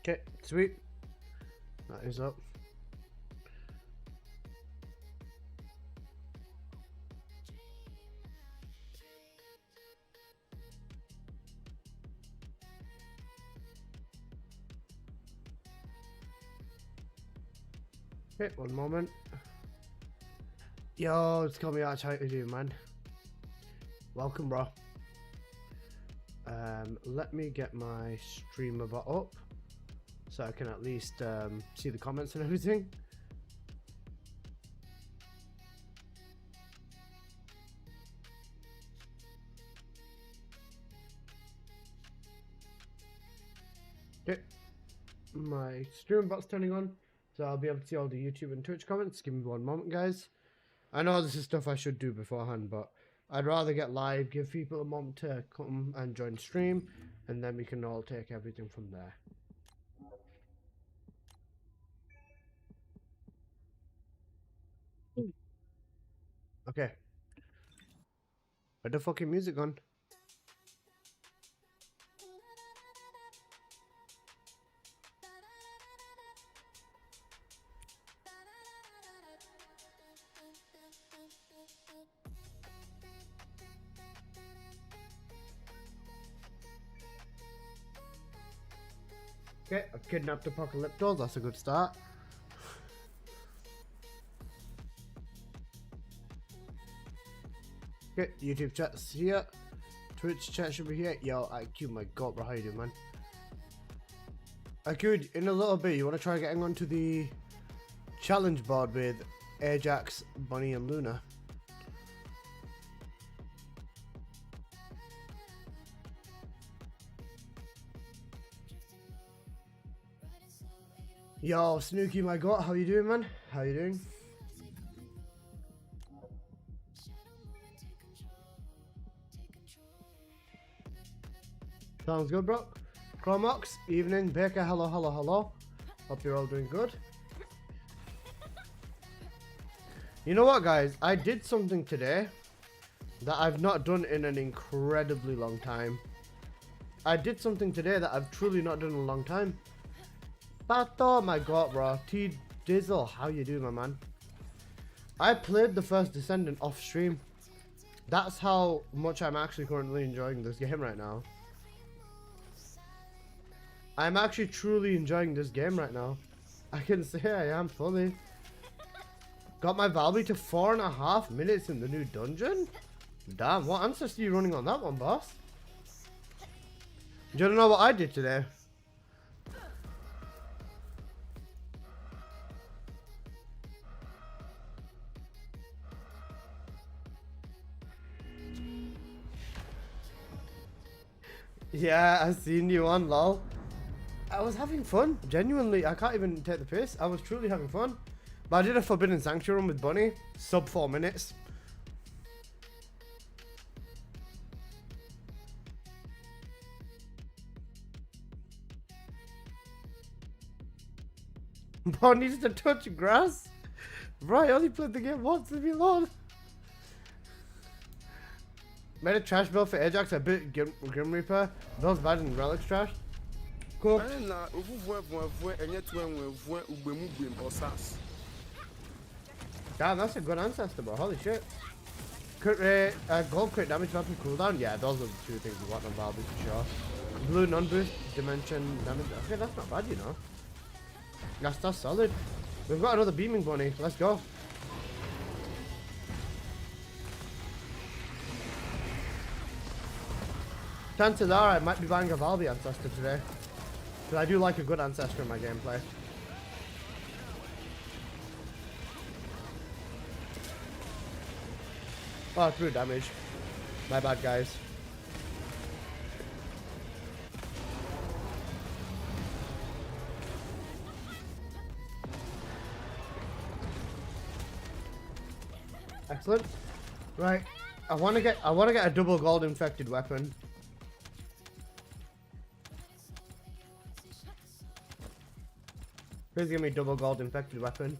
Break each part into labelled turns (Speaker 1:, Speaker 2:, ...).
Speaker 1: Okay, sweet. That is up. Okay, one moment. Yo, it's called me Ajax and Luna, man. Welcome, bro. Let me get my streamer bot up so I can at least see the comments and everything. Okay, my streamer bot's turning on, so I'll be able to see all the YouTube and Twitch comments. Give me one moment, guys. I know this is stuff I should do beforehand, but I'd rather get live, give people a moment to come and join stream, and then we can all take everything from there. Okay. Where the fucking music on? Okay, I've kidnapped Apocalypto, that's a good start. Okay, YouTube chat's here. Twitch chat should be here. Yo, IQ, my god, bro, how you doing, man? IQ, in a little bit, you want to try getting onto the challenge board with Ajax, Bunny, and Luna? Yo, Snooky, my god, how you doing, man? How you doing? Sounds good, bro. Chromox, evening. Baker, hello, hello, hello. Hope you're all doing good. You know what, guys? I did something today that I've not done in an incredibly long time. I did something today that I've truly not done in a long time. Pato, my god, bro. T Dizzle, how you doing, my man? I played the first Descendant off stream. That's how much I'm actually currently enjoying this game right now. I'm actually truly enjoying this game right now. I can say I am fully. Got my Valby to 4.5 minutes in the new dungeon? Damn, what ancestor are you running on that one, boss? Do you know what I did today? Yeah, I seen you on lol. I was having fun, genuinely. I can't even take the piss. I was truly having fun. But I did a Forbidden Sanctuary run with Bunny, sub 4 minutes. Bro needs to touch grass. Bro, I only played the game once, leave me alone. Made a trash bill for Ajax, a bit Grim Reaper. Those bad and relics trash. Cool. Damn, that's a good ancestor, bro. Holy shit. Crit rate, gold crit damage weapon cooldown. Yeah, those are the two things we want on Valby for sure. Blue non-boost, dimension damage. Okay, that's not bad, you know. That's solid. We've got another beaming bunny. Let's go. Chances are I might be buying a Valby ancestor today. Because I do like a good ancestor in my gameplay. Oh, through damage. My bad, guys. Excellent. Right. I wanna get a double gold infected weapon. Please give me double gold infected weapon.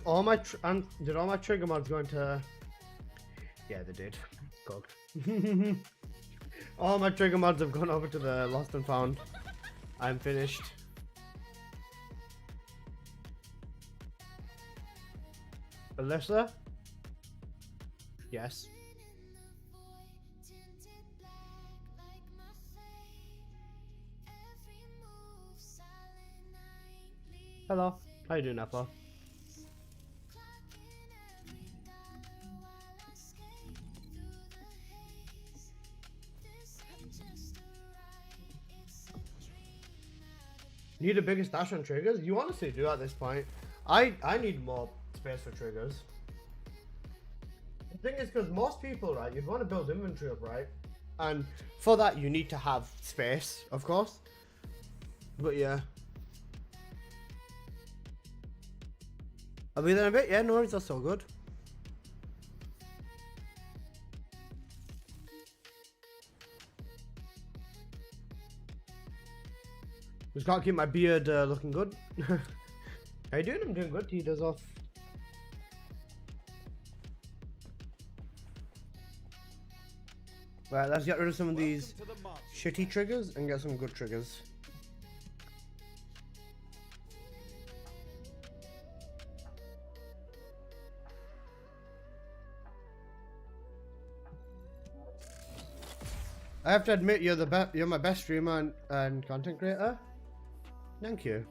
Speaker 1: all my trigger mods go into? Yeah, they did. Cooked. All my trigger mods have gone over to the lost and found. I'm finished. Alyssa? Yes. Hello. How you doing, Apple? Need a bigger stash on triggers? You honestly do at this point. I need more space for triggers. The thing is, because most people, right, you'd want to build inventory up, right? And for that, you need to have space, of course. But yeah. I'll be there in a bit. Yeah, no worries, that's so good. Just gotta keep my beard looking good. How you doing? I'm doing good. He does off. Right, let's get rid of some of these shitty triggers and get some good triggers. I have to admit, you're my best streamer and content creator. Thank you.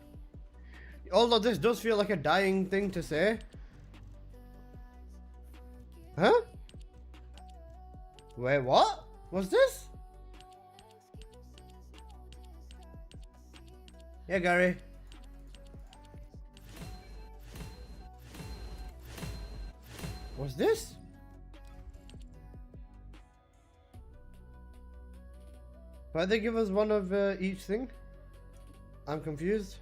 Speaker 1: Although this does feel like a dying thing to say. Huh? Wait, what? What's this? Yeah, Gary. What's this? Why they give us one of each thing? I'm confused.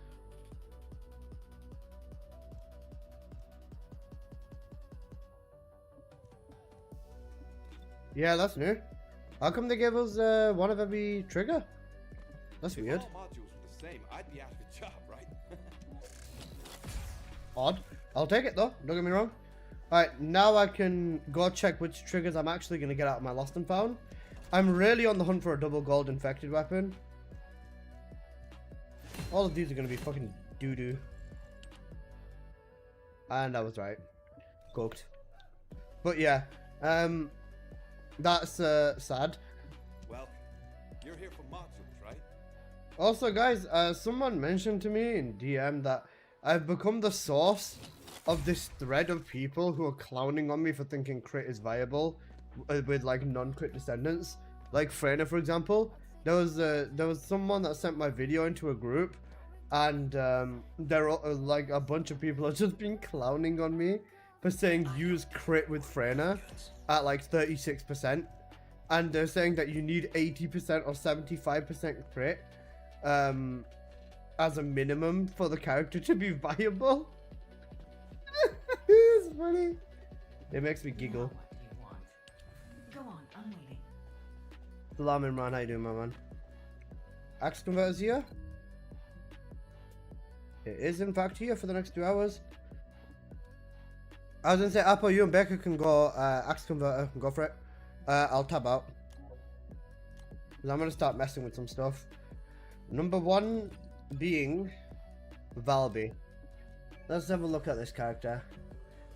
Speaker 1: Yeah, that's new. How come they gave us one of every trigger? That's weird.
Speaker 2: If all modules were the same, I'd be out of a job, right?
Speaker 1: Odd. I'll take it though, don't get me wrong. Alright, now I can go check which triggers I'm actually going to get out of my lost and found. I'm really on the hunt for a double gold infected weapon. All of these are going to be fucking doo-doo. And I was right. Cooked. But yeah, that's sad.
Speaker 2: Well, you're here for modules, right?
Speaker 1: Also guys, someone mentioned to me in DM that I've become the source of this thread of people who are clowning on me for thinking crit is viable with like non-crit descendants. Like Freyna, for example. There was someone that sent my video into a group, and there are like a bunch of people are just been clowning on me for saying use crit with Freyna at like 36%, and they're saying that you need 80% or 75% crit as a minimum for the character to be viable. It's funny. It makes me giggle.
Speaker 3: Go on, I'm waiting.
Speaker 1: Salam Imran, how you doing, my man? Axe Converter's here. It is in fact here for the next 2 hours. I was gonna say, Apple, you and Baker can go Axe Converter, go for it. I'll tab out. Because I'm gonna start messing with some stuff. Number one being Valby. Let's have a look at this character.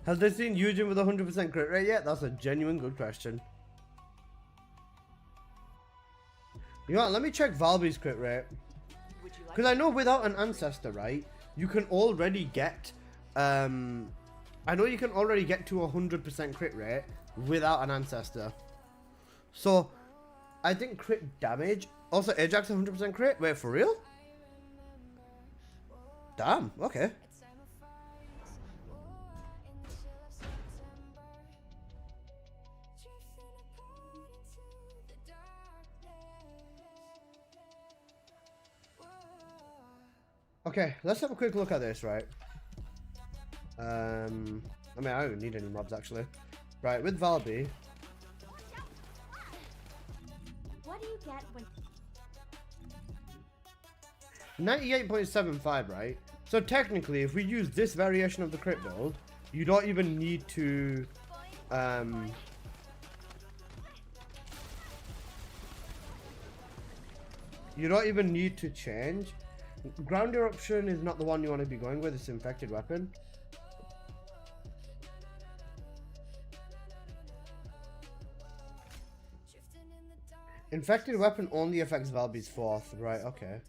Speaker 1: Has they seen Yujin with 100% crit rate yet? That's a genuine good question. You know what, let me check Valby's crit rate. Because I know without an ancestor, right, you can already get, I know you can already get to 100% crit rate without an ancestor. So, I think crit damage, also Ajax 100% crit, wait, for real? Damn, okay. Okay, let's have a quick look at this, right? I mean, I don't need any mobs, actually. Right, with Valby.
Speaker 3: What do you get when...
Speaker 1: 98.75, right? So technically, if we use this variation of the crit build, You don't even need to you don't even need to change. Ground eruption is not the one you want to be going with. It's infected weapon. Infected weapon only affects Valby's 4th. Right, okay.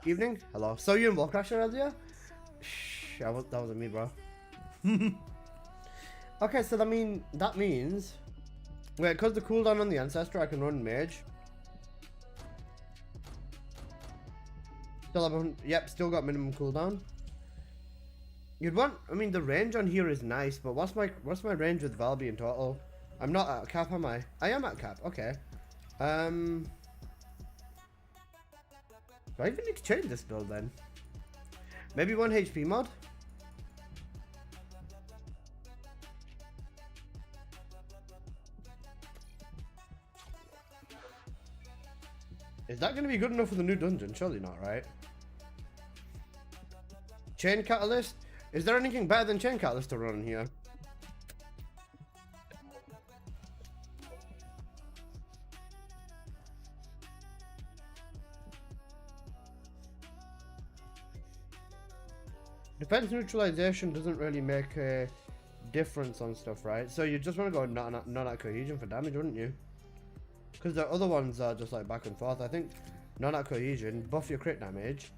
Speaker 1: Evening? Hello. So you in Wall Crasher earlier? Shh, that wasn't me, bro. Okay, so that means... Wait, because the cooldown on the Ancestor, I can run Mage. Still have, yep, still got minimum cooldown. You'd want... I mean, the range on here is nice, but what's my range with Valby in total? I'm not at cap, am I? I am at cap, okay. Do I even need to change this build then? Maybe 1 HP mod? Is that going to be good enough for the new dungeon? Surely not, right? Chain Catalyst? Is there anything better than Chain Catalyst to run here? Defense neutralization doesn't really make a difference on stuff, right? So you just want to go not at cohesion for damage, wouldn't you? Because the other ones are just like back and forth. I think not at cohesion, buff your crit damage.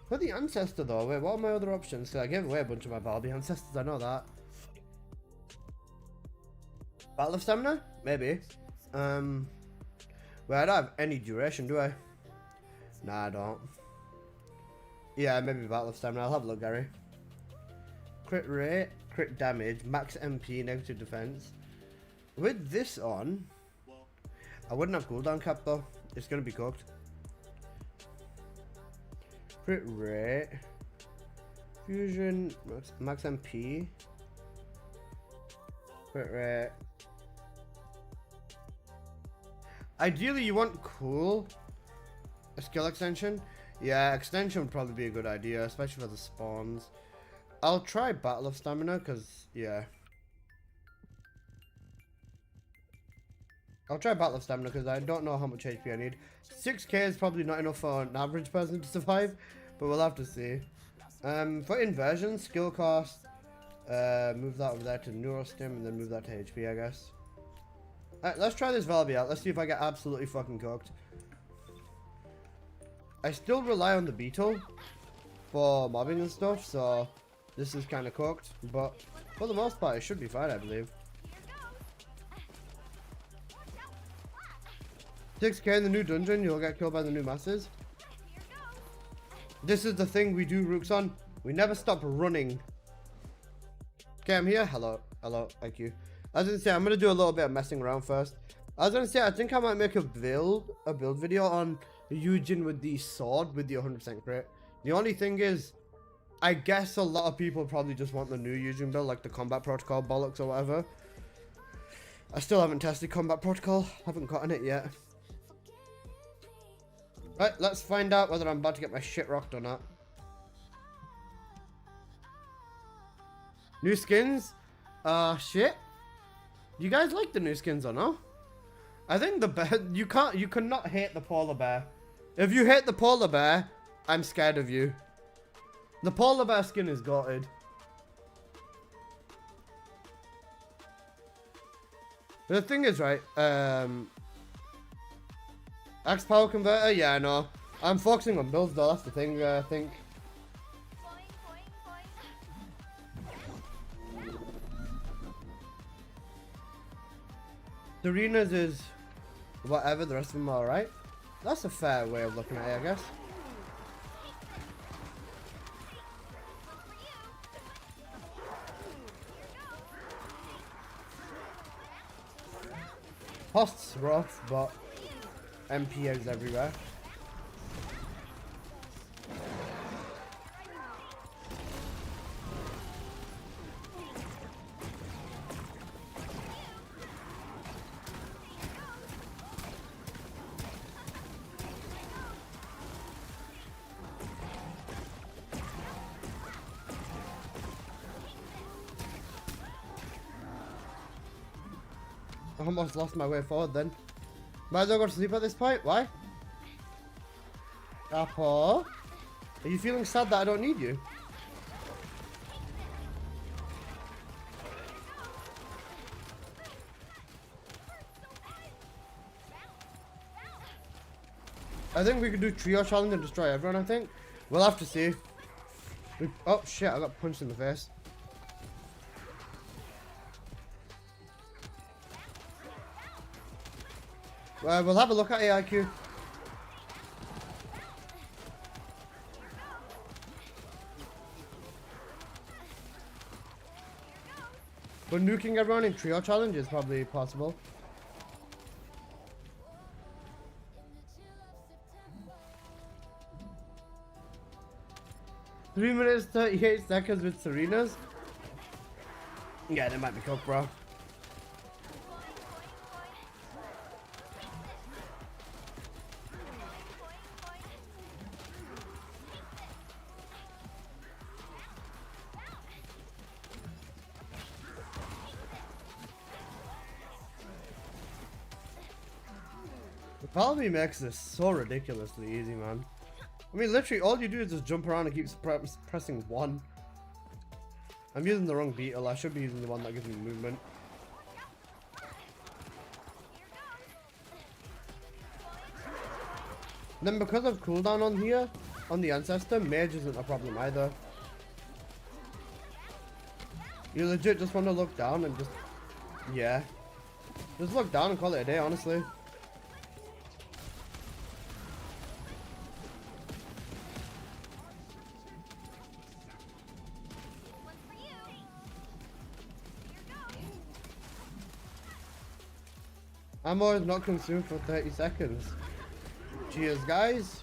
Speaker 1: For the Ancestor though, wait, what are my other options? Because I gave away a bunch of my Valby Ancestors, I know that. Battle of Stamina? Maybe. Well, I don't have any duration, do I? Nah, I don't. Yeah, maybe Battle of Stamina. I'll have a look, Gary. Crit rate, crit damage, max MP, negative defense. With this on, I wouldn't have cooldown cap though. It's gonna be cooked. Crit rate, fusion, max MP, crit rate. Ideally, you want cool. A skill extension. Yeah, extension would probably be a good idea, especially for the spawns. I'll try Battle of Stamina, because, yeah. I'll try Battle of Stamina, because I don't know how much HP I need. 6k is probably not enough for an average person to survive, but we'll have to see. For inversion, skill cost, move that over there to Neurostim, and then move that to HP, I guess. Alright, let's try this Valby out. Let's see if I get absolutely fucking cooked. I still rely on the beetle for mobbing and stuff, so this is kind of cooked, but for the most part it should be fine, I believe. 6k in the new dungeon, you'll get killed by the new masses. This is the thing we do, Rooks on. We never stop running. Okay, I'm here. Hello, thank you. I was gonna say, I'm gonna do a little bit of messing around first. I was gonna say, I think I might make a build video on Yujin with the sword with the 100% crit. The only thing is, I guess a lot of people probably just want the new Yujin build, like the combat protocol bollocks or whatever. I still haven't tested combat protocol, haven't gotten it yet. Right, let's find out whether I'm about to get my shit rocked or not. New skins? Shit. You guys like the new skins or no? I think the bear, you cannot hate the polar bear. If you hate the polar bear, I'm scared of you. The polar bear skin is gutted. The thing is, right, Axe power converter, yeah, I know. I'm focusing on builds though, that's the thing, I think. The arenas is whatever, the rest of them are alright. That's a fair way of looking at it, I guess. Cost's rough, but MP eggs everywhere. I almost lost my way forward then. Might as well go to sleep at this point. Why? Apple? Are you feeling sad that I don't need you? I think we could do trio challenge and destroy everyone, I think. We'll have to see. Oh shit, I got punched in the face. Well, we'll have a look at AIQ. But nuking everyone in trio challenge is probably possible. Three minutes 38 seconds with Serena's. Yeah, they might be cooked, bro. Valby makes this so ridiculously easy, man. I mean, literally, all you do is just jump around and keep pressing 1. I'm using the wrong beetle. I should be using the one that gives me movement. Then because of cooldown on here, on the Ancestor, Mage isn't a problem either. You legit just want to look down and just... Yeah. Just look down and call it a day, honestly. Ammo is not consumed for 30 seconds. Cheers, guys.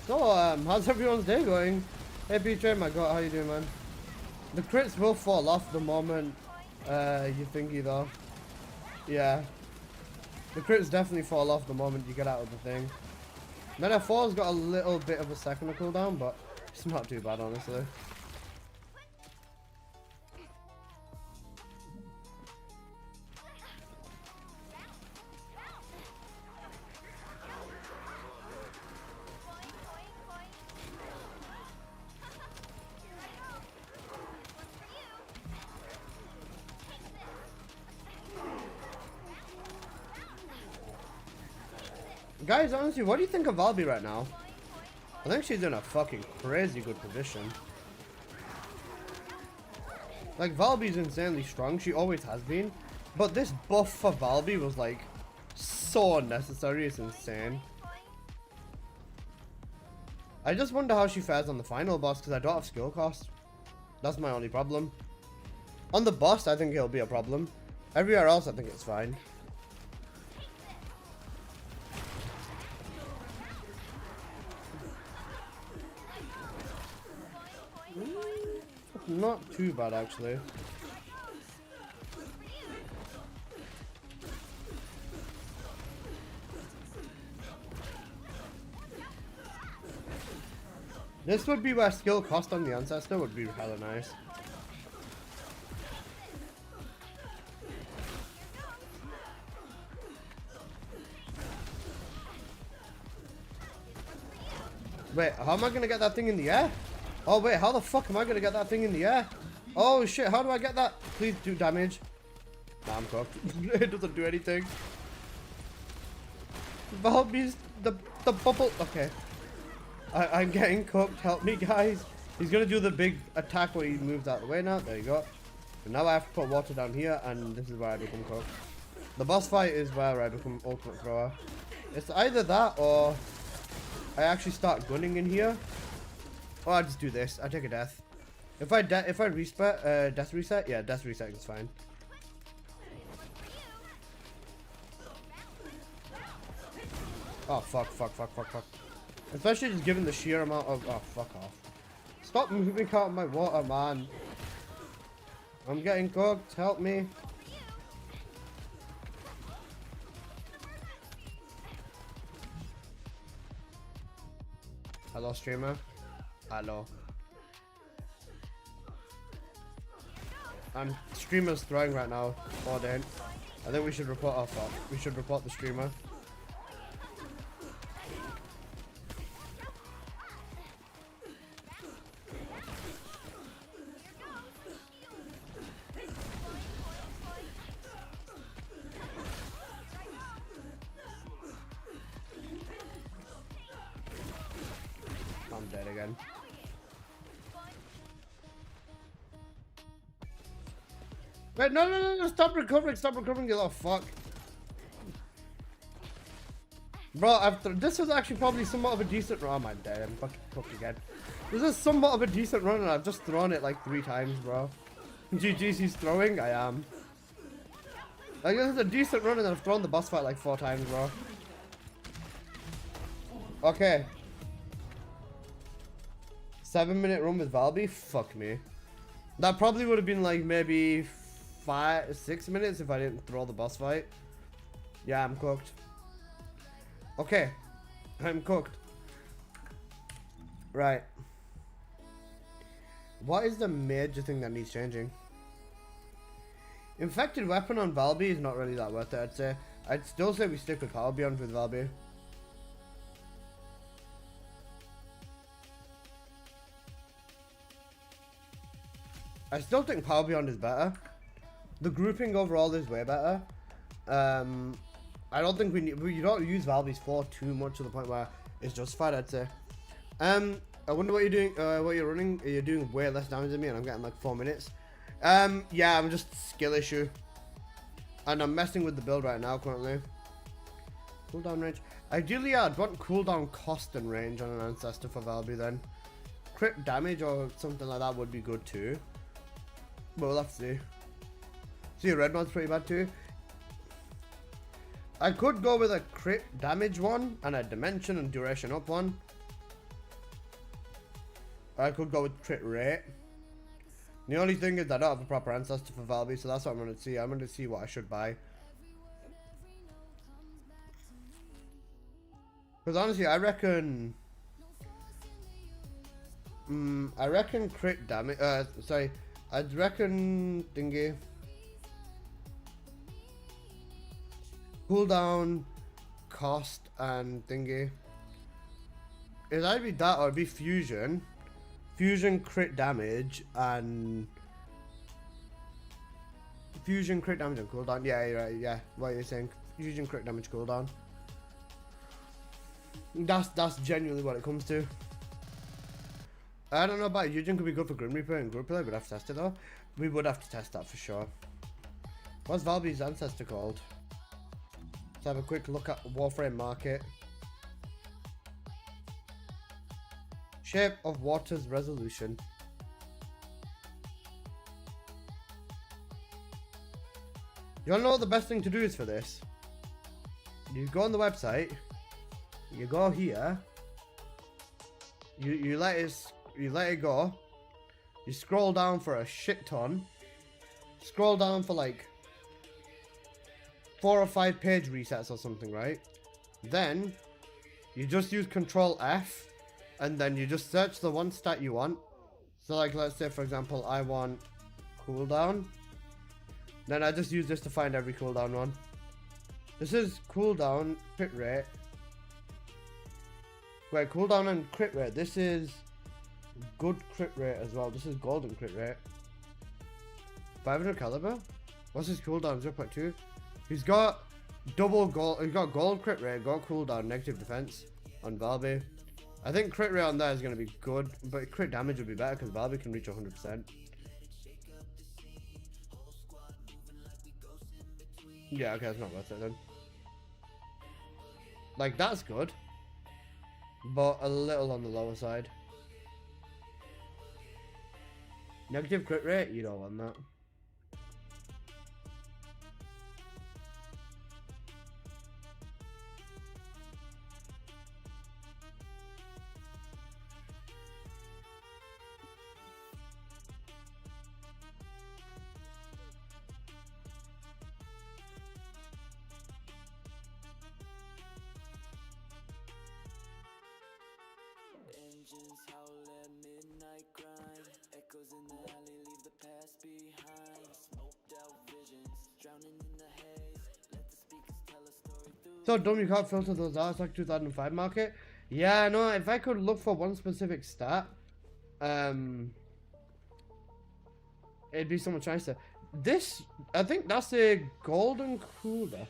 Speaker 1: So, how's everyone's day going? Hey, P-Train, my god, how you doing, man? The crits will fall off the moment you thingy though. Yeah. The crits definitely fall off the moment you get out of the thing. Then F4's got a little bit of a second of cooldown, but it's not too bad, honestly. Guys, honestly, what do you think of Valby right now? I think she's in a fucking crazy good position. Like, Valby's insanely strong. She always has been. But this buff for Valby was, like, so unnecessary. It's insane. I just wonder how she fares on the final boss, because I don't have skill cost. That's my only problem. On the boss, I think it'll be a problem. Everywhere else, I think it's fine. Not too bad, actually. This would be where skill cost on the Ancestor would be hella nice. Wait, how am I gonna get that thing in the air? Oh wait, how the fuck am I gonna get that thing in the air? Oh shit, how do I get that? Please do damage. Nah, I'm cooked. It doesn't do anything. Valby's the bubble. Okay. I'm getting cooked. Help me, guys. He's gonna do the big attack where he moves out of the way now. There you go. And now I have to put water down here, and this is where I become cooked. The boss fight is where I become ultimate thrower. It's either that or I actually start gunning in here. Or I just do this. I take a death. If I reset, death reset, yeah, death reset is fine. Oh fuck. Especially just given the sheer amount of fuck off. Stop moving out of my water, man. I'm getting cooked. Help me. Hello, streamer. Hello. And streamer's throwing right now. Oh, damn. I think we should report our fault. We should report the streamer. I'm dead again. Wait, no, stop recovering, you little fuck. Bro, this was actually probably somewhat of a decent run. Oh my god, I'm fucking cooked again. This is somewhat of a decent run and I've just thrown it like 3 times, bro. GG's throwing? I am. Like, this is a decent run and I've thrown the boss fight like 4 times, bro. Okay. 7-minute run with Valby? Fuck me. That probably would have been like maybe 6 minutes if I didn't throw the boss fight. Yeah, I'm cooked. Okay. I'm cooked. Right. What is the major thing that needs changing? Infected weapon on Valby is not really that worth it, I'd say. I'd still say we stick with Power Beyond with Valby. I still think Power Beyond is better. The grouping overall is way better. I don't think you don't use Valby's 4 too much to the point where it's justified, I'd say. I wonder what you're doing, what you're running. You're doing way less damage than me and I'm getting like 4 minutes. Yeah, I'm just skill issue. And I'm messing with the build right now currently. Cooldown range. Ideally, I'd want cooldown cost and range on an Ancestor for Valby then. Crit damage or something like that would be good too. But we'll have to see. See, red one's pretty bad too. I could go with a crit damage one and a dimension and duration up one. Or I could go with crit rate. The only thing is I don't have a proper Ancestor for Valby, so that's what I'm going to see. I'm going to see what I should buy. Because honestly, I reckon crit damage, sorry, I'd reckon thingy. Cooldown, cost, and thingy. It'd either be that or it'd be fusion. Fusion, crit damage, and fusion, crit damage, and cooldown. Yeah, you're right. Yeah, what you're saying. Fusion, crit damage, cooldown. That's genuinely what it comes to. I don't know about Yujin. Could be good for Grim Reaper and group play. We'd have to test it though. We would have to test that for sure. What's Valby's Ancestor called? Let's have a quick look at Warframe Market. Shape of Water's Resolution. You wanna know what the best thing to do is for this? You go on the website, you go here, you let it go, you scroll down for a shit ton, scroll down for like 4 or 5 page resets or something, right? Then you just use Control F and then you just search the one stat you want. So like, let's say for example I want cooldown, then I just use this to find every cooldown one. This is cooldown, crit rate. Wait, cooldown and crit rate. This is good crit rate as well. This is golden crit rate. 500 caliber? What's his cooldown? 0.2. He's got double gold. He's got gold crit rate, gold cooldown, negative defense on Valby. I think crit rate on there is going to be good, but crit damage would be better because Valby can reach 100%. Yeah, okay, it's not worth it then. Like, that's good, but a little on the lower side. Negative crit rate? You don't want that. So dumb you can't filter those out. It's like 2005 market. Yeah, no. If I could look for one specific stat, it'd be so much nicer. This, I think that's a golden cooler.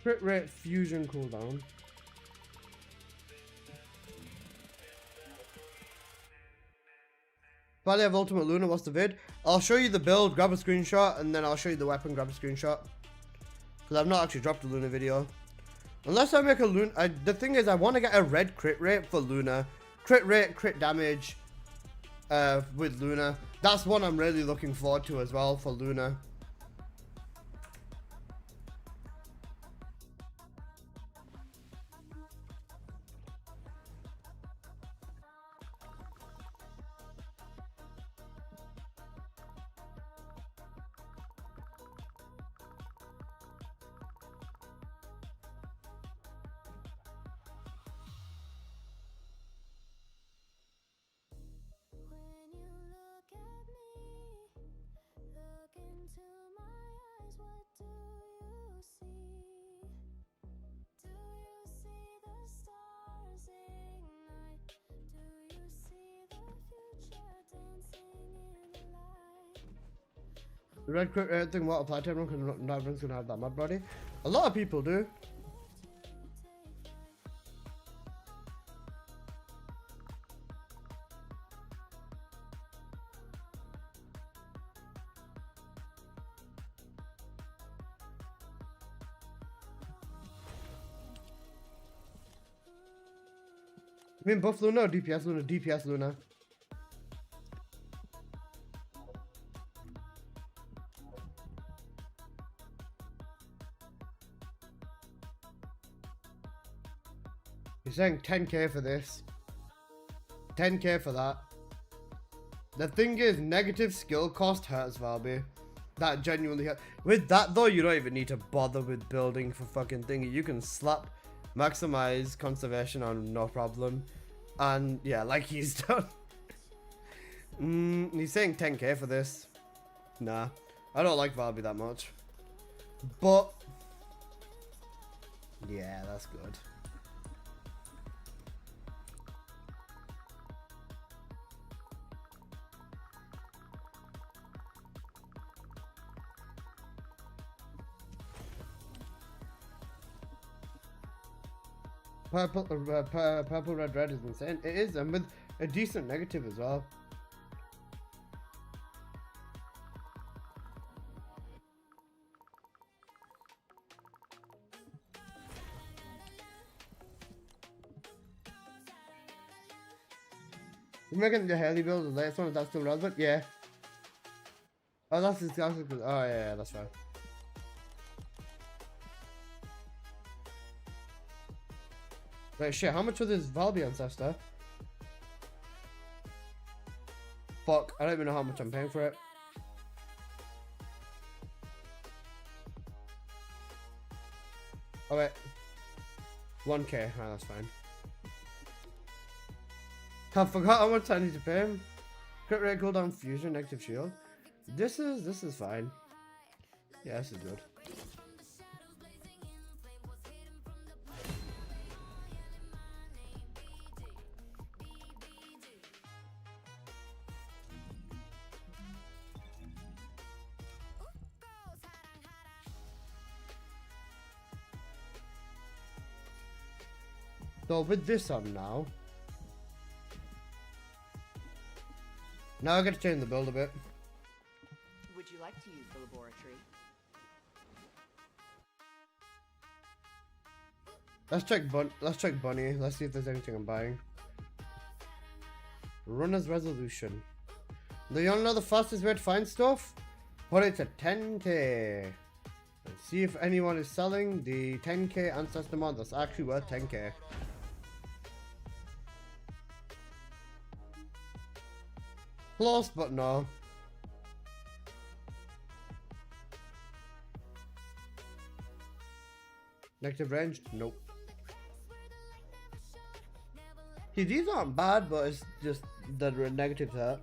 Speaker 1: Crit rate fusion cooldown. Valby of Ultimate Luna, what's the vid? I'll show you the build, grab a screenshot, and then I'll show you the weapon, grab a screenshot. Because I've not actually dropped a Luna video. Unless I make a Luna... the thing is, I want to get a red crit rate for Luna. Crit rate, crit damage with Luna. That's one I'm really looking forward to as well for Luna. The red crit rate thing won't apply to everyone because not everyone's gonna have that mad body. A lot of people do. I mean buff Luna or DPS Luna? DPS Luna. You're saying 10k for this. 10k for that. The thing is, negative skill cost hurts Valby. That genuinely hurts. With that though, you don't even need to bother with building for fucking thingy. You can slap maximize conservation on no problem. And yeah, like he's done. He's saying 10k for this. Nah, I don't like Valby that much. But yeah, that's good. Purple, purple, red, red is insane. It is, and with a decent negative as well. You're making the Haley build the latest one, is that still relevant? Yeah. Oh, that's disgusting. Oh, yeah, that's fine. Wait, shit, how much was this Valby ancestor? Fuck, I don't even know how much I'm paying for it. Oh wait. 1k, oh, that's fine. I forgot how much I need to pay him. Crit rate, cooldown, fusion, negative shield. This is fine. Yeah, this is good. So with this on now I gotta change the build a bit.
Speaker 3: Would you like to use the laboratory?
Speaker 1: Let's check Bunny. Let's see if there's anything I'm buying. Runner's resolution. Do you wanna know the fastest way to find stuff? Put it to 10k. Let's see if anyone is selling the 10k ancestor mod that's actually worth 10k. Close, but no. Negative range? Nope. See, these aren't bad, but it's just the negatives hurt.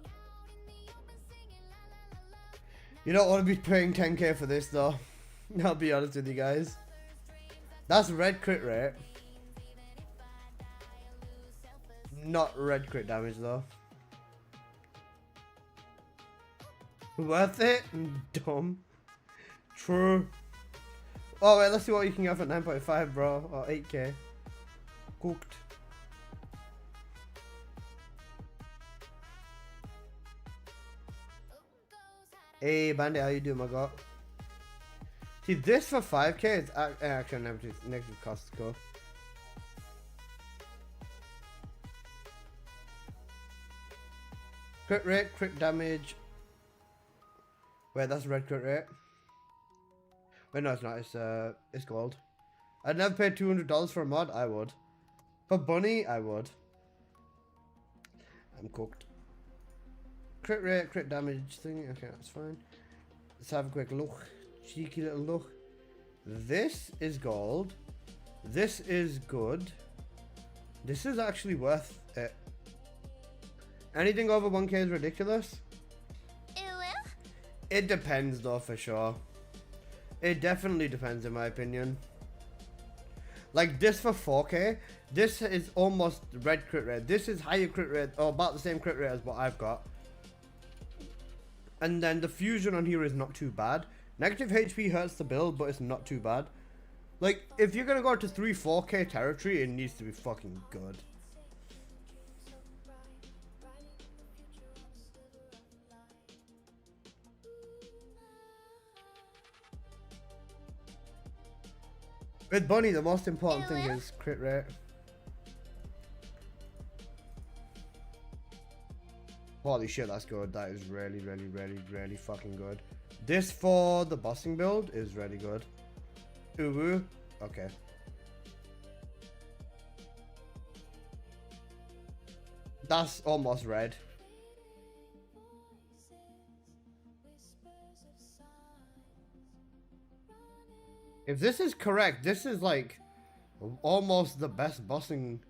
Speaker 1: You don't want to be paying 10k for this though. I'll be honest with you guys. That's red crit rate. Not red crit damage though. Worth it? Dumb. True. Oh wait, let's see what you can get for 9.5 bro. Or 8k. Cooked. Hey Bandit, how you doing my god? See, this for 5k is actually negative cost go. Crit rate, crit damage. Wait, that's red crit rate. Wait, no, it's not. It's gold. I'd never pay $200 for a mod. I would. For Bunny, I would. I'm cooked. Crit rate, crit damage thing. Okay, that's fine. Let's have a quick look. Cheeky little look. This is gold. This is good. This is actually worth it. Anything over 1k is ridiculous. It depends though, for sure. It definitely depends in my opinion. Like this for 4k, this is almost red crit rate. This is higher crit rate, or about the same crit rate as what I've got. And then the fusion on here is not too bad. Negative HP hurts the build, but it's not too bad. Like, if you're gonna go to 3-4k territory, it needs to be fucking good. With Bunny, the most important thing is crit rate. Holy shit, that's good. That is really, really, really, really fucking good. This for the bossing build is really good. Ooh, okay. That's almost red. If this is correct, this is like almost the best bossing.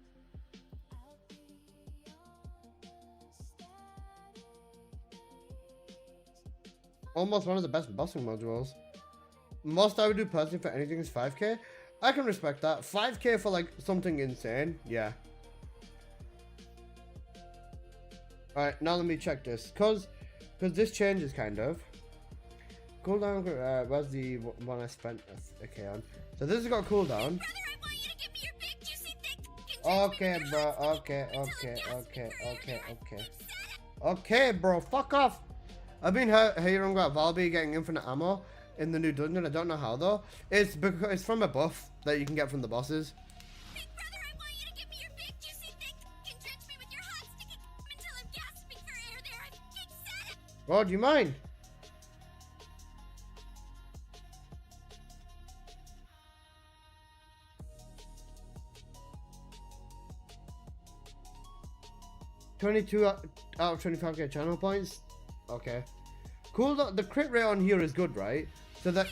Speaker 1: Almost one of the best bossing modules. Most I would do personally for anything is 5k. I can respect that. 5k for like something insane. Yeah. Alright, now let me check this. Cause this changes kind of. Cooldown, where's the one I spent okay on? So this has got cooldown. Okay, bro. Okay, bro. Fuck off. I've been hearing about Valby getting infinite ammo in the new dungeon. I don't know how though. It's because it's from a buff that you can get from the bosses. Bro, do you mind? $22 out of 25k channel points. Okay. Cool. The crit rate on here is good, right? So that.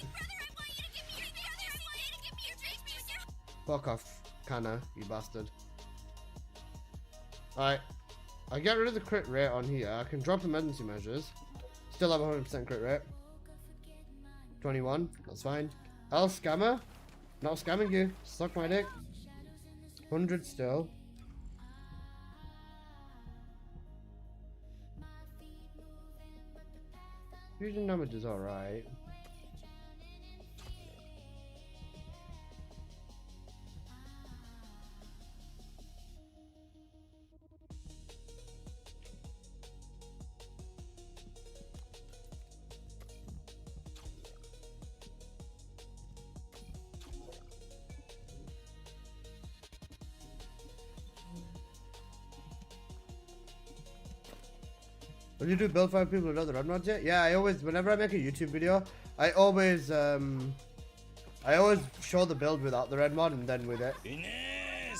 Speaker 1: Fuck off, Kana, you bastard. Alright. I get rid of the crit rate on here. I can drop emergency measures. Still have 100% crit rate. 21. That's fine. L scammer. Not scamming you. Suck my dick. 100 still. Fusion damage is alright. Will you do build 5 people without the red mods yet? Yeah, I always, whenever I make a YouTube video, I always show the build without the red mod and then with it.
Speaker 4: Finish!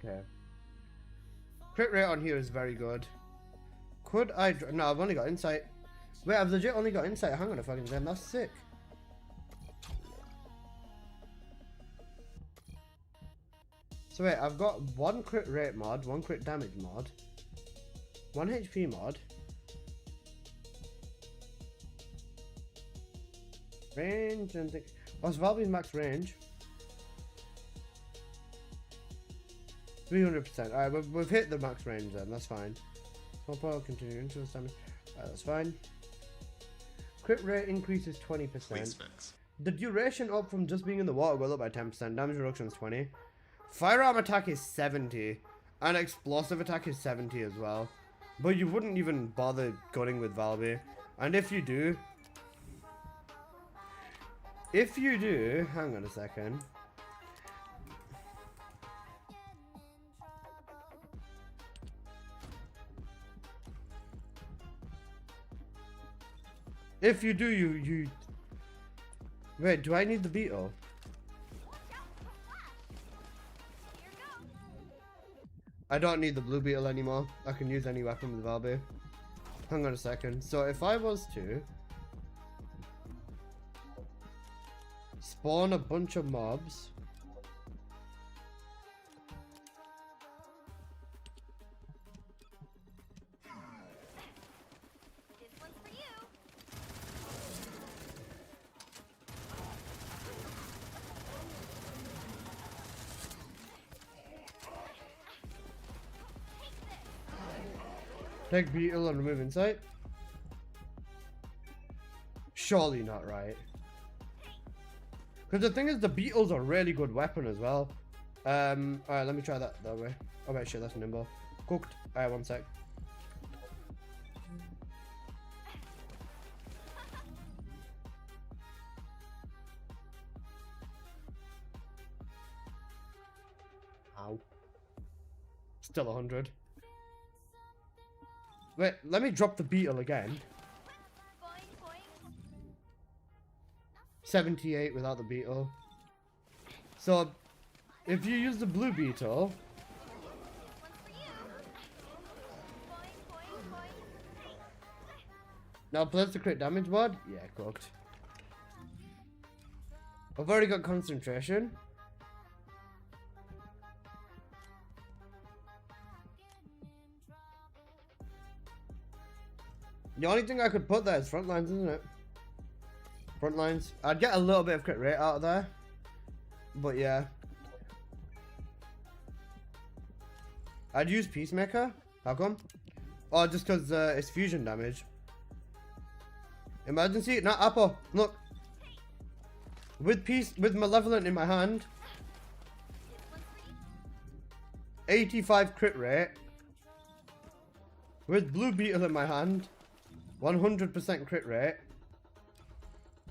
Speaker 1: Okay. Crit rate on here is very good. Could I? No, I've only got insight. Wait, I've legit only got insight. Hang on a fucking second. That's sick. So wait, I've got 1 crit rate mod, 1 crit damage mod, 1 HP mod, range and things. What's Valby's max range? 300%. Alright, we've hit the max range then, that's fine. Small power, continue into the damage. Alright, that's fine. Crit rate increases 20%. The duration up from just being in the water goes up by 10%. Damage reduction is 20. Firearm attack is 70. And explosive attack is 70 as well. But you wouldn't even bother gunning with Valby. And if you do... hang on a second. If you do, you... Wait, do I need the beetle? I don't need the blue beetle anymore. I can use any weapon with Valby. Hang on a second. So if I was to... spawn a bunch of mobs... Take beetle and remove insight. Surely not right. Because the thing is, the beetle's a really good weapon as well. Alright, let me try that way. Oh wait, shit, that's nimble. Cooked. Alright, 1 sec. Ow. Still 100. Wait, let me drop the beetle again. 78 without the beetle. So, if you use the blue beetle... Now plus the crit damage mod? Yeah, cooked. I've already got concentration. The only thing I could put there is front lines, isn't it? Front lines. I'd get a little bit of crit rate out of there. But yeah. I'd use Peacemaker. How come? Oh, just because it's fusion damage. Emergency? Not Apple. Look. With Malevolent in my hand. 85 crit rate. With Blue Beetle in my hand. 100% crit rate.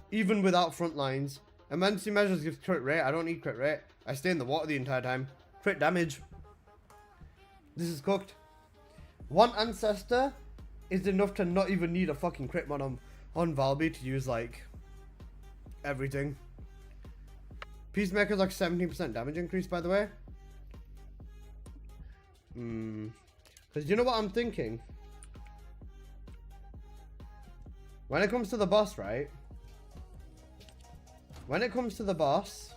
Speaker 1: Even without front lines. Emergency measures gives crit rate. I don't need crit rate. I stay in the water the entire time. Crit damage. This is cooked. 1 ancestor is enough to not even need a fucking crit mod on Valby to use like everything. Peacemaker's like 17% damage increase, by the way. Because you know what I'm thinking? When it comes to the boss, right? When it comes to the boss,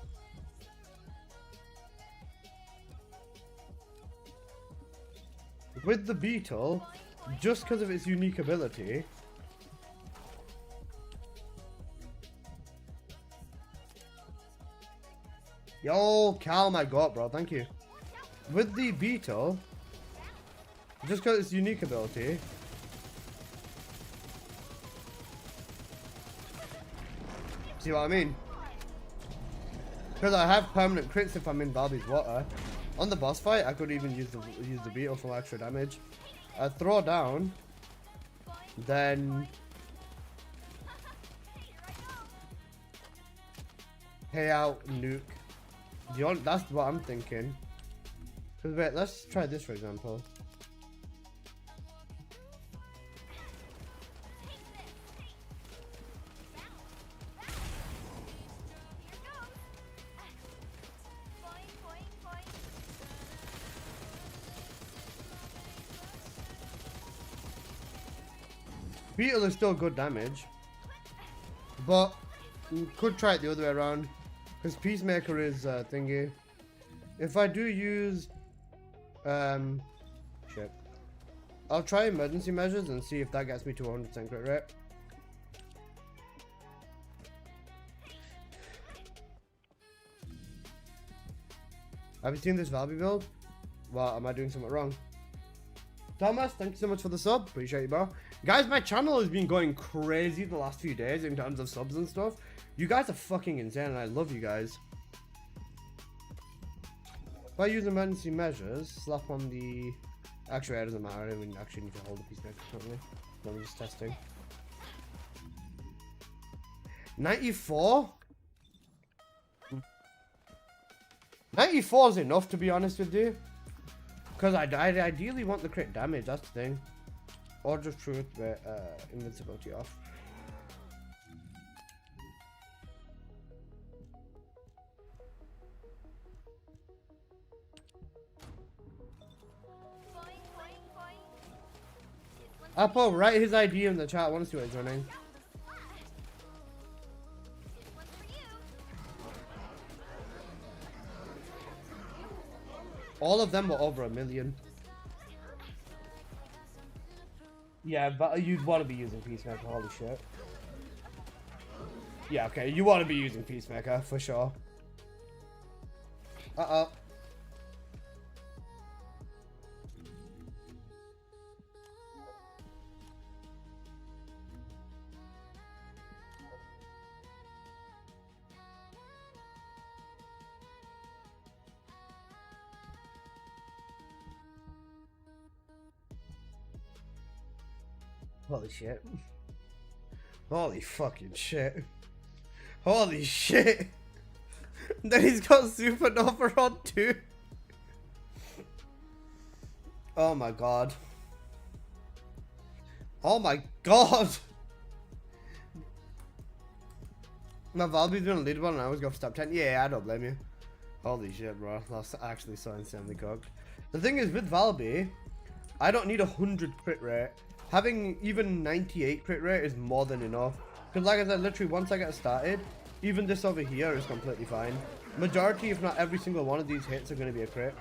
Speaker 1: with the beetle, just because of its unique ability, yo, Cal, my god, bro, thank you. With the beetle, just because of its unique ability, see what I mean? Because I have permanent crits if I'm in Valby's water. On the boss fight, I could even use the beetle for extra damage. I throw down, then pay out nuke. That's what I'm thinking. Because wait, let's try this for example. Beetle is still good damage, but you could try it the other way around, because Peacemaker is thingy. if I do use shit, I'll try emergency measures and see if that gets me to 100% crit rate. Have you seen this Valby build? Well, am I doing something wrong? Thomas, thank you so much for the sub. Appreciate you, bro. Guys, my channel has been going crazy the last few days in terms of subs and stuff. You guys are fucking insane and I love you guys. If I use emergency measures, slap on the... Actually, it doesn't matter. I don't even actually need to hold the peacemaker currently. I'm just testing. 94? 94 is enough, to be honest with you. Because I ideally want the crit damage, that's the thing. Or just truth with invincibility off. Apple, write his ID in the chat. I want to see what he's running. All of them were over 1 million. Yeah, but you'd want to be using Peacemaker, holy shit. Yeah, okay, you want to be using Peacemaker, for sure. Uh-oh. Holy shit. Holy fucking shit. Holy shit. Then he's got Supernova on too. Oh my god. Oh my god. My Valby's been on Leaderboard and I always go for top 10. Yeah, I don't blame you. Holy shit, bro. That's actually so insanely cooked. The thing is, with Valby, I don't need 100 crit rate. Having even 98 crit rate is more than enough. Because like I said, literally once I get started, even this over here is completely fine. Majority, if not every single one of these hits are going to be a crit.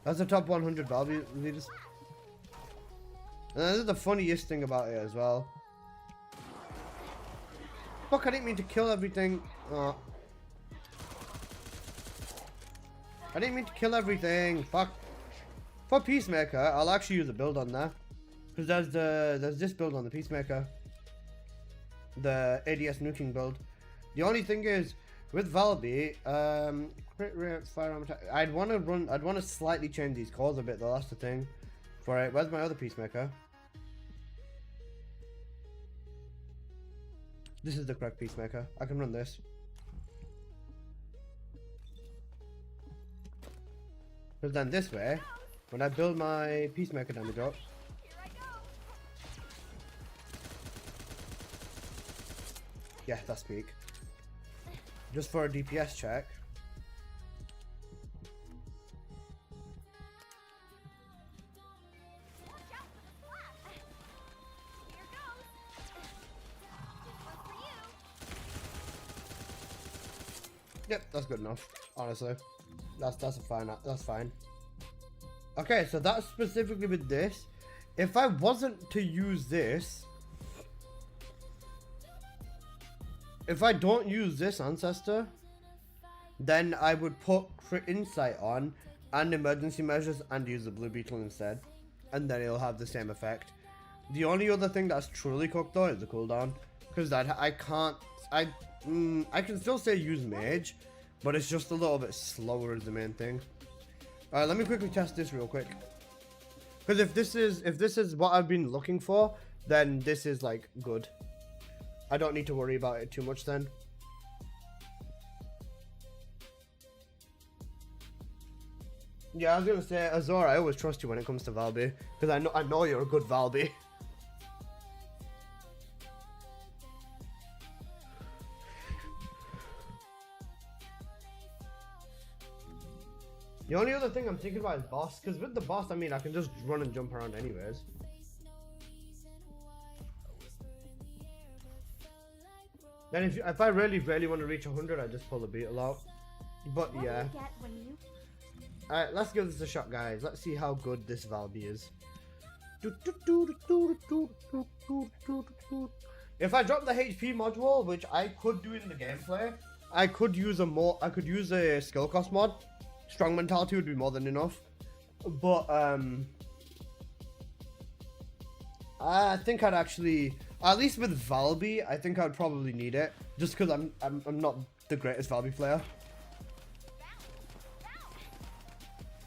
Speaker 1: That's the top 100 Valby leaders. And this is the funniest thing about it as well. Fuck, I didn't mean to kill everything. Oh. I didn't mean to kill everything. Fuck. For Peacemaker, I'll actually use a build on there. Because there's this build on the Peacemaker. The ADS nuking build. The only thing is, with Valby, crit rate, firearm attack. I'd want to slightly change these cores a bit though, that's the thing. For it, where's my other Peacemaker? This is the correct Peacemaker. I can run this. Because then this way, when I build my Peacemaker damage up, yeah, that's peak. Just for a DPS check. Yep, that's good enough. Honestly, that's fine. Okay, so that's specifically with this. If I wasn't to use this, if I don't use this Ancestor, then I would put Crit Insight on and emergency measures and use the Blue Beetle instead, and then it'll have the same effect. The only other thing that's truly cooked though is the cooldown, because I can still say use Mage, but it's just a little bit slower is the main thing. Alright, let me quickly test this real quick. Because if this is what I've been looking for, then this is like good. I don't need to worry about it too much then. Yeah, I was gonna say, Azor, I always trust you when it comes to Valby, because I know you're a good Valby. The only other thing I'm thinking about is boss, because with the boss, I mean, I can just run and jump around anyways. Then if I really want to reach 100, I just pull the beetle out. But
Speaker 4: What
Speaker 1: yeah.
Speaker 4: do you get when you
Speaker 1: Alright, let's give this a shot, guys. Let's see how good this Valby is. If I drop the HP module, which I could do in the gameplay, I could use a skill cost mod. Strong mentality would be more than enough. But I think I'd actually, at least with Valby, I think I'd probably need it, just because I'm not the greatest Valby player.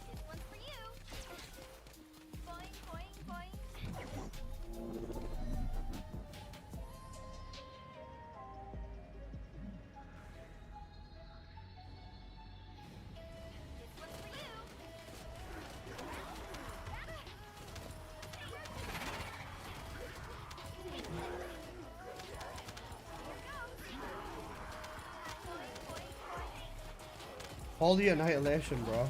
Speaker 4: This one's for you. Boing, boing, boing. This one's for you.
Speaker 1: Holy annihilation, bro.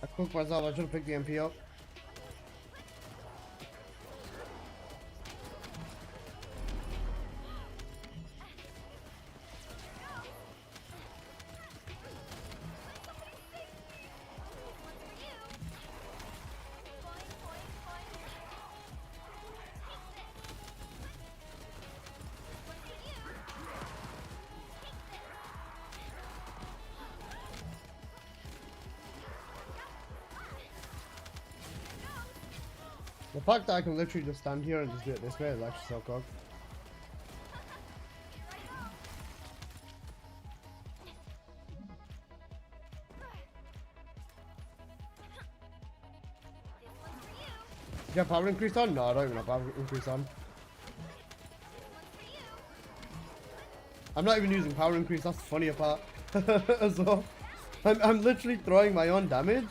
Speaker 1: I cooked myself, I should have picked the MP up. The fact that I can literally just stand here and just do it this way is actually so cool. You have power increase on? No, I don't even have power increase on. I'm not even using power increase, that's the funnier part. So, I'm literally throwing my own damage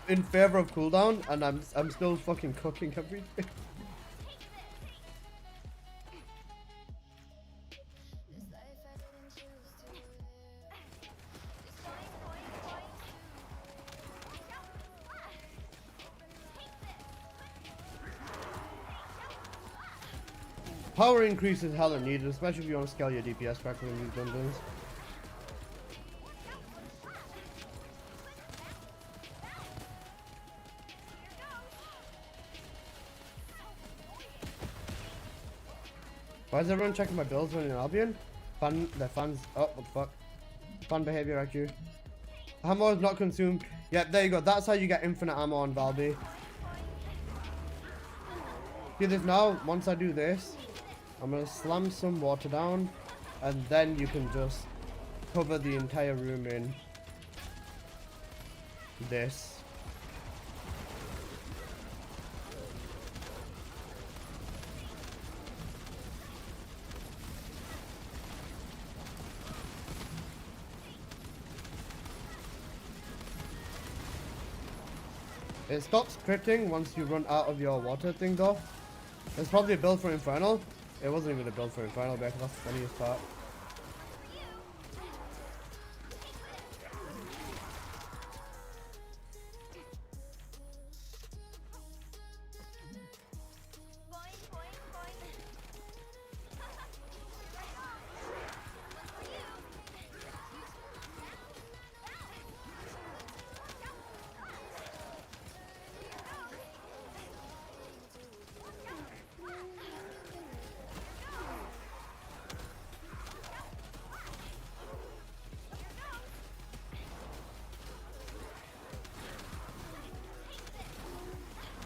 Speaker 1: in favor of cooldown, and I'm still fucking cooking everything. Power increase is hella needed, especially if you want to scale your DPS correctly in these dungeons. Why is everyone checking my builds when in Albion? The fans. Oh, what the fuck? Fan behavior at you. Ammo is not consumed. Yep, there you go. That's how you get infinite ammo on Valby. See this now? Once I do this, I'm gonna slam some water down, and then you can just cover the entire room in this. It stops critting once you run out of your water thing though. It's probably a build for Infernal. It wasn't even a build for Infernal, but that's the funniest part.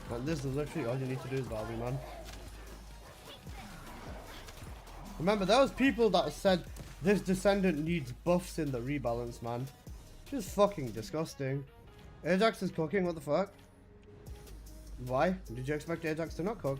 Speaker 1: But this is literally all you need to do is Valby, man. Remember, there was people that said this Descendant needs buffs in the rebalance, man. Just fucking disgusting. Ajax is cooking, what the fuck? Why? Did you expect Ajax to not cook?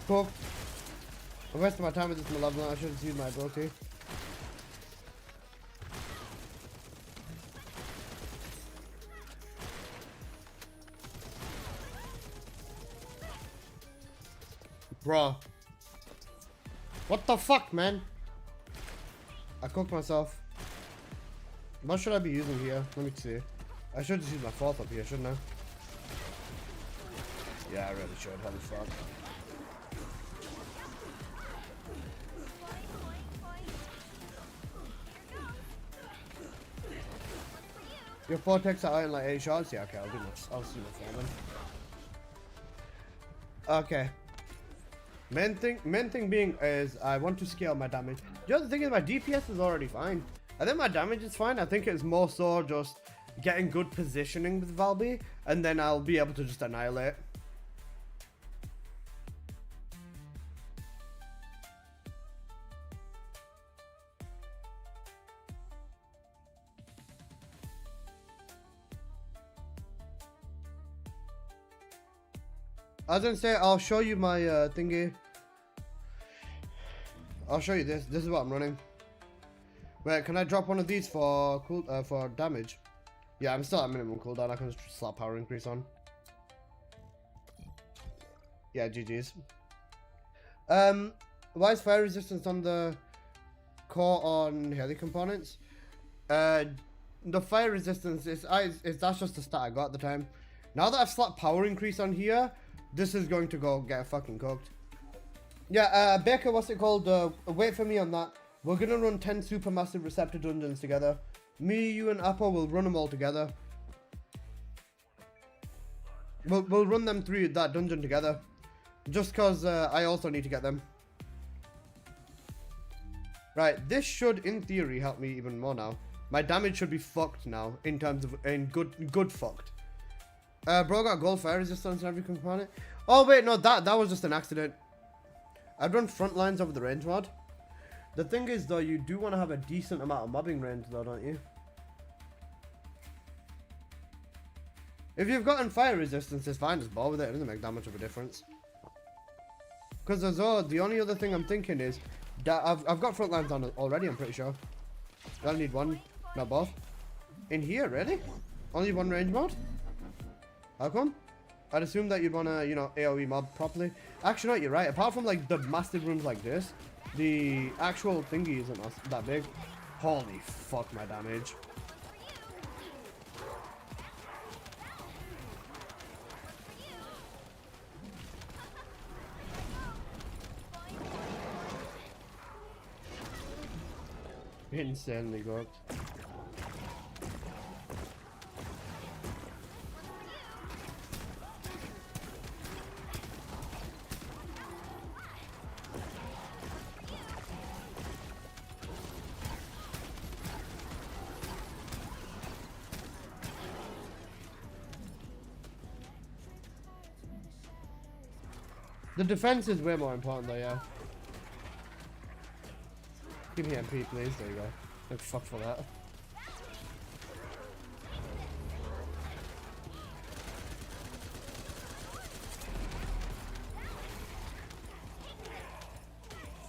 Speaker 1: Cool. I'm wasting my time with this malevolent. I should have used my ability. Bruh. What the fuck, man? I cooked myself. What should I be using here? Let me see. I should just use my fourth up here, shouldn't I? Yeah, I really should. Holy fuck. Your 4 takes out in like 8 shots? Yeah, okay, I'll do my, I'll see my four then. Okay. Main thing being is I want to scale my damage. The other thing is my DPS is already fine. I think my damage is fine. I think it's more so just getting good positioning with Valby, and then I'll be able to just annihilate. I was gonna say, I'll show you my thingy. I'll show you this. This is what I'm running. Wait, can I drop one of these for for damage? Yeah, I'm still at minimum cooldown. I can just slap power increase on. Yeah, GG's. Why is fire resistance on the core on heli components? The fire resistance is that's just the stat I got at the time. Now that I've slapped power increase on here, this is going to go get fucking cooked. Yeah, Baker, what's it called? Wait for me on that. We're gonna run 10 supermassive receptor dungeons together. Me, you, and Apple will run them all together. We'll run them through that dungeon together. Just cause I also need to get them. Right, this should, in theory, help me even more now. My damage should be fucked now, in terms of, good fucked. Bro got gold fire resistance on every component. Oh wait, no, that was just an accident. I've run front lines over the range mod. The thing is though, you do want to have a decent amount of mobbing range though, don't you? If you've gotten fire resistance, it's fine, just ball with it. It doesn't make that much of a difference. Because as well, the only other thing I'm thinking is that I've got front lines on already, I'm pretty sure. I only need one, not both. In here, really? Only one range mod? How come? I'd assume that you'd want to, you know, AoE mob properly. Actually, no, you're right. Apart from, like, the massive rooms like this, the actual thingy isn't that big. Holy fuck, my damage. Insanely good. The defense is way more important though, yeah. Give me MP, please. There you go. Like, fuck for that.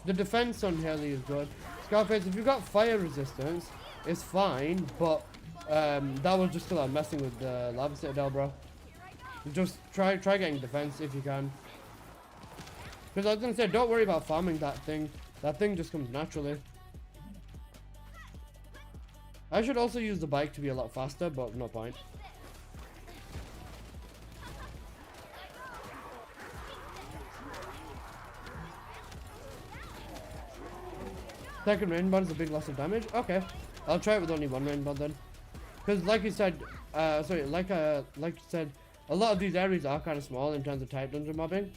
Speaker 1: The defense on heli is good. Scarface, if you got fire resistance, it's fine, but that was just because I'm messing with the lava citadel, bro. Just try getting defense if you can. Because I was gonna say, don't worry about farming that thing. That thing just comes naturally. I should also use the bike to be a lot faster, but no point. Second rainbow is a big loss of damage. Okay, I'll try it with only one rainbow then. Because like you said, like you said, a lot of these areas are kind of small in terms of type dungeon mobbing,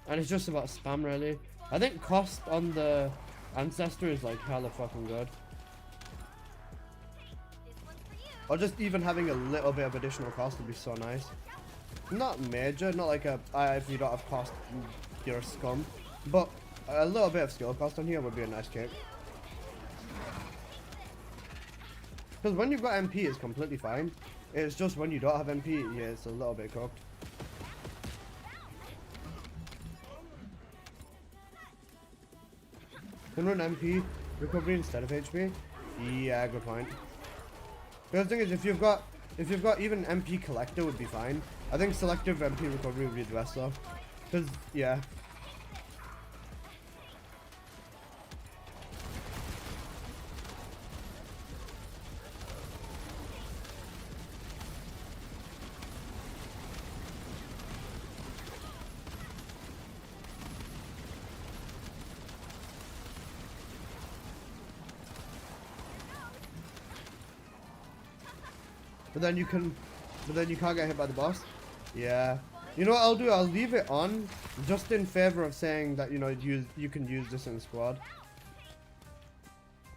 Speaker 1: and it's just about spam really. I think cost on the ancestor is like hella fucking good. Or just even having a little bit of additional cost would be so nice. Not major, not like a if you don't have cost, you're a scum, but a little bit of skill cost on here would be a nice kick. Because when you've got MP, it's completely fine. It's just when you don't have MP, yeah, it's a little bit cooked. Can run MP recovery instead of HP. Yeah, good point. The other thing is, if you've got even MP collector would be fine. I think selective MP recovery would be the best though. Because yeah. But then you can't get hit by the boss. Yeah. You know what I'll do? I'll leave it on just in favor of saying that, you know, you can use this in squad.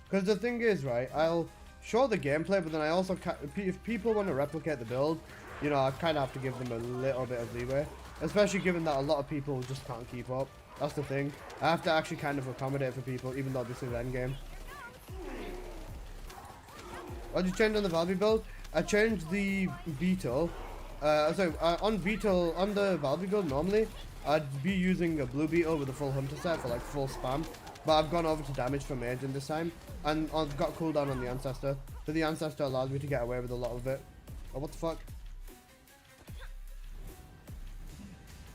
Speaker 1: Because the thing is, right, I'll show the gameplay, but then I also if people want to replicate the build, you know, I kind of have to give them a little bit of leeway, especially given that a lot of people just can't keep up. That's the thing. I have to actually kind of accommodate for people, even though this is endgame. What did you change on the Valby build? I changed the beetle. On the Valby build normally, I'd be using a blue beetle with a full hunter set for like full spam. But I've gone over to damage for mage in this time, and I've got cooldown on the ancestor. So the ancestor allows me to get away with a lot of it. Oh, what the fuck?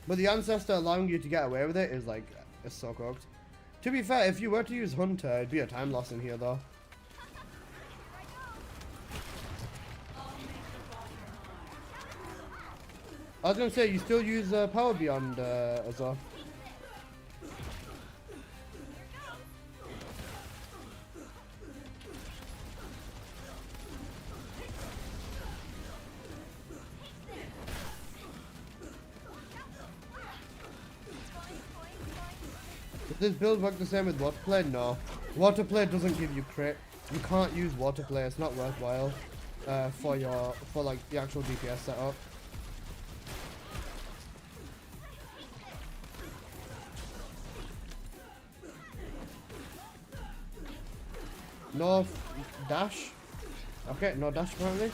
Speaker 1: But the ancestor allowing you to get away with it is like, it's so cooked. To be fair, if you were to use hunter, it'd be a time loss in here though. I was gonna say, you still use power beyond as well. Does this build work the same with water play? No. Water play doesn't give you crit. You can't use water play, it's not worthwhile for like the actual DPS setup. No dash. Okay, no dash apparently.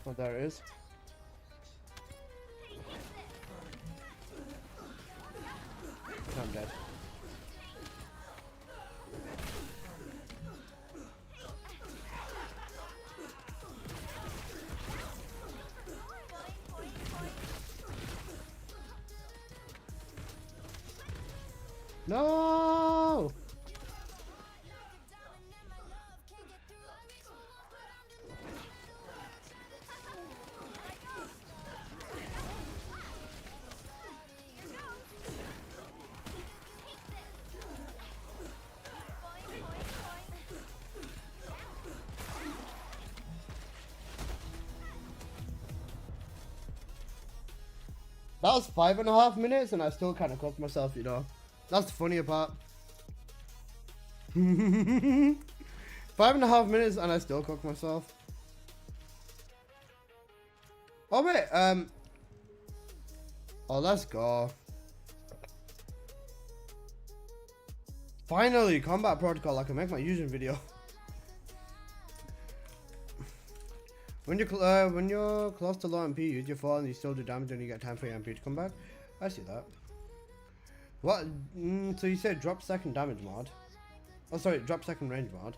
Speaker 1: Oh, there it is. I'm dead. No! That was 5.5 minutes and I still kind of cooked myself, you know. That's the funnier part. 5.5 minutes and I still cooked myself. Oh wait, oh, let's go. Finally, combat protocol. I can make my Yujin video. When you're close to low MP, use your 4 and you still do damage and you get time for your MP to come back. I see that. What? So you said drop second damage mod? Oh, sorry, drop second range mod.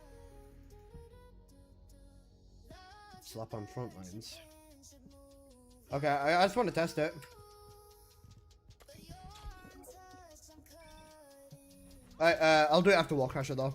Speaker 1: Slap on front lines. Okay, I just want to test it. I'll do it after Wall Crasher though.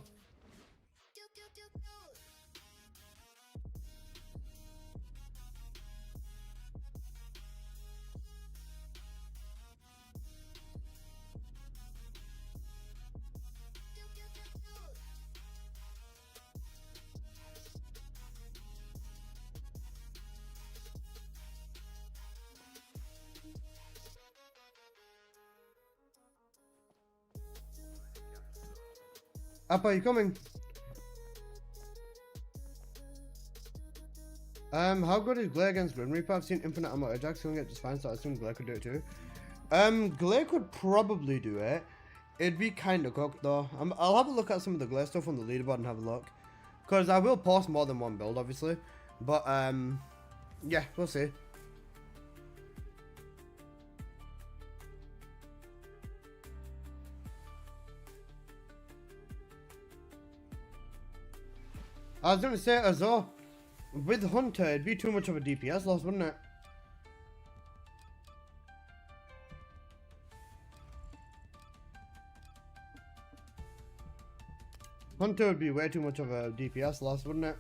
Speaker 1: Appa, you coming? How good is Glare against Grim Reaper? I've seen Infinite Ammo Ajax doing it just fine, so I assume Glare could do it too. Glare could probably do it. It'd be kind of cooked though. I'll have a look at some of the Glare stuff on the leaderboard and have a look. Because I will post more than one build, obviously. But, yeah, we'll see. I was gonna say as well, with Hunter, it'd be too much of a DPS loss, wouldn't it? Hunter would be way too much of a DPS loss, wouldn't it?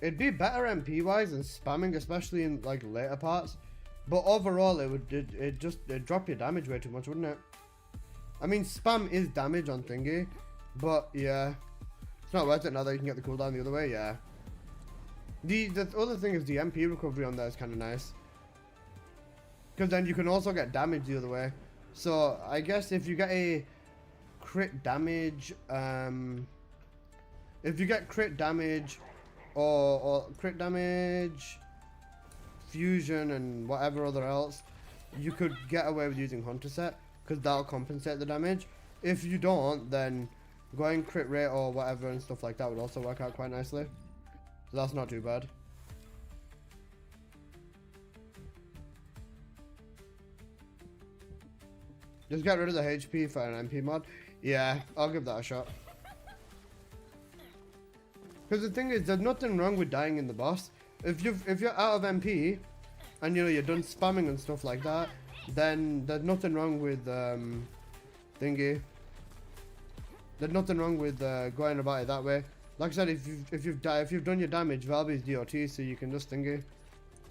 Speaker 1: It'd be better MP wise and spamming, especially in like later parts. But overall, it'd drop your damage way too much, wouldn't it? I mean, spam is damage on thingy, but yeah, it's not worth it now that you can get the cooldown the other way. Yeah. The other thing is the MP recovery on there is kind of nice, because then you can also get damage the other way. So I guess if you get a crit damage, if you get crit damage or crit damage, fusion and whatever other else, you could get away with using Hunter set. Because that'll compensate the damage. If you don't, then going crit rate or whatever and stuff like that would also work out quite nicely. So that's not too bad. Just get rid of the HP for an MP mod. Yeah, I'll give that a shot. Because the thing is, there's nothing wrong with dying in the boss. If you're out of MP and you're done spamming and stuff like that, then there's nothing wrong with thingy. There's nothing wrong with going about it that way. Like I said, if you've done your damage, Valby's DOT, so you can just thingy.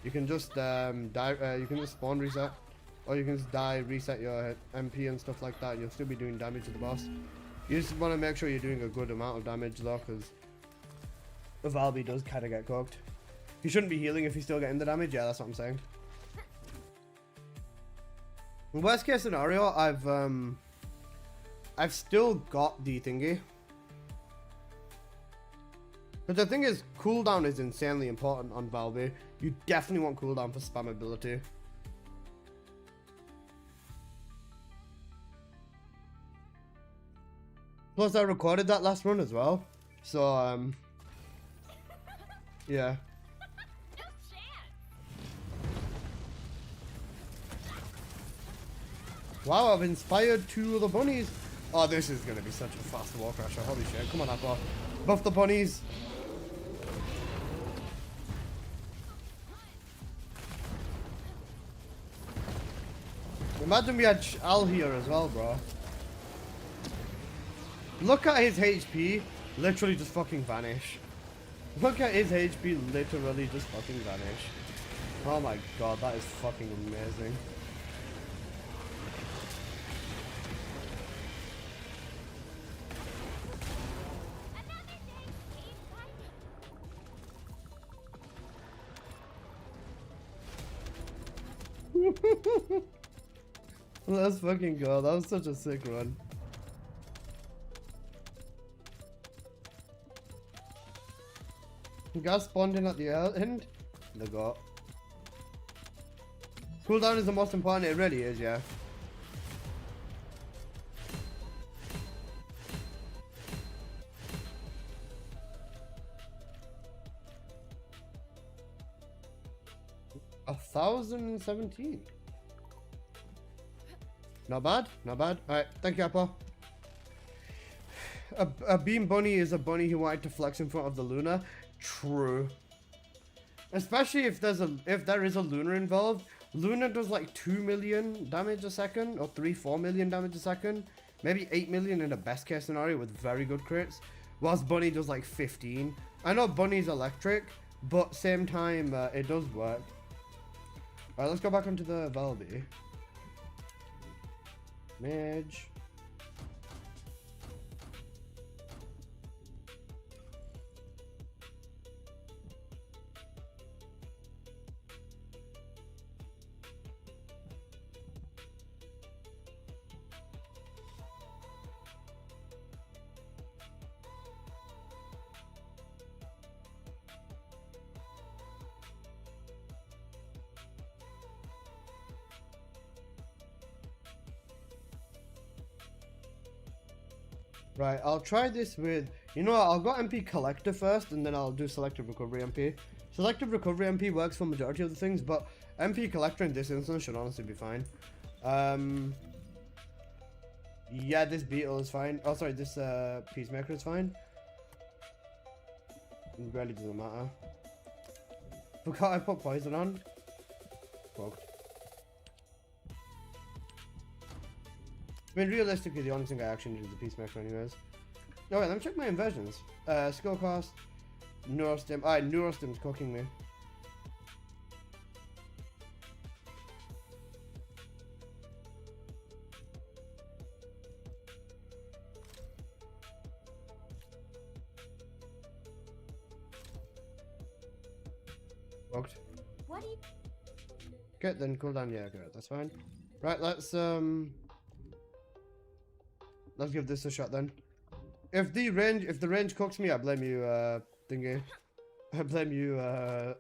Speaker 1: You can just die. You can just spawn reset, or you can just die, reset your MP and stuff like that. You'll still be doing damage to the boss. You just want to make sure you're doing a good amount of damage though, because Valby does kind of get cooked. He shouldn't be healing if he's still getting the damage. Yeah, that's what I'm saying. Worst case scenario, I've still got the thingy. But the thing is, cooldown is insanely important on Valby. You definitely want cooldown for spammability. Plus, I recorded that last run as well. So, yeah. Wow, I've inspired 2 of the bunnies. Oh, this is going to be such a fast wall crasher. Holy shit. Come on, Apple. Buff the bunnies. Imagine we had Al here as well, bro. Look at his HP literally just fucking vanish. Look at his HP literally just fucking vanish. Oh my god, that is fucking amazing. Let's fucking go. That was such a sick run. Gas spawned in at the end. They got. Cooldown is the most important. It really is, yeah. A 1,017. Not bad, not bad. Alright, thank you, Apple. A beam bunny is a bunny who wanted to flex in front of the Luna. True. Especially if there is a Luna involved, Luna does like 2 million damage a second, or 4 million damage a second. Maybe 8 million in the best case scenario with very good crits. Whilst Bunny does like 15. I know Bunny's electric, but same time it does work. Alright, let's go back onto the Valby. Mage. Right, I'll try this with, you know what, I'll go MP Collector first, and then I'll do Selective Recovery MP. Selective Recovery MP works for majority of the things, but MP Collector in this instance should honestly be fine. Yeah, this Beetle is fine. Oh, sorry, this Peacemaker is fine. It really doesn't matter. Forgot I put poison on. Fucked. I mean, realistically, the only thing I actually need is the Peacemaker anyways. No, wait, let me check my inversions. Skill cost, Neurostim. Alright, Neurostim's cooking me. Fucked.
Speaker 4: What do you...
Speaker 1: Okay, then cooldown, yeah, okay, that's fine. Right, let's give this a shot then. If the range cooks me, I blame you, thingy. I blame you,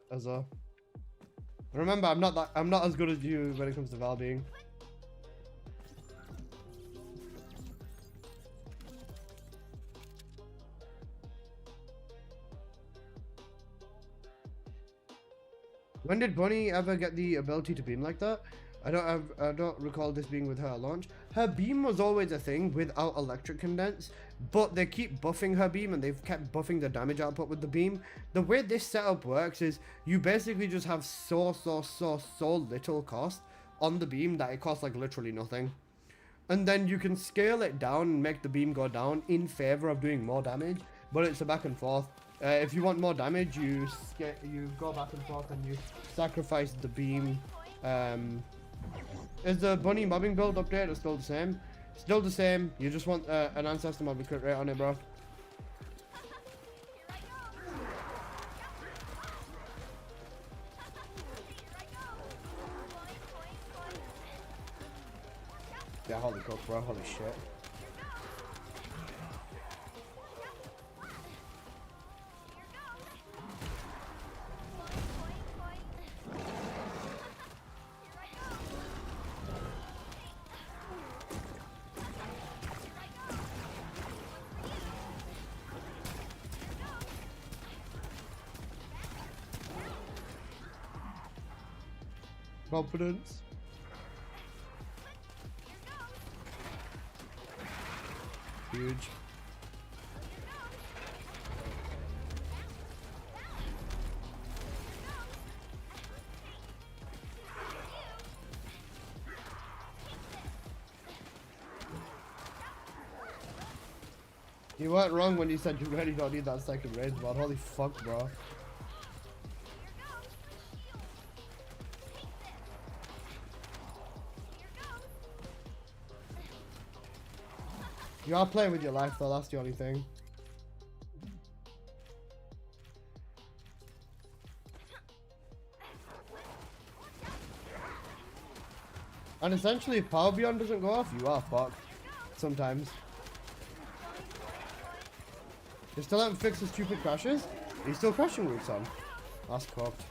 Speaker 1: Azor. Remember, I'm not as good as you when it comes to Valby. When did Bunny ever get the ability to beam like that? I don't recall this being with her at launch. Her beam was always a thing without electric condense, but they keep buffing her beam and they've kept buffing the damage output with the beam. The way this setup works is you basically just have so little cost on the beam that it costs like literally nothing. And then you can scale it down and make the beam go down in favor of doing more damage, but it's a back and forth. If you want more damage, you go back and forth and you sacrifice the beam. Is the Bunny mobbing build update still the same? Still the same. You just want an ancestor mobbing crit rate on it, bro. Yeah, holy cook, bro. Holy shit. Confidence. Huge. You weren't wrong when you said you really don't need that second range, man. Holy fuck, bro. You are playing with your life though, that's the only thing. And essentially if Power Beyond doesn't go off, you are fucked. Sometimes. You still haven't fixed the stupid crashes? Are you still crashing routes on? That's cocked.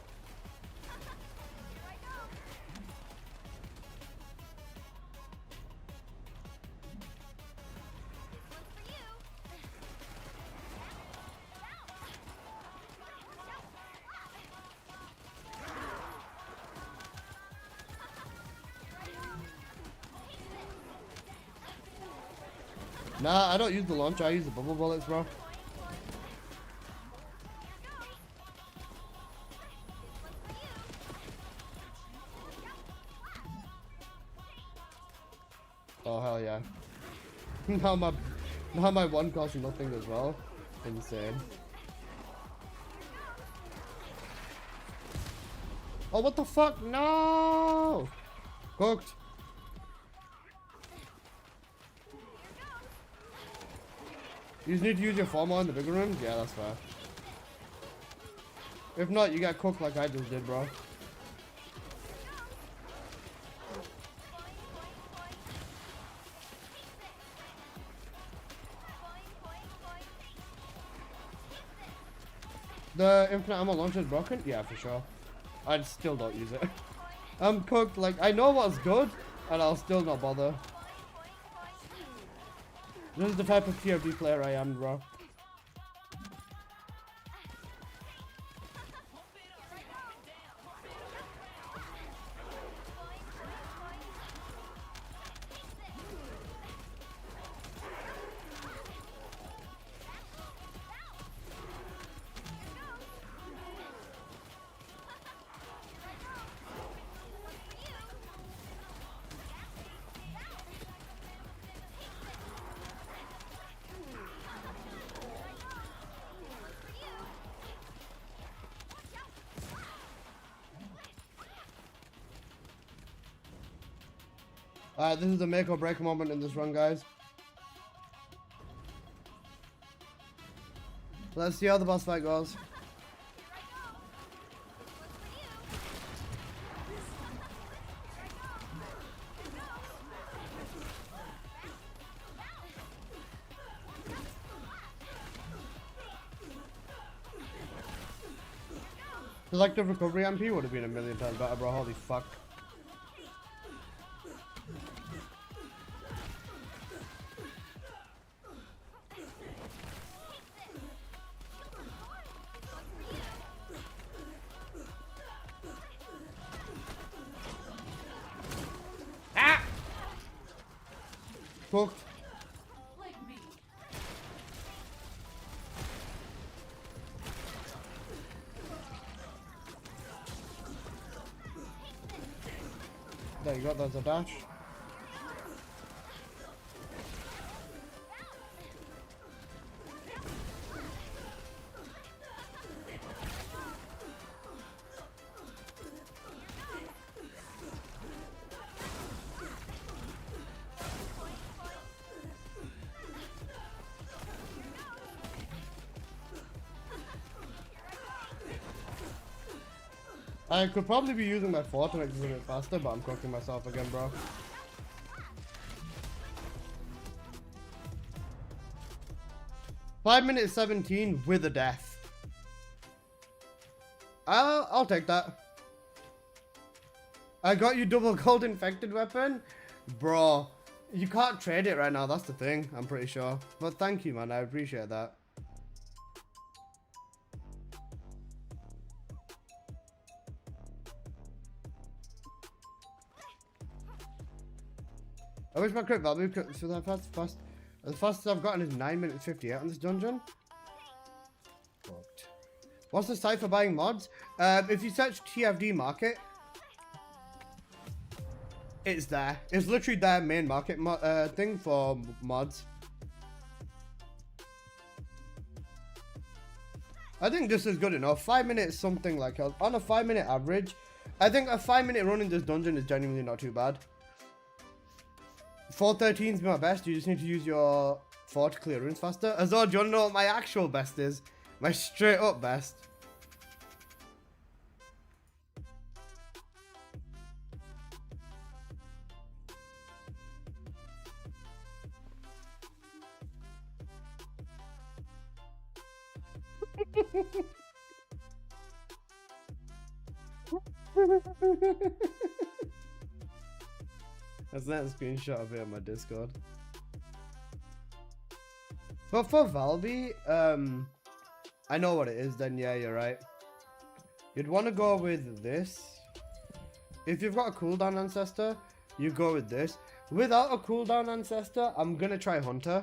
Speaker 1: Nah, I don't use the launcher, I use the bubble bullets, bro. Oh hell yeah. now my one costs nothing as well. Insane. Oh what the fuck? No! Cooked. You just need to use your formal in the bigger rooms? Yeah, that's fair. If not, you get cooked like I just did, bro. The infinite ammo launcher is broken? Yeah, for sure. I still don't use it. I'm cooked, like, I know what's good, and I'll still not bother. This is the type of TFD player I am, bro. Alright, this is the make or break moment in this run, guys. Let's see how the boss fight goes. Selective recovery MP would have been a million times better, bro. Holy fuck. Cooked. There you go, there's a dash. I could probably be using my 4 to make this a bit faster, but I'm cooking myself again, bro. Five minutes 17 with a death. I'll take that. I got you double gold infected weapon? Bro, you can't trade it right now, that's the thing, I'm pretty sure. But thank you, man, I appreciate that. I wish my crit value could, so that fast. The fastest I've gotten is 9 minutes 58 on this dungeon. Fucked. What's the site for buying mods? If you search TFD market, it's there. It's literally their main market thing for mods. I think this is good enough. 5 minutes something like on a 5 minute average. I think a 5 minute run in this dungeon is genuinely not too bad. 413 is my best. You just need to use your 4 to clear runes faster. As well, do you want to know what my actual best is? My straight up best. I sent a screenshot of it on my Discord. But for Valby, I know what it is then, yeah, you're right. You'd want to go with this. If you've got a cooldown ancestor, you go with this. Without a cooldown ancestor, I'm going to try Hunter.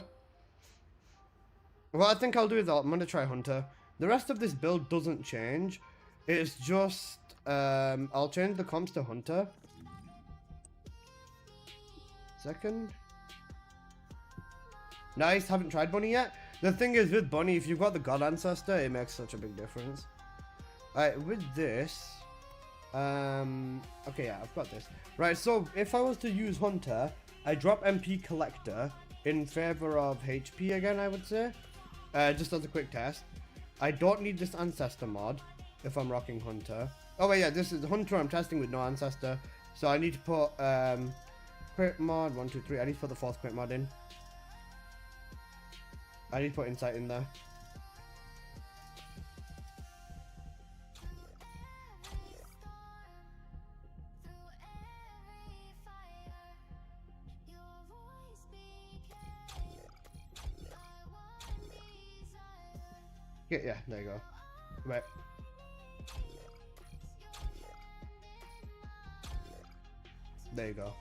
Speaker 1: What I think I'll do is I'm going to try Hunter. The rest of this build doesn't change. It's just, I'll change the comps to Hunter. Second. Nice, haven't tried bunny yet. The thing is with bunny, if you've got the god ancestor, it makes such a big difference. Alright, with this, okay, yeah, I've got this. Right, so if I was to use hunter, I drop MP collector in favor of HP again, I would say. Just as a quick test. I don't need this ancestor mod if I'm rocking hunter. Oh wait, yeah, this is hunter I'm testing with no ancestor. So I need to put crit mod 1, 2, 3. I need to put the fourth crit mod in. I need to put insight in there. Yeah, there you go. Right. There you go.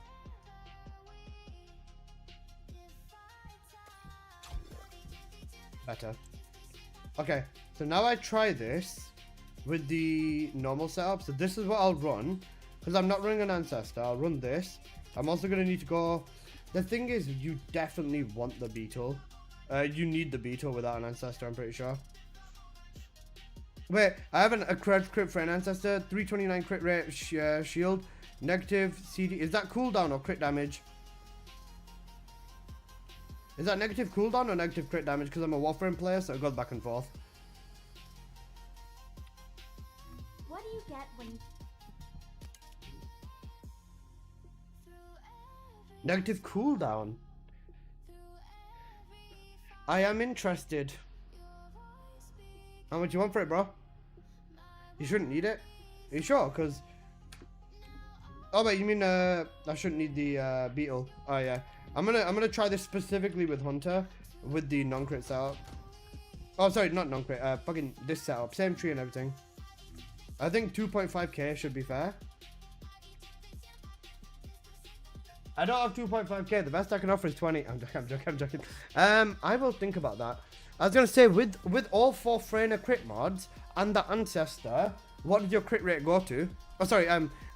Speaker 1: Better. Okay, so now I try this with the normal setup. So this is what I'll run, because I'm not running an ancestor. I'll run this. I'm also going to need to go. The thing is, you definitely want the beetle. You need the beetle without an ancestor, I'm pretty sure. Wait, I have a crit for an ancestor. 329 crit rate shield. Negative CD. Is that cooldown or crit damage? Is that negative cooldown or negative crit damage? Because I'm a Warframe player, so it goes back and forth.
Speaker 4: What do you get when...
Speaker 1: Negative cooldown. I am interested. How much you want for it, bro? You shouldn't need it. Are you sure? Because... Oh wait, you mean I shouldn't need the beetle. Oh yeah. I'm gonna try this specifically with hunter with the non-crit setup. Oh sorry, not non-crit, fucking this setup. Same tree and everything. I think 2.5k should be fair. I don't have 2.5k. The best I can offer is 20. I'm joking. I will think about that. I was gonna say with all 4 Freyna crit mods and the ancestor, what did your crit rate go to? Oh sorry,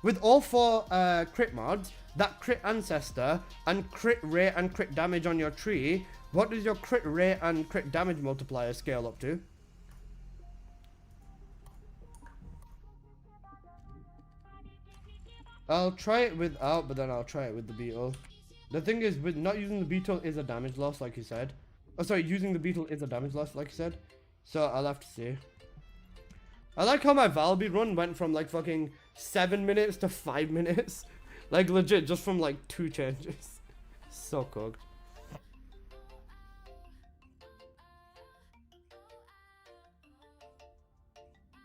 Speaker 1: with all 4 crit mods, that crit ancestor and crit rate and crit damage on your tree, what does your crit rate and crit damage multiplier scale up to? I'll try it without, but then I'll try it with the beetle. The thing is, with not using the beetle is a damage loss, like you said. Oh, sorry, using the beetle is a damage loss, like you said. So I'll have to see. I like how my Valby run went from like fucking 7 minutes to 5 minutes. Like legit, just from like 2 changes. So cooked.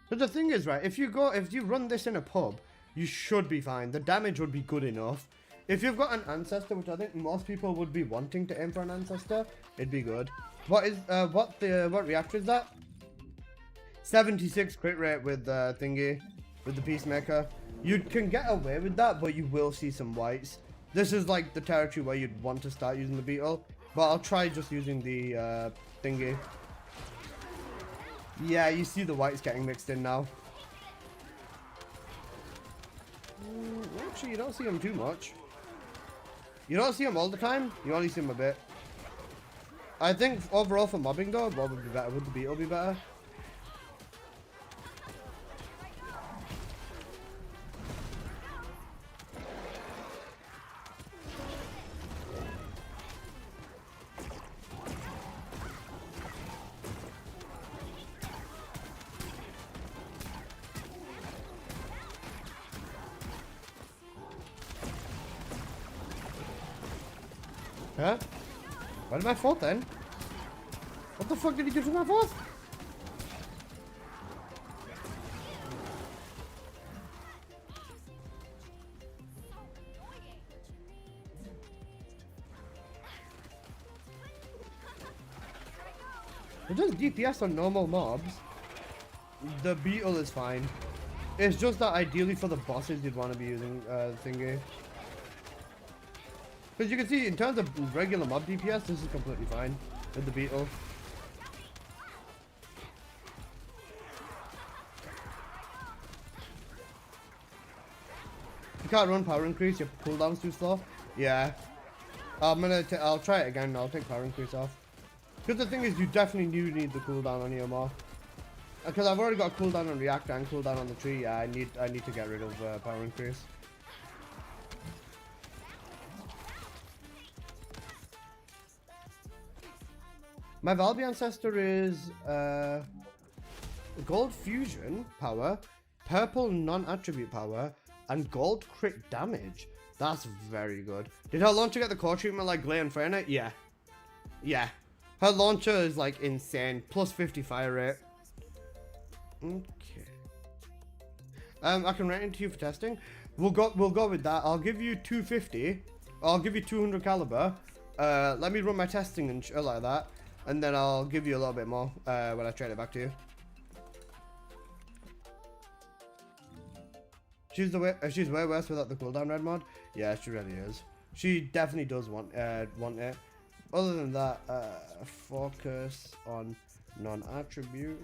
Speaker 1: But the thing is, right, if you run this in a pub, you should be fine. The damage would be good enough. If you've got an ancestor, which I think most people would be wanting to aim for an ancestor, it'd be good. What reactor is that? 76 crit rate with thingy, with the peacemaker. You can get away with that, but you will see some whites. This is like the territory where you'd want to start using the beetle, but I'll try just using the thingy. Yeah, you see the whites getting mixed in now. Actually, you don't see them too much. You don't see them all the time. You only see them a bit. I think overall for mobbing though, what would be better? Would the beetle be better? Huh? What did my fault then? What the fuck did he do to my fault? It does DPS on normal mobs. The beetle is fine. It's just that ideally for the bosses you'd want to be using thingy. Because you can see, in terms of regular mob DPS, this is completely fine with the beetle. You can't run power increase, your cooldown's too slow. Yeah. I'll try it again, I'll take power increase off. Because the thing is, you definitely do need the cooldown on your more. Because I've already got a cooldown on reactor and cooldown on the tree. Yeah, I need to get rid of power increase. My Valby ancestor is gold fusion power, purple non-attribute power, and gold crit damage. That's very good. Did her launcher get the core treatment like Glay and Freyna? Yeah. Yeah. Her launcher is like insane. Plus 50 fire rate. Okay. I can rent it to you for testing. We'll go with that. I'll give you 250. I'll give you 200 caliber. Let me run my testing and shit like that. And then I'll give you a little bit more when I trade it back to you. She's way worse without the cooldown red mod. Yeah, she really is. She definitely does want it. Other than that, focus on non-attribute.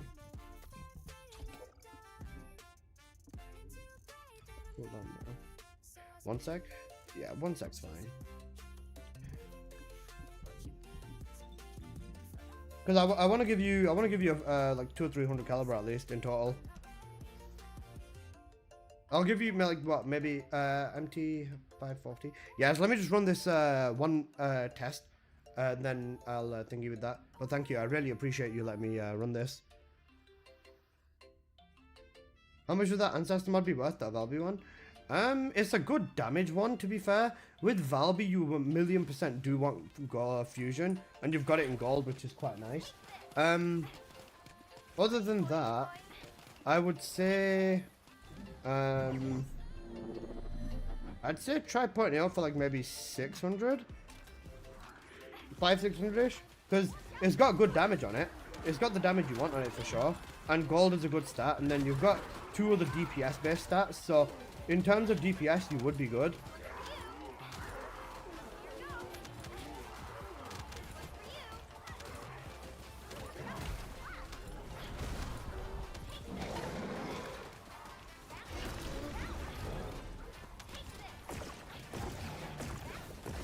Speaker 1: Hold on now. 1 sec. Yeah, 1 sec's fine. Because I want to give you like 200 or 300 caliber at least in total. I'll give you like what, maybe MT 540. Yeah, so let me just run this one test, and then I'll thank you with that. But thank you, I really appreciate you letting me run this. How much would that ancestor mod be worth, that Valby one? It's a good damage one, to be fair. With Valby, you 1,000,000% do want fusion, and you've got it in gold, which is quite nice. Other than that, I would say, I'd say try putting it out for like maybe 600, 500-600ish, because it's got good damage on it. It's got the damage you want on it for sure, and gold is a good stat. And then you've got 2 other DPS based stats, so in terms of DPS, you would be good.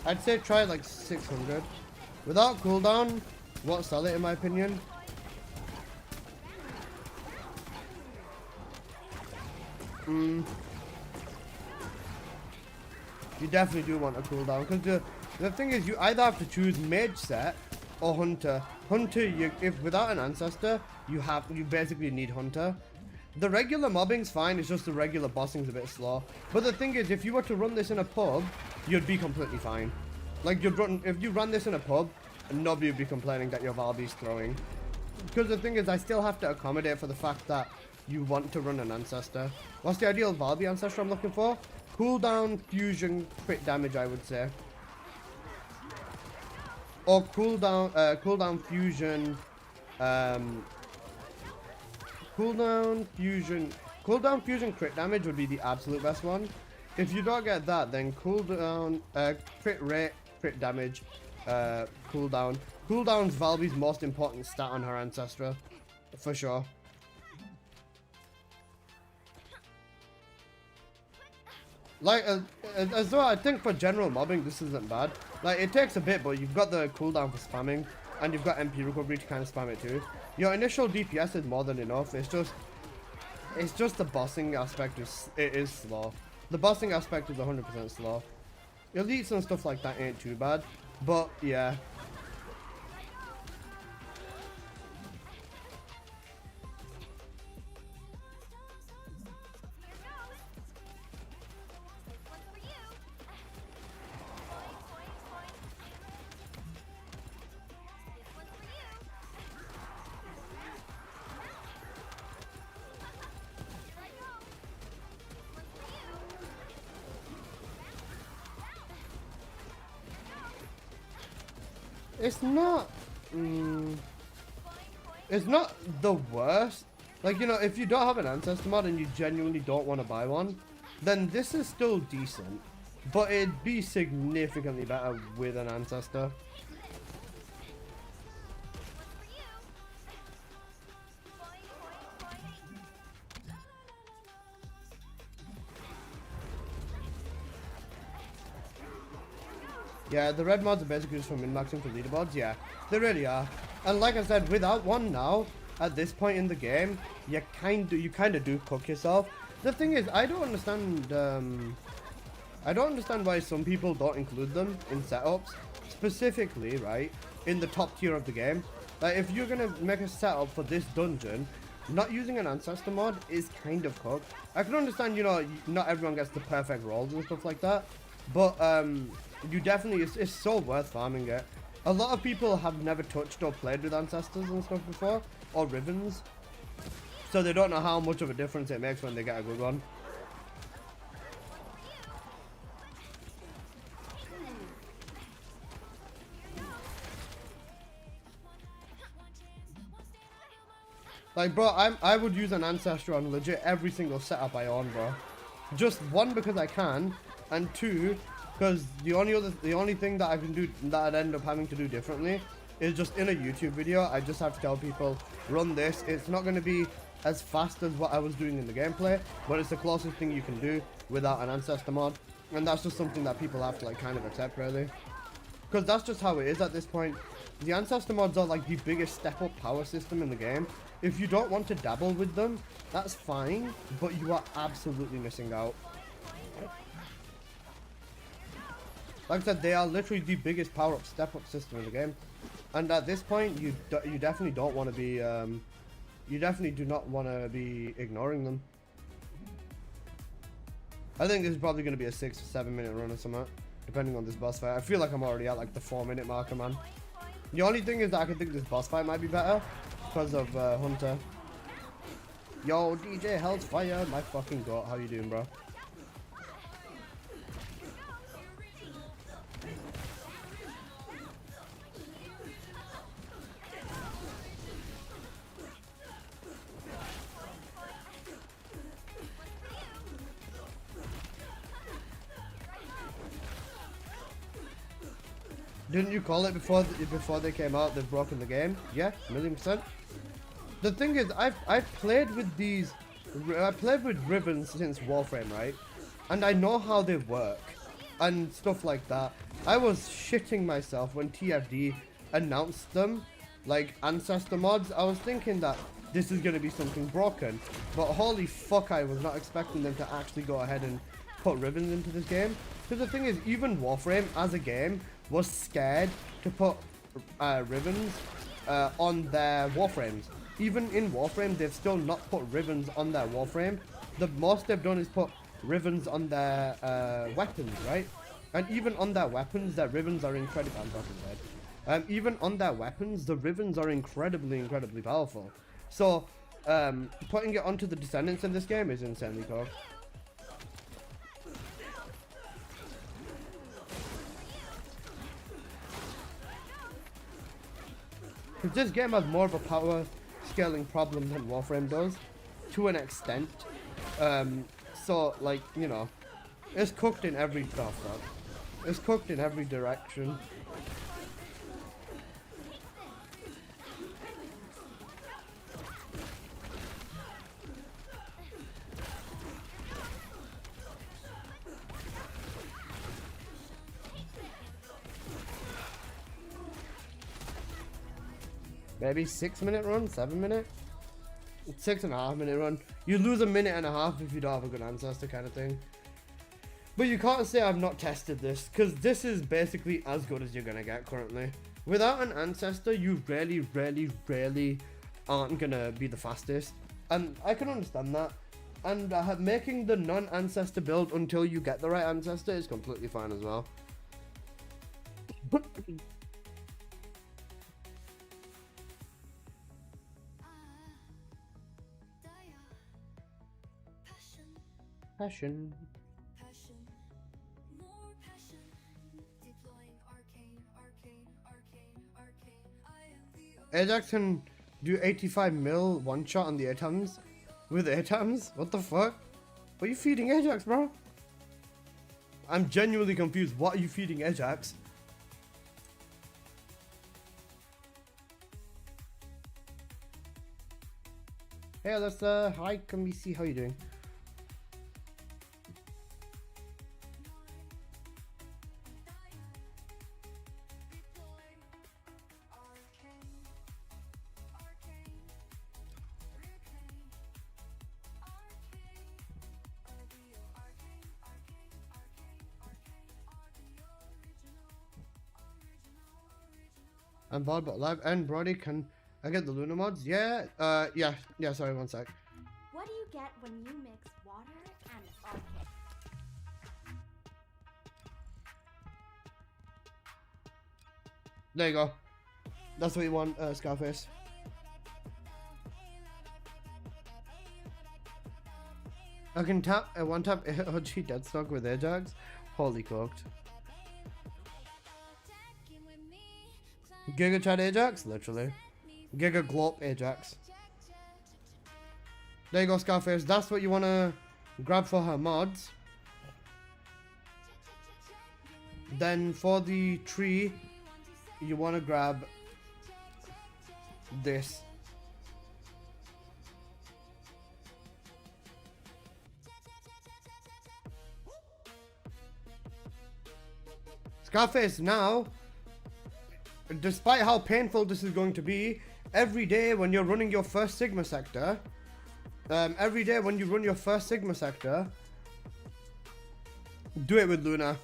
Speaker 1: I'd say try like 600. Without cooldown, won't sell it in my opinion. You definitely do want a cooldown, because the thing is, you either have to choose mage set or hunter. Hunter, if without an ancestor, you basically need hunter. The regular mobbing's fine, it's just the regular bossing's a bit slow. But the thing is, if you were to run this in a pub, you'd be completely fine. Like, if you run this in a pub, nobody would be complaining that your Valby's throwing. Because the thing is, I still have to accommodate for the fact that you want to run an ancestor. What's the ideal Valby ancestor I'm looking for? Cooldown, fusion, crit damage, I would say. Or cooldown, fusion, cooldown, fusion, crit damage would be the absolute best one. If you don't get that, then cooldown, crit rate, crit damage, cooldown. Cooldown's Valby's most important stat on her Ancestro, for sure. Like, as though I think for general mobbing, this isn't bad. Like, it takes a bit, but you've got the cooldown for spamming, and you've got MP recovery to kind of spam it too. Your initial DPS is more than enough. It's just the bossing aspect is slow. The bossing aspect is 100% slow. Elites and stuff like that ain't too bad, but yeah. It's not the worst. Like, you know, if you don't have an ancestor mod and you genuinely don't want to buy one, then this is still decent, but it'd be significantly better with an ancestor. Yeah, the red mods are basically just for min-maxing for leaderboards. Yeah, they really are. And like I said, without one now, at this point in the game, you kind of do cook yourself. The thing is, I don't understand why some people don't include them in setups, specifically, right, in the top tier of the game. Like, if you're gonna make a setup for this dungeon, not using an ancestor mod is kind of cooked. I can understand, you know, not everyone gets the perfect rolls and stuff like that, but you definitely, it's so worth farming it. A lot of people have never touched or played with ancestors and stuff before, or Rivens, so they don't know how much of a difference it makes when they get a good one. Like, bro, I would use an ancestor on legit every single setup I own, bro. Just one, because I can, and two, because the only thing that I can do that I'd end up having to do differently is just in a YouTube video. I just have to tell people, run this. It's not going to be as fast as what I was doing in the gameplay, but it's the closest thing you can do without an ancestor mod, and that's just something that people have to like kind of accept, really, because that's just how it is at this point. The ancestor mods are like the biggest step up power system in the game. If you don't want to dabble with them, that's fine, but you are absolutely missing out. Like I said, they are literally the biggest power up, step up system in the game, and at this point, you definitely don't want to be, you definitely do not want to be ignoring them. I think this is probably going to be a 6 or 7 minute run or something, depending on this boss fight. I feel like I'm already at like the 4-minute marker, man. The only thing is that I can think this boss fight might be better because of Hunter. Yo, DJ Hellfire, my fucking god, how you doing, bro? Didn't you call it before they came out? They've broken the game. Yeah, 1,000,000%. The thing is, I've played with these. I played with Rivens since Warframe, right? And I know how they work and stuff like that. I was shitting myself when TFD announced them, like ancestor mods. I was thinking that this is gonna be something broken, but holy fuck, I was not expecting them to actually go ahead and put Rivens into this game. Because the thing is, even Warframe as a game was scared to put Rivens on their Warframes. Even in Warframe, they've still not put Rivens on their Warframe. The most they've done is put Rivens on their weapons, right? And even on their weapons, their Rivens are incredible. I'm fucking dead. Even on their weapons, the Rivens are incredibly powerful. So, putting it onto the Descendants in this game is insanely cool. This game has more of a power scaling problem than Warframe does, to an extent. So, like, you know, it's cooked in every it's cooked in every direction. Maybe 6-minute run, 7-minute, 6.5-minute run. You lose a minute and a half if you don't have a good ancestor, kind of thing. But you can't say I've not tested this, because this is basically as good as you're gonna get currently. Without an ancestor, you really aren't gonna be the fastest, and I can understand that. And making the non-ancestor build until you get the right ancestor is completely fine as well. Passion. Ajax can do 85 mil one shot on the atoms with atoms? What the fuck? What are you feeding Ajax, bro? I'm genuinely confused. What are you feeding Ajax? Hey, let's hi, can we see how you doing? And Valby alive. And Brody, can I get the Luna mods? Yeah. Yeah. Sorry, one sec.
Speaker 4: What do you get when you mix water and arcade?
Speaker 1: There you go. That's what you want, Scarface. I can tap one tap OG Deadstock with Ajax. Holy cooked. Giga Chad Ajax, literally. Giga Glop Ajax. There you go, Scarface. That's what you wanna grab for her mods. Then for the tree, you wanna grab this. Scarface, now, despite how painful this is going to be, every day when you're running your first Sigma sector, do it with Luna.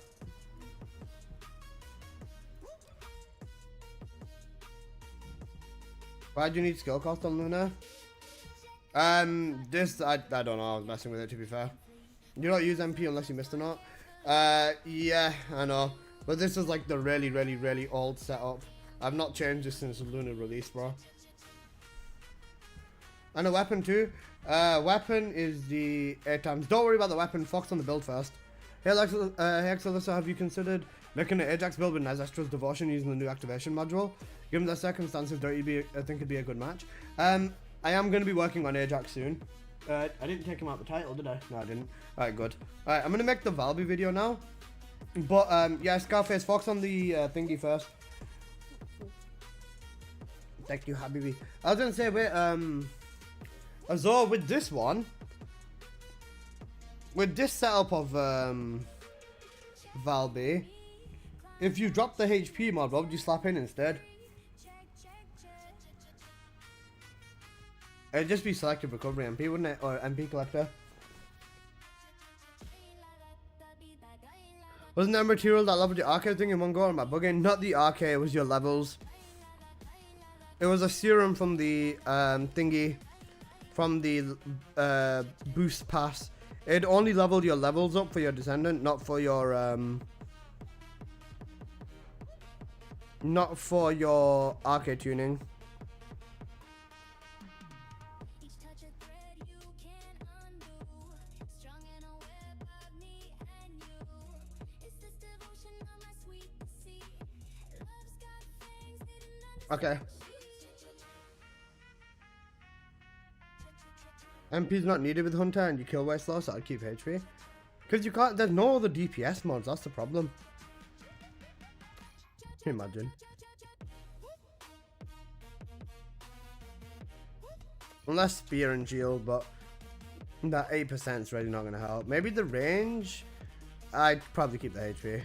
Speaker 1: Why do you need skill cost on Luna? This, I don't know, I was messing with it, to be fair. You don't use MP unless you missed a note. Yeah, I know. But this is like the really old setup. I've not changed this since Luna release, bro. And a weapon too. Weapon is the 8 times. Don't worry about the weapon, focus on the build first. Hey Alyssa, have you considered making an Ajax build with Ancestro's Devotion using the new activation module? Given the circumstances, I think it'd be a good match. I am going to be working on Ajax soon. I didn't take him out the title, did I? No, I didn't. Alright, good. Alright, I'm going to make the Valby video now. But, yeah, Scarface, focus on the thingy first. Thank you, Habibi. I was going to say, wait, so with this one, with this setup of Valby, if you drop the HP mod, what would you slap in instead? It'd just be selective recovery MP, wouldn't it? Or MP collector. Wasn't there a material that leveled your arcade thing in one go, or am I bugging? Not the arcade, it was your levels. It was a serum from the thingy, from the boost pass. It only leveled your levels up for your Descendant, not for your arcade tuning. Okay. MP's not needed with Hunter and you kill way slow, so I'd keep HP. Because you can't, there's no other DPS mods, that's the problem. Can you imagine? Unless spear and shield, but that 8% is really not going to help. Maybe the range? I'd probably keep the HP.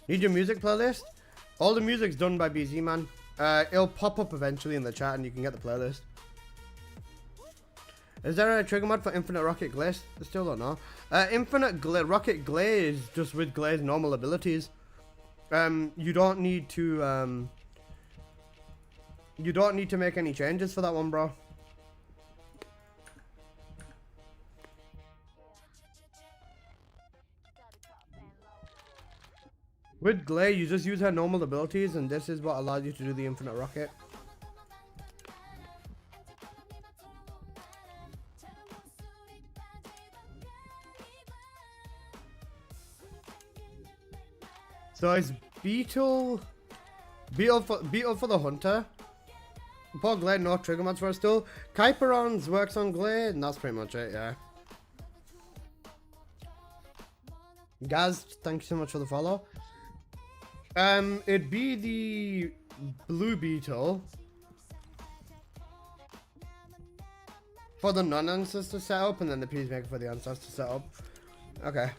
Speaker 1: Need your music playlist? All the music's done by BZ, man. It'll pop up eventually in the chat and you can get the playlist. Is there a trigger mod for Infinite Rocket Glaze? I still don't know. Infinite Rocket Glaze, just with Glaze normal abilities. You don't need to make any changes for that one, bro. With Glay, you just use her normal abilities, and this is what allows you to do the Infinite Rocket. So it's Beetle for the Hunter. Poor Glade, no trigger mods for us still. Kyperons works on Glade, and that's pretty much it, yeah. Gaz, thank you so much for the follow. It'd be the Blue Beetle for the non-ancestor setup, and then the Peacemaker for the ancestor setup. Okay.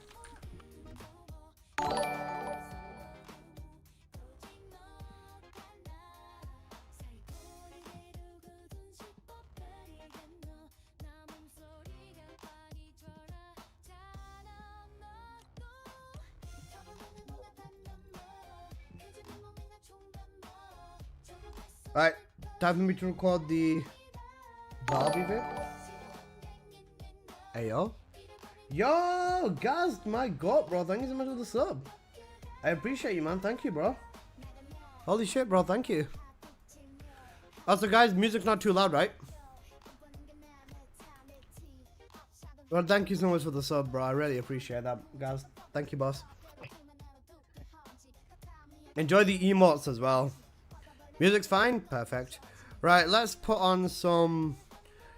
Speaker 1: Alright, time for me to record the Valby bit. Hey yo. Yo, Gaz, my god, bro. Thank you so much for the sub. I appreciate you, man. Thank you, bro. Holy shit, bro. Thank you. Also, guys, music's not too loud, right? Well, thank you so much for the sub, bro. I really appreciate that, guys. Thank you, boss. Enjoy the emotes as well. Music's fine? Perfect. Right, let's put on some...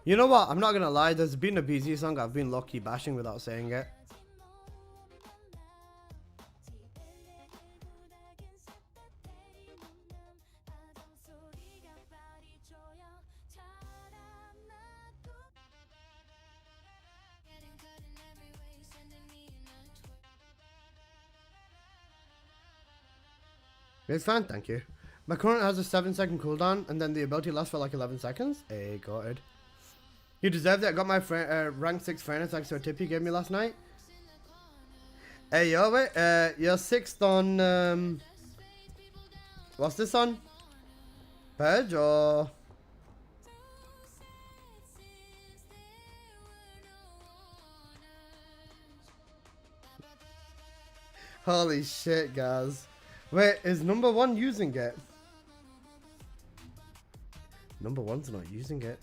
Speaker 1: You know what? I'm not gonna lie. There's been a BZ song I've been low-key bashing without saying it. It's fine, thank you. My current has a 7-second cooldown, and then the ability lasts for like 11 seconds. Hey, got it. You deserved it. I got my rank 6 friend thanks to a tip you gave me last night. Hey, yo, wait. You're 6th on, what's this on? Purge or... Holy shit, guys. Wait, is number 1 using it? Number 1's not using it.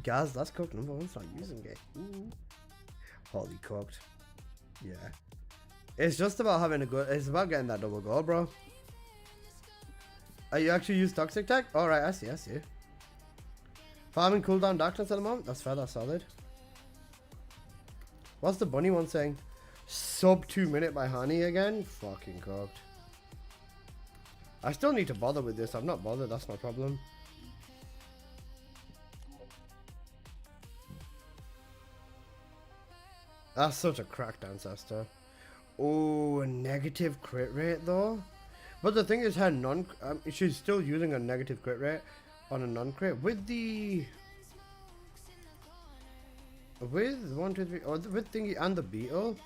Speaker 1: Guys, let's cook. Number 1's not using it. Ooh. Holy cooked. Yeah. It's just about having a good... It's about getting that double goal, bro. You actually use toxic tech? Alright, I see. Farming cooldown darkness at the moment? That's fair, that's solid. What's the bunny one saying? Sub 2 minute by Honey again? Fucking cooked. I still need to bother with this. I'm not bothered, that's my problem. That's such a cracked ancestor. Oh, a negative crit rate though. But the thing is, her she's still using a negative crit rate on a non-crit with the... With 1, 2, 3, or with thingy and the beetle.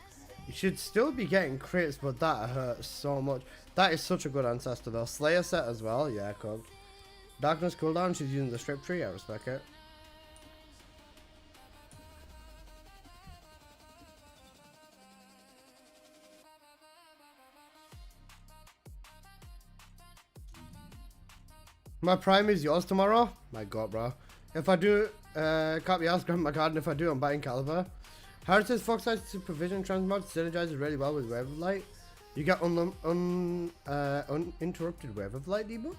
Speaker 1: You should still be getting crits, but that hurts so much. That is such a good ancestor though. Slayer set as well, yeah, cooked. Darkness cooldown, she's using the strip tree, I respect it. My prime is yours tomorrow? My god, bro. If I do, can't be asked, grab my card, and if I do, I'm buying Caliber. Harris's Fox-Eyed Supervision Transmod synergizes really well with Wave of Light. You get uninterrupted Wave of Light debuffs?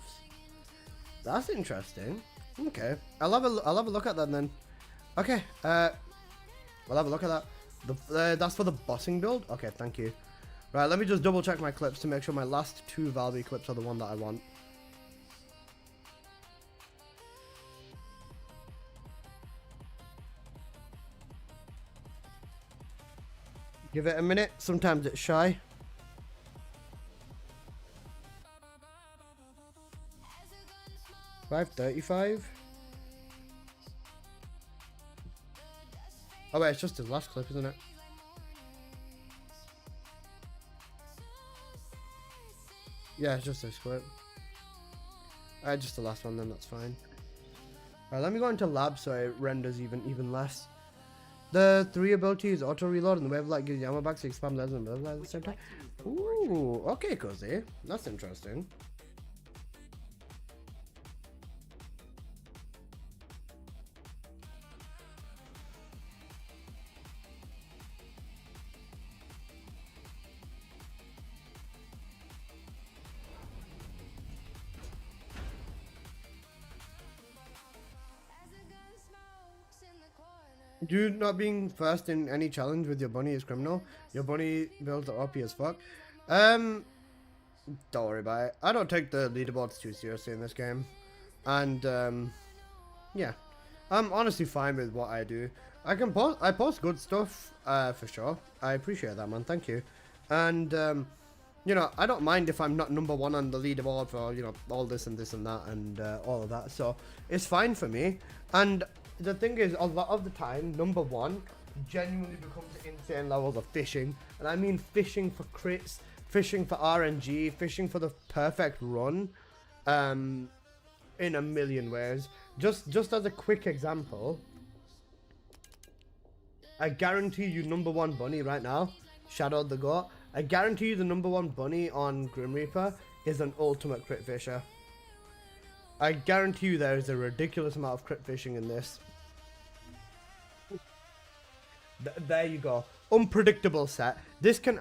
Speaker 1: That's interesting. Okay. I'll have a look at that then. Okay, I'll have a look at that. That's for the bossing build? Okay, thank you. Right, let me just double check my clips to make sure my last 2 Valby clips are the one that I want. Give it a minute. Sometimes it's shy. $5.35. Oh wait, it's just his last clip, isn't it? Yeah, it's just this clip. Alright, just the last one then, that's fine. Alright, let me go into lab so it renders even less. The 3 abilities, auto reload, and the wave light gives you ammo back so you spam lasers and wave light at the same time. Ooh, okay, cozy. That's interesting. You not being first in any challenge with your bunny is criminal. Your bunny builds are OP as fuck. Don't worry about it. I don't take the leaderboards too seriously in this game. And, yeah. I'm honestly fine with what I do. I post good stuff, for sure. I appreciate that, man. Thank you. And, you know, I don't mind if I'm not number 1 on the leaderboard for, you know, all this and that and all of that. So, it's fine for me. And the thing is, a lot of the time, number 1 genuinely becomes insane levels of fishing. And I mean fishing for crits, fishing for RNG, fishing for the perfect run. in a million ways. Just as a quick example, I guarantee you #1 bunny right now, Shadow the Goat, I guarantee you the #1 bunny on Grim Reaper is an ultimate crit fisher. I guarantee you there is a ridiculous amount of crit fishing in this. There you go. Unpredictable set. This can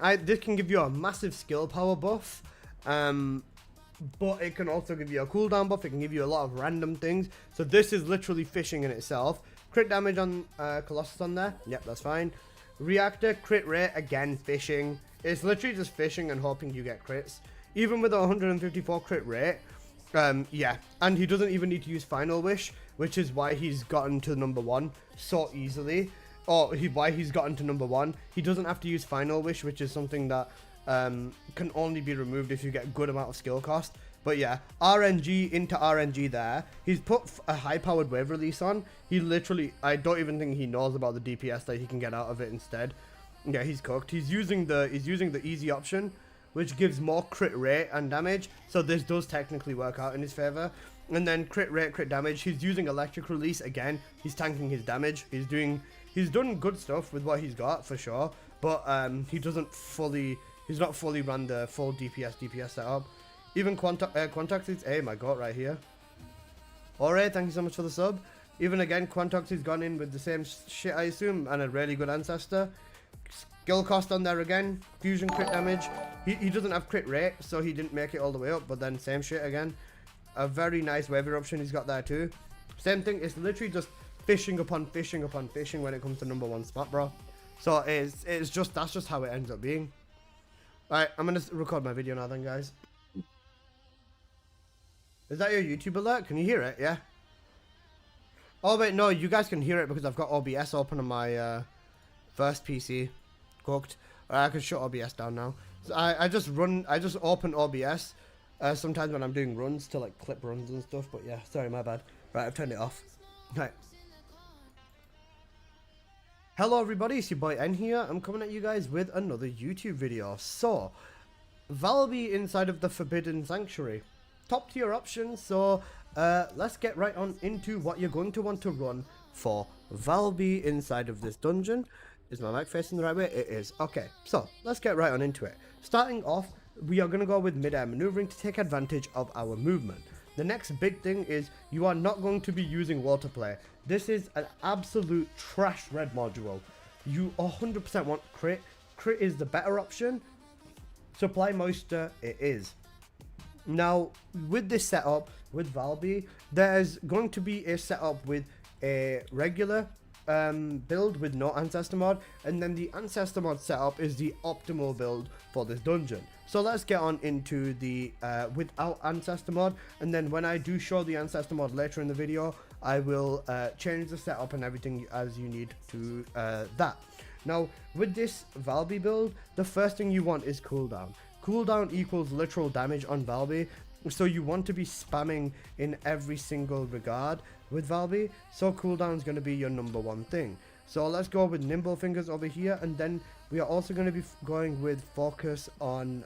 Speaker 1: give you a massive skill power buff, but it can also give you a cooldown buff. It can give you a lot of random things. So this is literally fishing in itself. Crit damage on Colossus on there. Yep, that's fine. Reactor, crit rate, again, fishing. It's literally just fishing and hoping you get crits. Even with a 154 crit rate, yeah. And he doesn't even need to use Final Wish, which is why he's gotten to #1 so easily. Or why he's gotten to #1. He doesn't have to use Final Wish, which is something that can only be removed if you get a good amount of skill cost. But yeah, RNG into RNG there. He's put a high-powered wave release on. He literally, I don't even think he knows about the DPS that he can get out of it instead. Yeah, he's cooked. He's using the easy option, which gives more crit rate and damage. So this does technically work out in his favor. And then crit rate, crit damage. He's using electric release again. He's tanking his damage. He's done good stuff with what he's got for sure. But he's not fully run the full DPS setup. Even Quantox is my god right here. Alright, thank you so much for the sub. Even again, Quantox has gone in with the same shit, I assume, and a really good ancestor. Skill cost on there again. Fusion crit damage. He doesn't have crit rate, so he didn't make it all the way up, but then same shit again. A very nice wave eruption he's got there too. Same thing, it's literally just fishing upon fishing upon fishing when it comes to #1 spot, bro. So that's just how it ends up being. Alright, I'm gonna record my video now then, guys. Is that your YouTube alert? Can you hear it? Yeah. Oh wait, no, you guys can hear it because I've got OBS open on my first PC. Cooked. I can shut OBS down now. So I just open OBS sometimes when I'm doing runs to like clip runs and stuff. But yeah, sorry, my bad. Right, I've turned it off. Right. Hello everybody, it's your boy N here. I'm coming at you guys with another YouTube video. So, Valby inside of the Forbidden Sanctuary. Top tier options, so let's get right on into what you're going to want to run for Valby inside of this dungeon. Is my mic facing the right way? It is. Okay, so let's get right on into it. Starting off, we are going to go with mid-air maneuvering to take advantage of our movement. The next big thing is you are not going to be using water play. This is an absolute trash red module. You 100% want crit. Crit is the better option. Supply moisture, it is. Now, with this setup, with Valby, there's going to be a setup with a regular build with no ancestor mod, and then the ancestor mod setup is the optimal build for this dungeon. So let's get on into the without ancestor mod, and then when I do show the ancestor mod later in the video, I will change the setup and everything as you need to that. Now, with this Valby build, the first thing you want is cooldown. Cooldown equals literal damage on Valby, so you want to be spamming in every single regard with Valby, so cooldown is going to be your #1 thing. So let's go with Nimble Fingers over here, and then we are also going to be going with Focus on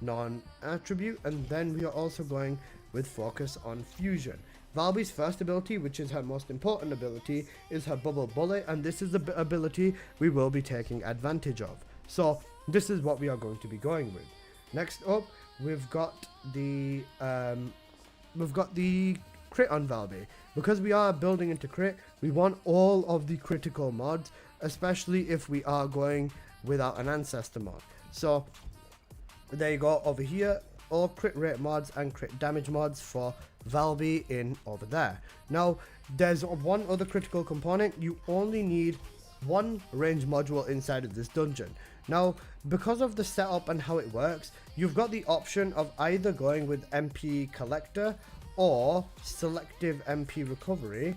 Speaker 1: non-attribute, and then we are also going with Focus on Fusion. Valby's first ability, which is her most important ability, is her Bubble Bullet, and this is the ability we will be taking advantage of. So this is what we are going to be going with. Next up, we've got the crit on Valby. Because we are building into crit, we want all of the critical mods, especially if we are going without an ancestor mod. So there you go, over here, all crit rate mods and crit damage mods for Valby in over there. Now, there's one other critical component. You only need one range module inside of this dungeon. Now, because of the setup and how it works, you've got the option of either going with MP Collector or Selective MP Recovery.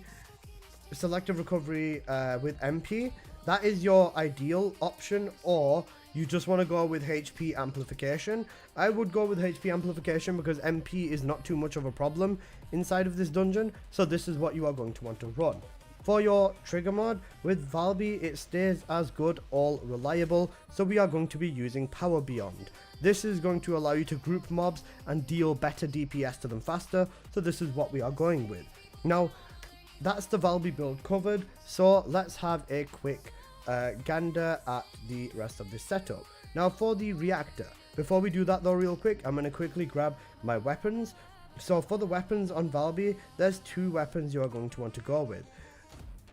Speaker 1: Selective Recovery with MP. That is your ideal option, or you just want to go with HP Amplification. I would go with HP Amplification because MP is not too much of a problem inside of this dungeon, so this is what you are going to want to run. For your trigger mod, with Valby it stays as good or reliable, so we are going to be using Power Beyond. This is going to allow you to group mobs and deal better DPS to them faster, so this is what we are going with. Now, that's the Valby build covered, so let's have a quick gander at the rest of this setup. Now for the reactor, before we do that though real quick, I'm going to quickly grab my weapons. So for the weapons on Valby, there's 2 weapons you are going to want to go with.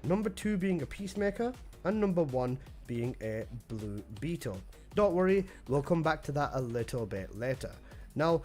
Speaker 1: Number 2 being a Peacemaker, and number 1 being a Blue Beetle. Don't worry, we'll come back to that a little bit later. Now,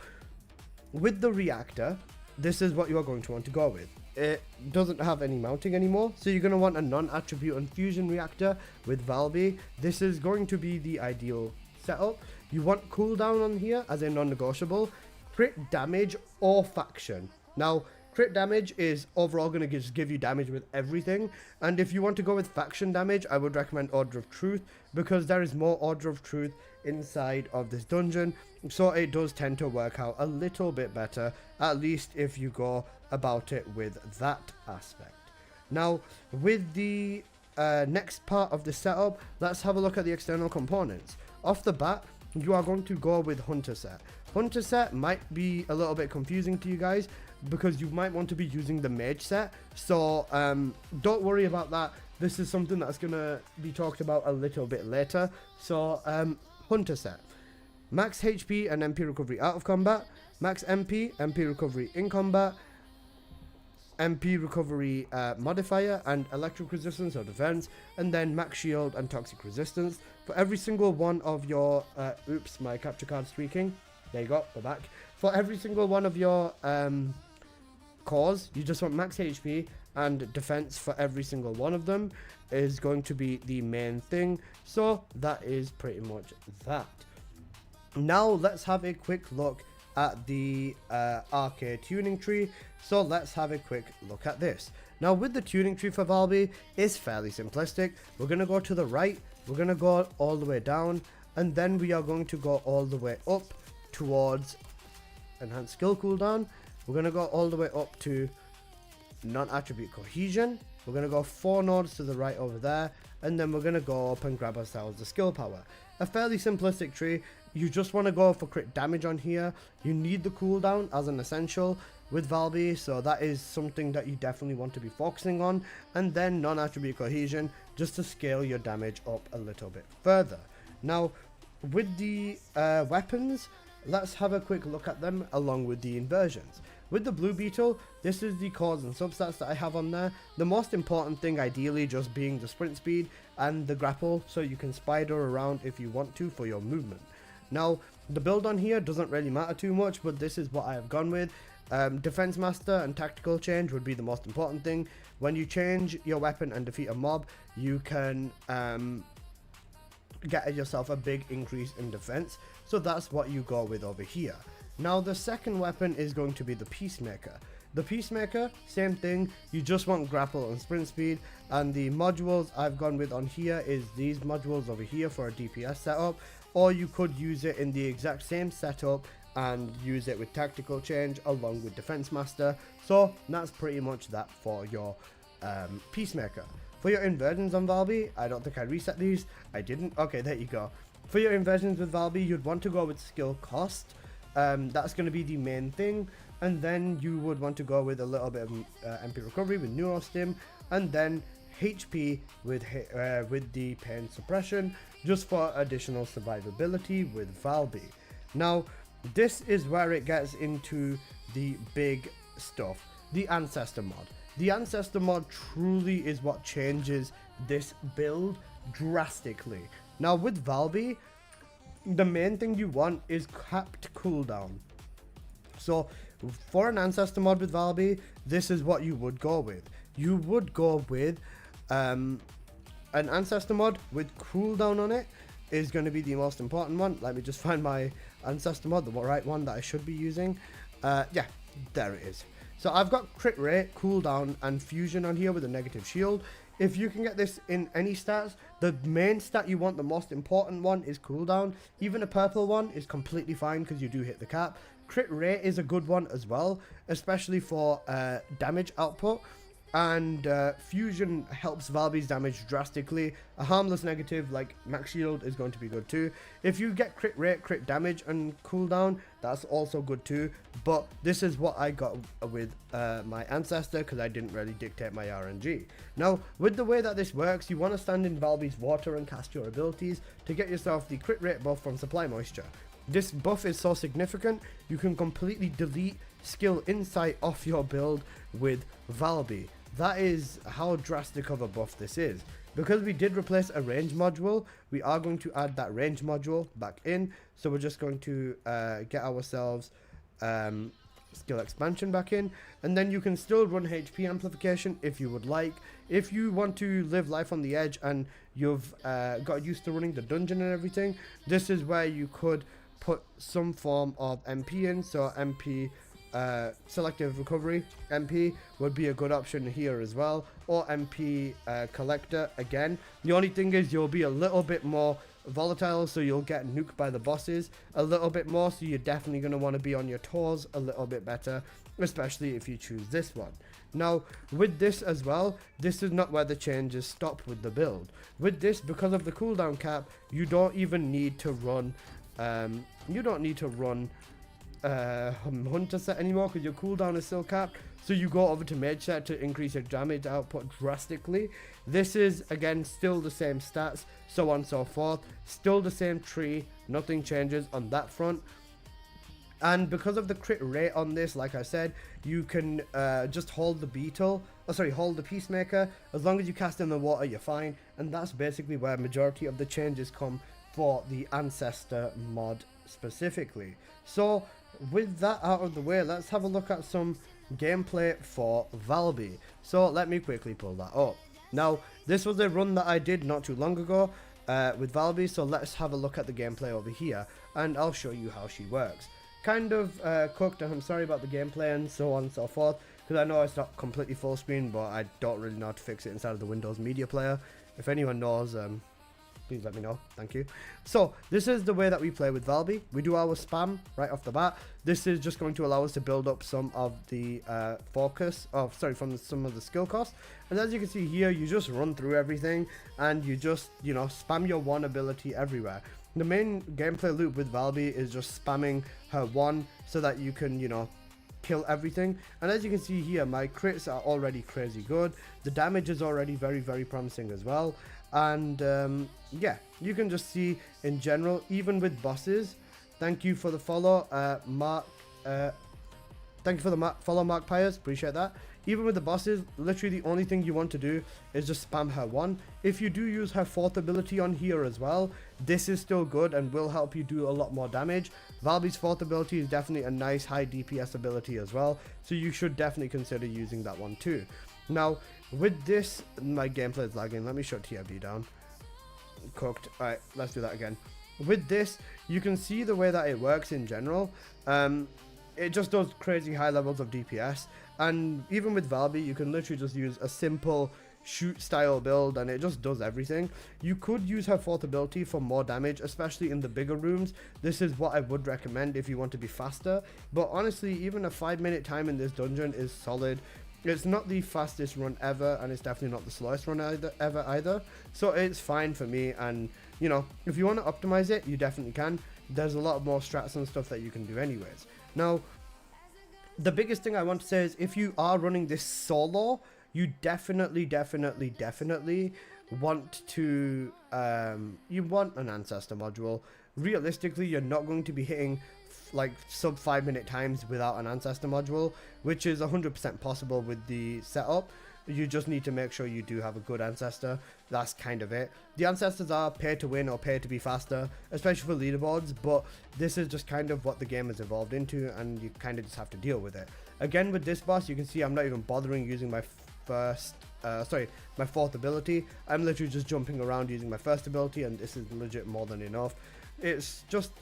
Speaker 1: with the reactor, this is what you are going to want to go with. It doesn't have any mounting anymore, so you're going to want a non-attribute and fusion reactor with Valby. This is going to be the ideal setup. You want cooldown on here as a non-negotiable, crit damage or faction. Now, crit damage is overall going to just give you damage with everything, and if you want to go with faction damage, I would recommend Order of Truth, because there is more Order of Truth inside of this dungeon, so it does tend to work out a little bit better, at least if you go about it with that aspect. Now, with the next part of the setup, let's have a look at the external components. Off the bat, you are going to go with Hunter Set. Hunter Set might be a little bit confusing to you guys, because you might want to be using the Mage Set, so don't worry about that. This is something that's going to be talked about a little bit later. So Hunter Set, max HP and MP recovery out of combat, max MP recovery in combat, MP recovery modifier and electric resistance or defense, and then max shield and toxic resistance for every single one of your oops, my capture card's tweaking. There you go, go back. For every single one of your cores, you just want max HP, and defense for every single one of them is going to be the main thing. So that is pretty much that. Now let's have a quick look at the arcade tuning tree. So let's have a quick look at this. Now with the tuning tree for Valby, it's fairly simplistic. We're going to go to the right, we're going to go all the way down, and then we are going to go all the way up towards enhanced skill cooldown. We're going to go all the way up to non-attribute cohesion. We're going to go 4 nodes to the right over there, and then we're going to go up and grab ourselves the skill power. A fairly simplistic tree. You just want to go for crit damage on here. You need the cooldown as an essential with Valby, so that is something that you definitely want to be focusing on, and then non-attribute cohesion just to scale your damage up a little bit further. Now with the weapons, let's have a quick look at them along with the inversions. With the Blue Beetle, this is the cores and substats that I have on there. The most important thing ideally just being the sprint speed and the grapple, so you can spider around if you want to for your movement. Now the build on here doesn't really matter too much, but this is what I have gone with. Defense Master and Tactical Change would be the most important thing. When you change your weapon and defeat a mob, you can get yourself a big increase in defense, so that's what you go with over here. Now the second weapon is going to be the Peacemaker. The Peacemaker, same thing, you just want grapple and sprint speed, and the modules I've gone with on here is these modules over here for a DPS setup, or you could use it in the exact same setup and use it with Tactical Change along with Defense Master. So that's pretty much that for your Peacemaker. For your inversions on Valby, I don't think I reset these. I didn't. Okay, there you go. For your inversions with Valby, you'd want to go with skill cost. That's going to be the main thing. And then you would want to go with a little bit of MP recovery with Neurostim, and then HP with the pain suppression, just for additional survivability with Valby. Now, this is where it gets into the big stuff, the Ancestor mod. The Ancestor mod truly is what changes this build drastically. Now with Valby, the main thing you want is capped cooldown. So for an Ancestor mod with Valby, this is what you would go with. You would go with an Ancestor mod with cooldown on it is going to be the most important one. Let me just find my Ancestor mod, the right one that I should be using. Yeah, there it is. So I've got crit rate, cooldown, and fusion on here with a negative shield. If you can get this in any stats, the main stat you want, the most important one, is cooldown. Even a purple one is completely fine because you do hit the cap. Crit rate is a good one as well, especially for damage output. And fusion helps Valby's damage drastically. A harmless negative like max shield is going to be good too. If you get crit rate, crit damage and cooldown, that's also good too. But this is what I got with my ancestor, because I didn't really dictate my RNG. Now with the way that this works, you want to stand in Valby's water and cast your abilities to get yourself the crit rate buff from supply moisture. This buff is so significant, you can completely delete skill insight off your build with Valby. That is how drastic of a buff this is. Because we did replace a range module, we are going to add that range module back in. So we're just going to get ourselves skill expansion back in, and then you can still run HP amplification if you would like. If you want to live life on the edge and you've got used to running the dungeon and everything, this is where you could put some form of MP in. So MP selective recovery MP would be a good option here as well, or MP collector again. The only thing is you'll be a little bit more volatile, so you'll get nuked by the bosses a little bit more, so you're definitely going to want to be on your toes a little bit better, especially if you choose this one. Now with this as well, this is not where the changes stop with the build. With this, because of the cooldown cap, you don't even need to run hunter set anymore, because your cooldown is still capped. So you go over to mage set to increase your damage output drastically. This is again still the same stats, so on and so forth, still the same tree, nothing changes on that front. And because of the crit rate on this, like I said, you can just hold the beetle, hold the peacemaker. As long as you cast in the water, you're fine. And that's basically where majority of the changes come for the ancestor mod specifically. So with that out of the way, let's have a look at some gameplay for Valby. So let me quickly pull that up. Now this was a run that I did not too long ago with Valby, so let's have a look at the gameplay over here and I'll show you how she works. Kind of cooked, and I'm sorry about the gameplay and so on and so forth, because I know it's not completely full screen, but I don't really know how to fix it inside of the Windows Media Player. If anyone knows, please let me know, thank you. So this is the way that we play with Valby. We do our spam right off the bat. This is just going to allow us to build up some of the from some of the skill costs. And as you can see here, you just run through everything and you just, spam your one ability everywhere. The main gameplay loop with Valby is just spamming her one so that you can, kill everything. And as you can see here, my crits are already crazy good. The damage is already very, very promising as well. And yeah, you can just see in general, even with bosses. Thank you for the follow, Mark. Thank you for the follow, Mark Pyers. Appreciate that. Even with the bosses, literally the only thing you want to do is just spam her one. If you do use her fourth ability on here as well, this is still good and will help you do a lot more damage. Valby's fourth ability is definitely a nice high DPS ability as well, so you should definitely consider using that one too. Now with this, my gameplay is lagging. Let me shut TRB down. Cooked. Alright, let's do that again. With this, you can see the way that it works in general. It just does crazy high levels of DPS, and even with Valby, you can literally just use a simple shoot style build and it just does everything. You could use her fourth ability for more damage, especially in the bigger rooms. This is what I would recommend if you want to be faster, but honestly, even a 5-minute time in this dungeon is solid. It's not the fastest run ever, and it's definitely not the slowest run ever either, so it's fine for me. And if you want to optimize it, you definitely can. There's a lot more strats and stuff that you can do anyways. Now the biggest thing I want to say is, if you are running this solo, you definitely want to you want an ancestor module. Realistically, you're not going to be hitting like sub 5-minute times without an ancestor module, which is 100% possible with the setup. You just need to make sure you do have a good ancestor. That's kind of it. The ancestors are pay to win or pay to be faster, especially for leaderboards, but this is just kind of what the game has evolved into, and you kind of just have to deal with it. Again, with this boss, you can see I'm not even bothering using my my fourth ability. I'm literally just jumping around using my first ability, and this is legit more than enough. It's just,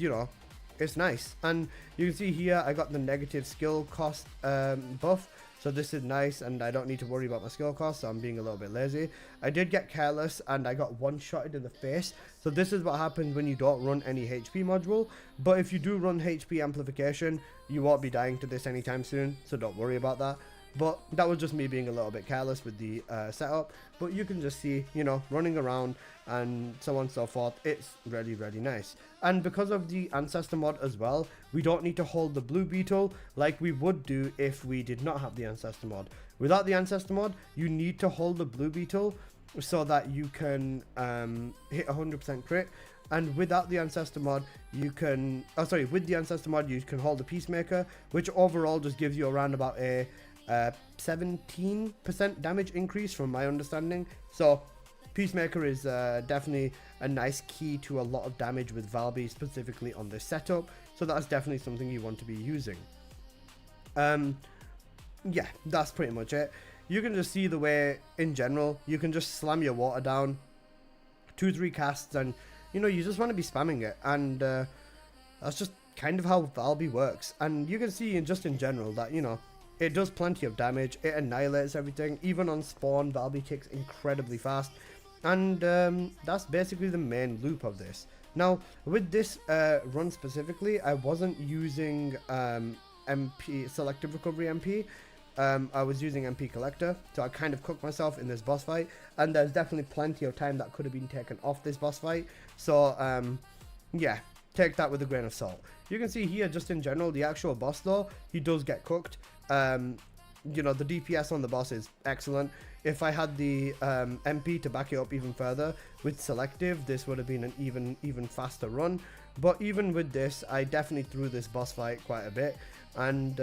Speaker 1: it's nice. And you can see here I got the negative skill cost buff, so this is nice, and I don't need to worry about my skill cost, so I'm being a little bit lazy. I did get careless and I got one-shotted in the face, so this is what happens when you don't run any HP module. But if you do run HP amplification, you won't be dying to this anytime soon, so don't worry about that. but that was just me being a little bit careless with the setup. But you can just see, you know, running around and so on and so forth. It's really, really nice. And because of the ancestor mod as well, we don't need to hold the blue beetle like we would do if we did not have the ancestor mod. Without the ancestor mod, you need to hold the blue beetle so that you can hit 100% crit. And without the ancestor mod, you can, with the ancestor mod, you can hold the peacemaker, which overall just gives you around about a 17% damage increase from my understanding. So peacemaker is definitely a nice key to a lot of damage with Valby, specifically on this setup. So that's definitely something you want to be using. Yeah, that's pretty much it. You can just see the way, in general, you can just slam your water down, 2-3 casts, and you know, you just want to be spamming it. And that's just kind of how Valby works. And you can see just in general that, you know, it does plenty of damage, it annihilates everything. Even on spawn, Valby kicks incredibly fast. And that's basically the main loop of this. Now, with this run specifically, I wasn't using MP, Selective Recovery MP. I was using MP Collector, so I kind of cooked myself in this boss fight. And there's definitely plenty of time that could have been taken off this boss fight. So, yeah, take that with a grain of salt. You can see here, just in general, the actual boss though, he does get cooked. You know, the DPS on the boss is excellent. If I had the MP to back it up even further with selective, this would have been an even faster run. But even with this, I definitely threw this boss fight quite a bit. And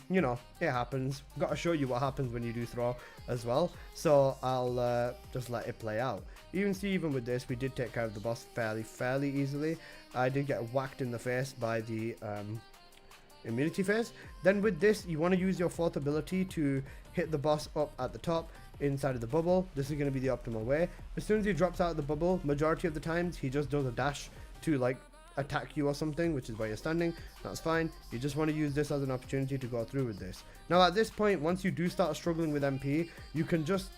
Speaker 1: you know, it happens. Got to show you what happens when you do throw as well. So I'll just let it play out. You can see even with this, we did take care of the boss fairly easily. I did get whacked in the face by the immunity phase. Then with this, you want to use your 4th ability to hit the boss up at the top inside of the bubble. This is going to be the optimal way. As soon as he drops out of the bubble, majority of the times he just does a dash to like attack you or something, which is where you're standing. That's fine. You just want to use this as an opportunity to go through with this. Now at this point, once you do start struggling with MP, you can just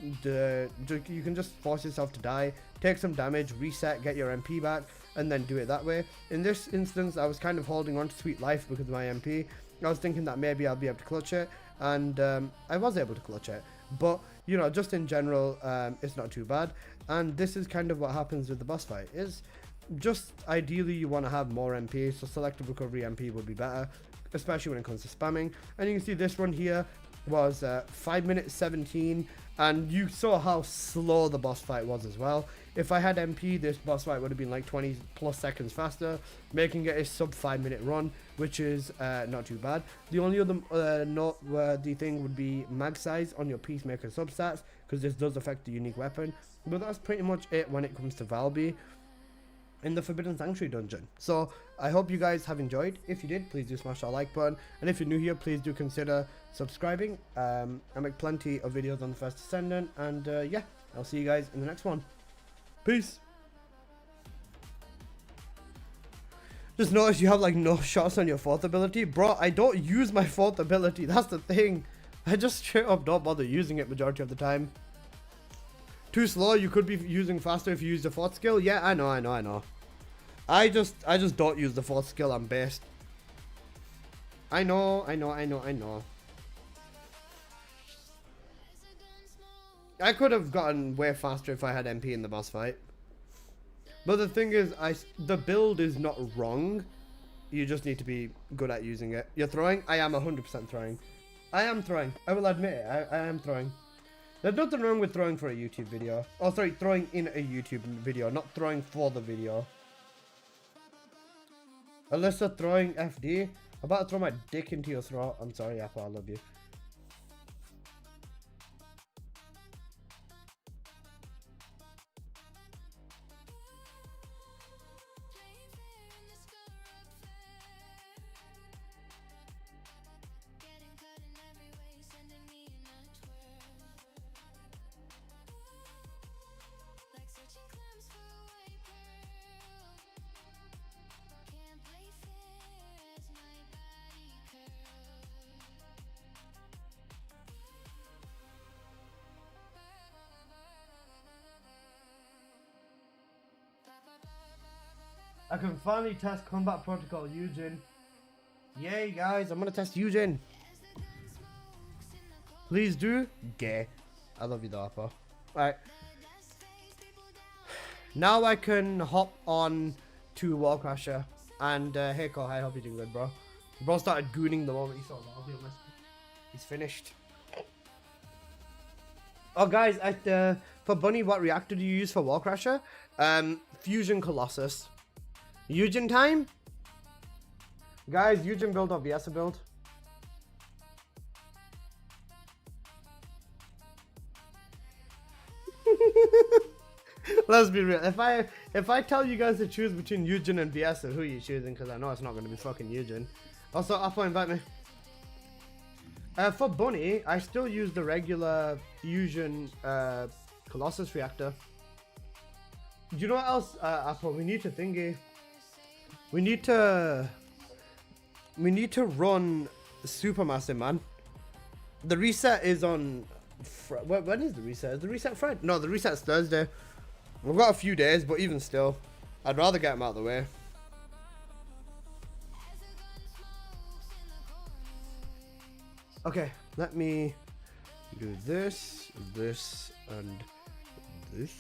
Speaker 1: force yourself to die, take some damage, reset, get your MP back, and then do it that way. In this instance, I was kind of holding on to Sweet Life because of my MP. I was thinking that maybe I'll be able to clutch it, and I was able to clutch it. But you know, just in general, it's not too bad. And this is kind of what happens with the boss fight. Is just ideally you want to have more MP, so selective recovery MP would be better, especially when it comes to spamming. And you can see this one here was 5 minutes 17, and you saw how slow the boss fight was as well. If I had MP, this boss fight would have been like 20 plus seconds faster, making it a sub 5 minute run, which is not too bad. The only other noteworthy thing would be mag size on your peacemaker substats, because this does affect the unique weapon. But that's pretty much it when it comes to Valby in the Forbidden Sanctuary dungeon. So I hope you guys have enjoyed. If you did, please do smash that like button, and if you're new here, please do consider subscribing. I make plenty of videos on the first Descendant, and yeah, I'll see you guys in the next one. Peace. Just notice you have like no shots on your 4th ability. Bro, I don't use my 4th ability, that's the thing. I just straight up don't bother using it majority of the time. Too slow, you could be using faster if you use the 4th skill. Yeah, I know. I just don't use the 4th skill, I'm based. I know. I could have gotten way faster if I had MP in the boss fight. But the thing is, the build is not wrong. You just need to be good at using it. You're throwing? I am 100% throwing. I am throwing. I will admit it. I am throwing. There's nothing wrong with throwing for a YouTube video. Oh, sorry, throwing in a YouTube video, not throwing for the video. Alyssa throwing FD. I'm about to throw my dick into your throat. I'm sorry, Apple, I love you. I can finally test Combat Protocol Yujin. Yay guys, I'm gonna test Yujin. Please do. Gay. I love you, though, Appa. Alright. Now I can hop on to Wallcrasher. And, hey, Cole, I hope you're doing good, bro. Bro started gooning the moment he saw Valby. He's finished. Oh, guys, for Bunny, what reactor do you use for Wallcrasher? Fusion Colossus. Yujin time? Guys, Yujin build or Viessa build? Let's be real. If I tell you guys to choose between Yujin and Viessa, who are you choosing? Because I know it's not going to be fucking Yujin. Also, Apple, invite me. For Bunny, I still use the regular Fusion Colossus reactor. Do you know what else, Apple? We need to thingy. We need to run Supermassive, man. The reset is on. When is the reset? Is the reset Friday? No, the reset's Thursday. We've got a few days, but even still, I'd rather get them out of the way. Okay, let me do this, this, and this.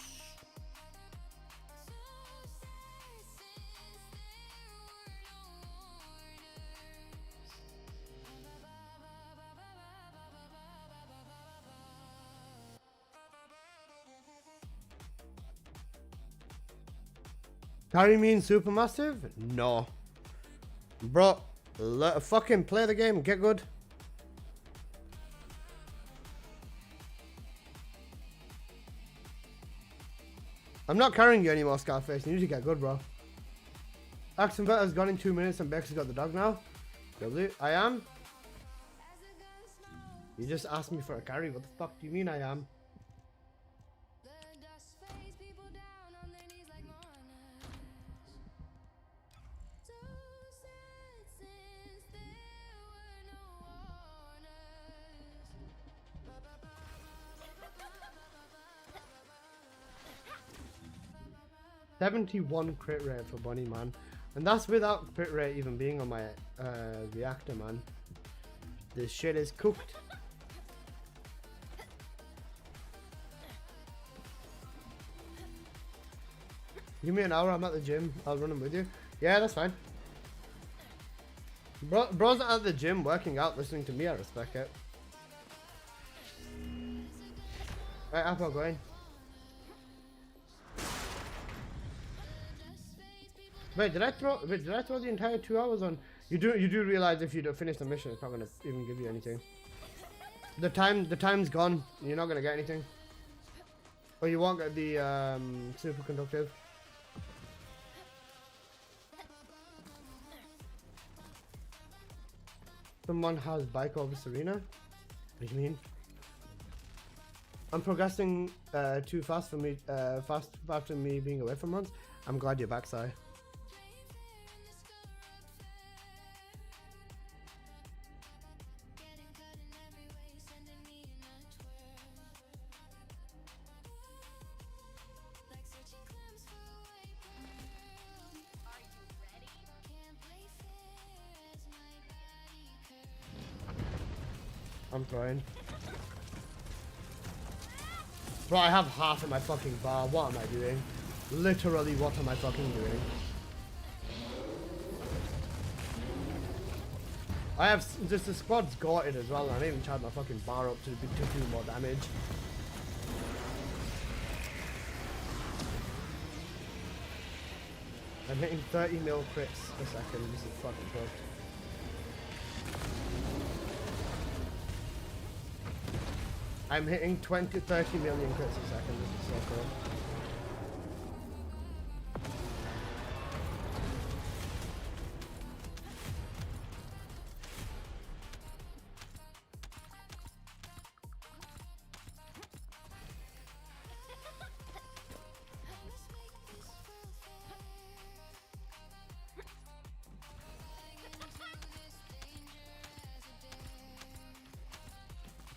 Speaker 1: Carry me in Supermassive? No. Bro, fucking play the game, get good. I'm not carrying you anymore, Scarface. You need to get good, bro. Axe has gone in 2 minutes and Bex has got the dog now. Really? I am? You just asked me for a carry. What the fuck do you mean I am? .71 crit rate for Bunny, man, and that's without crit rate even being on my reactor, man. This shit is cooked. Give me an hour. I'm at the gym. I'll run them with you. Yeah, that's fine. Bro's not at the gym working out, listening to me. I respect it. Right, Apple, go in. Wait, did I throw the entire 2 hours on? You do realize if you don't finish the mission, it's not gonna even give you anything. The time's gone. You're not gonna get anything. Or you won't get the superconductive. Someone has bike over Serena. What do you mean? I'm progressing too fast for me. Fast after me being away for months. I'm glad you're back, Si. I'm trying. Bro, I have half of my fucking bar. What am I doing? Literally, what am I fucking doing? I have just the squad's gutted as well, and I didn't even charge my fucking bar up to do more damage. I'm hitting 30 mil crits a second. This is fucking cooked. I'm hitting 30 million crits a second. This is so cool.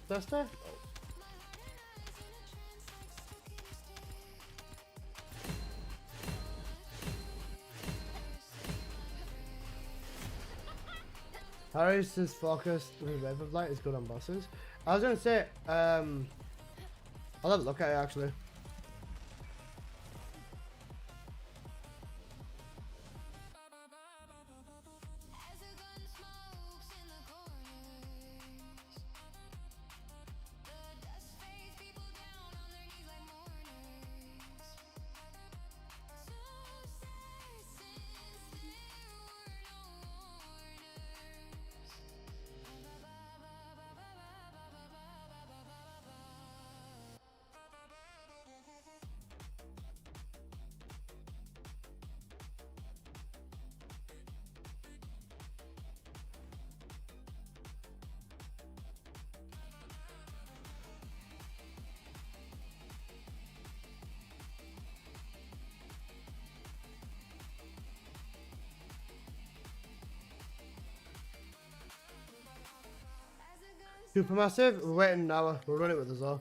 Speaker 1: Duster? Harris is focused with Wave of Light is good on bosses. I was gonna say, I'll have a look at it actually. Supermassive, we're waiting an hour. We'll run it with us all.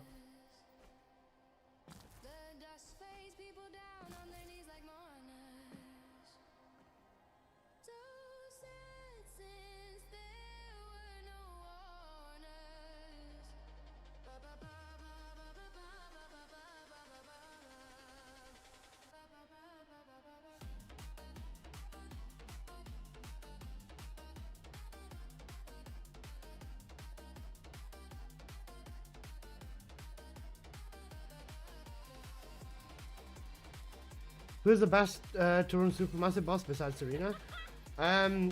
Speaker 1: Who's the best to run Supermassive boss besides Serena?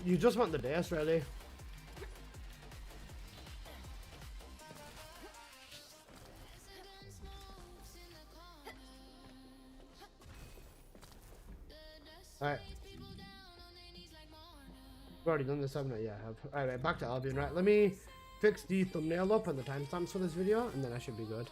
Speaker 1: You just want the Deus, really. Alright. We've already done this, haven't I? Yeah, I have. Alright, back to Albion, right? Let me fix the thumbnail up and the timestamps for this video, and then I should be good.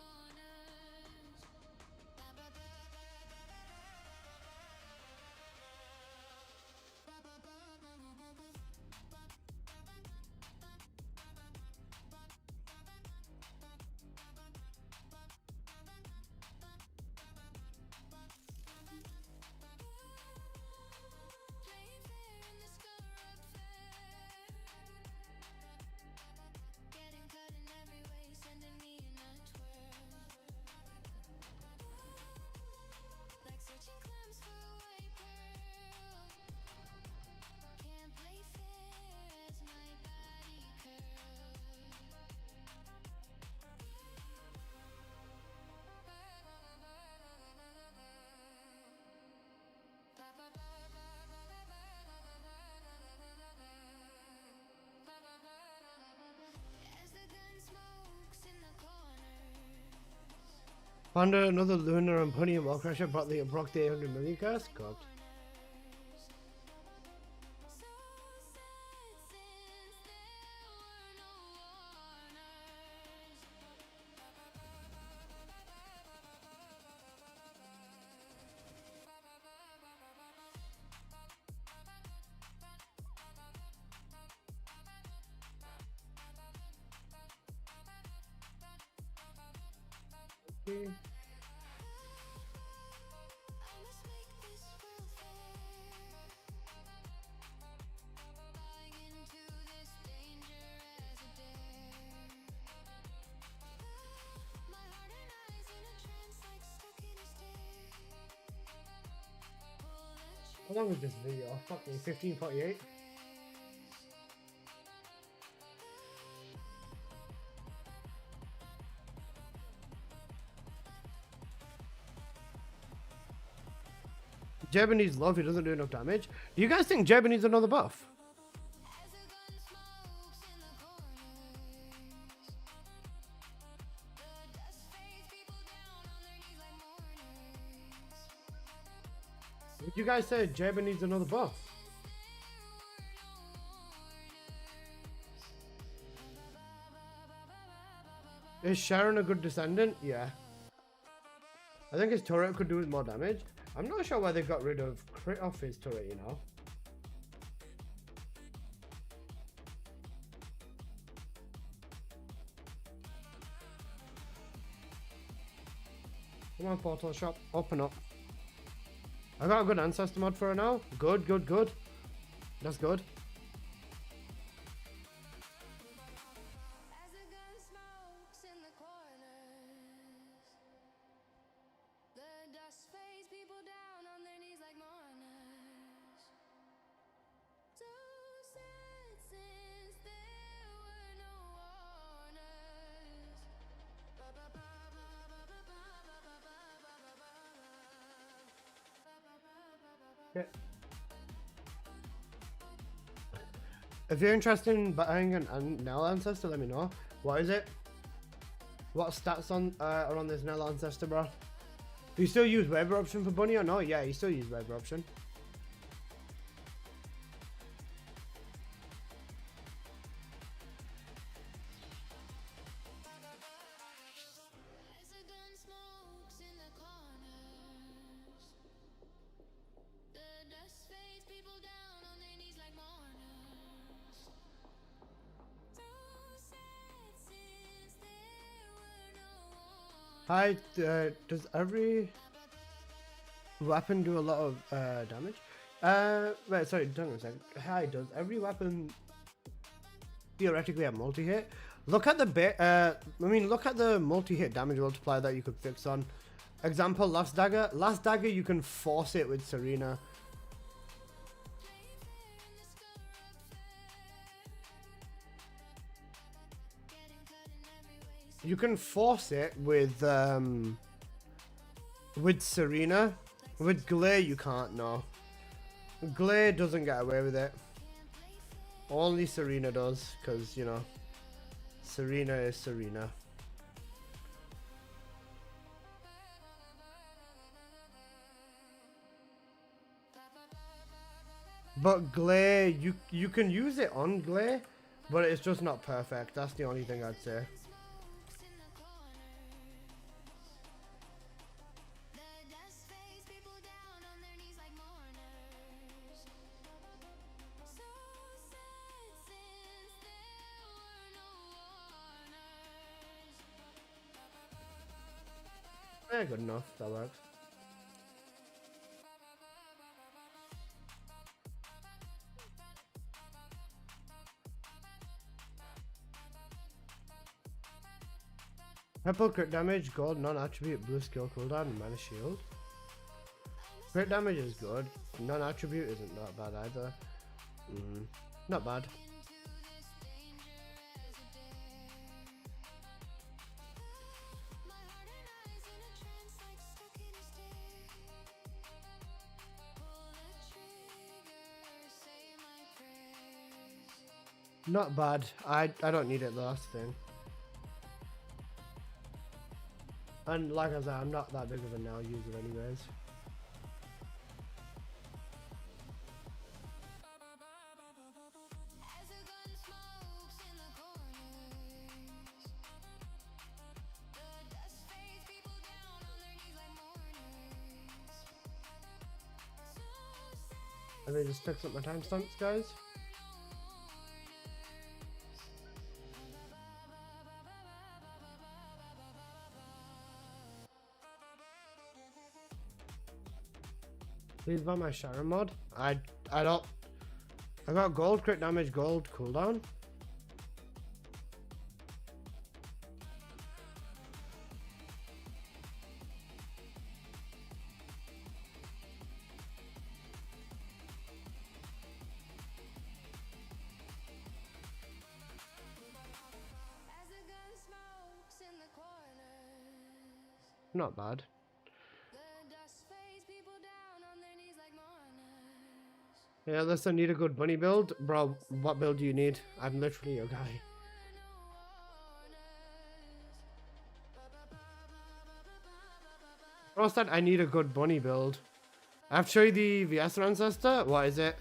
Speaker 1: Found another Luna and Pony and Wall Crusher broke the 800 million curse. God. How long is this video? Fucking 15:48. Jebba needs love, he doesn't do enough damage. Do you guys think Jebba needs another buff? Would you guys say Jebba needs another buff? Is Sharon a good descendant? Yeah. I think his turret could do more damage. I'm not sure why they got rid of crit off his turret, you know. Come on, Portal Shop, open up. I got a good ancestor mod for her now. Good, good, good. That's good. Yeah. If you're interested in buying an Nell Ancestor, let me know. What is it? What stats are on this Nell Ancestor, bro? Do you still use waiver option for Bunny or no? Yeah, you still use waiver option. Hi, does every weapon do a lot of damage? Wait, sorry, don't a second. Hi, does every weapon theoretically have multi-hit? Look at the look at the multi-hit damage multiplier that you could fix on. Example, Last Dagger. Last Dagger, you can force it with Serena. You can force it with Serena. With Glare, you can't, no. Glare doesn't get away with it. Only Serena does, because, you know, Serena is Serena. But Glare, you can use it on Glare, but it's just not perfect. That's the only thing I'd say. Yeah, good enough. That works. Purple crit damage, gold non-attribute, blue skill cooldown, and mana shield. Crit damage is good. Non-attribute isn't that bad either. Not bad. Not bad. I don't need it though, that's the thing. And like I said, I'm not that big of a now user anyways. And they just fix up my timestamps, guys. Please buy my Sharon mod. I don't. I got gold crit damage, gold cooldown. Not bad. Yeah, listen, need a good bunny build? Bro, what build do you need? I'm literally your guy. Bro said I need a good bunny build. I have to show you the Viessa ancestor? What is it?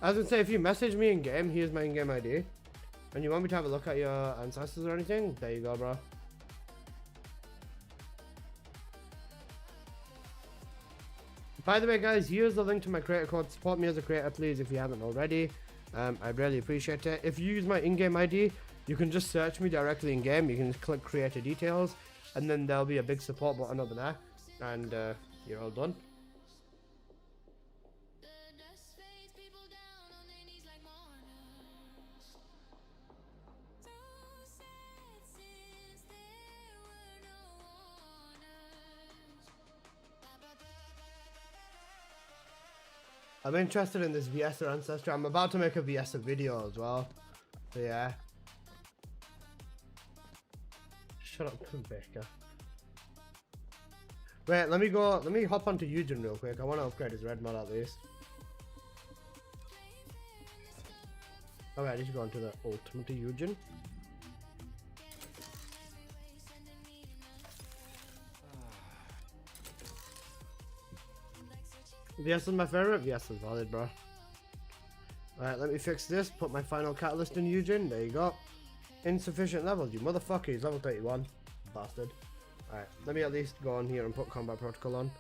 Speaker 1: I was gonna say, if you message me in game, here's my in-game ID. And you want me to have a look at your ancestors or anything? There you go, bro. By the way, guys, here's the link to my creator code. Support me as a creator, please, if you haven't already. I really appreciate it. If you use my in-game ID, you can just search me directly in-game. You can just click creator details, and then there'll be a big support button over there, and you're all done. I'm interested in this Viessa ancestor. I'm about to make a Viessa video as well. So yeah. Shut up, Baker. Wait, let me hop onto Yujin real quick. I want to upgrade his red mod at least. Okay, I need to go into the ultimate Yujin. Viessa's my favorite. Viessa's valid, bro. Alright, let me fix this. Put my final catalyst in Yujin. There you go. Insufficient levels, you motherfucker. He's level 31. Bastard. Alright, let me at least go on here and put combat protocol on.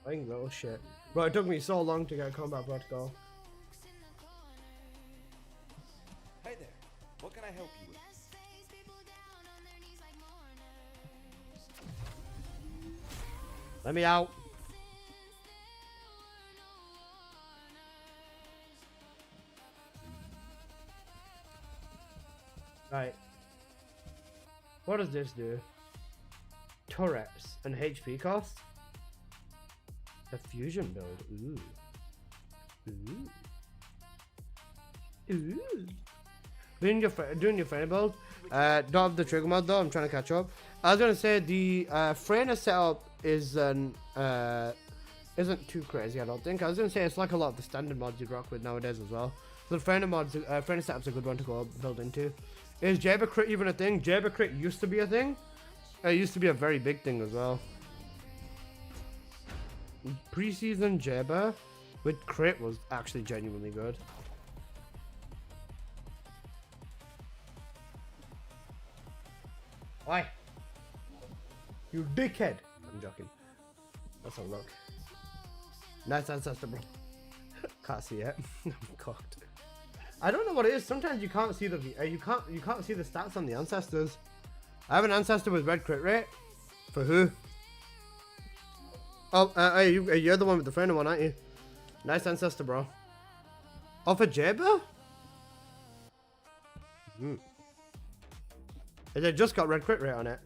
Speaker 1: Fucking little shit. Bro, it took me so long to get combat protocol.
Speaker 2: Hey there. What can I help you with?
Speaker 1: Let me out. Right. What does this do? Turrets and HP cost? A fusion build. Ooh. Ooh. Ooh. Doing your friend build. Don't have the trigger mod though. I'm trying to catch up. I was gonna say the Freyna setup isn't too crazy. I don't think. I was gonna say it's like a lot of the standard mods you rock with nowadays as well. So the Freyna mods, Freyna setup's a good one to go build into. Is Jabber crit even a thing? Jabber crit used to be a thing. It used to be a very big thing as well. Preseason Jabber with crit was actually genuinely good. Why? You dickhead! I'm joking. Let's have a look. Nice ancestor, bro. Can't see it. I'm cocked. I don't know what it is. Sometimes you can't see the you can't see the stats on the ancestors. I have an ancestor with red crit rate. For who? Oh, you're the one with the friend one, aren't you? Nice ancestor, bro. Oh, for Jabber? It just got red crit rate on it.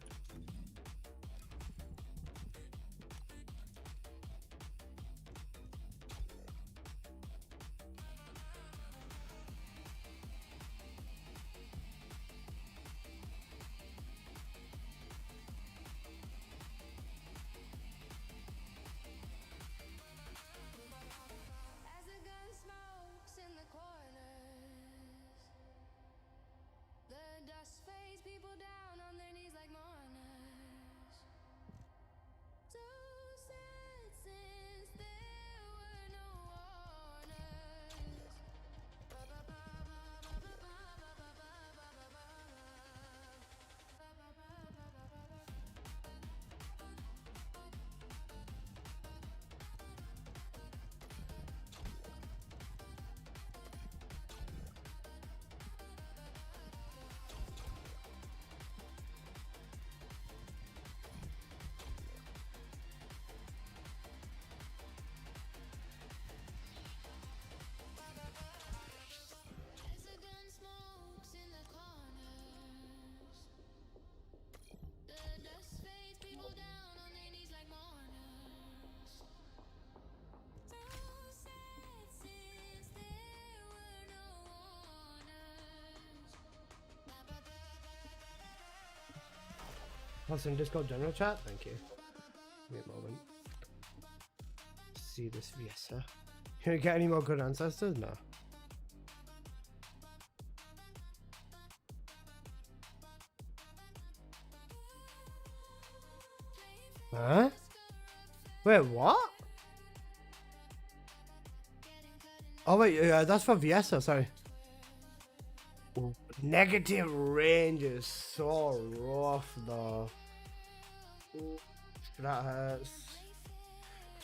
Speaker 1: Plus in Discord general chat, thank you. Give me a moment. See this Viessa. Can we get any more good ancestors? No. Huh? Wait, what? Oh wait, that's for Viessa, sorry. Negative range is so rough though. That hurts.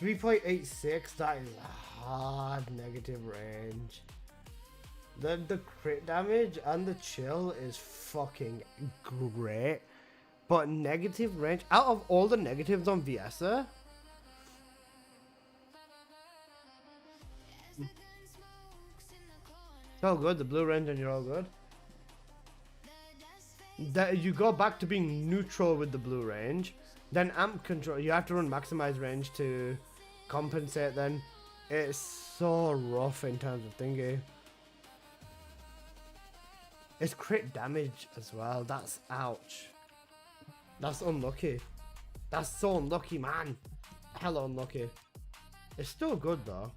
Speaker 1: 3.86, that is a hard negative range. The crit damage and the chill is fucking great. But negative range, out of all the negatives on Viessa, it's all good, the blue range and you're all good. That you go back to being neutral with the blue range, then amp control, you have to run maximize range to compensate then. It's so rough in terms of thingy. It's crit damage as well, that's ouch. That's unlucky. That's so unlucky, man. hella unlucky. It's still good though.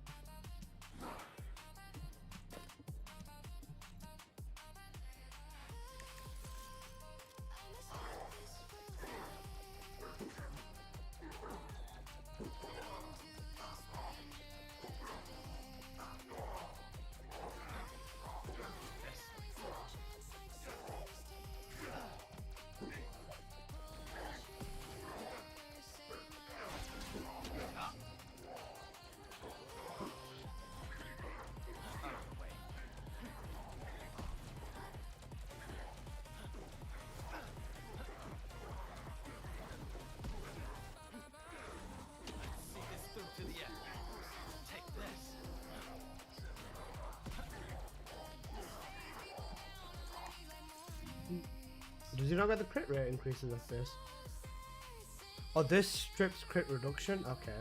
Speaker 1: Does he not get the crit rate increases of this? Oh, this strips crit reduction? Okay.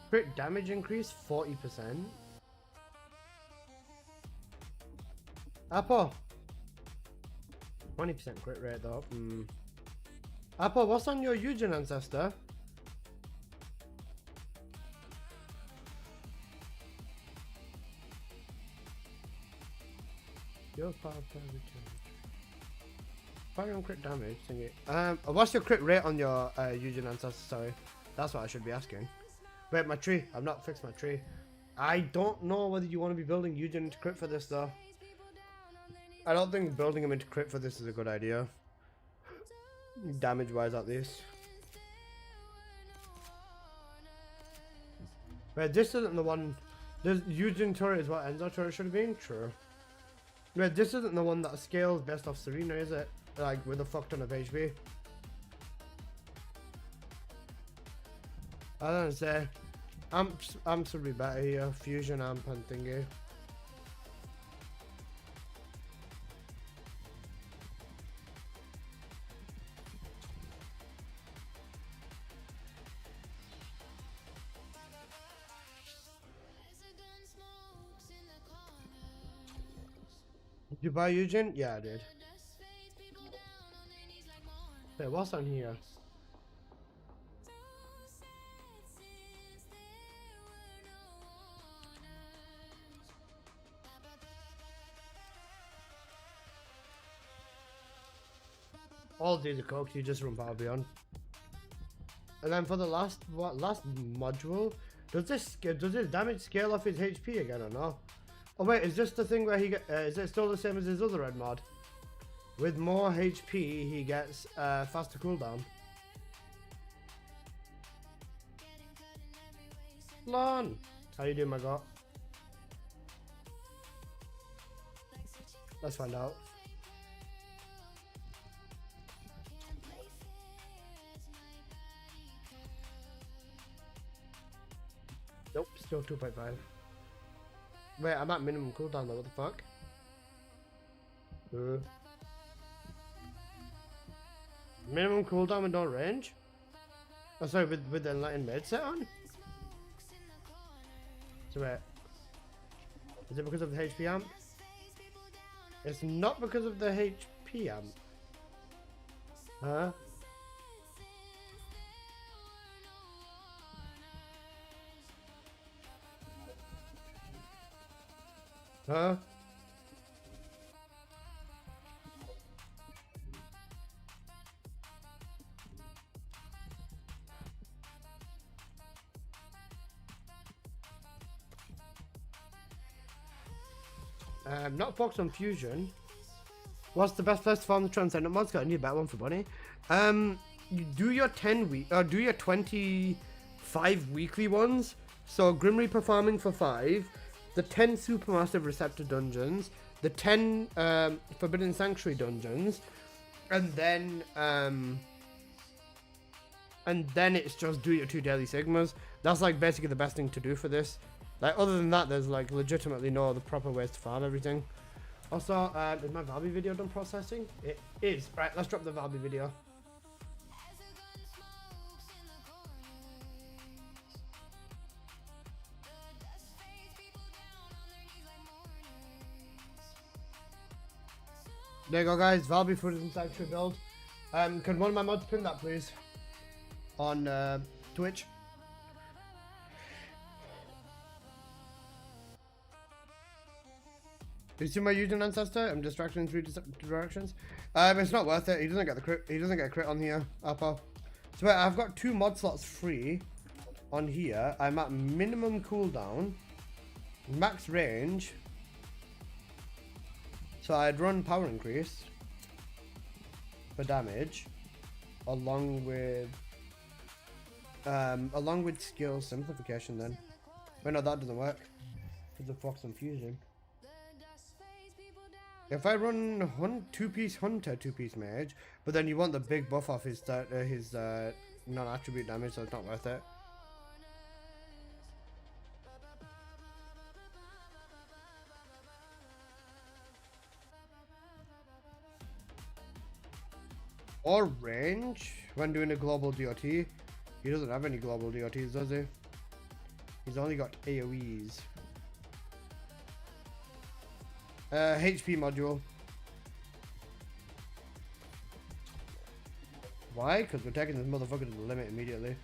Speaker 1: Crit damage increase 40%. Apple! 20% crit rate though. Apple, what's on your Yujin ancestor? Your power fire on crit damage thingy. What's your crit rate on your Yujin ancestor? Sorry, that's what I should be asking. Wait, my tree. I've not fixed my tree. I don't know whether you want to be building Yujin into crit for this though. I don't think building him into crit for this is a good idea. Damage wise at least. Wait, this isn't the one. This Yujin turret is what Enzo turret should have been? True. Wait, this isn't the one that scales based off Serena, is it? Like with a fuck ton of HP. I don't say. Amps would be better here. Fusion amp and thingy. Did you buy Eugene? Yeah, I did. Wait, what's on here? All these are cooked, you just run Valby on. And then for the last module, does this damage scale off his HP again or no? Oh wait, is this the thing where he get, is it still the same as his other red mod? With more HP, he gets faster cooldown. Lon! How you doing, my god? Let's find out. Nope, still 2.5. Wait, I'm at minimum cooldown though, what the fuck? Minimum cooldown with no range? Oh sorry, with the enlightened med set on? So wait. Is it because of the HP amp? It's not because of the HP amp. Huh? Huh? Not focused on fusion. What's the best place to farm the Transcendent mods? Got a new better one for Bunny. You do your 25 weekly ones. So Grim Reaper farming for 5, the 10 Supermassive Receptor dungeons, the 10 Forbidden Sanctuary dungeons, and then it's just do your 2 daily sigmas. That's like basically the best thing to do for this. Like other than that, there's like legitimately no other proper ways to farm everything. Also, is my Valby video done processing? It is. Right, let's drop the Valby video. There you go guys, Valby Forbidden Sanctuary build. Can one of my mods pin that, please? On Twitch. Do you see my Yujin ancestor? I'm distracted in 3 directions. It's not worth it. He doesn't get the crit. He doesn't get a crit on here. Apple. So wait, I've got 2 mod slots free on here. I'm at minimum cooldown, max range. So I'd run power increase for damage, along with skill simplification. Then, wait, no, that doesn't work. Because of Fox and Fusion. If I run 2-piece hunter, 2-piece mage, but then you want the big buff off his non-attribute damage, so it's not worth it. Or range when doing a global DOT. He doesn't have any global DOTs, does he? He's only got AoEs. HP module. Why? Because we're taking this motherfucker to the limit immediately.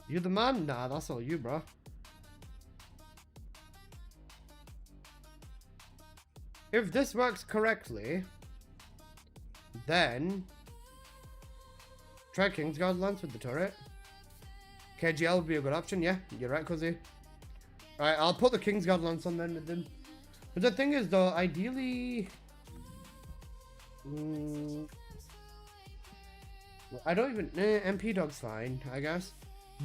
Speaker 1: You the man? Nah, that's all you, bro. If this works correctly, then try Kingsguard Lance with the turret. KGL would be a good option. Yeah, you're right, Cuzzy. Alright, I'll put the Kingsguard Lance on then with them. But the thing is, though, ideally, I don't even. MP Dog's fine, I guess.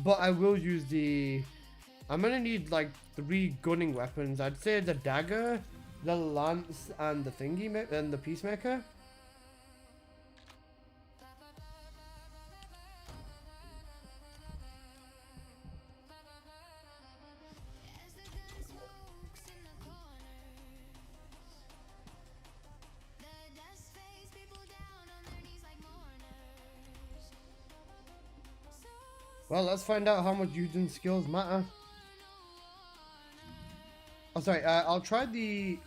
Speaker 1: But I will use the. I'm gonna need like 3 gunning weapons. I'd say the dagger, the lance, and the thingy, and the peacemaker. Well, let's find out how much Yujin's skills matter. Oh, sorry. I'll try the.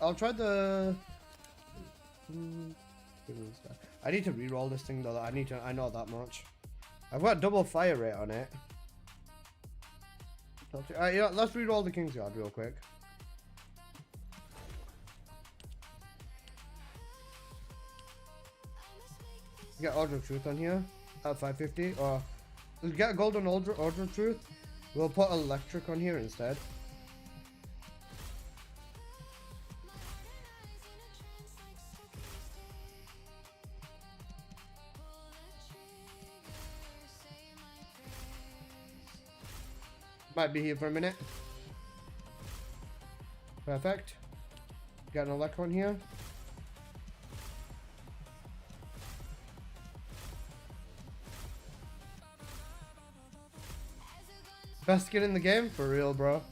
Speaker 1: I need to re-roll this thing though. I know that much. I've got double fire rate on it. Yeah, let's re-roll the Kingsguard real quick. Get Order of Truth on here at 550, or we'll get a golden Order of Truth. We'll put electric on here instead. Might be here for a minute. Perfect. Got an electro on here. Best skin in the game? For real, bro.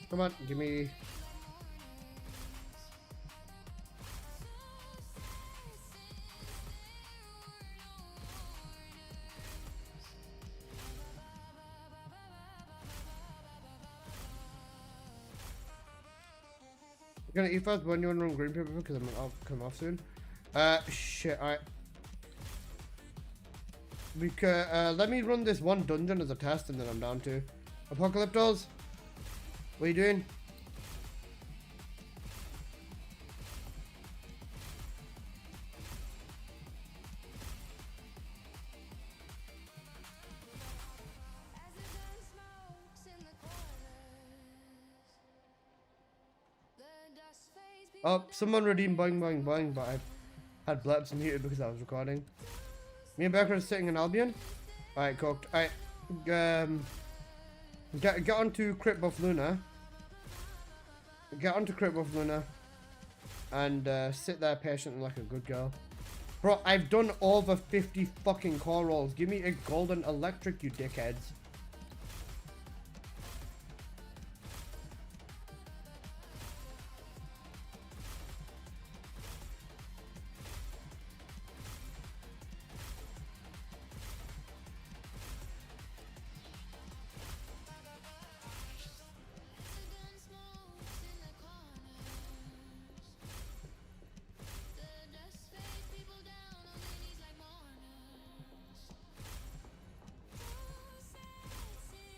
Speaker 1: Come on, give me... I'm gonna eat first, but when you want to run green paper because I'll come off soon. Shit, alright. We could, let me run this one dungeon as a test and then I'm down to. Apocalyptos, what are you doing? Oh, someone redeemed boing boing boing, but I've had blips muted because I was recording. Me and Becker are sitting in Albion. Alright, cooked. Alright, get onto Crit Buff Luna. Get onto Crit Buff Luna. And sit there patient like a good girl. Bro, I've done over 50 fucking core rolls. Give me a golden electric, you dickheads.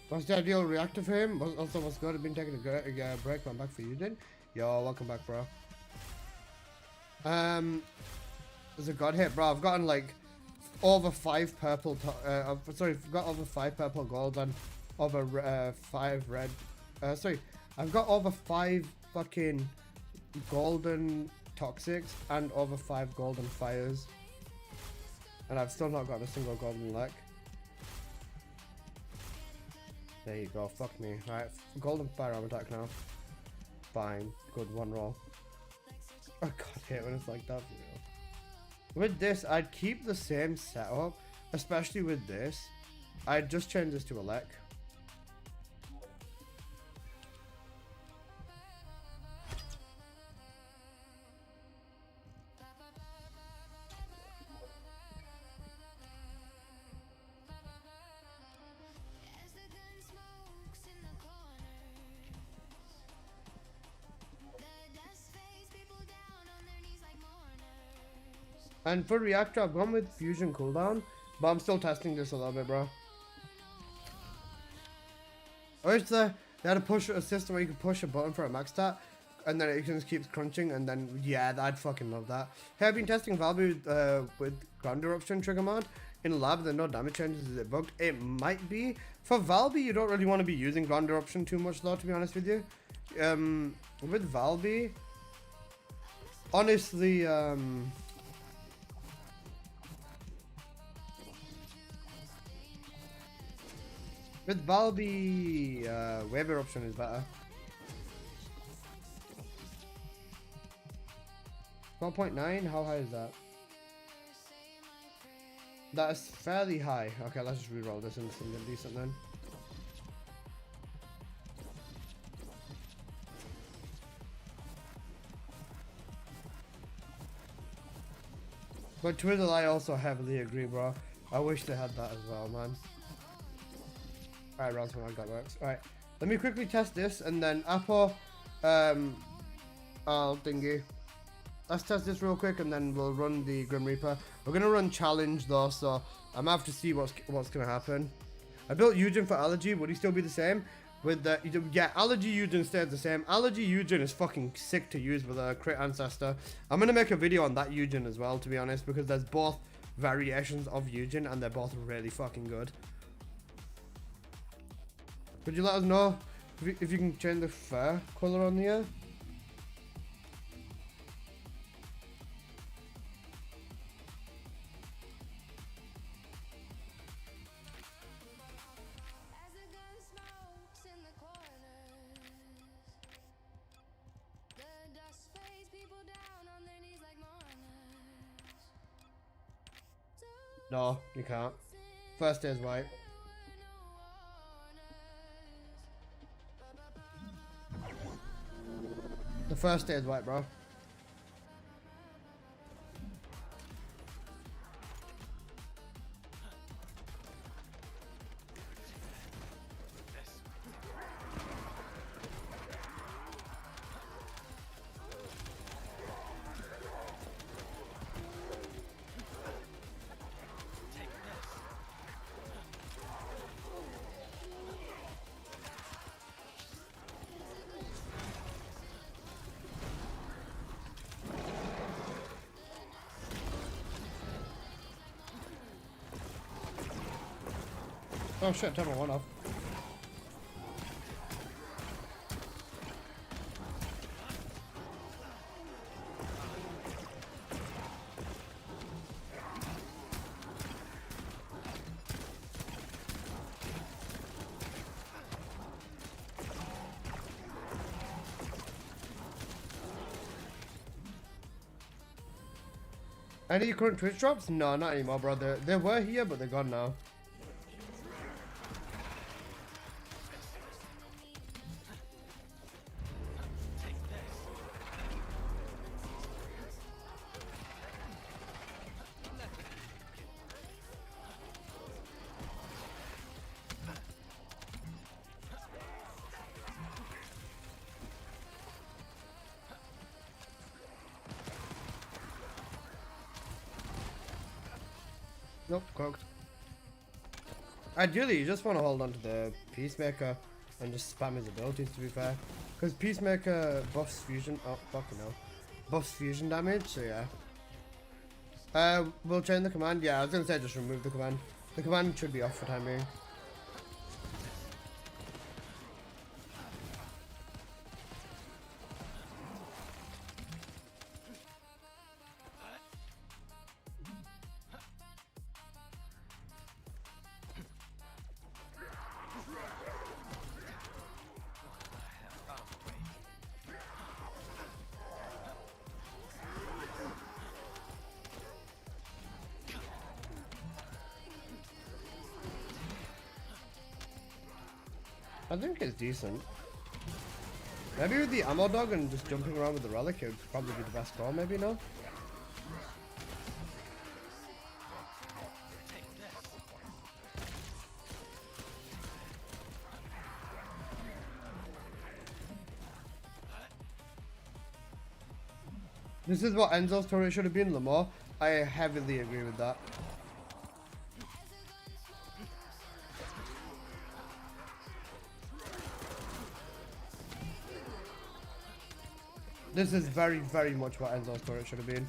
Speaker 1: What's the ideal reactor for him? Also, what's good? I've been taking a break. I'm back for Yujin. Yo, welcome back, bro. There's a god hit, bro. I've gotten like over 5 purple. Sorry, I've got over 5 purple gold and over 5 red. Sorry, I've got over 5 fucking golden toxics and over 5 golden fires, and I've still not got a single golden luck. There you go, fuck me. Alright, golden firearm attack now. Fine, good, 1 roll. Oh god, I hate when it's like that for real. With this, I'd keep the same setup, especially with this. I'd just change this to a lek. And for reactor, I've gone with fusion cooldown, but I'm still testing this a little bit, bro. I wish they had a system where you could push a button for a max stat, and then it just keeps crunching, and then, yeah, I'd fucking love that. Hey, I've been testing Valby with ground eruption trigger mod in lab. There are no damage changes. Is it bugged? It might be. For Valby, you don't really want to be using ground eruption too much, though, to be honest with you. With Valby, honestly, with Valby, wave eruption is better. 12.9, how high is that? That is fairly high. Okay, let's just reroll this into something decent then. But Twiddle, I also heavily agree, bro. I wish they had that as well, man. Alright, round something like that works. Alright, let me quickly test this, and then Apo, I'll thingy. Let's test this real quick, and then we'll run the Grim Reaper. We're gonna run challenge though, so I'm gonna have to see what's gonna happen. I built Yujin for allergy. Would he still be the same? With the yeah, allergy Yujin stays the same. Allergy Yujin is fucking sick to use with a crit ancestor. I'm gonna make a video on that Yujin as well, to be honest, because there's both variations of Yujin, and they're both really fucking good. Could you let us know if you can change the fur color on here? No, you can't. First day is white. The first day is white, bro. Oh shit, turn my one off. Any current Twitch drops? No, not anymore, bro. They were here, but they're gone now. Nope, cooked. Ideally, you just want to hold on to the Peacemaker and just spam his abilities, to be fair. Because Peacemaker buffs fusion. Oh, fucking hell. Buffs fusion damage, so yeah. We'll change the command. Yeah, I was going to say just remove the command. The command should be off for time being. I think it's decent. Maybe with the ammo dog and just jumping around with the relic, it would probably be the best call, maybe, no? This is what Enzo's turret should have been, Lamar. I heavily agree with that. This is very, very much what Enzo's turret should have been.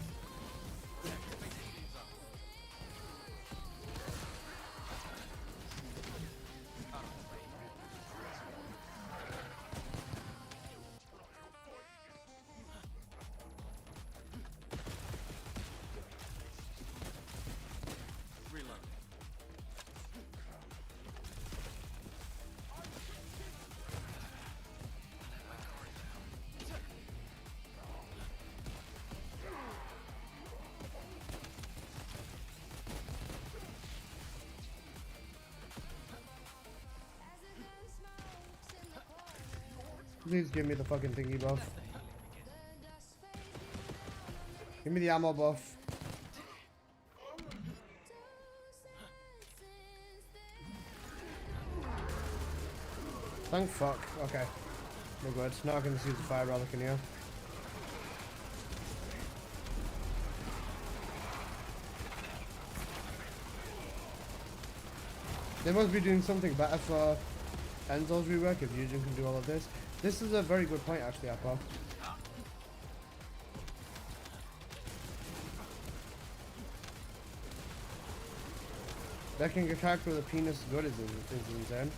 Speaker 1: Please give me the fucking thingy buff. Give me the ammo buff. Thank fuck. Okay. We're good. Now I can just use the fire relic in here. They must be doing something better for Enzo's rework if Yujin can do all of this. This is a very good point actually, Appa. Making a character with a penis good is insane.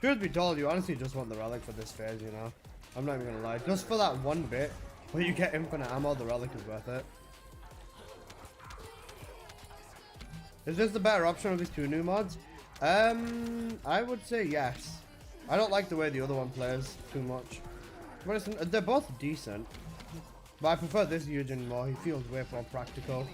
Speaker 1: Truth be told, you honestly just want the relic for this phase, you know? I'm not even gonna lie. Just for that one bit where you get infinite ammo, the relic is worth it. Is this the better option of these two new mods? I would say yes. I don't like the way the other one plays too much. But they're both decent. But I prefer this Yujin more. He feels way more practical.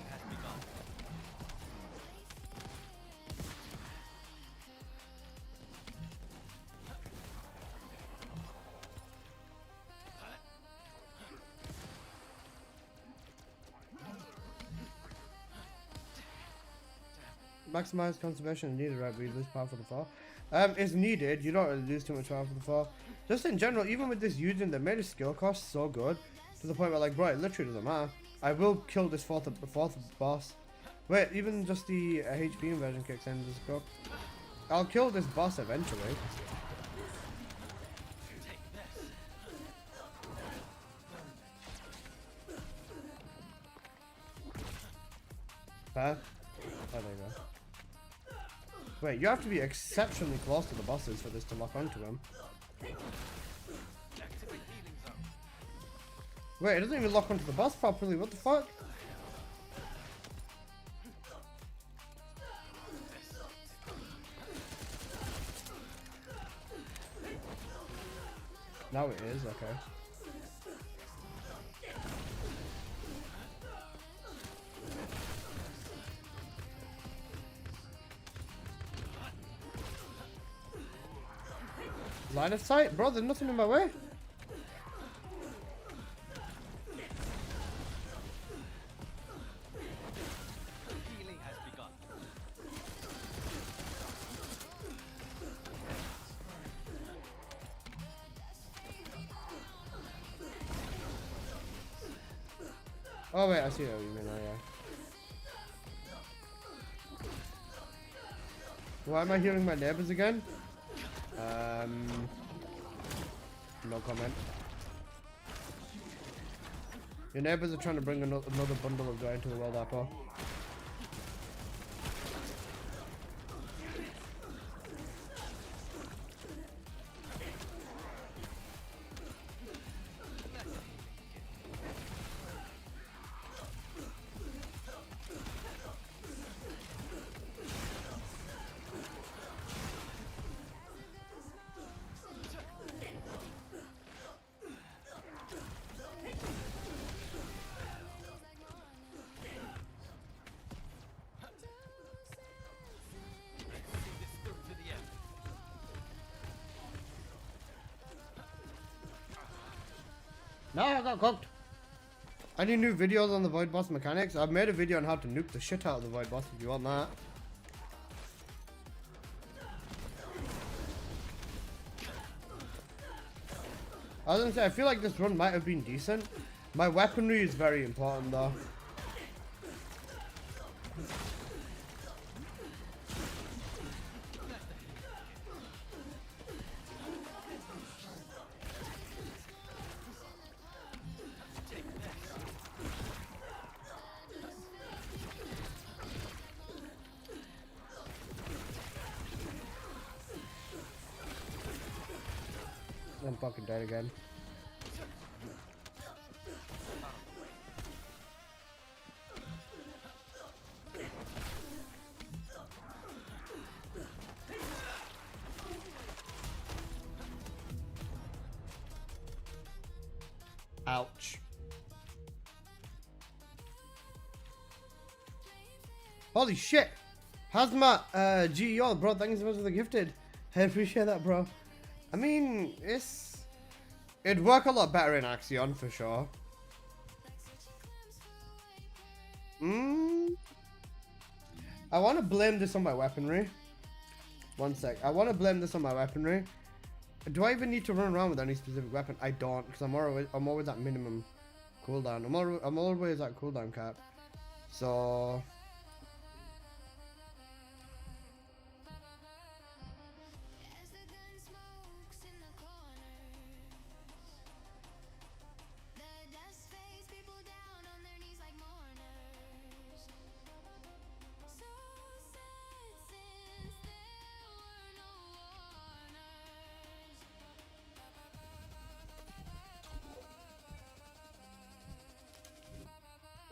Speaker 1: Maximize conservation and needed, right? We lose power for the fall. It's needed. You don't really lose too much power for the fall. Just in general, even with this Yujin, they made his skill cost so good to the point where, like, bro, it literally doesn't matter. I will kill this fourth boss. Wait, even just the HP inversion kicks in this go. I'll kill this boss eventually. Fair. Oh, there you go. Wait, you have to be exceptionally close to the bosses for this to lock onto them. Wait, it doesn't even lock onto the boss properly. What the fuck? Now it is, okay. Line of sight? Bro, there's nothing in my way.
Speaker 2: Healing has begun.
Speaker 1: Oh wait, I see what you mean now, yeah. Why am I hearing my neighbors again? No comment. Your neighbors are trying to bring another bundle of joy into the world, Apple. No, I got cooked. I need new videos on the Void Boss mechanics. I've made a video on how to nuke the shit out of the Void Boss if you want that. I was gonna say, I feel like this run might have been decent. My weaponry is very important though. I'm fucking dead again. Ouch. Holy shit! Hazmat, GEO, bro, thank you so much for the gifted. I appreciate that, bro. I mean, it'd work a lot better in Axion for sure. I want to blame this on my weaponry. One sec. I want to blame this on my weaponry. Do I even need to run around with any specific weapon? I don't, because I'm always at minimum cooldown. I'm always at cooldown cap. So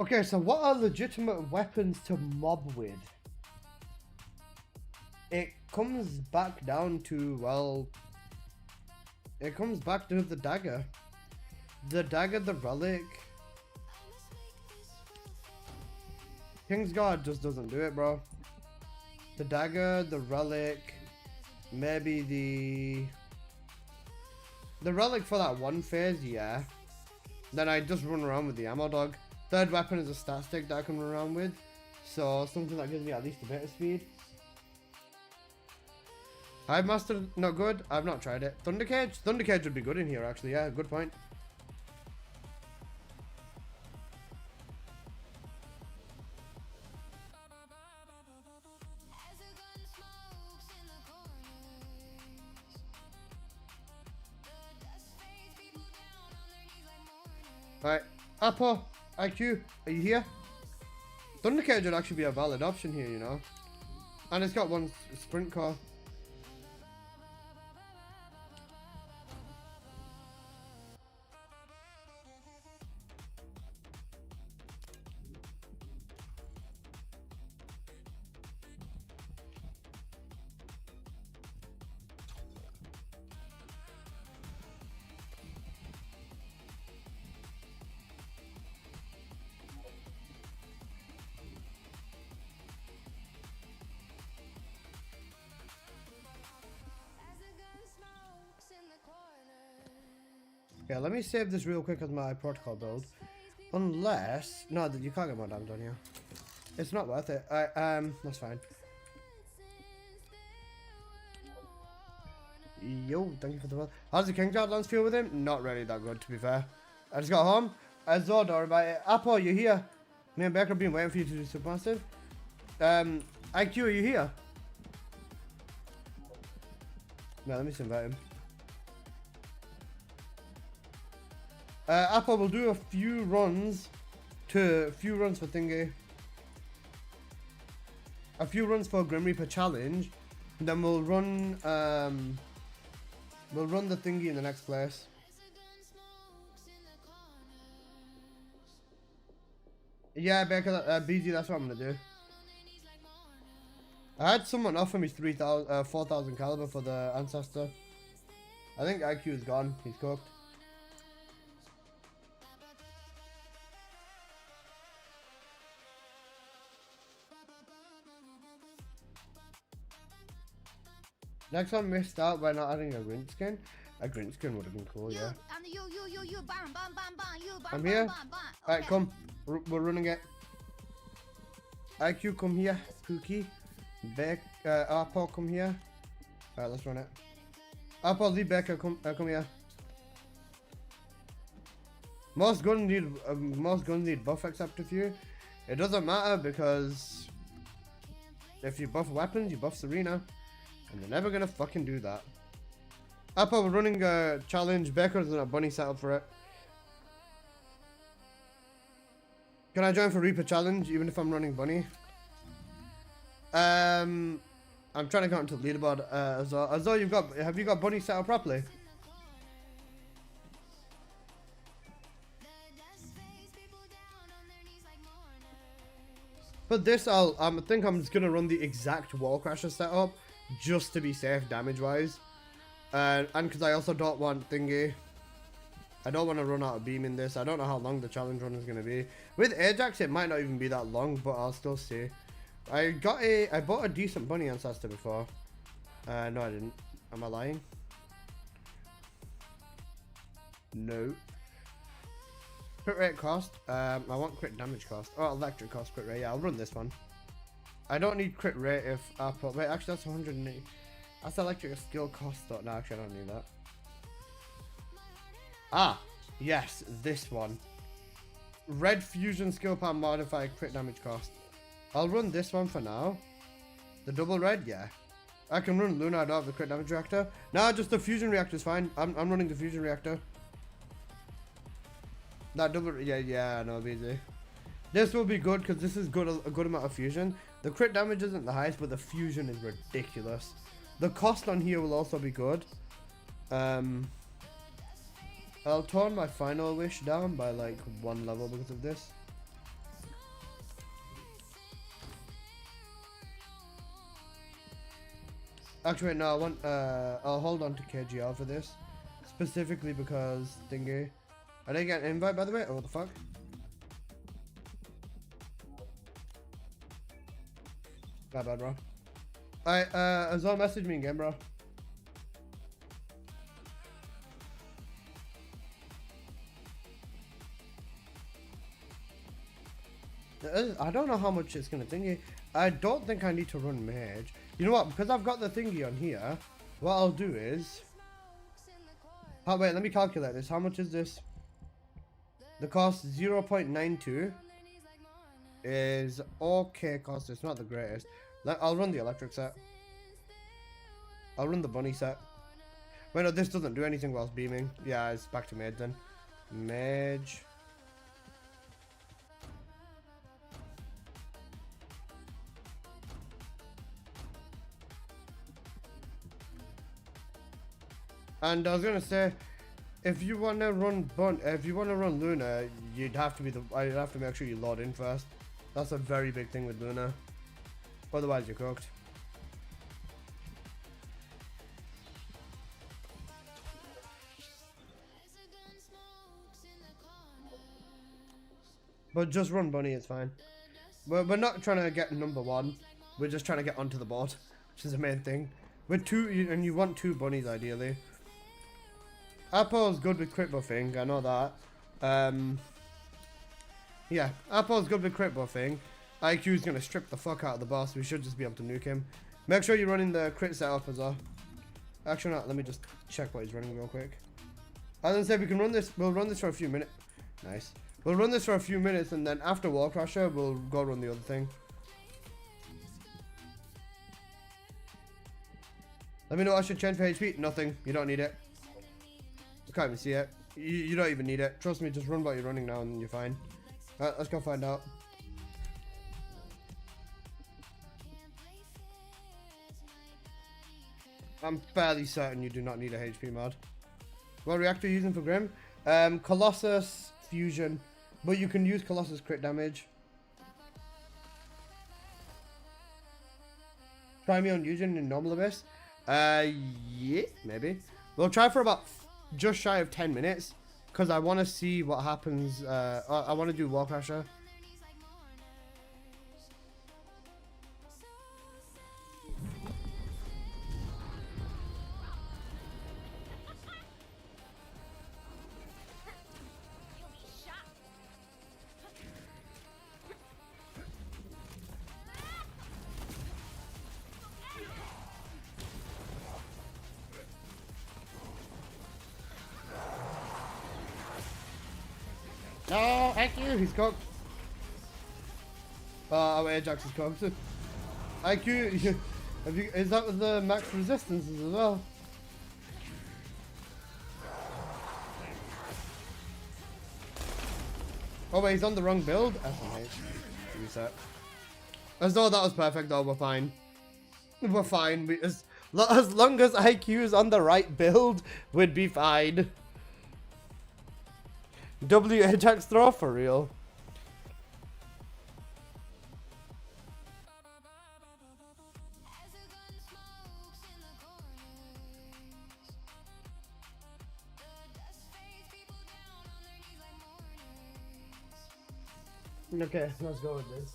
Speaker 1: okay, so what are legitimate weapons to mob with? It comes back down to, well, it comes back to the dagger. The dagger, the relic. Kingsguard just doesn't do it, bro. The dagger, the relic, maybe the relic for that one phase, yeah. Then I just run around with the ammo dog. Third weapon is a stat stick that I can run around with. So something that gives me at least a bit of speed. Hive Master, not good. I've not tried it. Thundercage? Thundercage would be good in here actually, yeah, good point. Alright, Apple, IQ, are you here? Thunder Cage would actually be a valid option here, you know. And it's got one sprint core. Okay, let me save this real quick as my protocol build. Unless... No, you can't get more damage on here. It's not worth it. That's fine. Yo, thank you for the well. How's the King Lance feel with him? Not really that good, to be fair. I just got home. Zordor about it. Apple, you here? Me and Becker have been waiting for you to do Supermassive. IQ, are you here? No, let me just invite him. Apple will do a few runs for thingy. A few runs for Grim Reaper challenge. And then we'll run the thingy in the next place. Yeah, Baker, BG, that's what I'm gonna do. I had someone offer me 4,000 caliber for the Ancestor. I think IQ is gone. He's cooked. Next one missed out by not adding a Grin skin. A Grin skin would have been cool, yeah. I'm here. Alright, come. We're running it. IQ, come here. Pookie. Beck, Apple, come here. Alright, let's run it. Apple, lead Becca, come here. Most guns need buff except a few. It doesn't matter because if you buff weapons, you buff Serena. And they're never gonna fucking do that. Apple, we're running a challenge. Becker's in a bunny setup for it. Can I join for Reaper challenge even if I'm running bunny? I'm trying to go into the leaderboard as well. Have you got bunny set up properly? But this, I think I'm just gonna run the exact wall crasher setup just to be safe damage wise, and because I also don't want thingy. I don't want to run out of beam in this. I don't know how long the challenge run is gonna be. With Ajax, it might not even be that long, but I'll still see. I bought a decent bunny ancestor before. No, I didn't. Am I lying? No. Crit rate cost. I want crit damage cost. Oh, electric cost, crit rate. Yeah, I'll run this one. I don't need crit rate if I put. Wait, actually, that's 180. That's electric skill cost. Though. No, actually, I don't need that. Ah, yes, this one. Red fusion skill power modified crit damage cost. I'll run this one for now. The double red, yeah. I can run Luna. I don't have the crit damage reactor. No, just the fusion reactor is fine. I'm running the fusion reactor. That double, yeah, no, easy. This will be good because this is a good amount of fusion. The crit damage isn't the highest, but the fusion is ridiculous. The cost on here will also be good. I'll tone my final wish down by like 1 level because of this. Actually, no, I'll hold on to KGL for this. Specifically because thingy. I didn't get an invite, by the way. Oh, what the fuck? Not bad, bro. Alright, Azor, message me again, bro. I don't know how much it's gonna thingy. I don't think I need to run mage. You know what? Because I've got the thingy on here, what I'll do is... Oh, wait, let me calculate this. How much is this? The cost 0.92 is okay cost. It's not the greatest. I'll run the electric set. I'll run the bunny set. Wait, no, this doesn't do anything whilst beaming. Yeah, it's back to mage then. Mage. And I was gonna say, if you wanna run Luna, you'd have to make sure you load in first. That's a very big thing with Luna. Otherwise, you're cooked. But just run Bunny, it's fine. We're not trying to get number 1. We're just trying to get onto the board, which is the main thing. With 2, and you want 2 bunnies ideally. Apple's good with crit buffing, I know that. Yeah, Apple's good with crit buffing. IQ's gonna strip the fuck out of the boss. We should just be able to nuke him. Make sure you're running the crit setup as well. Actually, not. Let me just check what he's running real quick. As I said, we can run this. We'll run this for a few minutes. Nice. We'll run this for a few minutes, and then after Wall Crusher, we'll go run the other thing. Let me know what I should change for HP. Nothing. You don't need it. I can't even see it. You don't even need it. Trust me, just run what you're running now and you're fine. Alright, let's go find out. I'm fairly certain you do not need a HP mod. What reactor are you using for Grim? Colossus Fusion. But you can use Colossus crit damage. Try me on Yujin in normal abyss. Yeah, maybe. We'll try for about just shy of 10 minutes. Because I want to see what happens. I want to do Wall Crusher. Oh, IQ, he's cooked. Our Ajax is cooked. IQ, is that with the max resistances as well? Oh wait, he's on the wrong build? SMH. Reset. As though that was perfect though, we're fine. We're fine. As long as IQ is on the right build, we'd be fine. W Ajax throw for real. Okay, let's go with this.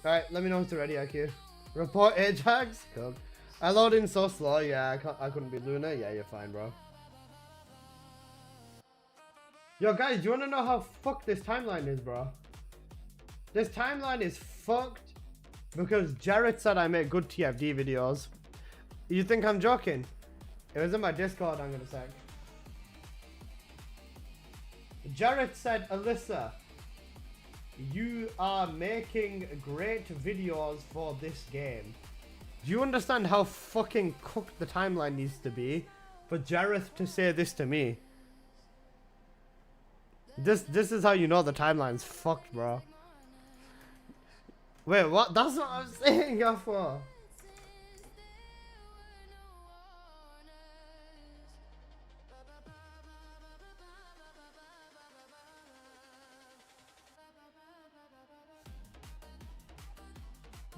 Speaker 1: Alright, let me know when it's ready, IQ. Report Ajax? Cool. I load in so slow, yeah, I couldn't be Luna. Yeah, you're fine, bro. Yo, guys, do you want to know how fucked this timeline is, bro? This timeline is fucked because Jared said I make good TFD videos. You think I'm joking? It was in my Discord, I'm gonna sec. Jared said, Alyssa, you are making great videos for this game. Do you understand how fucking cooked the timeline needs to be for Jareth to say this to me? This is how you know the timeline's fucked, bro. Wait, what? That's what I'm saying, for.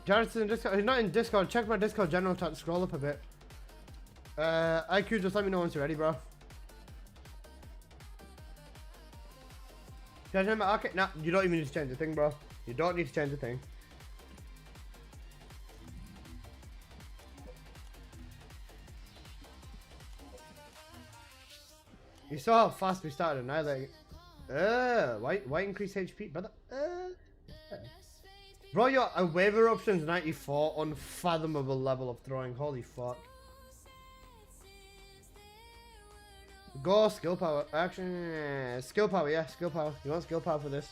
Speaker 1: Jared's in Discord. He's not in Discord. Check my Discord general chat. Scroll up a bit. IQ, just let me know once you're ready, bro. Can I change my arcade? Nah, you don't even need to change the thing, bro. You don't need to change the thing. You saw how fast we started, and I like, why increase HP, brother? Bro, your wave eruption's 94, unfathomable level of throwing. Holy fuck. Go skill power. Action. Skill power, yeah, skill power. You want skill power for this?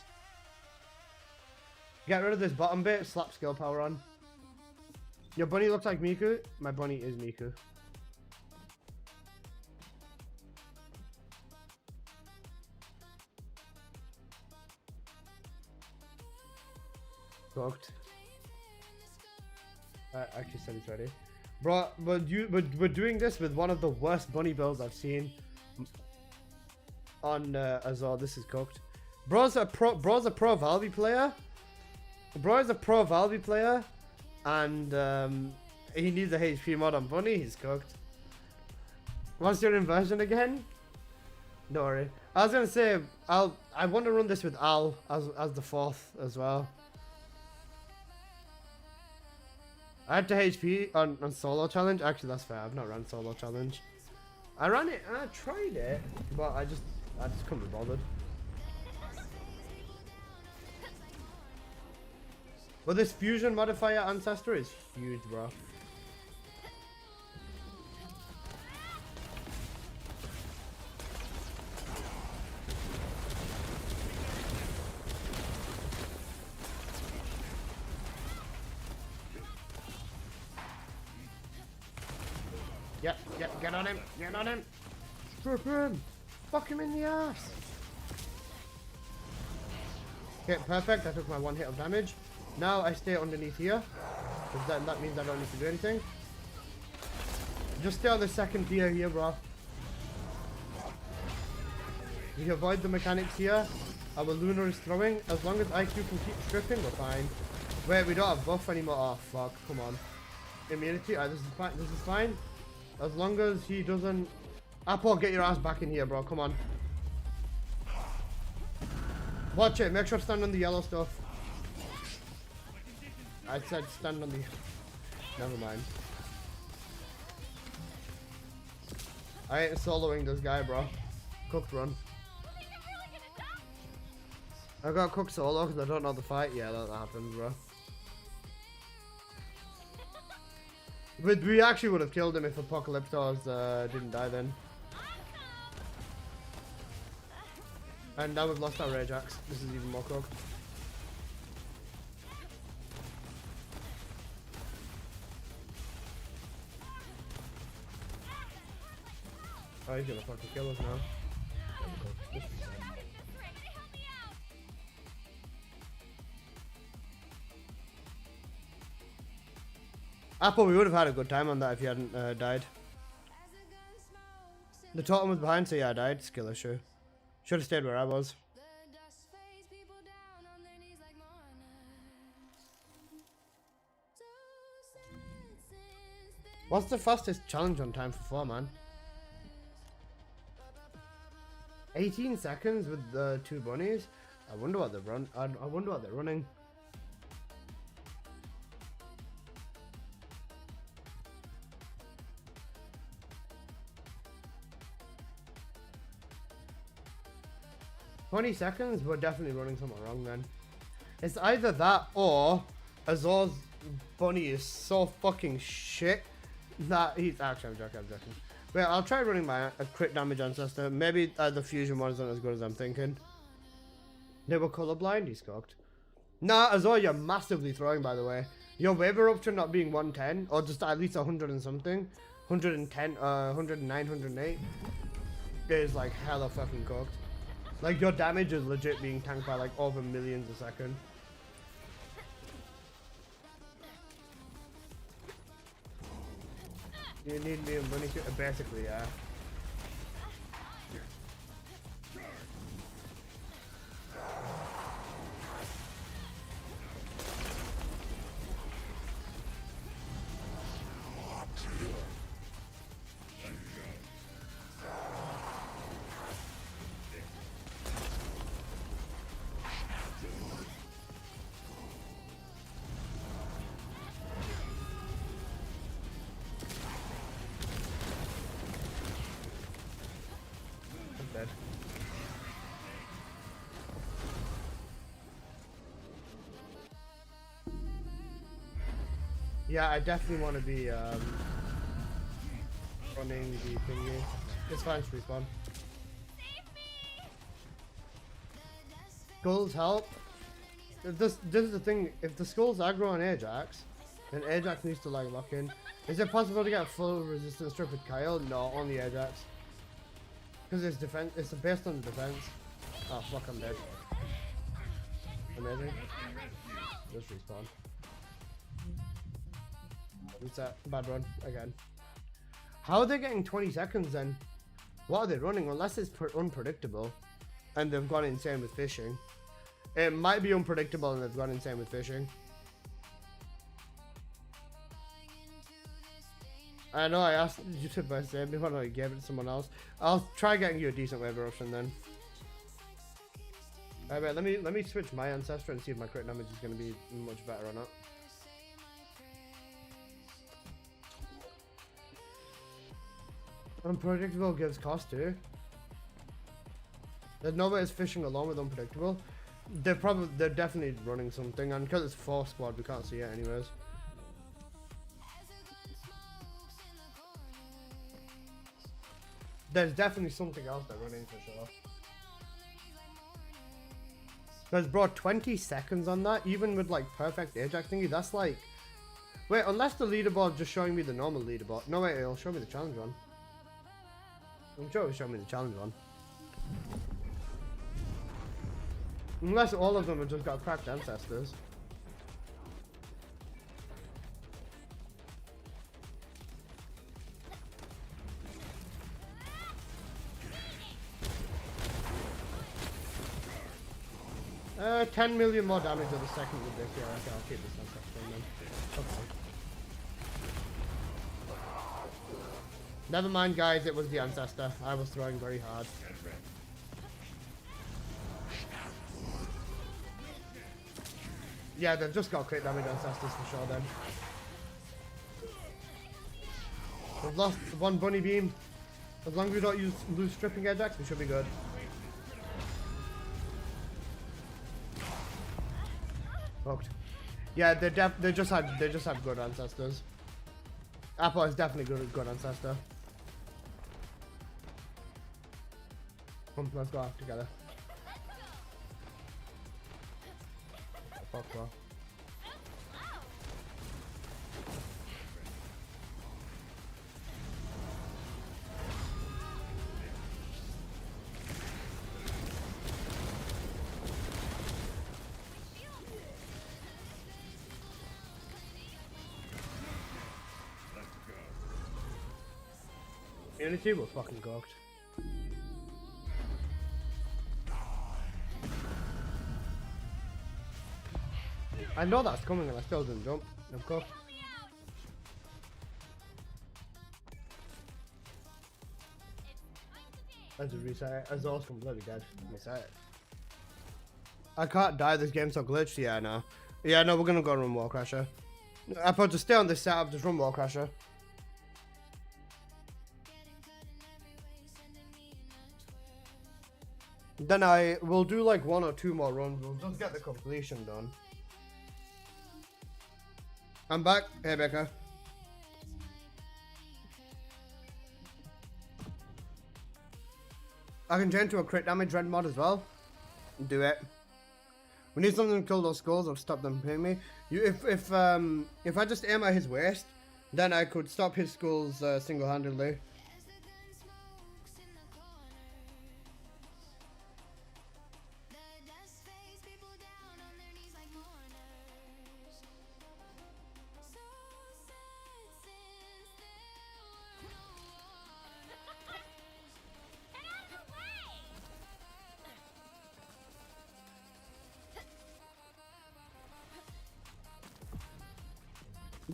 Speaker 1: Get rid of this bottom bit, slap skill power on. Your bunny looks like Miku. My bunny is Miku. Cooked. I actually said it's ready. Bro, we're doing this with one of the worst bunny builds I've seen on Azor. This is cooked. Bro's a pro Valby player. Bro is a pro Valby player, and he needs a HP mod on bunny. He's cooked. What's your inversion again? Don't worry. I was gonna say I want to run this with Al as the fourth as well. I had to HP on solo challenge. Actually, that's fair. I've not run solo challenge. I ran it and I tried it, but I just couldn't be bothered. But this fusion modifier ancestor is huge, bro. Get on him, get on him. Strip him. Fuck him in the ass. Okay, perfect. I took my 1 hit of damage. Now I stay underneath here, because that means I don't need to do anything. Just stay on the second tier here, bro. We avoid the mechanics here. Our Luna is throwing. As long as IQ can keep stripping, we're fine. Wait, we don't have buff anymore. Oh fuck, come on. Immunity. Alright, this is fine. This is fine. As long as he doesn't... Apple, get your ass back in here, bro. Come on. Watch it. Make sure to stand on the yellow stuff. I said stand on the... Never mind. I ain't soloing this guy, bro. Cooked run. I got cooked solo because I don't know the fight. Yeah, that happens, bro. But we actually would have killed him if Apocalyptos didn't die then. And now we've lost our Ajax. This is even more cooked. Oh, he's gonna fucking kill us now. Apple, we would have had a good time on that if you hadn't died. The totem was behind, so yeah, I died. Skill issue. Should have stayed where I was. What's the fastest challenge on time for 4, man? 18 seconds with the 2 bunnies. I wonder what they're I wonder what they're running. "20 seconds? We're definitely running something wrong then. It's either that or Azor's bunny is so fucking shit that he's... Actually, I'm joking. Wait, I'll try running my crit damage ancestor. Maybe the fusion one isn't as good as I'm thinking. They were colorblind? He's cooked. Nah, Azor, you're massively throwing, by the way. Your wave eruption not being 110, or just at least 100 and something. 110, 109, 108 is like hella fucking cooked. Like, your damage is legit being tanked by like over millions a second. You need me and bunny to... Basically, yeah. Dead. Yeah, I definitely want to be running the thingy. It's fine to respawn. Skulls help. If this is the thing. If the skulls aggro on Ajax, then Ajax needs to like lock in. Is it possible to get full resistance strip with Kyle? No, only Ajax. Because it's defense. It's based on defense. Oh fuck! I'm dead. Amazing. Just respawn. Reset. Bad run again. How are they getting 20 seconds then? What are they running? Unless it's unpredictable and they've gone insane with fishing. It might be unpredictable and they've gone insane with fishing. I know I asked you to buy save me, why don't I give it to someone else? I'll try getting you a decent waiver option then. Alright, let me switch my ancestor and see if my crit damage is gonna be much better or not. Unpredictable gives cost too. There's no way it's fishing along with unpredictable. They're definitely running something, and because it's 4 squad we can't see it anyways. There's definitely something else they're running for sure. Because bro, 20 seconds on that, even with like perfect Ajax thingy, that's like... Wait, unless the leaderboard's just showing me the normal leaderboard. No wait, it'll show me the challenge one. I'm sure it'll show me the challenge one. Unless all of them have just got cracked ancestors. Uh, 10 million more damage on the second with this. Yeah, okay, I'll keep this ancestor then. Okay. Never mind guys, it was the ancestor. I was throwing very hard. Yeah, they've just got crit damage ancestors for sure then. We've lost one bunny beam. As long as we don't lose stripping Ajax, we should be good. Fucked. Yeah, they just had good ancestors. Apple is definitely good ancestor. Come, let's go out together. Fuck, bro. Unity was fucking cooked. I know that's coming and I still didn't jump. I'm cooked. I just reset it. Azor's completely dead. Reset it. I can't die, this game's so glitched. Yeah, no. Yeah, no, we're gonna go run Wall Crasher. I thought just stay on this setup, just run Wall Crasher. Then I will do like 1 or 2 more runs. We'll just get the completion done. I'm back. Hey, Becca. I can change to a crit damage red mod as well. Do it. We need something to kill those skulls or stop them hitting me. If I just aim at his waist, then I could stop his skulls single-handedly.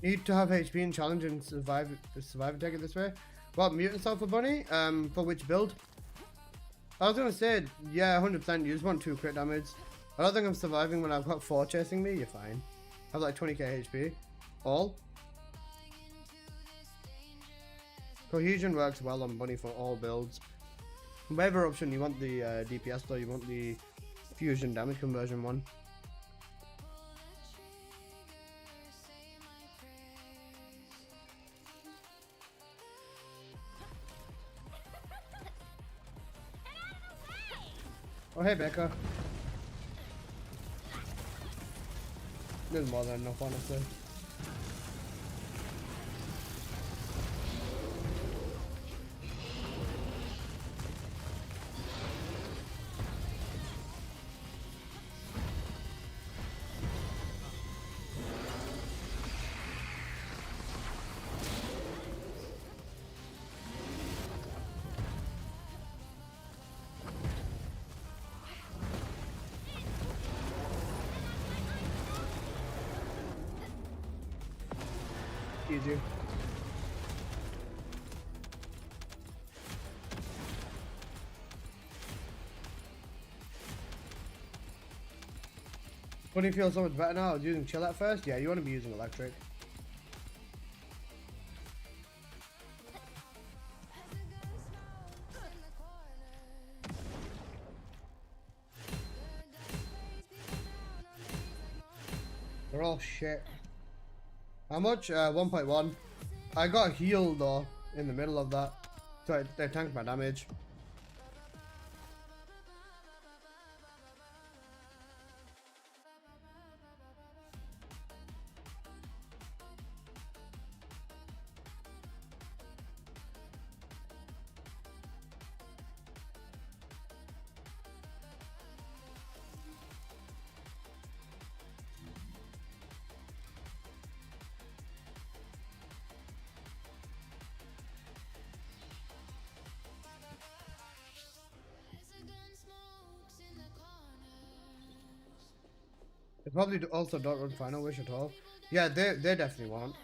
Speaker 1: Need to have HP and challenge and survive and take it this way. What, mutant alpha bunny? For which build? I was gonna say, yeah, 100%. You just want 2 crit damage. I don't think I'm surviving when I've got 4 chasing me. You're fine. I have like 20k HP. All. Cohesion works well on bunny for all builds. Whatever option you want the DPS though, you want the fusion damage conversion one. Oh, hey, Becca. There's more than enough, honestly. Eugene. When you feel so much better now, I was using chill at first. Yeah, you want to be using electric. They're all shit. How much? 1.1. I got healed though in the middle of that, so they tanked my damage. They probably also don't run Final Wish at all. Yeah, they definitely won't.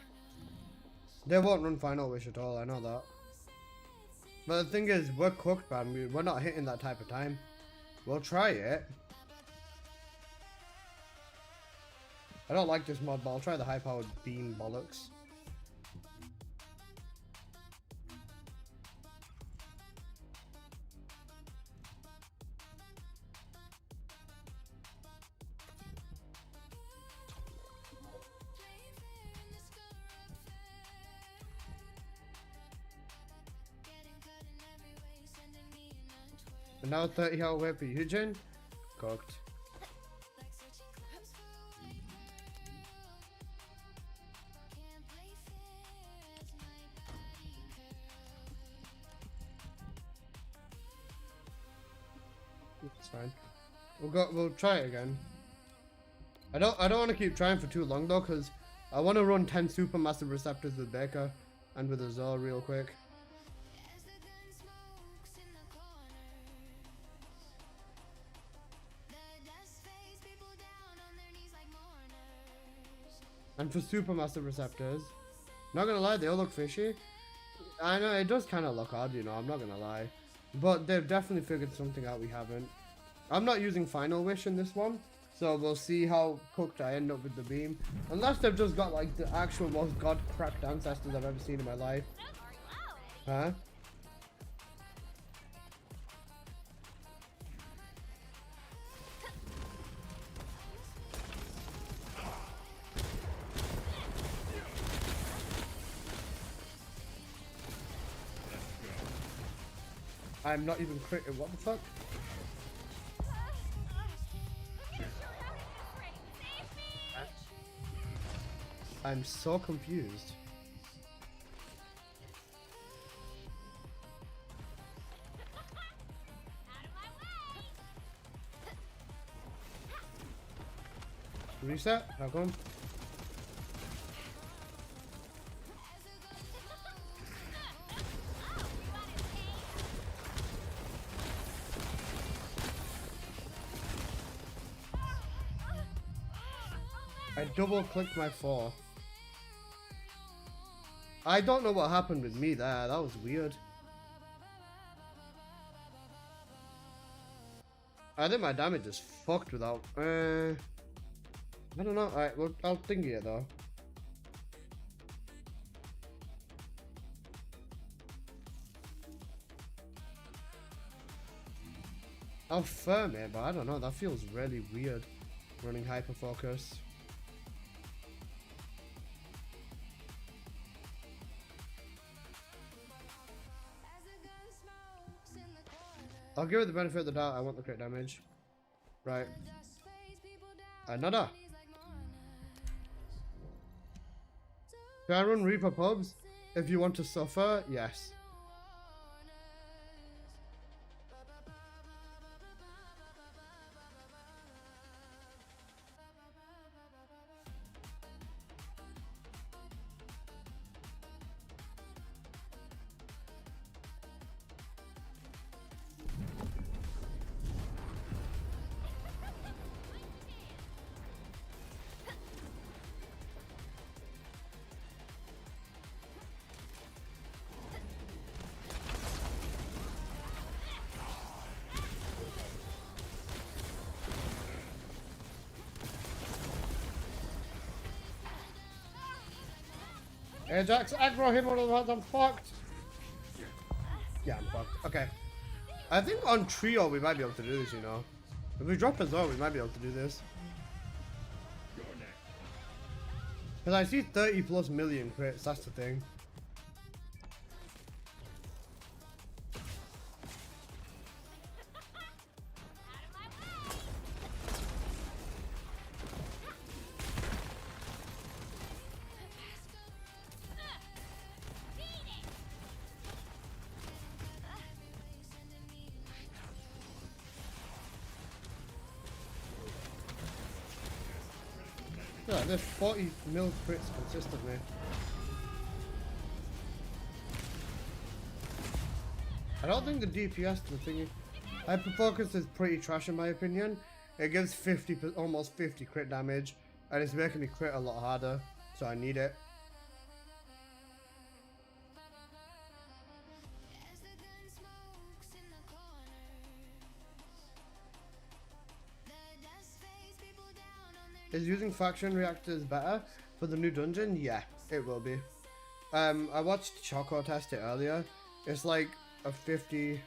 Speaker 1: They won't run Final Wish at all, I know that. But the thing is, we're cooked, man. We're not hitting that type of time. We'll try it. I don't like this mod, but I'll try the high-powered beam bollocks. And now 30 hour wait for Yujin. Cooked. It's fine. We'll try it again. I don't want to keep trying for too long though, because I want to run 10 supermassive receptors with Baker and with Azor real quick. And for supermassive receptors, not gonna lie, they all look fishy. I know, it does kind of look odd, you know, I'm not gonna lie. But they've definitely figured something out we haven't. I'm not using Final Wish in this one, so we'll see how cooked I end up with the beam. Unless they've just got like the actual most god-cracked ancestors I've ever seen in my life. Huh? I'm not even critting. What the fuck? I'm so confused. Reset? How come? I double clicked my 4. I don't know what happened with me there. That was weird. I think my damage is fucked without. I don't know. Alright, well, I'll think it though. I'll firm it, but I don't know. That feels really weird. Running hyper focus. I'll give it the benefit of the doubt. I want the crit damage. Right. Another. Can I run Reaper pubs? If you want to suffer, yes. Ajax, aggro him, otherwise I'm fucked. Yeah, I'm fucked. Okay. I think on trio we might be able to do this, you know. If we drop as well, we might be able to do this. Because I see 30 plus million crits, that's the thing. Yeah, there's 40 mil crits consistently. I don't think the DPS to the thingy. Hyperfocus is pretty trash in my opinion. It gives 50, almost 50 crit damage, and it's making me crit a lot harder, so I need it. Is using faction reactors better for the new dungeon? Yeah, it will be. I watched Choco test it earlier. It's like a 50,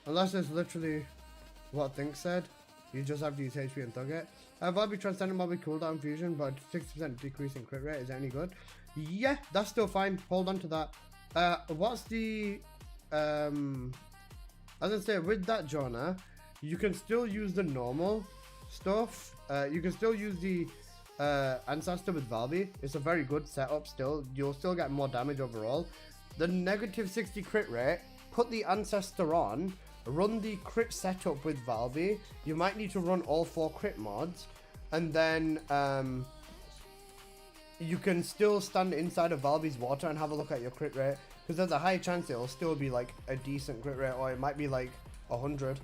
Speaker 1: unless it's literally what Think said. You just have to use HP and thug it. Valby Transcendent Valby cooldown fusion, but 60% decrease in crit rate. Is that any good? Yeah, that's still fine. Hold on to that. What's the as I say, with that genre, you can still use the normal stuff. You can still use the ancestor with Valby. It's a very good setup still. You'll still get more damage overall. The negative 60 crit rate, put the ancestor on, run the crit setup with Valby. You might need to run all 4 crit mods, and then you can still stand inside of Valby's water and have a look at your crit rate, because there's a high chance it'll still be like a decent crit rate, or it might be like 100.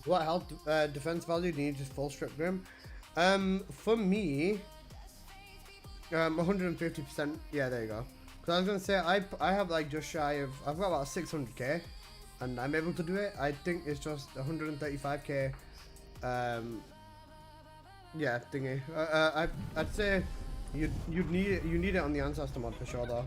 Speaker 1: What health defense value do you need? Just full strip grim? For me, 150%. Yeah, there you go. Because I was gonna say I have like just shy of, I've got about 600k, and I'm able to do it. I think it's just 135k. Yeah, thingy. I'd say you need it on the ancestor mod for sure though.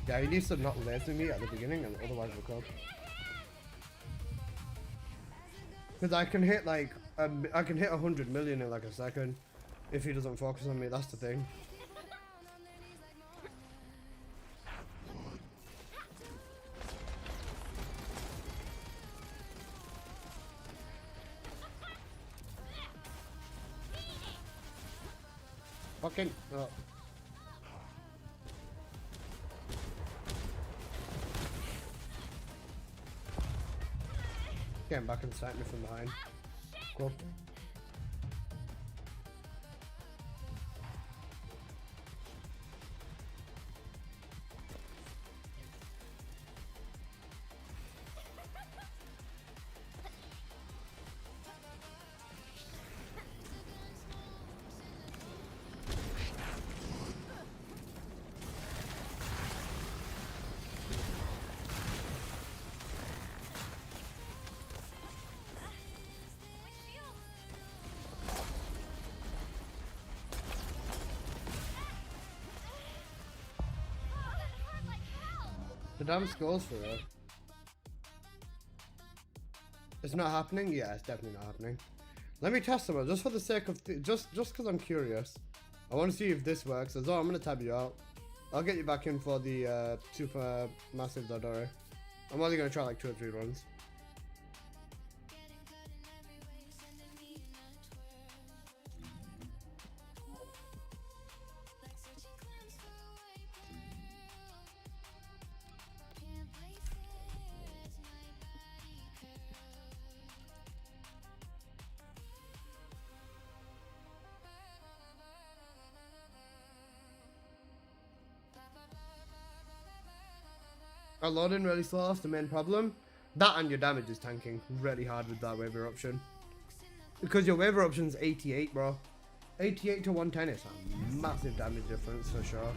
Speaker 1: Yeah, he needs to not laser me at the beginning, and otherwise we'll cook. Because I can hit like, I can hit 100 million in like a second if he doesn't focus on me. That's the thing. Fucking. Oh. Came back and sniped me from behind. Cool. The damn skulls for it. It's not happening? Yeah, it's definitely not happening. Let me test them just for the sake of just because I'm curious. I want to see if this works. As well, I'm gonna tab you out. I'll get you back in for the super massive Dodori. I'm only gonna try like 2 or 3 runs. Our loading really slow, that's the main problem. That and your damage is tanking really hard with that wave eruption. Because your wave eruption's 88, bro. 88 to 110 is a massive damage difference for sure.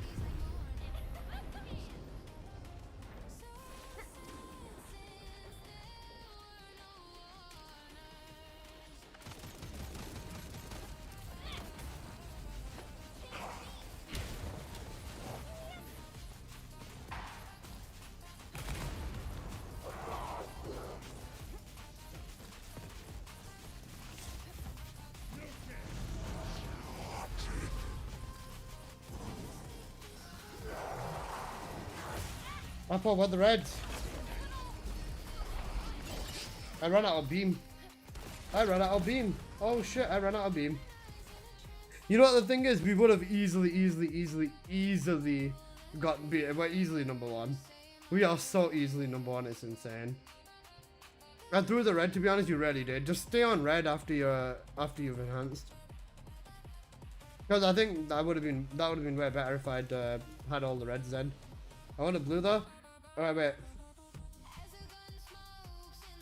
Speaker 1: I thought about the reds. I ran out of beam. I ran out of beam. Oh shit, I ran out of beam. You know what the thing is? We would have easily got beat. We're easily number one. We are so easily number one, it's insane. I threw the red, to be honest, you really did. Just stay on red after you've enhanced. Because I think that would have been way better if I'd had all the reds then. I want a blue though. Alright, wait.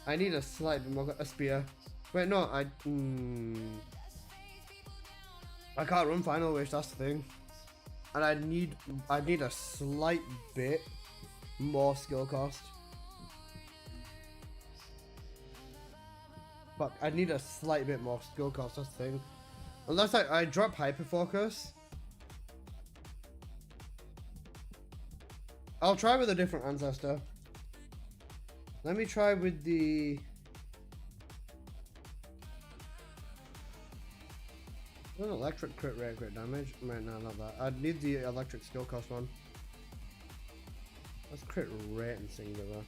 Speaker 1: I need a slight bit more, a spear. Wait, no, I can't run final wish, that's the thing. And I need a slight bit more skill cost. But I need a slight bit more skill cost, that's the thing. Unless I drop hyper focus. I'll try with a different ancestor. Let me try with the... An electric crit rate, crit damage. Right, no, not that. I'd need the electric skill cost one. That's crit rate and singular.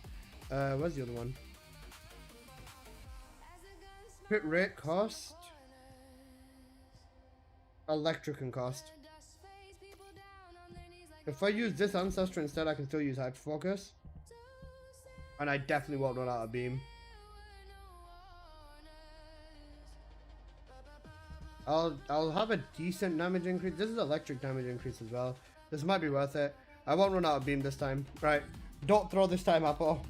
Speaker 1: Where's the other one? Crit rate cost. Electric and cost. If I use this ancestor instead, I can still use hyper focus. And I definitely won't run out of beam. I'll have a decent damage increase. This is electric damage increase as well. This might be worth it. I won't run out of beam this time. Right. Don't throw this time, Apple.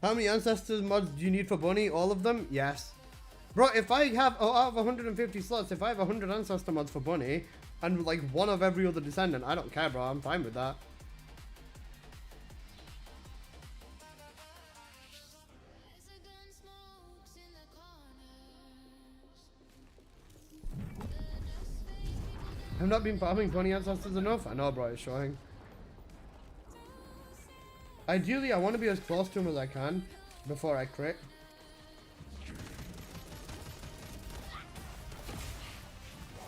Speaker 1: How many ancestors mods do you need for Bunny? All of them? Yes. Bro, if I have, out of 150 slots, if I have 100 ancestor mods for Bunny, and like one of every other Descendant, I don't care, bro. I'm fine with that. I've not been farming Bunny ancestors enough. I know, bro, it's showing. Ideally, I want to be as close to him as I can before I crit.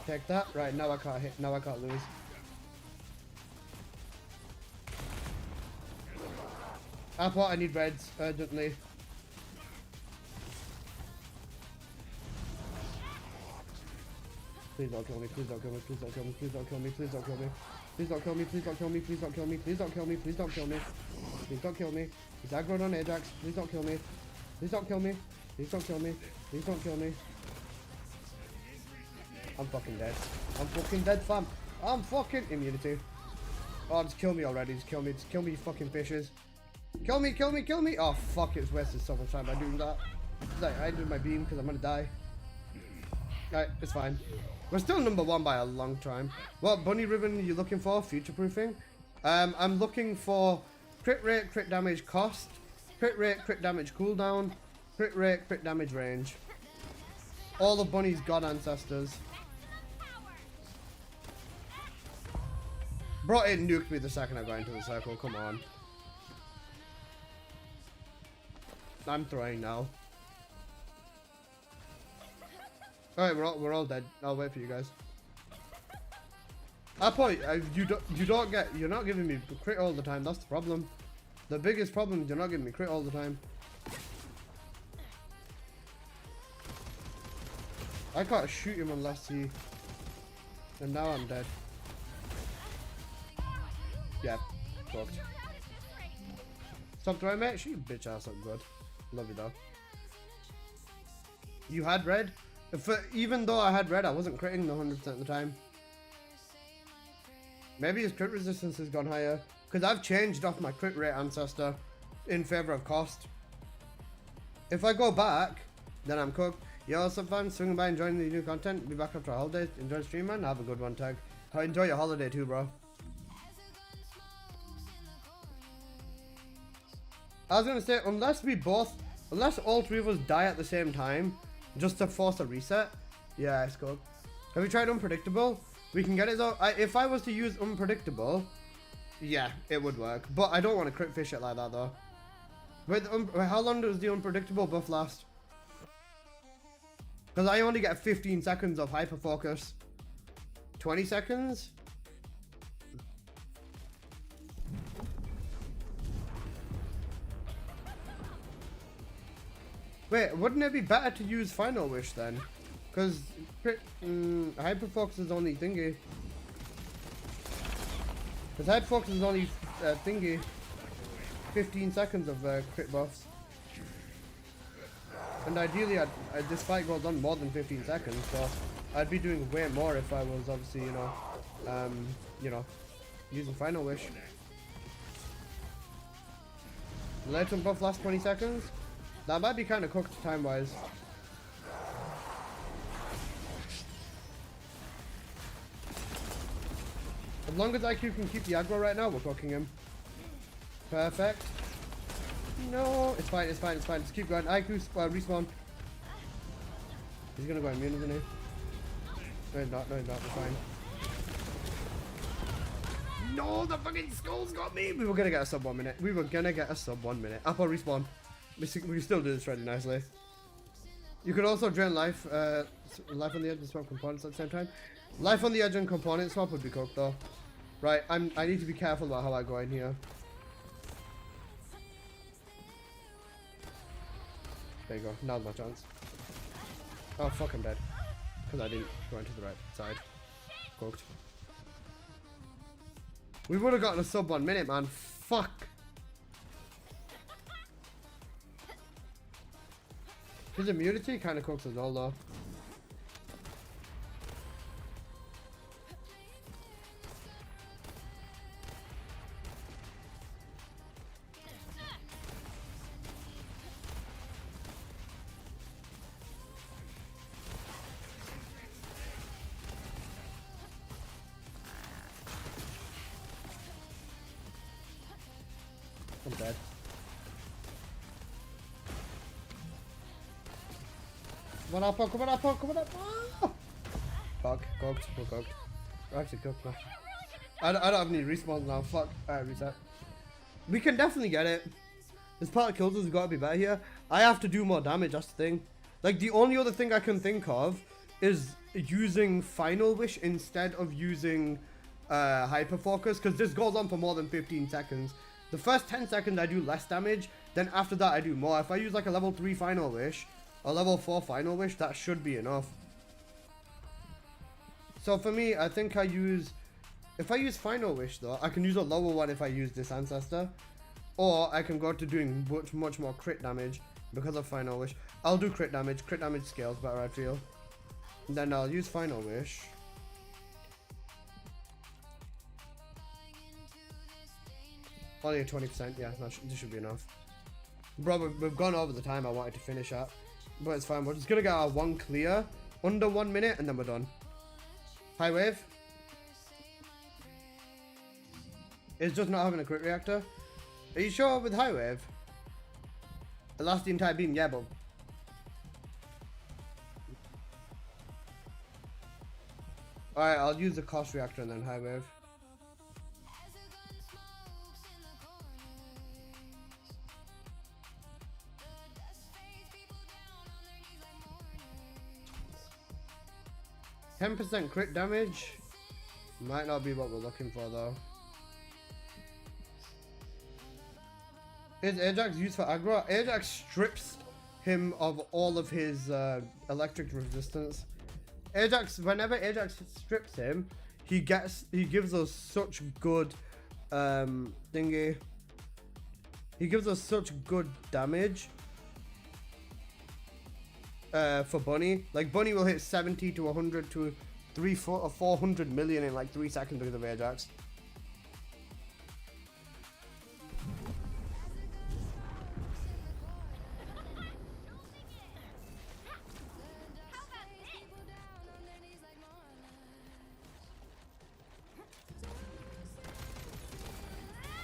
Speaker 1: Take that. Right, now I can't hit. Now I can't lose. I need reds urgently. Please don't kill me. Please don't kill me. Please don't kill me. Please don't kill me. Please don't kill me. Please don't kill me. Please don't kill me. Please don't kill me. Please don't kill me. Please don't kill me. Please don't kill me. He's aggroed on Ajax. Please don't kill me. Please don't kill me. Please don't kill me. Please don't kill me. I'm fucking dead. I'm fucking dead, fam. I'm fucking immunity. Oh, just kill me already. Just kill me. Just kill me, you fucking fishes. Kill me, kill me, kill me. Oh, fuck, it's wasted so much time by doing that. Like, I did my beam because I'm gonna die. Alright, it's fine. We're still number one by a long time. What bunny ribbon are you looking for? Future proofing? I'm looking for crit rate, crit damage cost, crit rate, crit damage cooldown, crit rate, crit damage range. All of Bunny's god ancestors. Bro, it nuked me the second I got into the circle. Come on. I'm throwing now. Alright, we're all dead. I'll wait for you guys. You're not giving me crit all the time. That's the problem. The biggest problem is you're not giving me crit all the time. I can't shoot him unless he... And now I'm dead. Yeah, fucked. Stop throwing, mate. She bitch ass up good. Love you, dog. You had red? Even though I had red, I wasn't critting the 100% of the time. Maybe his crit resistance has gone higher. Because I've changed off my crit rate ancestor in favor of cost. If I go back, then I'm cooked. Yo, what's up, fam? Swinging by, enjoying the new content. Be back after a holiday. Enjoy the stream, man. Have a good one, tag. Enjoy your holiday too, bro. I was gonna say, unless all three of us die at the same time, just to force a reset. Yeah, it's cool. Have we tried unpredictable? We can get it though. If I was to use unpredictable, yeah, it would work. But I don't want to crit fish it like that though. Wait, how long does the unpredictable buff last? Because I only get 15 seconds of hyper focus. 20 seconds? Wait, wouldn't it be better to use Final Wish then? Because hyper focus is only thingy. Because hyper focus is only thingy. 15 seconds of crit buffs. And ideally, this fight goes on more than 15 seconds, so I'd be doing way more if I was obviously, you know, using Final Wish. Latent buff lasts 20 seconds. That might be kind of cooked time-wise. As long as IQ can keep the aggro right now, we're cooking him. Perfect. No, it's fine, it's fine, it's fine. Just keep going. IQ respawn. He's gonna go immune, isn't he? No, he's not. No, he's not. We're fine. No, the fucking skulls got me. We were gonna get a sub 1 minute. We were gonna get a sub 1 minute. Apple respawn. We can still do this really nicely. You could also drain life, life on the edge and swap components at the same time. Life on the edge and component swap would be cooked though. Right, I need to be careful about how I go in here. There you go, now's my chance. Oh fuck, I'm dead. Because I didn't go into the right side. Cooked. We would have gotten a sub 1 minute, man. Fuck. His immunity kind of cooks as well though. I'm dead. Come on up, come on up, come on up. Oh! Fuck, cooked, we're cooked. We're actually cooked now. I don't have any respawns now, fuck. Alright, reset. We can definitely get it. This part of kills has got to be better here. I have to do more damage, that's the thing. Like, the only other thing I can think of is using Final Wish instead of using Hyper Focus, because this goes on for more than 15 seconds. The first 10 seconds I do less damage, then after that I do more. If I use like a level 3 Final Wish, or level 4 Final Wish, that should be enough. So for me, I think if I use Final Wish though, I can use a lower one if I use this Ancestor. Or I can go to doing much more crit damage because of Final Wish. I'll do crit damage scales better I feel. And then I'll use Final Wish. Only a 20%, yeah, this should be enough. Bro, we've gone over the time I wanted to finish at. But it's fine, we're just gonna get our one clear under 1 minute and then we're done. High wave. It's just not having a crit reactor. Are you sure with high wave? It lasts the entire beam, yeah, but... Alright, I'll use the cost reactor and then high wave. %10 crit damage might not be what we're looking for though. Is Ajax used for aggro? Ajax strips him of all of his electric resistance. Whenever Ajax strips him, he gives us such good thingy. He gives us such good damage. For Bunny, like Bunny will hit 70 to 100 to 400 million in like 3 seconds because of Ajax.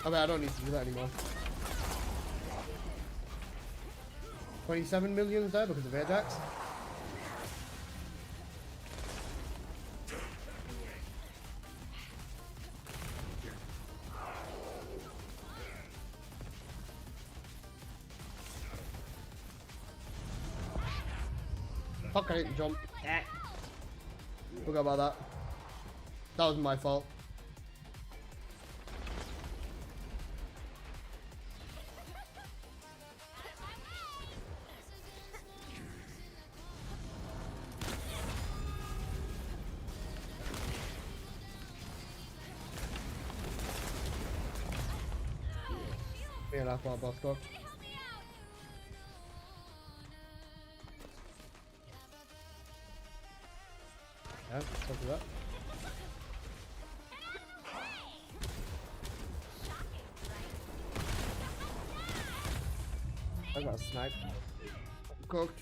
Speaker 1: I mean, I don't need to do that anymore. 27 million is there because of Ajax. Fuck, I didn't jump. Forgot about that. That was my fault. Me and Apple are both cooked. Yeah, copy that. I got sniped. Cooked.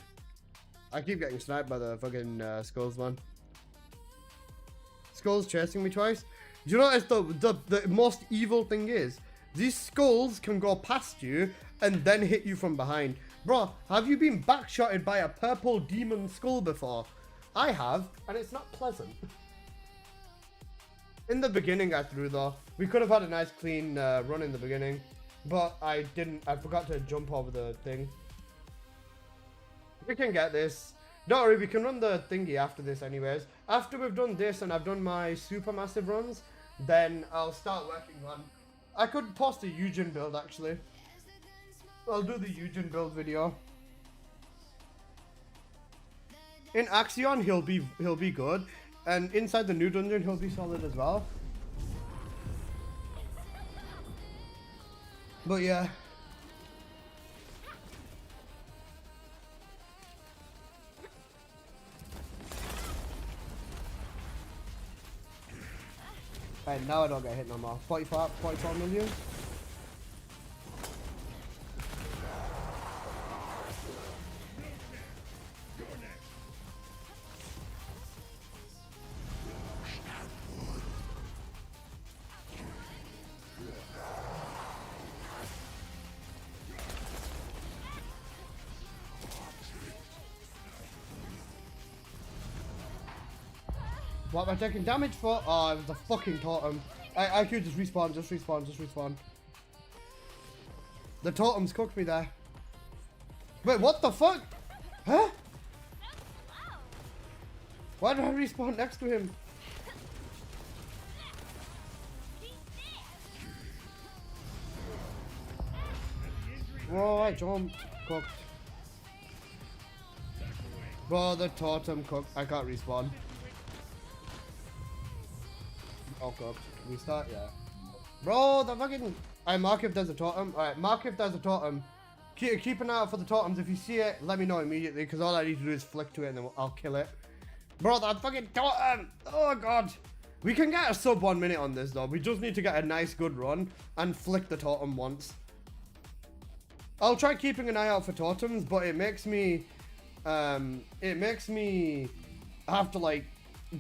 Speaker 1: I keep getting sniped by the fucking skulls, man. Skulls chasing me twice. Do you notice the most evil thing is? These skulls can go past you and then hit you from behind. Bro, have you been backshotted by a purple demon skull before? I have, and it's not pleasant. In the beginning I threw though. We could have had a nice clean run in the beginning. But I didn't. I forgot to jump over the thing. We can get this. Don't worry, we can run the thingy after this anyways. After we've done this and I've done my supermassive runs, then I'll start working on... I could post a Yujin build actually. I'll do the Yujin build video. In Axion he'll be good. And inside the new dungeon he'll be solid as well. But yeah. Alright, now I don't get hit no more. 44 million. What am I taking damage for? Oh, it was a fucking totem. I could just respawn, just respawn. The totems cooked me there. Wait, what the fuck? Huh? Why did I respawn next to him? Whoa, I jumped. Cooked. Bro, the totem cooked. I can't respawn. Oh god, restart, yeah. Bro, the fucking... Alright, mark if there's a totem. Alright, mark if there's a totem. Keep an eye out for the totems. If you see it, let me know immediately, because all I need to do is flick to it and then I'll kill it. Bro, that fucking totem! Oh god. We can get a sub 1 minute on this though. We just need to get a nice good run and flick the totem once. I'll try keeping an eye out for totems, but it makes me... it makes me have to like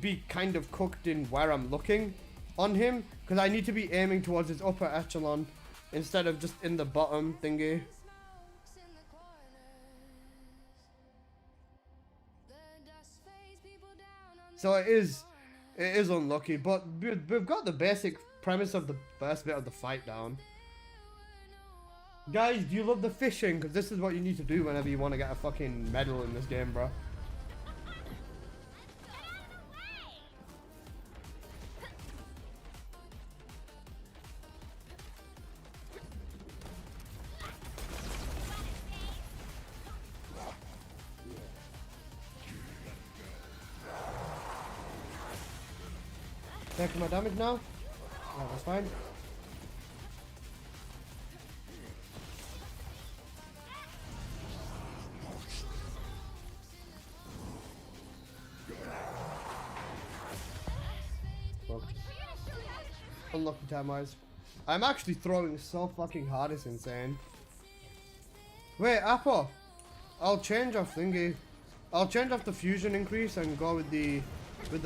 Speaker 1: be kind of cooked in where I'm looking on him, because I need to be aiming towards his upper echelon instead of just in the bottom thingy. So it is unlucky, but we've got the basic premise of the first bit of the fight down. Guys, do you love the fishing? Because this is what you need to do whenever you want to get a fucking medal in this game, bro. Taking my damage now? Oh, that's fine. Unlucky time-wise. I'm actually throwing so fucking hard, it's insane. Wait, Apple. I'll change off thingy. I'll change off the fusion increase and go with the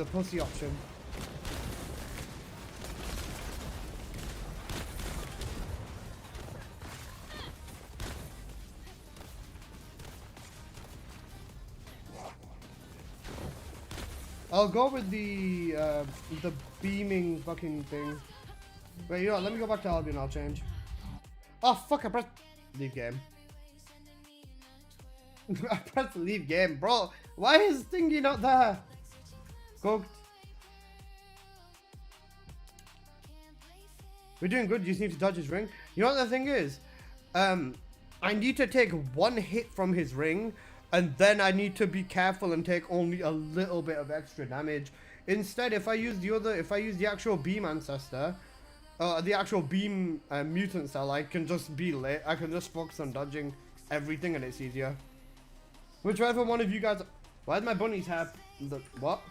Speaker 1: pussy option. I'll go with the beaming fucking thing. Wait, you know what? Let me go back to Albion. I'll change. Oh fuck! I pressed leave game. I pressed leave game, bro. Why is Stingy not there? Go. We're doing good. You just need to dodge his ring. You know what the thing is? I need to take one hit from his ring, and then I need to be careful and take only a little bit of extra damage. Instead, if I use the actual beam ancestor, the actual beam mutant cell, I can just be late. I can just focus on dodging everything, and it's easier. Whichever one of you guys. Why does my bunny's hair? What?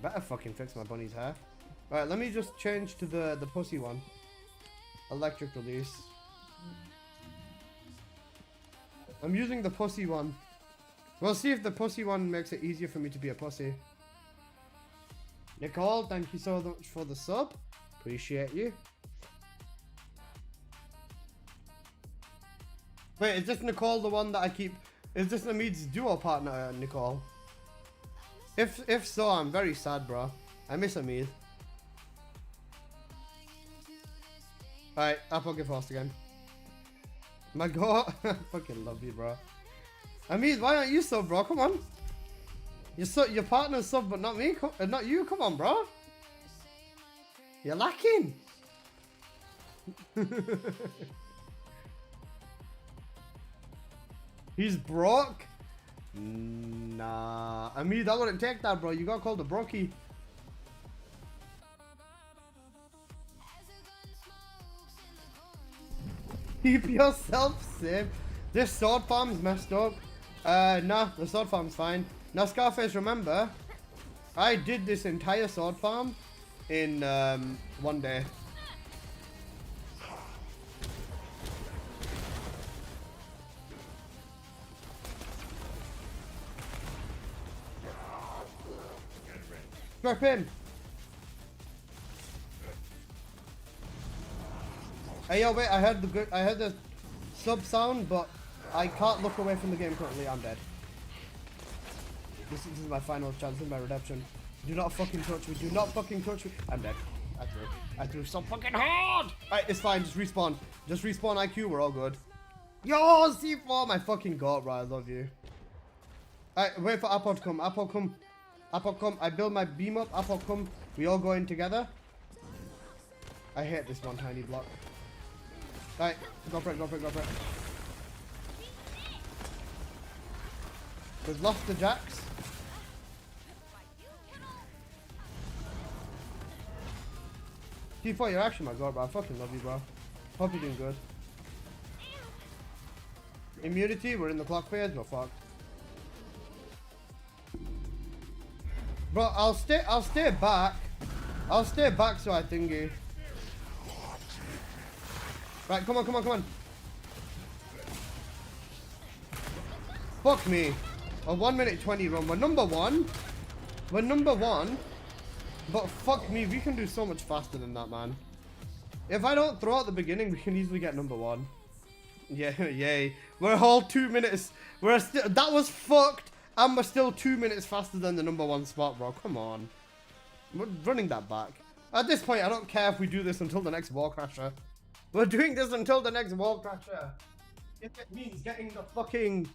Speaker 1: Better fucking fix my bunny's hair. Alright, let me just change to the pussy one. Electric release. I'm using the pussy one. We'll see if the pussy one makes it easier for me to be a pussy. Nicole, thank you so much for the sub. Appreciate you. Wait, is this Nicole the one that I keep... Is this Amid's duo partner, Nicole? If so, I'm very sad, bro. I miss Amid. Alright, Apple get fast again. My god, I fucking love you, bro. Amid, why aren't you sub, bro? Come on. Your partner's sub, but not me, not you. Come on, bro. You're lacking. He's broke. Nah, Amid, I wouldn't take that, bro. You got called a brokey. Keep yourself safe. This sword farm's messed up. Nah, the sword farm's fine. Now, Scarface, remember, I did this entire sword farm in one day. Strap in. Hey yo, wait! I heard the sub sound, but I can't look away from the game currently. I'm dead. This is my final chance. This is my redemption. Do not fucking touch me. Do not fucking touch me. I'm dead. I threw so fucking hard. Alright, it's fine. Just respawn. Just respawn IQ. We're all good. Yo, C4, my fucking god, bro. I love you. Alright, wait for Apple to come. Apple come. Apple come. I build my beam up. Apple come. We all go in together. I hate this one tiny block. Alright, go for it, go for it, go for it. We've lost the Jax. T4, you're actually my god, bro. I fucking love you, bro. Hope you're doing good. Immunity, we're in the clock phase, we're fucked. Bro, I'll stay back. I'll stay back so I thingy. Right, come on, come on, come on. Fuck me. A 1 minute 20 run. We're number one. We're number one. But fuck me, we can do so much faster than that, man. If I don't throw at the beginning, we can easily get number one. Yeah, yay. We're all 2 minutes. That was fucked. And we're still 2 minutes faster than the number one spot, bro. Come on. We're running that back. At this point, I don't care if we do this until the next Wall Crasher. We're doing this until the next Wall Crasher. If it means getting the fucking...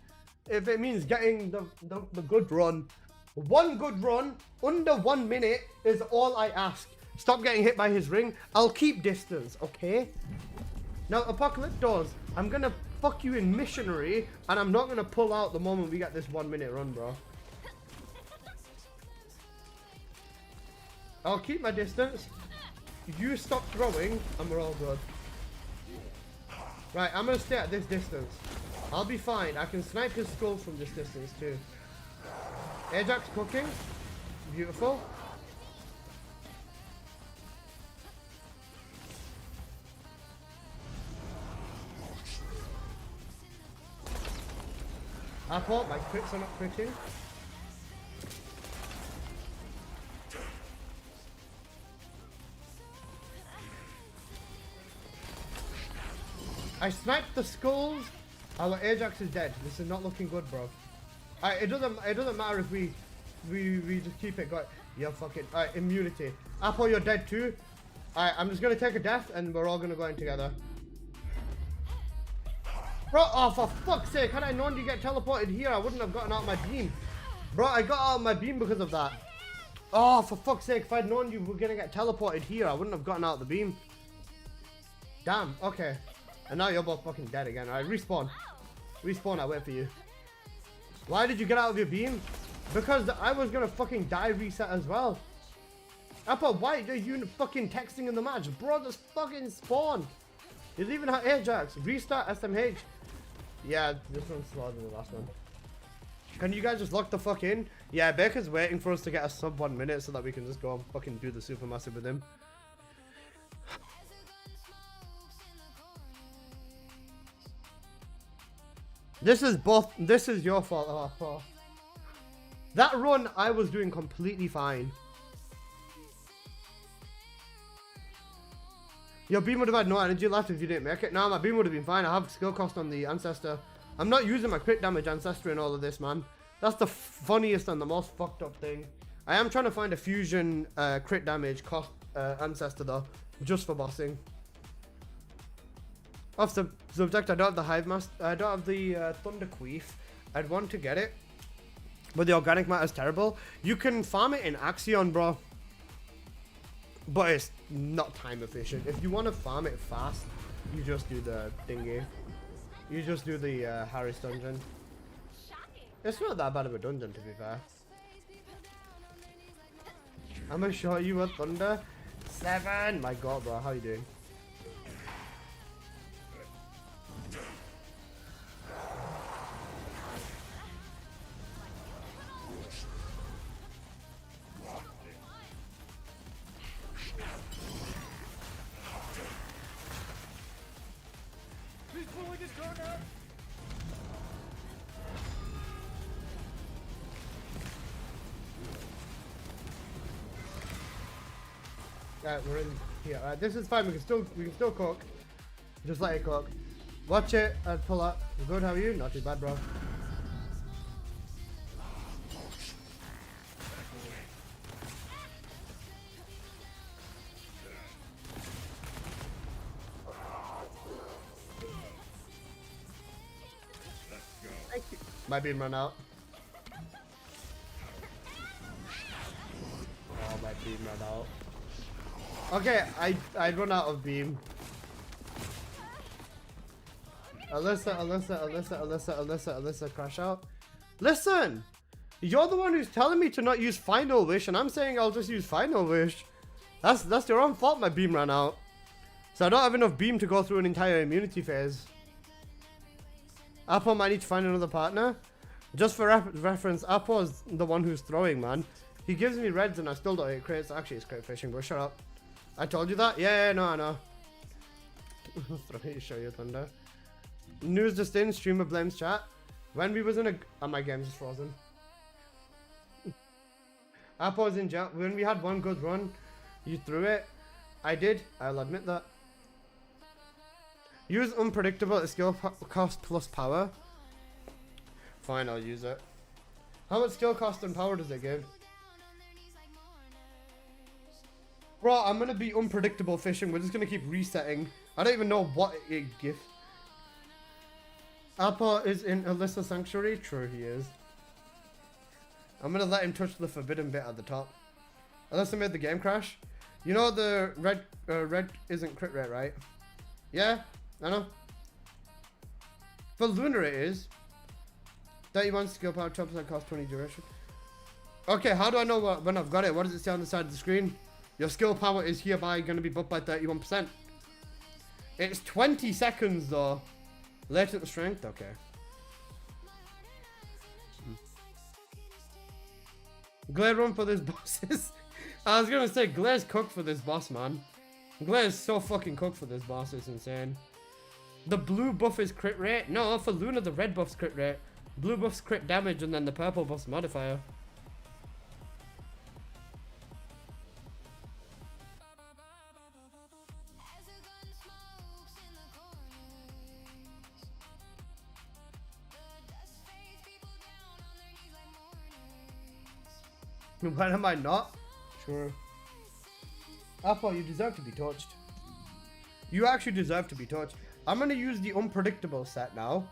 Speaker 1: If it means getting the good run. One good run under 1 minute is all I ask. Stop getting hit by his ring. I'll keep distance, okay? Now, Apocalyptos, I'm gonna fuck you in missionary, and I'm not gonna pull out the moment we get this 1 minute run, bro. I'll keep my distance. You stop throwing, and we're all good. Right, I'm gonna stay at this distance. I'll be fine. I can snipe his skull from this distance too. Ajax cooking. Beautiful. I thought my crits are not critting. I sniped the skulls. Our Ajax is dead. This is not looking good, bro. It doesn't matter if we we just keep it going. You're fucking alright. Immunity. Apple, you're dead too. Alright, I'm just gonna take a death and we're all gonna go in together. Bro, oh for fuck's sake! Had I known you get teleported here, I wouldn't have gotten out my beam. Bro, I got out my beam because of that. Oh, for fuck's sake! If I'd known you were gonna get teleported here, I wouldn't have gotten out the beam. Damn. Okay. And now you're both fucking dead again. Alright, respawn. Respawn. I wait for you. Why did you get out of your beam? Because I was gonna fucking die reset as well. Apple, why are you fucking texting in the match? Bro, just fucking spawn. You're leaving out Ajax. Restart SMH. Yeah, this one's slower than the last one. Can you guys just lock the fuck in? Yeah, Baker's waiting for us to get a sub 1 minute so that we can just go and fucking do the supermassive with him. This is your fault. Oh. That run, I was doing completely fine. Your beam would have had no energy left if you didn't make it. No, my beam would have been fine. I have skill cost on the ancestor. I'm not using my crit damage ancestor in all of this, man. That's the funniest and the most fucked up thing. I am trying to find a fusion crit damage cost ancestor though, just for bossing. Off the subject, I don't have the hive mask. I don't have the thunder queef. I'd want to get it, but the organic matter is terrible. You can farm it in Axion, bro, but it's not time efficient. If you want to farm it fast, you just do the thingy. You just do the Harris dungeon. It's not that bad of a dungeon, to be fair. I'm gonna show you a thunder 7. My god, bro, how you doing? Alright, we're in here. Alright, this is fine. We can still cook. Just let it cook. Watch it and pull up. You good? How are you? Not too bad, bro. Thank you. My beam run out. Oh, my beam run out. Okay, I run out of beam. Alyssa, crash out. Listen! You're the one who's telling me to not use Final Wish, and I'm saying I'll just use Final Wish. That's your own fault my beam ran out. So I don't have enough beam to go through an entire immunity phase. Apple might need to find another partner. Just for reference, Apple's the one who's throwing, man. He gives me reds and I still don't hit crits. Actually, it's crate fishing, but shut up. I told you that? Yeah, no, I know. Show you thunder. News just in, streamer blames chat. When we was in a... Oh, my game's just frozen. Apple was in chat. When we had one good run, you threw it. I did. I'll admit that. Use unpredictable at skill cost plus power. Fine, I'll use it. How much skill cost and power does it give? Bro, I'm gonna be unpredictable fishing. We're just gonna keep resetting. I don't even know what it gives. Apple is in Alyssa Sanctuary. True, he is. I'm gonna let him touch the forbidden bit at the top. Alyssa made the game crash. You know the red isn't crit rate, right? Yeah, I know. For Luna it is. 31 skill power, 12% cost, 20 duration. Okay, how do I know when I've got it? What does it say on the side of the screen? Your skill power is hereby going to be buffed by 31%. It's 20 seconds though. Latent strength? Okay. Glare run for this boss is... I was going to say, Glare's cooked for this boss, man. Glare's so fucking cooked for this boss, it's insane. The blue buff is crit rate? No, for Luna the red buff's crit rate. Blue buff's crit damage and then the purple buff's modifier. When am I not? Sure. Apple, you deserve to be touched. You actually deserve to be touched. I'm gonna use the unpredictable set now.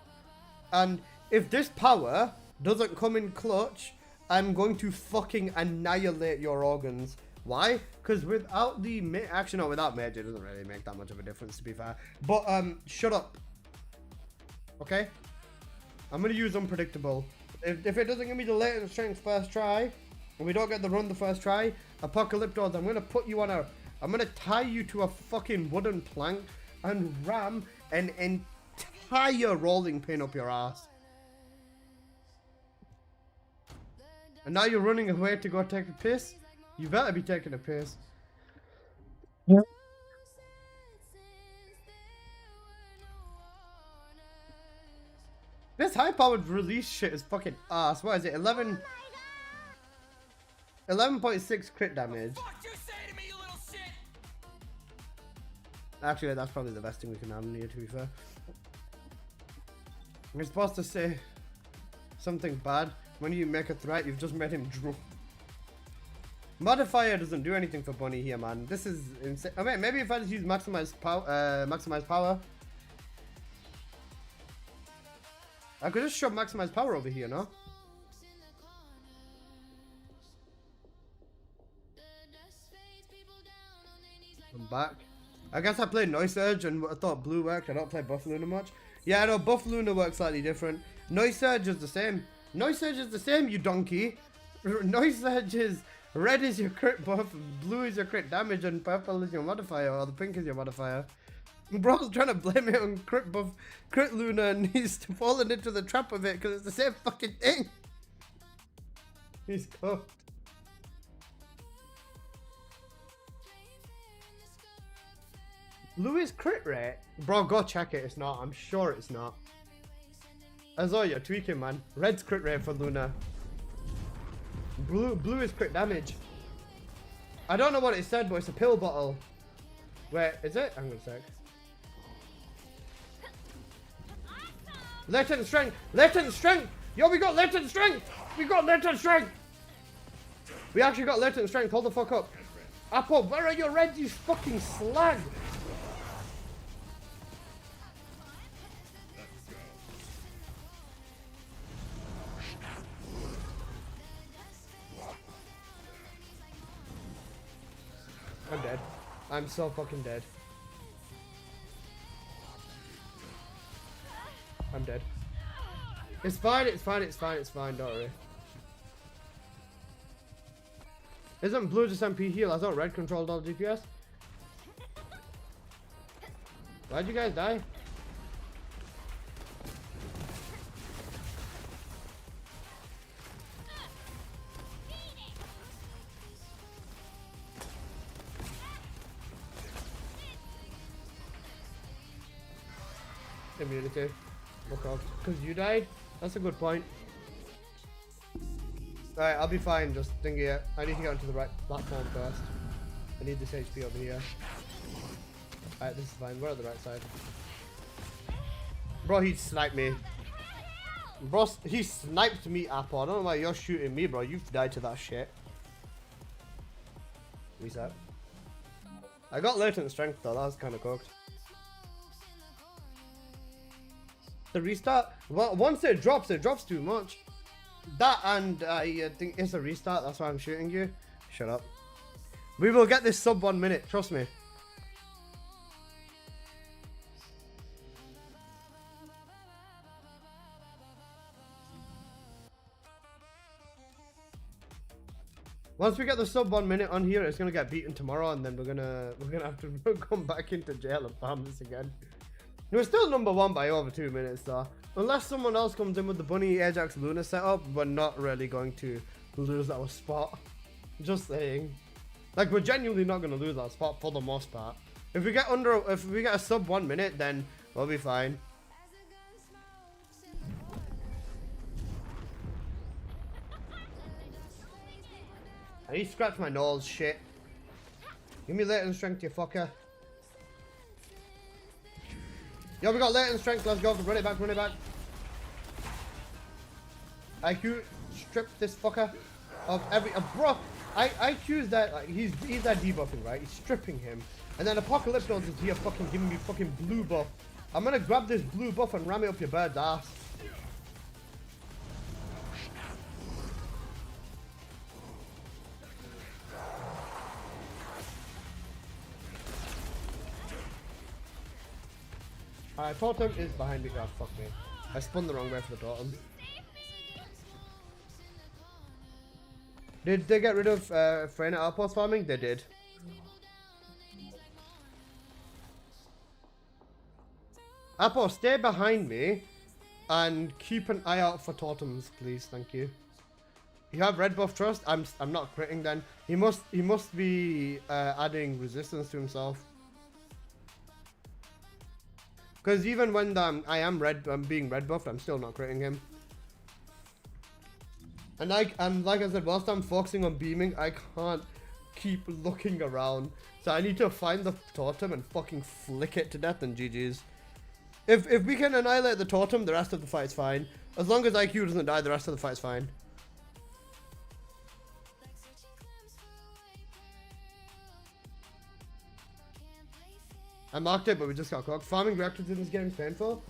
Speaker 1: And if this power doesn't come in clutch, I'm going to fucking annihilate your organs. Why? Because without the... Actually, no, without mage, it doesn't really make that much of a difference, to be fair. But, shut up. Okay? I'm gonna use unpredictable. If it doesn't give me the latent strength first try, and we don't get the run the first try, Apocalyptos, I'm gonna put you on a... I'm gonna tie you to a fucking wooden plank and ram an entire rolling pin up your ass. And now you're running away to go take a piss? You better be taking a piss. This high-powered release shit is fucking ass. What is it? 11.6 crit damage. Actually, that's probably the best thing we can have in here, to be fair. You're supposed to say something bad. When you make a threat, you've just made him drool. Modifier doesn't do anything for Bunny here, man. This is insane. I mean, maybe if I just use maximize power. I could just shove maximize power over here, no? I'm back. I guess I played Noise Surge and I thought blue worked. I don't play Buff Luna much. Yeah, I know Buff Luna works slightly different. Noise Surge is the same. Noise Surge is the same, you donkey. Noise Surge is red is your crit buff, blue is your crit damage, and purple is your modifier, or the pink is your modifier. Bro's trying to blame it on crit buff, crit Luna, and he's fallen into the trap of it because it's the same fucking thing. He's cooked. Blue is crit rate? Bro, go check it. It's not. I'm sure it's not. Azor, you're tweaking, man. Red's crit rate for Luna. Blue is crit damage. I don't know what it said, but it's a pill bottle. Wait, is it? Hang on a sec. Latent strength! Latent strength! Yo, we got latent strength! We got latent strength! We actually got latent strength. Hold the fuck up. Apple, where are your reds, you fucking slag? I'm dead. I'm so fucking dead. I'm dead. It's fine, it's fine, it's fine, it's fine, don't worry. Isn't blue just MP heal? I thought red controlled all DPS. Why'd you guys die? Immunity. Fuck off. Because you died? That's a good point. Alright, I'll be fine. Just thinking it. I need to get onto the right platform first. I need this HP over here. Alright, this is fine. We're on the right side. Bro, he sniped me. Bro, he sniped me, Apple. I don't know why you're shooting me, bro. You've died to that shit. Reset. I got latent strength though. That was kind of cooked. The restart, well, once it drops too much. That and I think it's a restart. That's why I'm shooting you. Shut up. We will get this sub 1 minute. Trust me. Once we get the sub 1 minute on here, it's gonna get beaten tomorrow, and then we're gonna have to come back into jail and farm this again. We're still number 1 by over 2 minutes though. Unless someone else comes in with the Bunny Ajax Luna setup, we're not really going to lose our spot. Just saying. Like, we're genuinely not going to lose our spot for the most part. If we get a sub 1 minute, then we'll be fine. I need to scratch my nose, shit. Give me latent strength, you fucker. Yo, we got latent strength, let's go. Run it back. IQ, strip this fucker. of every bro. I choose that like he's that debuffing, right? He's stripping him, and then Apocalyptos is here fucking giving me fucking blue buff. I'm gonna grab this blue buff and ram it up your bird's ass. Alright, totem is behind me. Oh, fuck me. I spun the wrong way for the totem. Did they get rid of Freyna outpost farming? They did. Outpost, stay behind me and keep an eye out for totems, please. Thank you. You have red buff trust. I'm not critting then. He must be adding resistance to himself. Because even when I'm being red buffed, I'm still not critting him. And like I said, whilst I'm focusing on beaming, I can't keep looking around. So I need to find the totem and fucking flick it to death and GG's. If we can annihilate the totem, the rest of the fight's fine. As long as IQ doesn't die, the rest of the fight's fine. I marked it, but we just got cooked. Farming reactors in this game is painful.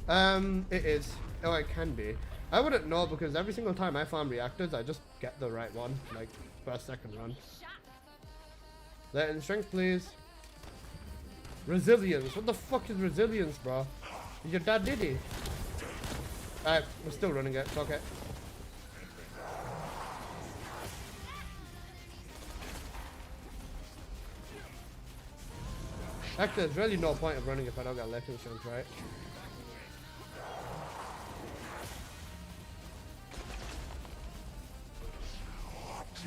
Speaker 1: It is. Oh, it can be. I wouldn't know because every single time I farm reactors, I just get the right one, like first, second run. Let in strength, please. Resilience. What the fuck is resilience, bro? Your dad did he? Alright, we're still running it. Fuck it. Actually, there's really no point of running if I don't get life insurance, right?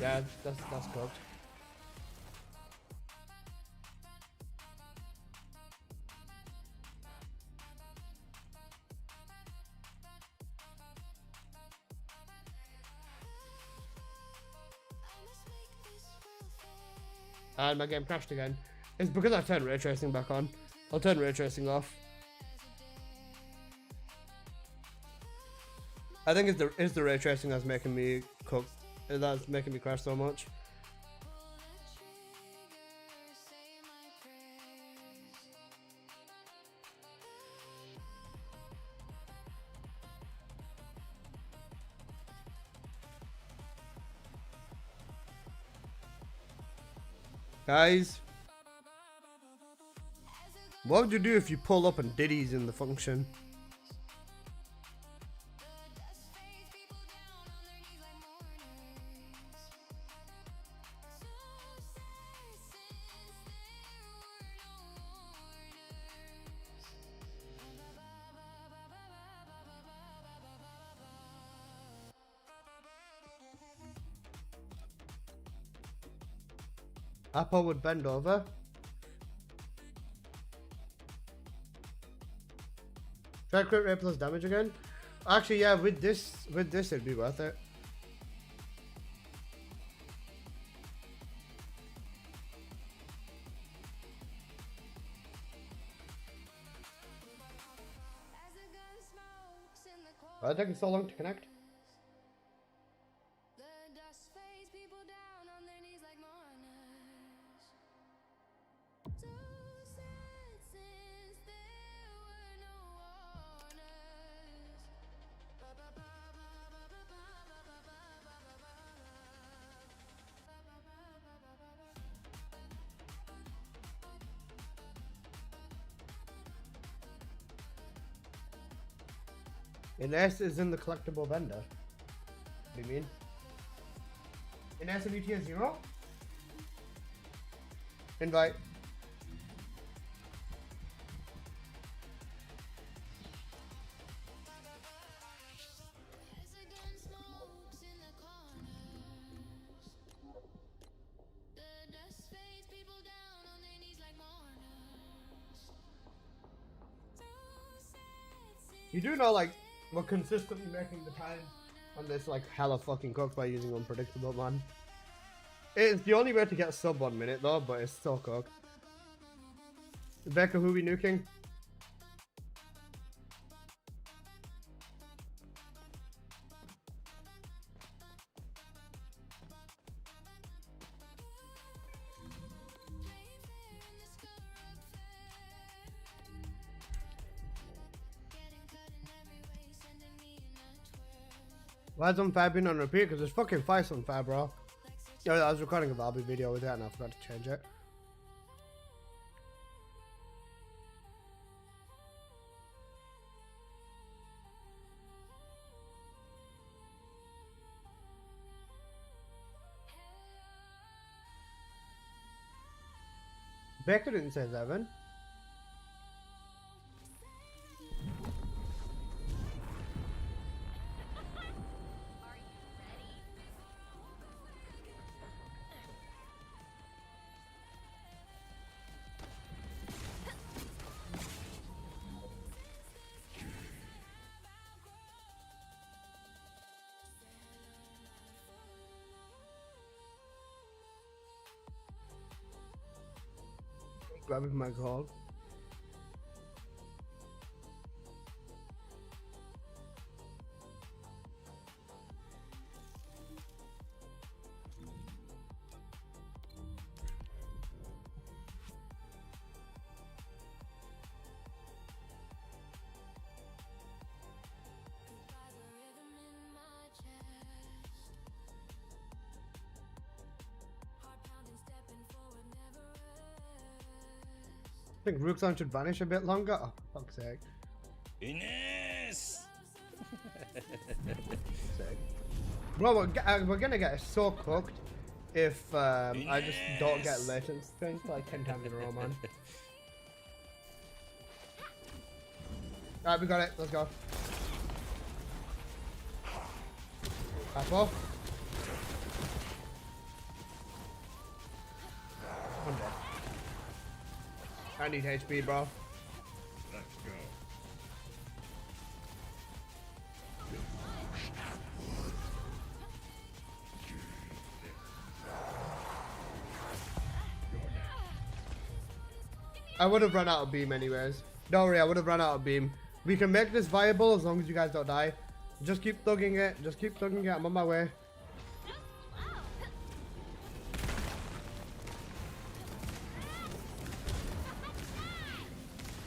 Speaker 1: Yeah, that's cooked. And my game crashed again. It's because I turned ray tracing back on. I'll turn ray tracing off. I think it's the ray tracing that's making me cook. That's making me crash so much. Guys, what would you do if you pull up and Diddy's in the function? Apple would bend over. Try crit rate plus damage again. Actually, yeah, with this it'd be worth it. Why is it taking so long to connect? Ines is in the collectible vendor. What do you mean? Ines and tier 0? Invite. You do know, like, we're consistently making the time on this, like, hella fucking cooked by using unpredictable, man. It's the only way to get sub 1 minute, though, but it's so cooked. Becca, who we nuking? Why is Unfair been on repeat? Because it's fucking Fice Unfair, bro. Oh, I was recording a Valby video with that and I forgot to change it. Baker didn't say 7. Grabbing my call. I think Rookson should vanish a bit longer. Oh, for fuck's sake.
Speaker 2: Ines!
Speaker 1: Bro, we're gonna get so cooked if I just don't get latent strength like 10 times in a row, man. Alright, we got it. Let's go. Apple. I'm dead. I need HP, bro.
Speaker 2: Let's go.
Speaker 1: I would have run out of beam anyways. Don't worry, I would have run out of beam. We can make this viable as long as you guys don't die. Just keep thugging it. Just keep thugging it. I'm on my way.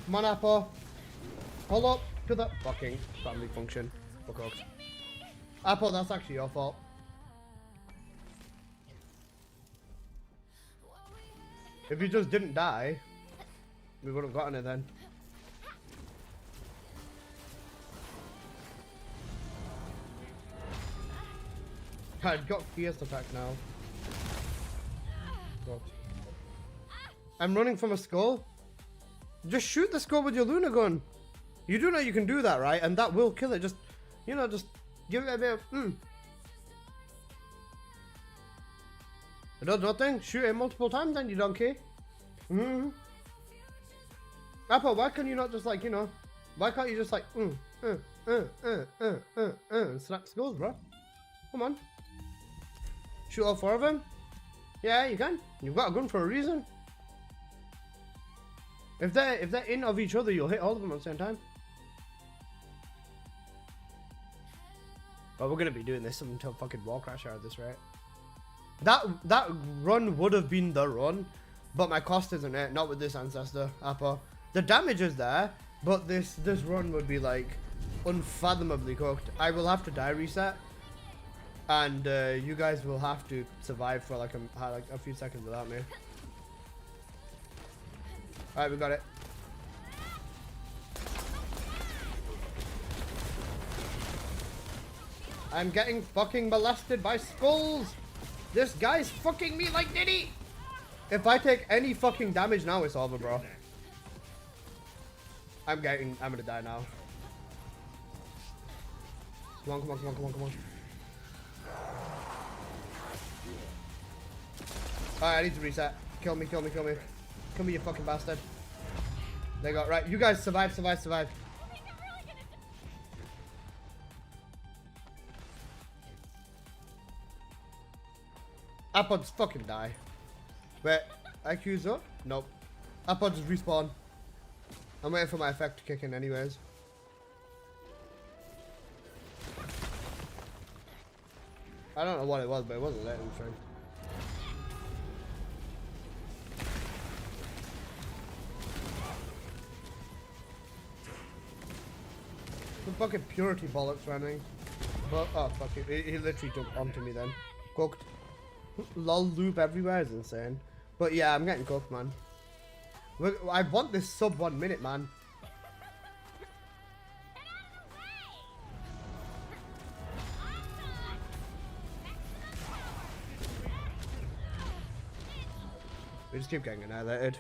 Speaker 1: Come on, Apple. Hold up to the fucking family function. Fuck off. Apple, that's actually your fault. If you just didn't die, we would have gotten it then. I've got Fierce attack now. God. I'm running from a skull. Just shoot the skull with your Luna gun. You do know you can do that, right? And that will kill it. Just, you know, just give it a bit of, It does nothing. Shoot it multiple times then, you donkey. Apple, why can you not just like, you know, why can't you just like, snap skulls, bro? Come on. Shoot all 4 of them? Yeah, you can. You've got a gun for a reason. If they're in of each other, you'll hit all of them at the same time. But we're gonna be doing this until fucking wall crash out of this, right? That run would have been the run, but my cost isn't it. Not with this ancestor, Apple. The damage is there, but this run would be like unfathomably cooked. I will have to die reset, and you guys will have to survive for like a few seconds without me. Alright, we got it. I'm getting fucking molested by skulls. This guy's fucking me like Diddy. If I take any fucking damage now, it's over, bro. I'm gonna die now. Come on, come on, come on, come on, come on. Alright, I need to reset. Kill me, kill me, kill me. Kill me, you fucking bastard. There you go. Right, you guys survive, survive, survive. Apods fucking die. Wait, IQ's up? Nope. Apods respawn. I'm waiting for my effect to kick in anyways. I don't know what it was, but it wasn't letting me through. The fucking purity bollocks running. But, oh, fuck it. He literally jumped onto me then. Cooked. Lol, loop everywhere is insane. But yeah, I'm getting cooked, man. I want this sub 1 minute, man. We just keep getting annihilated.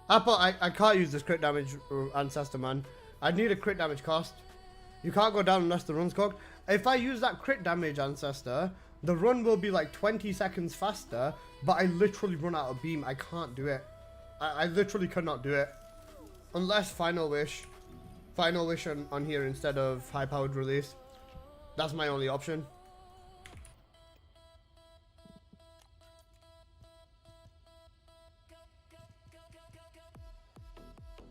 Speaker 1: I can't use this crit damage ancestor, man. I need a crit damage cost. You can't go down unless the run's cooked. If I use that crit damage ancestor, the run will be like 20 seconds faster, but I literally run out of beam. I can't do it. I literally cannot do it. Unless Final Wish. Final Wish on here instead of high powered release. That's my only option.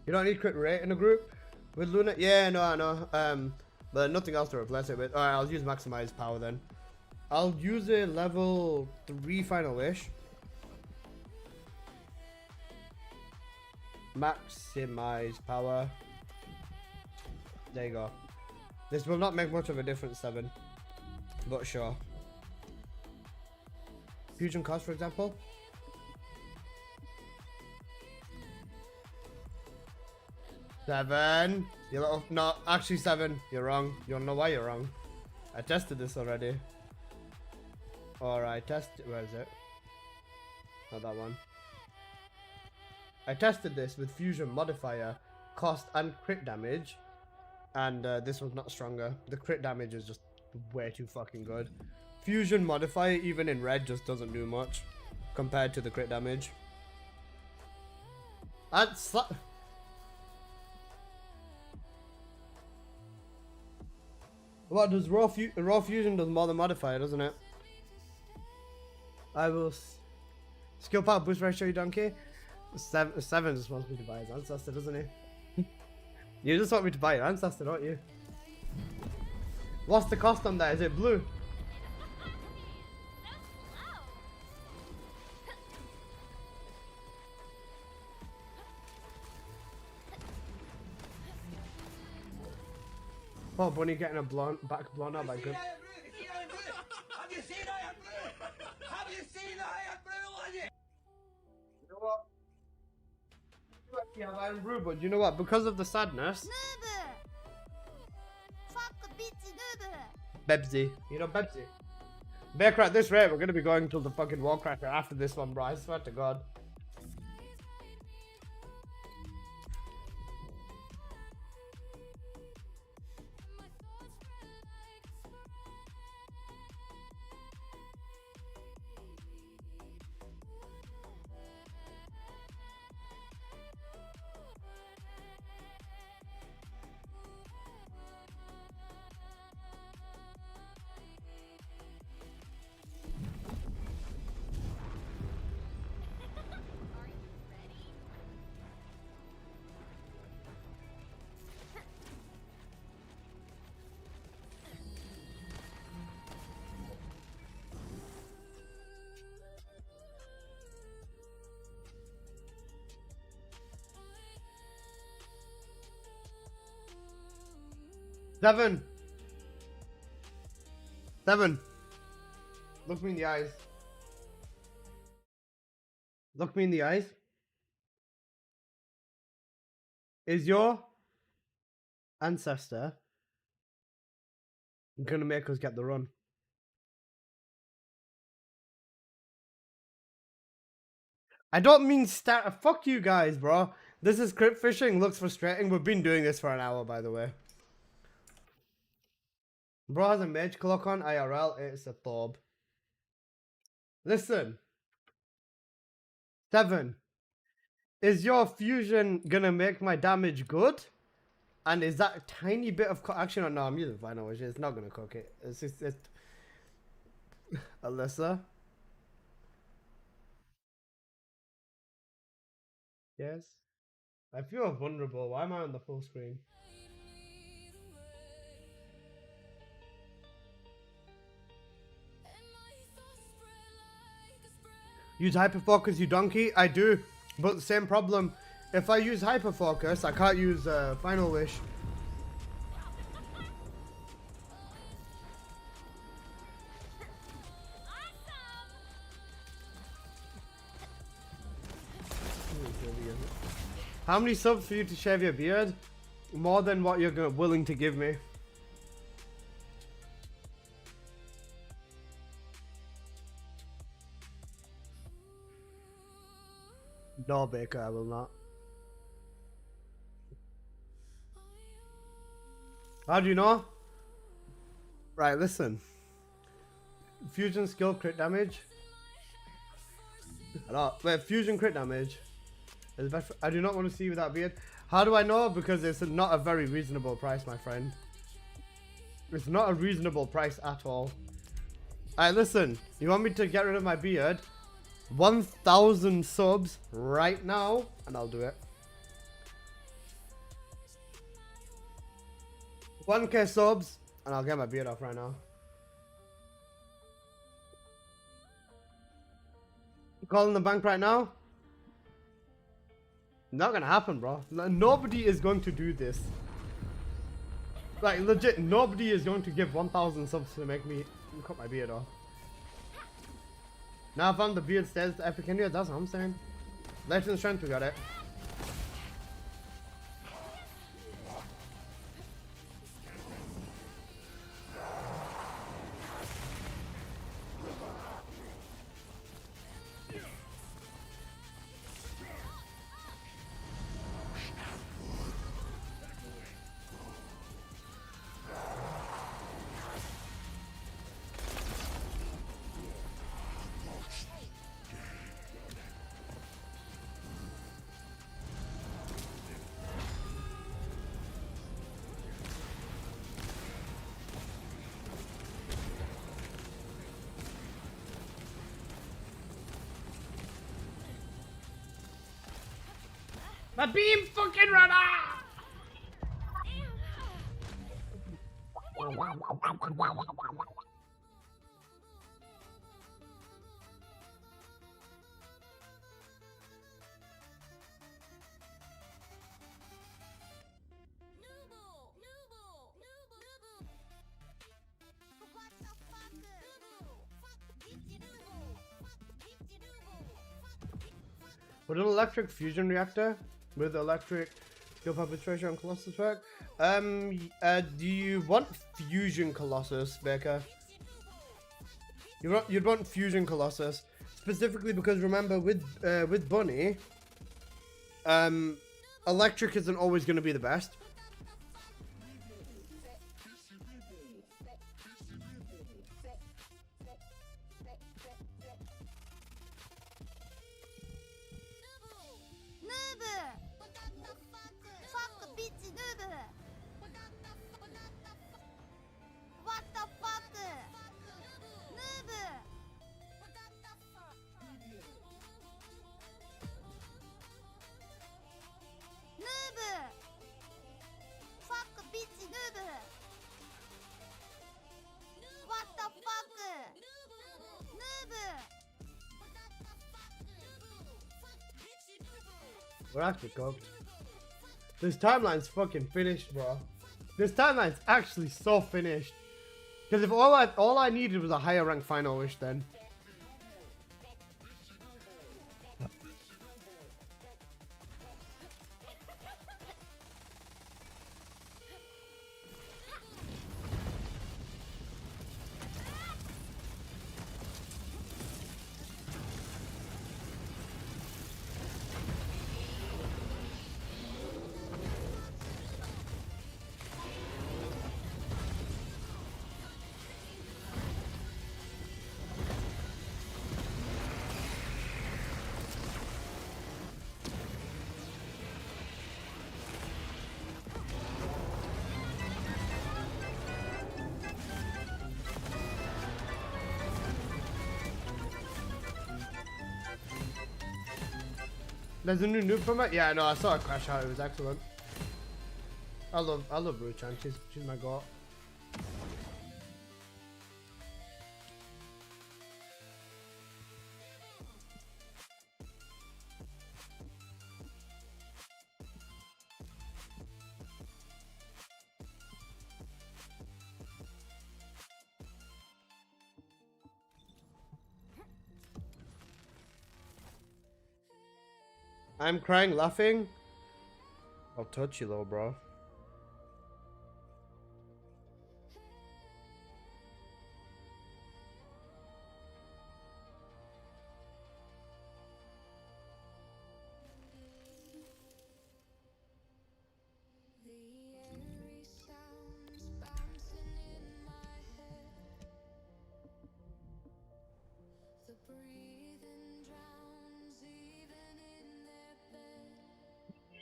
Speaker 1: You don't need crit rate in a group with Luna? Yeah, no, I know. But nothing else to replace it with. Alright, I'll use maximize power then. I'll use a level 3 Final Wish. Maximize power. There you go. This will not make much of a difference, 7. But sure. Fusion cost, for example. Seven. You little. No, actually 7. You're wrong. You don't know why you're wrong. I tested this already. Alright, where is it? Not that one. I tested this with fusion modifier, cost and crit damage, and this was not stronger. The crit damage is just way too fucking good. Fusion modifier, even in red, just doesn't do much compared to the crit damage. And what does raw fusion does more than modifier, doesn't it? I will skill power boost ratio, you donkey. 7 just wants me to buy his ancestor, doesn't he? You just want me to buy your ancestor, don't you? What's the cost on that? Is it blue? Oh, Bunny getting a back blown out by good.
Speaker 2: Have you seen I am blue? Have you seen I am blue?
Speaker 1: You know what? Yeah, I'm rude, but you know what? Because of the sadness. Bebsy. You know Bebsy? Bearcrack, at this rate, we're gonna be going till the fucking Warcracker after this one, bro. I swear to God. Seven. Look me in the eyes. Look me in the eyes. Is your ancestor gonna make us get the run? I don't mean fuck you guys, bro. This is crypt fishing. Looks frustrating. We've been doing this for an hour, by the way. Bro has a mage clock on IRL. It's a Thorb. Listen. 7. Is your fusion gonna make my damage good? And is that a tiny bit of action? No, I'm using Final Wish. It's not gonna cook it. It's just Alyssa. Yes. I feel vulnerable. Why am I on the full screen? Use hyperfocus, you donkey. I do, but the same problem. If I use hyperfocus, I can't use Final Wish. How many subs for you to shave your beard? More than what you're willing to give me. No, Baker, I will not. How do you know? Right, listen. Fusion skill crit damage. Wait, fusion crit damage. Is best I do not want to see you without beard. How do I know? Because it's not a very reasonable price, my friend. It's not a reasonable price at all. Alright, listen. You want me to get rid of my beard? 1,000 subs right now, and I'll do it. 1k subs, and I'll get my beard off right now. Calling the bank right now? Not gonna happen, bro. Nobody is going to do this. Like, legit, nobody is going to give 1,000 subs to make me cut my beard off. Now I found the beard stairs to epic India, that's what I'm saying. Legend strength, we got it. My beam fucking runner! Would an electric fusion reactor with electric skill penetration on Colossus work? Do you want fusion Colossus, Baker? You'd want fusion Colossus specifically because remember with Bunny, electric isn't always going to be the best. We're actually cooked. This timeline's fucking finished, bro. This timeline's actually so finished. Because if all I needed was a higher rank final wish then. There's a new noob format? Yeah, no, I saw it crash out. It was excellent. I love Ru-chan. She's my god. I'm crying laughing. I'll touch you, little bro.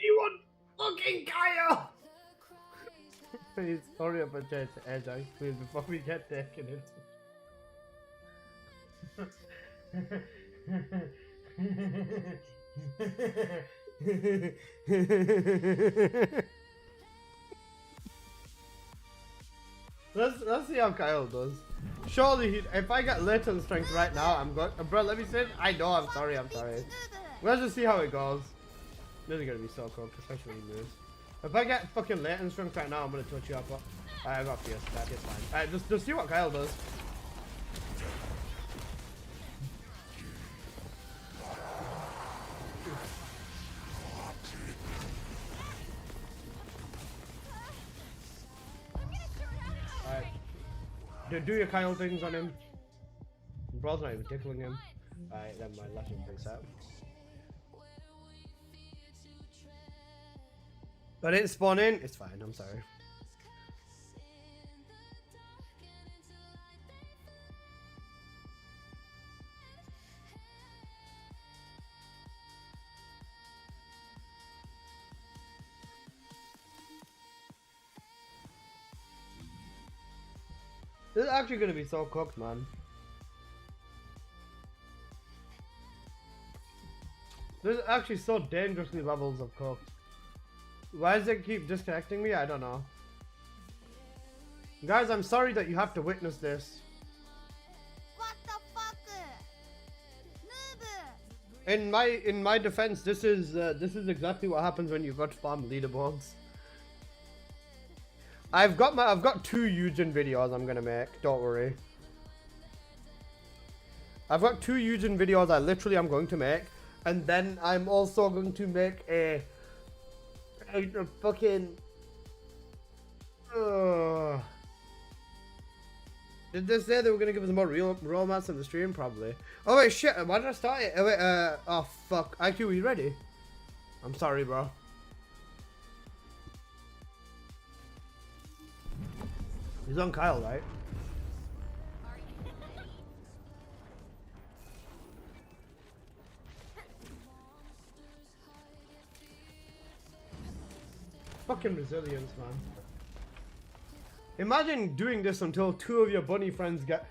Speaker 1: You want fucking Kyle? Please hurry up and change to Ajax, please, before we get taken into. Let's see how Kyle does. Surely, if I get latent strength right now, I'm good. Bro, let me say it. I know, I'm sorry. Let's just see how it goes. This is gonna be so cool, especially when he moves. If I get fucking latent strength right now, I'm gonna touch you up. I got Viessa, that is fine. Alright, just see what Kyle does. Alright. Do your Kyle things on him. Bro's not even tickling him. Alright, then my left one things out. I didn't spawn in. It's fine. I'm sorry. This is actually gonna be so cooked, man. This is actually so dangerously levels of cooked. Why does it keep disconnecting me? I don't know. Guys, I'm sorry that you have to witness this.
Speaker 4: What the fuck? Noob!
Speaker 1: In my defense, this is exactly what happens when you got farm leaderboards. I've got 2 Yujin videos I'm gonna make. Don't worry. I've got 2 Yujin videos I literally am going to make, and then I'm also going to make a fucking. Did they say they were gonna give us more real romance in the stream? Probably. Oh wait, shit! Why did I start it? Oh wait, oh fuck. IQ, are you ready? I'm sorry, bro. He's on Kyle, right? Fucking resilience, man. Imagine doing this until 2 of your bunny friends get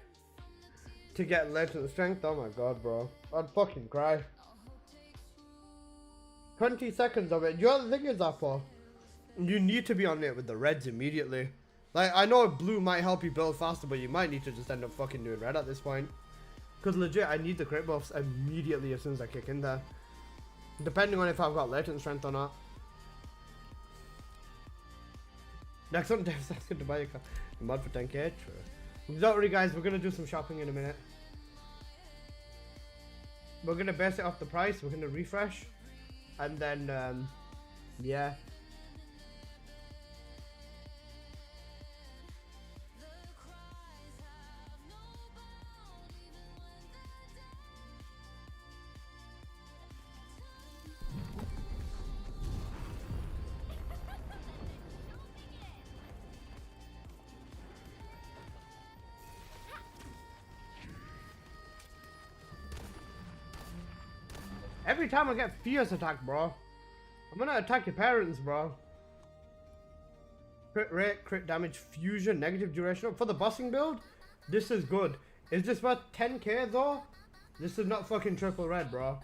Speaker 1: latent strength. Oh my god, bro. I'd fucking cry. 20 seconds of it. You know the thing is, Apple, you need to be on it with the reds immediately. Like, I know blue might help you build faster, but you might need to just end up fucking doing red at this point. Because legit, I need the crit buffs immediately as soon as I kick in there. Depending on if I've got latent strength or not. Next one, Dev's asking to buy a mod for 10k. True. Don't worry, guys, we're gonna do some shopping in a minute. We're gonna base it off the price, we're gonna refresh. And then, yeah. Every time I get fierce attack, bro, I'm gonna attack your parents, bro. Crit rate, crit damage, fusion, negative duration. For the bossing build, this is good. Is this worth 10k though? This is not fucking triple red, bro.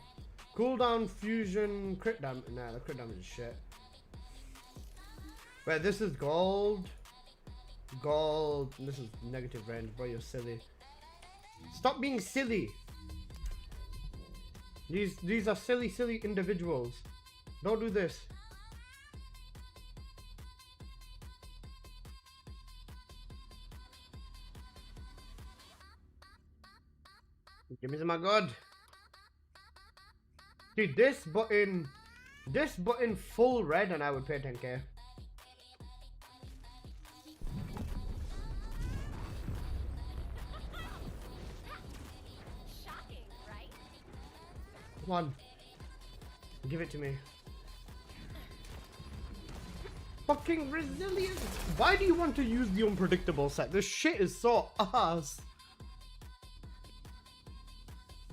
Speaker 1: Cooldown, fusion, crit damage. Nah, the crit damage is shit. Wait, this is gold. Gold. This is negative range, bro. You're silly. Stop being silly. These are silly individuals. Don't do this. Give me some, my god. See, this button This but in full red and I would pay 10k.
Speaker 4: Shocking, right?
Speaker 1: Come on. Give it to me. Fucking resilience. Why do you want to use the unpredictable set? This shit is so ass.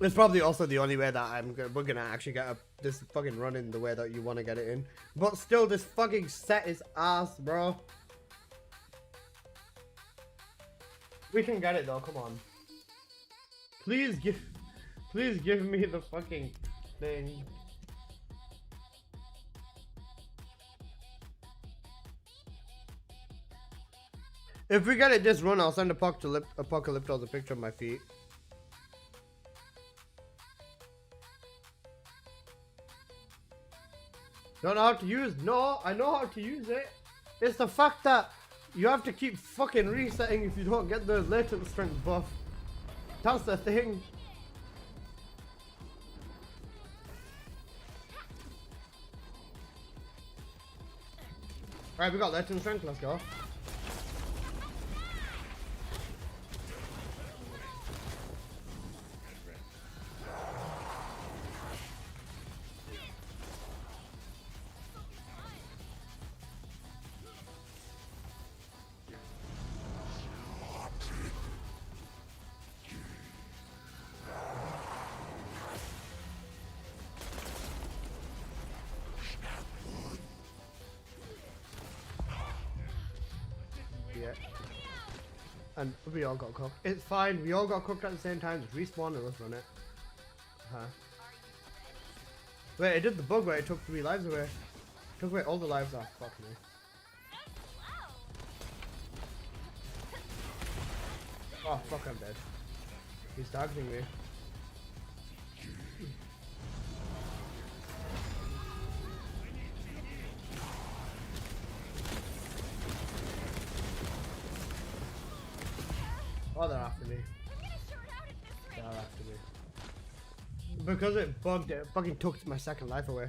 Speaker 1: It's probably also the only way that we're gonna actually get this fucking run in the way that you want to get it in. But still, this fucking set is ass, bro. We can get it though. Come on. Please give me the fucking thing. If we get it this run, I'll send Apocalyptos a picture of my feet. Don't know how to use. No, I know how to use it. It's the fact that you have to keep fucking resetting if you don't get the latent strength buff. That's the thing. Alright, we got latent strength. Let's go. Yeah. And we all got cooked. It's fine, we all got cooked at the same time. Just respawn and let's run it. Wait, it did the bug where it took 3 lives away. Took away all the lives off. Fuck me. Oh fuck, I'm dead. He's targeting me. Oh, they're after me. They're after me. Because it bugged it, fucking took my second life away.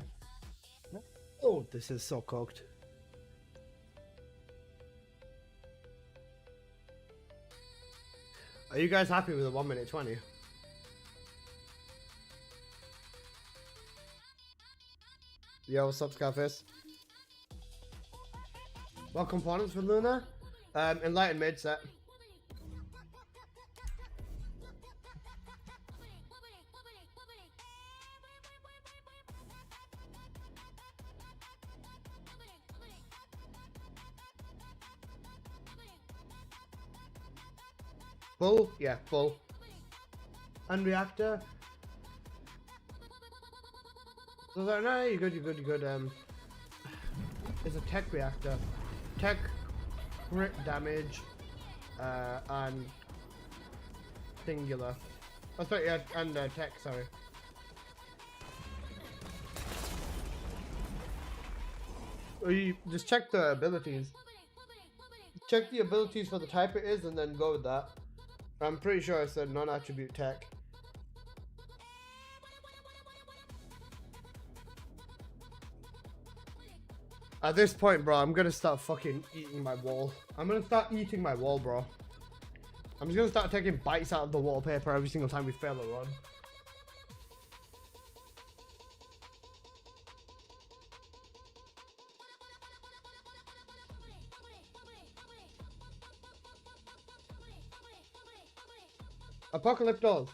Speaker 1: Oh, this is so cooked. Are you guys happy with the 1 minute 20? Yo, what's up, Scarface? What components for Luna? Enlightened mid set. Full? Yeah, full. And reactor. So no, you're good. It's a tech reactor. Tech, crit damage, and singular. Oh, sorry, yeah, and tech, sorry. You just check the abilities. Check the abilities for the type it is and then go with that. I'm pretty sure I said non-attribute tech. At this point, bro, I'm gonna start fucking eating my wall. I'm gonna start eating my wall, bro. I'm just gonna start taking bites out of the wallpaper every single time we fail a run. Apocalyptos.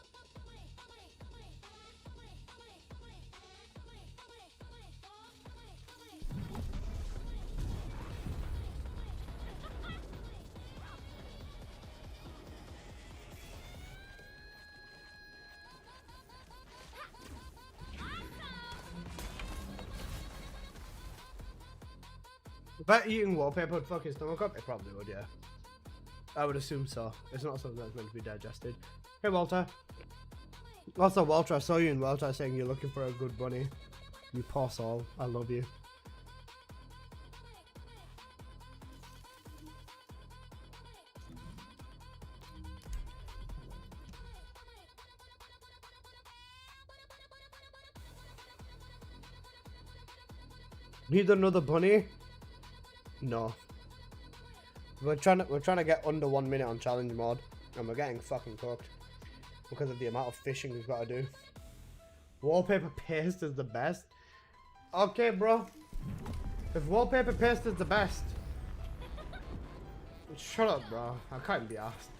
Speaker 1: Bet eating wallpaper would fuck his stomach up? It probably would, yeah. I would assume so. It's not something that's meant to be digested. Hey, Walter. Also, Walter, I saw you in Walter saying you're looking for a good bunny. You poor soul. I love you. Need another bunny? No. We're trying to get under 1 minute on challenge mode, and we're getting fucking cooked because of the amount of fishing we've got to do. Wallpaper paste is the best. Okay, bro. If wallpaper paste is the best, shut up, bro. I can't be asked.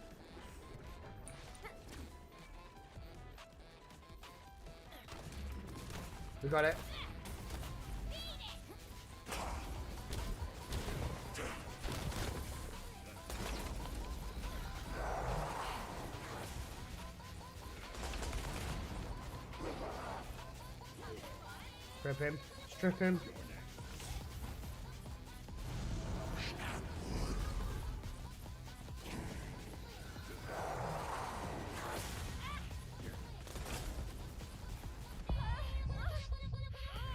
Speaker 1: We got it. Strip him. Strip him.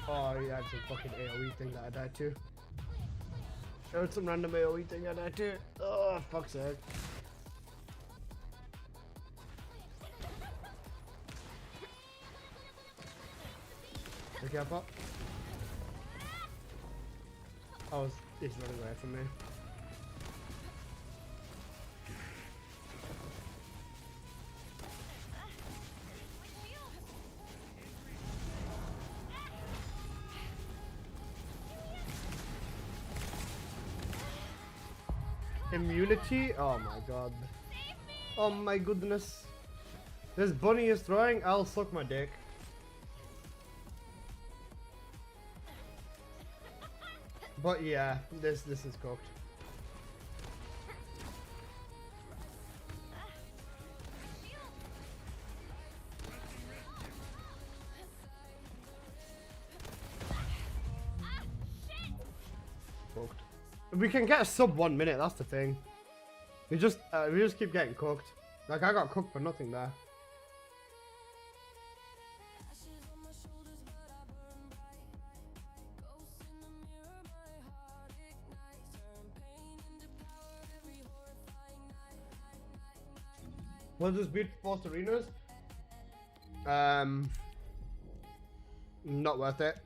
Speaker 1: Oh, yeah, it's a fucking AoE thing that I died to. There was some random AoE thing I died to. Oh, fuck's sake. Be careful. Oh, he's running away from me. Immunity? Oh my god. Oh my goodness. This bunny is throwing, I'll suck my dick. But yeah, this is cooked. Cooked. We can get a sub 1 minute, that's the thing. We just keep getting cooked. Like I got cooked for nothing there. Was this beat forced arenas? Not worth it.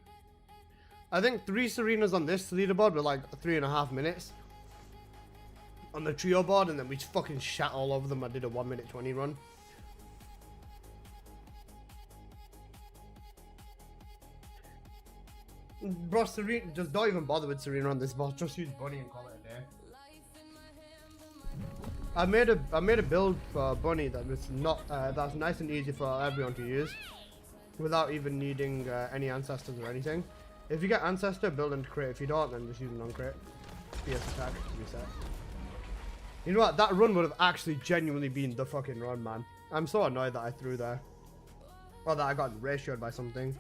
Speaker 1: I think 3 Serenas on this leaderboard were like 3.5 minutes. On the trio board, and then we just fucking shat all over them. I did a 1 minute 20 run. Bro, Serena, just don't even bother with Serena on this boss. Just use Bunny and call it a day. I made a build for Bunny that was not that's nice and easy for everyone to use, without even needing any ancestors or anything. If you get ancestor, build into crit. If you don't, then just use non-crit. PS attack, reset. You know what? That run would have actually genuinely been the fucking run, man. I'm so annoyed that I threw there, or that I got ratioed by something.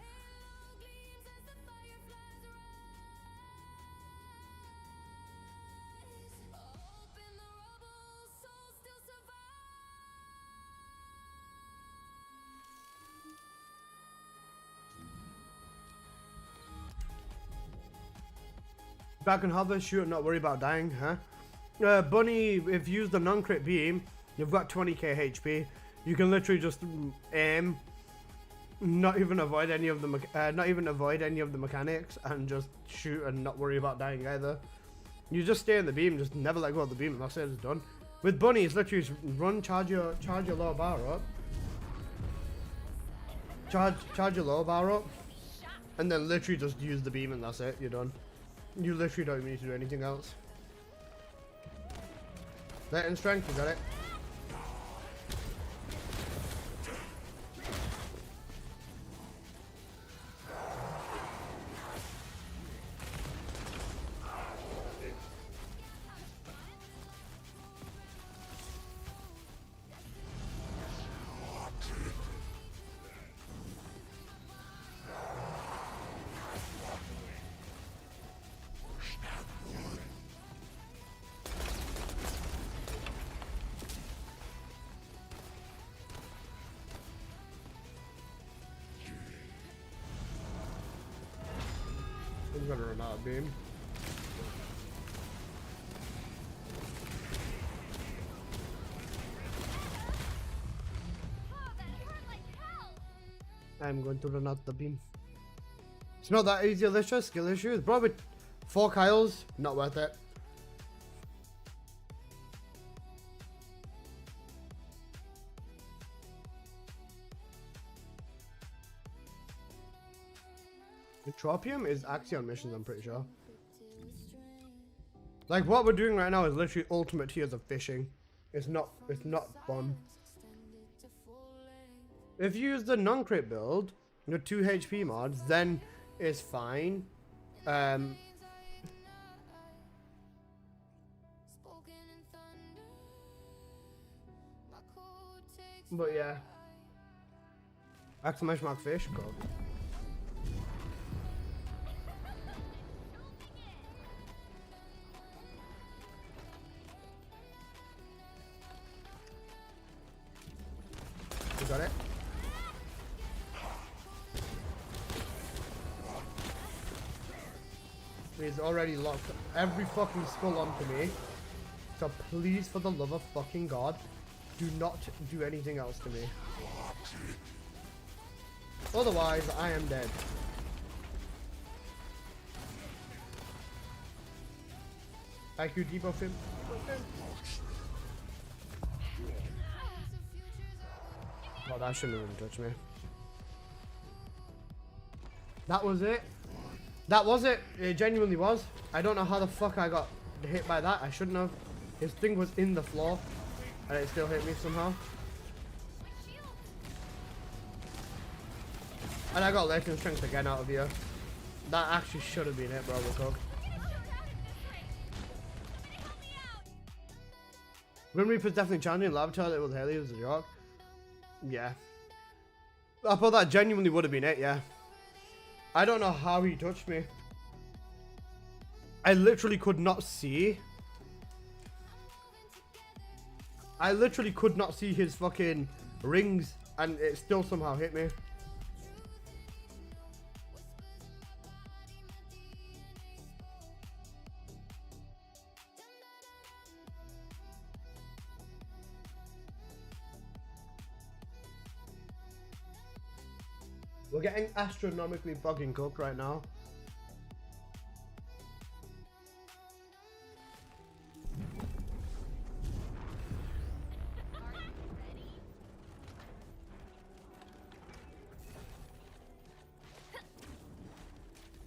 Speaker 1: Back and hover, shoot, not worry about dying, huh? Bunny, if you use the non-crit beam, you've got 20k HP. You can literally just aim, not even avoid any of the mechanics, and just shoot and not worry about dying either. You just stay in the beam, just never let go of the beam, and that's it, it's done. With Bunny, it's literally just run, charge your lower bar up, charge your lower bar up, and then literally just use the beam, and that's it, you're done. You literally don't even need to do anything else. That in strength, you got it. I'm gonna run out of beam. I'm going to run out the beam. It's not that easy. Let's just skill issues. Bro, with 4 Kyles, not worth it. The Tropium is actually on missions, I'm pretty sure. Like, what we're doing right now is literally ultimate tiers of fishing. It's not fun. If you use the non-crit build, your 2 HP mods, then it's fine. But yeah. Exclamation mark fish, cool. You got it? He's already locked every fucking skull onto me. So please, for the love of fucking God, do not do anything else to me. Otherwise, I am dead. IQ debuff him. Oh, that shouldn't have even touched me. That was it. That was it. It genuinely was. I don't know how the fuck I got hit by that. I shouldn't have. His thing was in the floor. And it still hit me somehow. And I got Latent Strength again out of here. That actually should have been it, bro. Grim Reaper's definitely challenging. Lavatar, it was Haley, was a joke. Yeah. I thought that genuinely would have been it, yeah. I don't know how he touched me. I literally could not see. I literally could not see his fucking rings and it still somehow hit me. We're getting astronomically fucking cooked right now.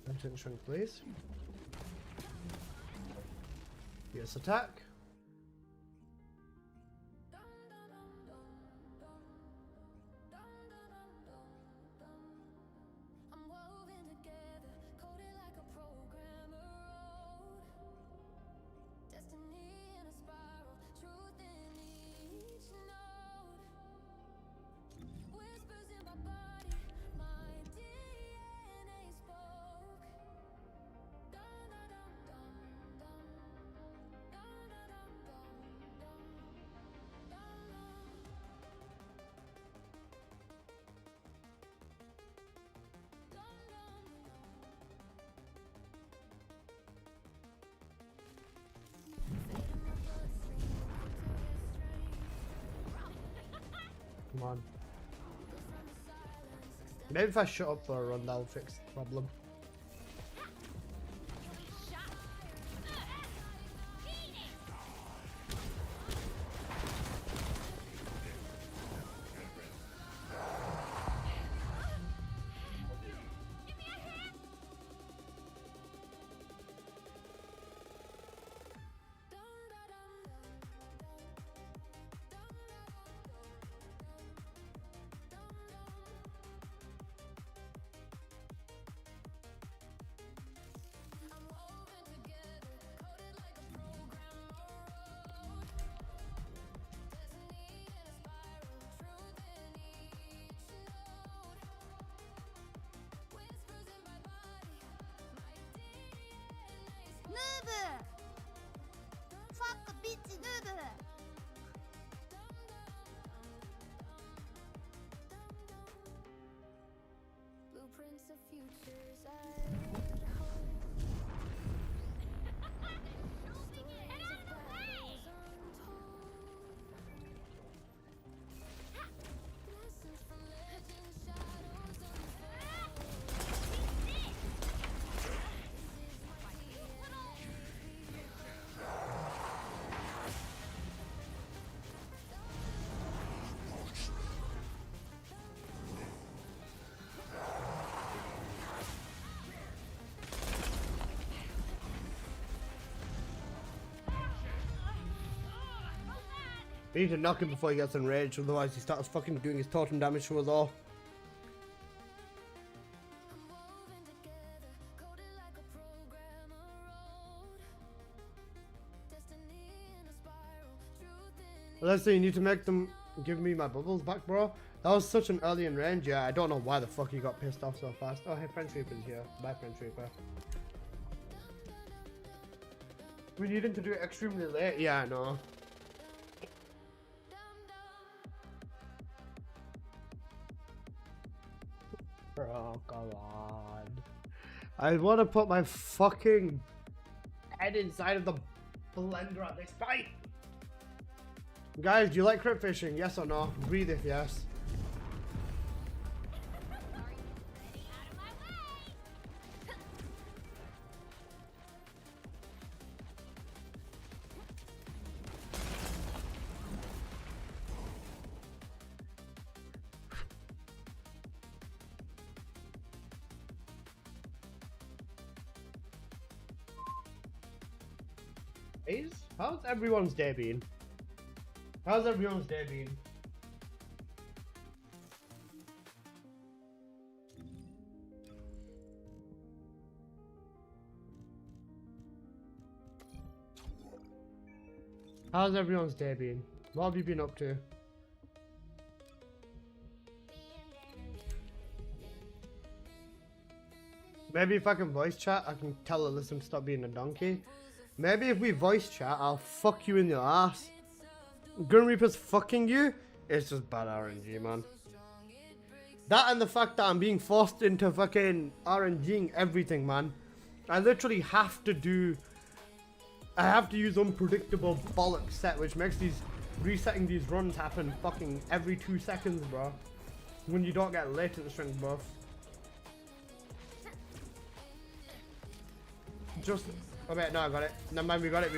Speaker 1: Attention, please. Yes, attack. Come on. Maybe if I shut up for a run, that'll fix the problem. We need to knock him before he gets enraged, otherwise he starts fucking doing his totem damage to us all. Let's see, you need to make them give me my bubbles back, bro. That was such an early in range. Yeah, I don't know why the fuck he got pissed off so fast. Oh, hey, French Reaper's here. Bye, French Reaper. We need him to do it extremely late. Yeah, I know. Oh, come on. I want to put my fucking head inside of the blender at this point. Guys, do you like crit fishing? Yes or no? Breathe if yes. How's everyone's day been? How's everyone's day been? How's everyone's day been? What have you been up to? Maybe if I can voice chat, I can tell Alyssa to stop being a donkey. Maybe if we voice chat, I'll fuck you in your ass. Gun Reaper's fucking you? It's just bad RNG, man. That and the fact that I'm being forced into fucking RNGing everything, man. I literally have to do... I have to use unpredictable bollocks set, which makes these... resetting these runs happen fucking every 2 seconds, bro. When you don't get latent strength buff. Just... Oh wait, no, I got it. Never mind, we got it.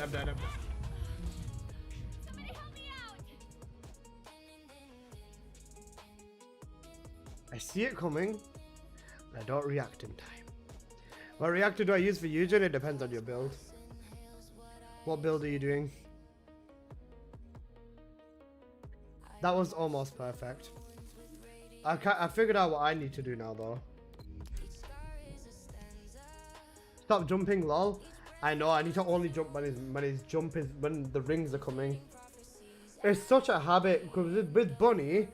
Speaker 1: I'm dead.
Speaker 4: Somebody help me out!
Speaker 1: I see it coming, but I don't react in time. What reactor do I use for Yujin? It depends on your build. What build are you doing? That was almost perfect. I figured out what I need to do now, though. Stop jumping, lol. I know, I need to only jump when the rings are coming. It's such a habit, because with Bunny,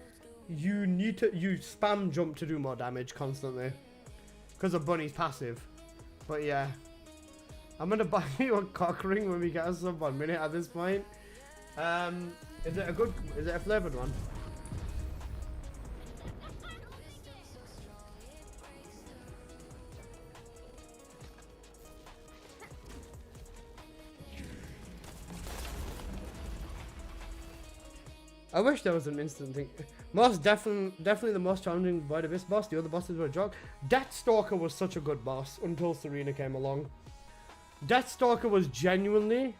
Speaker 1: you spam jump to do more damage constantly. Because of Bunny's passive. But yeah. I'm gonna buy you a cock ring when we get a sub 1 minute at this point. Is it a flavored one? I wish there was an instant thing. Most definitely the most challenging void of this boss. The other bosses were a joke. Deathstalker was such a good boss until Serena came along. Deathstalker was genuinely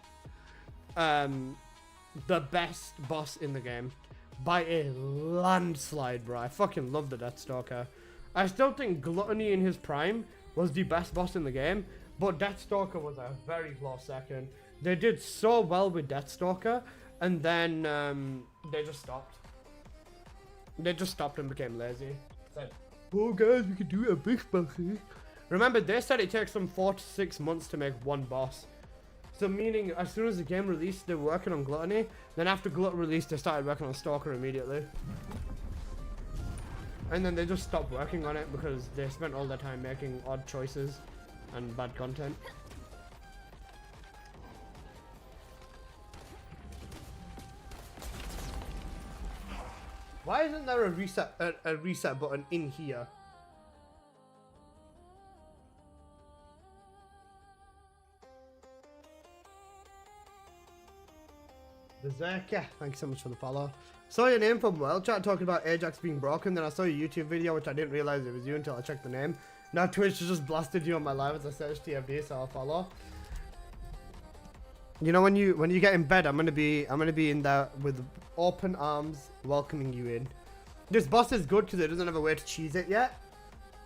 Speaker 1: the best boss in the game by a landslide, bro. I fucking love the Deathstalker. I still think Gluttony in his prime was the best boss in the game, but Deathstalker was a very close second. They did so well with Deathstalker, and then they just stopped. They just stopped and became lazy. Said, oh guys, we can do a big boss. Remember, they said it takes them 4 to 6 months to make one boss. So meaning, as soon as the game released, they were working on Gluttony. Then after Glut released, they started working on Stalker immediately. And then they just stopped working on it because they spent all their time making odd choices and bad content. Why isn't there a reset button in here? Berserker, thank you so much for the follow. Saw your name from World Chat talking about Ajax being broken, then I saw your YouTube video, which I didn't realize it was you until I checked the name. Now Twitch just blasted you on my live as I searched TFD, so I'll follow. You know, when you get in bed, I'm gonna be in there with open arms, welcoming you in. This boss is good because it doesn't have a way to cheese it yet.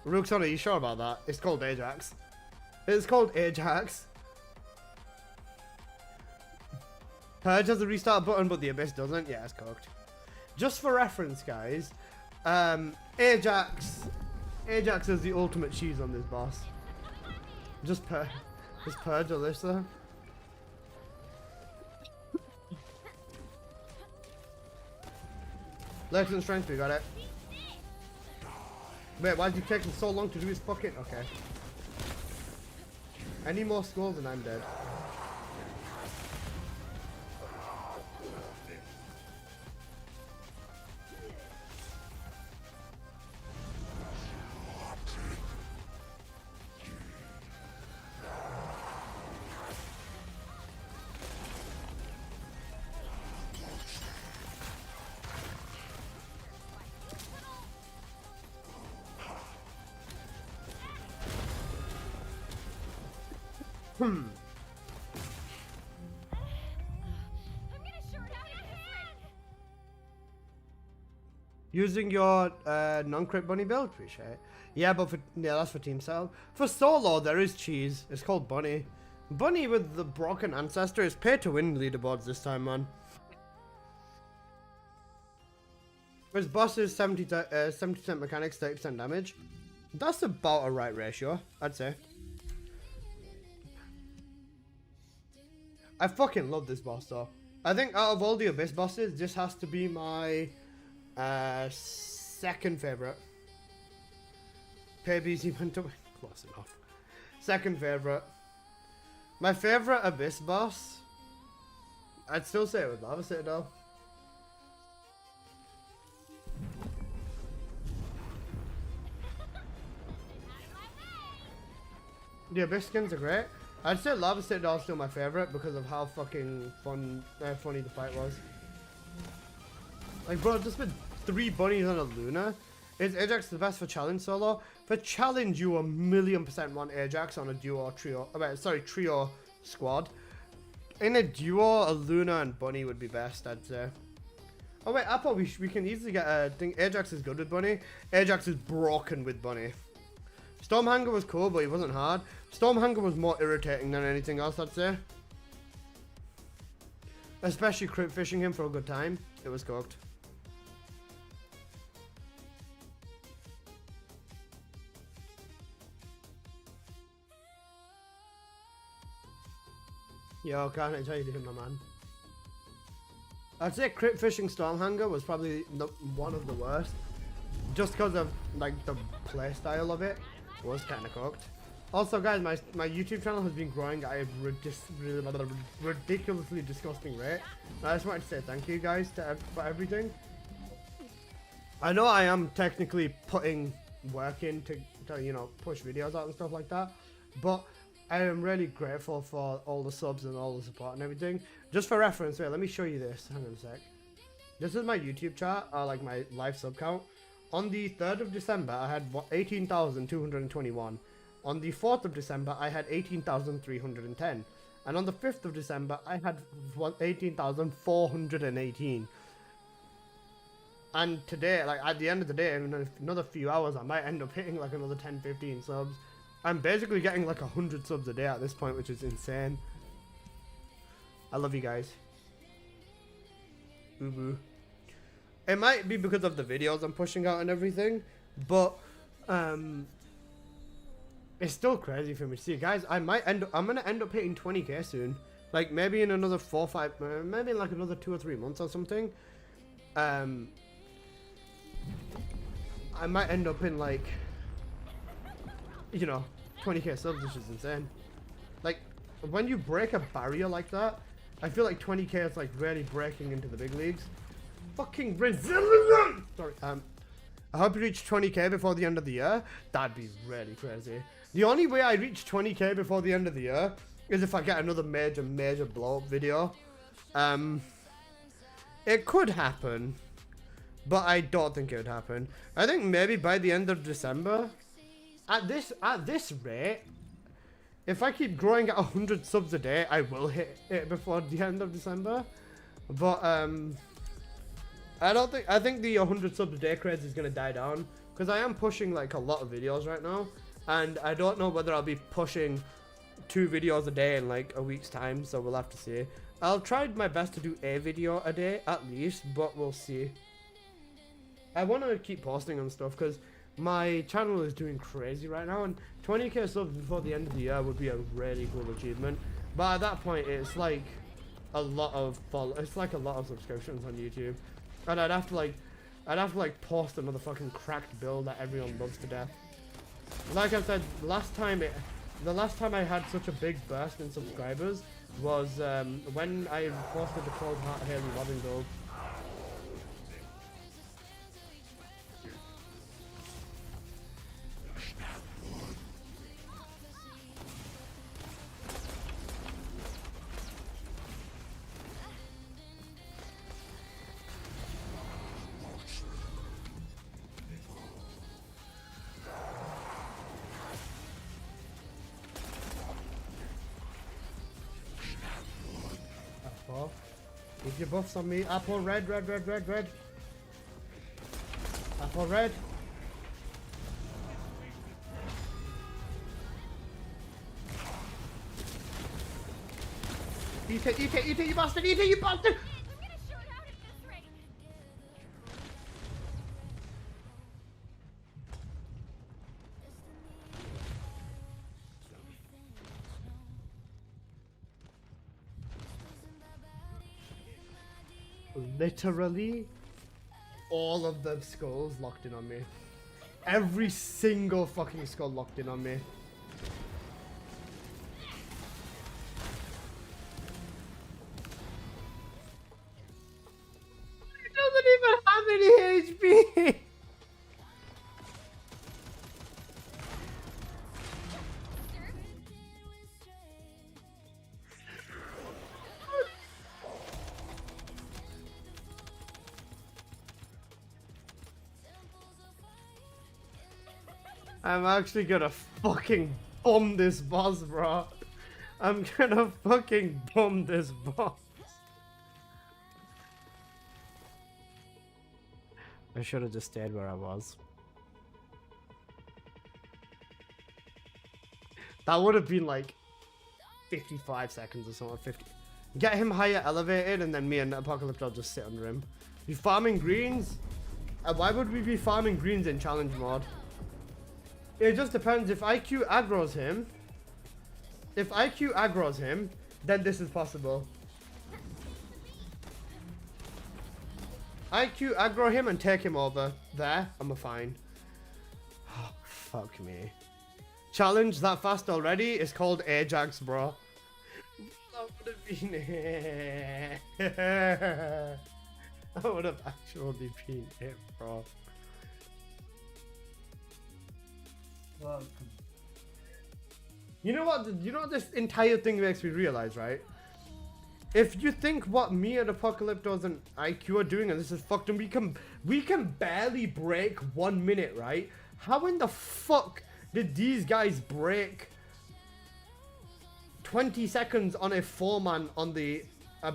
Speaker 1: Rookson, are you sure about that? It's called Ajax. It's called Ajax. Purge has a restart button, but the Abyss doesn't. Yeah, it's cooked. Just for reference, guys, Ajax is the ultimate cheese on this boss. Just Purge Alyssa. Latent strength, we got it. Wait, why is he taking so long to do his fucking... Okay. Any more skulls and I'm dead. Using your non-crit bunny build, appreciate. Yeah, but that's for team sell. For solo, there is cheese. It's called bunny. Bunny with the broken ancestor is pay to win leaderboards this time, man. His boss is 70% mechanics, 30% damage. That's about a right ratio, I'd say. I fucking love this boss though. I think out of all the Abyss bosses, this has to be my second favorite. Paybee's even to close enough. Second favorite. My favorite Abyss boss, I'd still say it was Lava Citadel. The Abyss skins are great. I'd say Lava Citadel is still my favorite because of how fucking funny the fight was. Like, bro, just with 3 bunnies on a Luna. Is Ajax the best for challenge solo? For challenge, you 1,000,000% want Ajax on a duo or trio. Trio squad. In a duo, a Luna and Bunny would be best, I'd say. Oh wait, Apple, we can easily get a thing. Ajax is good with Bunny. Ajax is broken with Bunny. Stormhanger was cool, but he wasn't hard. Stormhanger was more irritating than anything else, I'd say. Especially crit fishing him for a good time. It was cooked. Yo, can't I tell you doing, my man? I'd say crit fishing Stormhanger was probably one of the worst. Just because of like the playstyle of it was kind of cooked. Also guys, my YouTube channel has been growing at a ridiculously disgusting rate. I just wanted to say thank you guys for everything. I know I am technically putting work in to you know, push videos out and stuff like that, but I am really grateful for all the subs and all the support and everything. Just for reference, wait, let me show you this. Hang on a sec. This is my YouTube chart, like my live sub count. On the 3rd of December, I had 18,221. On the 4th of December, I had 18,310. And on the 5th of December, I had 18,418. And today, like at the end of the day, in another few hours, I might end up hitting like another 10, 15 subs. I'm basically getting like 100 subs a day at this point, which is insane. I love you guys. Boo-boo. It might be because of the videos I'm pushing out and everything, but it's still crazy for me to see. Guys, I'm gonna end up hitting 20k soon. Like maybe in another 4 or 5, maybe in like another 2 or 3 months or something. I might end up in like, you know, 20k subs, which is insane. Like when you break a barrier like that, I feel like 20k is like really breaking into the big leagues. Fucking Brazilian! Sorry, I hope you reach 20k before the end of the year. That'd be really crazy. The only way I reach 20k before the end of the year is if I get another major blow up video. It could happen, but I don't think it would happen. I think maybe by the end of December, at this rate, if I keep growing at 100 subs a day, I will hit it before the end of December. But I think the 100 subs a day craze is gonna die down because I am pushing like a lot of videos right now, and I don't know whether I'll be pushing 2 videos a day in like a week's time. So we'll have to see. I'll try my best to do a video a day at least, but we'll see. I want to keep posting on stuff because my channel is doing crazy right now, and 20k subs before the end of the year would be a really cool achievement. But at that point, it's like a lot of it's like a lot of subscriptions on YouTube, and I'd have to like post another fucking cracked build that everyone loves to death. Like I said, the last time I had such a big burst in subscribers was when I posted the Cold Heart Haley Loving build. Keep your buffs on me. Apple red, red, red, red, red. Apple red. Eat it, eat it, eat it, you bastard, eat it, you bastard!
Speaker 4: I'm gonna short out at this rate.
Speaker 1: Literally all of the skulls locked in on me. Every single fucking skull locked in on me. It doesn't even have any HP. I'm actually gonna fucking bomb this boss, bro. I'm gonna fucking bomb this boss. I should have just stayed where I was. That would have been like 55 seconds or something. 50. Get him higher elevated, and then me and Apocalypse will just sit under him. You farming greens? Why would we be farming greens in challenge mode? It just depends. If IQ aggroes him, then this is possible. IQ aggro him and take him over. There, I'm fine. Oh, fuck me. Challenge that fast already is called Ajax, bro. That would have been it. That would have actually been it, bro. You know what? You know what this entire thing makes me realize, right? If you think what me and Apocalyptos and IQ are doing, and this is fucked, and we can barely break 1 minute, right? How in the fuck did these guys break 20 seconds on a 4-man on the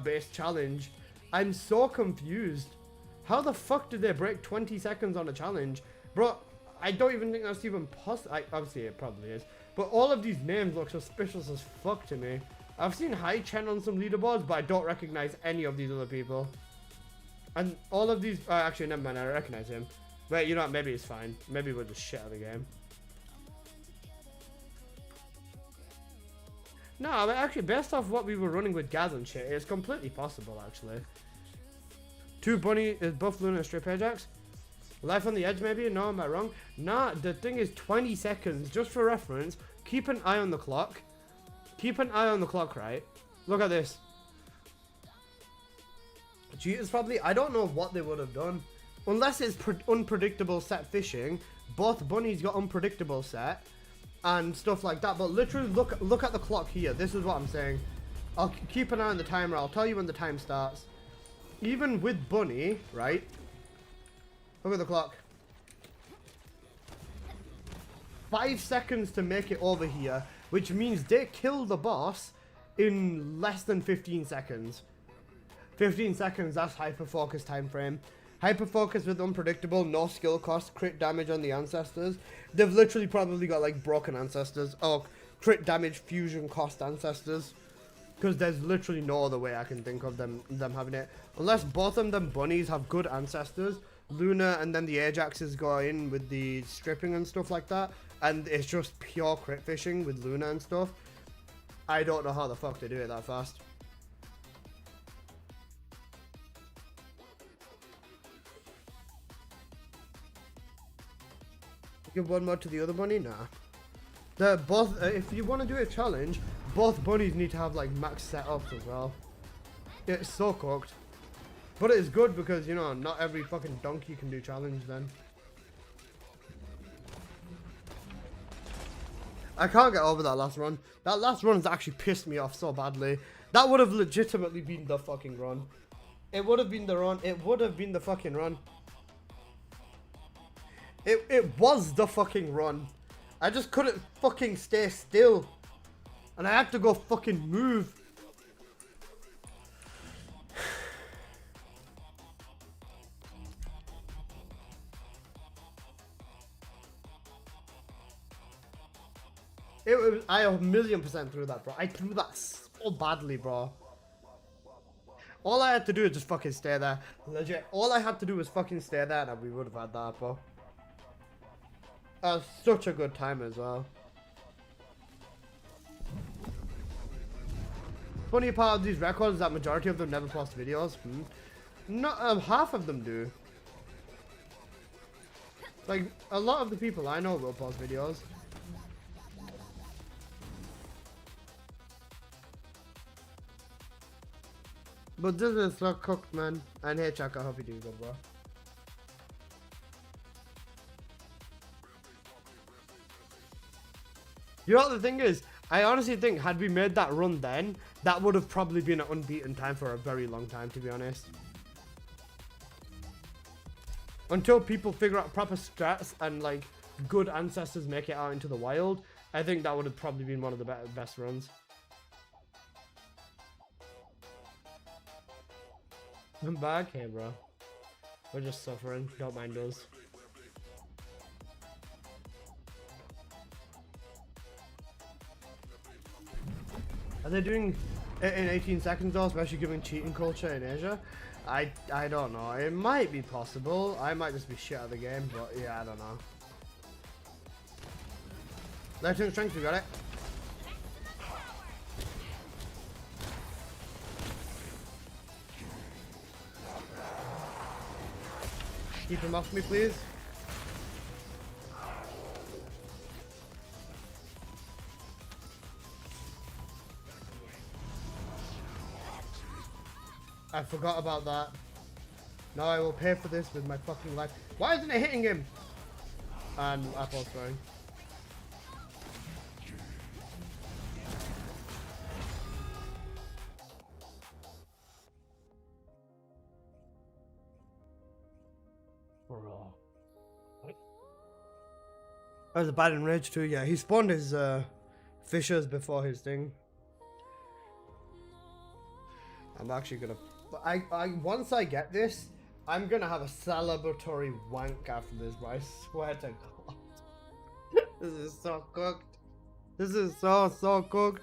Speaker 1: base challenge? I'm so confused. How the fuck did they break 20 seconds on a challenge? Bro, I don't even think that's even possible. Obviously, it probably is. But all of these names look suspicious as fuck to me. I've seen High Chen on some leaderboards, but I don't recognize any of these other people. And all of these... actually, never mind. I recognize him. Wait, you know what? Maybe it's fine. Maybe we're just shit at the game. No, but actually, based off what we were running with Gaz and shit, it's completely possible, actually. 2 bunny is buff Luna and strip Ajax. Life on the edge, maybe? No, am I wrong? Nah, the thing is 20 seconds. Just for reference, keep an eye on the clock. Keep an eye on the clock, right? Look at this. Cheaters probably... I don't know what they would have done. Unless it's unpredictable set fishing. Both bunnies got unpredictable set. And stuff like that. But literally, look at the clock here. This is what I'm saying. I'll keep an eye on the timer. I'll tell you when the time starts. even with Bunny, right? Look at the clock. 5 seconds to make it over here, which means they kill the boss in less than 15 seconds. 15 seconds, that's hyper-focus time frame. Hyper-focus with unpredictable, no skill cost, crit damage on the ancestors. They've literally probably got like broken ancestors. Oh, crit damage fusion cost ancestors. Because there's literally no other way I can think of them having it. Unless both of them bunnies have good ancestors. Luna and then the Ajaxes go in with the stripping and stuff like that. And it's just pure crit fishing with Luna and stuff. I don't know how the fuck they do it that fast. Give one more to the other bunny? Nah. They're both, if you want to do a challenge, both bunnies need to have like max setups as well. It's so cooked. But it's good because, you know, not every fucking donkey can do challenge then. I can't get over that last run. That last run has actually pissed me off so badly. That would have legitimately been the fucking run. It would have been the run. It would have been the fucking run. It was the fucking run. I just couldn't fucking stay still. And I had to go fucking move. I 1,000,000% threw that, bro. I threw that so badly, bro. All I had to do is just fucking stay there. Legit. All I had to do was fucking stay there and we would have had that, bro. That was such a good time as well. Funny part of these records is that majority of them never post videos. Not half of them do. Like, a lot of the people I know will post videos. But this is so cooked, man. And hey, Chuck, I hope you do good, bro. You know what the thing is? I honestly think had we made that run then, that would have probably been an unbeaten time for a very long time, to be honest. Until people figure out proper strats and like good ancestors make it out into the wild, I think that would have probably been one of the best runs. I'm back, hey bro. We're just suffering, don't mind us. Are they doing it in 18 seconds though, especially given cheating culture in Asia? I don't know. It might be possible. I might just be shit at the game, but yeah, I don't know. Lightning strength, we got it. Keep him off me, please. I forgot about that. Now I will pay for this with my fucking life. Why isn't it hitting him? And Apple's throwing. That was a bad enrage too, yeah. He spawned his fishers before his thing. I'm actually gonna... once I get this, I'm gonna have a celebratory wank after this, but I swear to God. This is so cooked. This is so cooked.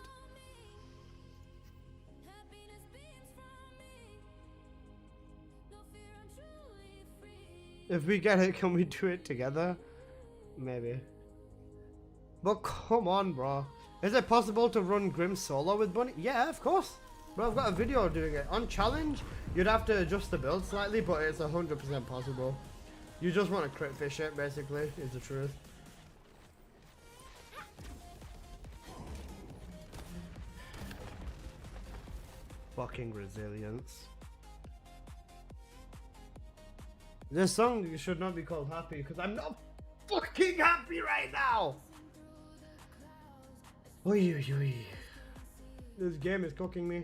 Speaker 1: If we get it, can we do it together? Maybe. But come on, bro. Is it possible to run Grim solo with Bunny? Yeah, of course. Bro, I've got a video doing it. On challenge, you'd have to adjust the build slightly, but it's 100% possible. You just want to crit fish it, basically, is the truth. Fucking resilience. This song should not be called Happy, because I'm not fucking happy right now! Oy, oy, oy. This game is cooking me.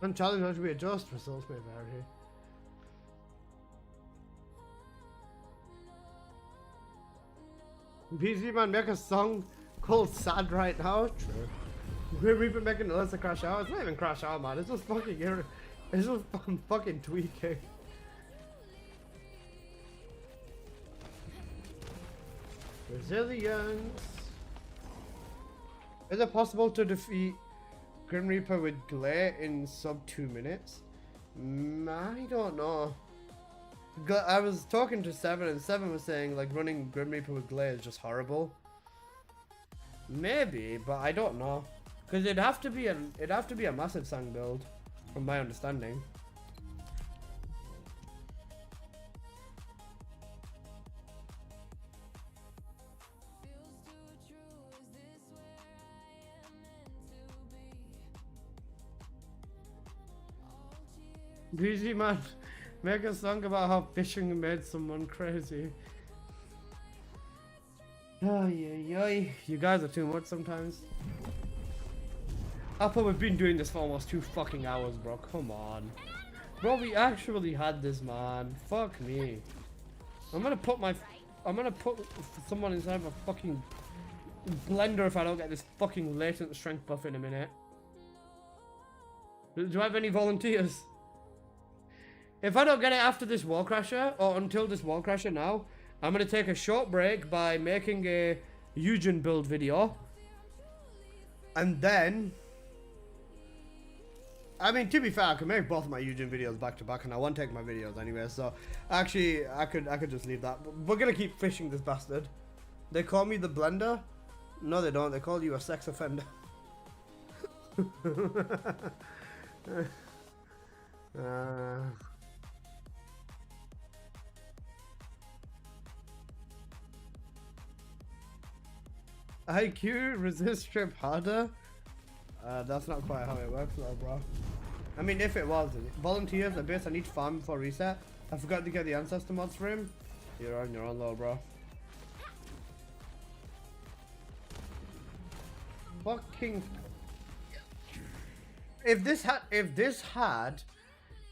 Speaker 1: And challenge has to be adjust, results may vary. BZ man make a song called Sad right now? True. Grim Reaper making Alyssa crash out? It's not even crash out, man. It's just fucking it's just fucking tweaking. Resilience. Is it possible to defeat Grim Reaper with Glare in sub 2 minutes? I don't know. I was talking to Seven, and Seven was saying like running Grim Reaper with Glare is just horrible. Maybe, but I don't know, because it'd have to be a massive sang build, from my understanding. BG man, make a song about how fishing made someone crazy. Ay. You guys are too much sometimes. I thought we've been doing this for almost 2 fucking hours, bro. Come on. Bro, we actually had this, man. Fuck me. I'm gonna put someone inside of a fucking blender if I don't get this fucking latent strength buff in a minute. Do I have any volunteers? If I don't get it after this wall crasher, or until this wall crasher now, I'm gonna take a short break by making a Yujin build video. And then, I mean, to be fair, I can make both of my Yujin videos back to back, and I won't take my videos anyway, so actually, I could just leave that. But we're gonna keep fishing this bastard. They call me the blender? No, they don't. They call you a sex offender. IQ resist strip harder? That's not quite how it works though, bro. I mean, if it was. Volunteers, the base I need to farm before reset. I forgot to get the ancestor mods for him. You're on your own though, bro. Fucking. If this had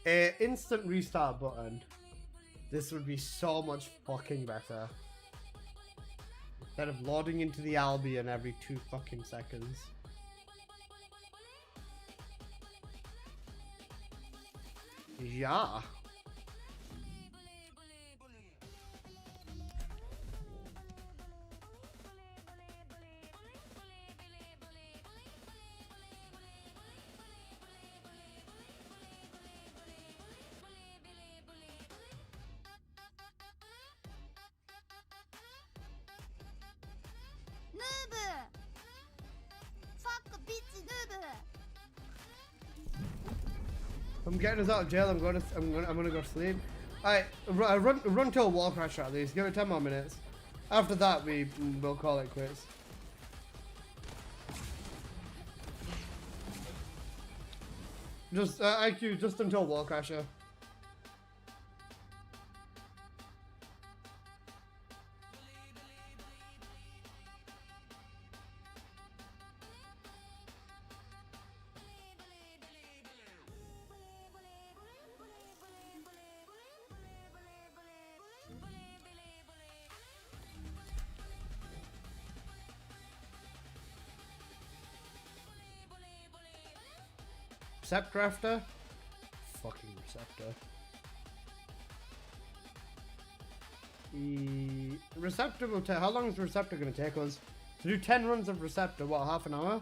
Speaker 1: a instant restart button, this would be so much fucking better. Instead of loading into the Albion every 2 fucking seconds. Yeah. I'm getting us out of jail. I'm gonna go to sleep. Alright, run till wall crash at least. Give it 10 more minutes. After that, we'll call it quits. Just IQ just until wall crasher. Receptor after? Fucking receptor. Receptor will take. How long is receptor gonna take us? To do 10 runs of receptor, what, half an hour?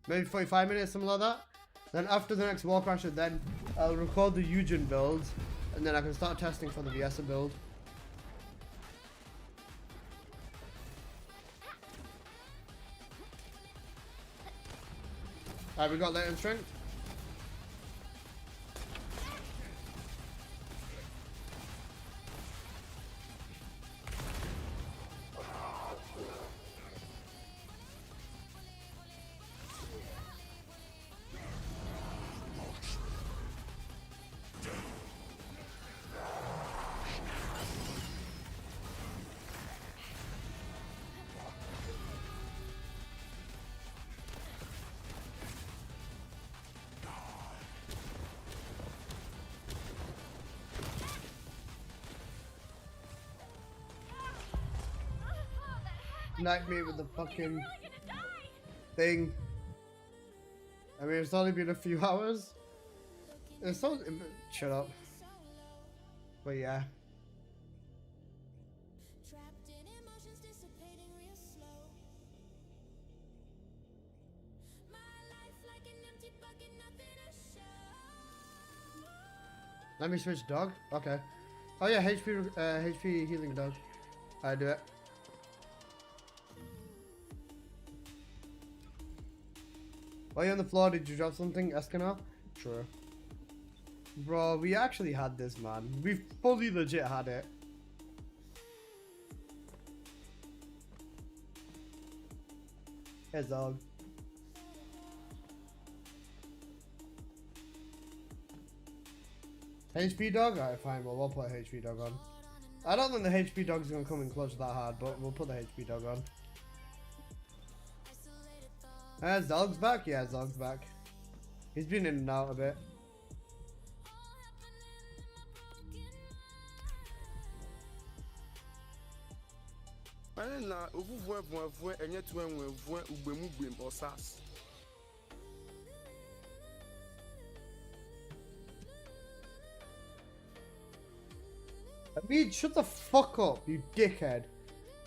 Speaker 1: Maybe 45 minutes, something like that? Then after the next wall crasher, then I'll record the Yujin builds, and then I can start testing for the Viessa build. Alright, we got latent strength. sniped me with the fucking thing. I mean, it's only been a few hours. It's so... Shut up. But yeah. Let me switch dog. Okay. Oh yeah, HP healing dog. I do it. While you're on the floor, did you drop something, Escanor? Sure. Bro, we actually had this, man. We fully legit had it. Here's dog. HP dog? Alright, fine. Well, we'll put HP dog on. I don't think the HP dog's gonna come in clutch that hard, but we'll put the HP dog on. Is dog's back? Yeah, dog's back. He's been in and out a bit. I mean, shut the fuck up, you dickhead.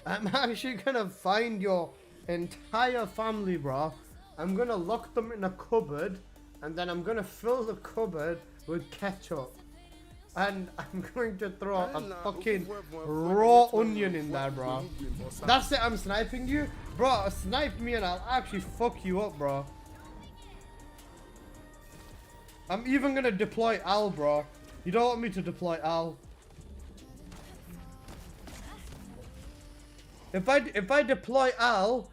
Speaker 1: I'm actually gonna find your entire family, bro. I'm gonna lock them in a cupboard, and then I'm gonna fill the cupboard with ketchup. And I'm going to throw a fucking raw onion in there, bro. That's it, I'm sniping you? Bro, snipe me and I'll actually fuck you up, bro. I'm even gonna deploy Al, bro. You don't want me to deploy Al. If I deploy Al,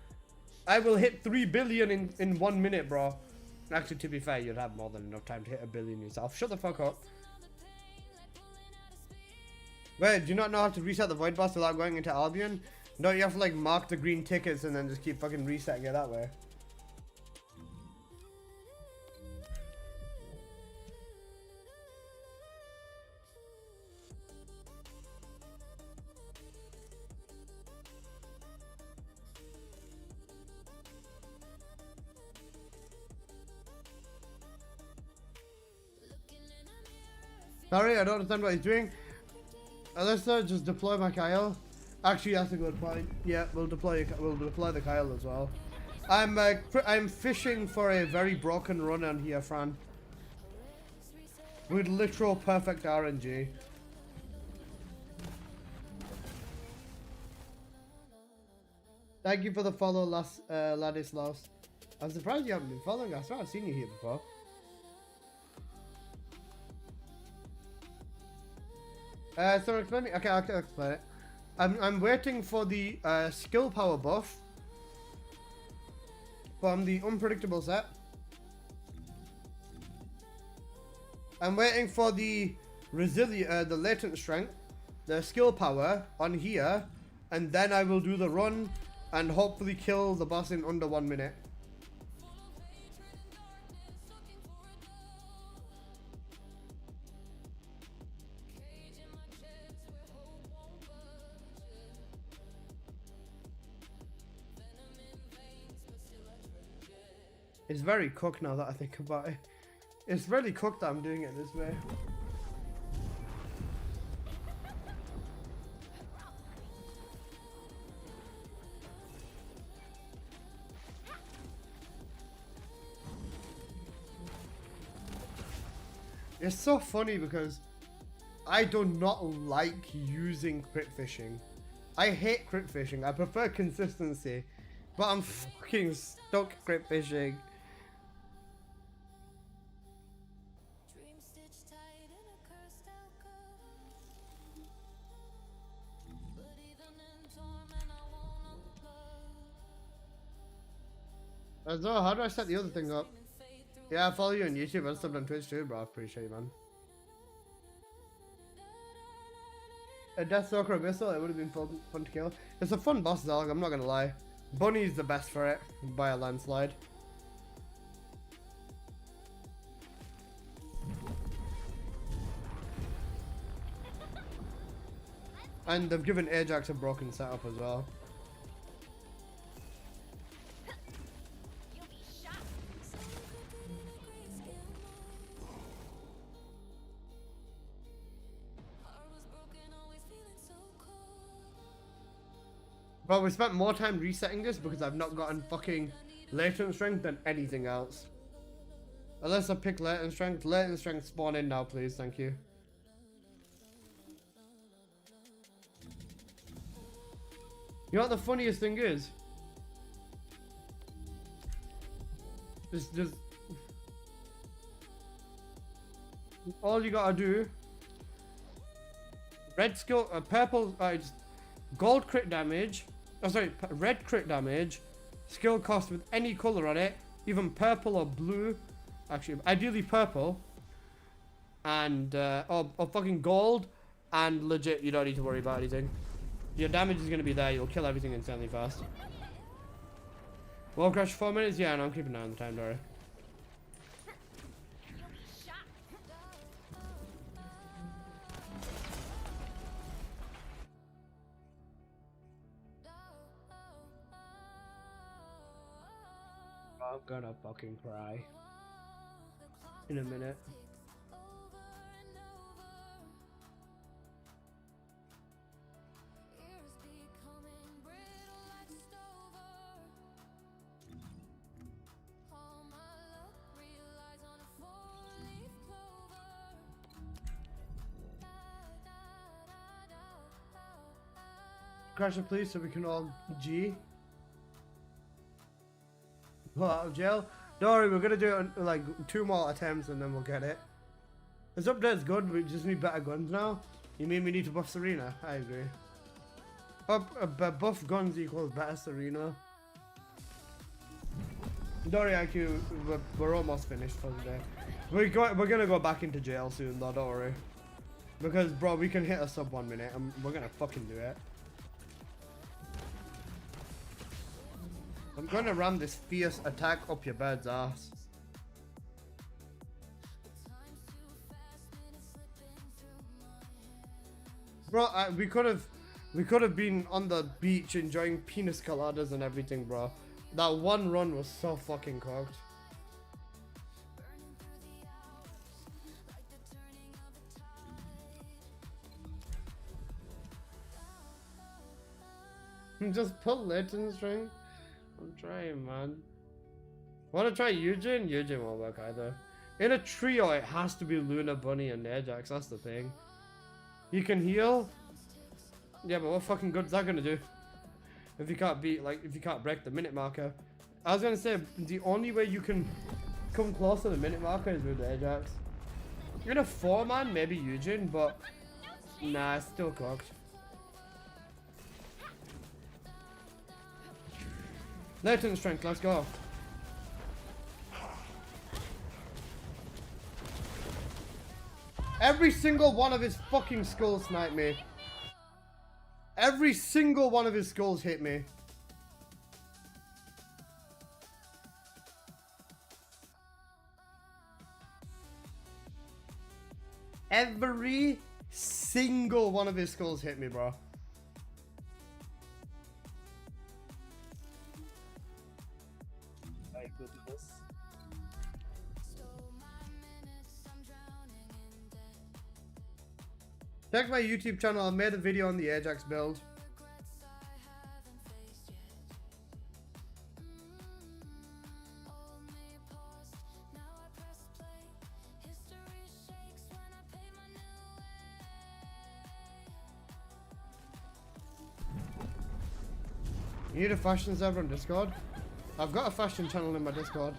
Speaker 1: I will hit 3 billion in 1 minute, bro. Actually, to be fair, you'd have more than enough time to hit 1 billion yourself. Shut the fuck up. Wait, do you not know how to reset the void boss without going into Albion? No, you have to like mark the green tickets and then just keep fucking resetting it that way. Sorry, I don't understand what he's doing. Let's just deploy my Kyle. Actually, that's a good point. Yeah, we'll deploy the Kyle as well. I'm fishing for a very broken run on here, Fran. With literal perfect RNG. Thank you for the follow, Ladislaus. I'm surprised you haven't been following us. I've seen you here before. So explaining. Okay, I'll explain it. I'm waiting for the skill power buff from the unpredictable set. I'm waiting for the the latent strength, the skill power on here, and then I will do the run and hopefully kill the boss in under 1 minute. It's very cooked now that I think about it. It's really cooked that I'm doing it this way. It's so funny because I do not like using crit fishing. I hate crit fishing. I prefer consistency. But I'm fucking stuck crit fishing. As well, how do I set the other thing up? Yeah, I follow you on YouTube. I subbed on Twitch too, bro. I appreciate you, man. A Deathstalker Abyssal, it would have been fun to kill. It's a fun boss, dog, I'm not gonna lie. Bunny's the best for it, by a landslide. And they've given Ajax a broken setup as well. Bro, we spent more time resetting this because I've not gotten fucking latent strength than anything else. Unless I pick latent strength. Latent strength spawn in now, please. Thank you. You know what the funniest thing is? Just all you gotta do. Red skill, purple, just gold crit damage. Oh, sorry, red crit damage. Skill cost with any color on it, even purple or blue. Actually, ideally purple. And or fucking gold. And legit, you don't need to worry about anything. Your damage is gonna be there. You'll kill everything insanely fast. Wall crash 4 minutes. Yeah, no, I'm keeping an eye on the time, Dory. I'm gonna fucking cry in a minute. Crash it, please, so we can all G. Pull out of jail. Don't worry, we're gonna do it like 2 more attempts and then we'll get it. This update's good, we just need better guns now. You mean we need to buff Serena? I agree. Buff guns equals better Serena. Don't worry, IQ, we're almost finished for the day. We're gonna go back into jail soon though, don't worry. Because bro, we can hit a sub 1 minute and we're gonna fucking do it. I'm gonna ram this fierce attack up your bird's ass. Bro, we could have been on the beach enjoying penis coladas and everything, bro. That one run was so fucking cooked. Just pull latent string. I'm trying, man. Wanna try Yujin? Yujin won't work either. In a trio, it has to be Luna, Bunny, and Ajax. That's the thing. You can heal. Yeah, but what fucking good's that gonna do? If you can't beat, like, if you can't break the minute marker. I was gonna say, the only way you can come close to the minute marker is with Ajax. In a 4-man, maybe Yujin, but nah, it's still cooked. Latent strength, let's go. Every single one of his fucking skulls sniped me. Every single one of his skulls hit me. Every single one of his skulls hit me, bro. My goodness. Check my YouTube channel. I made a video on the Ajax build. You need a fashion server on Discord? I've got a fashion channel in my Discord.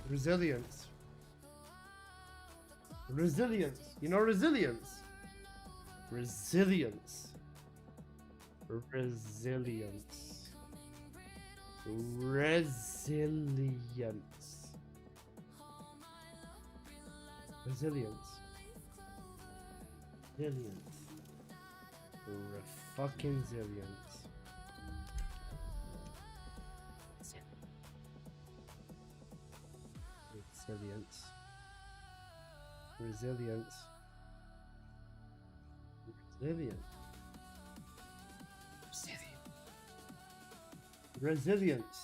Speaker 1: Resilience. Resilience. You know resilience? Resilience. Resilience. Resilience. Resilience. Resilience. Fucking zillions. Resilience. Resilience. Resilience. Resilience.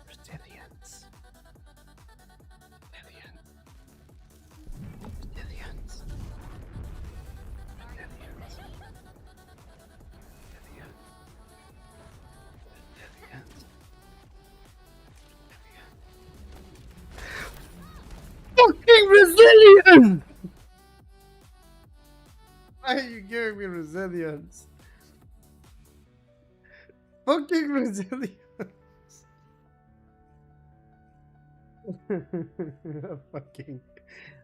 Speaker 1: Resilience. Why are you giving me resilience? Fucking resilience.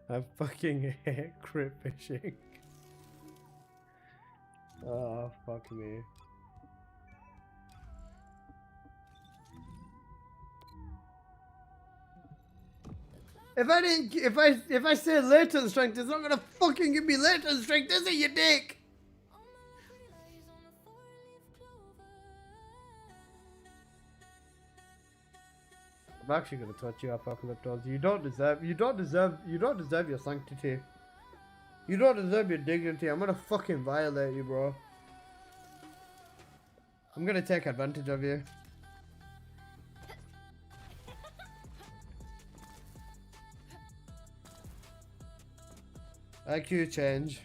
Speaker 1: I fucking hate crit fishing. Oh, fuck me. If I say latent strength, it's not gonna fucking give me latent strength, is it, you dick? I'm actually gonna touch you, Apocalyptos. You don't deserve your sanctity. You don't deserve your dignity. I'm gonna fucking violate you, bro. I'm gonna take advantage of you. IQ change.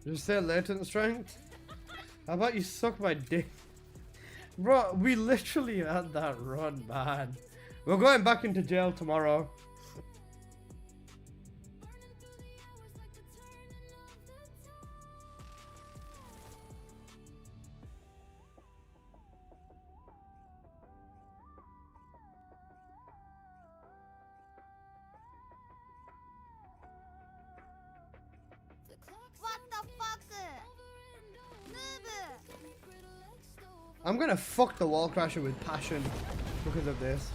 Speaker 1: Just say latent strength? How about you suck my dick? Bro, we literally had that run, man. We're going back into jail tomorrow.
Speaker 4: What the fuck? Move!
Speaker 1: I'm gonna fuck the wall crasher with passion because of this.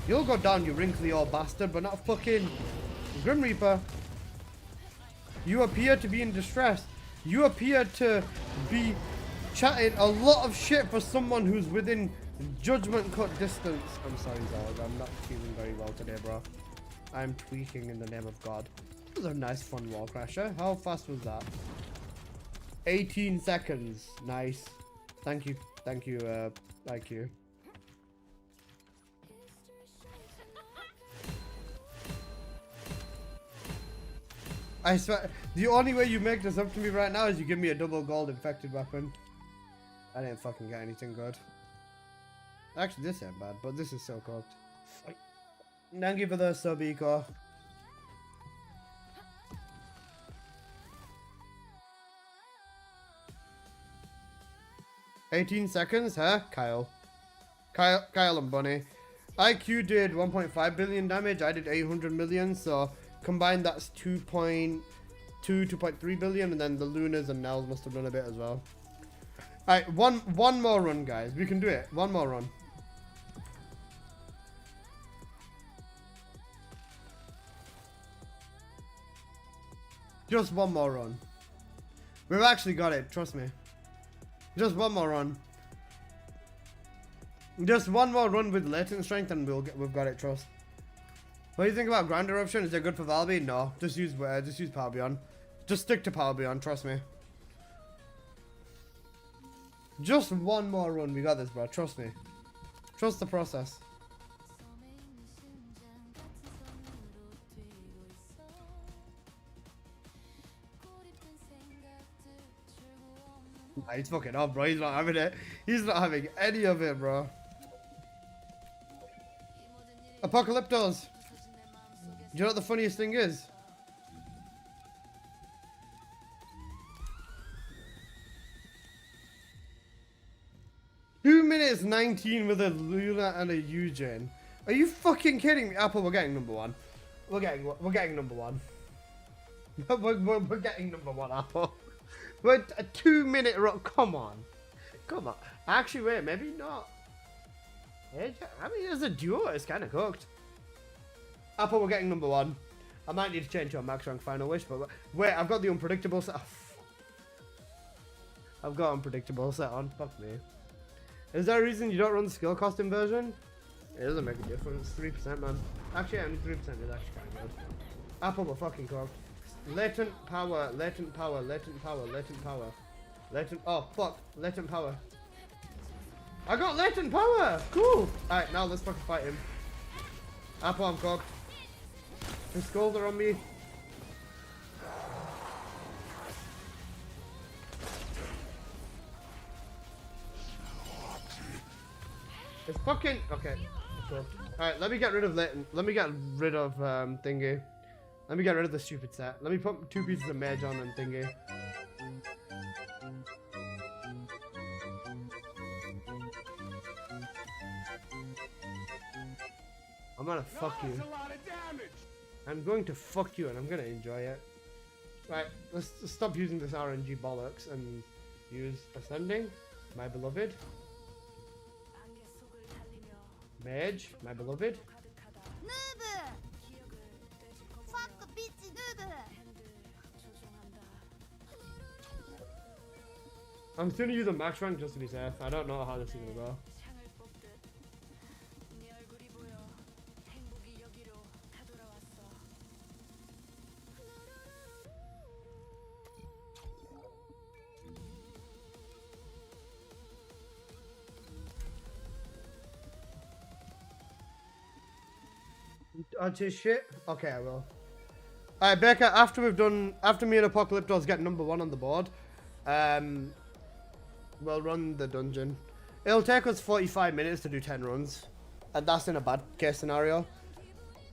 Speaker 1: You'll go down, you wrinkly old bastard, but not fucking Grim Reaper. You appear to be in distress. You appear to be chatting a lot of shit for someone who's within judgment cut distance. I'm sorry, Zog. I'm not feeling very well today, bro. I'm tweaking in the name of God. That was a nice fun wall crasher. How fast was that? 18 seconds. Nice. Thank you. Thank you, IQ. I swear, the only way you make this up to me right now is you give me a double gold infected weapon. I didn't fucking get anything good. Actually, this ain't bad, but this is so cooked. Thank you for the sub, Eco. $18 seconds, huh? Kyle and Bunny. IQ did 1.5 billion damage, I did 800 million, so combined that's 2.3 billion, and then the Lunas and Nels must have done a bit as well. Alright, one more run, guys. We can do it. One more run. Just one more run. We've actually got it, trust me. Just one more run. Just one more run with latent strength and we've got it, trust. What do you think about ground eruption? Is it good for Valby? No. Just use Power Beyond. Just stick to Power Beyond, trust me. Just one more run, we got this, bro. Trust me. Trust the process. Nah, he's fucking up, bro. He's not having it. He's not having any of it, bro. Apocalyptos. Do you know what the funniest thing is? Two minutes 19 with a Luna and a Yujin. Are you fucking kidding me? Apple, we're getting number one. We're getting number one. we're getting number one, Apple. We're a 2 minute run. Come on. Come on. Actually, wait, maybe not. I mean, as a duo, it's kind of cooked. Apple, we're getting number one. I might need to change your max rank final wish, but wait, I've got the unpredictable set. I've got unpredictable set on. Fuck me. Is there a reason you don't run the skill cost inversion? It doesn't make a difference. 3%, man. Actually, only 3% is actually kind of good. Apple, we're fucking cooked. Latent power, latent power, latent power, latent power. Latent. Oh fuck! Latent power. I got latent power. Cool. All right, now let's fucking fight him. Apple, I'm cocked. His skulls are on me. It's fucking okay. Cool. Alright, let me get rid of latent. Let me get rid of thingy. Let me get rid of the stupid set. Let me put 2 pieces of mage on and thingy. I'm gonna fuck you. I'm going to fuck you and I'm gonna enjoy it. Right, let's stop using this RNG bollocks and use ascending, my beloved. Mage, my beloved.
Speaker 4: Fuck bitch noob.
Speaker 1: I'm still gonna use a max rank just to be safe. I don't know how this is gonna go. Onto shit? Okay, I will. Alright, Becca, after me and Apocalyptos get number 1 on the board, we'll run the dungeon. It'll take us 45 minutes to do 10 runs, and that's in a bad case scenario.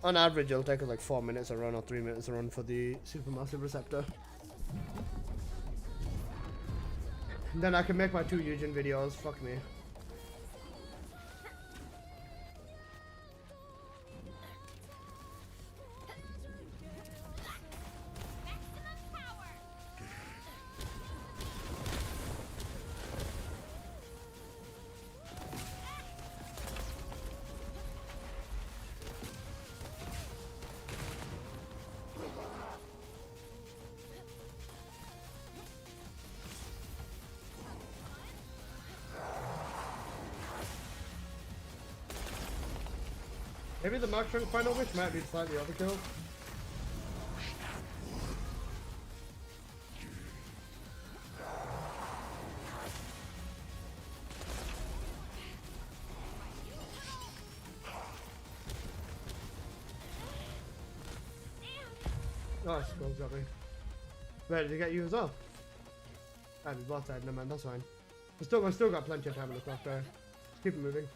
Speaker 1: On average, it'll take us like 4 minutes a run or 3 minutes a run for the supermassive receptor. Then I can make my 2 Yujin videos, fuck me. Maybe the Max Rank final witch might be slightly overkill. Oh, Skull's got me. Wait, did he get you as well? Ah, we both died, no man, that's fine. We've still got plenty of time to look after. Let's keep it moving.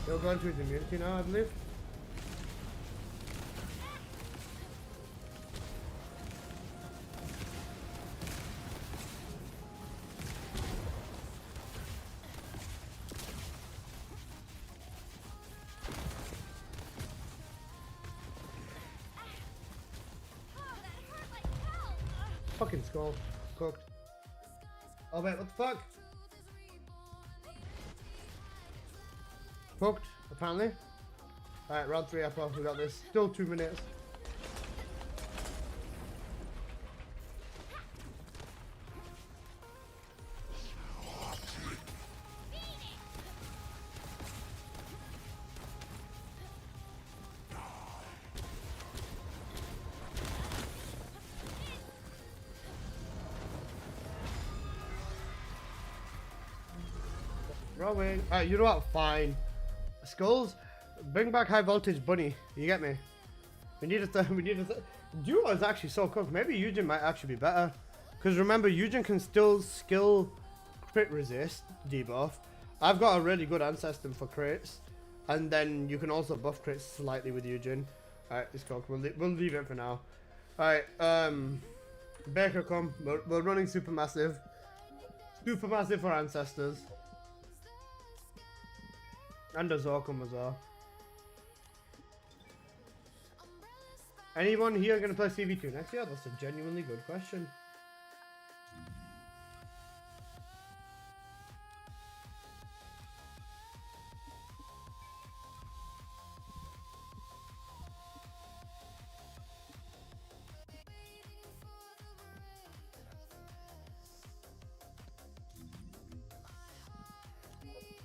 Speaker 1: He'll go into his immunity now, I believe. Fucking skull. Cooked. Oh wait, what the fuck? Cooked, apparently. Alright, round 3 Apple, we got this. Still 2 minutes. Rolling. Alright, you know what? Fine. Skulls, bring back high voltage bunny. You get me? We need a Duo is actually so cooked. Maybe Yujin might actually be better. Because remember, Yujin can still skill crit resist debuff. I've got a really good ancestor for crits. And then you can also buff crits slightly with Yujin. Alright, it's cooked. We'll leave it for now. Alright, Baker come. We're running supermassive. Supermassive for ancestors. And a Zorkum as well. Anyone here going to play CV2 next year? That's a genuinely good question.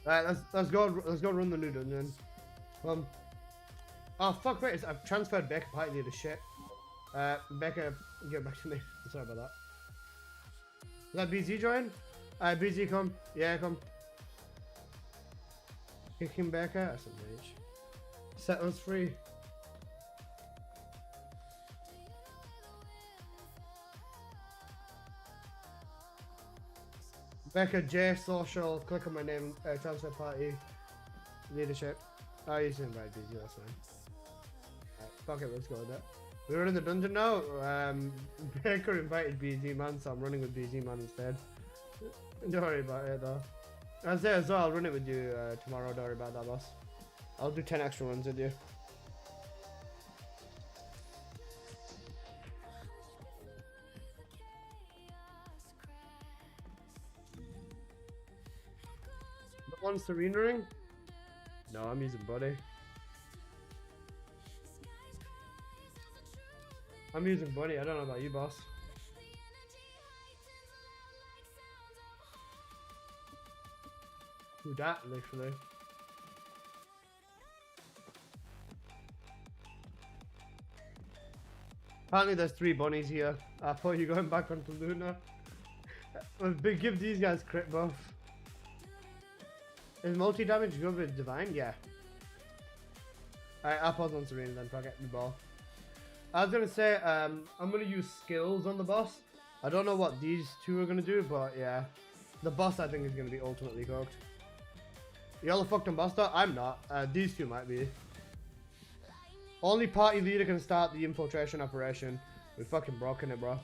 Speaker 1: Alright, let's go run the new dungeon. Oh fuck, wait, I've transferred Becca party leader, shit. Becca, get back to me. Sorry about that. Let BZ join? Alright, BZ come. Yeah, come. Kicking Becca, that's a mage. Set us free. Becca J social, click on my name, transfer party, leadership. Oh, you should invite BZ, that's fine. Right, fuck it, let's go with that. We're in the dungeon now. Baker invited BZ man, so I'm running with BZ man instead. Don't worry about it though. I'll say as well, I'll run it with you tomorrow, don't worry about that, boss. I'll do 10 extra runs with you. One Serena ring? No, I'm using Buddy. I'm using Buddy, I don't know about you, boss. Who that, literally? Apparently there's 3 bunnies here. I thought you going back onto Luna. Give these guys crit buff. Is multi-damage good with Divine? Yeah. Alright, I'll pause on Serena then, forget the ball. I was gonna say, I'm gonna use skills on the boss. I don't know what these 2 are gonna do, but yeah. The boss I think is gonna be ultimately cooked. Y'all are fucked on boss though? I'm not. These 2 might be. Only party leader can start the infiltration operation. We fucking broken it, bro.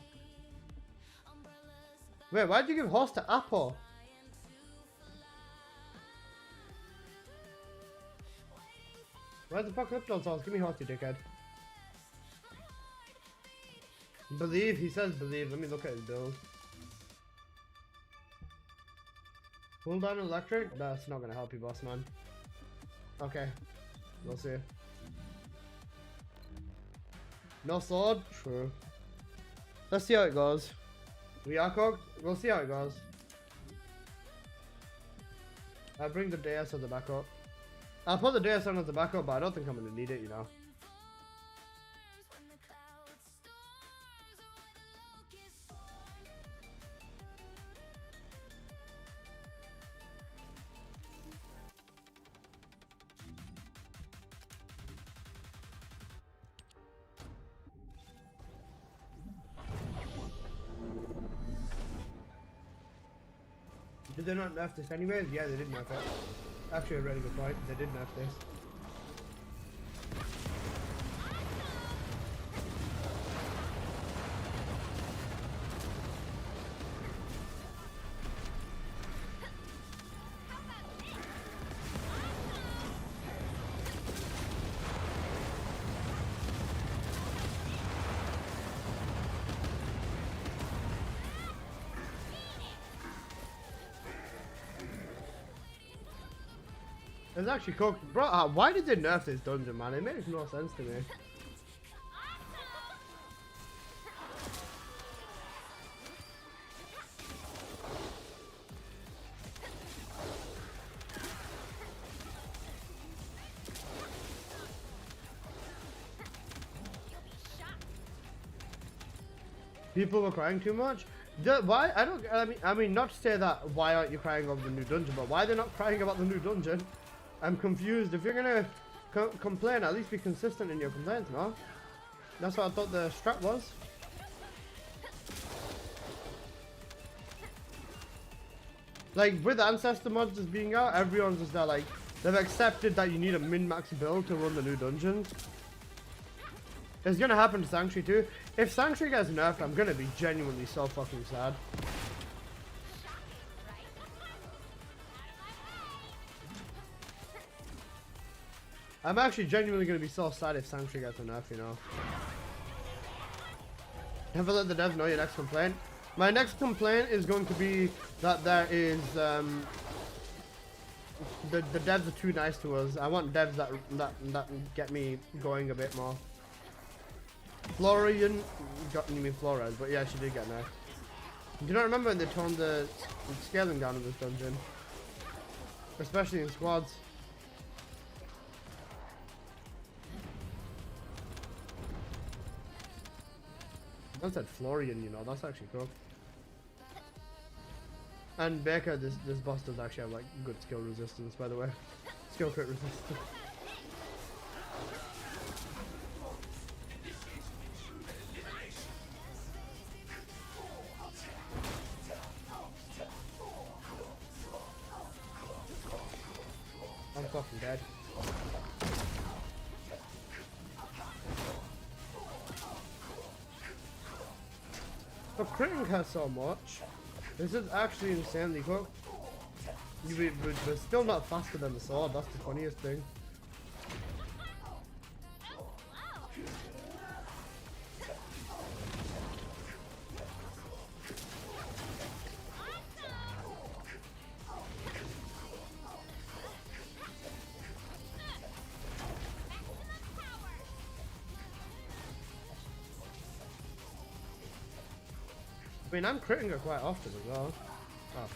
Speaker 1: Wait, why'd you give horse to Apple? Where's the fucking Lipton sauce? Give me horse, you dickhead. Believe? He says believe. Let me look at his build. Pull down electric? That's not gonna help you, boss man. Okay. We'll see. No sword? True. Let's see how it goes. We are cooked? We'll see how it goes. I'll bring the DS as the backup. I'll put the DS on as the backup, but I don't think I'm gonna need it, you know. Did they not nerf this anyways? Yeah, they did nerf it. Actually a really good point. They did nerf this. It's actually cooked. Bro, why did they nerf this dungeon, man? It makes no sense to me. People were crying too much? Why? I mean, not to say that why aren't you crying over the new dungeon, but why they're not crying about the new dungeon? I'm confused. If you're gonna complain, at least be consistent in your complaints, no? That's what I thought the strat was. Like, with Ancestor mods just being out, everyone's just there, like, they've accepted that you need a min-max build to run the new dungeons. It's gonna happen to Sanctuary too. If Sanctuary gets nerfed, I'm gonna be genuinely so fucking sad. I'm actually genuinely gonna be so sad if Sanctuary gets a nerf, you know. Never let the devs know your next complaint. My next complaint is going to be that there is the devs are too nice to us. I want devs that get me going a bit more. Florian got you mean Flores, but yeah, she did get nerfed. Do you not remember when they toned the scaling down in this dungeon? Especially in squads. I said Florian, you know, that's actually cool. And Baker, this boss does actually have like good skill resistance, by the way. Skill crit resistance. I'm fucking dead. For critting her so much, this is actually insanely cool. We're still not faster than the sword, that's the funniest thing. I mean, I'm critting her quite often as well. Oh.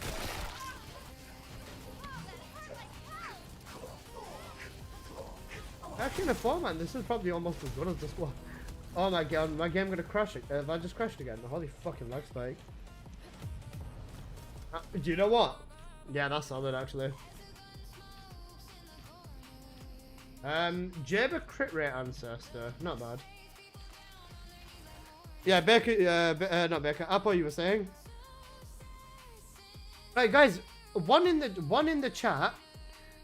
Speaker 1: Actually, in a format, this is probably almost as good as this one. Oh my god, my game gonna crash it. If I just crashed again, holy fucking lag spike. Do you know what? Yeah, that's solid actually. Jaber crit rate ancestor, not bad. Yeah, Baker, not Baker. Apple, you were saying. Right, guys. One in the chat.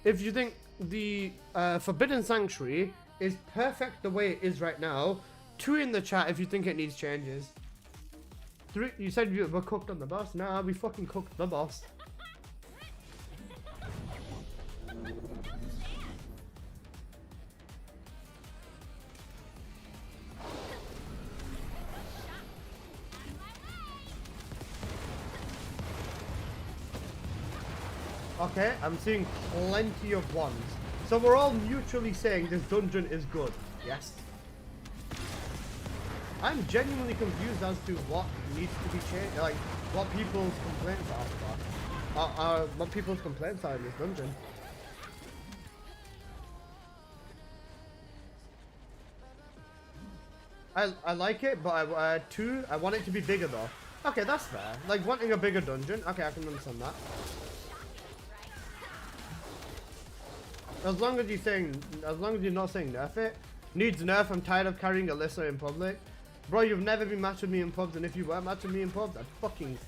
Speaker 1: If you think the Forbidden Sanctuary is perfect the way it is right now. 2 in the chat if you think it needs changes. 3. You said you were cooked on the boss. Nah, we fucking cooked the boss. Okay, I'm seeing plenty of ones. So we're all mutually saying this dungeon is good. Yes. I'm genuinely confused as to what needs to be changed, like what people's complaints are. What people's complaints are in this dungeon. I like it, but I want it to be bigger though. Okay, that's fair. Like wanting a bigger dungeon. Okay, I can understand that. As long as you're not saying nerf it. Needs nerf, I'm tired of carrying Alyssa in public. Bro, you've never been matched with me in pubs, and if you were matching me in pubs, I'd fucking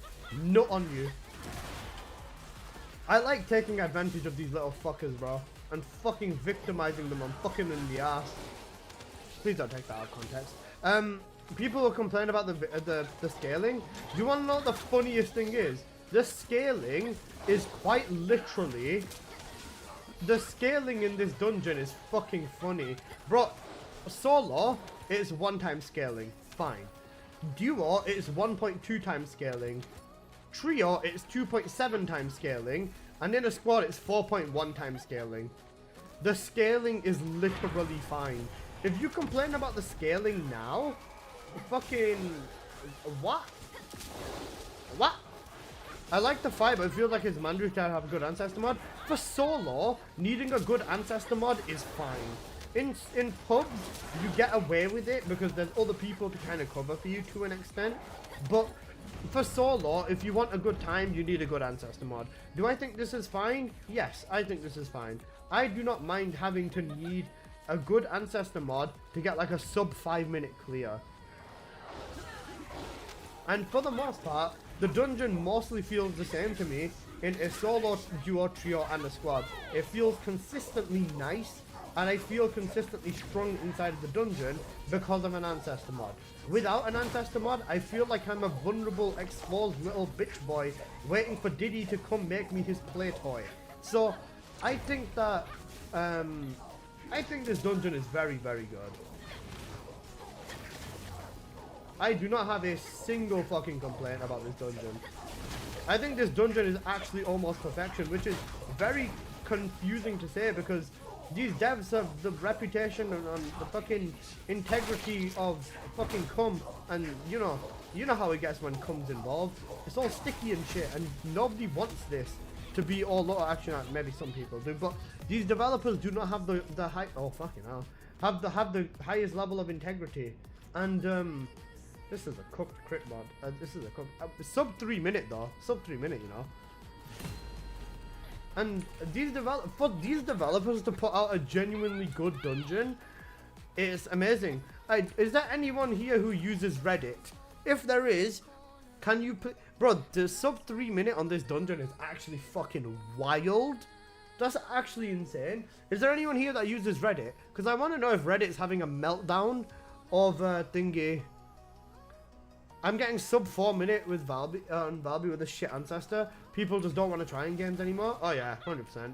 Speaker 1: nut on you. I like taking advantage of these little fuckers, bro. And fucking victimizing them and fucking in the ass. Please don't take that out of context. People will complain about the scaling. Do you want to know what the funniest thing is? The scaling is quite literally... The scaling in this dungeon is fucking funny. Bro, solo, it's 1 time scaling. Fine. Duo, it's 1.2 times scaling. Trio, it's 2.7 times scaling. And in a squad, it's 4.1 times scaling. The scaling is literally fine. If you complain about the scaling now, fucking... What? What? I like the fight, but it feels like it's mandatory to have a good ancestor mod. For solo, needing a good ancestor mod is fine. In pubs, you get away with it because there's other people to kind of cover for you to an extent. But for solo, if you want a good time, you need a good ancestor mod. Do I think this is fine? Yes, I think this is fine. I do not mind having to need a good ancestor mod to get like a sub 5-minute clear. And for the most part, the dungeon mostly feels the same to me in a solo, duo, trio, and a squad. It feels consistently nice, and I feel consistently strong inside of the dungeon because of an ancestor mod. Without an ancestor mod, I feel like I'm a vulnerable, exposed little bitch boy waiting for Diddy to come make me his play toy. So, I think that, I think this dungeon is very, very good. I do not have a single fucking complaint about this dungeon. I think this dungeon is actually almost perfection, which is very confusing to say because these devs have the reputation and the fucking integrity of fucking cum, and you know how it gets when cum's involved. It's all sticky and shit, and nobody wants this to be all over. Actually, maybe some people do, but these developers do not have the high. Oh fucking hell! Have the highest level of integrity, and this is a cooked crit mod. This is a cooked sub 3 minute though. Sub 3 minute, you know. And for these developers to put out a genuinely good dungeon, it's amazing. Is there anyone here who uses Reddit? If there is, can you put... Bro, the sub 3 minute on this dungeon is actually fucking wild. That's actually insane. Is there anyone here that uses Reddit? Because I want to know if Reddit's having a meltdown of thingy. I'm getting sub 4 minute with Valby, Valby with a shit ancestor. People just don't want to try in games anymore. Oh yeah, 100%.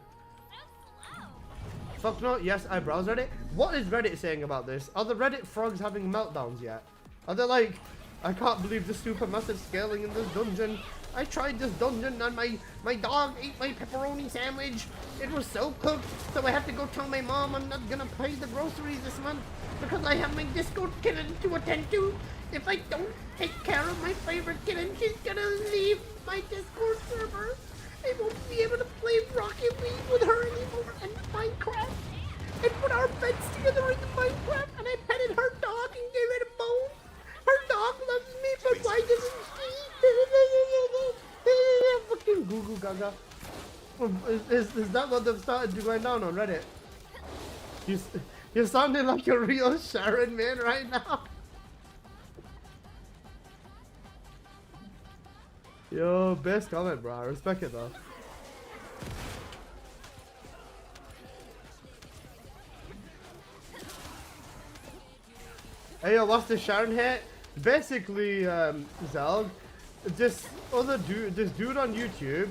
Speaker 1: Fuck no, yes, I browse Reddit. What is Reddit saying about this? Are the Reddit frogs having meltdowns yet? Are they like, I can't believe the super massive scaling in this dungeon. I tried this dungeon and my dog ate my pepperoni sandwich. It was so cooked, so I have to go tell my mom I'm not gonna pay the groceries this month because I have my Discord kitten to attend to. If I don't take care of my favorite kitten, she's gonna leave my Discord server. I won't be able to play Rocket League with her anymore and Minecraft. And put our beds together in Minecraft, and I petted her dog and gave it a bone. Her dog loves me, but why doesn't she? Fucking goo goo gaga. Is that what they've started going down on Reddit? You're sounding like a real Sharon man right now. Yo, best comment, bro. I respect it though. Hey, yo, what's the Sharon hit? Basically, Zelg, this dude on YouTube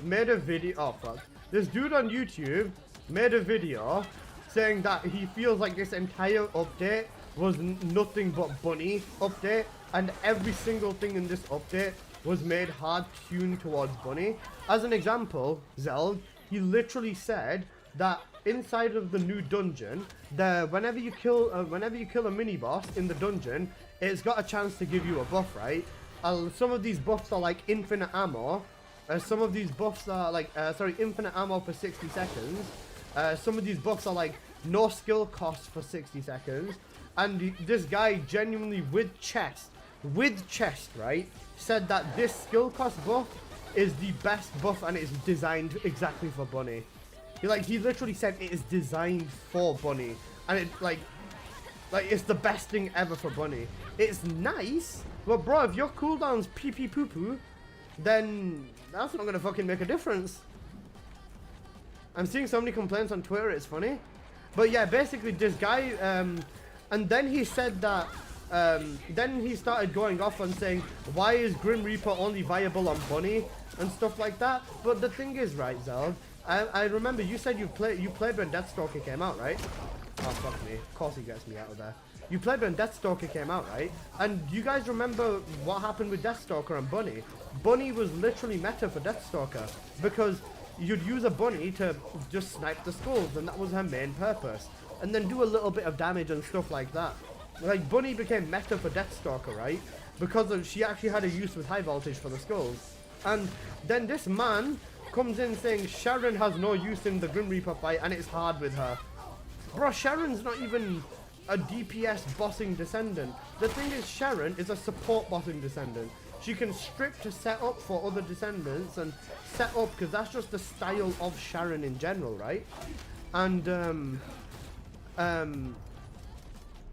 Speaker 1: made a video. Oh fuck! This dude on YouTube made a video saying that he feels like this entire update was nothing but bunny update, and every single thing in this update was made hard tuned towards bunny. As an example, Zelg, he literally said that inside of the new dungeon, whenever you kill a mini boss in the dungeon, it's got a chance to give you a buff, right? Some of these buffs are like infinite ammo. Some of these buffs are like infinite ammo for 60 seconds. Some of these buffs are like no skill cost for 60 seconds. And this guy genuinely with chest, right, said that this skill cost buff is the best buff and it's designed exactly for bunny. He literally said it is designed for bunny, and it like it's the best thing ever for bunny. It's nice, but bro, if your cooldown's pee pee poo poo, then that's not gonna fucking make a difference. I'm seeing so many complaints on Twitter, it's funny. But yeah, basically this guy, and then he said that, then he started going off and saying, why is Grim Reaper only viable on bunny and stuff like that. But the thing is, right, Zelg, I remember you said you played when Deathstalker came out, right? Oh fuck me, of course he gets me out of there. You played when Deathstalker came out, right? And you guys remember what happened with Deathstalker and Bunny? Bunny was literally meta for Deathstalker because you'd use a bunny to just snipe the skulls, and that was her main purpose. And then do a little bit of damage and stuff like that. Like, Bunny became meta for Deathstalker, right? Because she actually had a use with high voltage for the skulls. And then this man comes in saying Sharon has no use in the Grim Reaper fight and it's hard with her. Bro, Sharon's not even a DPS bossing Descendant. The thing is, Sharon is a support bossing Descendant. She can strip to set up for other Descendants and set up, because that's just the style of Sharon in general, right? And,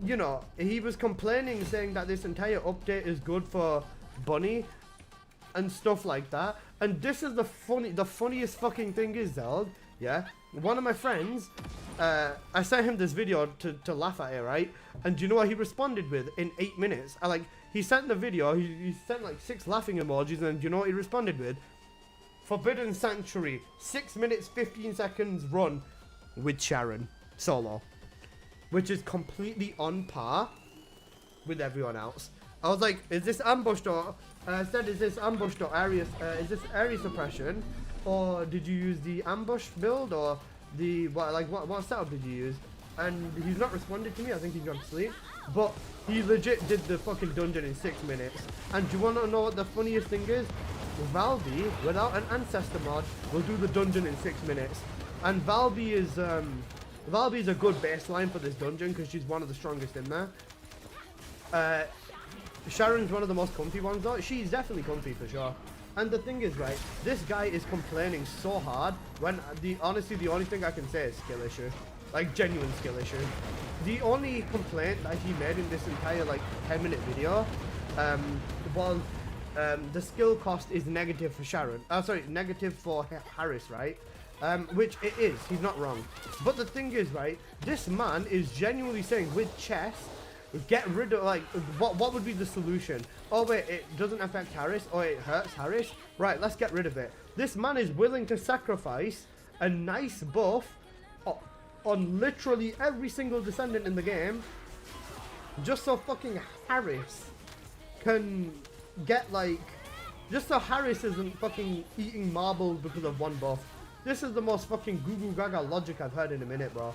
Speaker 1: you know, he was complaining, saying that this entire update is good for Bunny and stuff like that. And this is the funniest fucking thing is, Zelg, yeah? One of my friends, I sent him this video to laugh at it, right? And do you know what he responded with in 8 minutes? He sent the video, he sent like 6 laughing emojis, and do you know what he responded with? Forbidden Sanctuary, 6 minutes, 15 seconds run with Sharon, solo. Which is completely on par with everyone else. I was like, is this ambushed or, I said, is this ambushed or area, is this area suppression? Or did you use the ambush build, or the, what setup did you use? And he's not responded to me, I think he's gone to sleep. But he legit did the fucking dungeon in 6 minutes. And do you want to know what the funniest thing is? Valby, without an ancestor mod, will do the dungeon in 6 minutes. And Valby is a good baseline for this dungeon because she's one of the strongest in there. Sharon's one of the most comfy ones though. She's definitely comfy for sure. And the thing is, right, this guy is complaining so hard when honestly the only thing I can say is skill issue. Like genuine skill issue. The only complaint that he made in this entire like 10-minute video was the skill cost is negative for Sharon. Sorry, negative for Harris, right? Which it is, he's not wrong. But the thing is, right, this man is genuinely saying with chess, get rid of, like, what would be the solution? Oh wait, it doesn't affect Harris, or it hurts Harris? Right, let's get rid of it. This man is willing to sacrifice a nice buff on literally every single Descendant in the game, just so fucking Harris can get, like, just so Harris isn't fucking eating marbles because of one buff. This is the most fucking goo goo gaga logic I've heard in a minute, bro.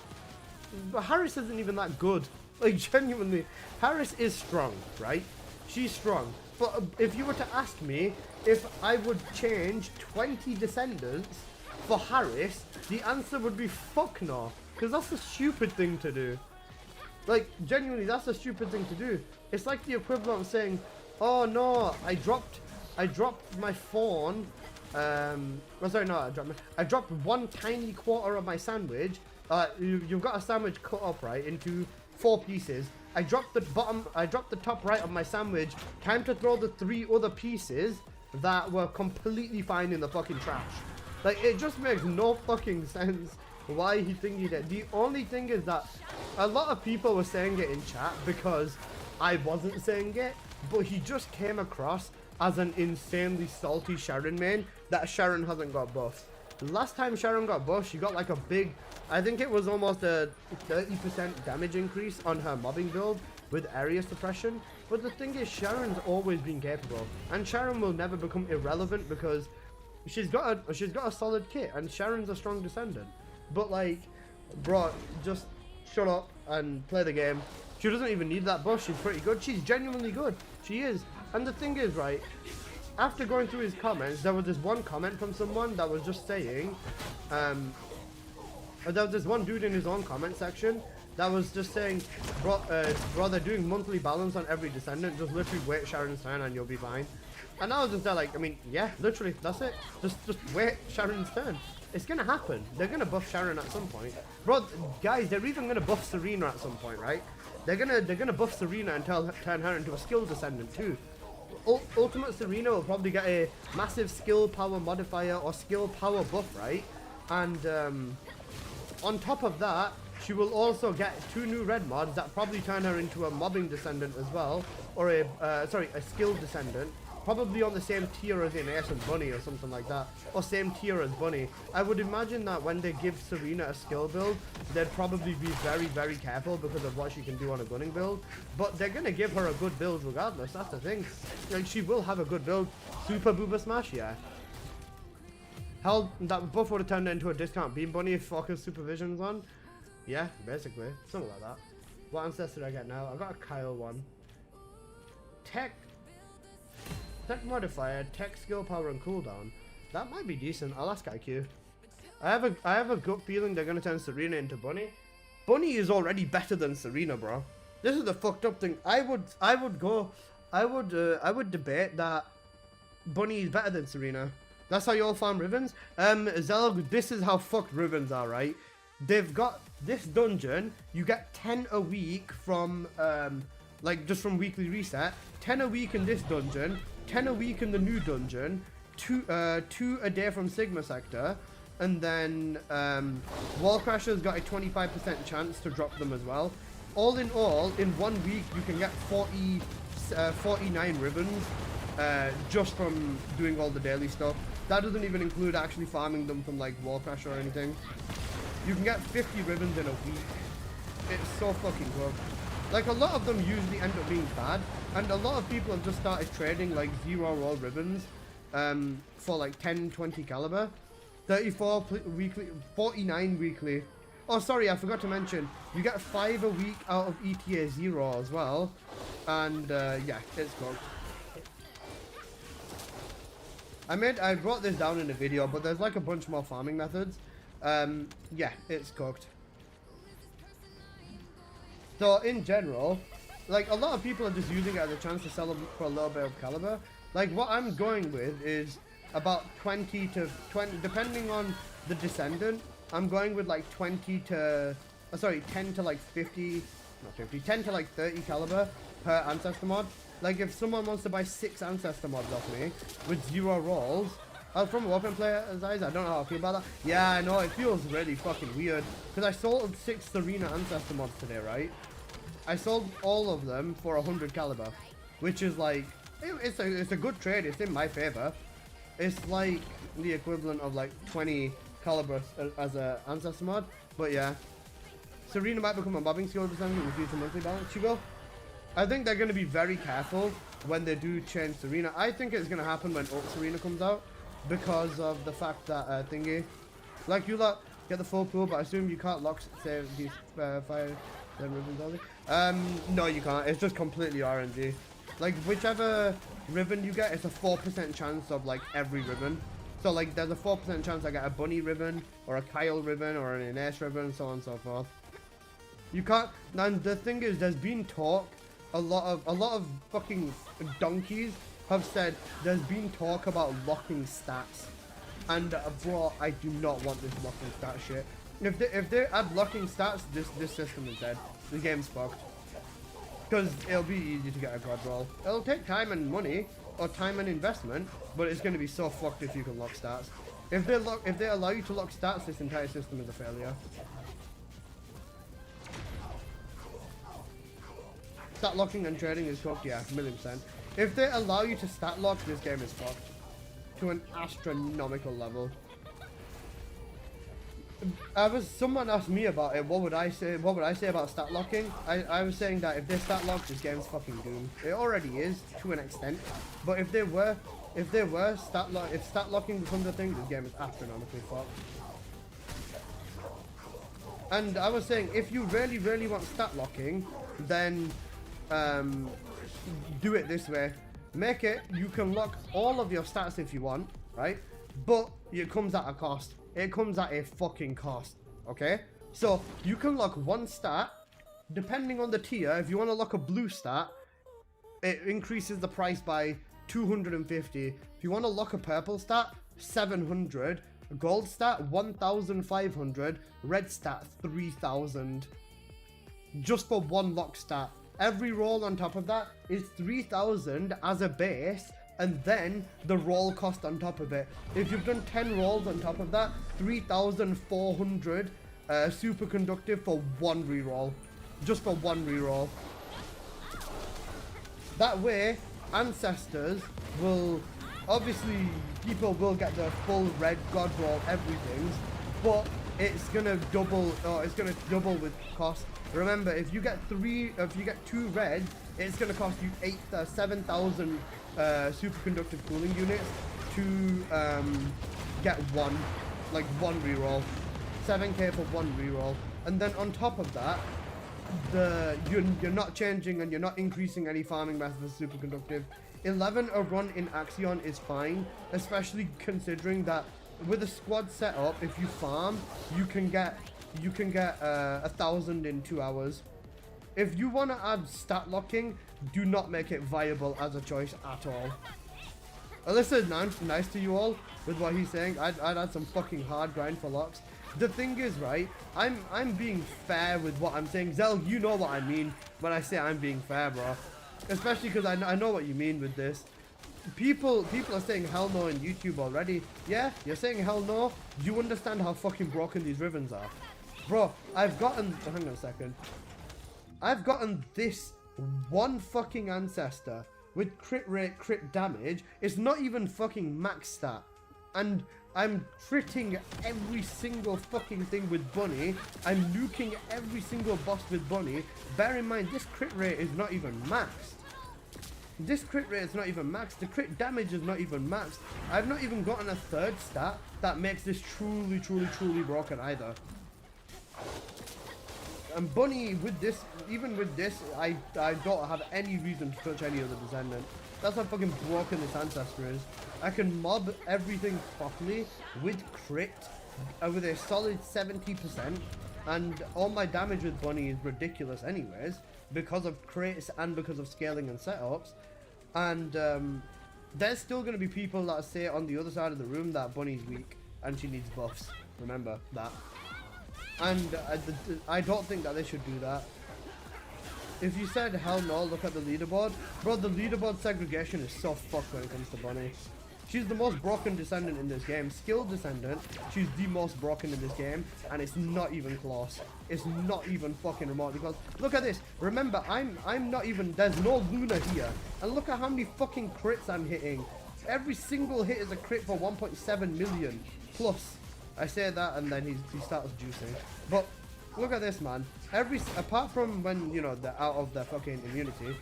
Speaker 1: But Harris isn't even that good. Like, genuinely, Harris is strong, right? She's strong. But if you were to ask me if I would change 20 Descendants for Harris, the answer would be fuck no. Because that's a stupid thing to do. Like, genuinely, that's a stupid thing to do. It's like the equivalent of saying, oh no, I dropped my phone. Oh, sorry, no, I dropped one tiny quarter of my sandwich. You've got a sandwich cut up, right, into 4 pieces. I dropped the top right of my sandwich. Time to throw the 3 other pieces that were completely fine in the fucking trash. Like, it just makes no fucking sense why he thinking that. The only thing is that a lot of people were saying it in chat because I wasn't saying it, but he just came across as an insanely salty Sharon main that Sharon hasn't got buffed. The last time Sharon got buffed, she got like a big, I think it was almost a 30% damage increase on her mobbing build with area suppression. But the thing is, Sharon's always been capable, and Sharon will never become irrelevant because she's got a solid kit, and Sharon's a strong Descendant. But like, bro, just shut up and play the game. She doesn't even need that buff. She's pretty good. She's genuinely good. She is. And the thing is, right, after going through his comments, there was this one comment from someone that was just saying, there was this one dude in his own comment section that was just saying, bro, they're doing monthly balance on every Descendant. Just literally wait Sharon's turn and you'll be fine. And I was just there like, I mean, yeah, literally, that's it. Just wait Sharon's turn. It's gonna happen. They're gonna buff Sharon at some point. Bro, guys, they're even gonna buff Serena at some point, right? They're gonna buff Serena and turn her into a skill Descendant too. Ultimate Serena will probably get a massive skill power modifier or skill power buff, right? And on top of that, she will also get 2 new red mods that probably turn her into a mobbing Descendant as well, or a skill Descendant. Probably on the same tier as Ace and Bunny or something like that. Or same tier as Bunny. I would imagine that when they give Serena a skill build, they'd probably be very, very careful because of what she can do on a gunning build. But they're going to give her a good build regardless, that's the thing. Like, she will have a good build. Super Booba Smash, yeah. Hell, that buff would have turned into a discount Beam Bunny if Focus Supervision's on. Yeah, basically. Something like that. What ancestor did I get now? I got a Kyle one. Tech modifier, tech skill power and cooldown. That might be decent. I'll ask IQ. I have a gut feeling they're gonna turn Serena into Bunny. Bunny is already better than Serena, bro. This is the fucked up thing. I would debate that Bunny is better than Serena. That's how you all farm Rivens. Zelg, this is how fucked Rivens are, right? They've got this dungeon. You get 10 a week from like just from weekly reset. 10 a week in this dungeon. 10 a week in the new dungeon, 2 a day from Sigma Sector, and then Wall Crasher's got a 25% chance to drop them as well. All, in 1 week you can get 49 ribbons just from doing all the daily stuff. That doesn't even include actually farming them from like Wall Crasher or anything. You can get 50 ribbons in a week. It's so fucking good. Like, a lot of them usually end up being bad, and a lot of people have just started trading like 0 roll ribbons for like 10, 20 caliber. 34 weekly, 49 weekly. Oh, sorry, I forgot to mention, you get 5 a week out of ETA 0 as well, and yeah, it's good. I brought this down in a video, but there's like a bunch more farming methods. Yeah, it's cooked. So in general, like a lot of people are just using it as a chance to sell them for a little bit of caliber. Like what I'm going with is about 20 to 20, depending on the Descendant. I'm going with like 20 to, sorry, 10 to like 50, not 50, 10 to like 30 caliber per ancestor mod. Like if someone wants to buy 6 ancestor mods off me with 0 rolls, from a weapon player's eyes, I don't know how I feel about that. Yeah, I know, it feels really fucking weird. Because I sold 6 Serena ancestor mods today, right? I sold all of them for 100 caliber, which is like, it's a good trade. It's in my favor. It's like the equivalent of like 20 caliber as a ancestor mod. But yeah, Serena might become a mobbing skill percentage in the future monthly balance. She will. I think they're going to be very careful when they do change Serena. I think it's going to happen when Oak Serena comes out because of the fact that thingy, like you lot get the full pool, but I assume you can't lock save these fire. No, you can't. It's just completely RNG. Like whichever ribbon you get, it's a 4% chance of like every ribbon. So like there's a 4% chance I get a bunny ribbon or a Kyle ribbon or an Ines ribbon, so on and so forth. You can't. And the thing is, there's been talk. A lot of fucking donkeys have said there's been talk about locking stats, and bro, I do not want this locking stat shit. If they add locking stats, this system is dead. The game's fucked. Because it'll be easy to get a god roll. It'll take time and money, or time and investment, but it's going to be so fucked if you can lock stats. If they allow you to lock stats, this entire system is a failure. Stat locking and trading is cooked, yeah, 1,000,000%. If they allow you to stat lock, this game is fucked. To an astronomical level. Someone asked me about it. What would I say? What would I say about stat locking? I was saying that if they stat lock, this game's fucking doomed. It already is to an extent, but if stat locking becomes a thing, this game is astronomically fucked. And I was saying, if you really want stat locking, then do it this way. Make it you can lock all of your stats if you want, right? But it comes at a cost. It comes at a fucking cost, okay? So you can lock one stat, depending on the tier. If you want to lock a blue stat, it increases the price by 250. If you want to lock a purple stat, 700. Gold stat, 1,500. Red stat, 3,000. Just for one lock stat. Every roll on top of that is 3,000 as a base, and then the roll cost on top of it. If you've done 10 rolls on top of that, 3,400 superconductive for one reroll. Just for one reroll. That way, ancestors will, obviously people will get the full red god roll everything, but it's gonna double, with cost. Remember, if you get 2 red, it's gonna cost you 7,000 superconductive cooling units to get one reroll. 7k for one reroll, and then on top of that, you're not changing and you're not increasing any farming methods for superconductive. 11 a run in Axion is fine, especially considering that with a squad setup, if you farm, you can get 1,000 in 2 hours. If you want to add stat locking, do not make it viable as a choice at all. Alyssa is nice to you all with what he's saying. I'd add some fucking hard grind for locks. The thing is, right, I'm being fair with what I'm saying. Zell, you know what I mean when I say I'm being fair, bro. Especially because I know what you mean with this. People are saying hell no in YouTube already. Yeah, you're saying hell no. Do you understand how fucking broken these ribbons are? Bro, hang on a second. I've gotten this one fucking ancestor with crit rate, crit damage. It's not even fucking max stat. And I'm critting every single fucking thing with Bunny. I'm nuking every single boss with Bunny. Bear in mind, this crit rate is not even maxed. This crit rate is not even maxed. The crit damage is not even maxed. I've not even gotten a third stat that makes this truly broken either. And Bunny, with this, even with this, I don't have any reason to touch any other Descendant. That's how fucking broken this ancestor is. I can mob everything properly with crit with a solid 70%, and all my damage with Bunny is ridiculous anyways because of crits and because of scaling and setups. And there's still going to be people that say on the other side of the room that Bunny's weak and she needs buffs. Remember that. And I don't think that they should do that. If you said hell no, look at the leaderboard. Bro, the leaderboard segregation is so fucked when it comes to Bunny. She's the most broken Descendant in this game. Skilled Descendant, she's the most broken in this game, and it's not even close. It's not even fucking remotely close. Look at this. Remember, I'm not even, there's no Luna here. And look at how many fucking crits I'm hitting. Every single hit is a crit for 1.7 million plus. I say that and then he starts juicing. But look at this, man. Apart from when, you know, they're out of their fucking immunity,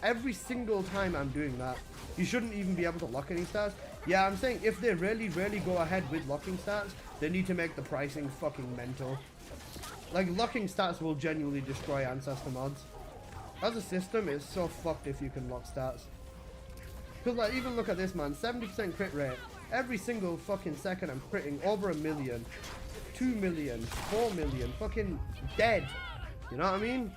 Speaker 1: every single time I'm doing that, you shouldn't even be able to lock any stats. Yeah, I'm saying if they really go ahead with locking stats, they need to make the pricing fucking mental. Like, locking stats will genuinely destroy Ancestor mods. As a system, it's so fucked if you can lock stats. Because, like, even look at this, man. 70% crit rate. Every single fucking second I'm critting over 1 million, 2 million, 4 million, fucking dead. You know what I mean?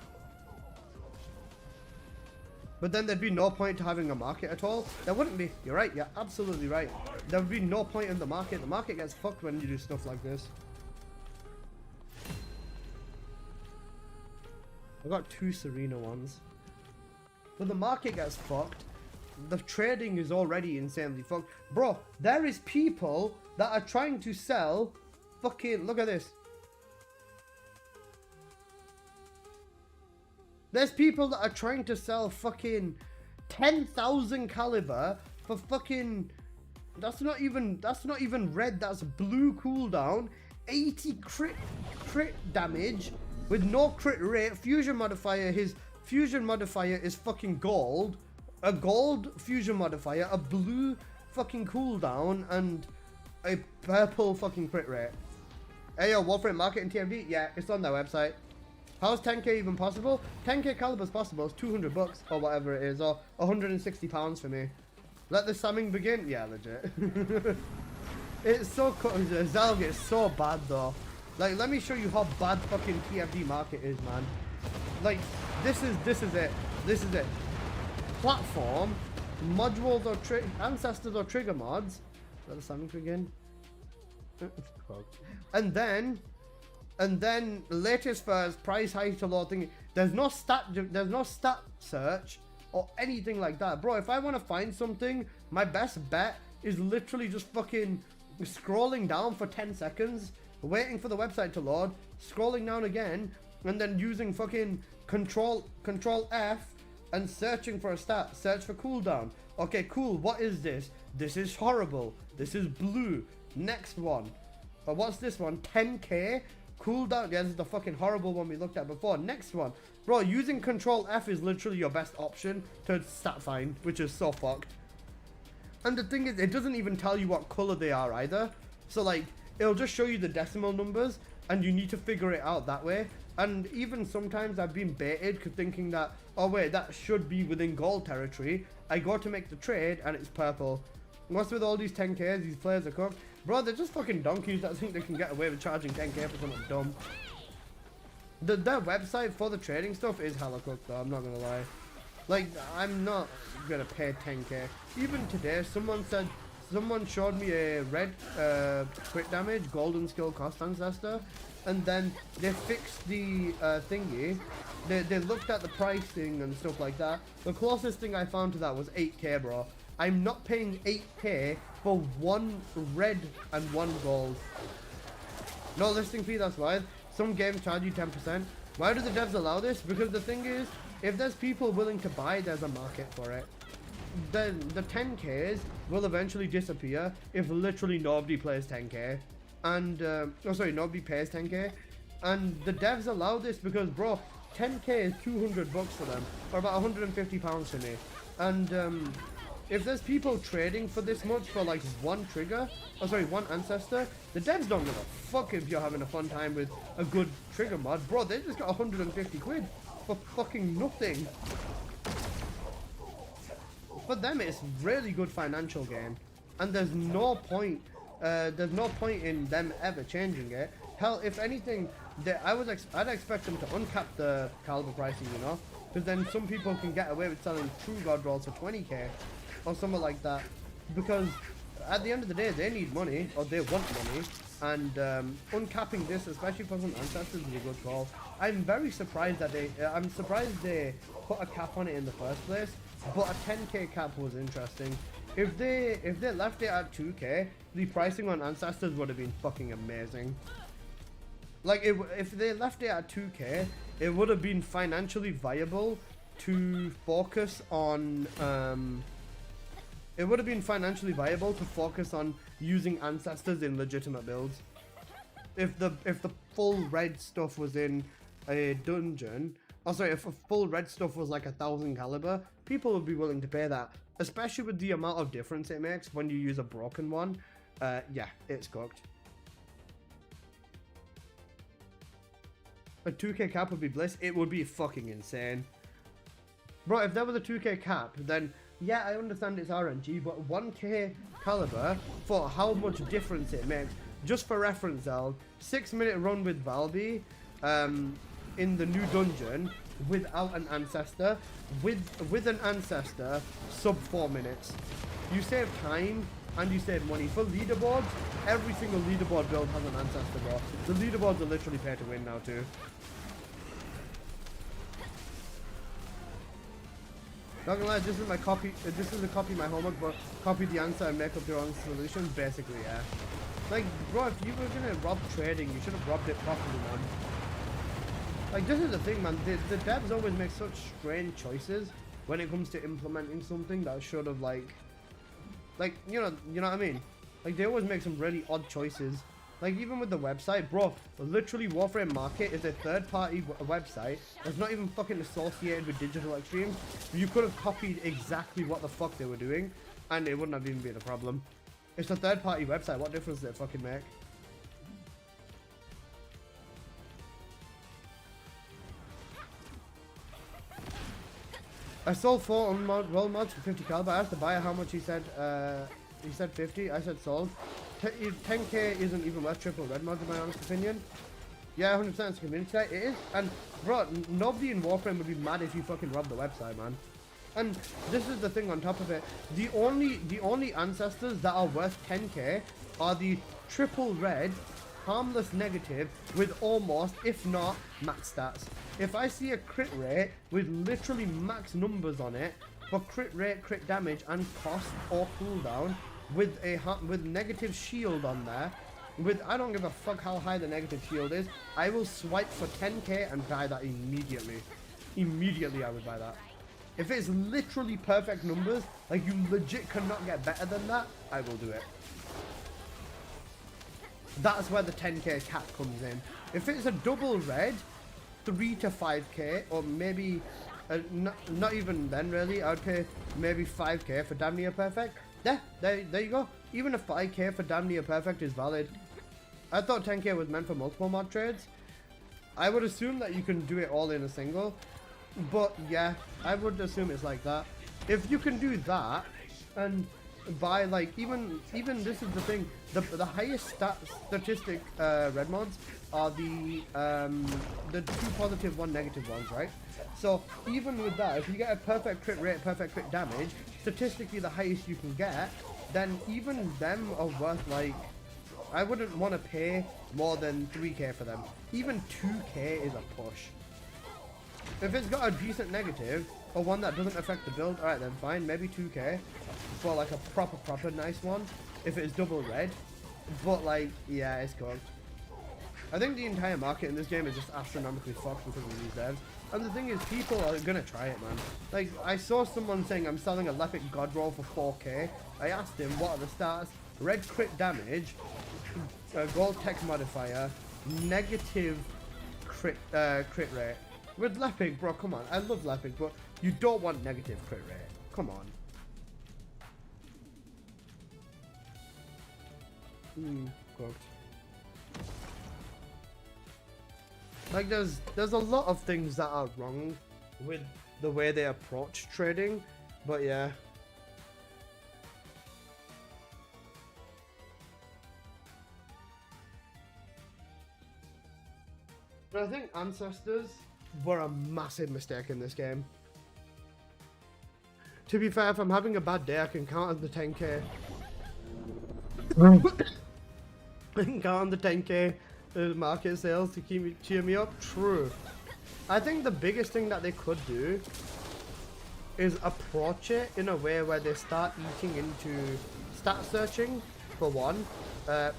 Speaker 1: But then there'd be no point to having a market at all. There wouldn't be. You're right. You're absolutely right. There would be no point in the market. The market gets fucked when you do stuff like this. I got 2 Serena ones. But the market gets fucked. The trading is already insanely fucked. Bro, there is people that are trying to sell fucking... Look at this. There's people that are trying to sell fucking 10,000 caliber for fucking... That's not even red, that's blue cooldown. 80 crit damage with no crit rate. Fusion modifier, his fusion modifier is fucking gold. A gold fusion modifier, a blue fucking cooldown, and a purple fucking crit rate. Hey yo, Warframe Market in TMD? Yeah, it's on their website. How's 10k even possible? 10k caliber's possible, it's 200 bucks or whatever it is, or 160 pounds for me. Let the samming begin? Yeah, legit. It's so Zalg is so bad though. Like, let me show you how bad fucking TFD market is, man. Like, this is it. This is it. Platform, modules or ancestors or trigger mods. Let the samming begin. And then latest first, price high to low thing. There's no stat search or anything like that. Bro, if I want to find something, my best bet is literally just fucking scrolling down for 10 seconds, waiting for the website to load, scrolling down again, and then using fucking control F and searching for a stat. Search for cooldown. Okay, cool. What is this? This is horrible. This is blue. Next one. What's this one? 10k? Cooldown. Yeah, this is the fucking horrible one we looked at before. Next one. Bro, using control F is literally your best option to stat find, which is so fucked. And the thing is, it doesn't even tell you what color they are either. So, like, it'll just show you the decimal numbers, and you need to figure it out that way. And even sometimes I've been baited thinking that, oh wait, that should be within gold territory. I go to make the trade and it's purple. What's with all these 10Ks? These players are cooked. Bro, they're just fucking donkeys that think they can get away with charging 10k for something dumb. Their website for the trading stuff is hella cooked though, I'm not gonna lie. Like, I'm not gonna pay 10k. Even today, someone showed me a red crit damage, golden skill cost ancestor, and then they fixed the thingy. They looked at the pricing and stuff like that. The closest thing I found to that was 8k, bro. I'm not paying 8k for 1 red and 1 gold. No listing fee, that's why. Some games charge you 10%. Why do the devs allow this? Because the thing is, if there's people willing to buy, there's a market for it. The 10Ks will eventually disappear if literally nobody plays 10k. And, nobody pays 10k. And the devs allow this because, bro, 10k is 200 bucks for them, or about 150 pounds for me. And, if there's people trading for this much for like 1 ancestor, the devs don't give a fuck if you're having a fun time with a good trigger mod. Bro, they just got 150 quid for fucking nothing. for them it's really good financial gain, and there's no point in them ever changing it. Hell, if anything, I'd expect them to uncap the caliber pricing, you know, because then some people can get away with selling true god rolls for 20k or something like that, because at the end of the day they need money, or they want money, and uncapping this, especially for some ancestors, is a good call. I'm very surprised that I'm surprised they put a cap on it in the first place, but a 10k cap was interesting. If they left it at 2k, the pricing on ancestors would have been fucking amazing. Like, if they left it at 2k, it would have been financially viable to focus on using ancestors in legitimate builds. If the full red stuff was in a dungeon, if a full red stuff was like 1000 caliber, people would be willing to pay that, especially with the amount of difference it makes when you use a broken one. Yeah, it's cooked. A 2k cap would be bliss. It would be fucking insane. Bro, if there was a 2k cap, then yeah, I understand it's RNG, but 1k caliber for how much difference it makes. Just for reference, Zell, 6-minute run with Valby in the new dungeon without an ancestor, with an ancestor, sub 4 minutes. You save time and you save money. For leaderboards, every single leaderboard build has an ancestor, bro. The leaderboards are literally pay to win now too. Not gonna lie, this is my copy. This is a copy of my homework, but copy the answer and make up your own solution. Basically, yeah. Like, bro, if you were gonna rob trading, you should have robbed it properly, man. Like, this is the thing, man. The devs always make such strange choices when it comes to implementing something that should have like you know what I mean. Like, they always make some really odd choices. Like, even with the website, bro, literally Warframe Market is a third-party website that's not even fucking associated with Digital Extremes. You could have copied exactly what the fuck they were doing, and it wouldn't have even been a problem. It's a third-party website. What difference does it fucking make? I sold 4 roll mods for 50 caliber. I asked the buyer how much he said 50. I said sold. 10k isn't even worth triple red mods in my honest opinion. Yeah, 100% it's a community site. It is. And bro, nobody in Warframe would be mad if you fucking robbed the website, man. And this is the thing on top of it. The only ancestors that are worth 10k are the triple red, harmless negative with almost, if not, max stats. If I see a crit rate with literally max numbers on it for crit rate, crit damage, and cost or cooldown, with negative shield on there, I don't give a fuck how high the negative shield is, I will swipe for 10k and buy that immediately. Immediately I would buy that. If it's literally perfect numbers, like you legit cannot get better than that, I will do it. That's where the 10k cap comes in. If it's a double red, 3 to 5k, or maybe not even then really, I would pay maybe 5k for damn near perfect. There you go. Even a 5k for damn near perfect is valid. I thought 10k was meant for multiple mod trades. I would assume that you can do it all in a single, but yeah, I would assume it's like that. If you can do that and buy like even this is the thing, the highest statistic red mods are the 2 positive 1 negative ones, right? So even with that, if you get a perfect crit rate, perfect crit damage, statistically the highest you can get, then even them are worth like, I wouldn't want to pay more than 3k for them. Even 2k is a push. If it's got a decent negative or one that doesn't affect the build, alright then fine, maybe 2k for like a proper nice one if it's double red. But like, yeah, it's cooked. I think the entire market in this game is just astronomically fucked because of these devs. And the thing is, people are gonna try it, man. Like, I saw someone saying I'm selling a Lepic God Roll for 4k. I asked him, what are the stats? Red crit damage, gold tech modifier, negative crit rate. With Lepic, bro, come on. I love Lepic, but you don't want negative crit rate. Come on. Cooked. Like, there's a lot of things that are wrong with the way they approach trading, but yeah. I think ancestors were a massive mistake in this game. To be fair, if I'm having a bad day, I can count on the 10k. I can count on the 10k market sales to cheer me up. True. I think the biggest thing that they could do is approach it in a way where they start eating into stat searching, for one,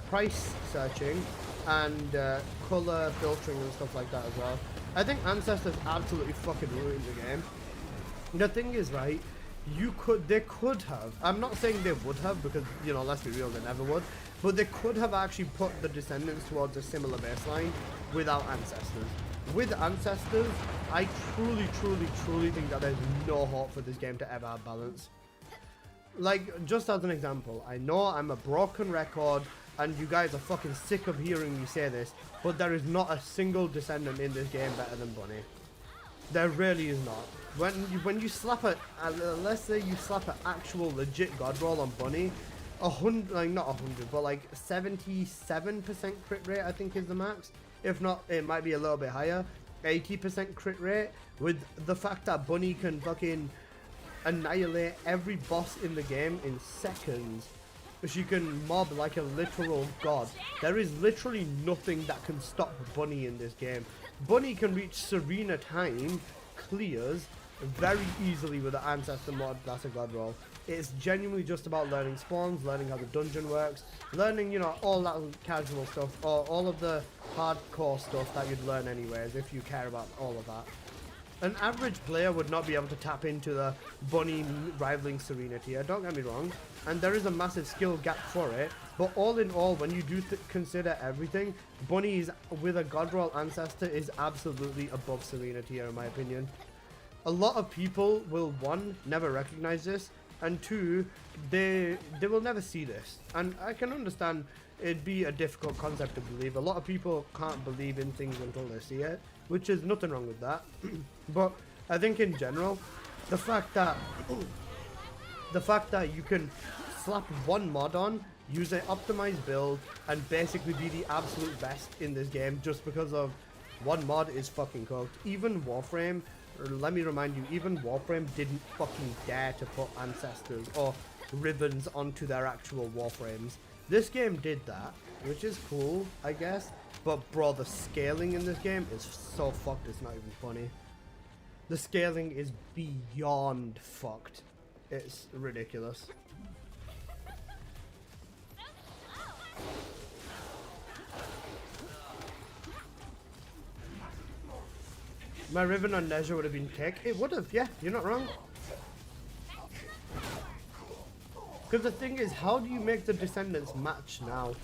Speaker 1: price searching, and color filtering and stuff like that as well. I think Ancestors absolutely fucking ruined the game. The thing is, right, they could have, I'm not saying they would have, because, you know, let's be real, they never would, but they could have actually put the Descendants towards a similar baseline without Ancestors. With Ancestors, I truly think that there's no hope for this game to ever have balance. Like, just as an example, I know I'm a broken record, and you guys are fucking sick of hearing me say this, but there is not a single Descendant in this game better than Bunny. There really is not. When you slap let's say you slap an actual legit god roll on Bunny, like not 100, but like 77% crit rate I think is the max. If not, it might be a little bit higher. 80% crit rate, with the fact that Bunny can fucking annihilate every boss in the game in seconds. She can mob like a literal god. There is literally nothing that can stop Bunny in this game. Bunny can reach Serena time clears very easily with the Ancestor mod. That's a god roll. It's genuinely just about learning spawns, learning how the dungeon works, learning, you know, all that casual stuff, or all of the hardcore stuff that you'd learn anyways if you care about all of that. An average player would not be able to tap into the Bunny rivaling Serena tier, don't get me wrong, and there is a massive skill gap for it, but all in all, when you do consider everything, Bunny is, with a god roll Ancestor, is absolutely above Serena tier in my opinion. A lot of people will, one, never recognize this, and two, they will never see this, and I can understand it'd be a difficult concept to believe. A lot of people can't believe in things until they see it, which is nothing wrong with that. But I think in general, the fact that you can slap one mod on, use an optimized build, and basically be the absolute best in this game just because of one mod is fucking cooked. Even Warframe, let me remind you, even Warframe didn't fucking dare to put Ancestors or Ribbons onto their actual Warframes. This game did that, which is cool, I guess. But bro, the scaling in this game is so fucked, it's not even funny. The scaling is beyond fucked. It's ridiculous. My Riven on Nezha would have been kick. It would have, yeah, you're not wrong. Because the thing is, how do you make the Descendants match now?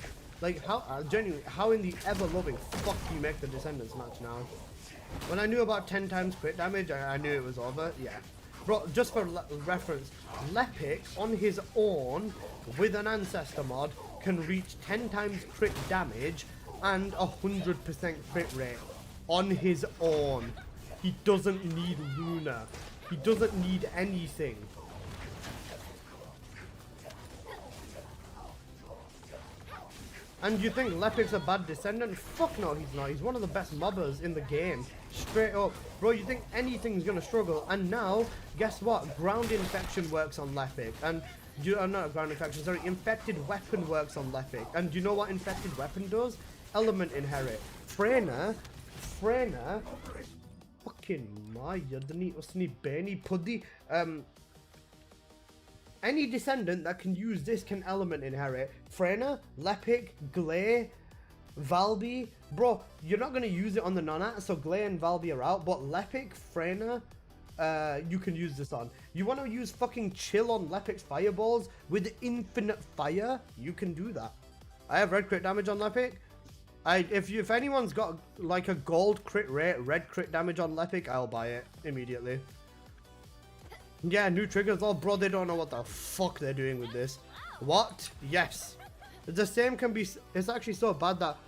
Speaker 1: Like, how, genuinely, how in the ever-loving fuck do you make the Descendants match now? When I knew about 10 times crit damage, I knew it was over, yeah. Bro, just for reference, Lepic on his own, with an Ancestor mod, can reach 10 times crit damage and 100% crit rate. On his own. He doesn't need Luna. He doesn't need anything. And you think Lepic's a bad Descendant? Fuck no, he's not. He's one of the best mobbers in the game. Straight up. Bro, you think anything's gonna struggle? And now, guess what? Ground Infection works on Lepic. And, not Ground Infection, sorry. Infected Weapon works on Lepic. And do you know what Infected Weapon does? Element Inherit. Freyna, fucking my, yadani usni beni puddi. Any Descendant that can use this can Element Inherit. Freyna, Lepic, Glay, Valby. Bro, you're not going to use it on the non-at, so Glay and Valby are out. But Lepic, Freyna, you can use this on. You want to use fucking chill on Lepic's fireballs with infinite fire? You can do that. I have red crit damage on Lepic. If anyone's got like a gold crit rate, red crit damage on Lepic, I'll buy it immediately. Yeah, new triggers. Oh, bro, they don't know what the fuck they're doing with this. What? Yes. The same can be... It's actually so bad that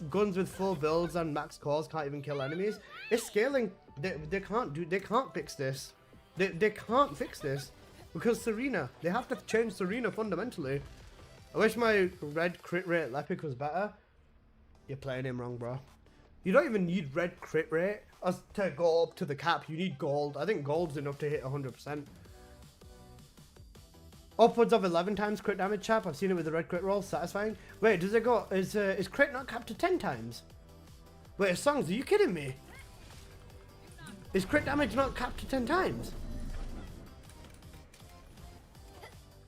Speaker 1: guns with full builds and max cores can't even kill enemies. It's scaling. They can't fix this. They can't fix this. Because Serena. They have to change Serena fundamentally. I wish my red crit rate Lepic was better. You're playing him wrong, bro. You don't even need red crit rate as to go up to the cap. You need gold. I think gold's enough to hit 100%. Upwards of 11 times crit damage, chap. I've seen it with the red crit roll. Satisfying. Wait, does it go? Is crit not capped to 10 times? Wait, Songs, are you kidding me? Is crit damage not capped to 10 times?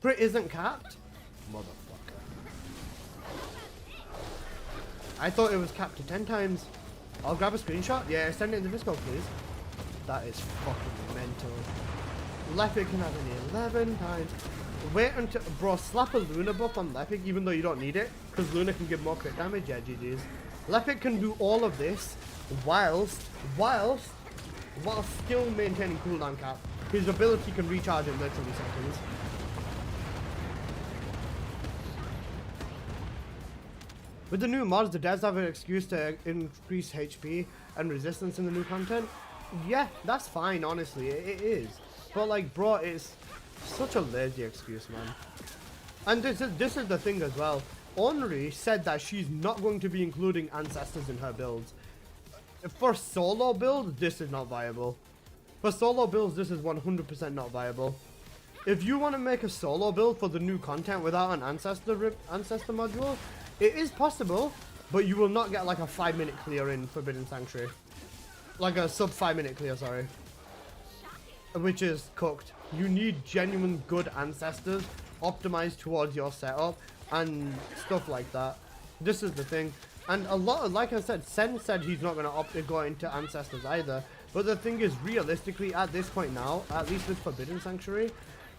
Speaker 1: Crit isn't capped? Motherfucker. I thought it was capped to 10 times. I'll grab a screenshot. Yeah, send it in the Discord, please. That is fucking mental. Lepic can have an 11 times. Wait until... Bro, slap a Luna buff on Lepic even though you don't need it. Because Luna can give more crit damage. Yeah, GG's. Lepic can do all of this whilst still maintaining cooldown cap. His ability can recharge in literally seconds. With the new mods, the devs have an excuse to increase HP and resistance in the new content. Yeah, that's fine, honestly, it is. But like, bro, it's such a lazy excuse, man. And this is the thing as well. Ornery said that she's not going to be including ancestors in her builds. For solo builds, this is not viable. For solo builds, this is 100% not viable. If you want to make a solo build for the new content without an ancestor module, it is possible, but you will not get like a 5-minute clear in Forbidden Sanctuary. Like a sub 5-minute clear, sorry. Which is cooked. You need genuine good ancestors optimized towards your setup and stuff like that. This is the thing. And a lot of, like I said, Sen said he's not going to go into ancestors either. But the thing is, realistically, at this point now, at least with Forbidden Sanctuary,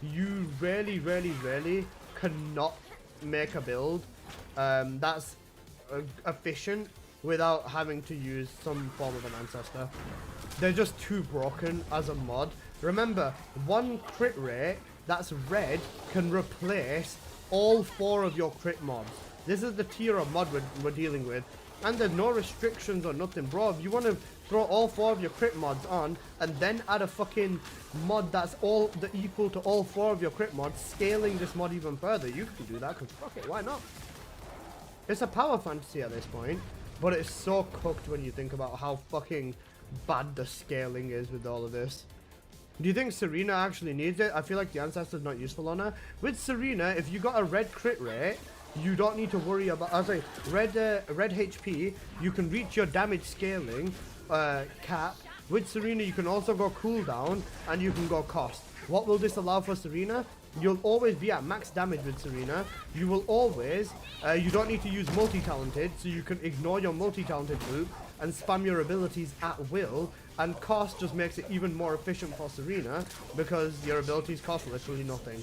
Speaker 1: you really cannot make a build that's efficient without having to use some form of an ancestor. They're just too broken as a mod. Remember, one crit rate that's red can replace all 4 of your crit mobs. This is the tier of mod we're dealing with. And there's no restrictions or nothing, bro. If you want to throw all 4 of your crit mods on and then add a fucking mod that's equal to all 4 of your crit mods, scaling this mod even further, you can do that, because fuck it, why not? It's a power fantasy at this point, but it's so cooked when you think about how fucking bad the scaling is with all of this. Do you think Serena actually needs it? I feel like the Ancestor's not useful on her. With Serena, if you got a red crit rate, you don't need to worry about... I was like, red HP, you can reach your damage scaling cap. With Serena, you can also go cooldown, and you can go cost. What will this allow for Serena? You'll always be at max damage with Serena. You will always... you don't need to use multi-talented, so you can ignore your multi-talented loop and spam your abilities at will. And cost just makes it even more efficient for Serena, because your abilities cost literally nothing.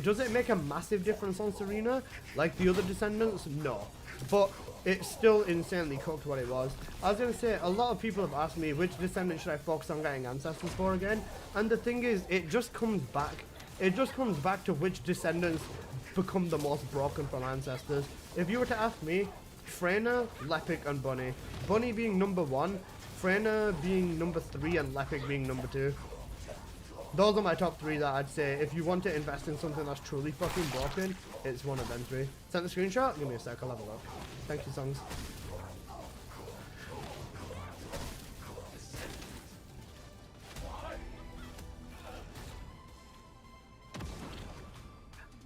Speaker 1: Does it make a massive difference on Serena, like the other Descendants? No. But it's still insanely cooked what it was. I was going to say, a lot of people have asked me which Descendant should I focus on getting Ancestors for again. And the thing is, it just comes back to which Descendants become the most broken from Ancestors. If you were to ask me, Freyna, Lepic and Bunny. Bunny being number 1, Freyna being number 3 and Lepic being number 2. Those are my top 3 that I'd say if you want to invest in something that's truly fucking broken, it's one of them 3. Send the screenshot? Give me a sec, I'll have a look. Thank you, Songs.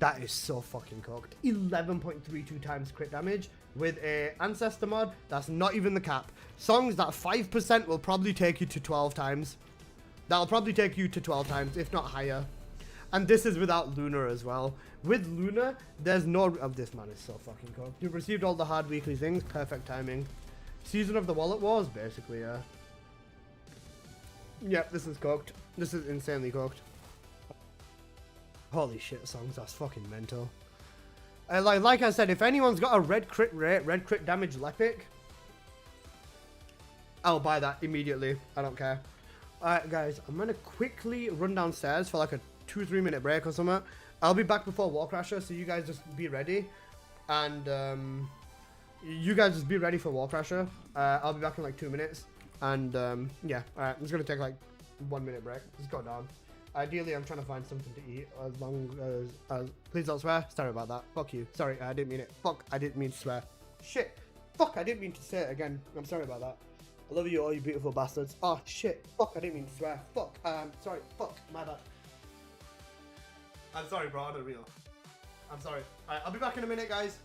Speaker 1: That is so fucking cooked. 11.32 times crit damage with a Ancestor mod. That's not even the cap. Songs, that 5% will probably take you to 12 times. That'll probably take you to 12 times, if not higher. And this is without Luna as well. With Luna, there's no... Oh, this man is so fucking cooked. You've received all the hard weekly things. Perfect timing. Season of the Wallet Wars, basically, yeah. Yep, this is cooked. This is insanely cooked. Holy shit, Songs, that's fucking mental. Like I said, if anyone's got a red crit rate, red crit damage Lepic, I'll buy that immediately. I don't care. Alright guys, I'm gonna quickly run downstairs for like a 2-3 minute break or something. I'll be back before Warcrasher, so you guys just be ready. And you guys just be ready for Warcrasher. I'll be back in like 2 minutes. And yeah, alright, I'm just gonna take like 1 minute break. Just go down. Ideally, I'm trying to find something to eat as long as... please don't swear. Sorry about that. Fuck you. Sorry, I didn't mean it. Fuck, I didn't mean to swear. Shit. Fuck, I didn't mean to say it again. I'm sorry about that. I love you all, you beautiful bastards. Oh shit, fuck, I didn't mean to swear. Fuck, sorry, fuck, my bad. I'm sorry, bro, I'm real. I'm sorry. Alright, I'll be back in a minute, guys.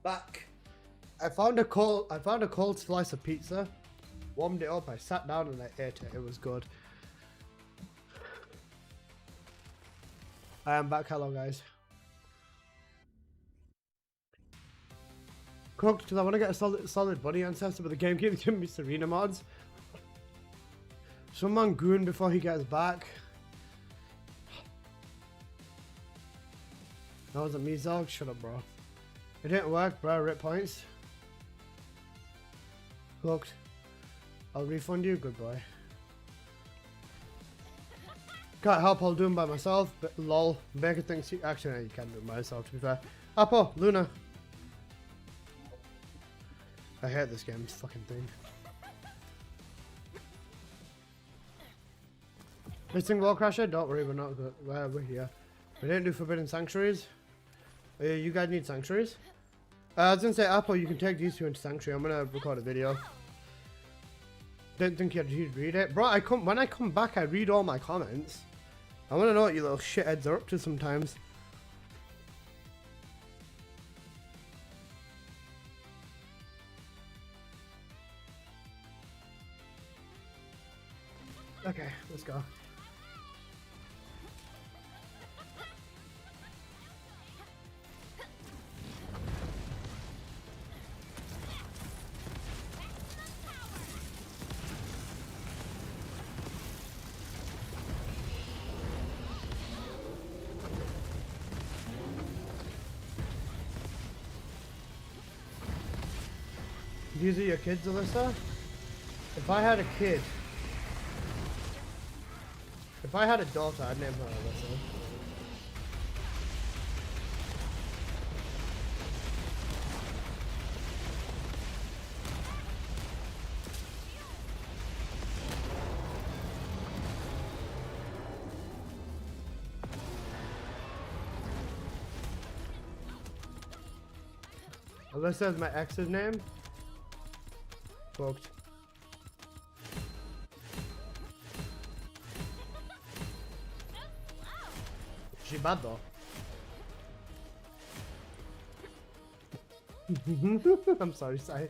Speaker 2: Back.
Speaker 1: I found a cold slice of pizza, warmed it up, I sat down and I ate it. It was good. I am back. Hello guys. Cooked because I want to get a solid bunny ancestor, but the game keeps giving me Serena mods. Someone goon before he gets back. That wasn't me, Zog. Shut up, bro. It didn't work, bro. Rip points. Cooked. I'll refund you. Good boy. Can't help, I'll do them by myself, but lol. Baker thinks you actually no, you can do it by yourself, to be fair. Apple, Luna. I hate this game, this fucking thing. Missing Wall Crasher? Don't worry, we're not good. We're here. We didn't do Forbidden Sanctuaries. You guys need Sanctuaries? I was gonna say, Apple, you can take these two into Sanctuary. I'm gonna record a video. Didn't think you'd read it. Bro, when I come back, I read all my comments. I wanna know what you little shitheads are up to sometimes. Okay, let's go. These are your kids, Alyssa? If I had a kid... If I had a daughter, I'd name her Alyssa. Alyssa is my ex's name. Booked. She bad though. I'm sorry, sorry.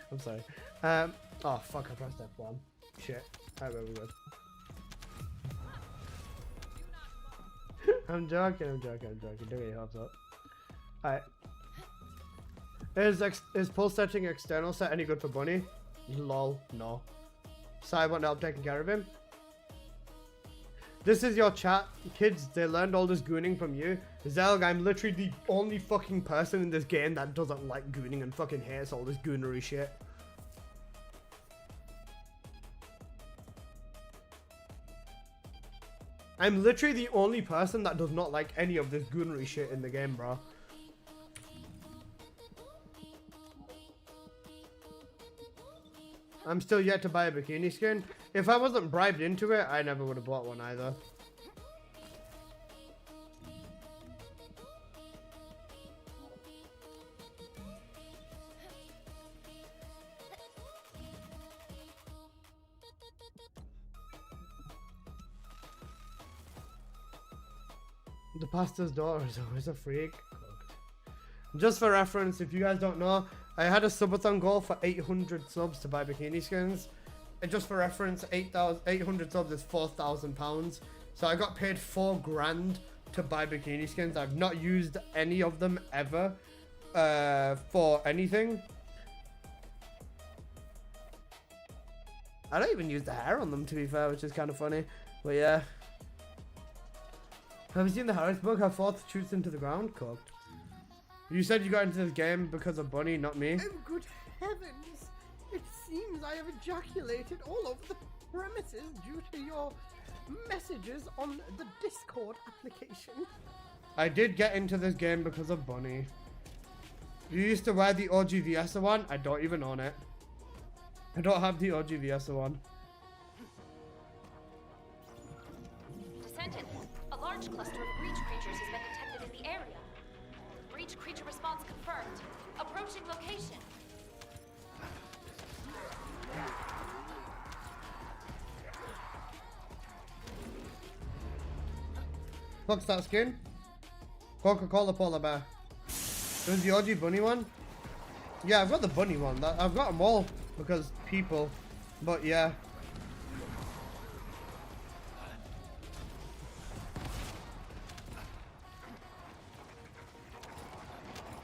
Speaker 1: I'm sorry. Oh fuck, I pressed F1. Shit. Alright, we're good. I'm joking. Don't get your hopes up. Alright. Is pulse setting external set any good for Bunny? Lol, no. So I want to help taking care of him. This is your chat. Kids, they learned all this gooning from you. Zelg, I'm literally the only fucking person in this game that doesn't like gooning and fucking hates all this goonery shit. I'm literally the only person that does not like any of this goonery shit in the game, bro. I'm still yet to buy a bikini skin. If I wasn't bribed into it, I never would have bought one either. The pastor's daughter is always a freak. Just for reference, if you guys don't know, I had a subathon goal for 800 subs to buy bikini skins. And just for reference, 800 subs is £4,000. So I got paid $4 grand to buy bikini skins. I've not used any of them ever for anything. I don't even use the hair on them, to be fair, which is kind of funny. But yeah. Have you seen the Harris book? How fourth shoots into the ground? Cooked. You said you got into this game because of Bunny, not me.
Speaker 5: Oh, good heavens! It seems I have ejaculated all over the premises due to your messages on the Discord application.
Speaker 1: I did get into this game because of Bunny. You used to wear the OG Viessa one? I don't even own it. I don't have the OG Viessa one.
Speaker 6: Descendant, a large cluster of breach creatures has been detected in the area. Breach creature response confirmed. Approaching location.
Speaker 1: Fuck's that skin? Coca-Cola Polar Bear. It was the OG Bunny one? Yeah, I've got the bunny one. I've got them all because people. But yeah.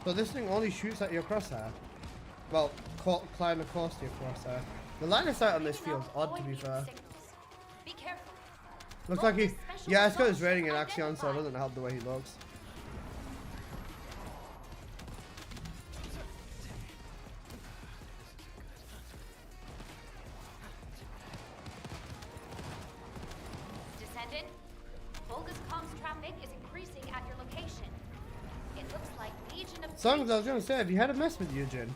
Speaker 1: So this thing only shoots at your crosshair. Well, climb across your crosshair. The line of sight on this feels odd, to be fair.
Speaker 6: Be careful.
Speaker 1: Looks like he... Yeah, it's got his rating in Axion, so it doesn't help the way he looks.
Speaker 6: Descendant, bogus comms traffic is increasing at your location. It looks like Legion of
Speaker 1: Songs, I was gonna say, have you had a mess with Yujin?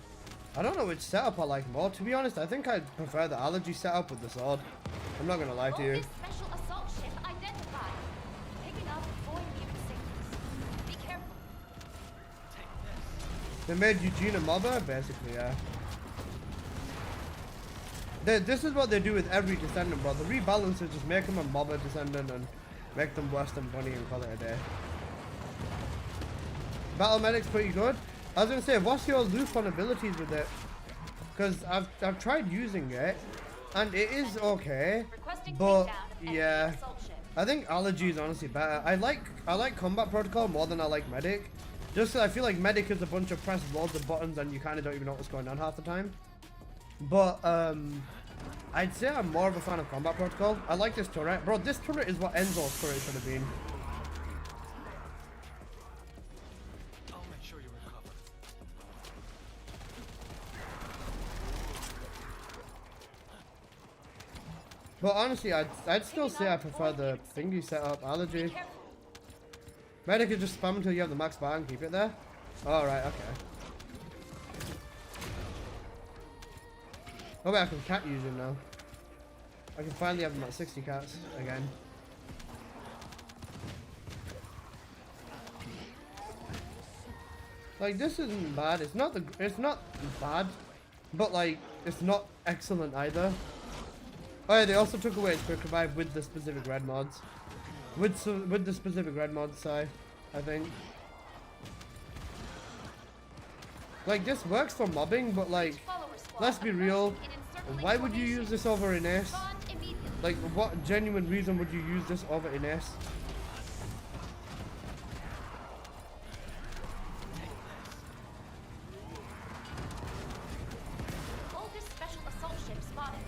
Speaker 1: I don't know which setup I like more. To be honest, I think I prefer the allergy setup with the sword. I'm not gonna lie to you.
Speaker 6: Bogus special assault ship identified. Picking up void mutant signals. Be careful.
Speaker 1: They made Eugene a mobber? Basically, yeah. This is what they do with every Descendant, bro. The rebalancer, just make them a mobber Descendant and make them worse than Bunny and call it a day. Battle Medic's pretty good. I was gonna say, what's your loop on abilities with it? Because I've tried using it, and it is okay, but yeah, I think Allergy is honestly better. I like Combat Protocol more than I like Medic, just 'cause I feel like Medic is a bunch of press loads of buttons and you kind of don't even know what's going on half the time. But I'd say I'm more of a fan of Combat Protocol. I like this turret, bro. This turret is what Enzo's turret should have been. But honestly, I'd still say I prefer the thingy setup, Allergy. Medic is just spam until you have the max bar and keep it there. Alright, okay. Oh wait, I can cat use him now. I can finally have him at 60 cats again. Like, this isn't bad. It's not bad, but like it's not excellent either. Oh yeah, they also took away its quick revive with the specific red mods. With the specific red mods, sorry, I think. Like, this works for mobbing, but like, let's be real. Why would you use this over Ines? Like, what genuine reason would you use this over Ines?
Speaker 6: Bogus special assault ship spotted.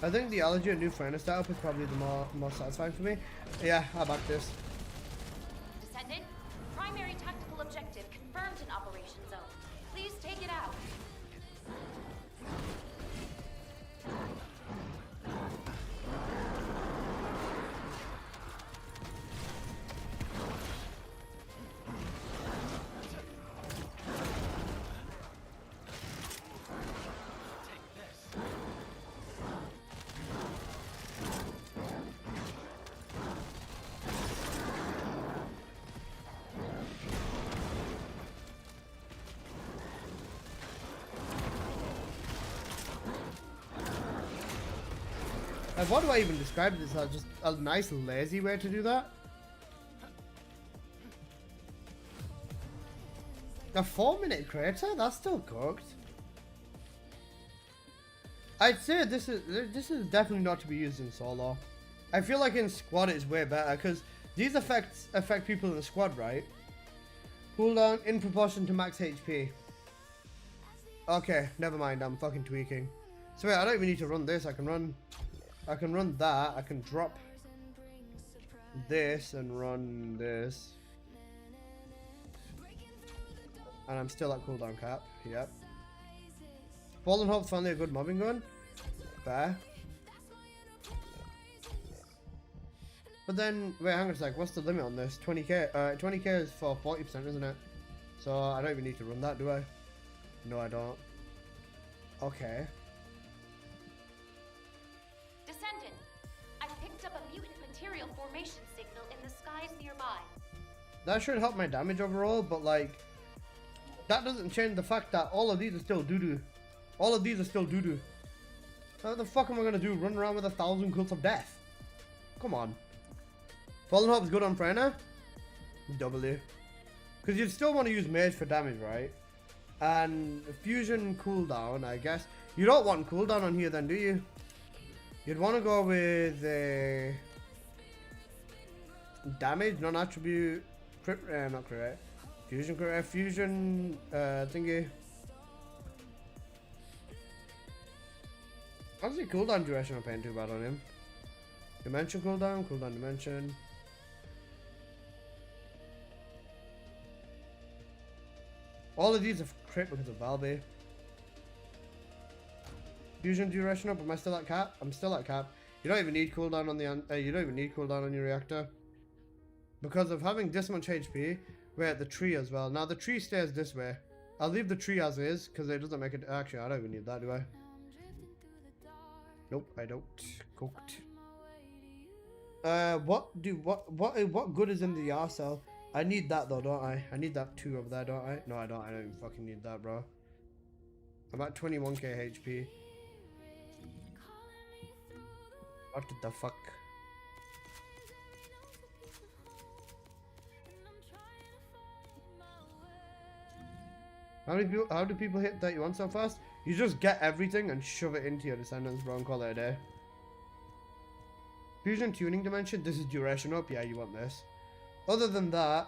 Speaker 1: I think the Allergy and new Furnace setup is probably the more satisfying for me. Yeah, I back this.
Speaker 6: Descendant, primary tactical objective confirmed in Operation Zone. Please take it out.
Speaker 1: And what do I even describe this as? Just a nice lazy way to do that? A 4-minute crater? That's still cooked. I'd say this is definitely not to be used in solo. I feel like in squad it's way better because these effects affect people in the squad, right? Cooldown in proportion to max HP. Okay, never mind, I'm fucking tweaking. So wait, I don't even need to run this. I can run that. I can drop this and run this. And I'm still at cooldown cap. Yep. Fallen Hope's finally a good mobbing gun. Fair. But then, wait, hang on a sec. What's the limit on this? 20k? 20k is for 40%, isn't it? So I don't even need to run that, do I? No, I don't. Okay.
Speaker 6: Descendant, I picked up a mutant material formation signal in the skies nearby.
Speaker 1: That should help my damage overall, but like, that doesn't change the fact that all of these are still doo-doo. All of these are still doo-doo. How the fuck am I gonna do? Run around with 1,000 cults of death? Come on. Fallen Hope's good on Freyna? W. Because you'd still want to use Mage for damage, right? And Fusion cooldown, I guess. You don't want cooldown on here then, do you? You'd want to go with damage, non-attribute, not crit, fusion thingy. Honestly, cooldown duration I'm paying too bad on him. Dimension cooldown, dimension. All of these are crit because of Valby. Fusion duration up. Am I still at cap? I'm still at cap. You don't even need cooldown on the you don't even need cooldown on your reactor because of having this much HP. We're at the tree as well. Now the tree stays this way. I'll leave the tree as is because it doesn't make it. Actually, I don't even need that, do I? Nope, I don't. Cooked. What good is in the R cell? I need that though, don't I? I need that 2 over there, don't I? No, I don't. I don't even fucking need that, bro. I'm at 21k HP. What the fuck? How do people hit 31 so fast? You just get everything and shove it into your Descendants, bro, and call it a day. Fusion tuning dimension, this is duration up. Yeah, you want this. Other than that,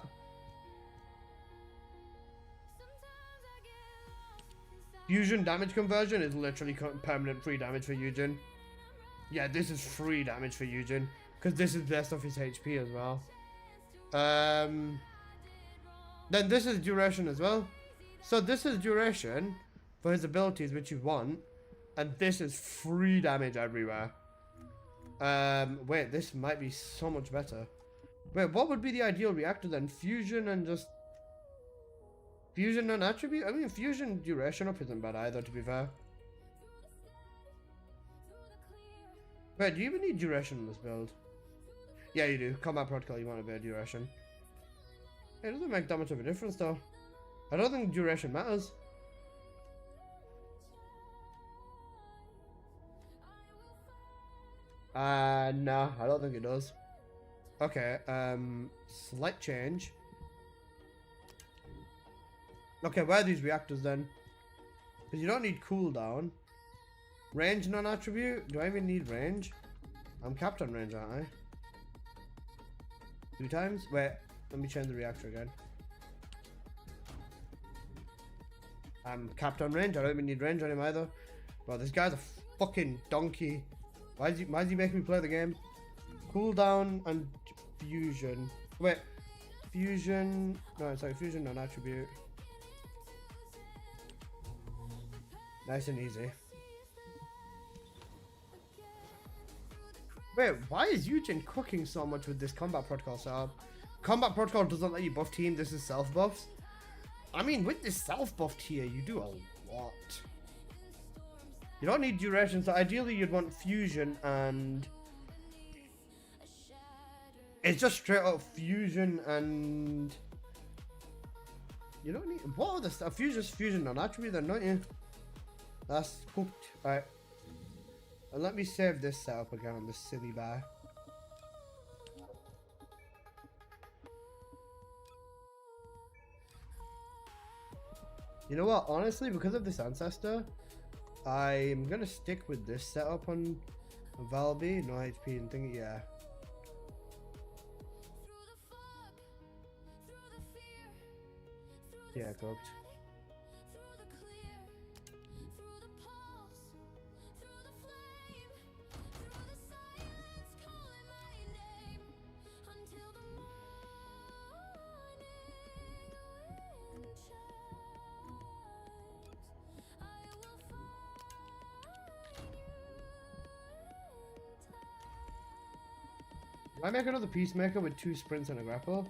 Speaker 1: fusion damage conversion is literally permanent free damage for Yujin. Yeah, this is free damage for Yujin because this is best off his HP as well. Then this is duration as well. So this is duration for his abilities, which you want, and this is free damage everywhere. Wait, this might be so much better. Wait, what would be the ideal reactor then? Fusion and just fusion and attribute? I mean, fusion duration up isn't bad either, to be fair. Wait, do you even need duration in this build? Yeah, you do. Combat protocol, you want a bit of duration. It doesn't make that much of a difference though. I don't think duration matters. Nah, I don't think it does. Okay, slight change. Okay, where are these reactors then? Because you don't need cooldown. Range non-attribute? Do I even need range? I'm capped on range, aren't I? 2 times? Wait, let me change the reactor again. I'm capped on range. I don't even need range on him either. Bro, this guy's a fucking donkey. Why is he making me play the game? Cooldown and fusion. Wait, fusion. No, sorry, fusion non-attribute. Nice and easy. Wait, why is Yujin cooking so much with this combat protocol setup? Combat protocol doesn't let you buff team. This is self buffs. I mean, with this self buff tier, you do a lot. You don't need duration, so ideally you'd want fusion and it's just straight up fusion and you don't need what other stuff? Fusion on attribute then, don't you? That's cooked. Alright. And let me save this setup again on this silly bar. You know what? Honestly, because of this ancestor, I'm gonna stick with this setup on Valby. No HP and thingy, yeah. Yeah, cooked. I make another peacemaker with 2 sprints and a grapple.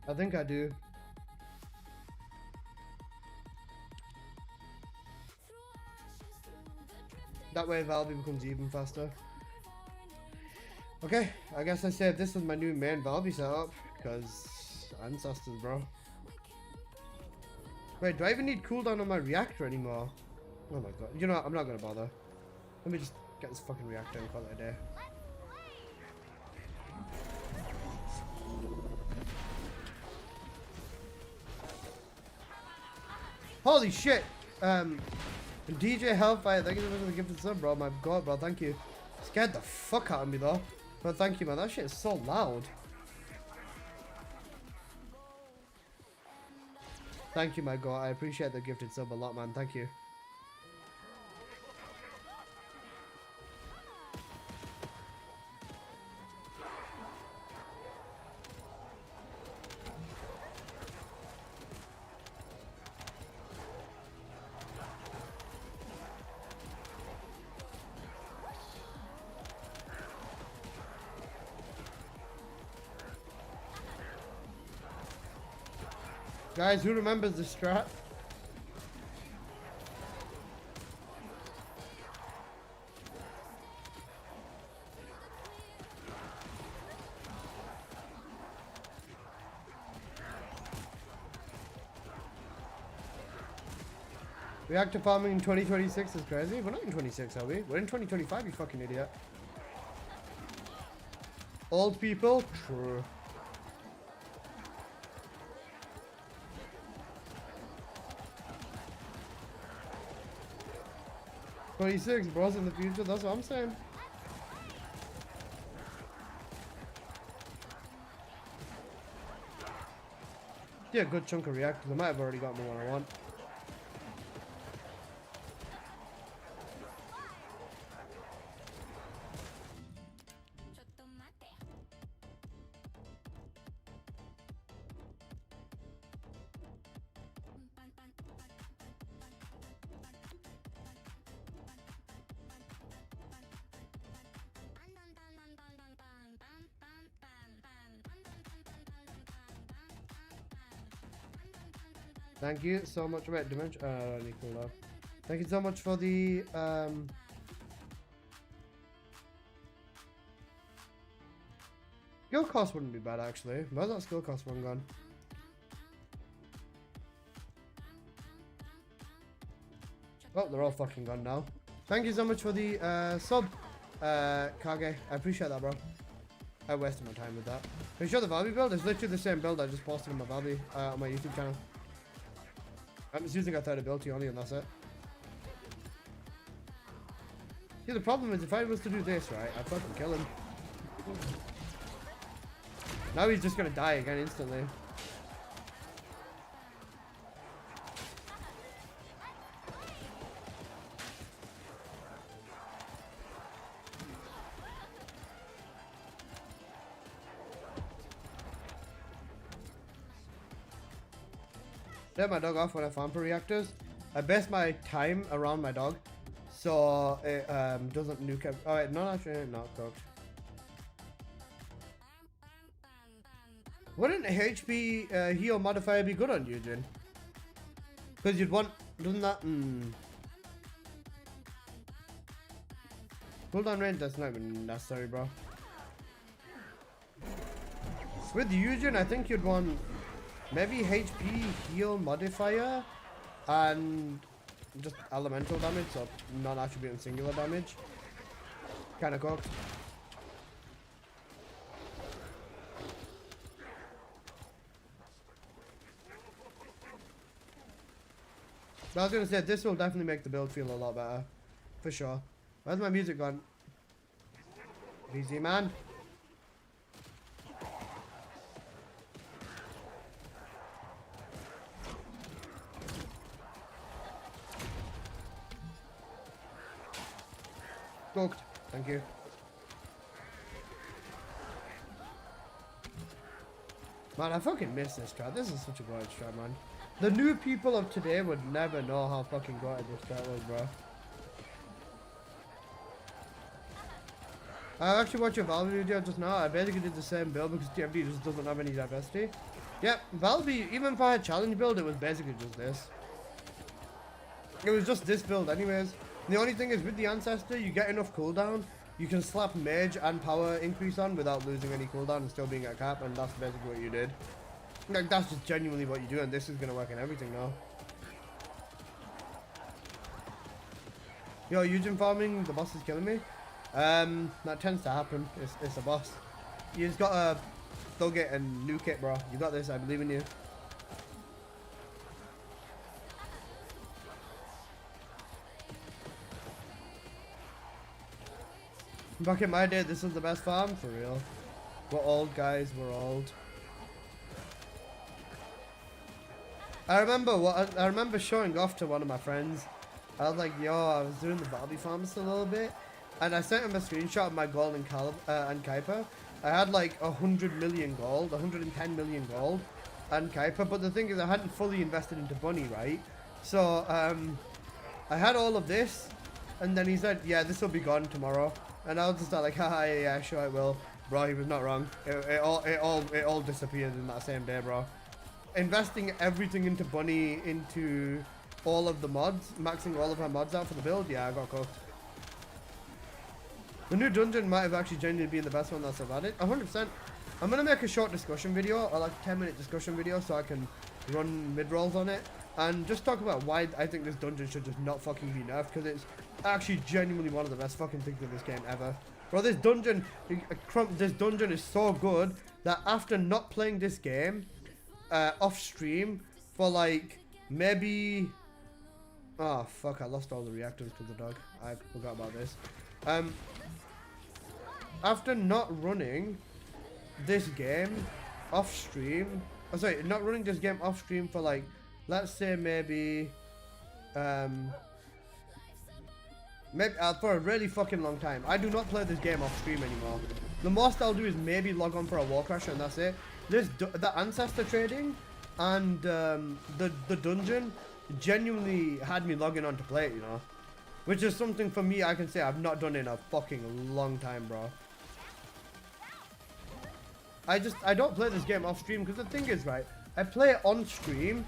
Speaker 1: I think I do. That way Valby becomes even faster. Okay, I guess I saved this as my new main Valby setup because ancestors, bro. Wait, do I even need cooldown on my reactor anymore? Oh my god. You know what? I'm not gonna bother. Let me just get this fucking reactor and call it a day. Holy shit! DJ Hellfire, thank you so much for the gifted sub, bro. My god, bro, thank you. Scared the fuck out of me, though. But thank you, man. That shit is so loud. Thank you, my god. I appreciate the gifted sub a lot, man. Thank you. Guys, who remembers the strat? Reactor farming in 2026 is crazy. We're not in 26, are we? We're in 2025, you fucking idiot. Old people? True. '26, bros, in the future, that's what I'm saying. Yeah, good chunk of reactors. I might have already got the one I want. Thank you so much. Wait, dimension. I need cool off. Thank you so much for the skill cost wouldn't be bad actually. Where's that skill cost one gone? Oh, they're all fucking gone now. Thank you so much for the sub, Kage. I appreciate that, bro. I wasted my time with that. Can you show the Valby build? It's literally the same build I just posted on my Valby on my YouTube channel. I'm just using a third ability only and that's it. See, the problem is if I was to do this, right, I'd fucking kill him. Now he's just gonna die again instantly. Let my dog off when I farm for reactors. I base my time around my dog, so it doesn't nuke it. Oh wait, no, actually not cooked. Wouldn't HP heal modifier be good on Yujin? Because you'd want, doesn't that? Cooldown range, that's not even necessary, bro. With Yujin, I think you'd want maybe HP heal modifier and just elemental damage, so non-attribute and singular damage. Kinda cooked. But I was gonna say, this will definitely make the build feel a lot better. For sure. Where's my music gone? Easy, man. Cooked. Thank you. Man, I fucking miss this strat. This is such a great strat, man. The new people of today would never know how fucking great this strat was, bro. I actually watched a Valby video just now. I basically did the same build because TFD just doesn't have any diversity. Yep, Valby, even for a challenge build, it was basically just this. It was just this build anyways. The only thing is with the Ancestor, you get enough cooldown. You can slap mage and power increase on without losing any cooldown and still being at cap, and that's basically what you did. Like, that's just genuinely what you do, and this is going to work in everything now. Yo, Yujin farming, the boss is killing me. That tends to happen. It's a boss. You just gotta thug it and nuke it, bro. You got this, I believe in you. Back in my day, this was the best farm, for real. We're old, guys, we're old. I remember showing off to one of my friends. I was like, yo, I was doing the Valby farms a little bit, and I sent him a screenshot of my gold and Kuiper. I had like 100 million gold, 110 million gold, and Kuiper, but the thing is I hadn't fully invested into Bunny, right? So, I had all of this, and then he said, yeah, this will be gone tomorrow. And I was just like, haha, yeah, sure it will. Bro, he was not wrong. It all disappeared in that same day, bro. Investing everything into Bunny, into all of the mods, maxing all of her mods out for the build, yeah, I got cooked. The new dungeon might have actually genuinely been the best one that's added. 100%. I'm gonna make a short discussion video, or like 10-minute discussion video, so I can run mid-rolls on it. And just talk about why I think this dungeon should just not fucking be nerfed, because it's actually genuinely one of the best fucking things in this game ever. Bro, this dungeon is so good that after not playing this game off stream for like maybe, oh fuck, I lost all the reactors because of the dog. I forgot about this. After not running this game off stream, oh sorry, not running this game off stream for like, let's say maybe for a really fucking long time. I do not play this game off stream anymore. The most I'll do is maybe log on for a wall crash and that's it. The ancestor trading and the dungeon genuinely had me logging on to play it, you know, which is something for me I can say I've not done in a fucking long time, bro. I don't play this game off stream because the thing is, right, I play it on stream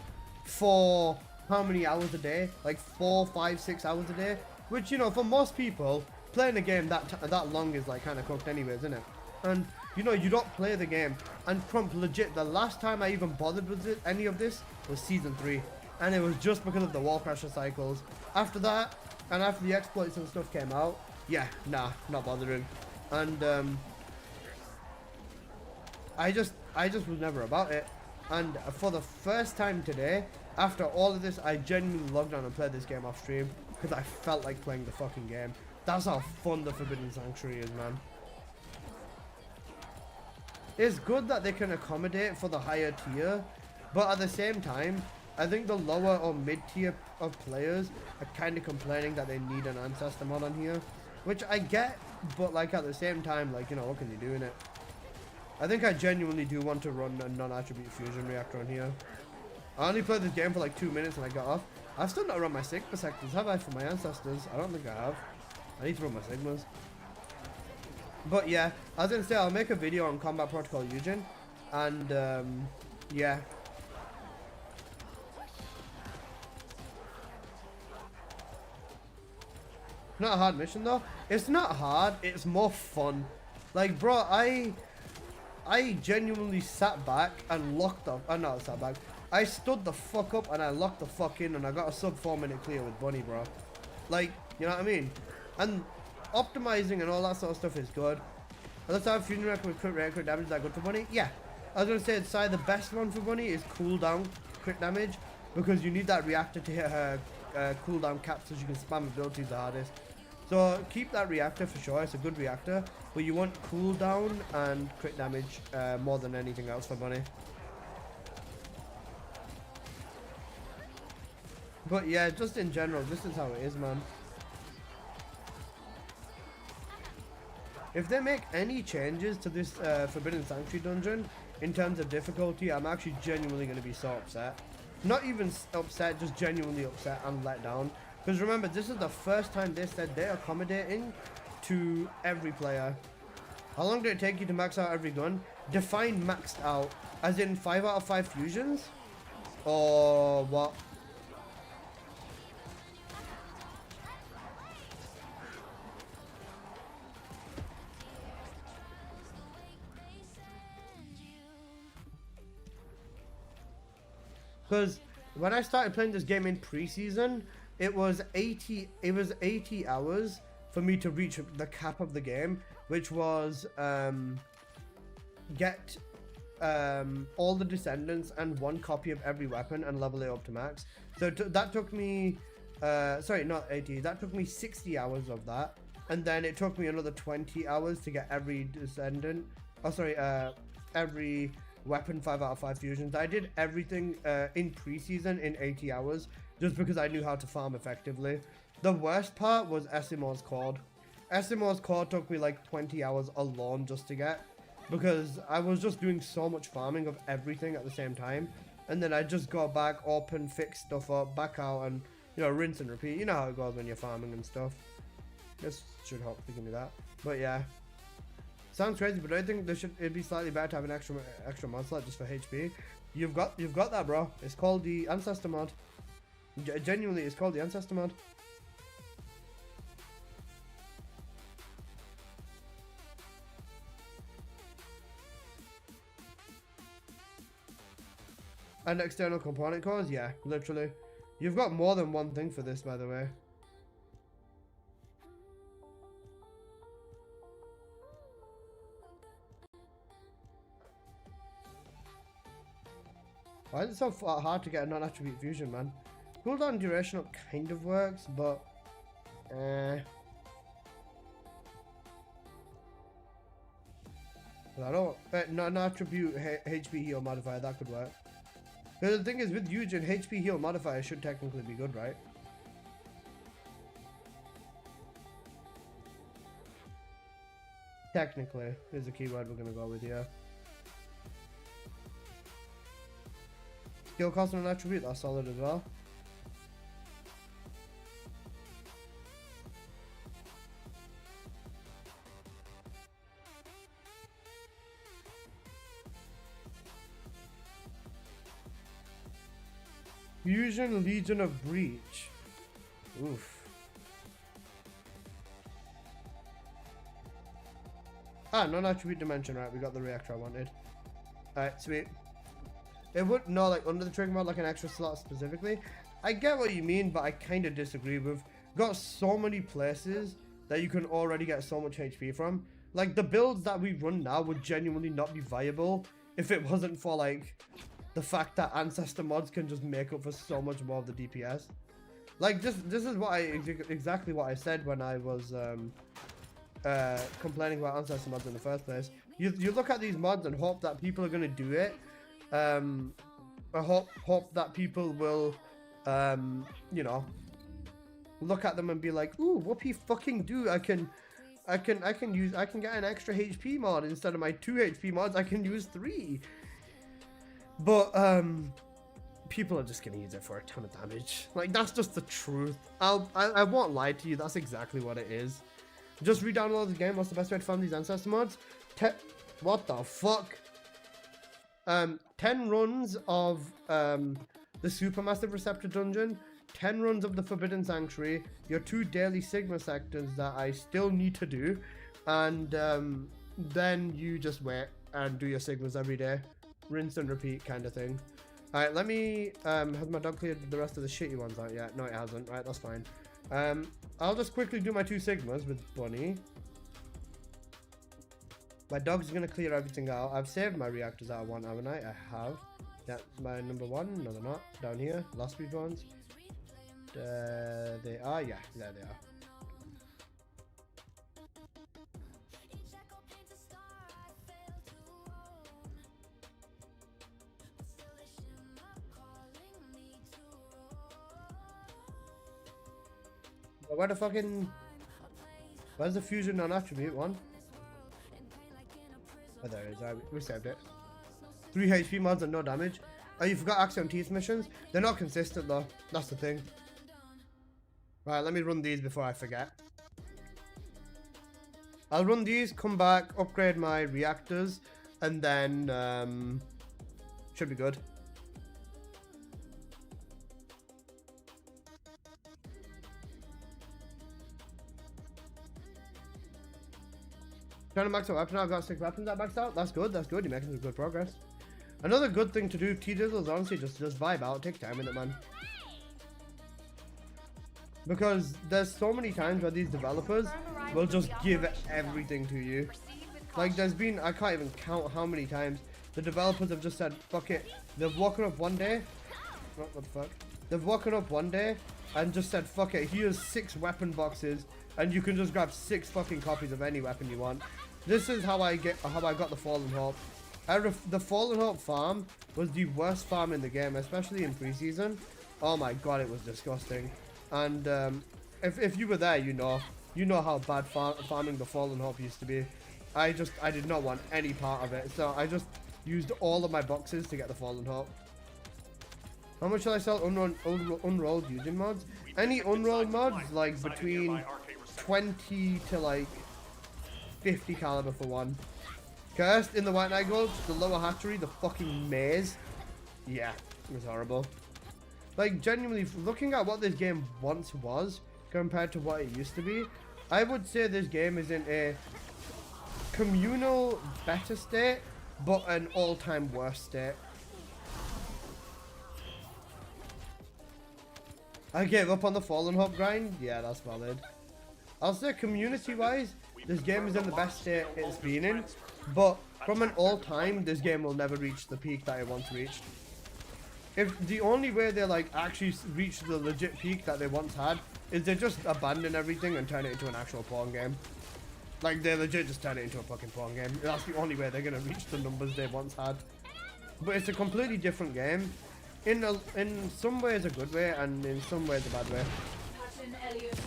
Speaker 1: for how many hours a day? Like 4, 5, 6 hours a day, which, you know, for most people playing a game that long is like kind of cooked anyways, isn't it? And you know, you don't play the game. And Crump, legit, the last time I even bothered with any of this was season 3, and it was just because of the wall crasher cycles. After that, and after the exploits and stuff came out, yeah, nah, not bothering. And I just was never about it. And for the first time today, after all of this, I genuinely logged on and played this game off stream because I felt like playing the fucking game. That's how fun the Forbidden Sanctuary is, man. It's good that they can accommodate for the higher tier, but at the same time, I think the lower or mid tier of players are kind of complaining that they need an ancestor mod on here, which I get, but like at the same time, like, you know, what can you do in it? I think I genuinely do want to run a non-attribute fusion reactor on here. I only played this game for like 2 minutes and I got off. I've still not run my Sigma sectors, have I, for my ancestors? I don't think I have. I need to run my Sigmas. But yeah, I was gonna say I'll make a video on Combat Protocol Yujin, and yeah. Not a hard mission though. It's not hard, it's more fun. Like, bro, I genuinely sat back and locked up. Not sat back. I stood the fuck up and I locked the fuck in and I got a sub 4 minute clear with Bunny, bro. Like, you know what I mean? And optimizing and all that sort of stuff is good. Let's have fusion record with crit rate, crit damage. Is that good for Bunny? Yeah. I was gonna say, the best one for Bunny is cooldown crit damage, because you need that reactor to hit her cooldown cap so she can spam abilities the hardest. So keep that reactor for sure. It's a good reactor, but you want cooldown and crit damage more than anything else for Bunny. But yeah, just in general, this is how it is, man. If they make any changes to this Forbidden Sanctuary dungeon in terms of difficulty, I'm actually genuinely going to be so upset. Not even upset, just genuinely upset and let down. Because remember, this is the first time they said they're accommodating to every player. How long did it take you to max out every gun? Define maxed out. As in 5 out of 5 fusions? Or what? Because when I started playing this game in pre-season, it was 80 hours for me to reach the cap of the game, which was get all the Descendants and 1 copy of every weapon and level it up to max. So that took me sorry, not 80, that took me 60 hours of that, and then it took me another 20 hours to get every Descendant, every weapon 5 out of 5 fusions. I did everything in preseason in 80 hours just because I knew how to farm effectively. The worst part was Esimo's Cord. Esimo's Cord took me like 20 hours alone just to get, because I was just doing so much farming of everything at the same time, and then I just go back, open, fix stuff up, back out, and you know, rinse and repeat. You know how it goes when you're farming and stuff. This should hopefully give me that. But yeah, sounds crazy, but I think it'd be slightly better to have an extra mod slot just for HP. You've got that, bro. It's called the Ancestor mod. Genuinely, it's called the Ancestor mod. And external component cores, yeah, literally. You've got more than one thing for this, by the way. Why is it so hard to get a non-attribute fusion, man? Cooldown duration kind of works, but I don't. Non-attribute HP heal modifier, that could work. But the thing is, with Yujin, HP heal modifier should technically be good, right? Technically is the keyword we're gonna go with here. Skill cost and an attribute, that's solid as well. Fusion Legion of Breach. Oof. Ah, non-attribute dimension, right? We got the reactor I wanted. Alright, sweet. It would, no, like under the trigger mod, like an extra slot specifically. I get what you mean, but I kind of disagree. We've got so many places that you can already get so much HP from. Like, the builds that we run now would genuinely not be viable if it wasn't for, like, the fact that Ancestor mods can just make up for so much more of the DPS. Like, this is what exactly what I said when I was complaining about Ancestor mods in the first place. You look at these mods and hope that people are gonna do it. I hope that people will, you know, look at them and be like, ooh, whoopee fucking do, I can get an extra HP mod instead of my 2 HP mods. I can use 3. But people are just gonna use it for a ton of damage. Like, that's just the truth. I won't lie to you. That's exactly what it is. Just re-download the game. What's the best way to farm these Ancestor mods? What the fuck? 10 runs of the Supermassive Receptor Dungeon, 10 runs of the Forbidden Sanctuary, your 2 daily Sigma sectors that I still need to do, and then you just wait and do your Sigmas every day. Rinse and repeat kind of thing. Alright, let me, has my dog cleared the rest of the shitty ones out yet? No, it hasn't. Right, that's fine. I'll just quickly do my 2 Sigmas with Bunny. My dog's gonna clear everything out. I've saved my reactors that I want, haven't I? I have. That's my number 1. No, they're not. Down here. Last 3 ones. They are. Yeah, there they are. Where the fucking... Where's the fusion non-attribute one? Oh, there it is. We saved it. 3 HP mods and no damage. Oh, you forgot Axiom Teeth missions? They're not consistent though. That's the thing. Right, let me run these before I forget. I'll run these, come back, upgrade my reactors, and then should be good. Trying to max out weapon. I've got 6 weapons that maxed out. That's good. That's good. You're making some good progress. Another good thing to do, T-Dizzle, is honestly just vibe out. Take time in it, man. Because there's so many times where these developers will just give everything to you. Like there's been, I can't even count how many times the developers have just said, fuck it. They've woken up one day, what the fuck? They've woken up one day and just said, fuck it, here's 6 weapon boxes and you can just grab 6 fucking copies of any weapon you want. This is how I got the Fallen Hope. The Fallen Hope farm was the worst farm in the game, especially in preseason. Oh my god, it was disgusting. And if you were there, you know how bad farming the Fallen Hope used to be. I did not want any part of it, so I just used all of my boxes to get the Fallen Hope. How much shall I sell unrolled Yujin mods? Any unrolled mods, like between 20 to like 50 caliber for one. Cursed in the White Knight Gulch, the lower hatchery, the fucking maze. Yeah, it was horrible. Like genuinely, looking at what this game once was compared to what it used to be, I would say this game is in a communal better state, but an all-time worst state. I gave up on the Fallen Hope grind. Yeah, that's valid. I'll say community-wise, this game is in the best state it's been in, but from an all-time, this game will never reach the peak that it once reached. If the only way they like actually reach the legit peak that they once had is they just abandon everything and turn it into an actual porn game. Like they legit just turn it into a fucking porn game. That's the only way they're gonna reach the numbers they once had. But it's a completely different game. In some ways a good way, and in some ways a bad way.
Speaker 6: Captain Elliot,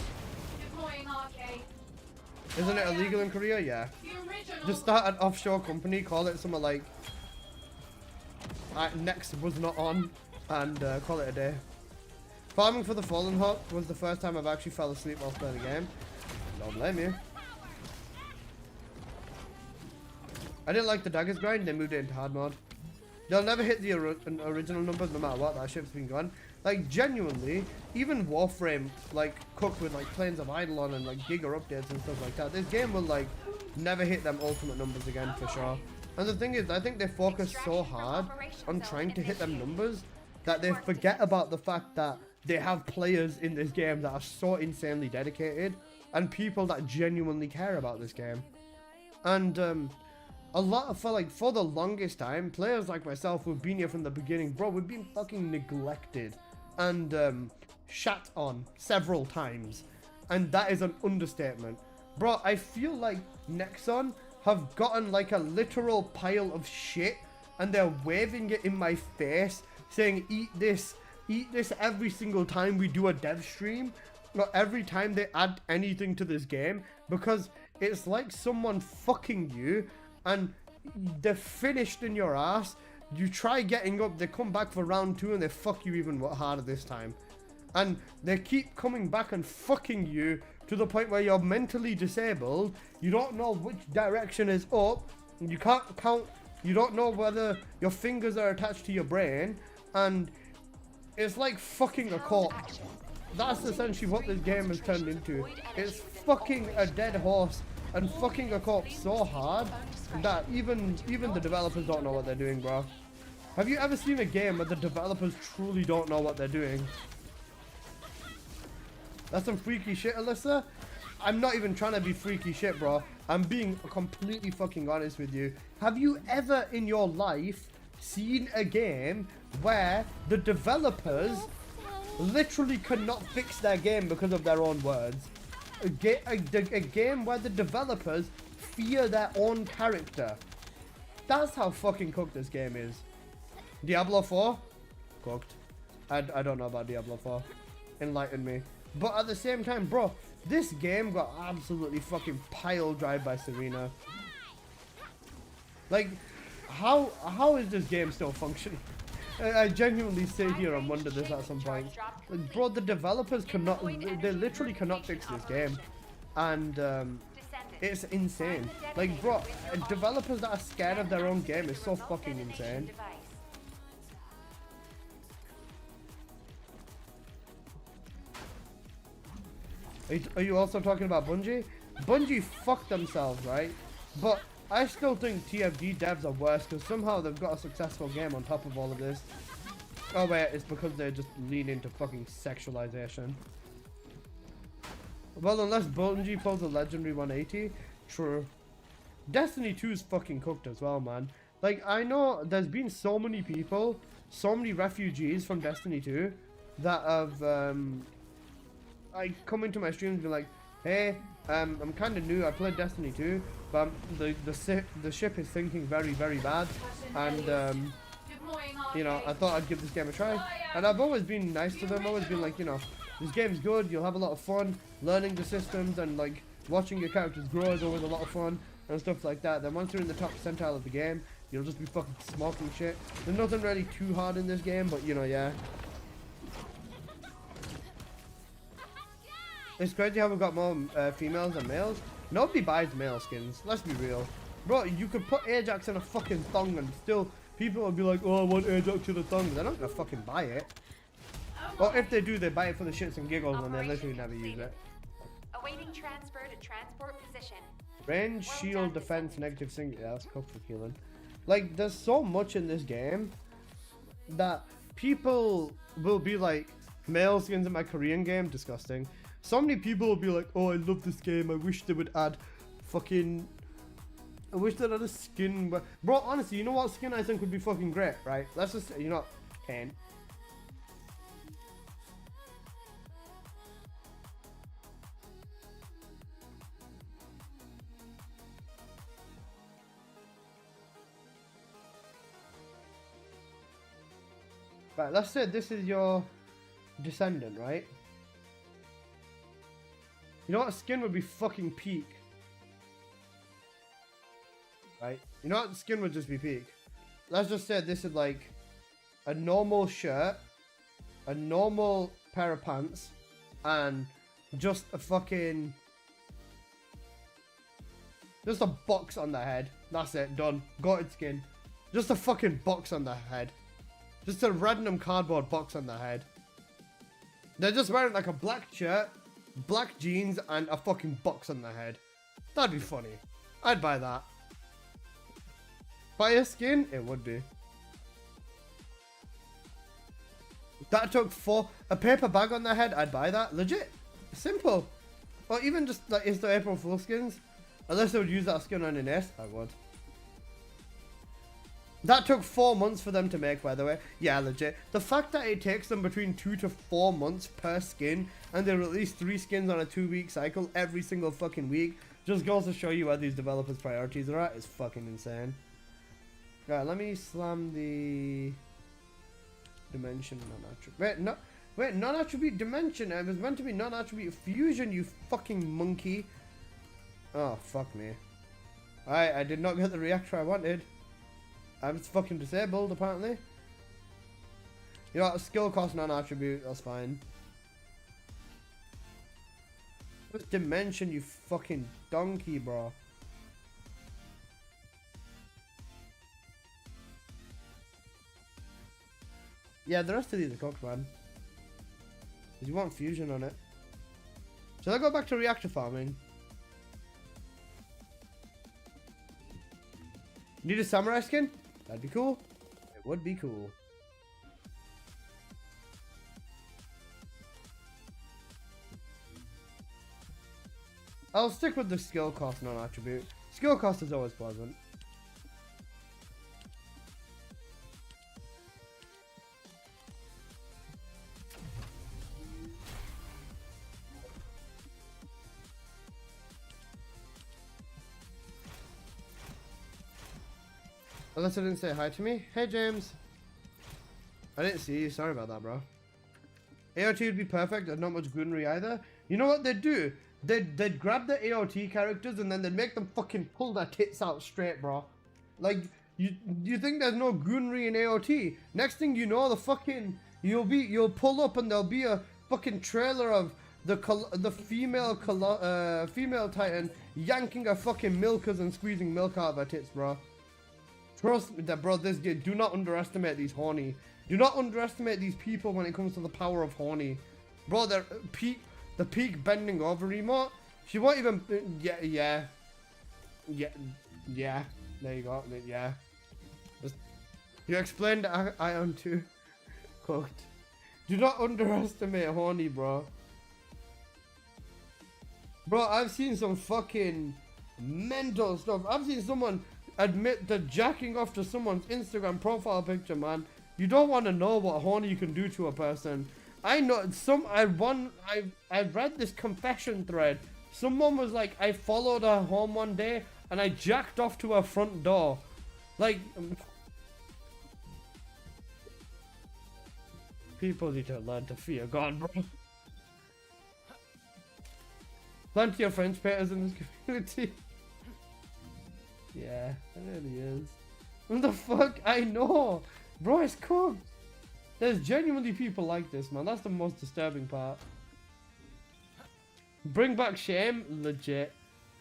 Speaker 6: deploying RK.
Speaker 1: Isn't it illegal in Korea? Yeah. Just start an offshore company, call it something like Next was not on, and call it a day. Farming for the Fallen Hope was the first time I've actually fell asleep while playing the game. Don't blame you. I didn't like the daggers grind, they moved it into hard mode. They'll never hit the original numbers no matter what, that ship's been gone. Like genuinely, even Warframe, like cooked with like Planes of Eidolon and like Giga updates and stuff like that, this game will like never hit them ultimate numbers again for sure. And the thing is, I think they focus so hard on trying to hit them numbers that they forget about the fact that they have players in this game that are so insanely dedicated and people that genuinely care about this game. And a lot of, for the longest time, players like myself who've been here from the beginning, bro, we've been fucking neglected and shat on several times, and that is an understatement. Bro, I feel like Nexon have gotten like a literal pile of shit and they're waving it in my face saying eat this every single time we do a dev stream, or every time they add anything to this game, because it's like someone fucking you and they're finished in your ass. You try getting up, they come back for round 2 and they fuck you even harder this time. And they keep coming back and fucking you to the point where you're mentally disabled. You don't know which direction is up. You can't count. You don't know whether your fingers are attached to your brain. And it's like fucking a corpse. That's essentially what this game has turned into. It's fucking a dead horse and fucking a corpse so hard that even the developers don't know what they're doing, bro. Have you ever seen a game where the developers truly don't know what they're doing? That's some freaky shit, Alyssa. I'm not even trying to be freaky shit, bro. I'm being completely fucking honest with you. Have you ever in your life seen a game where the developers literally cannot fix their game because of their own words? A game where the developers fear their own character. That's how fucking cooked this game is. Diablo 4? Cooked. I don't know about Diablo 4. Enlighten me. But at the same time, bro, this game got absolutely fucking pile drive by Serena. Like, how is this game still functioning? I genuinely sit here and wonder this at some point. Like, bro, the developers cannot, they literally cannot fix this game. And it's insane. Like, bro, developers that are scared of their own game is so fucking insane. Are you also talking about Bungie? Bungie fucked themselves, right? But I still think TFG devs are worse because somehow they've got a successful game on top of all of this. Oh wait, it's because they just lean into fucking sexualization. Well, unless Bungie pulls a legendary 180. True. Destiny 2 is fucking cooked as well, man. Like, I know there's been so many people, so many refugees from Destiny 2 that have, come into my streams and be like, hey, I'm kind of new, I played Destiny 2, but the ship is thinking very, very bad, and, you know, I thought I'd give this game a try, and I've always been nice to them, always been like, you know, this game's good, you'll have a lot of fun, learning the systems, and, like, watching your characters grow is always a lot of fun, and stuff like that. Then once you're in the top percentile of the game, you'll just be fucking smoking shit. There's nothing really too hard in this game, but, you know, yeah. It's crazy how we've got more females than males. Nobody buys male skins, let's be real. Bro, you could put Ajax in a fucking thong and still people will be like, oh, I want Ajax in a thong. They're not gonna fucking buy it. Or if they do, they buy it for the shits and giggles and they literally never use it.
Speaker 6: Awaiting transfer to transport position.
Speaker 1: Range, shield, defense, negative single. Yeah, that's cooked for killing. Like, there's so much in this game that people will be like, male skins in my Korean game, disgusting. So many people will be like, oh, I love this game, I wish they would add fucking... I wish they had a skin... Bro, honestly, you know what skin I think would be fucking great, right? Let's just, you know, Kane. Right, let's say this is your Descendant, right? You know what skin would be fucking peak? Right? You know what skin would just be peak? Let's just say this is like a normal shirt, a normal pair of pants, and just a fucking... just a box on the head. That's it, done. Got it skin. Just a fucking box on the head. Just a random cardboard box on their head. They're just wearing like a black shirt, black jeans, and a fucking box on their head. That'd be funny. I'd buy that. Buy a skin? It would be. That took a paper bag on their head, I'd buy that. Legit. Simple. Or even just like, is the April Fool skins? Unless they would use that skin on an S, I would. That took 4 months for them to make, by the way. Yeah, legit. The fact that it takes them between 2 to 4 months per skin, and they release 3 skins on a 2-week cycle every single fucking week, just goes to show you where these developers' priorities are at. It's fucking insane. Right, let me slam the dimension non-attribute. Wait, non-attribute dimension. It was meant to be non-attribute fusion, you fucking monkey. Oh, fuck me. Alright, I did not get the reactor I wanted. I was fucking disabled, apparently. You know, skill cost non-attribute, that's fine. What's dimension, you fucking donkey, bro? Yeah, the rest of these are cooked, man. Because you want fusion on it. Shall I go back to reactor farming? Need a samurai skin? That'd be cool. It would be cool. I'll stick with the skill cost non-attribute. Skill cost is always pleasant. Unless I didn't say hi to me. Hey, James. I didn't see you. Sorry about that, bro. AOT would be perfect. There's not much gunnery either. You know what they'd do? They'd grab the AOT characters and then they'd make them fucking pull their tits out straight, bro. Like, you think there's no gunnery in AOT? Next thing you know, the fucking... You'll pull up and there'll be a fucking trailer of the female Titan yanking her fucking milkers and squeezing milk out of her tits, bro. Trust me, that, bro, do not underestimate these horny. Do not underestimate these people when it comes to the power of horny. Bro, the peak bending over emote, she won't even, yeah. There you go, yeah. You explained Ion 2. Cooked. Do not underestimate horny, bro. Bro, I've seen some fucking mental stuff. I've seen someone admit to jacking off to someone's Instagram profile picture, man. You don't want to know what horny you can do to a person. I know I read this confession thread. Someone was like, I followed her home one day and I jacked off to her front door. Like, people need to learn to fear God, bro. Plenty of French painters in this community. Yeah, it really is. What the fuck? I know! Bro, it's cooked! There's genuinely people like this, man. That's the most disturbing part. Bring back shame? Legit.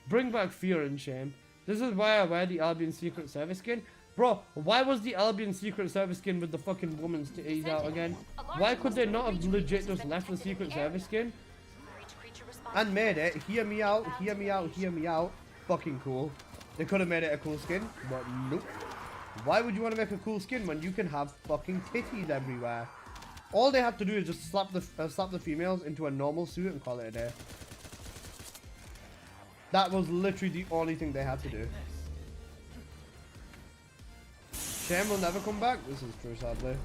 Speaker 1: Bring back fear and shame. This is why I wear the Albion Secret Service skin. Bro, why was the Albion Secret Service skin with the fucking woman's titties out again? Why could they not have legit just left the Secret Service skin? And made it, hear me out, hear me out, hear me out. Fucking cool. They could have made it a cool skin, but nope. Why would you want to make a cool skin when you can have fucking titties everywhere? All they have to do is just slap the females into a normal suit and call it a day. That was literally the only thing they had to do. Shame will never come back. This is true, sadly.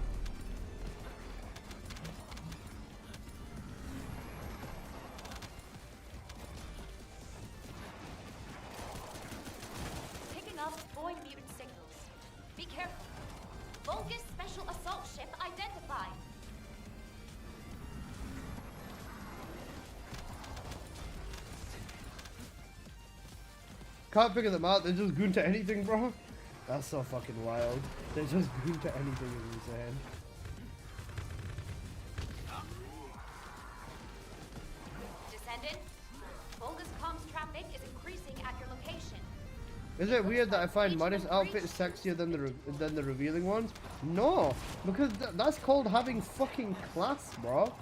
Speaker 6: Picking up void mutant signals. Be careful. Vulgus special assault ship identified.
Speaker 1: Can't figure them out. They're just good to anything, bro. That's so fucking wild. They're just good to anything, is insane.
Speaker 6: Descendant, Vulgus comms traffic is increasing at your location.
Speaker 1: Is it weird that I find modest outfits sexier than the revealing ones? No, because that's called having fucking class, bro.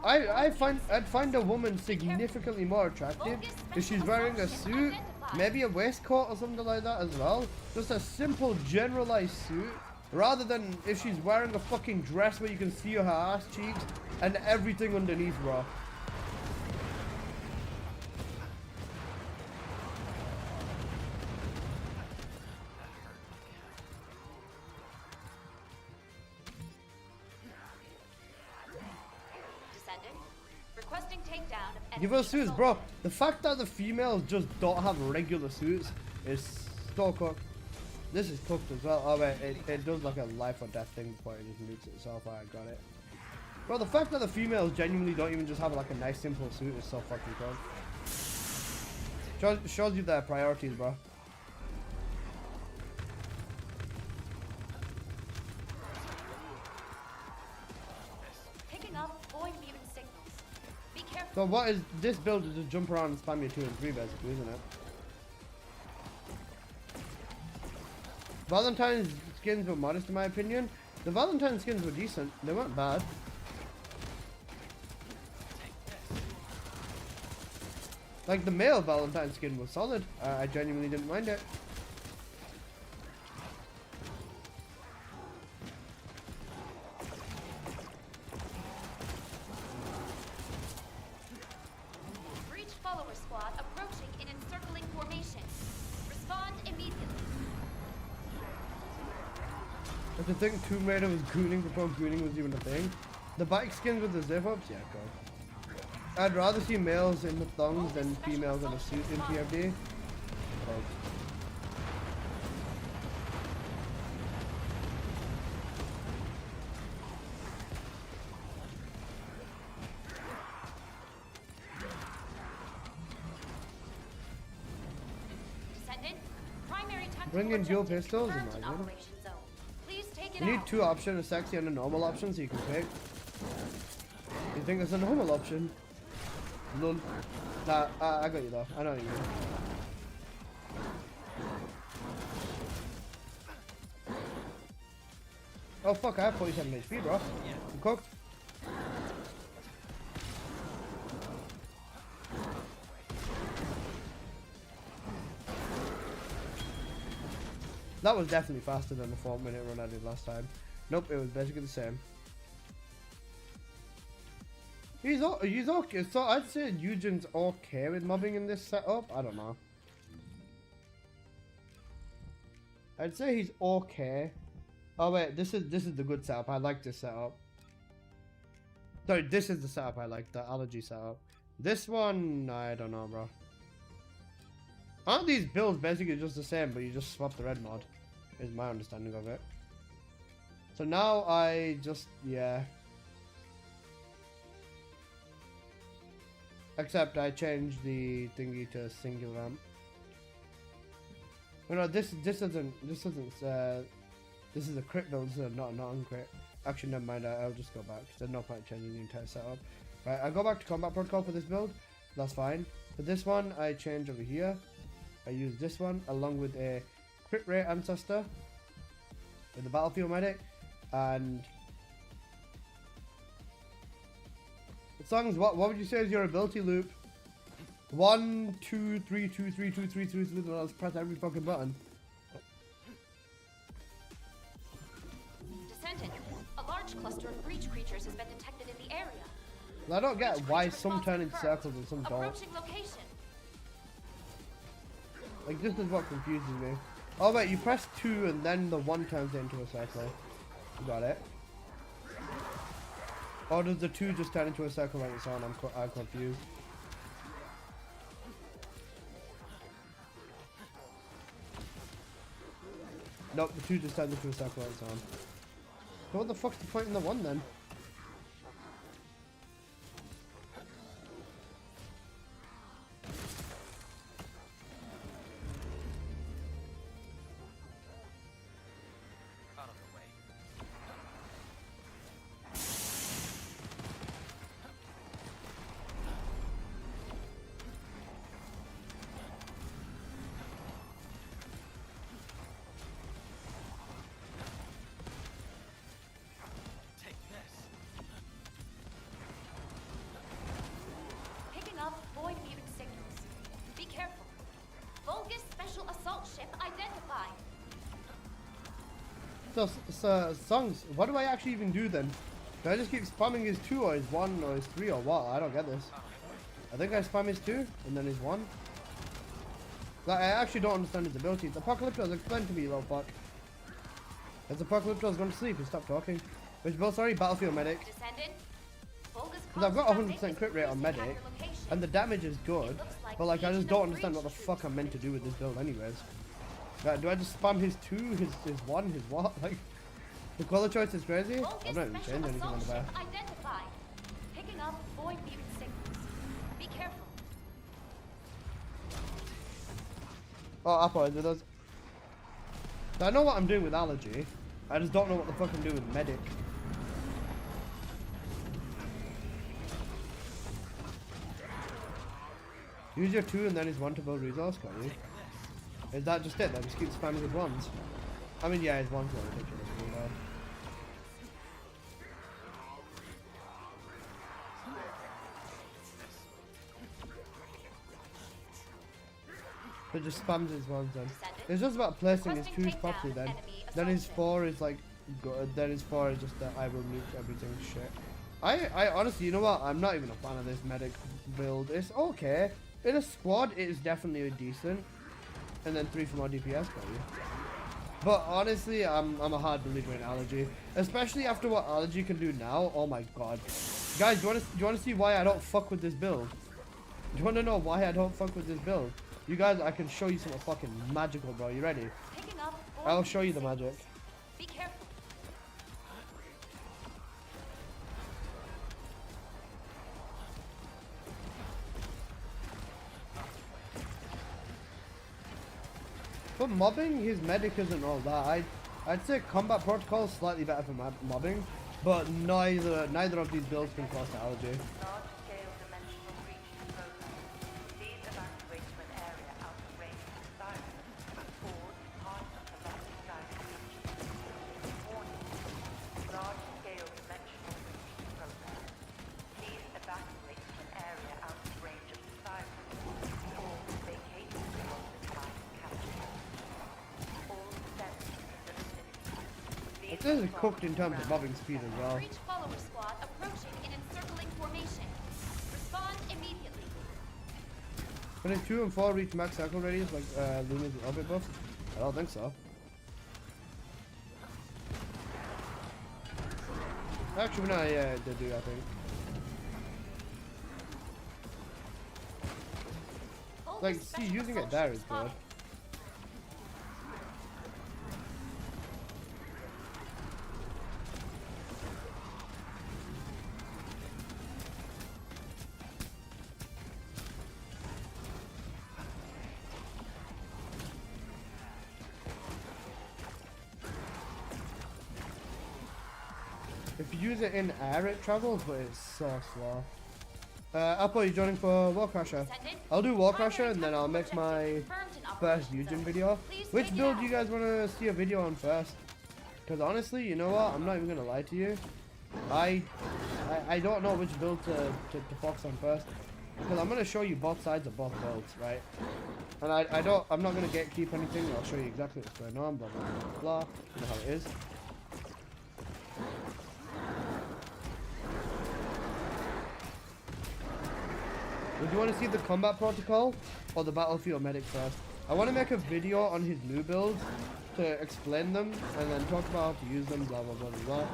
Speaker 1: I'd find a woman significantly more attractive if she's wearing a suit, maybe a waistcoat or something like that as well. Just a simple generalized suit, rather than if she's wearing a fucking dress where you can see her ass cheeks and everything underneath, bro. Give us suits, bro. The fact that the females just don't have regular suits is so cooked. This is cooked as well. Oh wait, it does like a life or death thing before it just mutes itself. I got it. Bro, the fact that the females genuinely don't even just have like a nice simple suit is so fucking cool. Shows you their priorities, bro. So what is this build? Is just jump around and spam your 2 and 3 basically, isn't it? Valentine's skins were modest in my opinion. The Valentine skins were decent. They weren't bad. Like the male Valentine skin was solid. I genuinely didn't mind it. To think Tomb Raider was gooning before gooning was even a thing. The bike skins with the zip ups, yeah, cool. I'd rather see males in the thongs than females in a suit in TFD. Cool. Bring in dual pistols, imagine. You need 2 options, a sexy and a normal option, so you can pick. You think it's a normal option? Lol. Nah, I got you though. I know what you mean. Oh fuck, I have 47 HP, bro. I'm cooked. That was definitely faster than the 4-minute run I did last time. Nope, it was basically the same. He's okay. So I'd say Eugene's okay with mobbing in this setup. I don't know. I'd say he's okay. Oh wait, this is the good setup. I like this setup. Sorry, this is the setup I like, the allergy setup. This one, I don't know, bro. Aren't these builds basically just the same, but you just swap the red mod? Is my understanding of it. So now I just, yeah. Except I changed the thingy to single ramp. You know, this is a crit build, this is not a non-crit. Actually, never mind, I'll just go back. There's no point changing the entire setup. Right, I go back to combat protocol for this build. That's fine. For this one, I change over here. I use this one along with a crit rate ancestor with the battlefield medic and songs. What would you say is your ability loop? 1, 2, 3, 2, 3, 2, 3, 2, 3. Let's press every fucking button.
Speaker 6: Descendant, a large cluster of breach creatures has been detected in the area.
Speaker 1: I don't get
Speaker 6: Breach
Speaker 1: why
Speaker 6: creature
Speaker 1: some
Speaker 6: response
Speaker 1: turn into
Speaker 6: confirmed.
Speaker 1: circles and some don't.
Speaker 6: Approaching location.
Speaker 1: Like, this is what confuses me. Oh wait, you press 2 and then the 1 turns it into a circle. You got it. Or does the 2 just turn into a circle on its own? I'm confused. Nope, the 2 just turns into a circle on its own. So what the fuck's the point in the 1 then?
Speaker 6: Picking up void mutant signals. Be careful. Vulgus special assault ship identified.
Speaker 1: So, songs, what do I actually even do then? Do I just keep spamming his 2 or his 1 or his 3 or what? I don't get this. I think I spam his 2 and then his 1. Like, I actually don't understand his abilities. Apocalypto's explained to me, you little fuck. As Apocalypto's gone to sleep and stop talking. Which build, sorry, battlefield medic.
Speaker 6: Descendant.
Speaker 1: Because I've got 100% crit rate on medic, and the damage is good, but like I just don't understand what the fuck I'm meant to do with this build anyways. Like, do I just spam his 2, his 1, his what? Like, the color choice is crazy? I've not even changed anything on the back.
Speaker 6: Identified. Picking up void mutant signals. Be careful.
Speaker 1: Oh, Apple is with us. So I know what I'm doing with allergy, I just don't know what the fuck I'm doing with medic. Use your 2 and then his 1 to build resource, can't you? Is that just it then? Just keep spamming his 1s? I mean, yeah, his 1s are ridiculous. But just spams his 1s then. It's just about placing his 2s properly then. Then his 4 is like good. Then his 4 is just that I will nuke everything shit. I honestly, you know what? I'm not even a fan of this medic build. It's okay. In a squad, it is definitely decent. And then 3 for more DPS value. But honestly, I'm a hard believer in allergy. Especially after what allergy can do now. Oh my god. Guys, do you wanna see why I don't fuck with this build? Do you wanna know why I don't fuck with this build? You guys, I can show you something fucking magical, bro. You ready? I'll show you the magic.
Speaker 6: Be careful.
Speaker 1: For mobbing, his medic isn't all that. I'd say combat protocol is slightly better for mobbing, but neither of these builds can cause allergy.
Speaker 7: Large-scale dimensional breach program. Please evacuate to an area out of range of siren. Or part of the left side breach. Warning. Large-scale dimensional breach program. Please evacuate to an area out of range of siren. Or vacate the line of capture. All sensors in the vicinity.
Speaker 1: This is cooked in terms of mobbing speed as well.
Speaker 6: Breach follower squad approaching in encircling formation.
Speaker 1: When it's 2 and 4 reach max circle radius like Luna's orbit buff? I don't think so. Actually, no, yeah, they do, I think. Like, see, using it there is good. If you use it in air, it travels, but it's so slow. Apple, you joining for Wall Crasher? I'll do Wall Crasher and then I'll make my first Yujin video. Which build do you guys want to see a video on first? Because honestly, you know what? I'm not even going to lie to you. I don't know which build to focus on first. Because I'm going to show you both sides of both builds, right? And I'm not going to gatekeep anything. I'll show you exactly what's going on, blah, blah, blah, blah. You know how it is. Would you want to see the combat protocol or the battlefield medic first? I want to make a video on his new builds to explain them and then talk about how to use them, blah blah blah blah blah.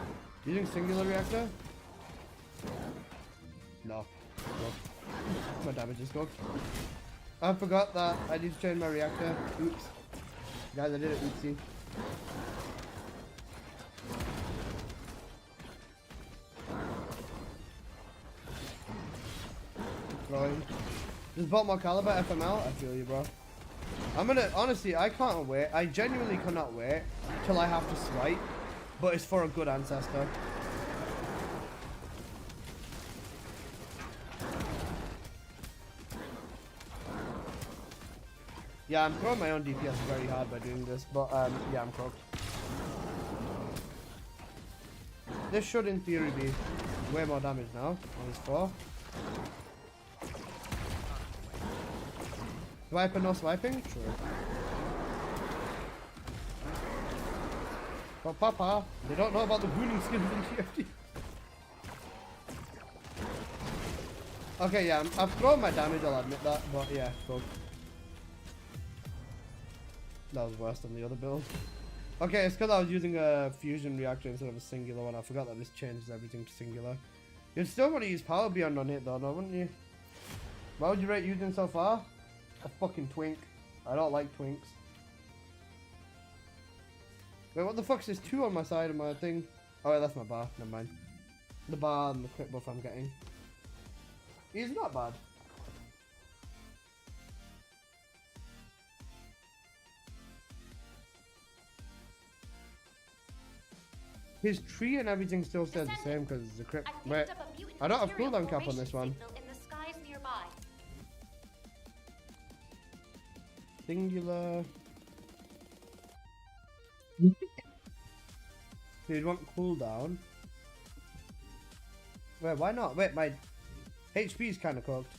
Speaker 1: Using singular reactor? No. My damage is cooked. I forgot that I need to change my reactor. Oops. Guys, I did it, oopsie. Throwing. Just bought more caliber FML. I feel you, bro. I'm gonna honestly, I can't wait. I genuinely cannot wait till I have to swipe, but it's for a good ancestor. Yeah, I'm throwing my own DPS very hard by doing this, but yeah, I'm cooked. This should, in theory, be way more damage now on his 4. Swiper, no swiping? Sure. But Papa, they don't know about the booning skills in TFT. Okay, yeah, I've thrown my damage, I'll admit that, but yeah, cool. That was worse than the other build. Okay, it's because I was using a fusion reactor instead of a singular one. I forgot that this changes everything to singular. You'd still want to use power beyond on it though, no, wouldn't you? Why would you rate Yujin so far? A fucking twink. I don't like twinks. Wait, what the fuck's this 2 on my side of my thing? Oh wait, that's my bar. Never mind. The bar and the crit buff I'm getting. He's not bad. His tree and everything still stays the same because it's a crit. Wait, I don't have cooldown cap on this one. Singular. You'd want cooldown. Wait, why not? Wait, my HP is kind of cooked.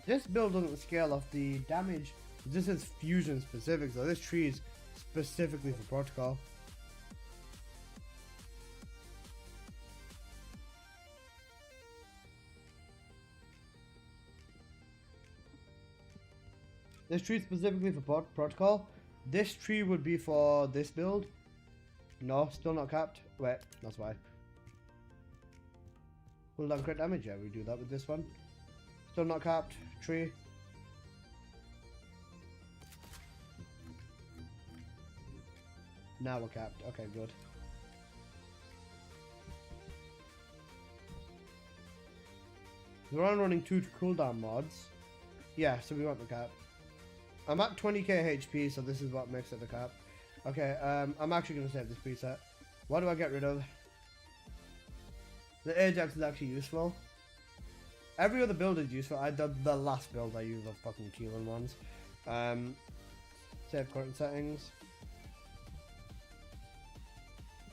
Speaker 1: This build doesn't scale off the damage. This is fusion specific, so this tree is specifically for protocol. This tree specifically for protocol. This tree would be for this build. No, still not capped. Wait, that's why. Cooldown crit damage. Yeah, we do that with this one. Still not capped. Tree. Now we're capped. Okay, good. We're on running 2 cooldown mods. Yeah, so we want the cap. I'm at 20k HP, so this is what makes it the cap. Okay, I'm actually going to save this preset. What do I get rid of? The Ajax is actually useful. Every other build is useful. The last build I use of fucking Keelan ones. Save current settings.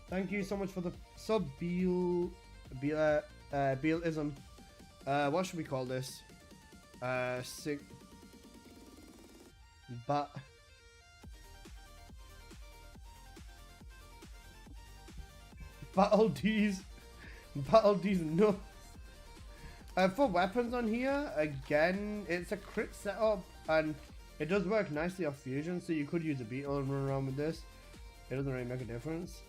Speaker 1: Thank you so much for the sub, Bealism. What should we call this? But Battle D's no. For weapons on here, again, it's a crit setup and it does work nicely off fusion, so you could use a beetle and run around with this. It doesn't really make a difference.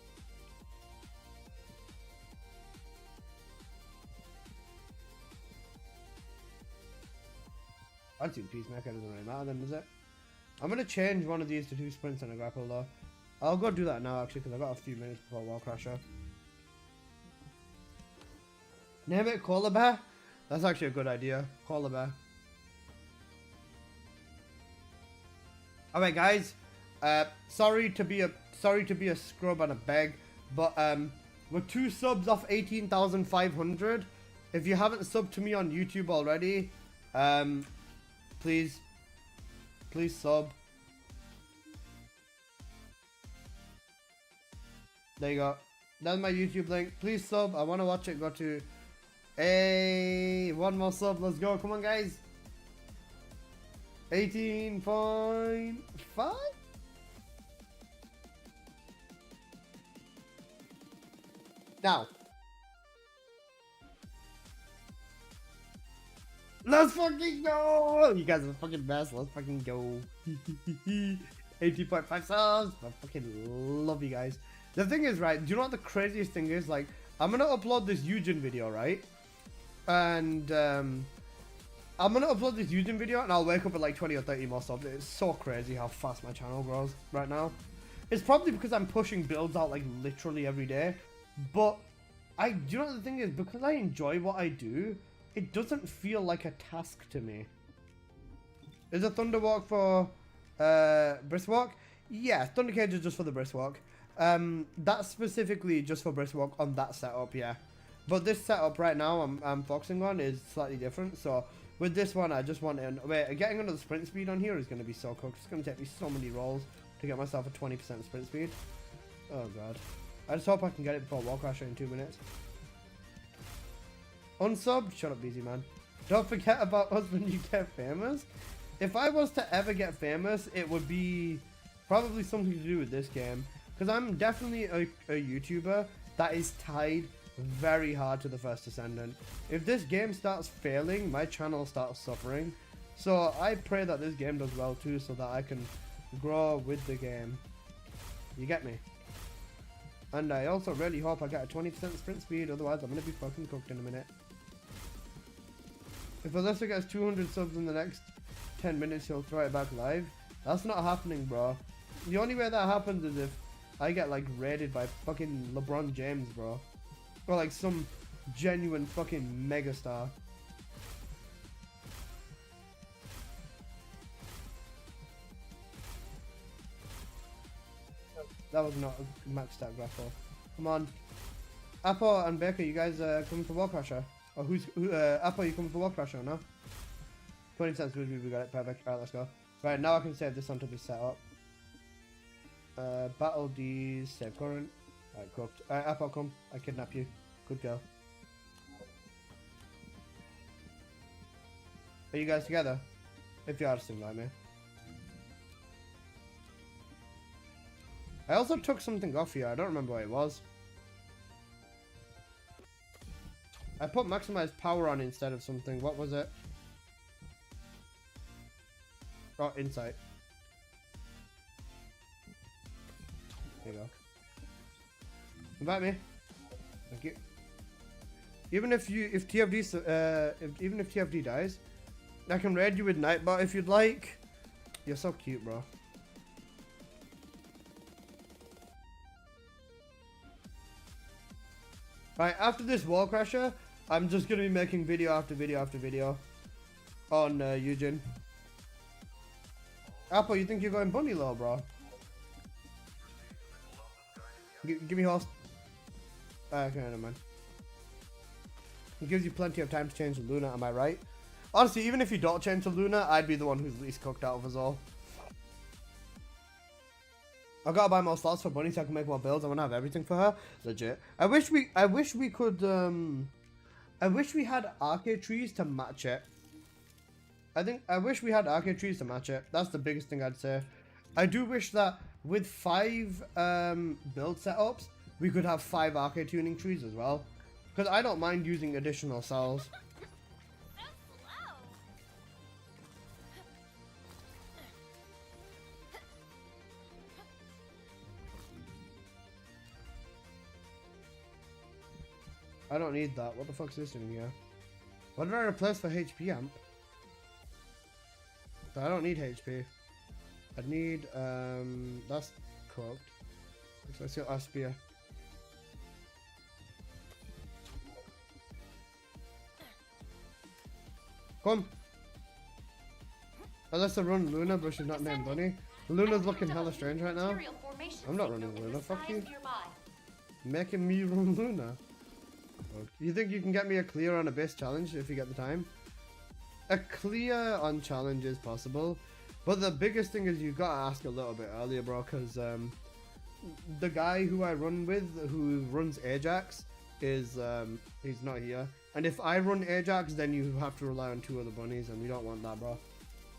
Speaker 1: I'd see Peacemaker, doesn't really matter then, does it? I'm gonna change one of these to 2 sprints and a grapple though. I'll go do that now actually, because I've got a few minutes before Wall Crasher. Name it Koala Bear? That's actually a good idea. Koala Bear. Alright guys, sorry to be a scrub and a beg, but we're 2 subs off 18,500. If you haven't subbed to me on YouTube already, please sub. There you go. That's my YouTube link. Please sub. I want to watch it go to one more sub. Let's go. Come on, guys. 18.5. Now. Let's fucking go! You guys are the fucking best. Let's fucking go. 18.5 subs. I fucking love you guys. The thing is, right, do you know what the craziest thing is? Like, I'm gonna upload this Yujin video, right? And I'm gonna upload this Yujin video and I'll wake up at like 20 or 30 more subs. It's so crazy how fast my channel grows right now. It's probably because I'm pushing builds out like literally every day. But do you know what the thing is? Because I enjoy what I do, it doesn't feel like a task to me. Is a Thunderwalk for Briskwalk? Yeah, Thunder Cage is just for the Briskwalk. That's specifically just for Briskwalk on that setup, yeah. But this setup right now I'm focusing on is slightly different. So with this one, I just want to wait. Getting another sprint speed on here is going to be so cooked. It's going to take me so many rolls to get myself a 20% sprint speed. Oh god. I just hope I can get it before Wall Crasher in 2 minutes. Unsub? Shut up, busy man. Don't forget about us when you get famous. If I was to ever get famous, it would be probably something to do with this game. Because I'm definitely a YouTuber that is tied very hard to the first Descendant. If this game starts failing, my channel starts suffering. So I pray that this game does well too, so that I can grow with the game. You get me? And I also really hope I get a 20% sprint speed, otherwise I'm going to be fucking cooked in a minute. If Alyssa gets 200 subs in the next 10 minutes, he'll throw it back live. That's not happening, bro. The only way that happens is if I get like raided by fucking LeBron James, bro. Or like some genuine fucking megastar. That was not a max stat grapple. Come on. Apple and Baker, you guys coming for Wall Crasher? Or Apple, you coming for Wall Crasher, no? 20 cents, we got it, perfect. Alright, let's go. Right, now I can save this onto this setup. Battle D's, save current. Alright, cooked. Apple, come. I kidnap you. Good girl. Are you guys together? If you are, just invite me. I also took something off here. I don't remember what it was. I put maximized power on instead of something. What was it? Oh, insight. There you go. Invite me. Thank you. Even if TFD dies, I can raid you with Nightbot if you'd like. You're so cute, bro. Right, after this Wall Crasher, I'm just gonna be making video after video after video on Yujin. Apple, you think you're going bunny low, bro? Give me host. Okay, never mind. It gives you plenty of time to change to Luna, am I right? Honestly, even if you don't change to Luna, I'd be the one who's least cooked out of us all. I gotta buy more slots for Bunny so I can make more builds. I wanna have everything for her. Legit. I wish we could I wish we had arcade trees to match it. I wish we had arcade trees to match it. That's the biggest thing I'd say. I do wish that with 5 build setups, we could have 5 arcade tuning trees as well. Because I don't mind using additional cells. I don't need that. What the fuck's this doing here? What did I replace for HP amp? I don't need HP. I need, that's cooked. Let's get our spear. Come. Unless I run Luna, but she's not named Bunny. Luna's looking hella strange right now. I'm not running Luna, fuck you. Making me run Luna. You think you can get me a clear on a base challenge if you get the time? A clear on challenge is possible, but the biggest thing is you gotta ask a little bit earlier, bro, because the guy who I run with, who runs Ajax, is he's not here. And if I run Ajax, then you have to rely on 2 other bunnies, and we don't want that, bro.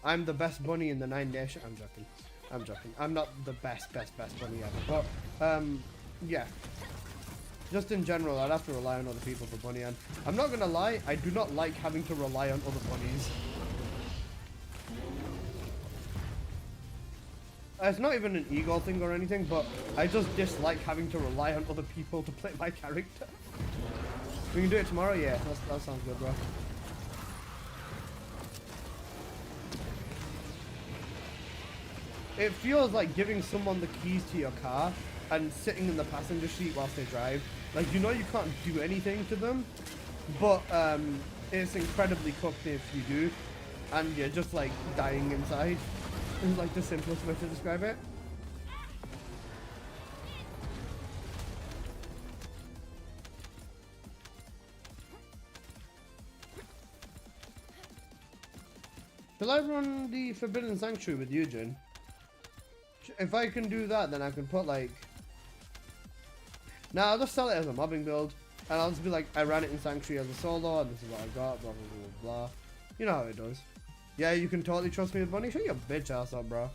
Speaker 1: I'm the best bunny in the 9 Nation. I'm joking. I'm joking. I'm not the best bunny ever, but yeah. Just in general, I'd have to rely on other people for bunny, and I'm not gonna lie, I do not like having to rely on other bunnies. It's not even an ego thing or anything, but I just dislike having to rely on other people to play my character. We can do it tomorrow? Yeah, that sounds good, bro. It feels like giving someone the keys to your car and sitting in the passenger seat whilst they drive. Like, you know you can't do anything to them, but it's incredibly cooked if you do, and you're just like dying inside. Is like the simplest way to describe it. Shall I run the Forbidden Sanctuary with Yujin? If I can do that, then I can put like... Nah, I'll just sell it as a mobbing build, and I'll just be like, I ran it in Sanctuary as a solo, and this is what I got, blah blah blah blah. You know how it does. Yeah, you can totally trust me with Bunny. Shut your bitch ass up, bro.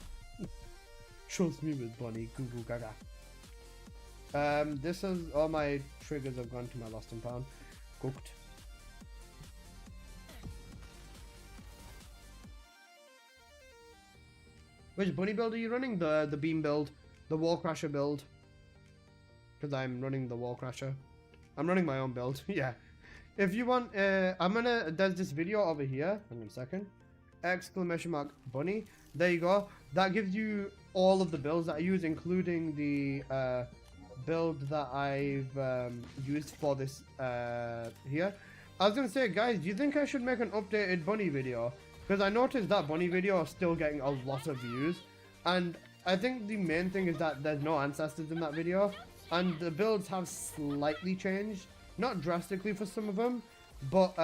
Speaker 1: Trust me with Bunny. Goo goo gaga. This is all my triggers have gone to my lost and found. Cooked. Which bunny build are you running? The beam build, the wall crasher build. Because I'm running the wall crasher. I'm running my own build. Yeah. If you want, there's this video over here. Hang on a second. Exclamation mark bunny. There you go. That gives you all of the builds that I use, including the build that I've used for this here. I was gonna say, guys, do you think I should make an updated bunny video? Because I noticed that bunny video is still getting a lot of views, and I think the main thing is that there's no ancestors in that video, and the builds have slightly changed, not drastically for some of them, but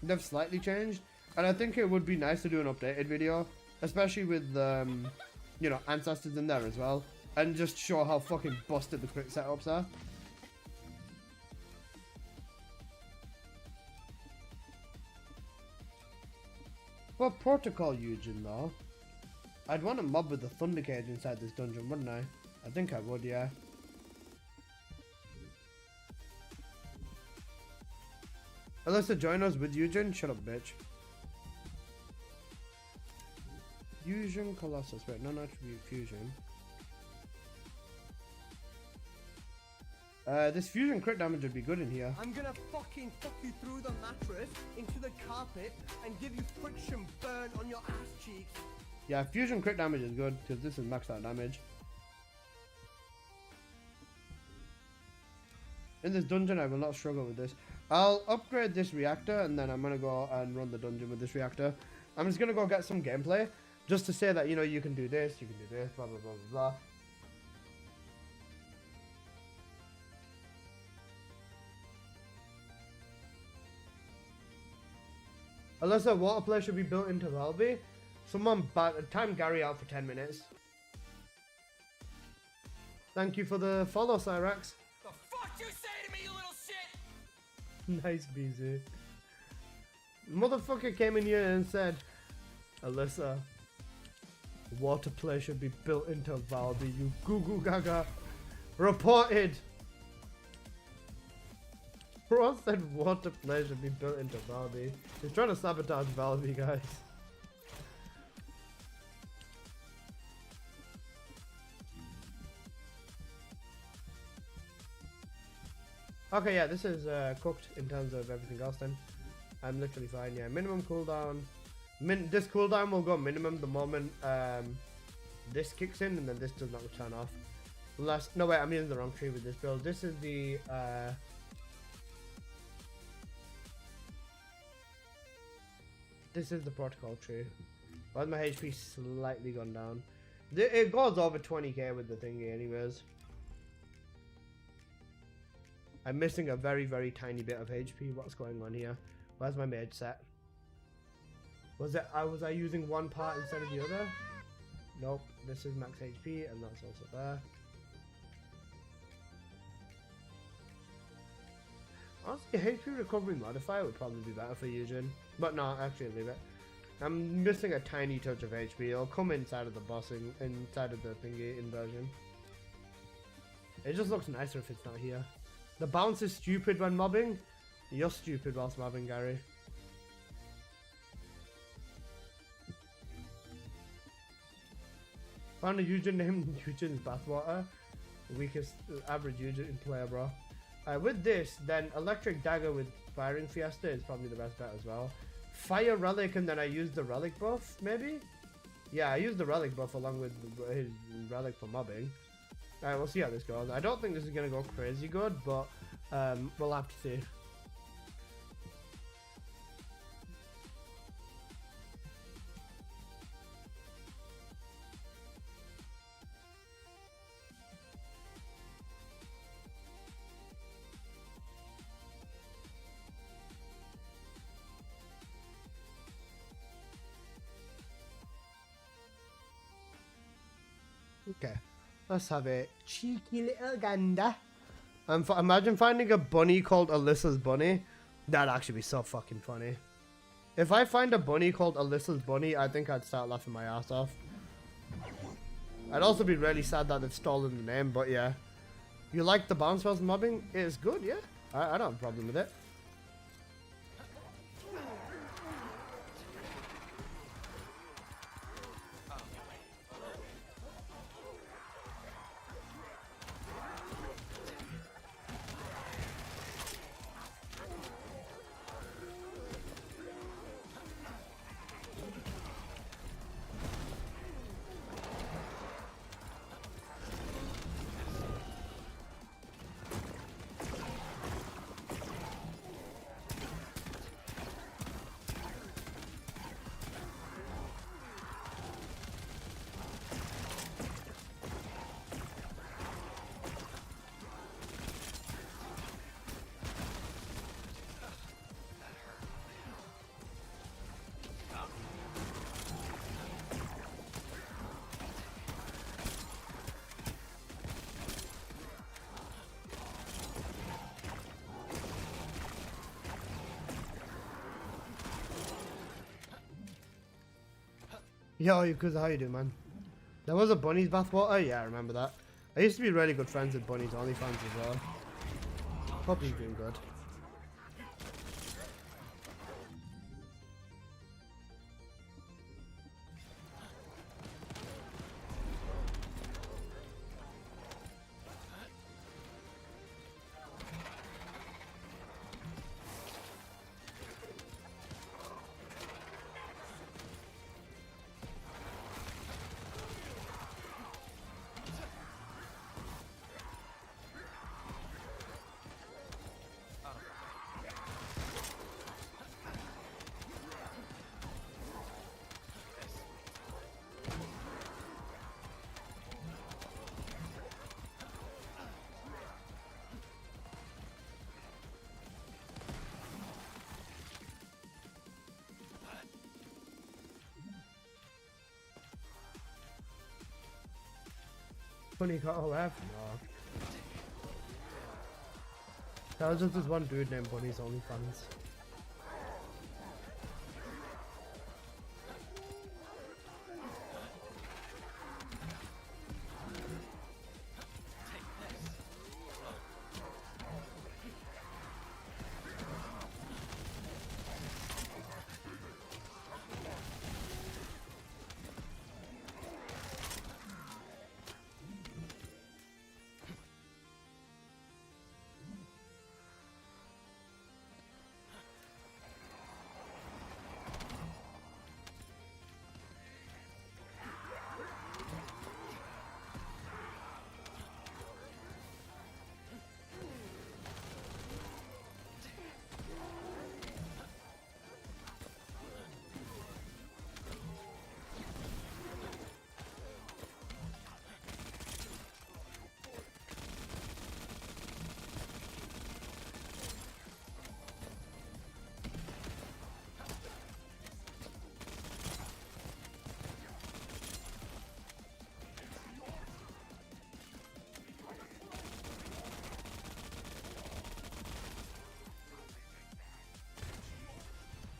Speaker 1: they've slightly changed, and I think it would be nice to do an updated video, especially with you know, ancestors in there as well, and just show how fucking busted the quick setups are. What protocol Yujin though? I'd want a mob with a thunder cage inside this dungeon, wouldn't I? I think I would, yeah. Alyssa, join us with Yujin? Shut up, bitch. Fusion Colossus. Wait, non-attribute fusion. This fusion crit damage would be good in here.
Speaker 5: I'm gonna fucking fuck you through the mattress into the carpet and give you friction burn on your ass cheeks.
Speaker 1: Yeah, fusion crit damage is good because this is maxed out damage. In this dungeon, I will not struggle with this. I'll upgrade this reactor and then I'm gonna go and run the dungeon with this reactor. I'm just gonna go get some gameplay just to say that, you know, you can do this, blah blah blah blah blah. Alyssa, water play should be built into Valby. Someone time Gary out for 10 minutes. Thank you for the follow, Cyrax.
Speaker 2: The fuck you say to me, you little shit?
Speaker 1: Nice, BZ. Motherfucker came in here and said, Alyssa, water play should be built into Valby, you goo goo gaga. Reported. Bro said water play should be built into Valby. He's trying to sabotage Valby, guys. Okay, yeah, this is cooked in terms of everything else then. I'm literally fine, yeah. Minimum cooldown. This cooldown will go minimum the moment this kicks in, and then this does not turn off. Unless, no wait, I'm using the wrong tree with this build. This is the protocol tree. Why has my HP slightly gone down? It goes over 20k with the thingy anyways. I'm missing a very, very tiny bit of HP. What's going on here? Where's my mage set? Was I using one part instead of the other? Nope. This is max HP, and that's also there. Honestly, HP recovery modifier would probably be better for Yujin. But no, actually leave it. I'm missing a tiny touch of HP. It'll come inside of the bossing, inside of the thingy inversion. It just looks nicer if it's not here. The bounce is stupid when mobbing. You're stupid whilst mobbing, Gary. Found a Yujin named Yujin's Bathwater. Weakest average Yujin player, bro. With this, then Electric Dagger with Firing Fiesta is probably the best bet as well. Fire Relic, and then I use the Relic buff, maybe? Yeah, I use the Relic buff along with his Relic for mobbing. Alright, we'll see how this goes. I don't think this is going to go crazy good, but we'll have to see. Okay, let's have a cheeky little gander. Imagine finding a bunny called Alyssa's Bunny. That'd actually be so fucking funny. If I find a bunny called Alyssa's Bunny, I think I'd start laughing my ass off. I'd also be really sad that they've stolen the name, but yeah. You like the bounce spells mobbing? It is good, yeah. I don't have a problem with it. Yo, because how you doing, man? There was a Bunny's Bathwater? Yeah, I remember that. I used to be really good friends with Bunny's OnlyFans as well. Hope he's doing good. Bunny got a left? No. That was just this one dude named Bunny's OnlyFans.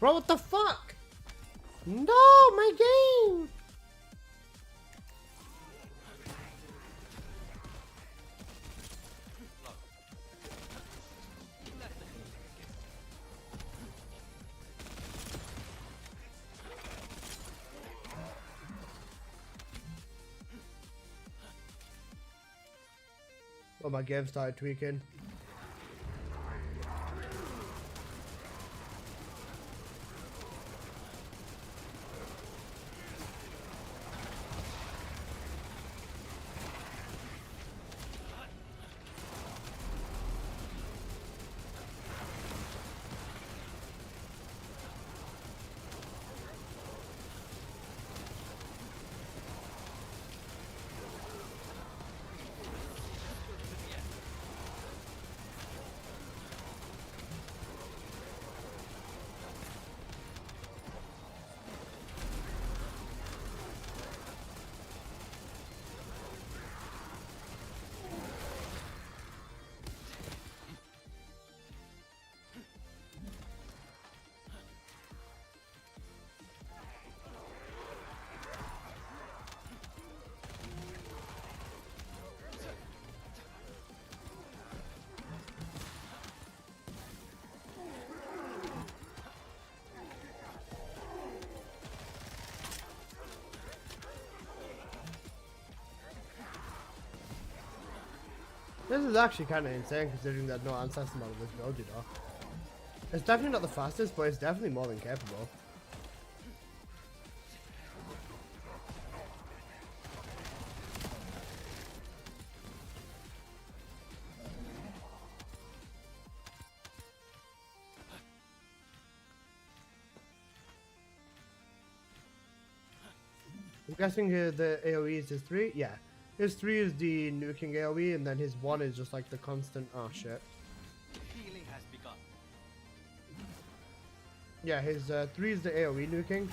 Speaker 1: Bro, what the fuck? No, my game! Oh, my game started tweaking. This is actually kind of insane considering there's no ancestor model this build, you know. It's definitely not the fastest, but it's definitely more than capable. I'm guessing the AoE is his 3? Yeah. His 3 is the nuking AoE, and then his 1 is just like the constant. Oh shit.
Speaker 2: Healing has begun.
Speaker 1: Yeah, his 3 is the AoE nuking,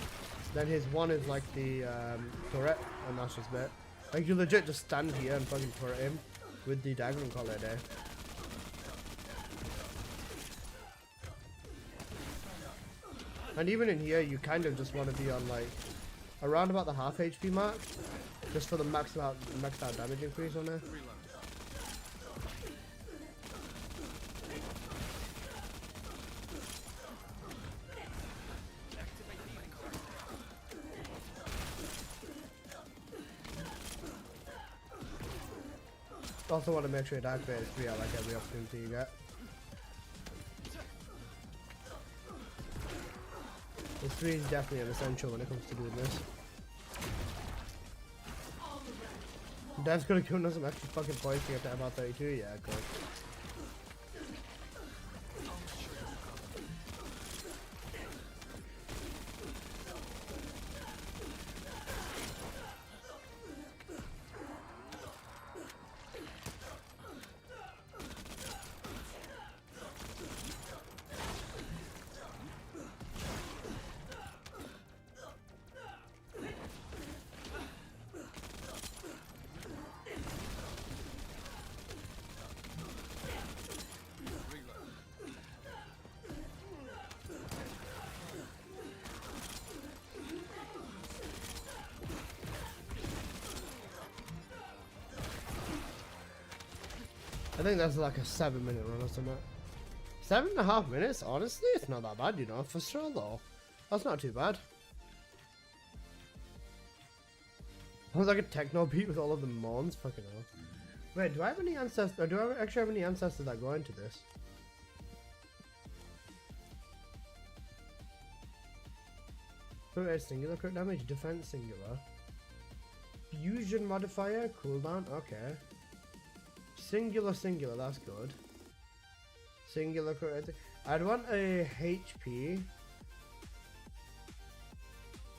Speaker 1: then his 1 is like the turret, and that's just it. Like, you legit just stand here and fucking turret him with the dagger and call it a day. And even in here, you kind of just want to be on like around about the half HP mark, just for the maxed out damage increase on there. Also want to make sure it activates 3 out like every opportunity you get. The 3 is definitely an essential when it comes to doing this. Dev's gonna give us some extra fucking points to get to about 32, yeah, good. I think that's like a 7-minute run or something. 7.5 minutes? Honestly, it's not that bad, you know, for sure though. That's not too bad. That was like a techno beat with all of the moans, fucking hell. Wait, do I have any ancestors? Do I actually have any ancestors that go into this? Crit singular, crit damage, defense singular. Fusion modifier, cooldown, okay. Singular, that's good. Singular crit. I'd want a HP.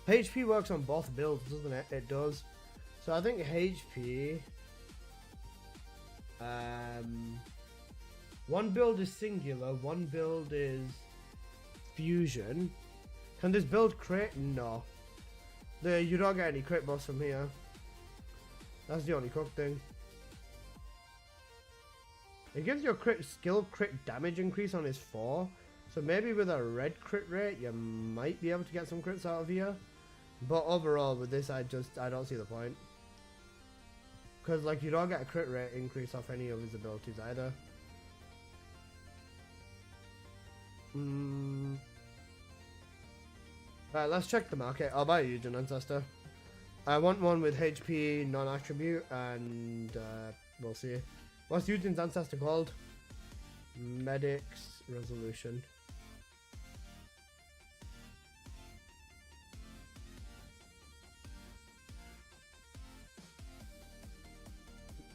Speaker 1: HP works on both builds, doesn't it? It does. So I think HP. One build is singular, one build is fusion. Can this build crit? No. You don't get any crit buffs from here. That's the only cook thing. It gives you a crit skill, crit damage increase on his 4, So maybe with a red crit rate, you might be able to get some crits out of here. But overall, with this, I don't see the point. Because, like, you don't get a crit rate increase off any of his abilities either. Right, let's check the market. I'll buy a Yujin Ancestor. I want one with HP, non-attribute, and we'll see. What's Yujin's Ancestor called? Medic's Resolution.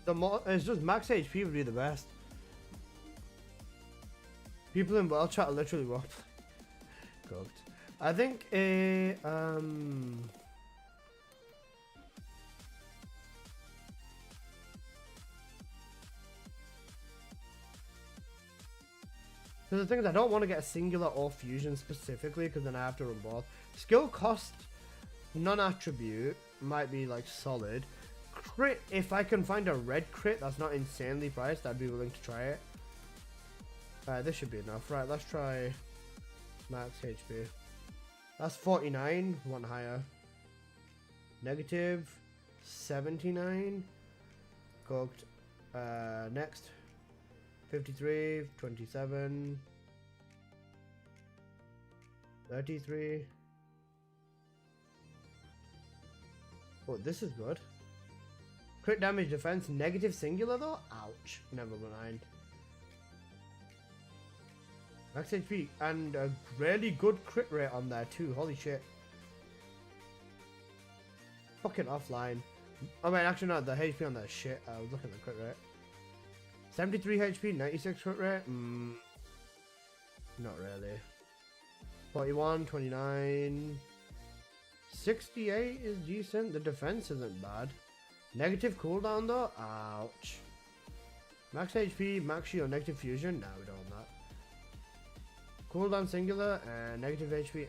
Speaker 1: It's just max HP would be the best. People in world chat are literally what? Cooked. I think a So the thing is, I don't want to get a singular or fusion specifically, because then I have to run both. Skill cost, non-attribute might be like solid. Crit, if I can find a red crit that's not insanely priced, I'd be willing to try it. Alright, this should be enough. Right, let's try max HP. That's 49, one higher. Negative 79. Cooked. Next. 53, 27. 33. Oh, this is good. Crit damage defense, negative singular though? Ouch. Never mind. Max HP and a really good crit rate on there too. Holy shit. Fucking offline. I mean, actually no, the HP on that shit. I was looking at the crit rate. 73 HP, 96 crit rate? Not really. 41, 29. 68 is decent. The defense isn't bad. Negative cooldown though? Ouch. Max HP, max shield, negative fusion? Nah, we don't want that. Cooldown singular and negative HP.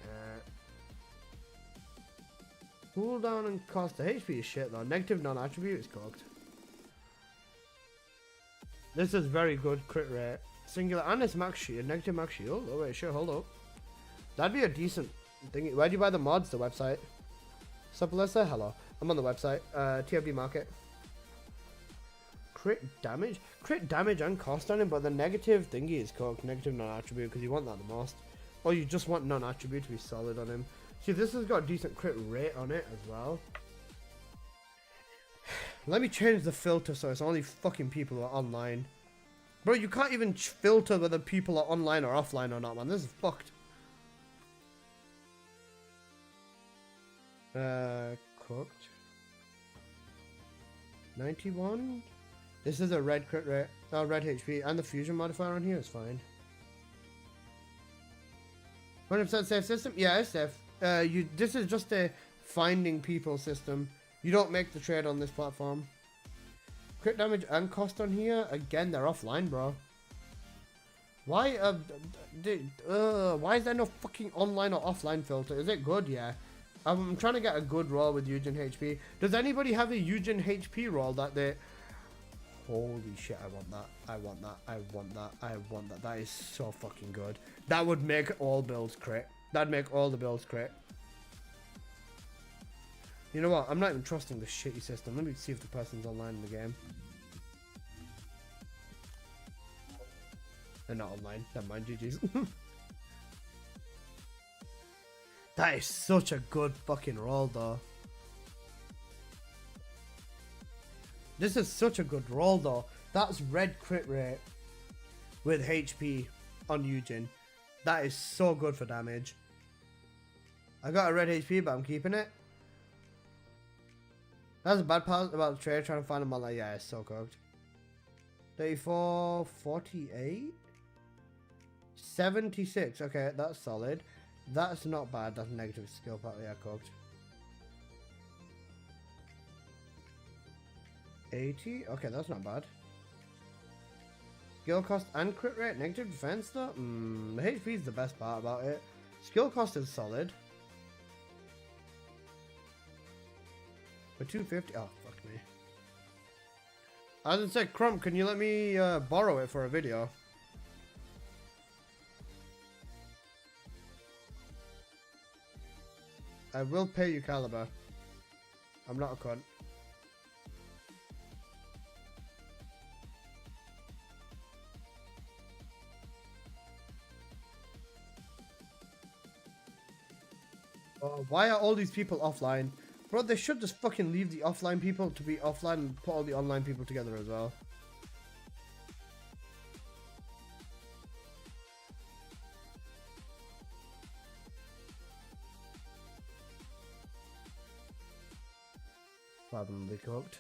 Speaker 1: Cooldown and cost of HP is shit though. Negative non-attribute is cooked. This is very good crit rate. Singular and it's max shield. Negative max shield. Oh wait, sure, hold up. That'd be a decent thing. Where do you buy the mods? The website. Sup, Alyssa? Hello. I'm on the website. TFB market. Crit damage and cost on him, but the negative thingy is cooked. Negative non-attribute, because you want that the most. Or you just want non-attribute to be solid on him. See, this has got a decent crit rate on it as well. Let me change the filter so it's only fucking people who are online. Bro, you can't even filter whether people are online or offline or not, man. This is fucked. Cooked. 91. This is a red crit rate. Oh, red HP. And the fusion modifier on here is fine. 100% safe system? Yeah, it's safe. This is just a finding people system. You don't make the trade on this platform. Crit damage and cost on here. Again, they're offline, bro. Why is there no fucking online or offline filter? Is it good? Yeah. I'm trying to get a good roll with Yujin HP. Does anybody have a Yujin HP roll that they... Holy shit, I want that. I want that. I want that. I want that. That is so fucking good. That would make all builds crit. That'd make all the builds crit. You know what? I'm not even trusting the shitty system. Let me see if the person's online in the game. They're not online. Never mind, GG's. That is such a good fucking roll, though. This is such a good roll, though. That's red crit rate with HP on Yujin. That is so good for damage. I got a red HP, but I'm keeping it. That's a bad part about the trade, trying to find them all. Like, yeah, it's so cooked. 34, 48, 76. Okay, that's solid. That's not bad. That's negative skill part. Yeah, cooked. 80. Okay, that's not bad. Skill cost and crit rate. Negative defense though. The HP is the best part about it. Skill cost is solid. For 250. Oh, fuck me. As I said, Crump, can you let me borrow it for a video? I will pay you caliber. I'm not a cunt. Oh, why are all these people offline? Bro, they should just fucking leave the offline people to be offline and put all the online people together as well. Fathomably cooked.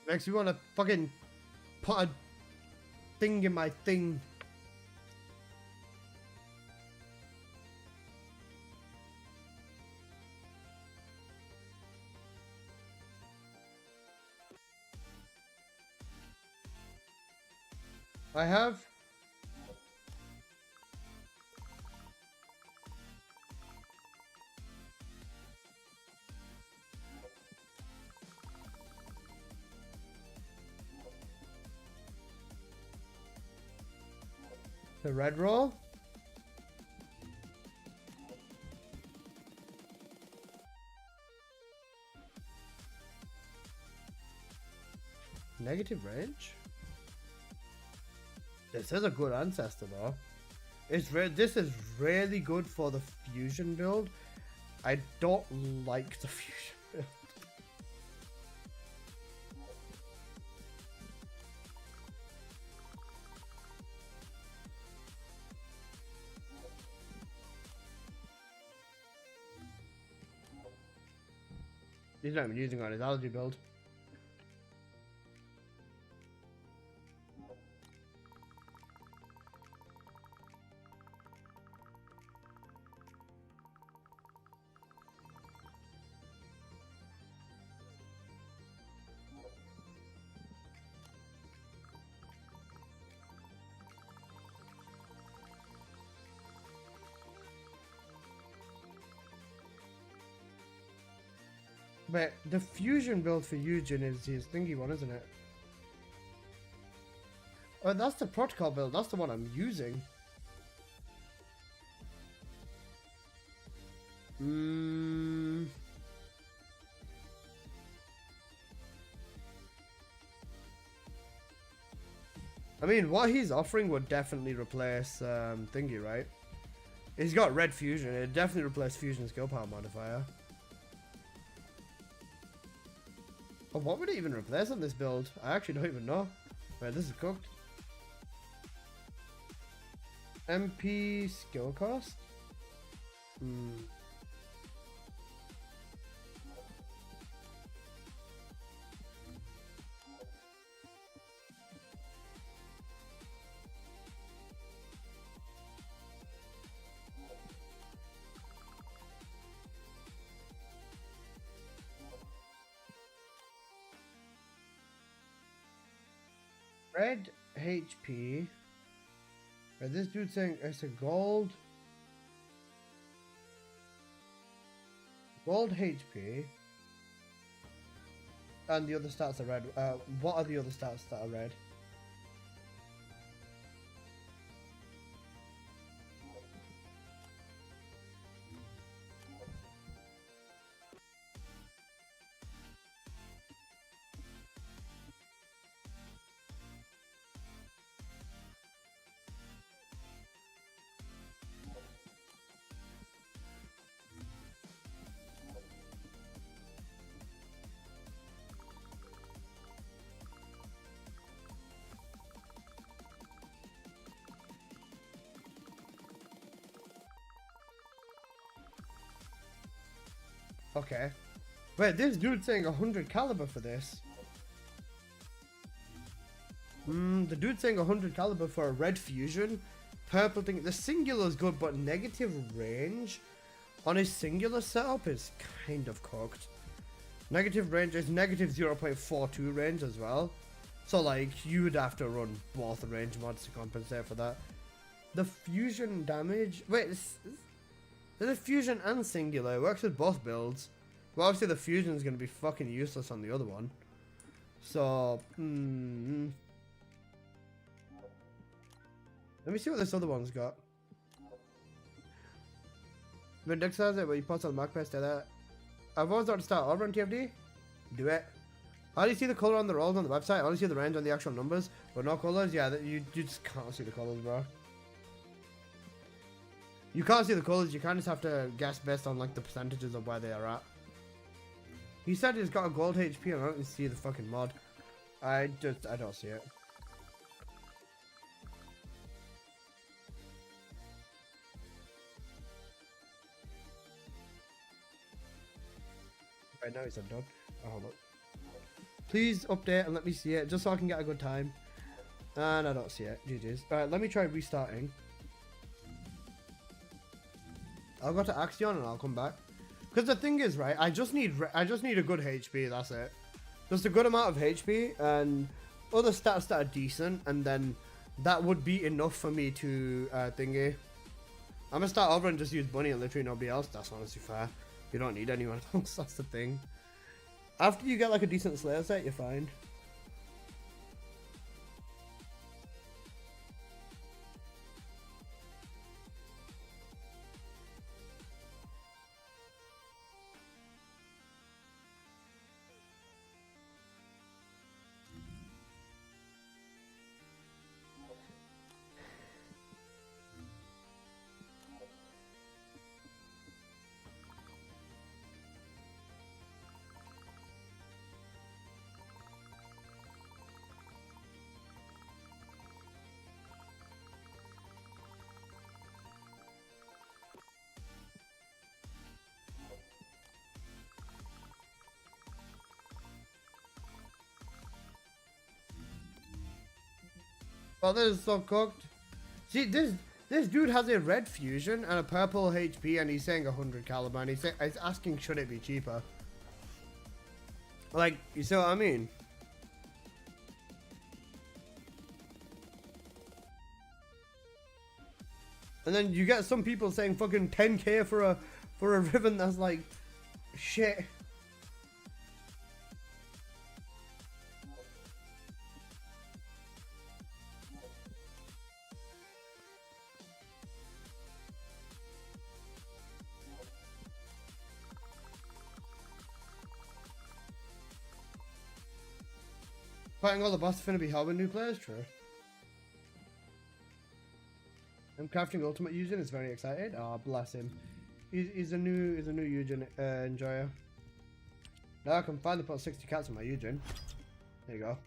Speaker 1: Makes me want to fucking put a thing in my thing. I have. The red roll. Negative range. This is a good ancestor though. This is really good for the fusion build. I don't like the fusion build. He's not even using it on his allergy build. But the fusion build for Yujin is his thingy one, isn't it? Oh, that's the protocol build. That's the one I'm using. I mean, what he's offering would definitely replace thingy, right? He's got red fusion. It'd definitely replace fusion skill power modifier. But what would it even replace on this build? I actually don't even know. Wait, this is cooked. MP skill cost? Red HP. Right, this dude's saying it's a gold. Gold HP. And the other stats are red. What are the other stats that are red? Okay. Wait, this dude's saying 100 caliber for this. The dude's saying 100 caliber for a red fusion. Purple thing. The singular is good, but negative range on his singular setup is kind of cooked. Negative range is negative 0.42 range as well. So like you would have to run both range mods to compensate for that. The fusion damage. Wait, is it fusion and singular? It works with both builds. Well, obviously the fusion is going to be fucking useless on the other one. So, let me see what this other one's got. Vindex has it, but you post on the MacPace, stay there. I've always wanted to start over on TFD. Do it. How do you see the color on the rolls on the website? I only see the range on the actual numbers, but no colors. Yeah, you just can't see the colors, bro. You can't see the colors. You kind of just have to guess based on like the percentages of where they are at. He said he's got a gold HP, and I don't see the fucking mod. I don't see it. Right now he's undone. Oh, hold up. Please update and let me see it, just so I can get a good time. And I don't see it. GG's. Alright, let me try restarting. I'll go to Axion and I'll come back. Because the thing is, right, I just need a good HP, that's it. Just a good amount of HP and other stats that are decent, and then that would be enough for me to thingy. I'm gonna start over and just use Bunny and literally nobody else. That's honestly fair. You don't need anyone else, that's the thing. After you get like a decent Slayer set, you're fine. Oh, this is so cooked. See, this dude has a red fusion and a purple HP, and he's saying 100 caliber, and he's asking should it be cheaper. Like, you see what I mean? And then you get some people saying fucking 10k for a ribbon that's like shit. Fighting all the bosses finna be hell with new players, true. I'm crafting ultimate Yujin, is very excited. Oh, bless him. He's a new Yujin enjoyer. Now I can finally put 60 cats on my Yujin. There you go.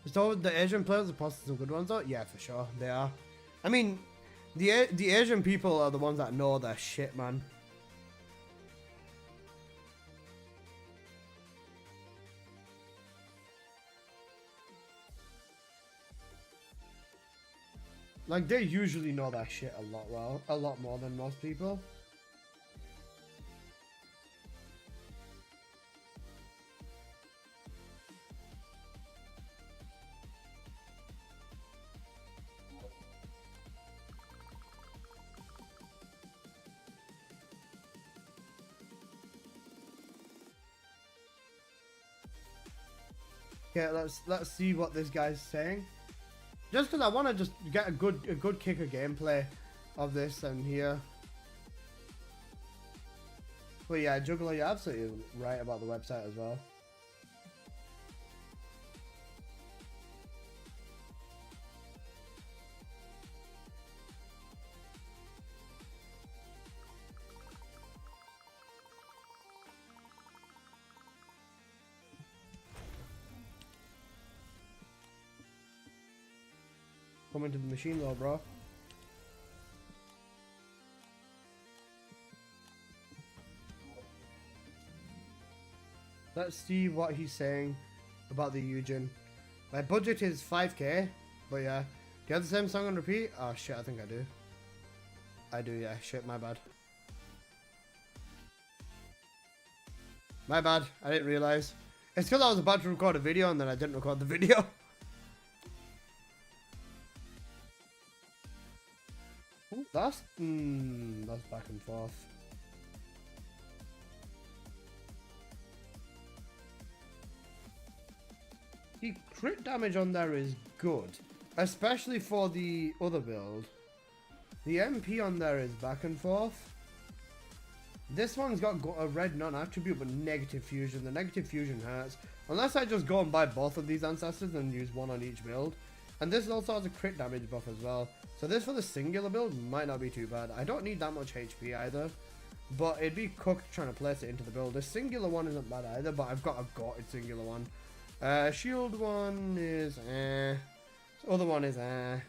Speaker 1: So the Asian players are posting some good ones though? Yeah, for sure, they are. I mean, the Asian people are the ones that know their shit, man. Like, they usually know that shit a lot more than most people. Okay, let's see what this guy's saying. Just because I want to just get a good kick of gameplay of this and here. But yeah, Juggler, you're absolutely right about the website as well. Come into the machine though, bro. Let's see what he's saying about the Yujin. My budget is 5k, but yeah. you have the same song on repeat? Oh shit, I think I do. I do, yeah. Shit, my bad. My bad. I didn't realize. It's because I was about to record a video and then I didn't record the video. Ooh, that's back and forth. The crit damage on there is good, especially for the other build. The MP on there is back and forth. This one's got a red non-attribute but negative fusion. The negative fusion hurts. Unless I just go and buy both of these ancestors and use one on each build. And this also has a crit damage buff as well. So this for the singular build might not be too bad. I don't need that much HP either. But it'd be cooked trying to place it into the build. The singular one isn't bad either, but I've got a gutted singular one. Shield one is The other one is I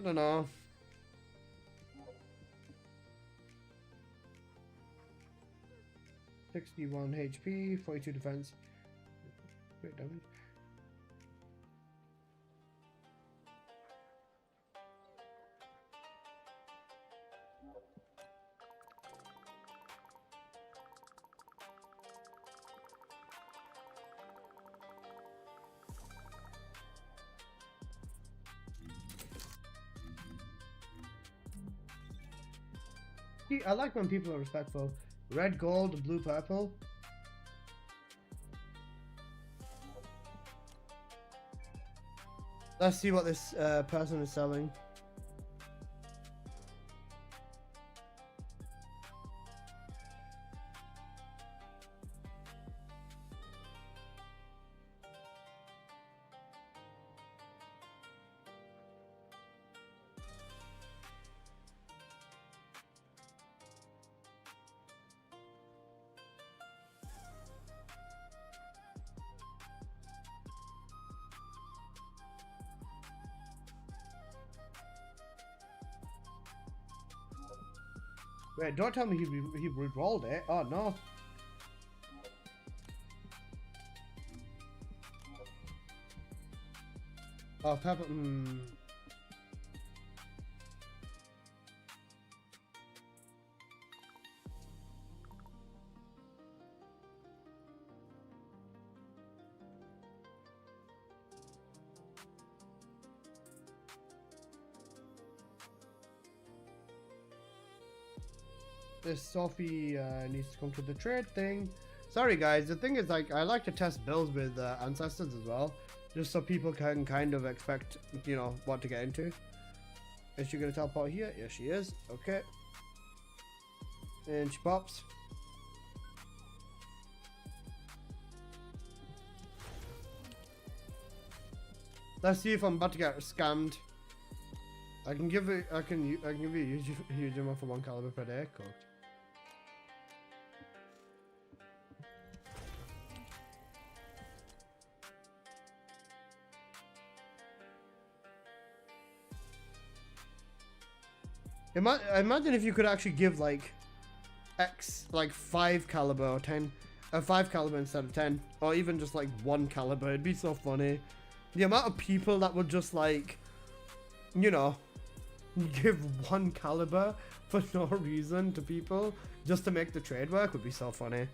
Speaker 1: don't know. $61 HP, 42 defense. Great damage. See, I like when people are respectful. Red, gold, blue, purple. Let's see what this person is selling. Wait, don't tell me he re-rolled it. Oh no. Oh, pepper. This Sophie needs to come to the trade thing. Sorry guys, the thing is, like, I like to test builds with ancestors as well, just so people can kind of expect, you know, what to get into. Is she gonna teleport here? Yes, she is. Okay. And she pops. Let's see if I'm about to get scammed. I can give it. I can give you a huge amount for 1 caliber per day. Cooked. Imagine if you could actually give like like 5 caliber or 10, 5 caliber instead of 10, or even just like 1 caliber. It'd be so funny. The amount of people that would just, like, you know, give 1 caliber for no reason to people just to make the trade work would be so funny.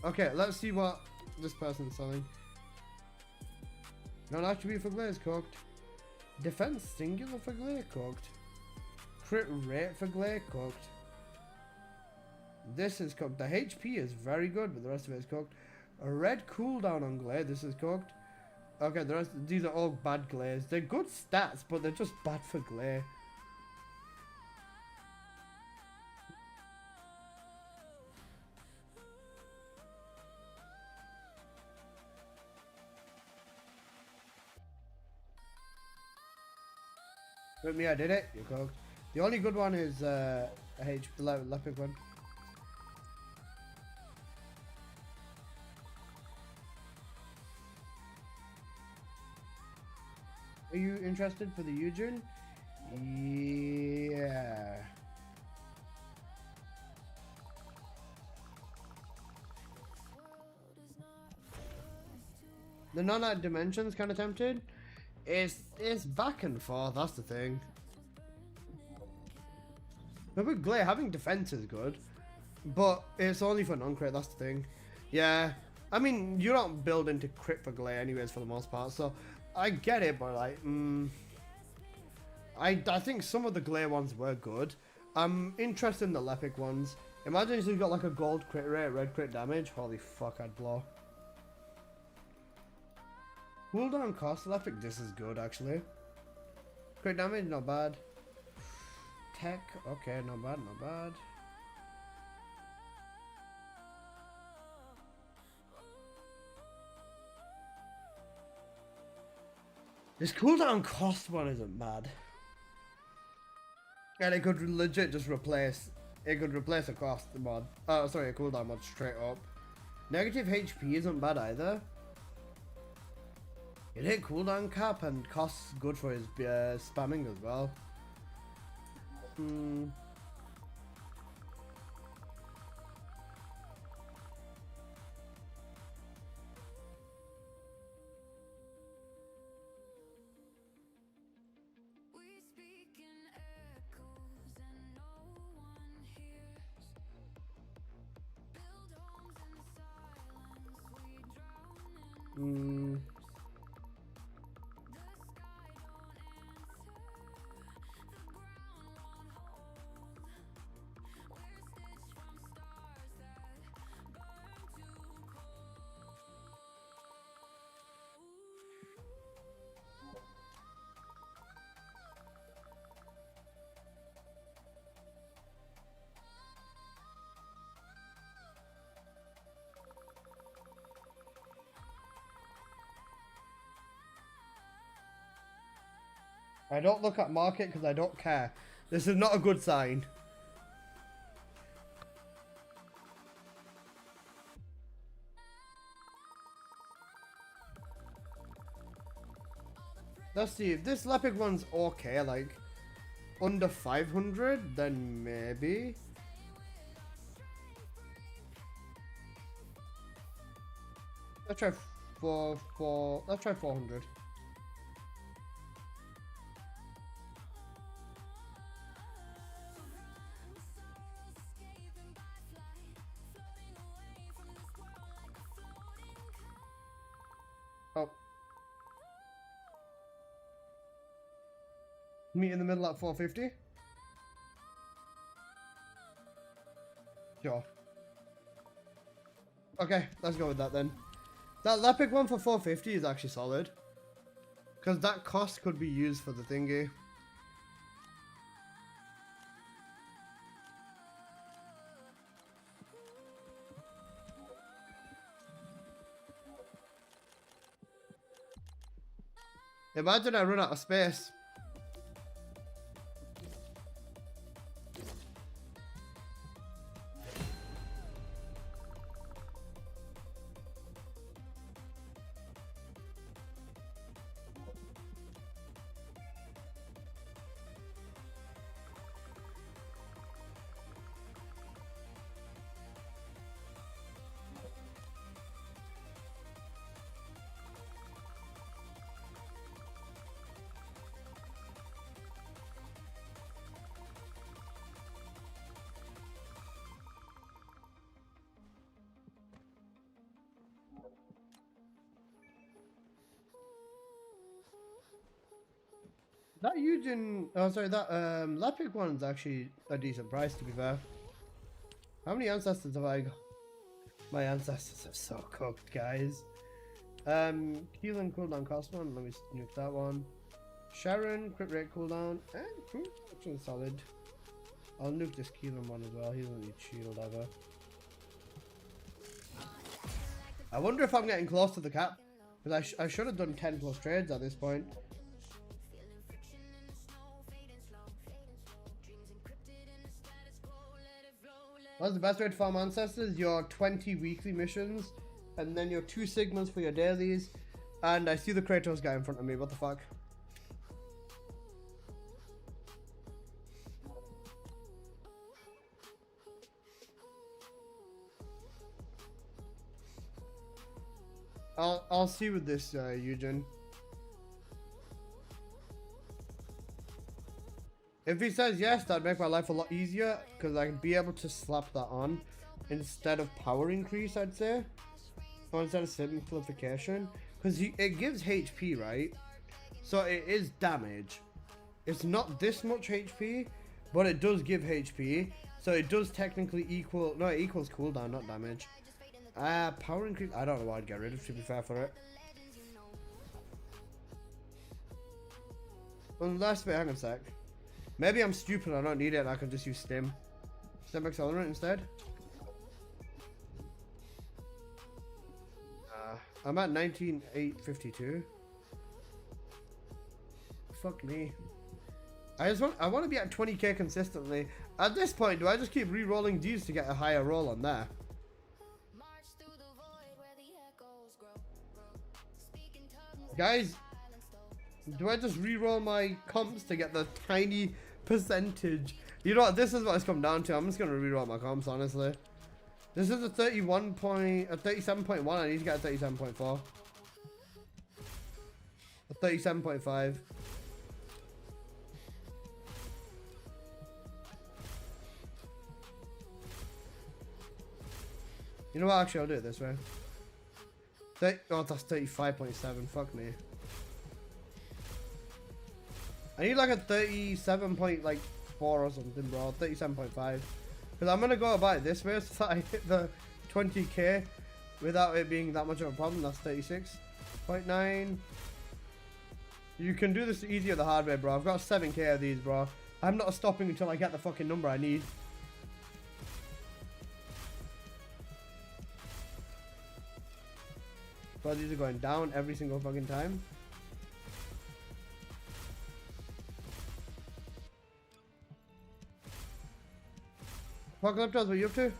Speaker 1: Okay, let's see what this person's selling. Non-attribute for glaze cooked. Defense singular for glaze cooked. Crit rate for glaze cooked. This is cooked. The HP is very good, but the rest of it is cooked. A red cooldown on glaze. This is cooked. Okay, the rest. These are all bad glaze. They're good stats, but they're just bad for glaze. With me, I did it. You're cooked. The only good one is Leopard one. Are you interested for the Yujin? Yeah. The non-light dimension's kind of tempted. It's back and forth. That's the thing. But with Glare, having defense is good, but it's only for non-crit. That's the thing. Yeah, I mean you don't build into crit for Glare anyways for the most part, so I get it. But like, I think some of the Glare ones were good. I'm interested in the Lepic ones. Imagine if you got like a gold crit rate, red crit damage. Holy fuck, I'd blow. Cooldown cost Lepic, this is good actually. Crit damage, not bad. Tech, okay, not bad, not bad. This cooldown cost one isn't bad. And it could legit just replace, it could replace a cost mod. Oh, sorry, a cooldown mod straight up. Negative HP isn't bad either. It hit cooldown cap and costs good for his spamming as well. I don't look at market because I don't care. This is not a good sign. Let's see, if this Lepic one's okay, like under 500, then maybe. Let's try let's try 400. Oh. Meet in the middle at 450. Sure. Okay, let's go with that then. That Lepic one for 450 is actually solid. Because that cost could be used for the thingy. Imagine I run out of space. That Yujin, oh sorry, that Lepic one's actually a decent price to be fair. How many ancestors have I got? My ancestors are so cooked, guys. Keelan cooldown cost one, let me nuke that one. Sharon, crit rate cooldown, and cool, actually solid. I'll nuke this Keelan one as well, he doesn't need shield ever. I wonder if I'm getting close to the cap, because I should have done 10 plus trades at this point. What's the best way to farm ancestors? Your 20 weekly missions, and then your 2 sigmas for your dailies. And I see the Kratos guy in front of me, what the fuck? I'll see with this, Yujin. If he says yes, that'd make my life a lot easier because I'd be able to slap that on instead of power increase, I'd say, or instead of simplification, because it gives HP, right? So it is damage. It's not this much HP, but it does give HP. So it does technically equal. No, it equals cooldown, not damage. Power increase. I don't know what I'd get rid of, to be fair, for it. Unless, wait, hang on a sec. Maybe I'm stupid, I don't need it, and I can just use Stim. Stim Accelerant instead. I'm at 19,852. Fuck me. I want to be at 20k consistently. At this point, do I just keep re-rolling these to get a higher roll on there? Guys, do I just re-roll my comps to get the tiny percentage? You know what, this is what it's come down to. I'm just gonna re-roll my comps, honestly. This is a 37.1. I need to get a 37.4. A 37.5. You know what, actually I'll do it this way. Oh, that's 35.7, fuck me. I need like a 37.4 or something, bro. 37.5. Because I'm going to go about it this way so that I hit the 20k without it being that much of a problem. That's 36.9. You can do this easier the hard way, bro. I've got 7k of these, bro. I'm not stopping until I get the fucking number I need. Bro, these are going down every single fucking time. Apocalyptos, what are you up to?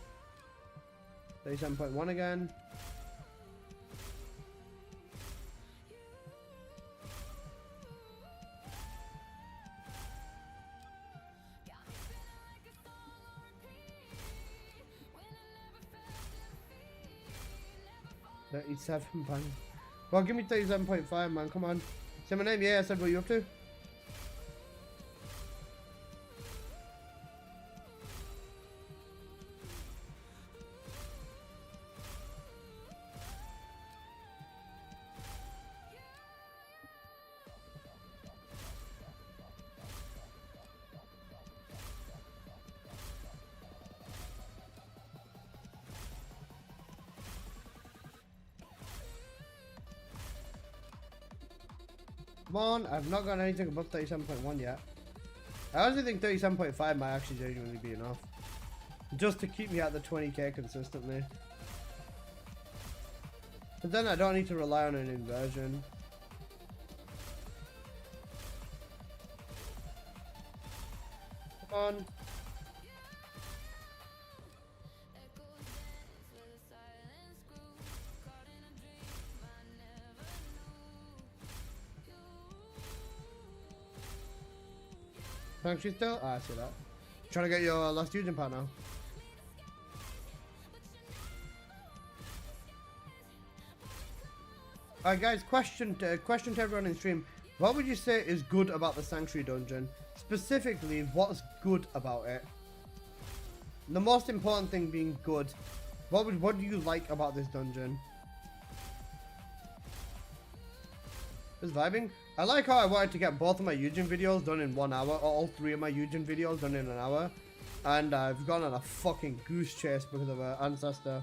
Speaker 1: 37.1 again. £37. Well, give me 37.5, man. Come on. Say my name. Yeah, I said what are you up to? Come on, I've not got anything above 37.1 yet. I honestly think 37.5 might actually genuinely be enough. Just to keep me at the 20k consistently. But then I don't need to rely on an inversion. Come on. Thanks, you still? Ah, I see that. Trying to get your last Yujin part now. Alright guys, question to everyone in stream. What would you say is good about the Sanctuary Dungeon? Specifically, what's good about it? The most important thing being good. What do you like about this dungeon? Just vibing. I like how I wanted to get both of my Yujin videos done in 1 hour, or all 3 of my Yujin videos done in an hour, and I've gone on a fucking goose chase because of Ancestor.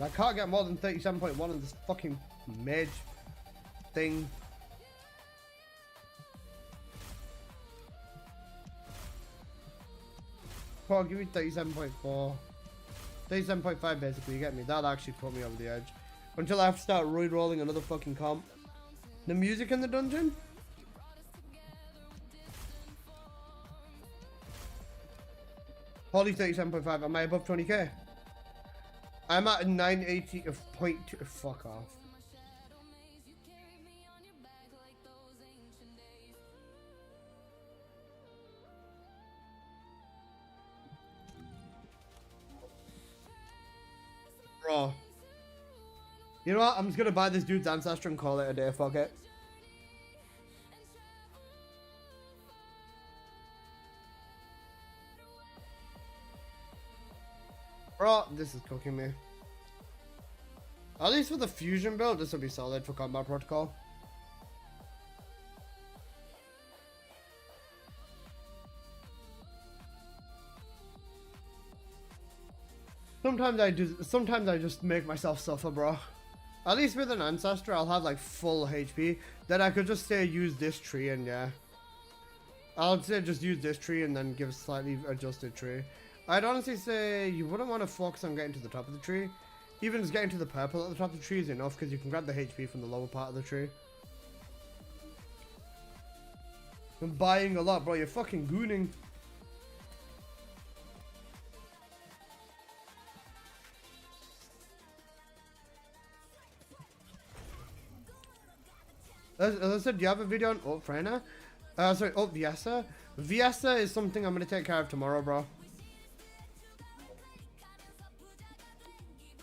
Speaker 1: I can't get more than 37.1 on this fucking mage thing. Oh, give me 37.4. 37.5 basically, you get me? That'll actually put me over the edge. Until I have to start re-rolling another fucking comp. The music in the dungeon? Holy 37.5, am I above 20k? I'm at 980.2. Fuck off. You know what? I'm just gonna buy this dude's ancestor and call it a day. Fuck it. Bro, this is cooking me. At least for the fusion build, this will be solid for combat protocol. Sometimes I just make myself suffer, bro. At least with an ancestor, I'll have like full HP. Then I could just say use this tree and yeah. I'll say just use this tree and then give a slightly adjusted tree. I'd honestly say you wouldn't want to focus on getting to the top of the tree. Even just getting to the purple at the top of the tree is enough because you can grab the HP from the lower part of the tree. I'm buying a lot, bro. You're fucking gooning. As I said, do you have a video on Frena? Sorry, Viessa? Viessa is something I'm gonna take care of tomorrow, bro.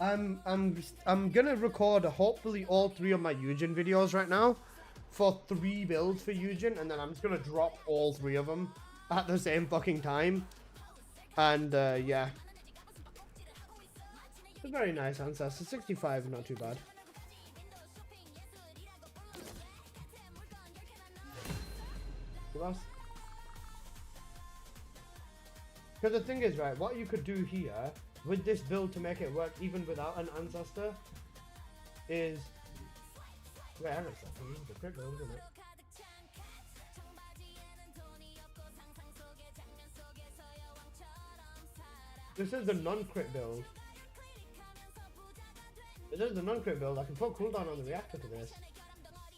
Speaker 1: I'm gonna record hopefully all 3 of my Yujin videos right now for 3 builds for Yujin, and then I'm just gonna drop all 3 of them at the same fucking time. And yeah, it's a very nice ancestor. 65 is not too bad. Because the thing is, right, what you could do here with this build to make it work even without an ancestor is... Wait, hang on a second, this is a quick build, isn't it? This is the non-crit build. This is the non-crit build. I can put cooldown on the reactor for this.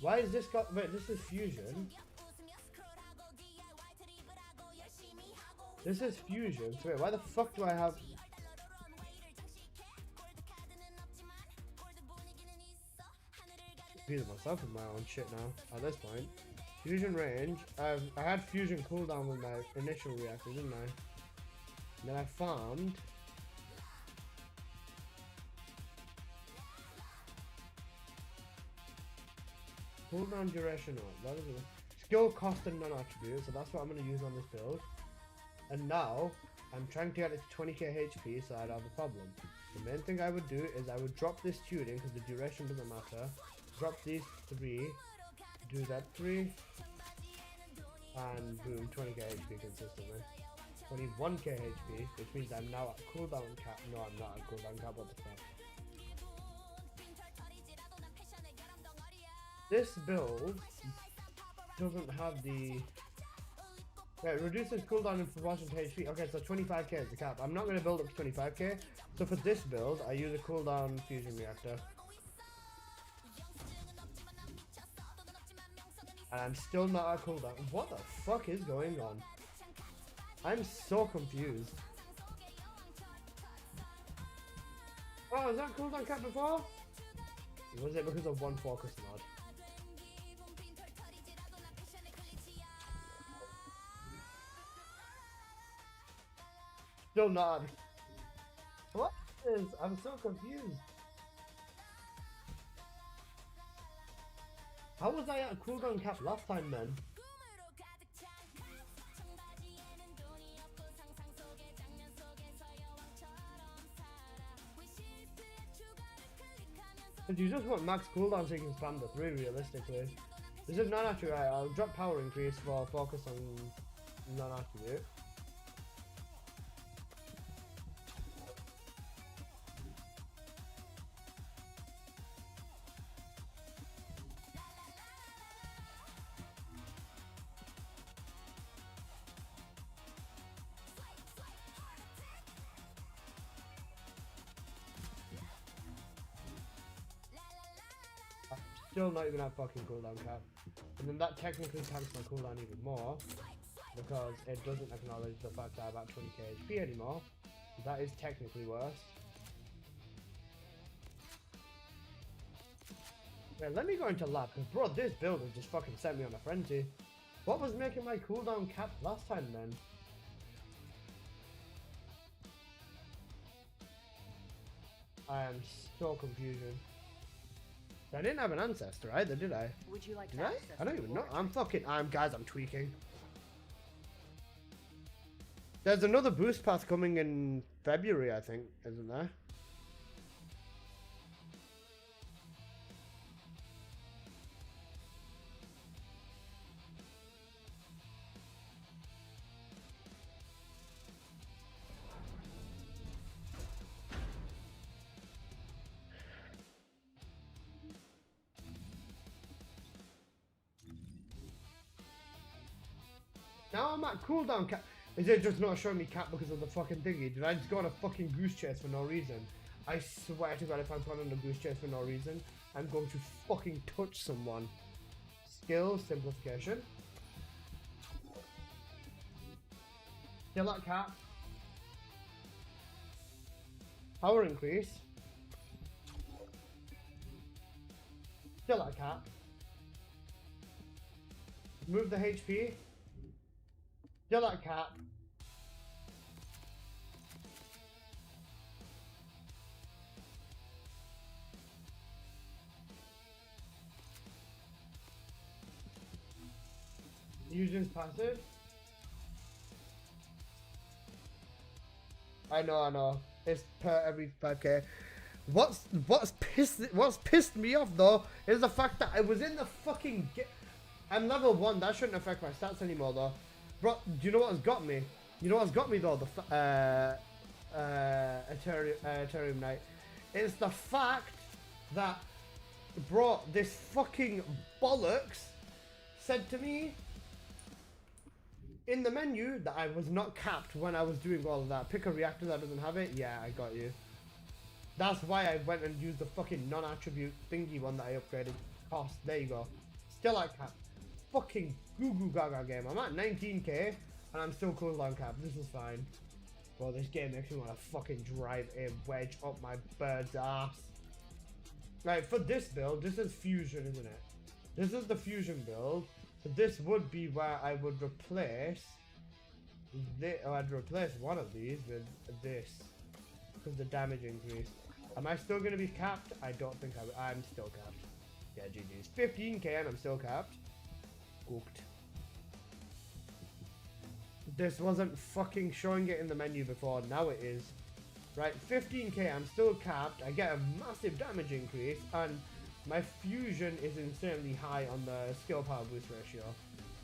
Speaker 1: Why is this got... Wait, this is fusion. This is fusion. So wait, why the fuck do I have... Confusing myself with my own shit now, at this point. Fusion range. I had fusion cooldown with my initial reactor, didn't I? And then I farmed. Cooldown duration on. That is a skill cost and non-attribute, so that's what I'm going to use on this build. And now, I'm trying to get it to 20k HP, so I'd have a problem. The main thing I would do is I would drop this tuning, because the duration doesn't matter. Drop these 3, do that 3, and boom, 20k HP consistently. 21k HP, which means I'm now at cooldown cap. No, I'm not at cooldown cap, what the fuck. This build doesn't have the... Wait, it reduces cooldown in proportion to HP. Okay, so 25k is the cap. I'm not going to build up to 25k. So for this build, I use a cooldown fusion reactor. And I'm still not at cooldown. What the fuck is going on? I'm so confused. Oh, is that cooldown cap before? Was it because of one focus mod? Still not. What is? I'm so confused. How was I at cooldown cap last time then? You just want max cooldown so you can spam the 3 realistically. This is non-attribute, right? I'll drop power increase for focus on non-attribute. Still not even at fucking cooldown cap. And then that technically tanks my cooldown even more because it doesn't acknowledge the fact that I'm at 20k HP anymore. That is technically worse. Yeah, let me go into lab because bro, this build has just fucking set me on a frenzy. What was making my cooldown cap last time then? I am so confused. I didn't have an ancestor either, did I?
Speaker 3: Would you like
Speaker 1: Did
Speaker 3: to
Speaker 1: I?
Speaker 3: access
Speaker 1: I don't
Speaker 3: the
Speaker 1: even know.
Speaker 3: laboratory?
Speaker 1: I'm tweaking. There's another boost path coming in February, I think, isn't there? Now I'm at cooldown cap. Is it just not showing me cap because of the fucking thingy? Did I just go on a fucking goose chase for no reason? I swear to God, if I'm going on a goose chase for no reason, I'm going to fucking touch someone. Skill simplification. Still at cap. Power increase. Still at cap. Move the HP. Still at cap. Yujin's passive. I know. It's per every 5k. What's pissed me off though is the fact that I was in the fucking I'm level 1. That shouldn't affect my stats anymore though. Bro, do you know what has got me? You know what's got me though? The Ethereum Knight. It's the fact that, bro, this fucking bollocks said to me in the menu that I was not capped when I was doing all of that. Pick a reactor that doesn't have it. Yeah, I got you. That's why I went and used the fucking non-attribute thingy one that I upgraded. Cost. There you go. Still at cap. Fucking goo goo gaga game. I'm at 19k and I'm still cooldown capped. This is fine. Well, this game makes me want to fucking drive a wedge up my bird's ass. Right, for this build, this is fusion, isn't it? This is the fusion build. So this would be where I would replace I'd replace one of these with this because the damage increase. Am I still going to be capped? I don't think I'm still capped. Yeah, GG's. 15k and I'm still capped. Cooked. This wasn't fucking showing it in the menu before. Now it is. Right, 15k. I'm still capped. I get a massive damage increase and my fusion is insanely high on the skill power boost ratio.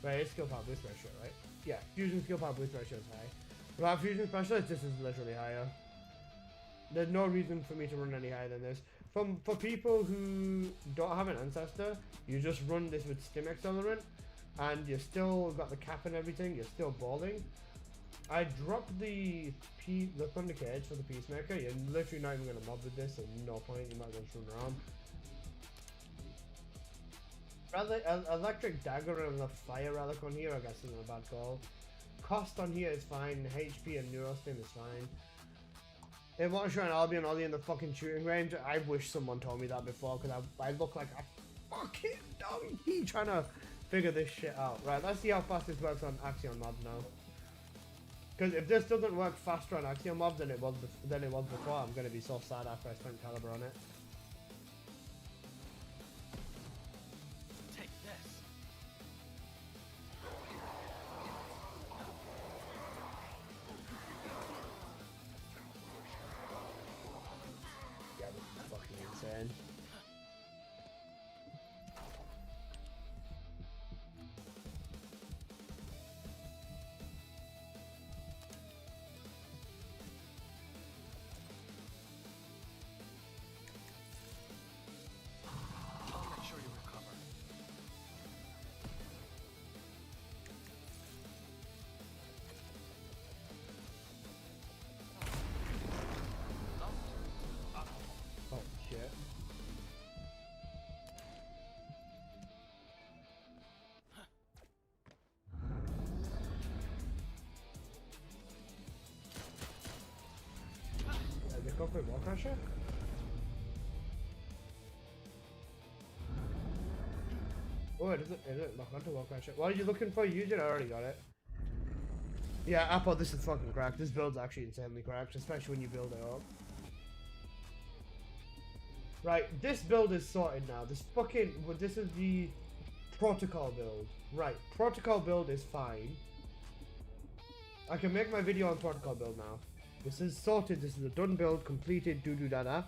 Speaker 1: Right, it's skill power boost ratio, right? Yeah, fusion skill power boost ratio is high. Without fusion specialist, this is literally higher. There's no reason for me to run any higher than this. For people who don't have an ancestor, you just run this with stim accelerant, and you still got the cap and everything. You're still balling. I dropped the thunder cage for the peacemaker. You're literally not even gonna mob with this, so no point. You might as well just run around. Electric dagger and the fire relic on here, I guess, isn't a bad call. Cost on here is fine. HP and neurostim is fine. It won't show an Albion Ollie in the fucking shooting range. I wish someone told me that before, because I look like a fucking donkey trying to figure this shit out. Right, let's see how fast this works on Axion Mob now. Because if this doesn't work faster on Axion Mob than it was before, I'm gonna be so sad after I spent Caliber on it.
Speaker 2: Take this.
Speaker 1: Yeah, this is fucking insane.
Speaker 2: I'll make sure you recover.
Speaker 1: Oh shit. They go for wall crusher? Oh, it isn't lock onto wall crusher. What are you looking for? Yujin? I already got it. Yeah, Apple, this is fucking cracked. This build's actually insanely cracked, especially when you build it up. Right, this build is sorted now. This is the protocol build. Right, protocol build is fine. I can make my video on protocol build now. This is sorted. This is a done build, completed. Da.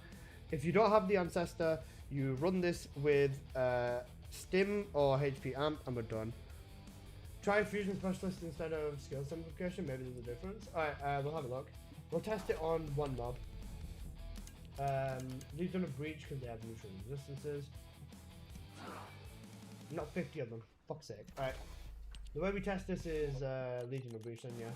Speaker 1: If you don't have the ancestor, you run this with stim or HP amp, and we're done. Try fusion specialist instead of skill simplification. Maybe there's a difference. All right, we'll have a look. We'll test it on one mob. Legion of Breach because they have neutral resistances. Not 50 of them. Fuck's sake. Alright. The way we test this is Legion of Breach then, yeah.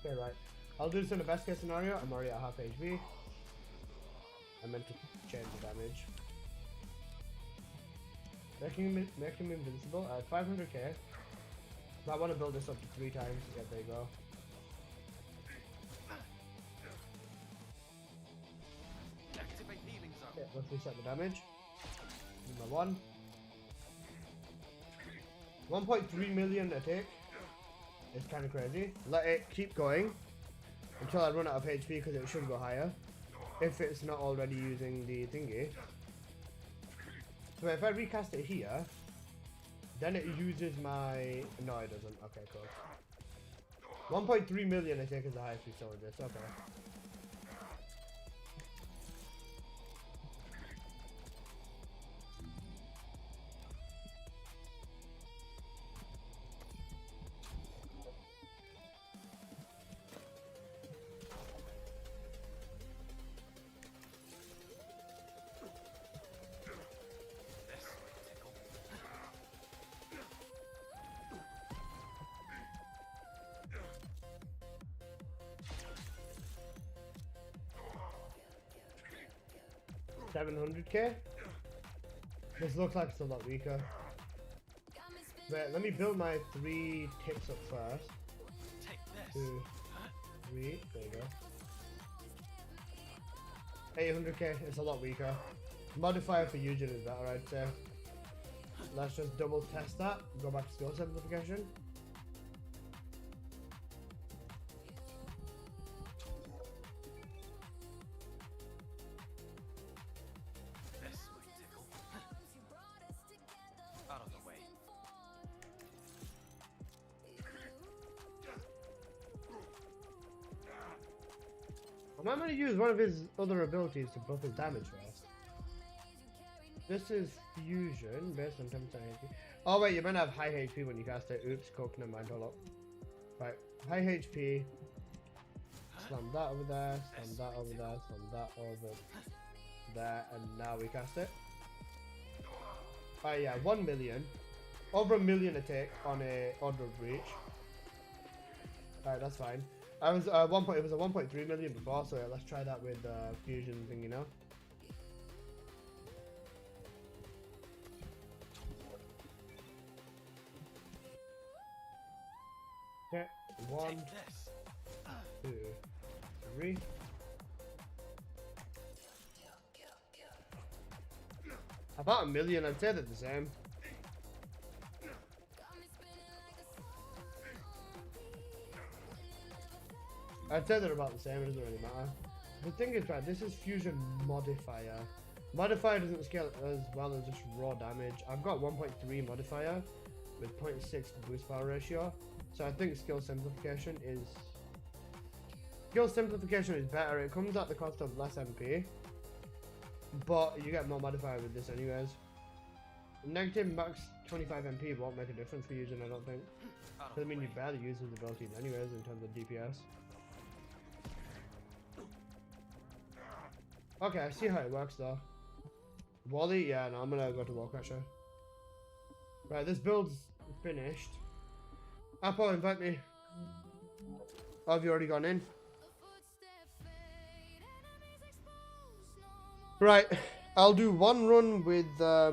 Speaker 1: Okay, right. I'll do this in the best case scenario. I'm already at half HP. I meant to change the damage. Make him invincible at 500k. I want to build this up to 3 times. Yeah, there you go.
Speaker 8: Activate healing zone.
Speaker 1: Okay, let's reset the damage. Number 1. 1.3 million attack. It's kind of crazy. Let it keep going until I run out of HP because it should go higher. If it's not already using the thingy. So if I recast it here, then it uses my... No, it doesn't. Okay, cool. 1.3 million, I think, is the highest we saw with this. Okay. $700k. This looks like it's a lot weaker. Wait, let me build my 3 tips up first.
Speaker 8: Take this.
Speaker 1: 2, 3. There you go. 800k. It's a lot weaker. Modifier for Yujin is better, I'd say. Let's just double test that. Go back to skill simplification. I'm going to use one of his other abilities to buff his damage first. This is fusion based on 10% HP. Oh wait, you're meant to have high HP when you cast it. Oops, coconut mind, hold up. Right, high HP. Slam that over there, slam that over there, slam that over there, and now we cast it. Oh yeah, 1 million. Over 1 million attack on a Order of Breach. Alright, that's fine. I was it was a 1.3 million before, so yeah, let's try that with fusion thing, you know. Okay, 1, 2, 3. About 1 million, I'd say they're the same. I'd say they're about the same, it doesn't really matter. The thing is, right, this is fusion modifier. Modifier doesn't scale as well as just raw damage. I've got 1.3 modifier with 0.6 boost power ratio. So I think skill simplification is better. It comes at the cost of less MP. But you get more modifier with this anyways. Negative max 25 MP won't make a difference for using, I don't think. Doesn't mean you barely use his abilities anyways in terms of DPS. Okay, I see how it works though. Wally? Yeah, no, I'm gonna go to Warcrusher. Right, this build's finished. Apple, invite me. Oh, have you already gone in? Right, I'll do one run with, I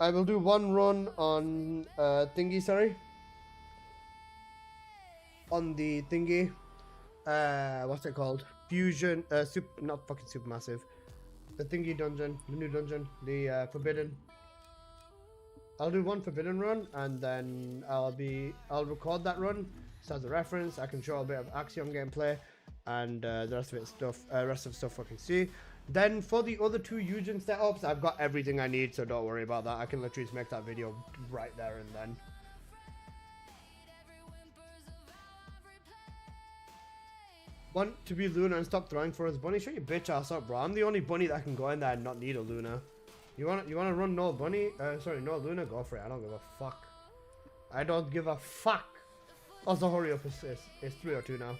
Speaker 1: will do one run on, thingy, sorry. On the thingy. What's it called? Fusion, not fucking supermassive. The thingy dungeon, the new dungeon, the forbidden. I'll do one forbidden run, and then I'll record that run, just as a reference. I can show a bit of Axiom gameplay and the rest of stuff I can see. Then for the other two Yujin setups, I've got everything I need, so don't worry about that. I can literally just make that video right there and then. Want to be Luna and stop throwing for us, bunny? Shut your bitch ass up, bro. I'm the only bunny that can go in there and not need a Luna. You wanna run no bunny? Sorry, no Luna. Go for it. I don't give a fuck. I don't give a fuck. Also, hurry up. It's 3:02 now.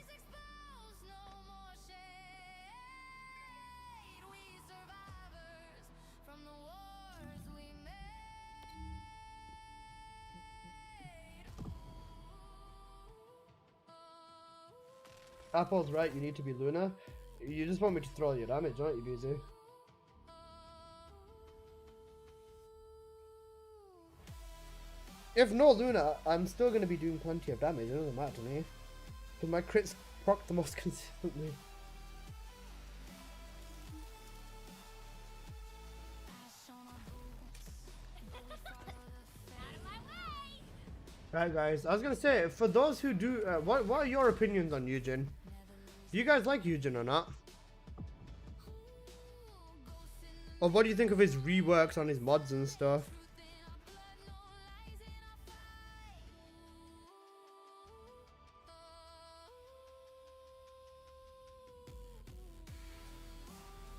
Speaker 1: Apple's right, you need to be Luna. You just want me to throw your damage, aren't you, busy? If no Luna, I'm still going to be doing plenty of damage. It doesn't matter to me. Because my crits proc the most consistently. Right, guys, I was gonna say, for those who do, what are your opinions on Yujin? Do you guys like Yujin or not? Or what do you think of his reworks on his mods and stuff?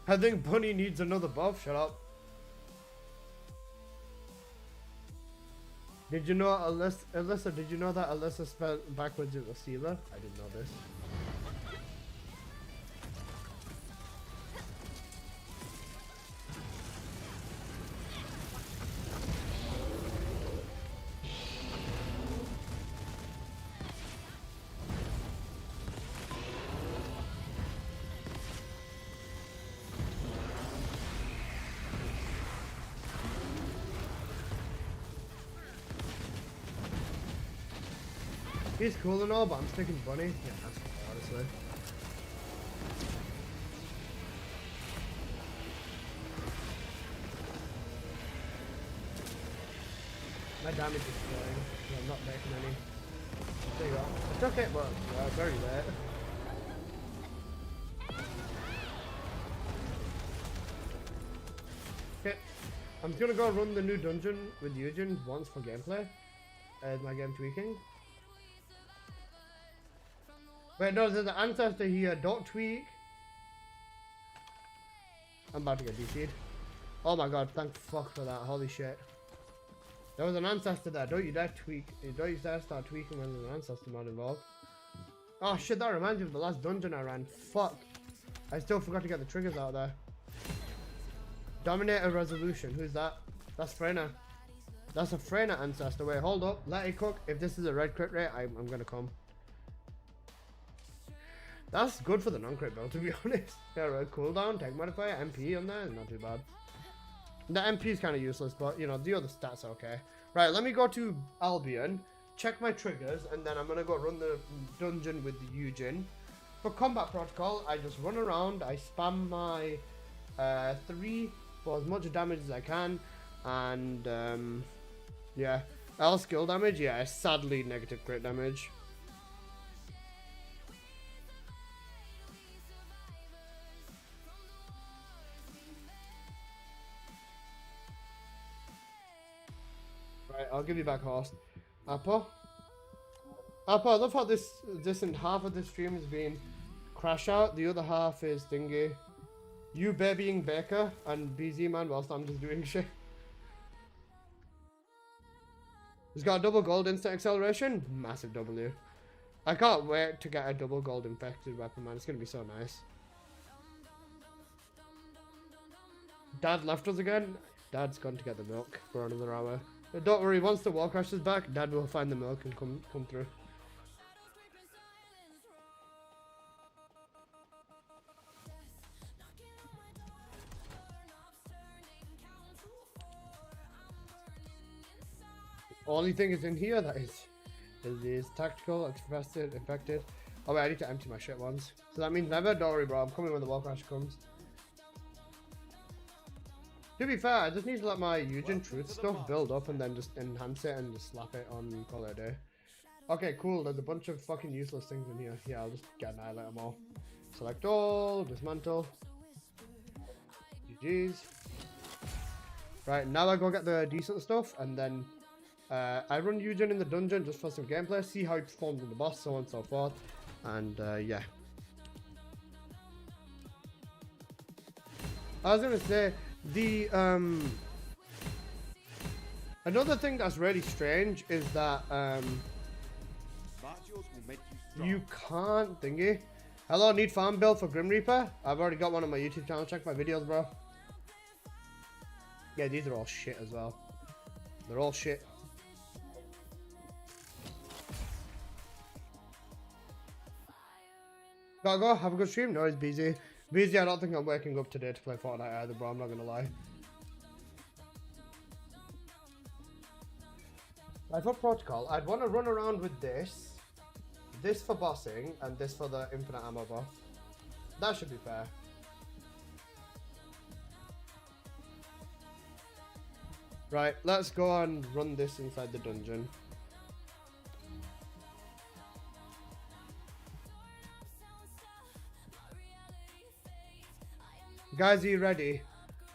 Speaker 1: I think Bunny needs another buff. Shut up. Did you know Alyssa, did you know that Alyssa spelled backwards is a sealer? I didn't know this. He's cool and all, but I'm sticking Bunny. Yeah, that's cool, honestly. My damage is flying. So I'm not making any. There you go. It's okay, but very late. Okay, I'm just gonna go run the new dungeon with Yujin once for gameplay. As my game tweaking. Wait, no, there's an ancestor here. Don't tweak. I'm about to get DC'd. Oh my god, thank fuck for that. Holy shit. There was an ancestor there. Don't you dare tweak. Don't you dare start tweaking when there's an ancestor mod involved. Oh shit, that reminds me of the last dungeon I ran. Fuck. I still forgot to get the triggers out there. Dominator Resolution. Who's that? That's Freyna. That's a Freyna ancestor. Wait, hold up. Let it cook. If this is a red crit rate, I'm gonna come. That's good for the non-crit build, to be honest. Yeah, right, cooldown, tech modifier, MP on there, not too bad. The MP is kind of useless, but you know, the other stats are okay. Right, let me go to Albion, check my triggers, and then I'm gonna go run the dungeon with the Yujin. For combat protocol, I just run around, I spam my 3 for as much damage as I can, and yeah, L skill damage, yeah, sadly negative crit damage. Right, I'll give you back horse. Appa, I love how this in half of the stream is being crash out, the other half is thingy. You babying Baker and BZ man whilst I'm just doing shit. He's got a double gold instant acceleration, massive W. I can't wait to get a double gold infected weapon, man. It's gonna be so nice. Dad left us again. Dad's gone to get the milk for another hour. But don't worry, once the wall crash is back, Dad will find the milk and come through. Only thing is in here that is tactical, infected. Oh wait, I need to empty my shit ones. So that means never. Don't worry, bro. I'm coming when the wall crash comes. To be fair, I just need to let my Eugene truth stuff build up and then just enhance it and just slap it on call it a day. Okay, cool. There's a bunch of fucking useless things in here. Yeah, I'll just annihilate them all. Select all, dismantle. GG's. Right, now I go get the decent stuff, and then I run Yujin in the dungeon just for some gameplay, see how he performs in the boss, so on and so forth. And yeah. I was gonna say, the another thing that's really strange is that you can't thingy. Hello, need farm build for Grim Reaper? I've already got one on my YouTube channel. Check my videos, bro. Yeah, these are all shit as well. They're all shit. Gotta go. Have a good stream. No, it's busy. Busy, I don't think I'm waking up today to play Fortnite either, bro. I'm not gonna lie. I thought protocol. I'd want to run around with this. This for bossing, and this for the infinite ammo buff. That should be fair. Right, let's go and run this inside the dungeon. Guys, are you ready?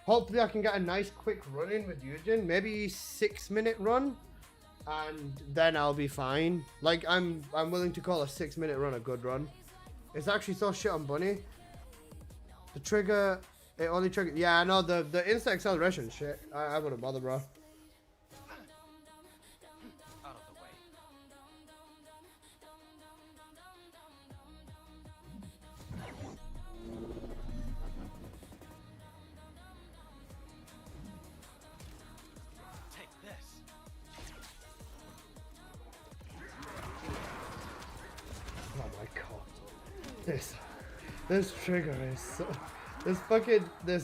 Speaker 1: Hopefully I can get a nice quick run in with Yujin. Maybe 6-minute run. And then I'll be fine. Like, I'm willing to call a 6-minute run a good run. It's actually so shit on Bunny. The trigger, it only triggers. Yeah, I know, the instant acceleration shit. I wouldn't bother, bro.
Speaker 8: Out of the way. Take this.
Speaker 1: Oh my god. This trigger is so...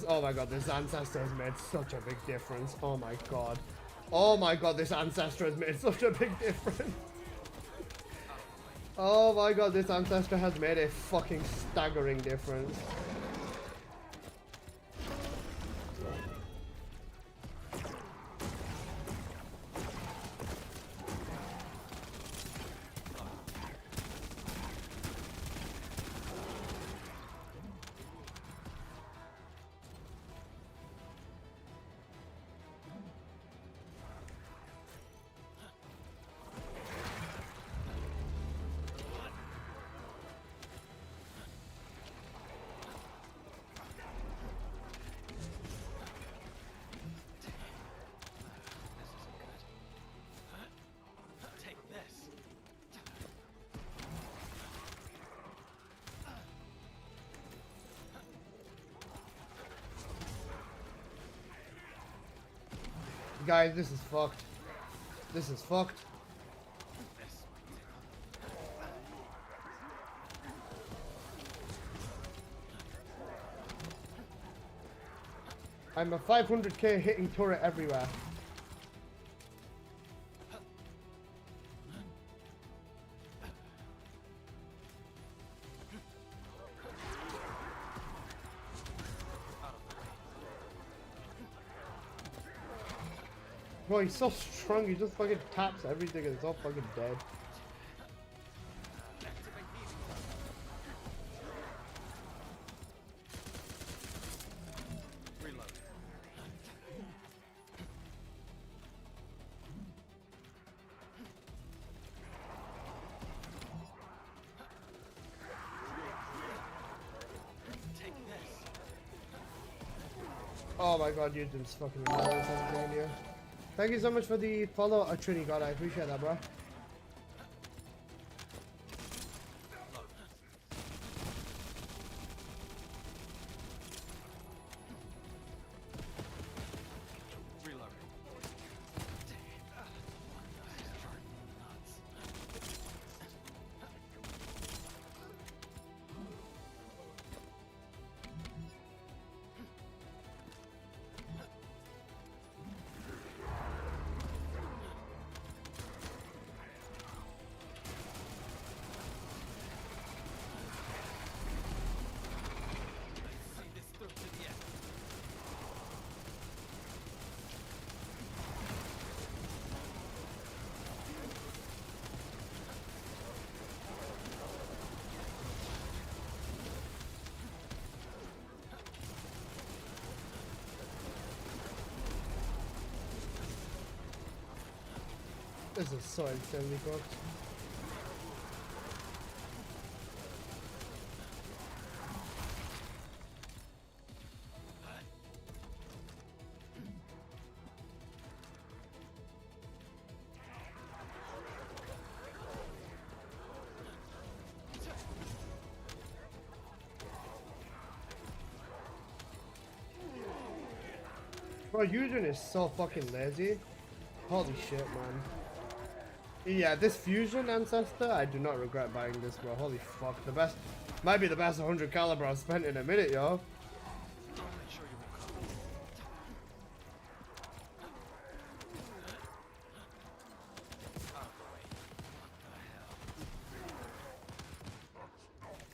Speaker 1: oh my god, this ancestor has made such a big difference. Oh my god. Oh my god, this ancestor has made such a big difference. Oh my god, this ancestor has made a fucking staggering difference.
Speaker 8: Take this.
Speaker 1: Guys, this is fucked. This is fucked. I'm a 500k hitting turret everywhere. Bro, he's so strong, he just fucking taps everything and it's all fucking dead.
Speaker 8: Reload. Take this.
Speaker 1: Oh my god, you're just fucking amazing. Thank you so much for the follow, Trini God, I appreciate that, bro.
Speaker 8: Reload.
Speaker 1: This is so insanely cooked. Bro, Yujin is so fucking lazy. Holy shit, man. Yeah, this fusion ancestor, I do not regret buying this, bro. Holy fuck, the best, might be the best 100 caliber I've spent in a minute, yo.
Speaker 8: I'll make sure you recover. Out of the way. What the hell?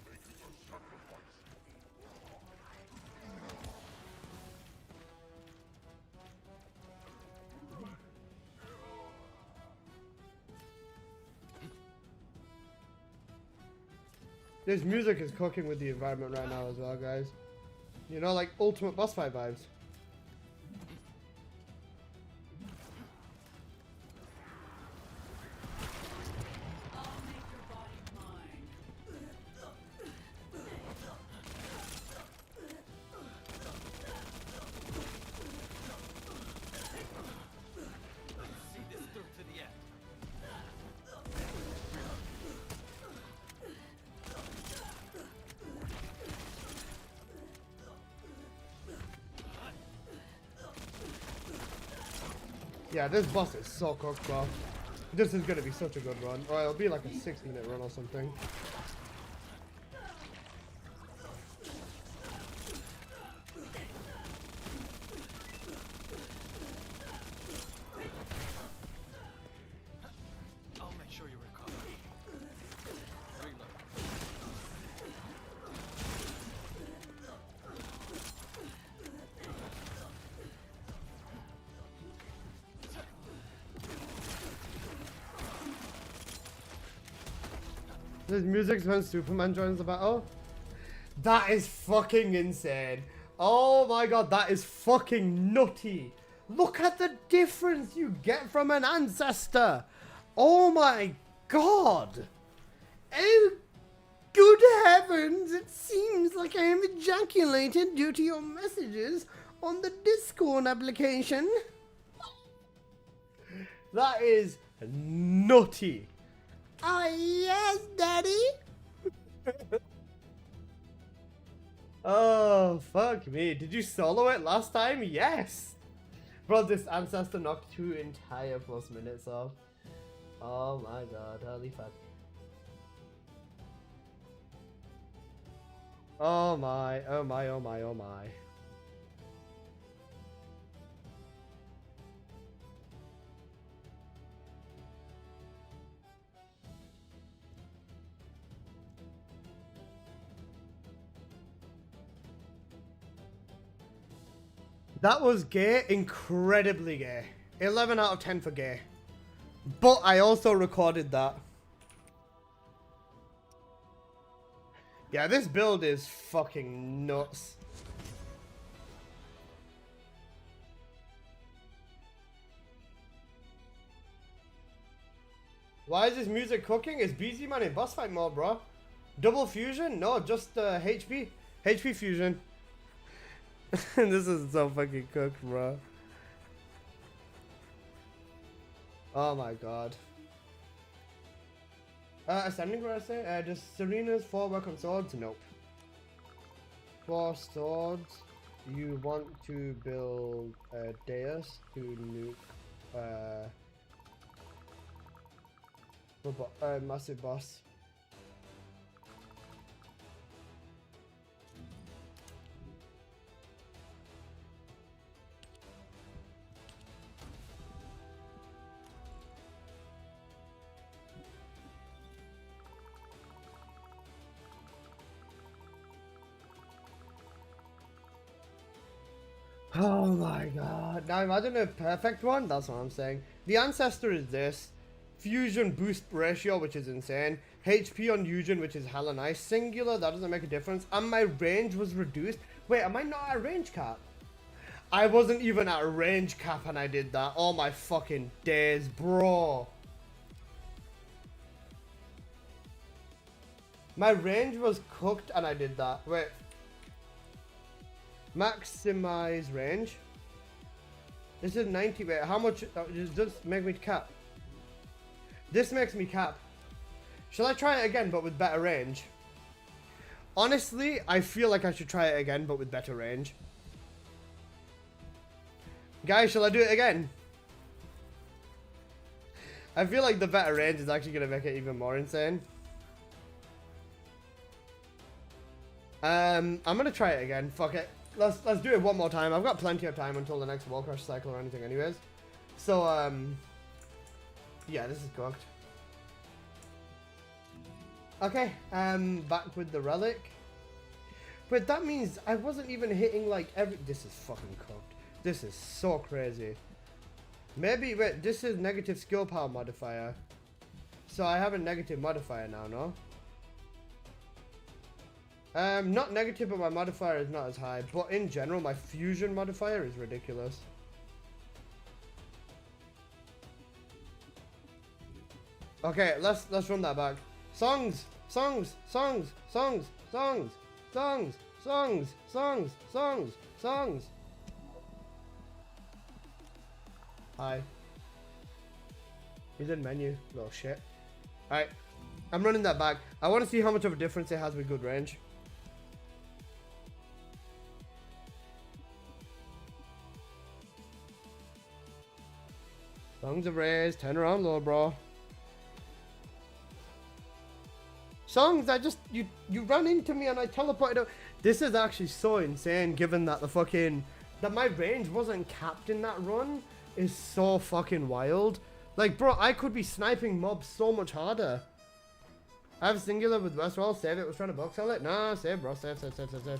Speaker 1: This music is cooking with the environment right now as well, guys. You know, like ultimate boss fight vibes.
Speaker 8: See this through to the end.
Speaker 1: Yeah, this boss is so cooked, bro. This is gonna be such a good run. Or it'll be like a 6-minute run or something.
Speaker 8: I'll make sure you recover. Reload.
Speaker 1: This music's when Superman joins the battle. That is fucking insane. Oh my god, that is fucking nutty. Look at the difference you get from an ancestor. Oh my god. Oh, good heavens. It seems like I am ejaculated due to your messages on the Discord application. That is nutty. Oh, yes, daddy. Oh, fuck me. Did you solo it last time? Yes. Bro, this ancestor knocked 2 entire plus minutes off. Oh my god, holy fuck. Oh my, oh my, oh my, oh my. That was gay, incredibly gay. 11 out of 10 for gay. But I also recorded that. Yeah, this build is fucking nuts. Why is this music cooking? It's BZ man in boss fight mode, bro. Double fusion? No, just HP. HP fusion. This is so fucking cooked, bro. Oh my god. Ascending, what I say? Does Serena's 4 work on swords? Nope. 4 swords. You want to build a dais to nuke massive boss. Oh my god. Now imagine a perfect one. That's what I'm saying. The ancestor is this. Fusion boost ratio, which is insane. HP on Yujin, which is hella nice. Singular, that doesn't make a difference. And my range was reduced. Wait, am I not at a range cap? I wasn't even at a range cap and I did that. Oh my fucking days, bro. My range was cooked and I did that. Wait. Maximize range. This is 90. Wait, how much does this make me cap? This makes me cap. Shall I try it again but with better range? Honestly, I feel like I should try it again but with better range. Guys, shall I do it again? I feel like the better range is actually going to make it even more insane. I'm going to try it again. Fuck it. Let's do it one more time. I've got plenty of time until the next wall crush cycle or anything anyways. So, yeah, this is cooked. Okay, back with the relic. But that means I wasn't even hitting like every... This is fucking cooked. This is so crazy. Maybe, wait, this is negative skill power modifier. So I have a negative modifier now, no? Not negative, but my modifier is not as high. But in general, my fusion modifier is ridiculous. Okay, let's run that back. Songs, songs, songs, songs, songs, songs, songs, songs, songs, songs. Hi. He's in menu, little shit. Alright, I'm running that back. I want to see how much of a difference it has with good range. Songs of raised, turn around low, bro. Songs, I just, you ran into me and I teleported out. This is actually so insane given that that my range wasn't capped in that run is so fucking wild. Like, bro, I could be sniping mobs so much harder. I have a singular with Westwall, save it, was trying to box sell it. Nah, save, bro, save.
Speaker 8: Out of the way.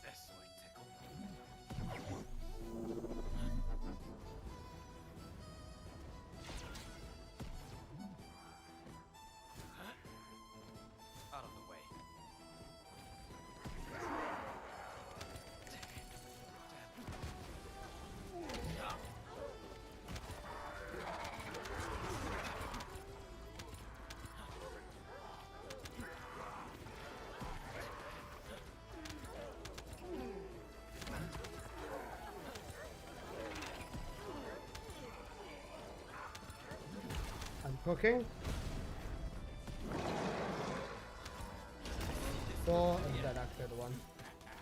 Speaker 8: This way, tickle. Out of the way.
Speaker 1: I'm cooking. 4 and then activate the 1.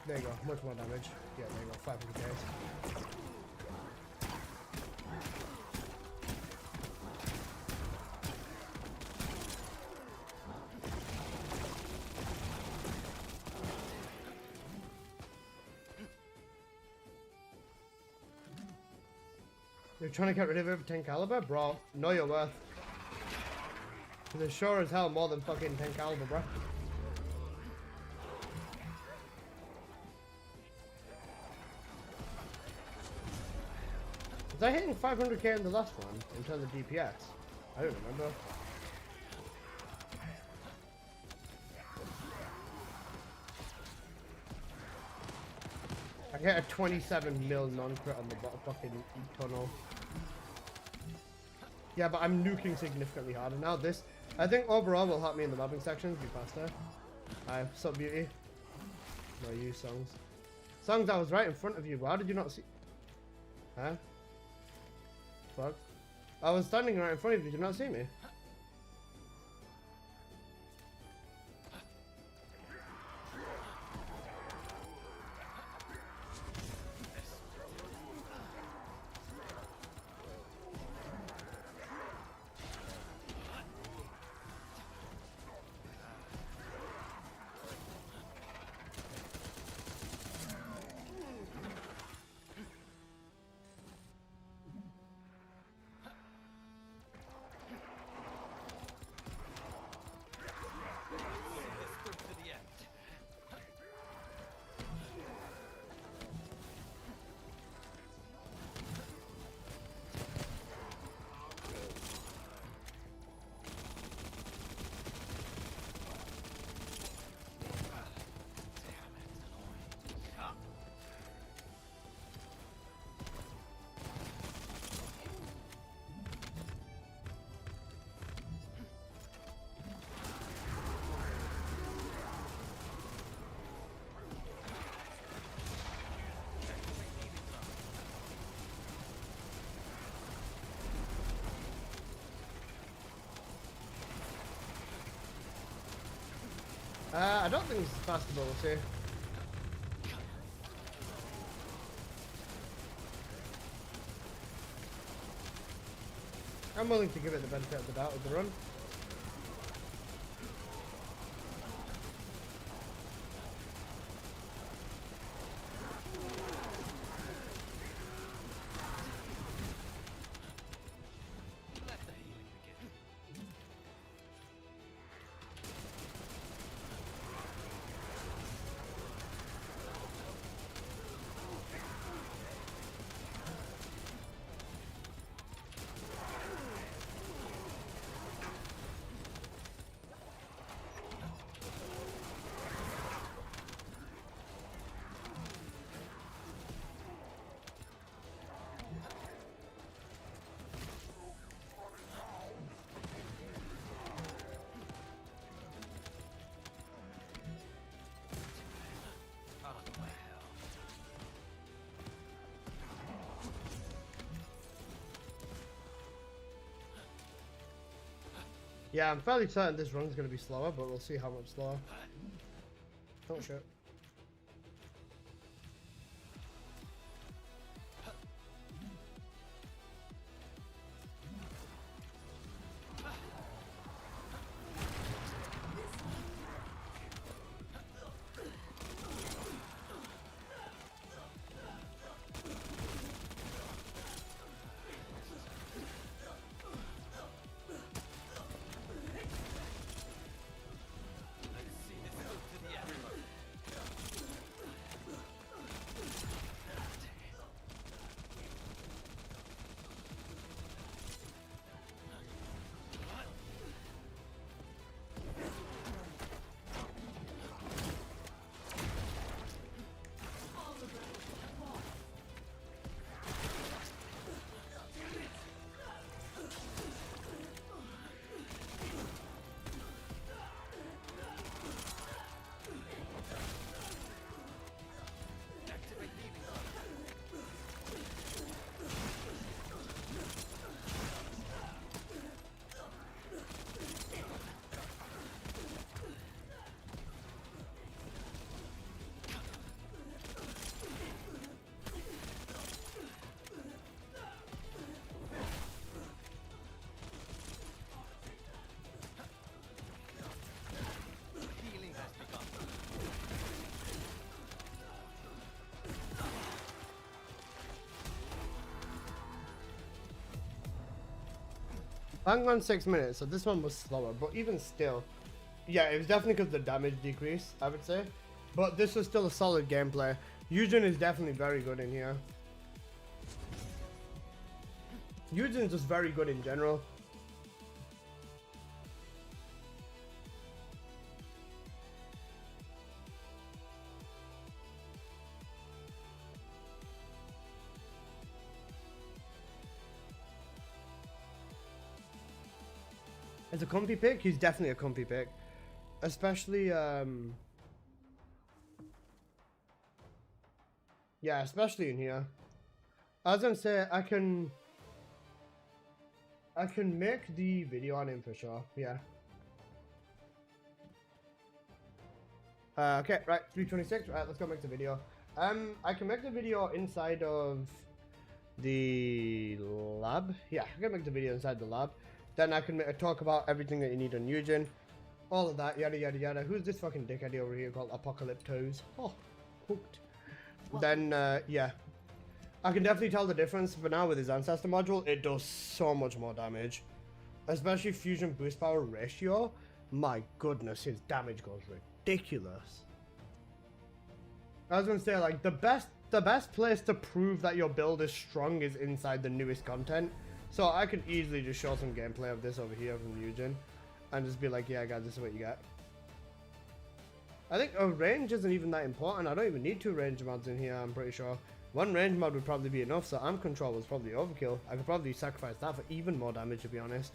Speaker 1: There you go, much more damage. Yeah, there you go, 500 days. You're trying to get rid of it for 10 caliber? Bro, know your worth. There's sure as hell more than fucking 10 caliber, bro. Was I hitting 500k in the last one in terms of DPS? I don't remember. I hit a 27 mil non-crit on the fucking tunnel. Yeah, but I'm nuking significantly harder now. This, I think overall will help me in the mobbing sections be faster. Hi, sup beauty? No, you songs. Songs, I was right in front of you. Why did you not see? Huh? Fuck. I was standing right in front of you. Did you not see me? I don't think this is faster, but we'll see. I'm willing to give it the benefit of the doubt of the run. Yeah, I'm fairly certain this run's gonna be slower, but we'll see how much slower. Don't shoot. Bang on 6 minutes, so this one was slower, but even still, yeah, it was definitely because the damage decreased, I would say. But this was still a solid gameplay. Yujin is definitely very good in here. Yujin is just very good in general. As a comfy pick, he's definitely a comfy pick. Especially, yeah, especially in here. I was gonna say, I can make the video on him for sure, yeah. Okay, right, 326, right, let's go make the video. I can make the video inside of the lab. Yeah, I can make the video inside the lab. Then I can talk about everything that you need on Yujin. All of that, yada yada yada. Who's this fucking dickhead over here called Apocalyptos? Oh, hooked. Then, yeah. I can definitely tell the difference, but now with his Ancestor module, it does so much more damage. Especially Fusion Boost Power ratio. My goodness, his damage goes ridiculous. I was gonna say, like, the best place to prove that your build is strong is inside the newest content. So I could easily just show some gameplay of this over here from Yujin and just be like, yeah guys, this is what you get. I think a range isn't even that important. I don't even need 2 range mods in here, I'm pretty sure. 1 range mod would probably be enough, so arm control was probably overkill. I could probably sacrifice that for even more damage, to be honest.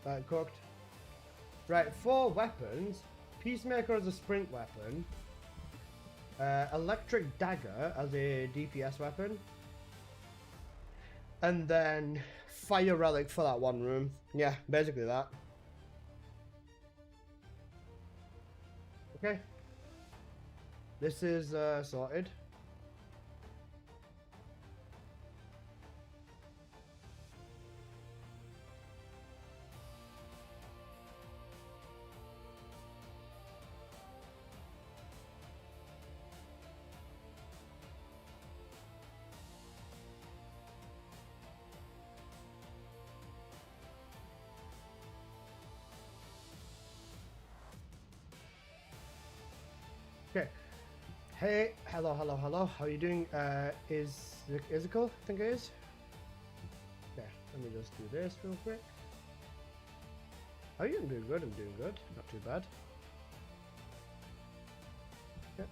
Speaker 1: Right, cooked. Right, for weapons, Peacemaker as a sprint weapon. Electric dagger as a DPS weapon, and then fire relic for that one room. Yeah, basically that. Okay, this is sorted. Okay. Hey, hello. How are you doing? Is it cool? I think it is. Okay, let me just do this real quick. How are you doing? Good. I'm doing good. Not too bad. Okay.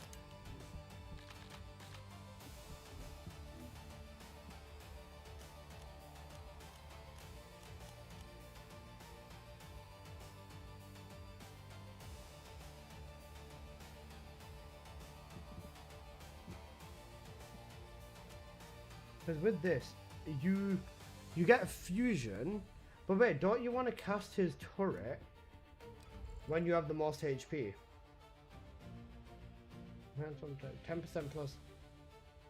Speaker 1: Because with this, you get fusion, but wait, don't you want to cast his turret when you have the most HP? 10% plus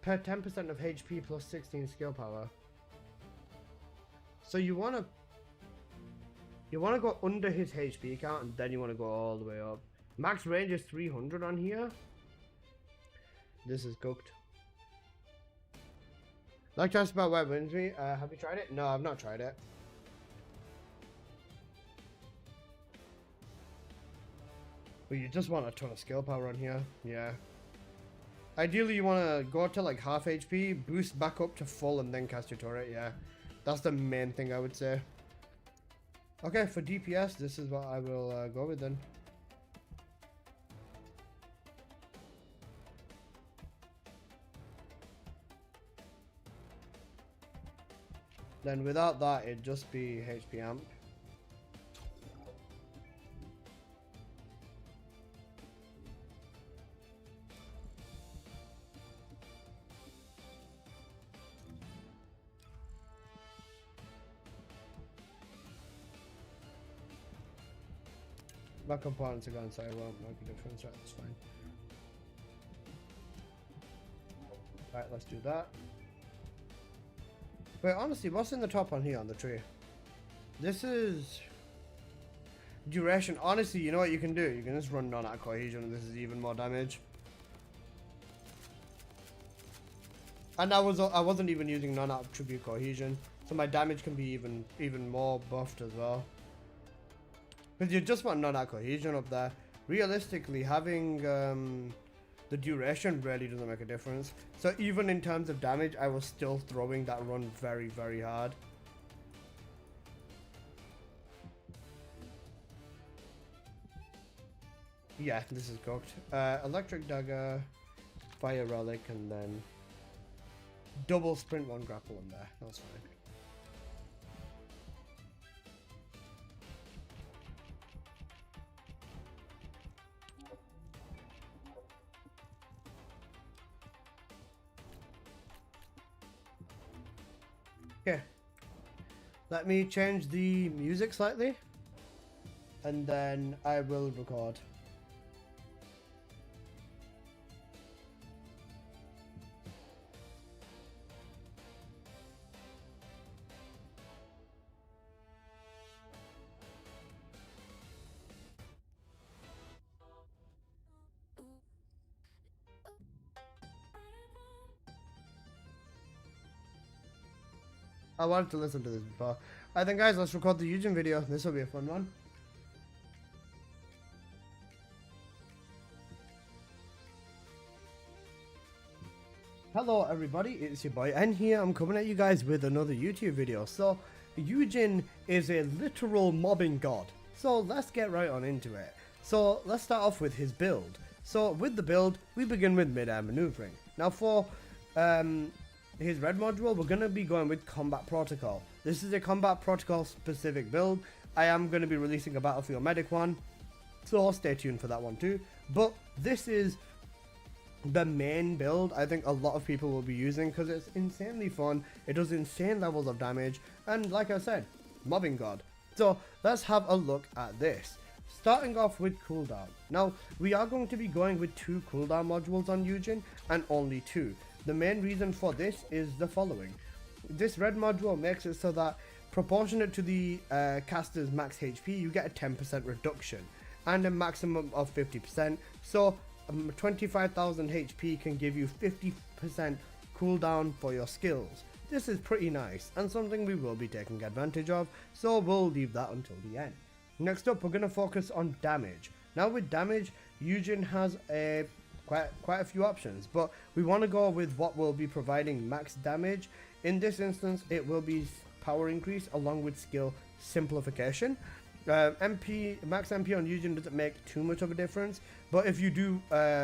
Speaker 1: per 10% of HP plus 16 skill power. So you wanna go under his HP count, and then you wanna go all the way up. Max range is 300 on here. This is cooked. Like to ask about where it wins me. Have you tried it? No, I've not tried it. But you just want a ton of skill power on here. Yeah. Ideally, you want to go to like half HP, boost back up to full, and then cast your turret. Yeah. That's the main thing I would say. Okay, for DPS, this is what I will go with then. Then without that, it'd just be HP amp. My components are going, so it won't make a difference. Right, that's fine. Right, let's do that. Wait, honestly, what's in the top on here on the tree? This is duration. Honestly, you know what you can do? You can just run non-at cohesion, and this is even more damage. And I wasn't even using non-attribute cohesion, so my damage can be even more buffed as well. Because you just want non-at cohesion up there. Realistically, having the duration really doesn't make a difference. So even in terms of damage, I was still throwing that run very, very hard. Yeah, this is cooked. Electric dagger, fire relic, and then double sprint, one grapple in there. That's fine. Okay, let me change the music slightly, and then I will record. I wanted to listen to this before. I think, guys, let's record the Yujin video. This will be a fun one. Hello everybody, it's your boy N here. I'm coming at you guys with another YouTube video. So, Yujin is a literal mobbing god. So let's get right on into it. So let's start off with his build. So with the build, we begin with mid-air maneuvering. Now for his red module, we're going to be going with combat protocol. This is a combat protocol specific build. I am going to be releasing a battlefield medic one, so stay tuned for that one too. But this is the main build I think a lot of people will be using, because it's insanely fun, it does insane levels of damage, and like I said, mobbing god. So let's have a look at this. Starting off with cooldown. Now we are going to be going with 2 cooldown modules on Yujin, and only 2. The main reason for this is the following. This red module makes it so that proportionate to the caster's max HP, you get a 10% reduction and a maximum of 50%. So 25,000 HP can give you 50% cooldown for your skills. This is pretty nice and something we will be taking advantage of, so we'll leave that until the end. Next up, we're going to focus on damage. Now with damage, Yujin has quite a few options, but we want to go with what will be providing max damage. In this instance, it will be power increase along with skill simplification. Max MP on Yujin doesn't make too much of a difference, but if you do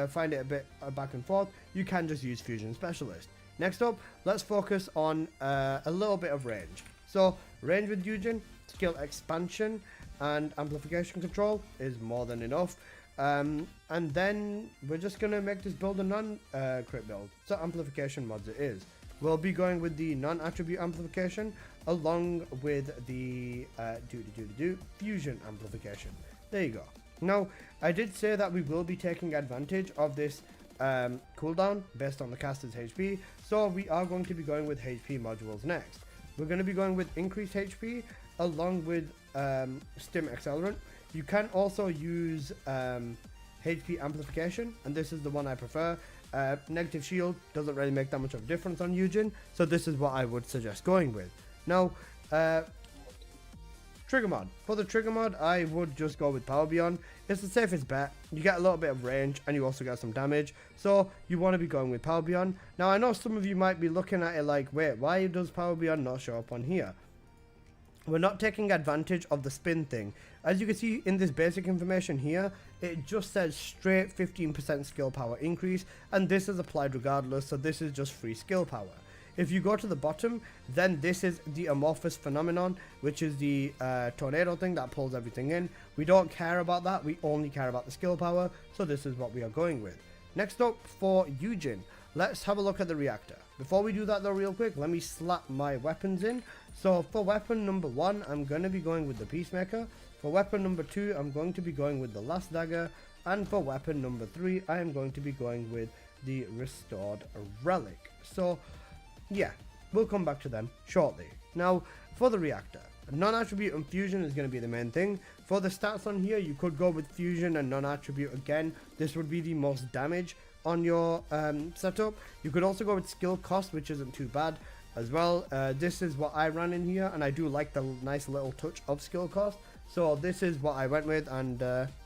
Speaker 1: find it a bit back and forth, you can just use Fusion Specialist. Next up, let's focus on a little bit of range. So range with Yujin, skill expansion and amplification control is more than enough. And then we're just going to make this build a non-crit build. So amplification mods it is. We'll be going with the non-attribute amplification along with the fusion amplification. There you go. Now, I did say that we will be taking advantage of this cooldown based on the caster's HP, so we are going to be going with HP modules next. We're going to be going with increased HP along with stim accelerant. You can also use HP amplification, and this is the one I prefer. Negative shield doesn't really make that much of a difference on Yujin, so this is what I would suggest going with. Now, trigger mod. For the trigger mod, I would just go with Power Beyond. It's the safest bet. You get a little bit of range and you also get some damage, so you want to be going with Power Beyond. Now, I know some of you might be looking at it like, wait, why does Power Beyond not show up on here? We're not taking advantage of the spin thing. As you can see in this basic information here, it just says straight 15% skill power increase, and this is applied regardless, so this is just free skill power. If you go to the bottom, then this is the amorphous phenomenon, which is the tornado thing that pulls everything in. We don't care about that, we only care about the skill power, so this is what we are going with. Next up for Yujin, let's have a look at the reactor. Before we do that though, real quick, let me slap my weapons in. So for weapon number 1, I'm going to be going with the Peacemaker. For weapon number 2, I'm going to be going with the Last Dagger. And for weapon number 3, I am going to be going with the Restored Relic. So yeah, we'll come back to them shortly. Now for the reactor, non-attribute and fusion is going to be the main thing. For the stats on here, you could go with fusion and non-attribute again. This would be the most damage on your setup. You could also go with skill cost, which isn't too bad as well. This is what I ran in here, and I do like the nice little touch of skill cost, so this is what I went with, and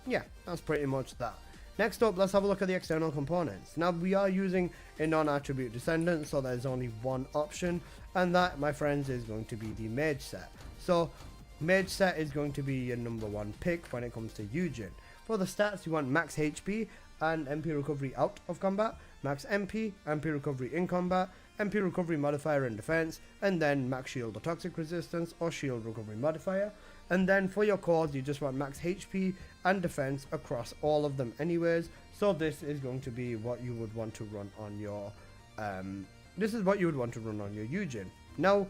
Speaker 1: yeah, that's pretty much that. Next up, let's have a look at the external components. Now we are using a non-attribute Descendant, so there's only one option, and that, my friends, is going to be the Mage set. So Mage set is going to be your number 1 pick when it comes to Yujin. For the stats, you want max HP and MP recovery out of combat, max MP recovery in combat, MP recovery modifier in defense, and then max shield or toxic resistance or shield recovery modifier. And then for your cores, you just want max HP and defense across all of them anyways. So this is going to be what you would want to run on your Yujin. Now,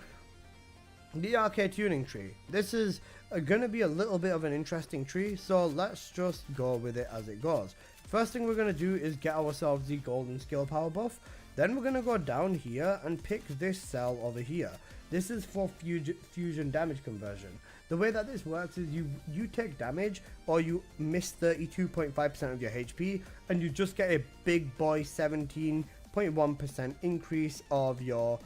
Speaker 1: the arcade tuning tree. This is going to be a little bit of an interesting tree, so let's just go with it as it goes. First thing we're going to do is get ourselves the golden skill power buff. Then we're going to go down here and pick this cell over here. This is for fusion damage conversion. The way that this works is you take damage, or you miss 32.5% of your HP, and you just get a big boy 17.1% increase of your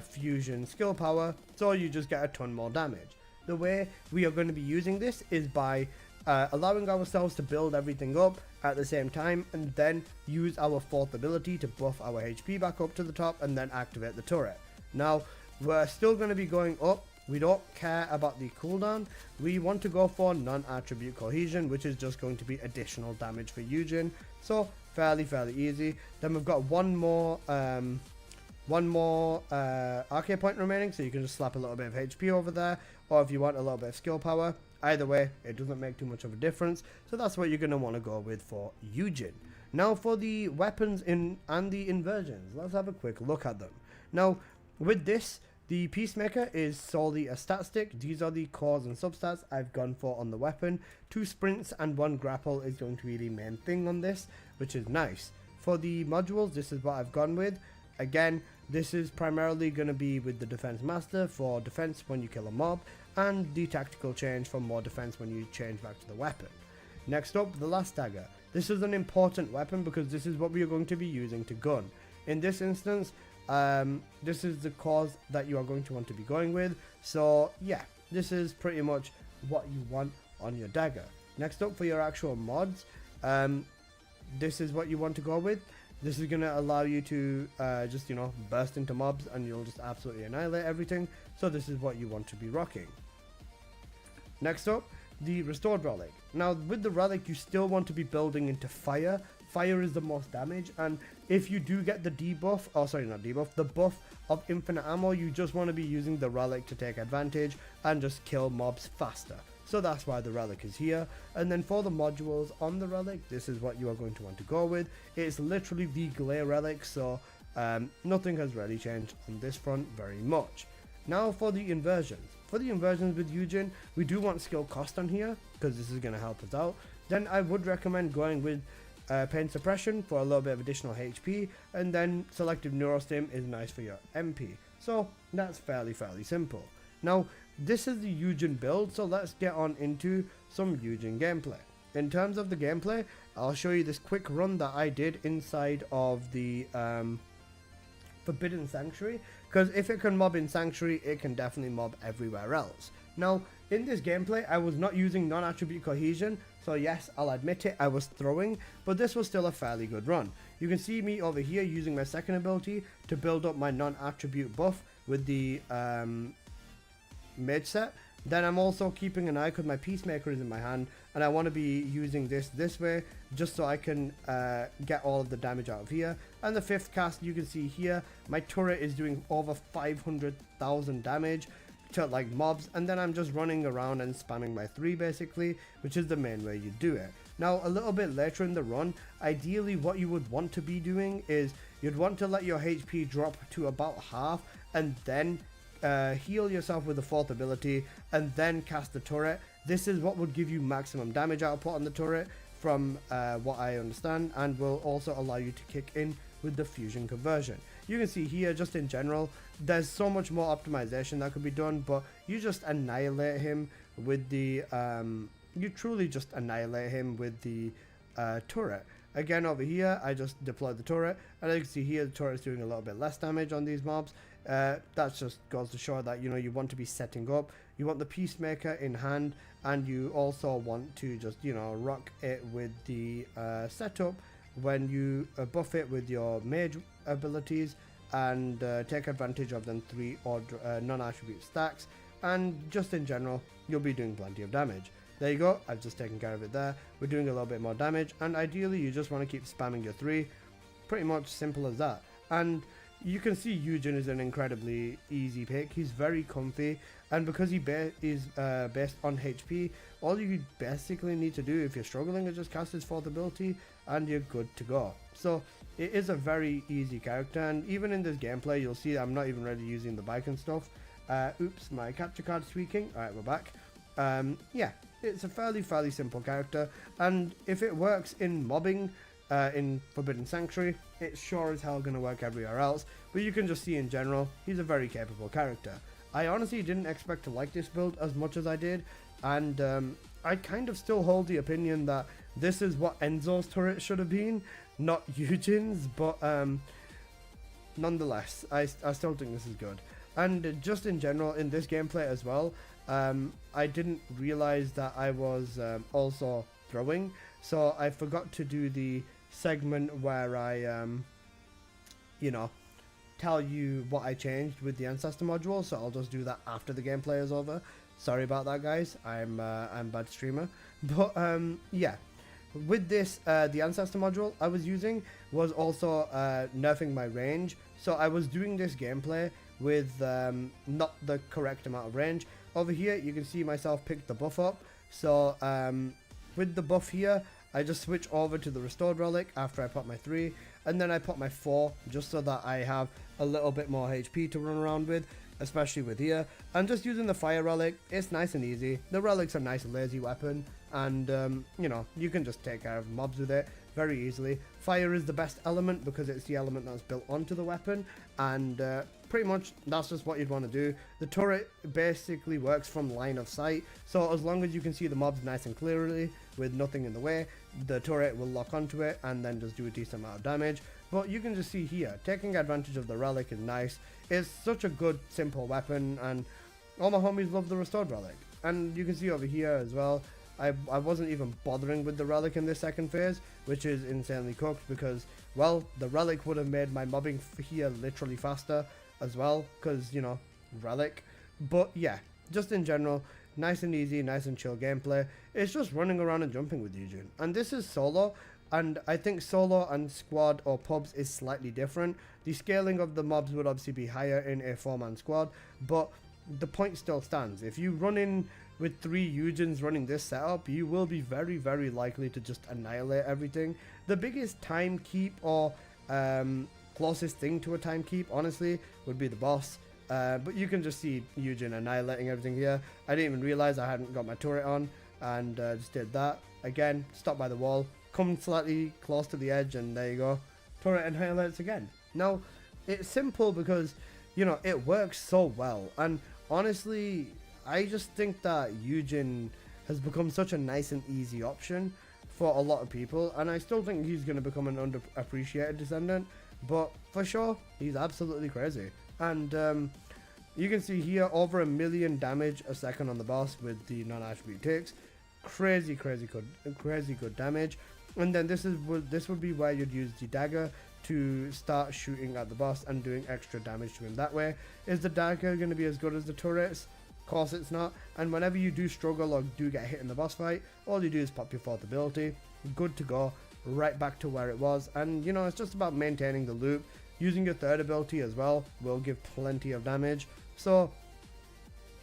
Speaker 1: fusion skill power, so you just get a ton more damage. The way we are going to be using this is by allowing ourselves to build everything up at the same time, and then use our 4th ability to buff our HP back up to the top, and then activate the turret. Now we're still going to be going up. We don't care about the cooldown. We want to go for non-attribute cohesion, which is just going to be additional damage for Yujin, so fairly easy. Then we've got one more arcade point remaining, so you can just slap a little bit of HP over there, or if you want a little bit of skill power. Either way, it doesn't make too much of a difference, so that's what you're going to want to go with for Yujin. Now for the weapons and the inversions, let's have a quick look at them. Now with this, the Peacemaker is solely a stat stick. These are the cores and substats I've gone for on the weapon. 2 sprints and 1 grapple is going to be the main thing on this, which is nice. For the modules, this is what I've gone with. Again, this is primarily going to be with the Defense Master for defense when you kill a mob, and the tactical change for more defense when you change back to the weapon. Next up, the last dagger. This is an important weapon because this is what we are going to be using to gun. In this instance, this is the cause that you are going to want to be going with. So yeah, this is pretty much what you want on your dagger. Next up, for your actual mods, this is what you want to go with. This is going to allow you to just, you know, burst into mobs and you'll just absolutely annihilate everything. So this is what you want to be rocking. Next up, the restored relic. Now with the relic, you still want to be building into fire. Fire is the most damage, and if you do get the debuff, oh sorry, not debuff, the buff of infinite ammo, you just want to be using the relic to take advantage and just kill mobs faster. So that's why the relic is here. And then for the modules on the relic, this is what you are going to want to go with. It's literally the glare relic, so nothing has really changed on this front very much. Now for the inversions. For the inversions with Yujin, we do want skill cost on here because this is going to help us out. Then I would recommend going with pain suppression for a little bit of additional HP, and then selective neurostim is nice for your MP. So that's fairly simple. Now this is the Yujin build, so let's get on into some Yujin gameplay. In terms of the gameplay, I'll show you this quick run that I did inside of the Forbidden Sanctuary, because if it can mob in Sanctuary, it can definitely mob everywhere else. Now in this gameplay, I was not using non-attribute cohesion, so yes, I'll admit it, I was throwing, but this was still a fairly good run. You can see me over here using my second ability to build up my non-attribute buff with the mage set. Then I'm also keeping an eye because my Peacemaker is in my hand, and I want to be using this way just so I can get all of the damage out of here. And the 5th cast, you can see here, my turret is doing over 500,000 damage to like mobs, and then I'm just running around and spamming my 3 basically, which is the main way you do it. Now a little bit later in the run, ideally what you would want to be doing is you'd want to let your HP drop to about half, and then heal yourself with the 4th ability, and then cast the turret. This is what would give you maximum damage output on the turret from what I understand, and will also allow you to kick in with the fusion conversion. You can see here, just in general, there's so much more optimization that could be done, but you just annihilate him with the you truly just annihilate him with the turret. Again, over here, I just deployed the turret, and as you can see here, the turret is doing a little bit less damage on these mobs. That just goes to show that, you know, you want to be setting up, you want the Peacemaker in hand, and you also want to just, you know, rock it with the setup when you buff it with your mage abilities, and take advantage of them 3 or non-attribute stacks, and just in general, you'll be doing plenty of damage. There you go, I've just taken care of it there. We're doing a little bit more damage, and ideally you just want to keep spamming your 3. Pretty much simple as that. And you can see Yujin is an incredibly easy pick. He's very comfy, and because he is based on HP, all you basically need to do if you're struggling is just cast his 4th ability and you're good to go. So it is a very easy character, and even in this gameplay you'll see I'm not even really using the bike and stuff. Oops, my capture card's tweaking. Alright, we're back. Yeah, it's a fairly simple character, and if it works in mobbing in Forbidden Sanctuary, it's sure as hell gonna work everywhere else. But you can just see in general, he's a very capable character. I honestly didn't expect to like this build as much as I did, and I kind of still hold the opinion that this is what Enzo's turret should have been, not Eugene's, but nonetheless, I still think this is good. And just in general, in this gameplay as well, I didn't realize that I was also throwing, so I forgot to do the segment where I you know, tell you what I changed with the Ancestor module, so I'll just do that after the gameplay is over. Sorry about that, guys. I'm bad streamer. But yeah, with this the Ancestor module I was using was also nerfing my range, so I was doing this gameplay with not the correct amount of range. Over here you can see myself pick the buff up, so with the buff here I just switch over to the restored relic after I put my 3, and then I put my 4 just so that I have a little bit more HP to run around with, especially with here. And just using the fire relic, it's nice and easy. The relic's a nice lazy weapon, and you know, you can just take care of mobs with it very easily. Fire is the best element because it's the element that's built onto the weapon, and pretty much that's just what you'd want to do. The turret basically works from line of sight, so as long as you can see the mobs nice and clearly with nothing in the way, the turret will lock onto it and then just do a decent amount of damage. But you can just see here, taking advantage of the relic is nice. It's such a good simple weapon, and all my homies love the restored relic. And you can see over here as well, I wasn't even bothering with the relic in this second phase, which is insanely cooked because, well, the relic would have made my mobbing here literally faster as well, because, you know, relic. But yeah, just in general, nice and easy, nice and chill gameplay. It's just running around and jumping with Yujin. And this is solo, and I think solo and squad or pubs is slightly different. The scaling of the mobs would obviously be higher in a 4-man squad, but the point still stands. If you run in with 3 Yujins running this setup, you will be very, very likely to just annihilate everything. The biggest time keep or closest thing to a time keep, honestly, would be the boss. But you can just see Yujin annihilating everything here. I didn't even realize I hadn't got my turret on, and just did that. Again, stop by the wall, come slightly close to the edge, and there you go. Turret annihilates again. Now, it's simple because, you know, it works so well. And honestly, I just think that Yujin has become such a nice and easy option for a lot of people. And I still think he's going to become an underappreciated Descendant. But for sure, he's absolutely crazy. And you can see here over 1 million damage a second on the boss with the non-attribute ticks. Crazy good damage. And then this would be where you'd use the dagger to start shooting at the boss and doing extra damage to him that way. Is the dagger going to be as good as the turrets? Of course it's not. And whenever you do struggle or do get hit in the boss fight, all you do is pop your 4th ability. Good to go. Right back to where it was. And you know, it's just about maintaining the loop. Using your 3rd ability as well will give plenty of damage. So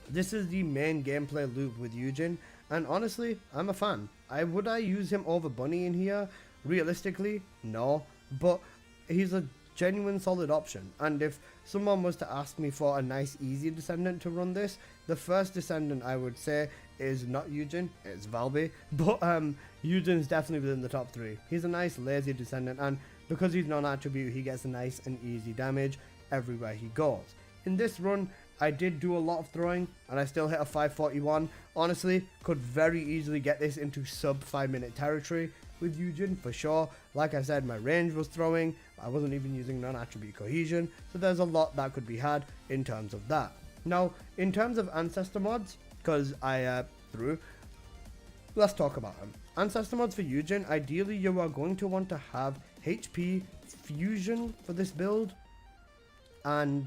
Speaker 1: this is the main gameplay loop with Yujin, and honestly, I'm a fan. Would I use him over Bunny in here? Realistically, no, but he's a genuine solid option. And if someone was to ask me for a nice easy Descendant to run this, the first Descendant I would say is not Yujin, it's Valby. But Yujin's definitely within the top 3. He's a nice lazy Descendant, and because he's non-attribute, he gets a nice and easy damage everywhere he goes. In this run, I did do a lot of throwing, and I still hit a 541. Honestly, could very easily get this into sub 5-minute territory with Yujin for sure. Like I said, my range was throwing. I wasn't even using non-attribute cohesion, so there's a lot that could be had in terms of that. Now, in terms of ancestor mods, because I threw, let's talk about them. Ancestor mods for Yujin, ideally you are going to want to have HP fusion for this build, and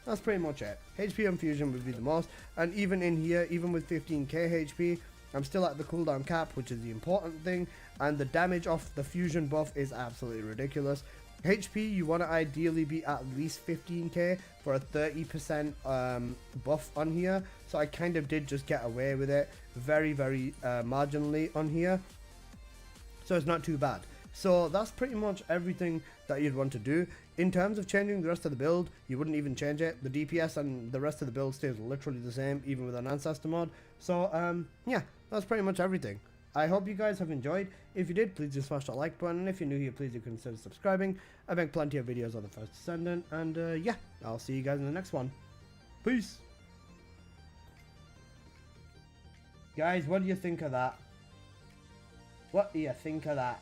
Speaker 1: that's pretty much it. HP and fusion would be the most, and even in here, even with 15k HP, I'm still at the cooldown cap, which is the important thing, and the damage off the fusion buff is absolutely ridiculous. HP, you want to ideally be at least 15k for a 30% buff on here, so I kind of did just get away with it very marginally on here, so it's not too bad. So that's pretty much everything that you'd want to do. In terms of changing the rest of the build, you wouldn't even change it. The DPS and the rest of the build stays literally the same, even with an ancestor mod. So yeah, that's pretty much everything. I hope you guys have enjoyed. If you did, please just smash that like button, and if you're new here, please do consider subscribing. I make plenty of videos on the first Descendant, and yeah, I'll see you guys in the next one. Peace. Guys, what do you think of that? What do you think of that?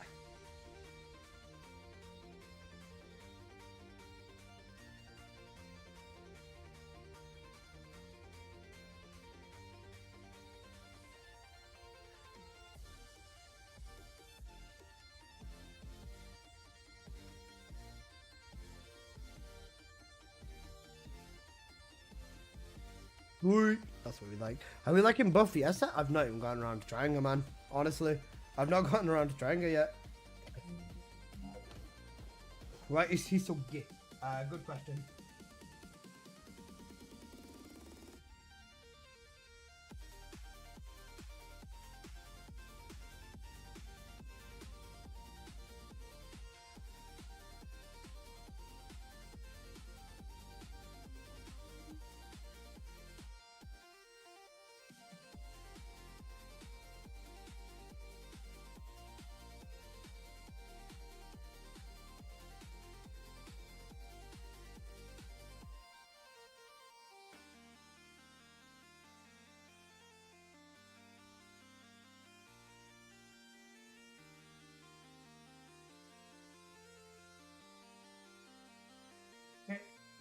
Speaker 1: That's what we like. Are we liking buff Viessa? I've not even gotten around to trying her, man. Honestly, I've not gotten around to trying her yet. Why is he so gay? Good question.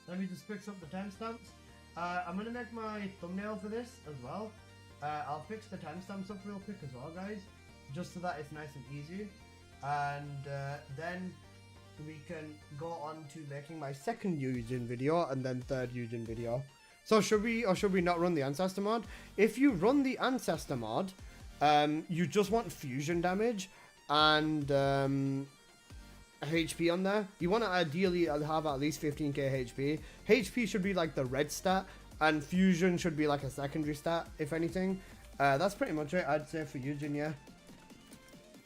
Speaker 1: Let me just fix up the timestamps. I'm gonna make my thumbnail for this as well. I'll fix the timestamps up real quick as well, guys, just so that it's nice and easy. And then we can go on to making my second Yujin video and then third Yujin video. So should we or should we not run the Ancestor mod? If you run the Ancestor mod, you just want fusion damage and HP on there. You want to ideally have at least 15k HP. HP should be like the red stat, and fusion should be like a secondary stat, if anything. That's pretty much it, I'd say, for Yujin, yeah.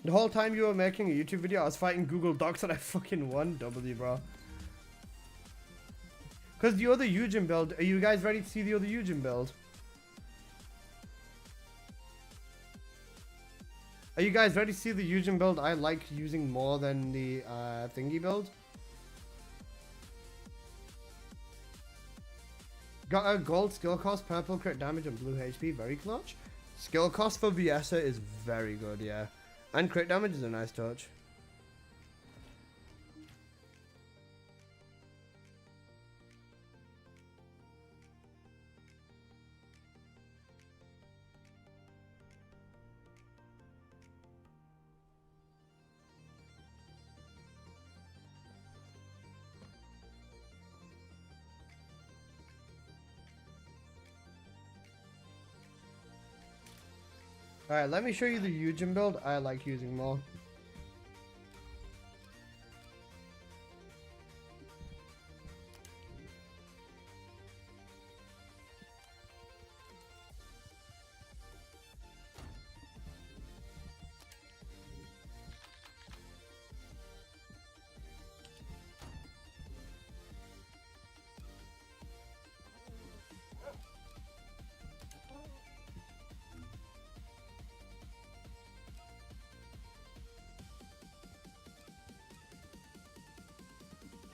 Speaker 1: The whole time you were making a YouTube video, I was fighting Google Docs and I fucking won W, bro. Because the other Yujin build, are you guys ready to see the other Yujin build? Are you guys ready to see the Yujin build I like using more than the thingy build? Got a gold skill cost, purple crit damage, and blue HP, very clutch. Skill cost for Viessa is very good, yeah. And crit damage is a nice touch. Alright, let me show you the Yujin build I like using more.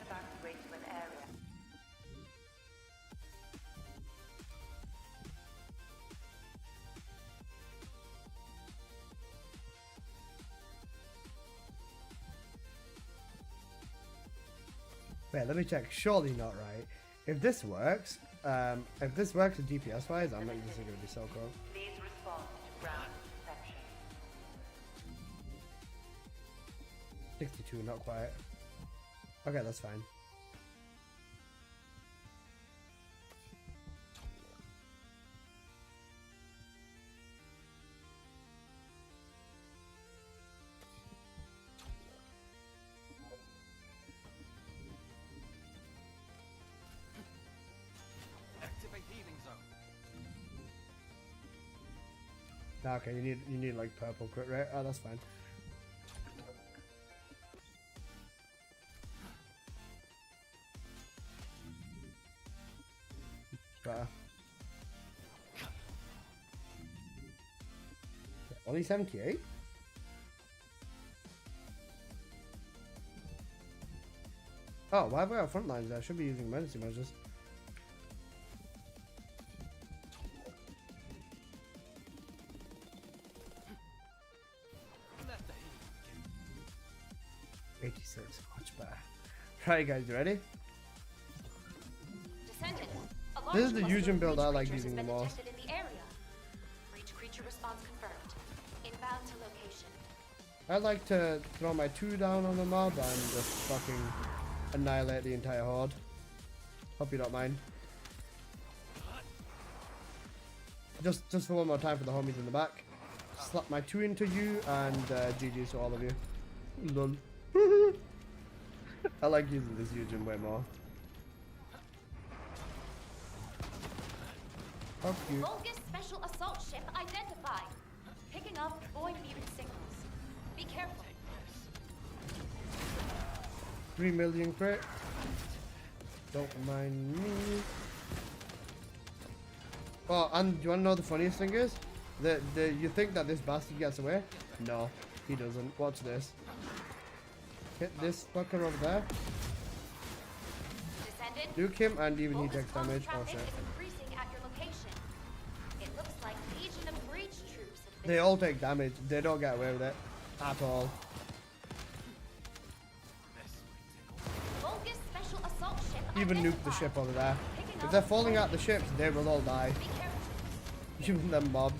Speaker 7: Evacuate to an area.
Speaker 1: Wait, let me check. Surely not right. If this works DPS wise, I'm like, this is gonna be so cool.
Speaker 7: Please respond to ground perception.
Speaker 1: 62, not quite. Okay, that's fine.
Speaker 8: Activate healing zone.
Speaker 1: Okay, you need like purple crit rate. Oh, that's fine. Better. Only 78? Oh, why have we got front lines there? I should be using emergency measures.
Speaker 8: Let the healing begin.
Speaker 1: 86, much better. Right, guys, you ready?
Speaker 6: Descendant. A
Speaker 1: This is
Speaker 6: large
Speaker 1: the
Speaker 6: cluster
Speaker 1: Yujin
Speaker 6: of
Speaker 1: build
Speaker 6: breach
Speaker 1: I like
Speaker 6: creatures
Speaker 1: using
Speaker 6: has
Speaker 1: the
Speaker 6: been
Speaker 1: most.
Speaker 6: detected in the area. Breach creature response confirmed. Inbound to location.
Speaker 1: I like to throw my 2 down on the mob and just fucking annihilate the entire horde. Hope you don't mind. Just for one more time for the homies in the back. Slap my 2 into you and GG's to all of you. Lol. I like using this Yujin way more. Fuck you.
Speaker 6: Vulgus special assault ship identified. Picking up void mutant signals. Be careful.
Speaker 1: 3 million crit. Don't mind me. Oh, and do you want to know the funniest thing is? You think that this bastard gets away? No, he doesn't. Watch this. Hit this fucker over there.
Speaker 6: Descendant.
Speaker 1: Duke him and even he
Speaker 6: Vulgus
Speaker 1: takes
Speaker 6: comms
Speaker 1: damage. Oh
Speaker 6: traffic
Speaker 1: shit.
Speaker 6: is increasing at your location. It looks like Legion of Breach troops have been
Speaker 1: They all take damage. They don't get away with it. At all.
Speaker 6: Vulgus special assault ship
Speaker 1: even nuke the ship over there. If they're falling out the ships, they will all die. Even them mobs.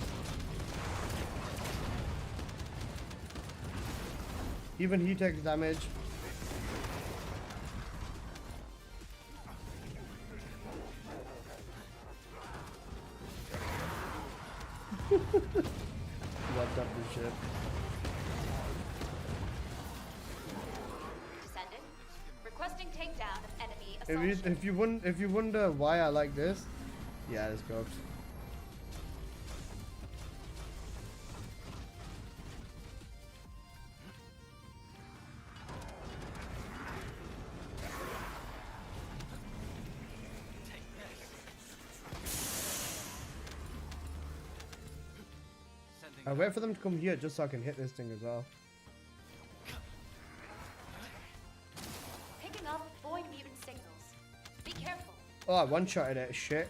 Speaker 1: Even he takes damage. What that bullshit.
Speaker 6: Descendant, requesting takedown of enemy assault ship.
Speaker 1: If you wonder why I like this, yeah, it's cooked. I wait for them to come here just so I can hit this thing as well.
Speaker 6: Picking up void mutant signals. Be careful.
Speaker 1: Oh, I one-shotted it. Shit.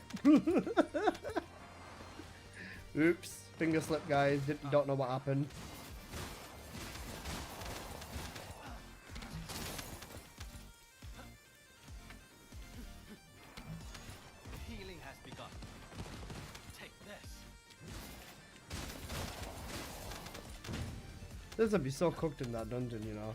Speaker 1: Oops. Finger slip, guys. Don't know what happened.
Speaker 8: Healing has begun. Take this.
Speaker 1: This would be so cooked in that dungeon, you know.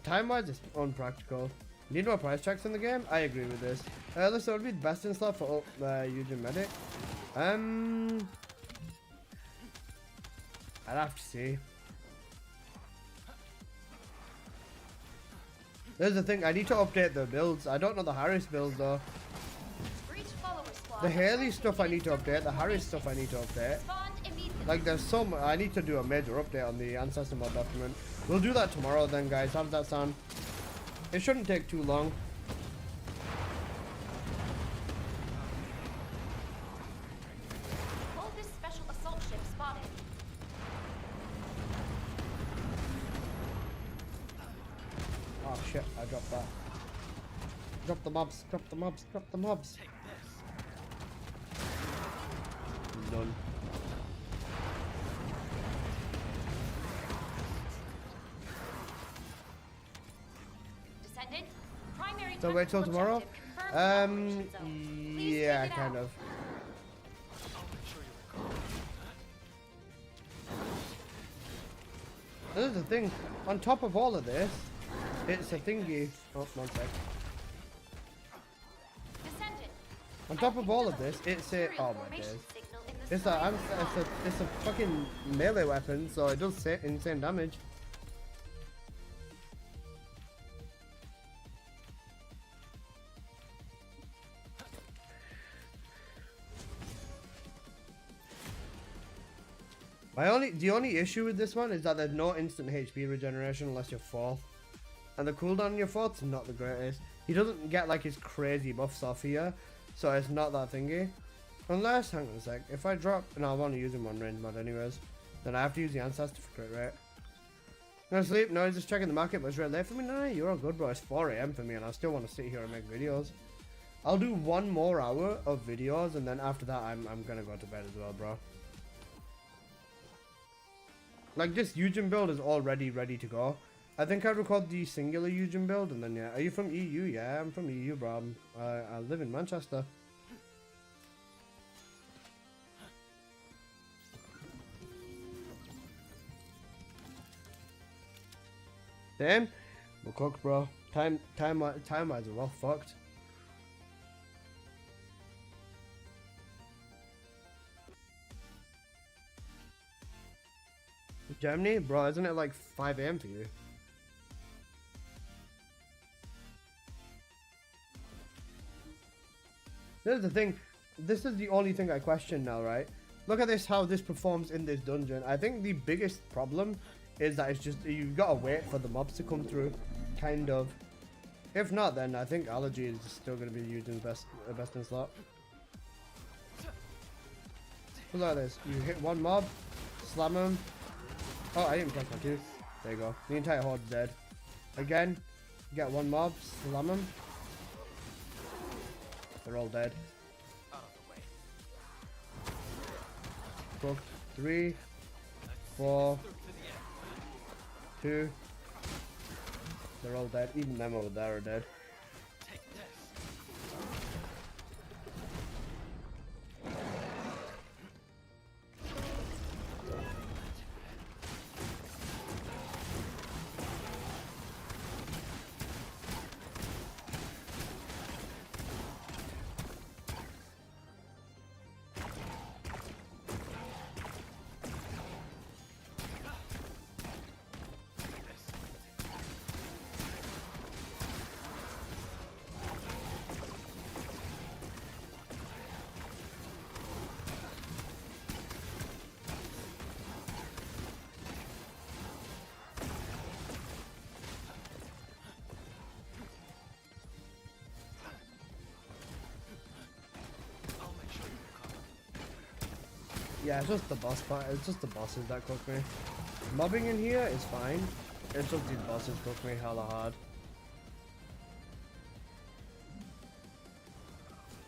Speaker 1: Time-wise, it's unpractical. Need more price checks in the game? I agree with this. Listen, what would be the best in slot for Yujin Medic? I'd have to see. There's the thing, I need to update the builds. I don't know the Harris build though.
Speaker 6: Breach follower squad.
Speaker 1: The Haley stuff I need to update, the Harris stuff I need to update.
Speaker 6: Respond immediately.
Speaker 1: Like there's some, I need to do a major update on the ancestor mod document. We'll do that tomorrow then, guys. How does that sound? It shouldn't take too long.
Speaker 6: Hold this special assault ship spotted.
Speaker 1: Oh shit, I dropped that. Drop the mobs, drop the mobs, drop the mobs.
Speaker 8: Take this.
Speaker 1: None.
Speaker 6: Descendant, primary
Speaker 1: So wait till
Speaker 6: tactical
Speaker 1: tomorrow?
Speaker 6: objective confirmed in operation zone. Please
Speaker 1: Yeah,
Speaker 6: take it
Speaker 1: kind
Speaker 6: out.
Speaker 1: of.
Speaker 8: I'll make sure you recover.
Speaker 1: This is the thing, on top of all of this, it's a thingy. Oh, one sec.
Speaker 6: Descendant,
Speaker 1: On top of all of this, it's a, oh my days. It's a fucking melee weapon, so it does insane damage. The only issue with this one is that there's no instant HP regeneration unless you're fourth. And the cooldown on your fourth's not the greatest. He doesn't get like his crazy buffs off here, so it's not that thingy. Unless, hang on a sec, if I drop, no, I'm only using one range mod anyways, then I have to use the ancestor for crit rate. No sleep, no, just checking the market, but it's really late for me. No, you're all good, bro. It's 4 AM for me and I still want to sit here and make videos. I'll do 1 more hour of videos and then after that I'm gonna go to bed as well, bro. Like this Yujin build is already ready to go. I think I record the singular Yujin build and then yeah. Are you from EU? Yeah, I'm from EU, bro. I live in Manchester. Damn, we're cooked, bro. Time wise, we're well fucked. Germany, bro, isn't it like 5 AM for you? This is the thing. This is the only thing I question now, right? Look at this, how this performs in this dungeon. I think the biggest problem is that it's just, you've got to wait for the mobs to come through, kind of. If not, then I think Allergy is still going to be Eugene's best in slot. Look at this, you hit one mob, slam him. Oh, I didn't press my 2. There you go. The entire horde's dead. Again, get one mob, slam him. They're all dead.
Speaker 8: Out of the way.
Speaker 1: Cooked. 3, 4, 2. They're all dead. Even them over there are dead.
Speaker 8: Take this.
Speaker 1: Yeah, it's just the boss part. It's just the bosses that cook me. Mobbing in here is fine. It's just these bosses cook me hella hard.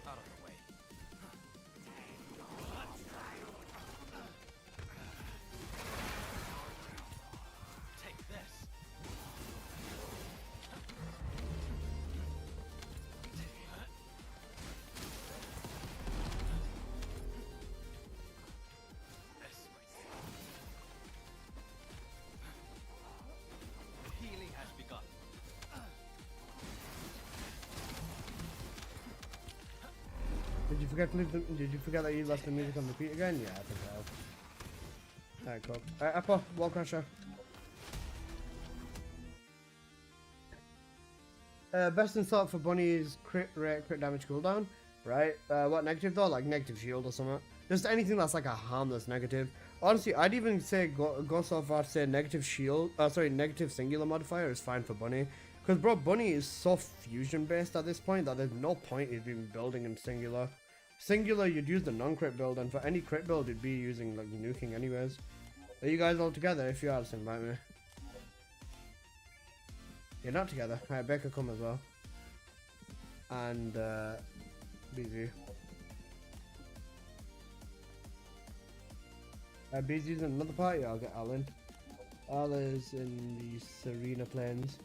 Speaker 8: Out of the way. Take this. Healing has begun.
Speaker 1: Did you forget to leave the, Did you forget that you left the music on repeat again? Yeah, I think I have. Alright, cool. Alright, Apple, wall crusher. Best in slot for Bunny is crit rate, crit damage cooldown. Right? What negative though? Like negative shield or something. Just anything that's like a harmless negative. Honestly, I'd even say go so far to say negative shield. Negative singular modifier is fine for Bunny. Because bro, Bunny is so fusion based at this point that there's no point in even building in singular. Singular, you'd use the non-crit build, and for any crit build, you'd be using like nuking anyways. Are you guys all together? If you are, just invite me. You're not together. Alright, Becca come as well. And BZ. BZ's in another party. I'll get Alan. Alan's in the Serena Plains.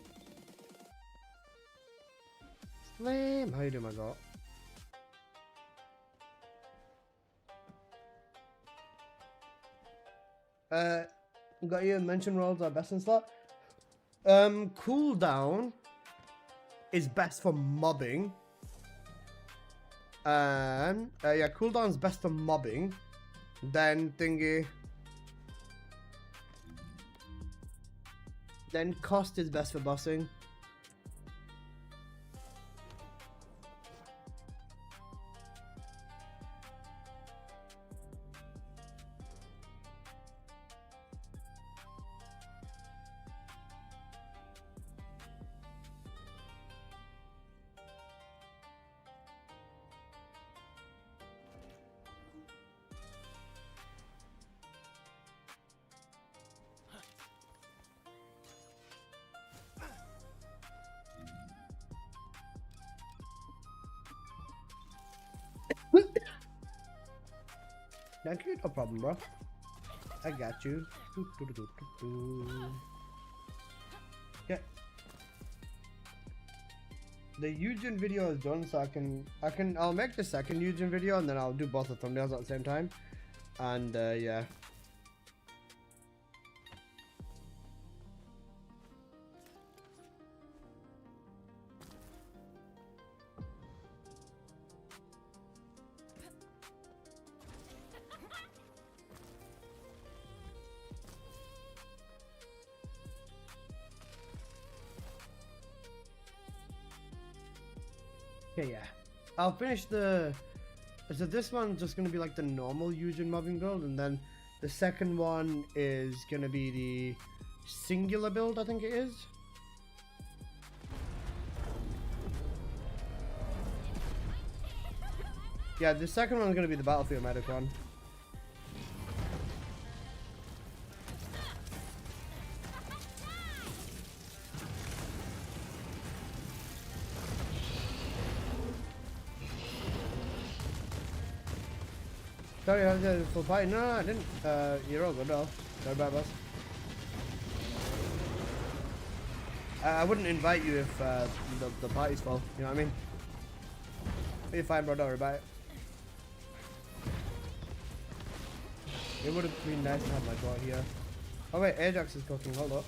Speaker 1: Slam! How you doing, my god? Got your mention rolls are best in slot. Cooldown is best for mobbing. And yeah, cooldown's best for mobbing. Then thingy. Then cost is best for bossing. No problem, bro. I got you. Yeah. The Yujin video is done, so I'll make the second Yujin video and then I'll do both the thumbnails at the same time. And yeah. Okay, yeah. I'll finish the... So this one's just going to be like the normal Yujin mobbing build, and then the second one is going to be the singular build, I think it is. Yeah, the second one's going to be the battlefield medic one. Sorry, I was full party. No, I didn't. You're all good, though. Sorry about us. I wouldn't invite you if the party's full. You know what I mean? You're fine, bro. Don't worry about it. It would have been nice to have my bot here. Oh wait, Ajax is cooking. Hold up.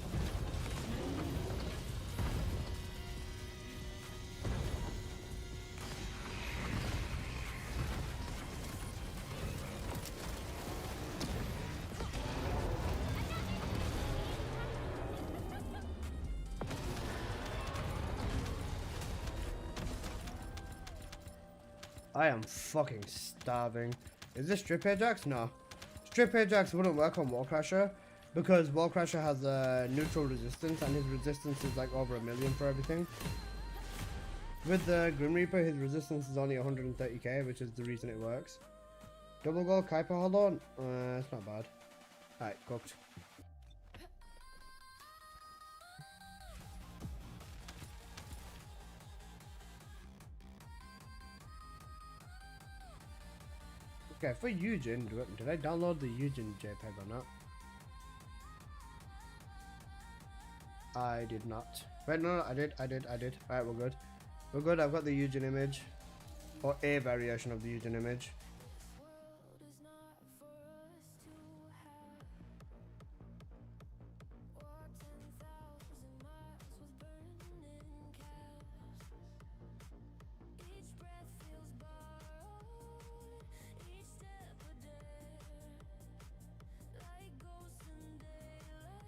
Speaker 1: I am fucking starving. Is this Strip Ajax? No. Strip Ajax wouldn't work on Wall Crasher because Wall Crasher has a neutral resistance and his resistance is like over 1 million for everything. With the Grim Reaper, his resistance is only 130k, which is the reason it works. Double gold, Kuiper, hold on. It's not bad. Alright, cooked. Okay, for Yujin, did I download the Yujin JPEG or not? I did not. Wait, no, I did. Alright, we're good. We're good, I've got the Yujin image. Or a variation of the Yujin image.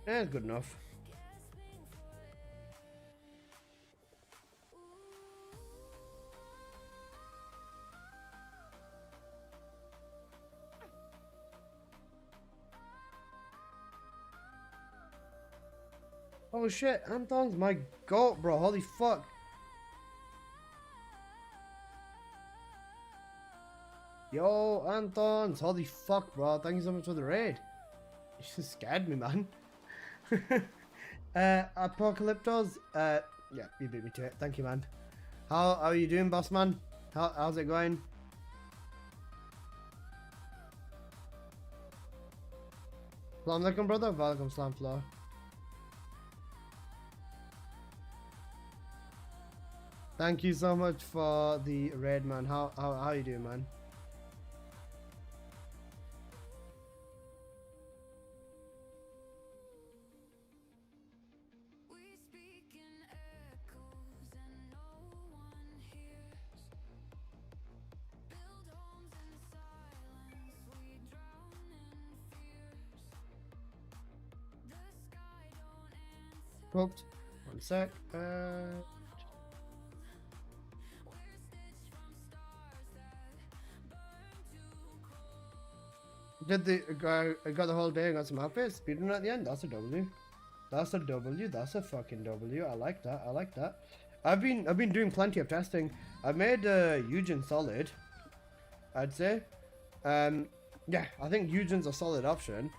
Speaker 1: Yeah, it's good enough. Oh shit, Anton's my goat, bro. Holy fuck. Yo, Anton's. Holy fuck, bro. Thank you so much for the raid. You just scared me, man. Apocalyptos. Yeah, you beat me to it. Thank you, man. How are you doing, boss man? How's it going? Assalamu alaikum, brother. Walaikum salam, Flo. Thank you so much for the raid, man. How you doing, man? Cooked. One sec. Did the I got the whole day and got some outfits. Speedrun at the end. That's a W. That's a W. That's a fucking W. I like that. I like that. I've been doing plenty of testing. I made Yujin solid, I'd say. Yeah, I think Yujin's a solid option.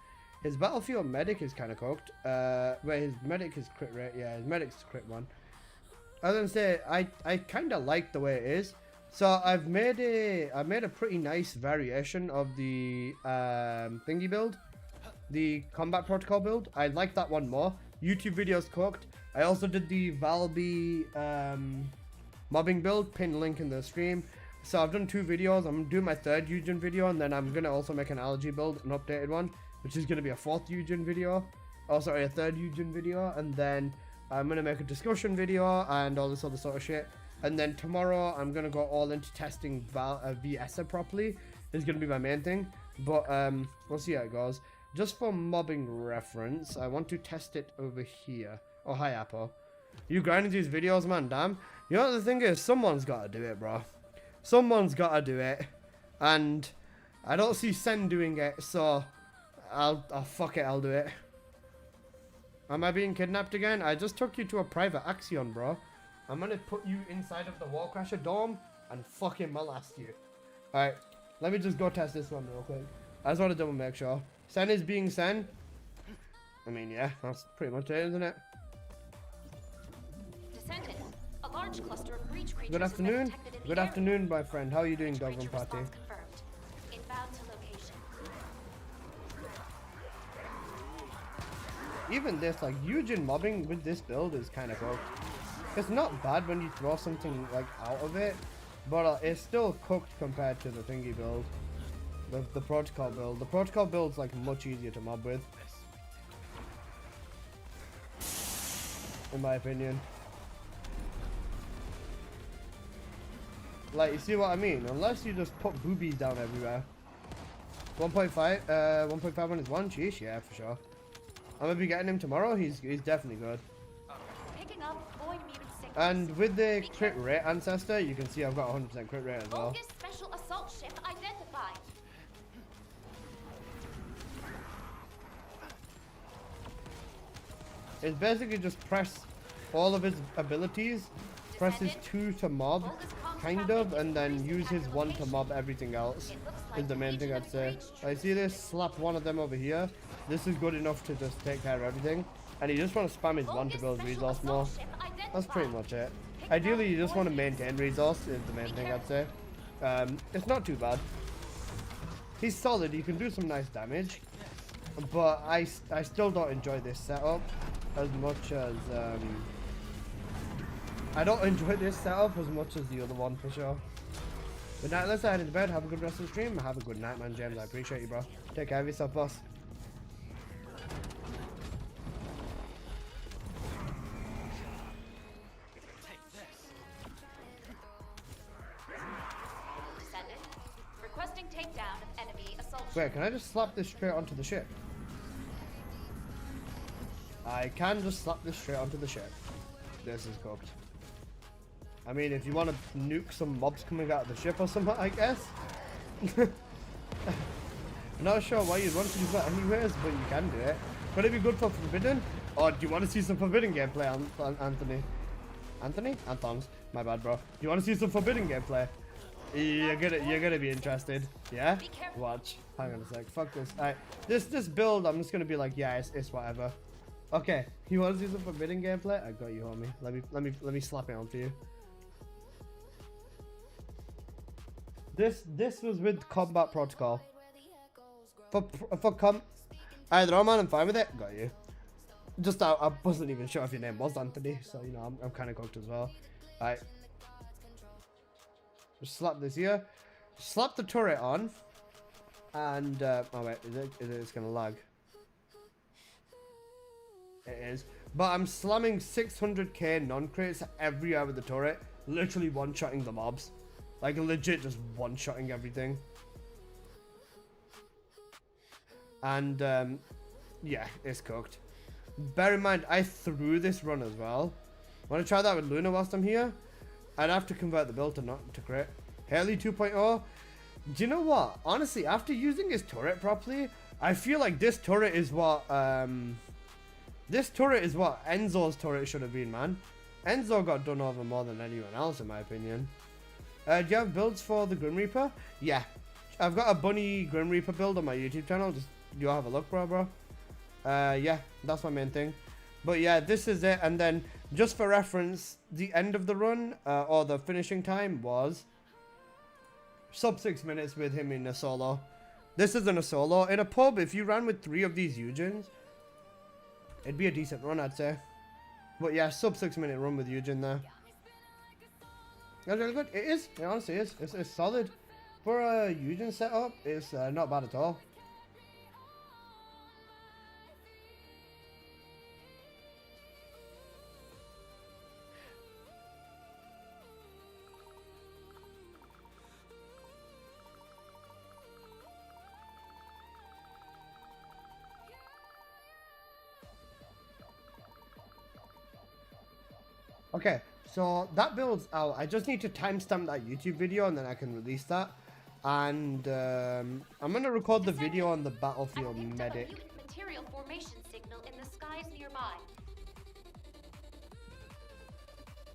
Speaker 1: His battlefield medic is kind of cooked. Where his medic is crit rate. Yeah, his medic's crit one. I was gonna say I kind of like the way it is. So I made a pretty nice variation of the thingy build, the combat protocol build. I like that one more. YouTube videos cooked. I also did the Valby mobbing build. Pin link in the stream. So I've done 2 videos. I'm doing my 3rd Yujin video, and then I'm gonna also make an allergy build, an updated one, which is gonna be a 4th Yujin video. Oh, sorry, a 3rd Yujin video, and then I'm gonna make a discussion video and all this other sort of shit. And then tomorrow I'm gonna go all into testing Viessa properly. Is gonna be my main thing. But we'll see how it goes. Just for mobbing reference, I want to test it over here. Oh, hi Apple. You grinding these videos, man, damn. You know what the thing is? Someone's gotta do it, bro. Someone's gotta do it. And I don't see Sen doing it, so I'll fuck it, I'll do it. Am I being kidnapped again? I just took you to a private Axion, bro. I'm gonna put you inside of the Wallcrasher dome and fucking molest you. Alright, let me just go test this one real quick. I just want to double make sure. Sen is being Sen. I mean, yeah, that's pretty much it, isn't it?
Speaker 6: Descendant, a large cluster of breach creatures
Speaker 1: Good afternoon.
Speaker 6: has been detected in the
Speaker 1: Good
Speaker 6: area.
Speaker 1: afternoon, my friend. How are you doing,
Speaker 6: Breach
Speaker 1: Dogman
Speaker 6: creature
Speaker 1: Party?
Speaker 6: response confirmed. Inbound to location.
Speaker 1: Even this, like, Yujin mobbing with this build is kind of cooked. It's not bad when you throw something, like, out of it, but it's still cooked compared to the thingy build. The protocol build. The protocol build's, like, much easier to mob with. In my opinion. Like, you see what I mean? Unless you just put boobies down everywhere. 1.5, 1.5 on his one, sheesh, yeah, for sure. I'm gonna be getting him tomorrow. He's definitely good.
Speaker 6: Picking up void mutant signals.
Speaker 1: And with the crit rate ancestor, you can see I've got 100% crit rate as well.
Speaker 6: Bogus special assault ship identified.
Speaker 1: It's basically just press all of his abilities presses 2 to mob, kind of, and then uses 1 to mob everything else. Is the main thing I'd say. I see this, slap one of them over here. This is good enough to just take care of everything. And you just want to spam his 1 to build resource more. That's pretty much it. Ideally, you just want to maintain resource is the main thing I'd say. It's not too bad. He's solid, he can do some nice damage. But I still don't enjoy this setup as much as... I don't enjoy this setup as much as the other one for sure. Good night, let's head into bed. Have a good rest of the stream. Have a good night, man, James. I appreciate you, bro. Take care of yourself, boss.
Speaker 6: Descendant, requesting takedown of enemy assault ship.
Speaker 1: Wait, can I just slap this straight onto the ship? I can just slap this straight onto the ship. This is cooked. I mean, if you want to nuke some mobs coming out of the ship or something, I guess. I'm not sure why you'd want to do that anyways, but you can do it. Could it be good for Forbidden? Or do you want to see some Forbidden gameplay, Anthony? Anthony? Anthons. My bad, bro. Do you want to see some Forbidden gameplay? You're gonna be interested. Yeah? Watch. Hang on a sec. Fuck this. Alright. This build, I'm just gonna be like, yeah, it's whatever. Okay. You want to see some Forbidden gameplay? I got you, homie. Let me slap it on for you. This was with combat protocol. Either I'm on, I'm fine with it. Got you. Just I wasn't even sure if your name was Anthony, so you know I'm kind of cooked as well. Alright. Just slap this here. Slap the turret on, and oh wait, it's gonna lag. It is, but I'm slamming 600k non-crates every hour with the turret, literally one-shotting the mobs. Like, legit just one-shotting everything. And, yeah, it's cooked. Bear in mind, I threw this run as well. Want to try that with Luna whilst I'm here? I'd have to convert the build to not to crit. Haley 2.0. Do you know what? Honestly, after using his turret properly, I feel like this turret is what, Enzo's turret should have been, man. Enzo got done over more than anyone else, in my opinion. Do you have builds for the Grim Reaper? Yeah. I've got a Bunny Grim Reaper build on my YouTube channel. Just you have a look, bro. Yeah, that's my main thing. But yeah, this is it. And then, just for reference, the end of the run, or the finishing time was sub 6 minutes with him in a solo. This isn't a solo. In a pub, if you ran with 3 of these Yujins, it'd be a decent run, I'd say. But yeah, sub 6 minute run with Yujin there. That's really good. It is. It honestly is. It's solid. For a Yujin setup, it's not bad at all. Okay, so that build's out. I just need to timestamp that YouTube video and then I can release that. And I'm gonna record the video on the battlefield medic.
Speaker 6: Material formation signal in the skies nearby.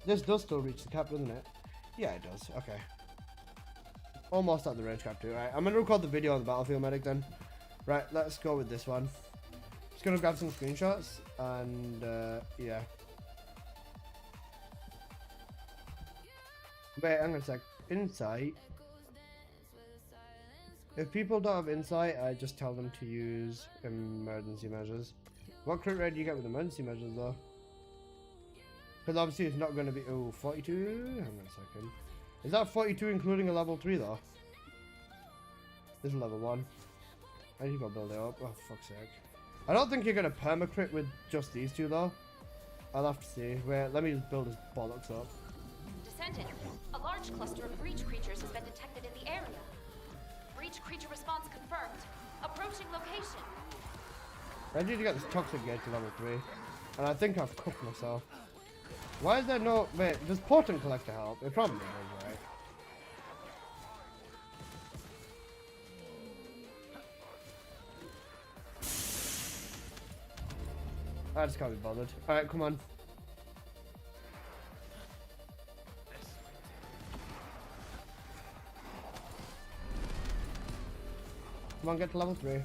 Speaker 1: This does still reach the cap, doesn't it? Yeah, it does. Okay. Almost at the range cap too. Right, I'm gonna record the video on the battlefield medic then. Right, let's go with this one. Just gonna grab some screenshots and yeah. Wait, hang on a sec. Insight. If people don't have insight, I just tell them to use emergency measures. What crit rate do you get with emergency measures though? Because obviously it's not going to be... Oh, 42? Hang on a second. Is that 42 including a level 3 though? This is level 1. I need to go build it up. Oh, fuck's sake. I don't think you're going to perma-crit with just these two though. I'll have to see. Wait, let me just build his bollocks up.
Speaker 6: Descendant, a large cluster of breach creatures has been detected in the area. Breach creature response confirmed. Approaching location.
Speaker 1: I need to get this toxic gauge to level 3. And I think I've cooked myself. Why is there no... Wait, does Portent Collector help? It probably does, right? I just can't be bothered. Alright, come on. Come on, get to level 3.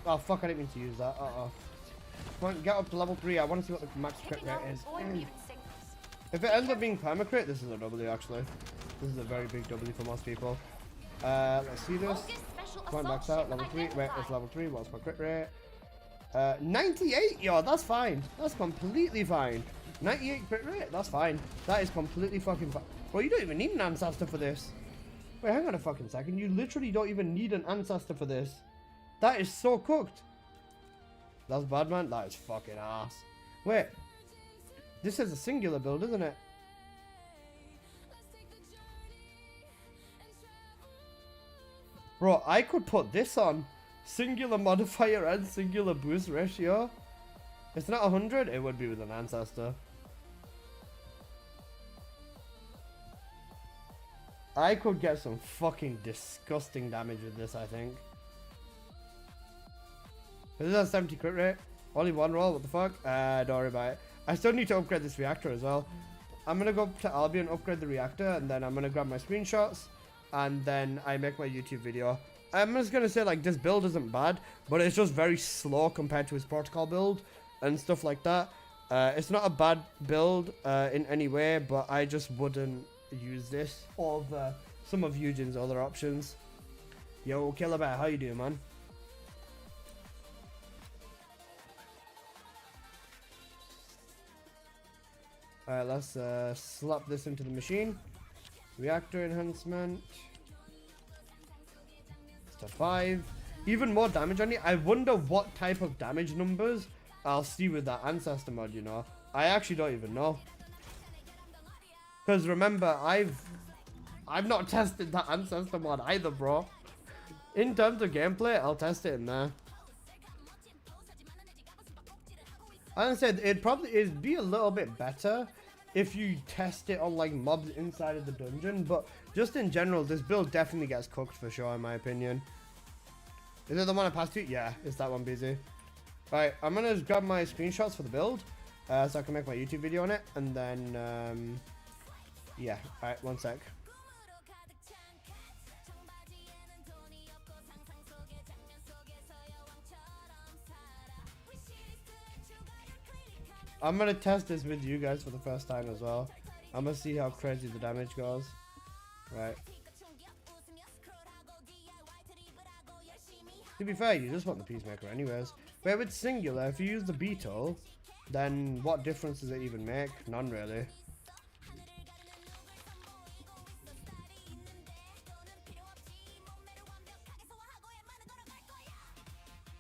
Speaker 1: Oh fuck, I didn't mean to use that. Come on, get up to level 3. I want to see what the max crit
Speaker 6: Picking
Speaker 1: rate
Speaker 6: up
Speaker 1: is.
Speaker 6: void mutant signals.
Speaker 1: If it ends up being permacrit, this is a W actually. This is a very big W for most people. Let's see this.
Speaker 6: Focus special
Speaker 1: Come on, max
Speaker 6: assault
Speaker 1: out.
Speaker 6: ship
Speaker 1: Level 3. Wait,
Speaker 6: identified.
Speaker 1: it's level 3. What's my crit rate? 98. Yo, that's fine. That's completely fine. 98 crit rate. That's fine. That is completely fucking fine. Bro, you don't even need an ancestor for this. Wait, hang on a fucking second. You literally don't even need an ancestor for this. That is so cooked. That's bad, man. That is fucking ass. Wait. This is a singular build, isn't it? Bro, I could put this on. Singular modifier and singular boost ratio. It's not 100. It would be with an ancestor. I could get some fucking disgusting damage with this, I think. This is a 70 crit rate. Only one roll, what the fuck? Don't worry about it. I still need to upgrade this reactor as well. I'm gonna go to Albion, upgrade the reactor, and then I'm gonna grab my screenshots, and then I make my YouTube video. I'm just gonna say, like, this build isn't bad, but it's just very slow compared to his protocol build and stuff like that. It's not a bad build in any way, but I just wouldn't use this over some of Eugene's other options. Yo, Killer Bear, how you doing, man? Alright, let's slap this into the machine. Reactor enhancement. It's to 5. Even more damage on it. I wonder what type of damage numbers I'll see with that Ancestor mod, you know. I actually don't even know. Because remember, I've not tested that Ancestor mod either, bro. In terms of gameplay, I'll test it in there. As I said, it'd be a little bit better if you test it on like mobs inside of the dungeon, but just in general, this build definitely gets cooked for sure, in my opinion. Is it the one I passed to? Yeah, it's that one, busy. Right, I'm gonna just grab my screenshots for the build, so I can make my YouTube video on it, and then, yeah, alright, one sec. I'm gonna test this with you guys for the first time as well. I'm gonna see how crazy the damage goes. Right. To be fair, you just want the Peacemaker anyways. Wait, with singular, if you use the beetle, then what difference does it even make? None really.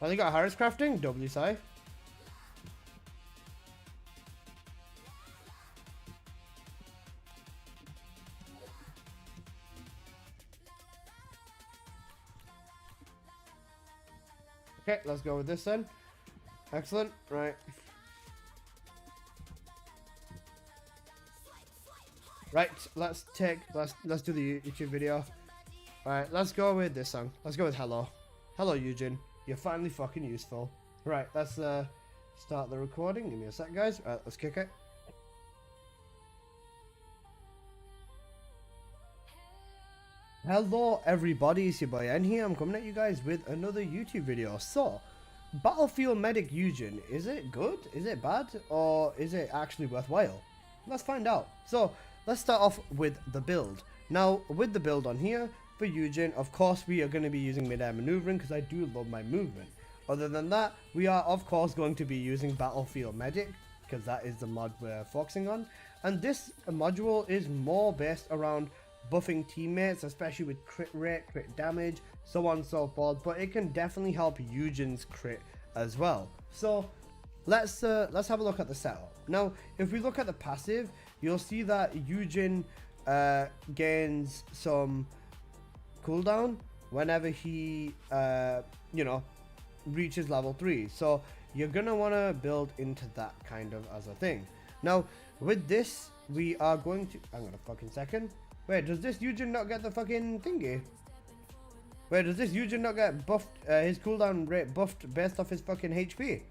Speaker 1: Oh, they got Harris crafting? W sci. Okay, let's go with this then. Excellent, right. Right, let's do the YouTube video. Alright, let's go with this song. Let's go with Hello. Hello, Yujin. You're finally fucking useful. Right, let's start the recording. Give me a sec, guys. Alright, let's kick it. Hello everybody, it's your boy N here. I'm coming at you guys with another YouTube video. So, Battlefield Medic Yujin, is it good? Is it bad? Or is it actually worthwhile? Let's find out. So, let's start off with the build. Now, with the build on here, for Yujin, of course we are going to be using mid-air maneuvering because I do love my movement. Other than that, we are of course going to be using Battlefield Medic because that is the mod we're focusing on. And this module is more based around buffing teammates, especially with crit rate, crit damage, so on and so forth, but it can definitely help Eugene's crit as well. So let's have a look at the setup. Now, if we look at the passive, you'll see that Yujin gains some cooldown whenever he you know, reaches level 3. So you're gonna want to build into that kind of as a thing. Now with this, we are going to, hang on a fucking second. Wait, does this Yujin not get the fucking thingy? Wait, does this Yujin not get buffed, his cooldown rate buffed based off his fucking HP?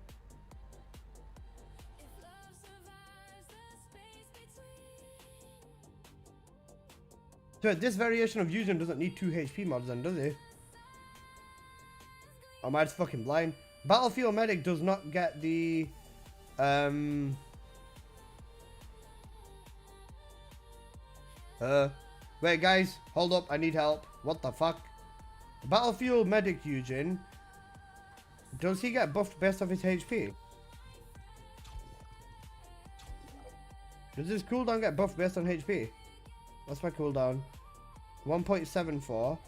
Speaker 1: So this variation of Yujin doesn't need 2 HP mods then, does it? Or am I just fucking blind? Battlefield Medic does not get the wait guys, hold up, I need help. What the fuck? Battlefield Medic Yujin, does he get buffed based off his HP? Does his cooldown get buffed based on HP? What's my cooldown? 1.74.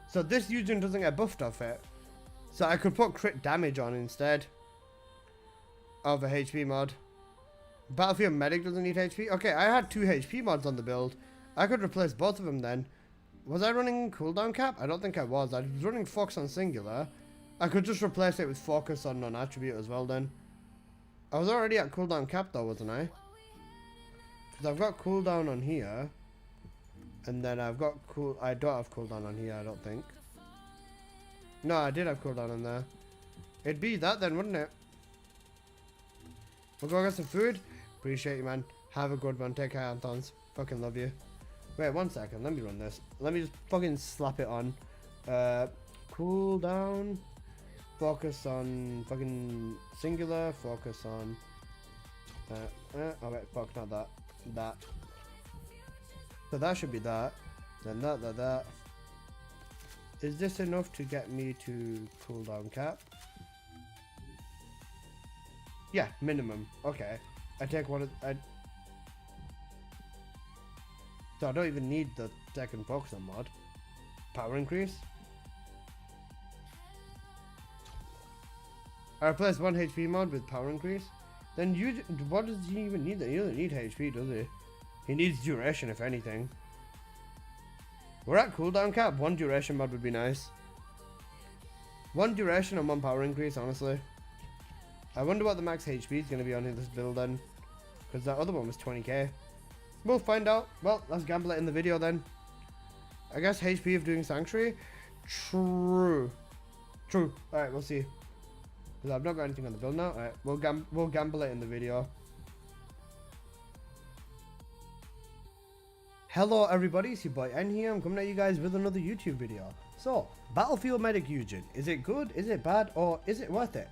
Speaker 1: So this Yujin doesn't get buffed off it. So I could put crit damage on instead of a HP mod. Battlefield Medic doesn't need HP. Okay, I had 2 HP mods on the build. I could replace both of them then. Was I running cooldown cap? I don't think I was. I was running focus on singular. I could just replace it with focus on non-attribute as well then. I was already at cooldown cap though, wasn't I? Because I've got cooldown on here. And then I've got I don't have cooldown on here, I don't think. No, I did have cooldown on there. It'd be that then, wouldn't it? We'll go get some food. Appreciate you, man. Have a good one. Take care, Antons. Fucking love you. Wait, 1 second. Let me run this. Let me just fucking slap it on. Cooldown. Focus on fucking singular. Focus on. Oh wait, fuck, not that. That. So that should be that. Then that. Is this enough to get me to cooldown cap? Yeah, minimum. Okay. I take one of so I don't even need the second focus on mod. Power increase. I replace 1 HP mod with power increase. Then what does he even need then? He doesn't need HP, does he? He needs duration, if anything. We're at cooldown cap. 1 duration mod would be nice. 1 duration and 1 power increase, honestly. I wonder what the max HP is going to be on this build then. Because that other one was 20k. We'll find out. Well, let's gamble it in the video then. I guess HP of doing Sanctuary? True. Alright, we'll see. Because I've not got anything on the build now. Alright, we'll gamble it in the video. Hello everybody, it's your boy N here. I'm coming at you guys with another YouTube video. So, Battlefield Medic Yujin. Is it good? Is it bad? Or is it worth it?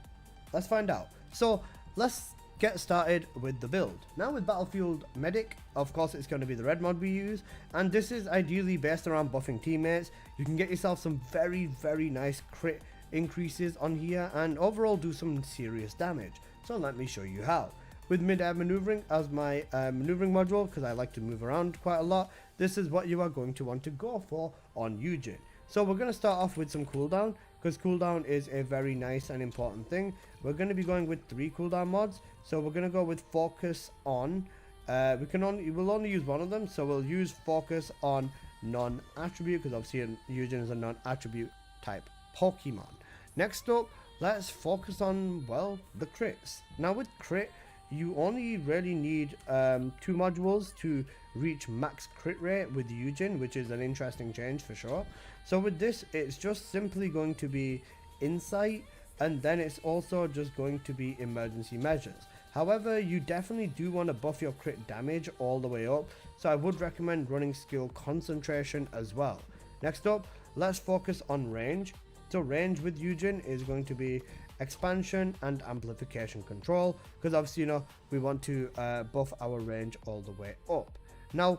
Speaker 1: Let's find out. So, let's get started with the build. Now with Battlefield Medic, of course it's going to be the red mod we use. And this is ideally based around buffing teammates. You can get yourself some very, very nice crit increases on here. And overall do some serious damage. So let me show you how. With mid-air maneuvering as my maneuvering module, because I like to move around quite a lot, this is what you are going to want to go for on Yujin. So we're going to start off with some cooldown, because cooldown is a very nice and important thing. We're going to be going with 3 cooldown mods. So we're going to go with focus on, we'll only use one of them, so we'll use focus on non-attribute, because obviously Yujin is a non-attribute type Pokemon. Next up, let's focus on, well, the crits. Now with crit, you only really need 2 modules to reach max crit rate with Yujin, which is an interesting change for sure. So with this, it's just simply going to be insight, and then it's also just going to be emergency measures. However, you definitely do want to buff your crit damage all the way up, so I would recommend running skill concentration as well. Next up, let's focus on range. So range with Yujin is going to be expansion and amplification control, because obviously, you know, we want to buff our range all the way up. Now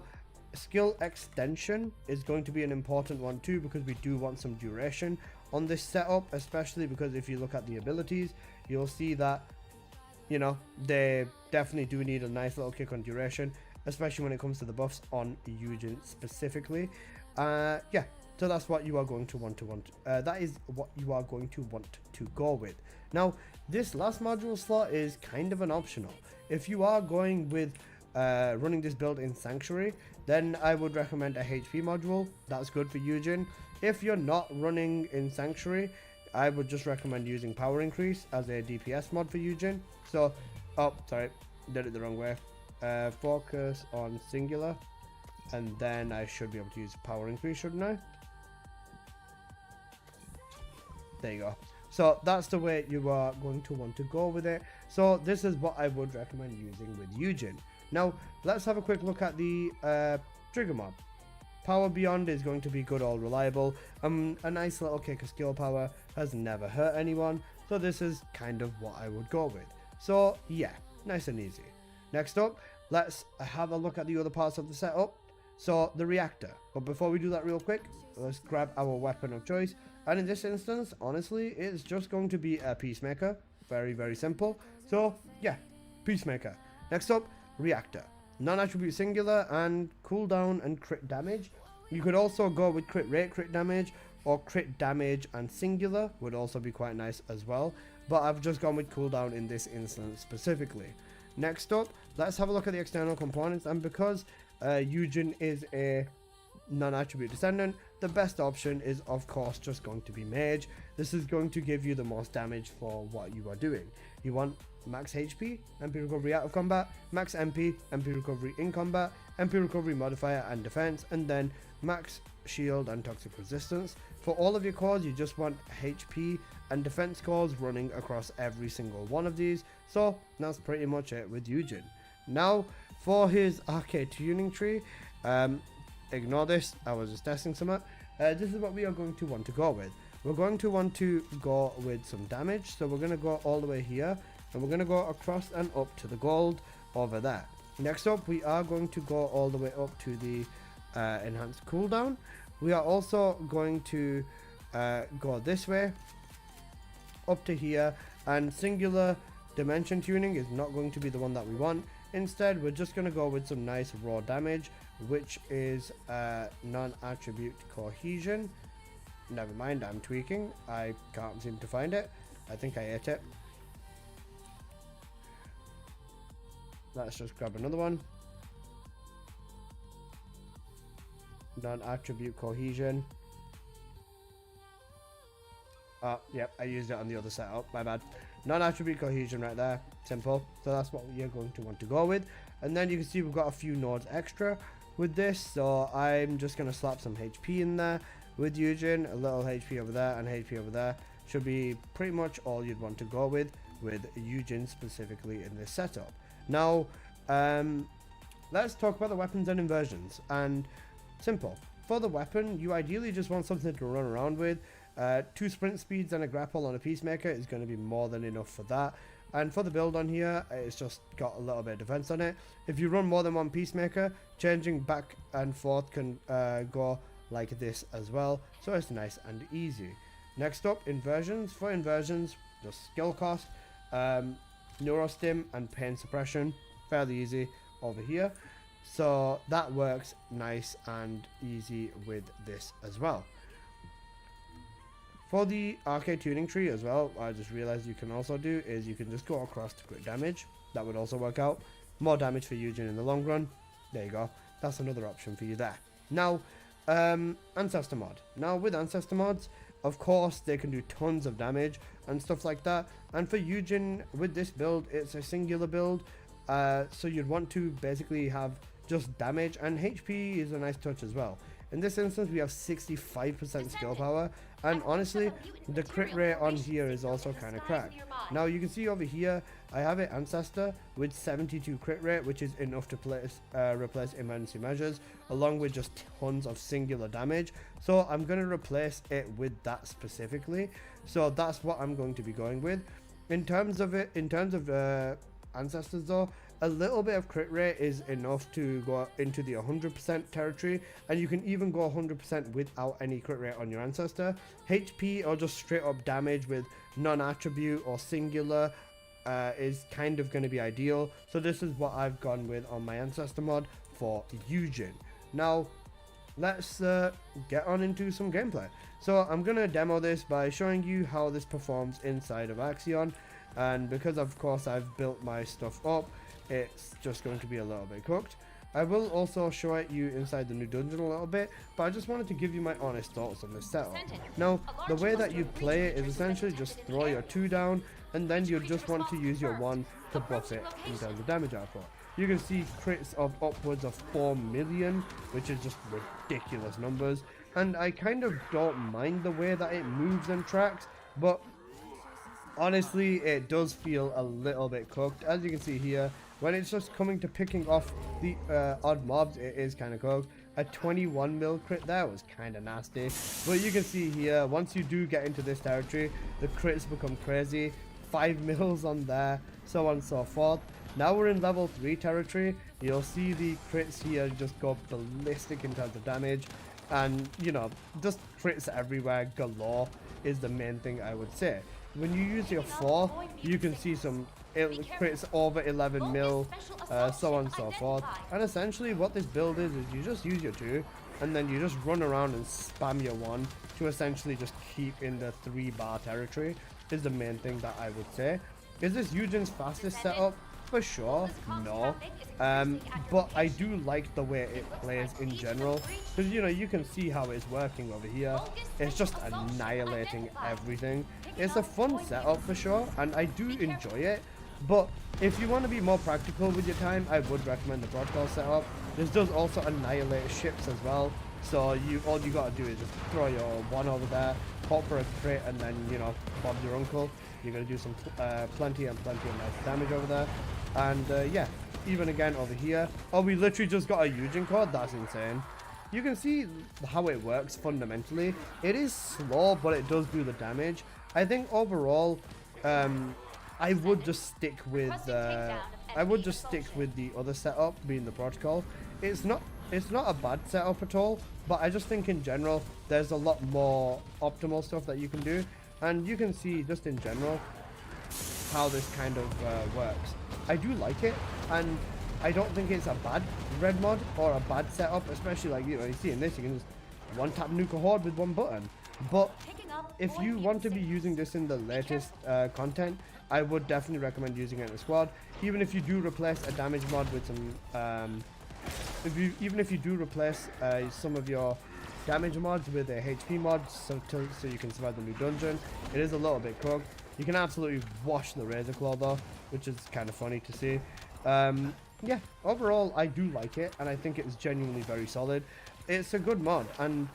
Speaker 1: skill extension is going to be an important one too, because we do want some duration on this setup, especially because if you look at the abilities, you'll see that, you know, they definitely do need a nice little kick on duration, especially when it comes to the buffs on Yujin specifically. Yeah, so that's what you are going to want. That is what you are going to want to go with. Now, this last module slot is kind of an optional. If you are going with running this build in Sanctuary, then I would recommend a HP module. That's good for Yujin. If you're not running in Sanctuary, I would just recommend using Power Increase as a DPS mod for Yujin. So, oh, sorry, did it the wrong way. Focus on singular, and then I should be able to use Power Increase, shouldn't I? There you go. So that's the way you are going to want to go with it. So this is what I would recommend using with Yujin. Now let's have a quick look at the trigger mob. Power Beyond is going to be good or reliable. A nice little kick of skill power has never hurt anyone. So this is kind of what I would go with. So yeah, nice and easy. Next up, let's have a look at the other parts of the setup. So the reactor. But before we do that real quick, let's grab our weapon of choice. And in this instance, honestly, it's just going to be a Peacemaker. Very, very simple. So yeah, Peacemaker. Next up, reactor. Non-attribute singular and cooldown and crit damage. You could also go with crit rate, crit damage, or crit damage and singular would also be quite nice as well. But I've just gone with cooldown in this instance specifically. Next up, let's have a look at the external components. And because Yujin is a non-attribute descendant, the best option is of course just going to be mage. This is going to give you the most damage for what you are doing. You want max HP, MP recovery out of combat, max MP recovery in combat, MP recovery modifier and defense, and then max shield and toxic resistance. For all of your cores, you just want HP and defense cores running across every single one of these. So that's pretty much it with Yujin. Now for his arcade tuning tree, ignore this, I was just testing some. This is what we are going to want to go with. We're going to want to go with some damage, so we're going to go all the way here, and we're going to go across and up to the gold over there. Next up, we are going to go all the way up to the enhanced cooldown. We are also going to go this way up to here, and singular dimension tuning is not going to be the one that we want. Instead, we're just going to go with some nice raw damage, which is non-attribute cohesion. Never mind, I'm tweaking. I can't seem to find it. I think I ate it. Let's just grab another one. Non-attribute cohesion. Yep, I used it on the other setup, my bad. Non-attribute cohesion right there, simple. So that's what you're going to want to go with. And then you can see we've got a few nodes extra with this, so I'm just going to slap some HP in there with Yujin. A little HP over there and HP over there should be pretty much all you'd want to go with Yujin specifically in this setup. Now let's talk about the weapons and inversions. And simple, for the weapon, you ideally just want something to run around with. 2 sprint speeds and a grapple on a Peacemaker is going to be more than enough for that. And for the build on here, it's just got a little bit of defense on it. If you run more than one Peacemaker, changing back and forth can go like this as well. So it's nice and easy. Next up, inversions. For inversions, just skill cost, neurostim and pain suppression. Fairly easy over here. So that works nice and easy with this as well. For the arcade tuning tree as well, I just realized you can also do is you can just go across to crit damage. That would also work out. More damage for Yujin in the long run. There you go. That's another option for you there. Now, Ancestor mod. Now with Ancestor mods, of course, they can do tons of damage and stuff like that. And for Yujin, with this build, it's a singular build. So you'd want to basically have just damage, and HP is a nice touch as well. In this instance, we have 65% skill power, and honestly, the crit rate on here is also kind of cracked. Now you can see over here, I have an Ancestor with 72 crit rate, which is enough to replace emergency measures, along with just tons of singular damage. So I'm going to replace it with that specifically. So that's what I'm going to be going with. In terms of Ancestors though, a little bit of crit rate is enough to go into the 100% territory, and you can even go 100% without any crit rate on your Ancestor. HP or just straight up damage with non-attribute or singular is kind of going to be ideal. So this is what I've gone with on my Ancestor mod for Yujin. Now let's get on into some gameplay. So I'm going to demo this by showing you how this performs inside of Axion, and because of course I've built my stuff up, it's just going to be a little bit cooked. I will also show it you inside the new dungeon a little bit, but I just wanted to give you my honest thoughts on this setup. Now, the way that you play it is essentially just throw your 2 down, and then you just want to use your 1 to buff it in terms of damage output. You can see crits of upwards of 4 million, which is just ridiculous numbers, and I kind of don't mind the way that it moves and tracks, but honestly, it does feel a little bit cooked. As you can see here, when it's just coming to picking off the odd mobs, it is kind of cooked. A 21 mil crit there was kind of nasty. But you can see here, once you do get into this territory, the crits become crazy. 5 mils on there, so on and so forth. Now we're in level 3 territory. You'll see the crits here just go ballistic in terms of damage. And, you know, just crits everywhere galore is the main thing I would say. When you use your 4, you can see some crits over 11 mil, so on and so forth. And essentially what this build is you just use your 2, and then you just run around and spam your 1 to essentially just keep in the 3 bar territory is the main thing that I would say. Is this Eugene's fastest setup? For sure, no. But I do like the way it plays in general, because you know, you can see how it's working over here. It's just annihilating everything. It's a fun setup for sure, and I do enjoy it. But if you want to be more practical with your time, I would recommend the protocol setup. This does also annihilate ships as well, so all you gotta do is just throw your 1 over there, pop for a crit, and then, you know, Bob's your uncle. You're gonna do some plenty of nice damage over there. And yeah, even again over here. Oh, we literally just got a Yujin code. That's insane. You can see how it works fundamentally. It is slow, but it does do the damage. I think overall, I would just stick with the other setup, being the protocol. It's not a bad setup at all, but I just think in general there's a lot more optimal stuff that you can do, and you can see just in general how this kind of works. I do like it, and I don't think it's a bad red mod or a bad setup, especially like, you know, you see in this you can just one tap nuke a horde with 1 button. But if you want to be using this in the latest content, I would definitely recommend using it in a squad. Even if you do replace a damage mod with some even if you do replace some of your damage mods with a HP mod, so you can survive the new dungeon, it is a little bit cooked. You can absolutely wash the Razor Claw though, which is kind of funny to see. Yeah, overall I do like it, and I think it's genuinely very solid. It's a good mod, and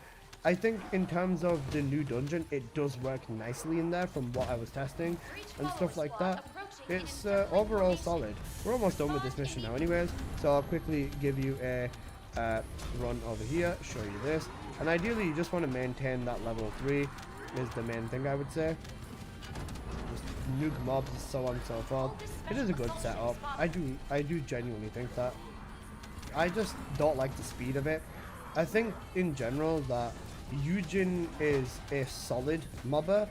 Speaker 1: I think in terms of the new dungeon, it does work nicely in there from what I was testing and stuff like that. It's overall solid. We're almost done with this mission now anyways, so I'll quickly give you a run over here, show you this. And ideally you just want to maintain that level 3 is the main thing I would say. Just nuke mobs, so on and so forth. It is a good setup. I do genuinely think that. I just don't like the speed of it. I think in general that Yujin is a solid mobber.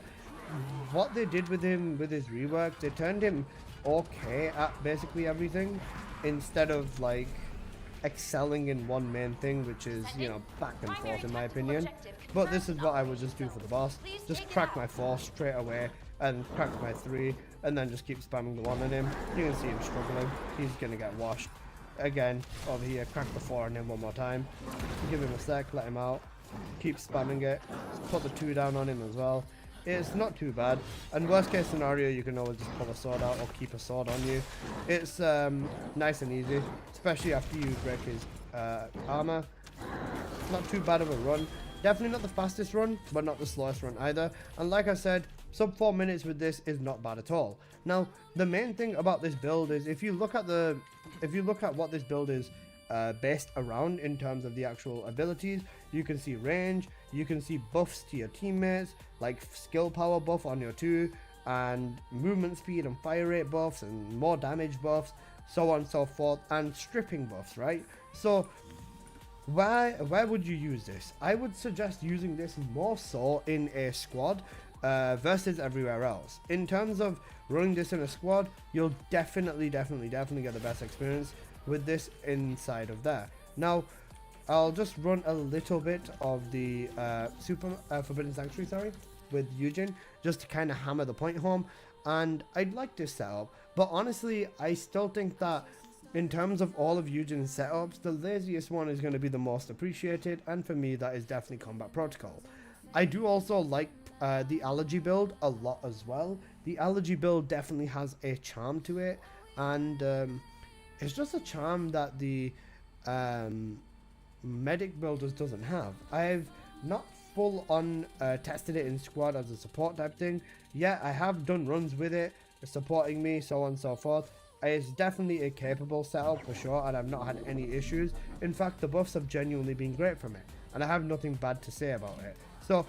Speaker 1: What they did with him with his rework, they turned him okay at basically everything, instead of like excelling in one main thing, which is, you know, back and forth in my opinion. But this is what I would just do for the boss. Just crack my 4 straight away and crack my 3, and then just keep spamming the 1 on him. You can see him struggling. He's gonna get washed. Again, over here, crack the 4 on him 1 more time. Give him a sec, let him out. Keep spamming it. Put the 2 down on him as well. It's not too bad. And worst case scenario, you can always just pull a sword out or keep a sword on you. It's nice and easy, especially after you break his armor. Not too bad of a run. Definitely not the fastest run, but not the slowest run either. And like I said, sub 4 minutes with this is not bad at all. Now, the main thing about this build is if you look at what this build is based around in terms of the actual abilities, you can see range, you can see buffs to your teammates, like skill power buff on your 2, and movement speed and fire rate buffs, and more damage buffs, so on and so forth, and stripping buffs, right? So where would you use this? I would suggest using this more so in a squad versus everywhere else. In terms of running this in a squad, you'll definitely get the best experience with this inside of there. Now, I'll just run a little bit of the Super Forbidden Sanctuary, with Yujin, just to kind of hammer the point home. And I'd like this setup, but honestly, I still think that in terms of all of Eugene's setups, the laziest one is going to be the most appreciated, and for me, that is definitely Combat Protocol. I do also like the Allergy build a lot as well. The Allergy build definitely has a charm to it, and it's just a charm that the Medic builders doesn't have. I've not full on tested it in squad as a support type thing, yeah, I have done runs with it, supporting me, so on and so forth. It's definitely a capable setup for sure, and I've not had any issues. In fact, the buffs have genuinely been great from it, and I have nothing bad to say about it. So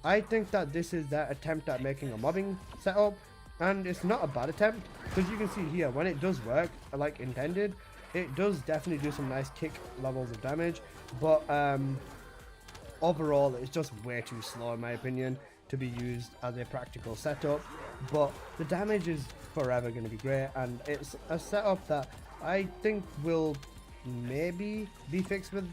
Speaker 1: I think that this is their attempt at making a mobbing setup, and it's not a bad attempt, because you can see here, when it does work like intended, it does definitely do some nice kick levels of damage, but overall it's just way too slow in my opinion to be used as a practical setup. But the damage is forever going to be great, and it's a setup that I think will maybe be fixed with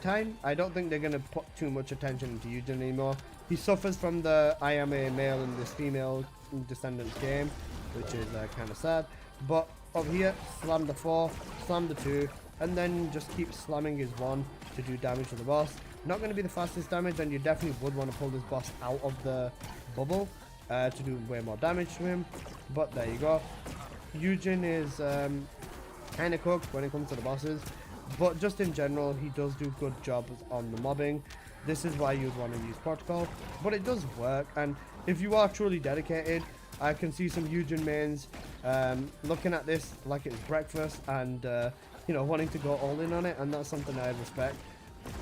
Speaker 1: time. I don't think they're going to put too much attention into Yujin anymore. He suffers from the I am a male in this female Descendant game, which is kind of sad. But over here, slam the 4, slam the 2, and then just keep slamming his 1 to do damage to the boss. Not going to be the fastest damage, and you definitely would want to pull this boss out of the bubble to do way more damage to him. But there you go. Yujin is kind of cooked when it comes to the bosses, but just in general, he does do good jobs on the mobbing. This is why you'd want to use protocol, but it does work. And if you are truly dedicated, I can see some Yujin mains looking at this like it's breakfast and you know, wanting to go all in on it, and that's something I respect.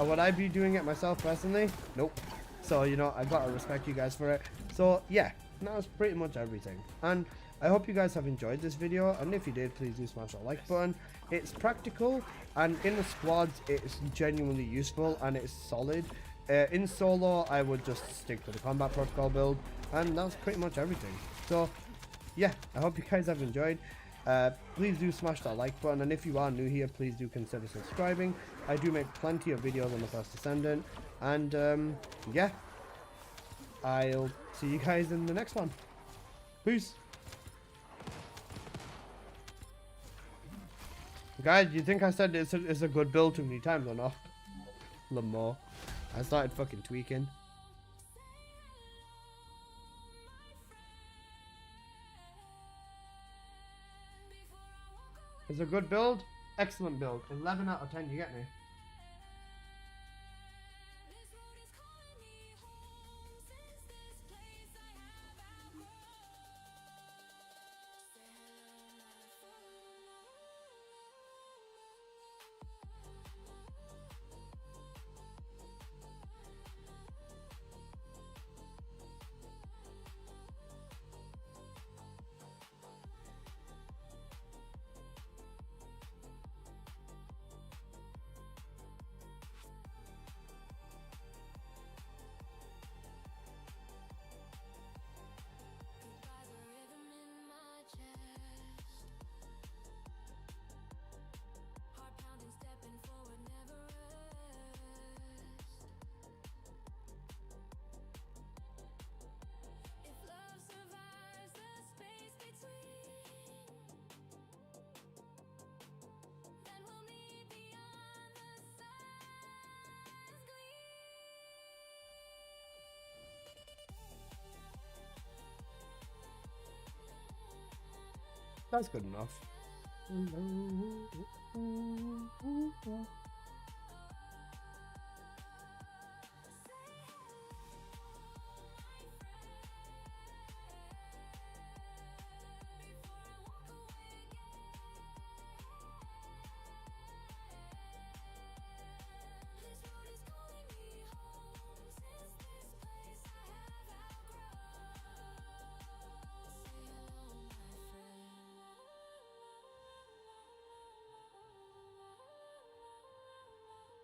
Speaker 1: Would I be doing it myself personally? Nope. So, you know, I gotta respect you guys for it. So yeah, that's pretty much everything, and I hope you guys have enjoyed this video, and if you did, please do smash that like button. It's practical, and in the squads it's genuinely useful and it's solid. In solo I would just stick to the combat protocol build, and that's pretty much everything. So yeah, I hope you guys have enjoyed. Please do smash that like button, and if you are new here, please do consider subscribing. I do make plenty of videos on the first Descendant, and yeah, I'll see you guys in the next one. Peace. Guys, you think I said it's a good build too many times or not? A little more. I started fucking tweaking. It's a good build. Excellent build. 11 out of 10, you get me? That's good enough.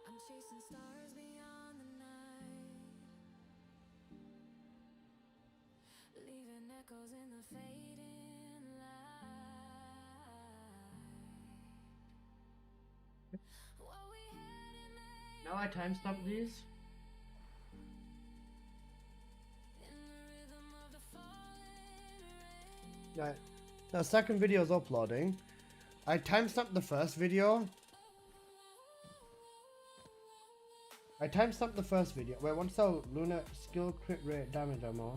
Speaker 9: I'm chasing stars beyond the night, leaving echoes in the fading light. What we had in
Speaker 1: Now I timestamp these.
Speaker 9: in the rhythm of the falling rain.
Speaker 1: Right. The second video is uploading. I timestamped the first video. Wait, what's the Luna skill crit rate damage ammo?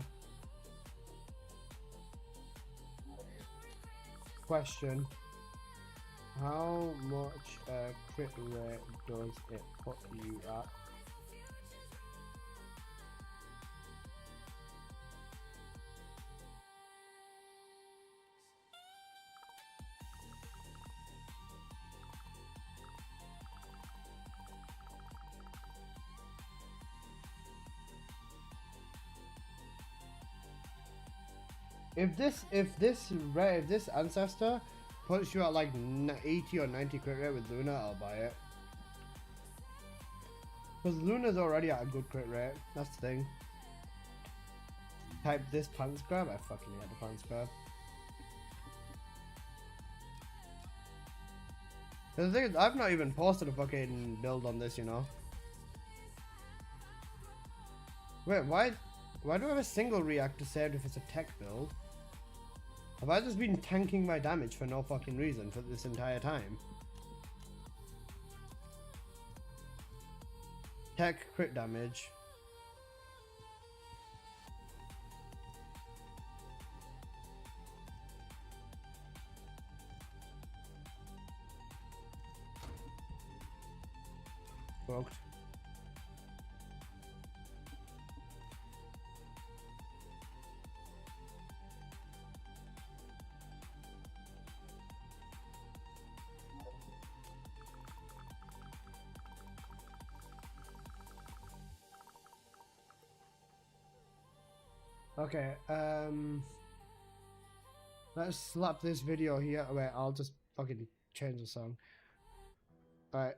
Speaker 1: Question. How much crit rate does it put you at? If this ancestor puts you at like 80 or 90 crit rate with Luna, I'll buy it. Because Luna's already at a good crit rate. That's the thing. Type this pants grab. I fucking hate the pants grab. The thing is, I've not even posted a fucking build on this, you know. Wait, why do I have a single reactor saved if it's a tech build? Have I just been tanking my damage for no fucking reason for this entire time? Tech crit damage. Broke. Okay, let's slap this video here. Wait, I'll just fucking change the song. Alright.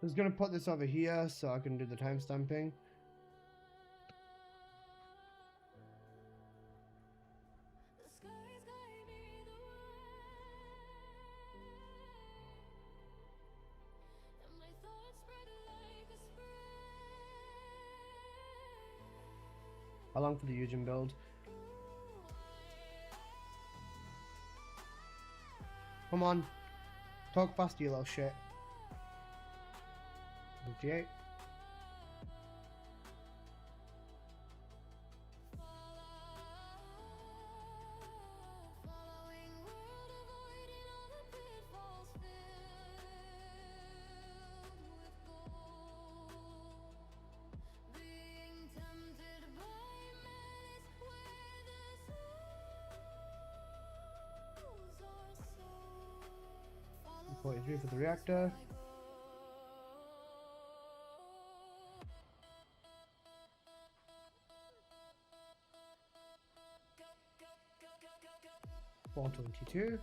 Speaker 1: I'm just gonna put this over here so I can do the timestamping. How long for the Yujin build? Come on. Talk fast, you little shit. 58. .43 for the reactor. $422.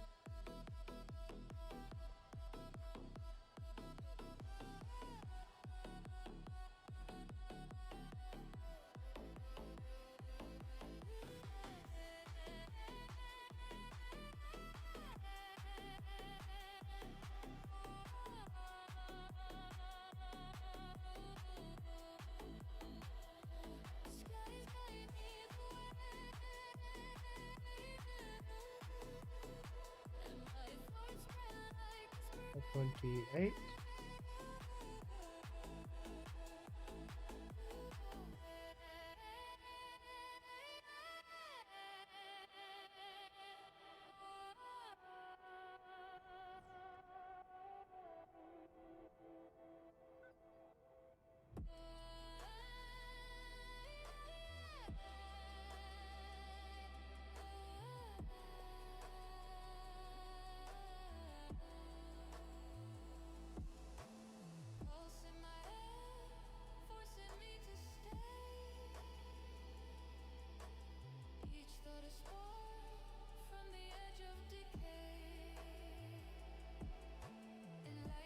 Speaker 1: $28.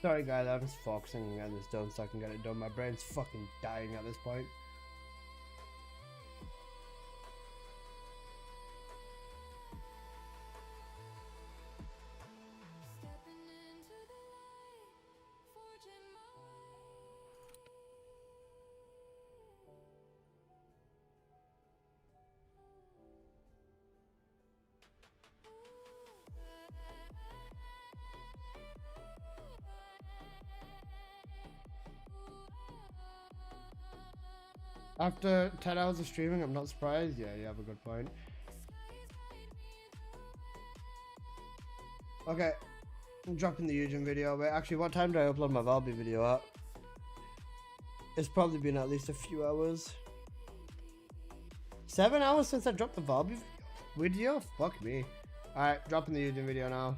Speaker 1: Sorry guys, I'm just focusing on getting this done so I can get it done. My brain's fucking dying at this point. After 10 hours of streaming, I'm not surprised. Yeah, you have a good point. Okay, I'm dropping the Yujin video. Wait, actually, what time did I upload my Valby video at? It's probably been at least a few hours. 7 hours since I dropped the Valby video? Fuck me. Alright, dropping the Yujin video now.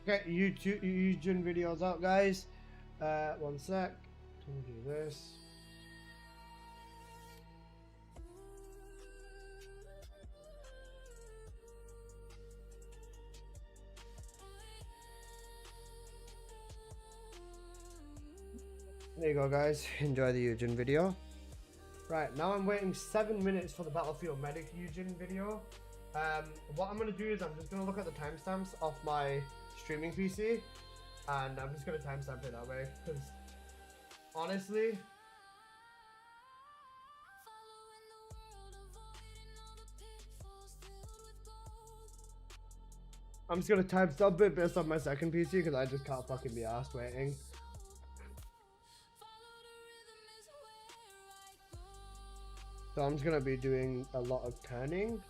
Speaker 1: Get YouTube Yujin videos out, guys. One sec. Let me do this. There you go, guys. Enjoy the Yujin video. Right, now I'm waiting 7 minutes for the Battlefield Medic Yujin video. What I'm going to do is I'm just going to look at the timestamps off my streaming PC. And I'm just going to timestamp it that way. Because, honestly... I'm just going to timestamp it based on my second PC because I just can't fucking be arsed waiting. So I'm just going to be doing a lot of turning.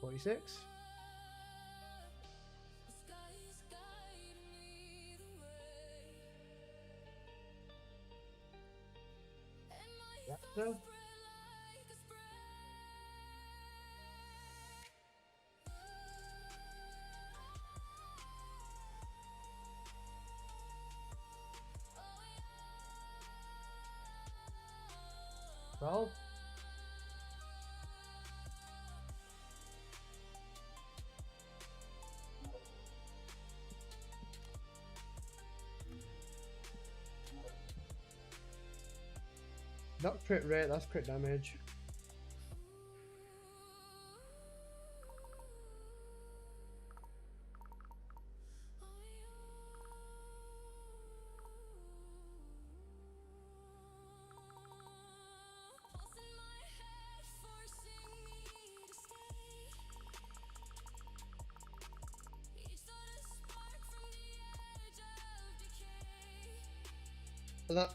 Speaker 1: $246. Raptor. Well. Not crit rate, that's crit damage.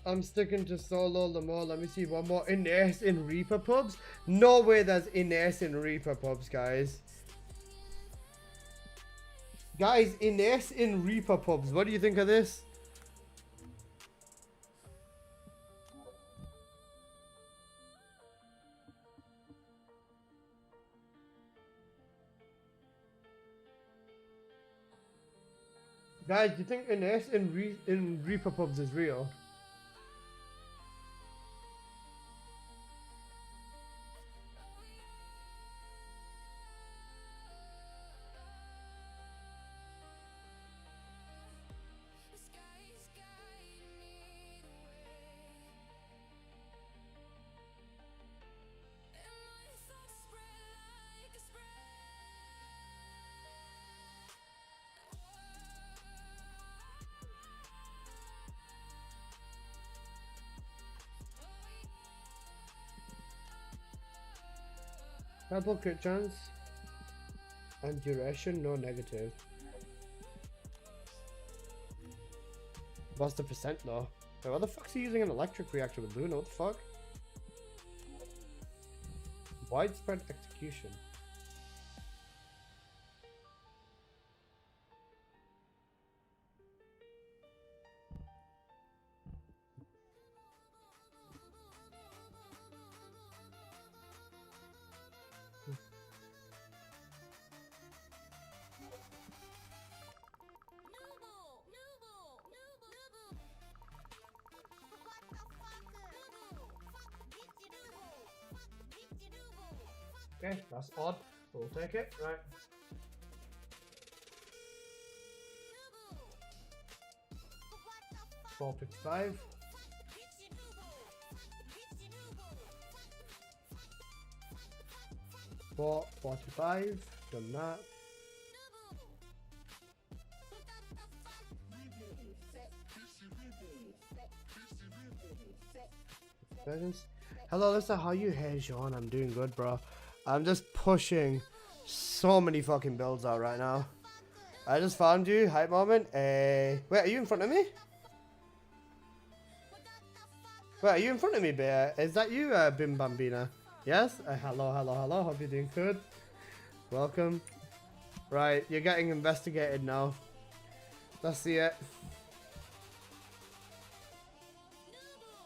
Speaker 1: I'm sticking to solo Lamore. Let me see one more. Ines in Reaper pubs? No way there's Ines in Reaper pubs, guys. Guys, Ines in Reaper pubs. What do you think of this? Guys, do you think Ines in Reaper pubs is real? Double crit chance and duration, no negative. What's the percent though? Wait, what the fuck's he using an electric reactor with Luna? What the fuck? Widespread execution. Okay, that's odd. We'll take it. Right. $4.55. $4.45. Done that. Hello, Lisa. How you? Hey, Sean. I'm doing good, bro. I'm just pushing so many fucking builds out right now. I just found you. Hype moment. Wait, are you in front of me? Wait, are you in front of me, Bear? Is that you, Bim Bambina? Yes? Hello, hello, hello. Hope you're doing good. Welcome. Right, you're getting investigated now. Let's see it.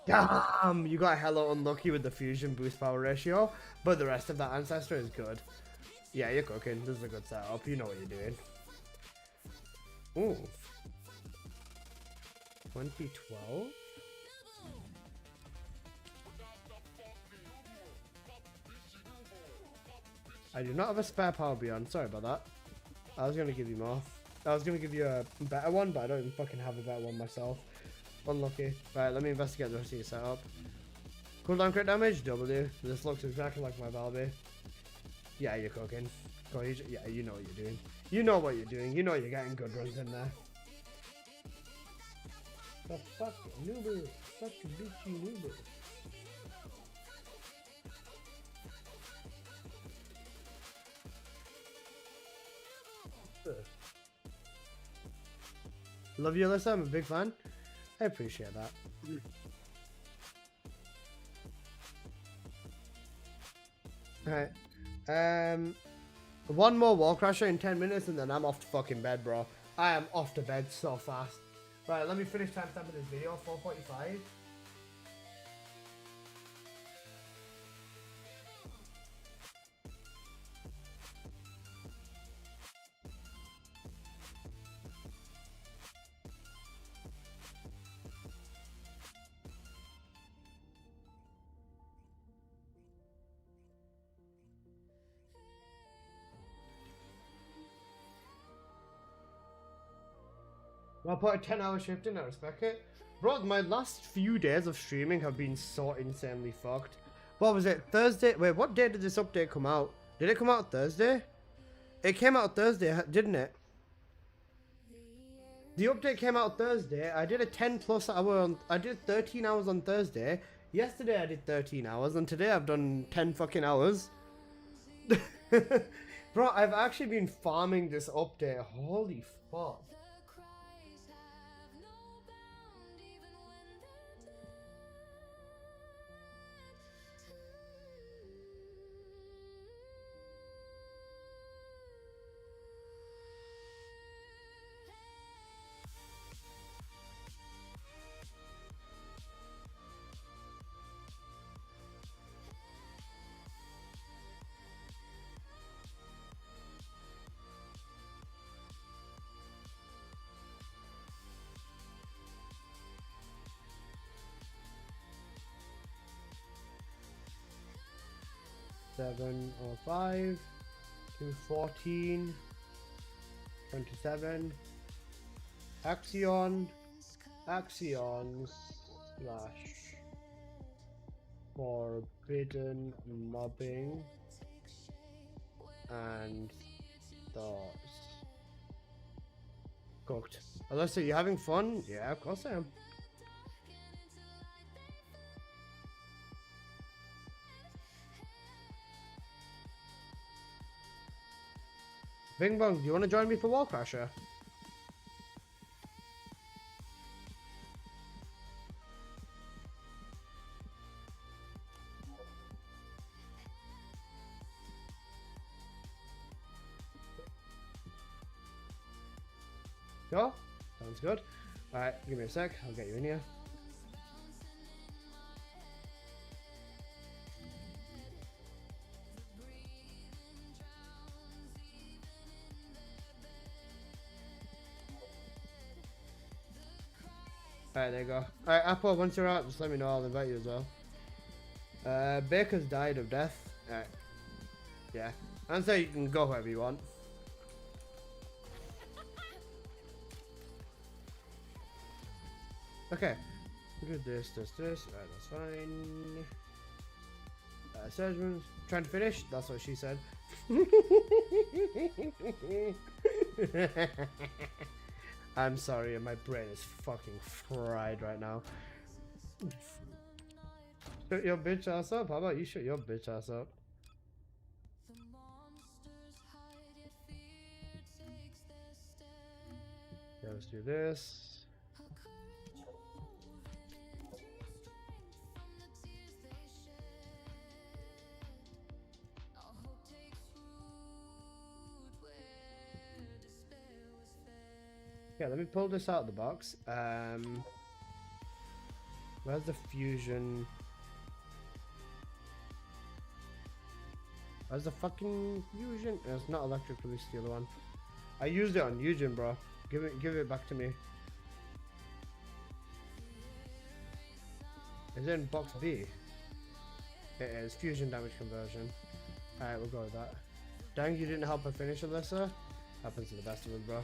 Speaker 1: Damn! You got hella unlucky with the fusion boost power ratio, but the rest of that ancestor is good. Yeah, you're cooking. This is a good setup. You know what you're doing. Ooh. 2012? I do not have a spare power beyond. Sorry about that. I was going to give you more. I was going to give you a better one, but I don't even fucking have a better one myself. Unlucky. Right, let me investigate the rest of your setup. Cooldown crit damage, W. This looks exactly like my Valby. Yeah, you're cooking. Yeah, you know what you're doing. You know what you're doing. You know you're getting good runs in there. The fuck, noober. Such a bitchy noober. Love you, Alyssa. I'm a big fan. I appreciate that. Alright. One more wall crasher in 10 minutes and then I'm off to fucking bed, bro. I am off to bed so fast. Right, let me finish timestamping this video. 4:45. I'll put a 10-hour shift in, I respect it. Bro, my last few days of streaming have been so insanely fucked. What was it? Thursday? Wait, what day did this update come out? Did it come out Thursday? It came out Thursday, didn't it? The update came out Thursday. I did a 10+ hour on... I did 13 hours on Thursday. Yesterday I did 13 hours, and today I've done 10 fucking hours. Bro, I've actually been farming this update. Holy fuck. Seven or 5 to 14, 27. Axion slash forbidden mobbing and thoughts. Cooked. Alyssa, you having fun? Yeah, of course I am. Bing Bong, do you want to join me for Wall Crasher? Sure? Sounds good. Alright, give me a sec, I'll get you in here. Alright, there you go. Alright, Apple, once you're out, just let me know, I'll invite you as well. Baker's died of death. Alright. Yeah. And so you can go wherever you want. Okay. Do this. Alright, that's fine. Surgeon, trying to finish? That's what she said. I'm sorry, my brain is fucking fried right now. Shut your bitch ass up. How about you shut your bitch ass up? Okay, let's do this. Yeah, let me pull this out of the box. Where's the fusion? Where's the fucking fusion? It's not electric release, the other one. I used it on Yujin, bro. Give it back to me. Is it in box B? It is fusion damage conversion. Alright, we'll go with that. Dang, you didn't help her finish, Alyssa. Happens to the best of us, bro.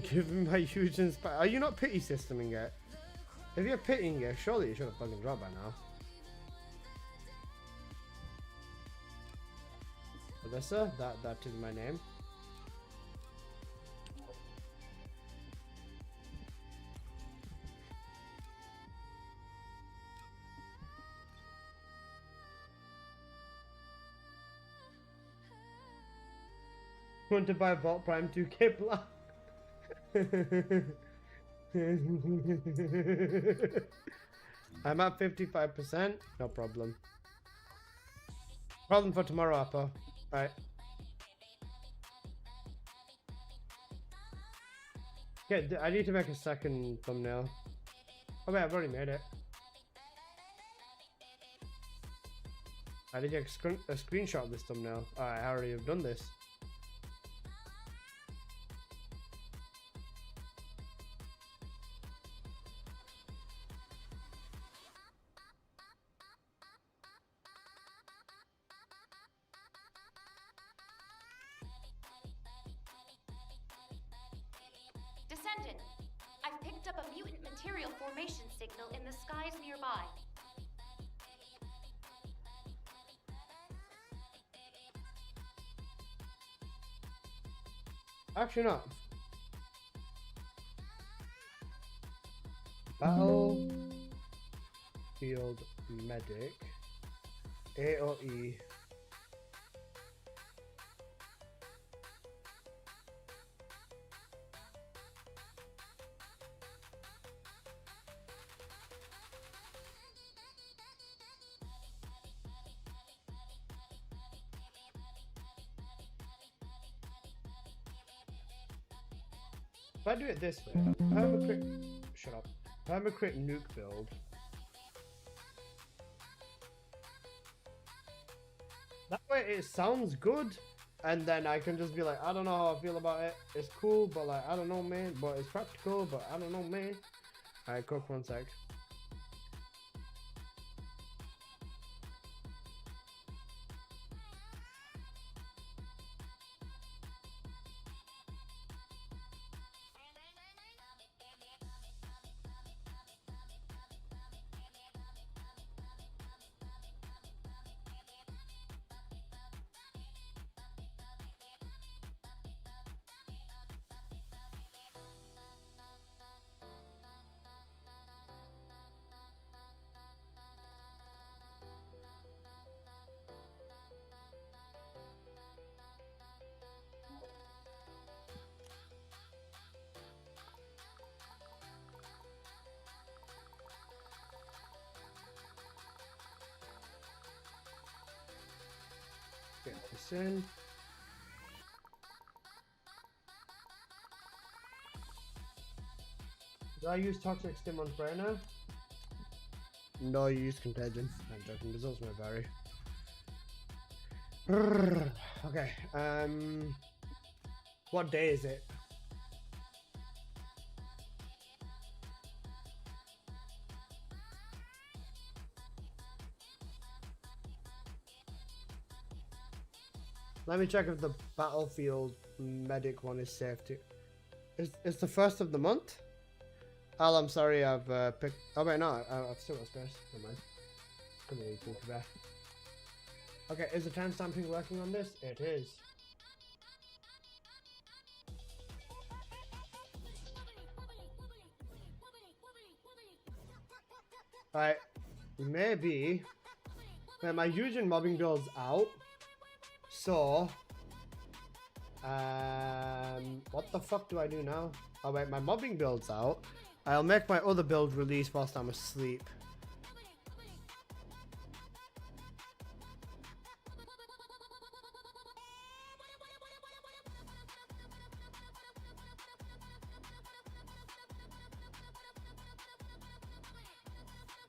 Speaker 1: Give me my Yujin spy. Are you not pity systeming it? If you're pitying it, surely you should have fucking dropped by now. Alyssa, that is my name. Want to buy Vault Prime 2K Black? I'm at 55%. No problem. Problem for tomorrow, Apple. Alright. Okay, I need to make a second thumbnail. Oh wait, I've already made it. I need to take a screenshot of this thumbnail. Alright, I already have done this.
Speaker 6: Descendant, I've picked up a mutant material formation signal in the skies nearby.
Speaker 1: Actually not. Battlefield medic. A or E. If I do it this way, I have a quick shut up. I have a quick nuke build. That way it sounds good, and then I can just be like, I don't know how I feel about it. It's cool, but like I don't know, man. But it's practical, but I don't know, man. Alright, cook 1 sec. Get this in. Do I use Toxic Stim on Freyna? No, you use Contagion. I'm joking, results may vary. Okay, what day is it? Let me check if the Battlefield medic one is safe too. It's the 1st of the month? Al, I'm sorry, I've picked. Oh wait, no, I've still got spares. Never mind. Come here, you talk about. Okay, is the timestamping working on this? It is. Alright, maybe. Wait, my Yujin mobbing build's out. So, what the fuck do I do now? Oh wait, my mobbing build's out. I'll make my other build release whilst I'm asleep.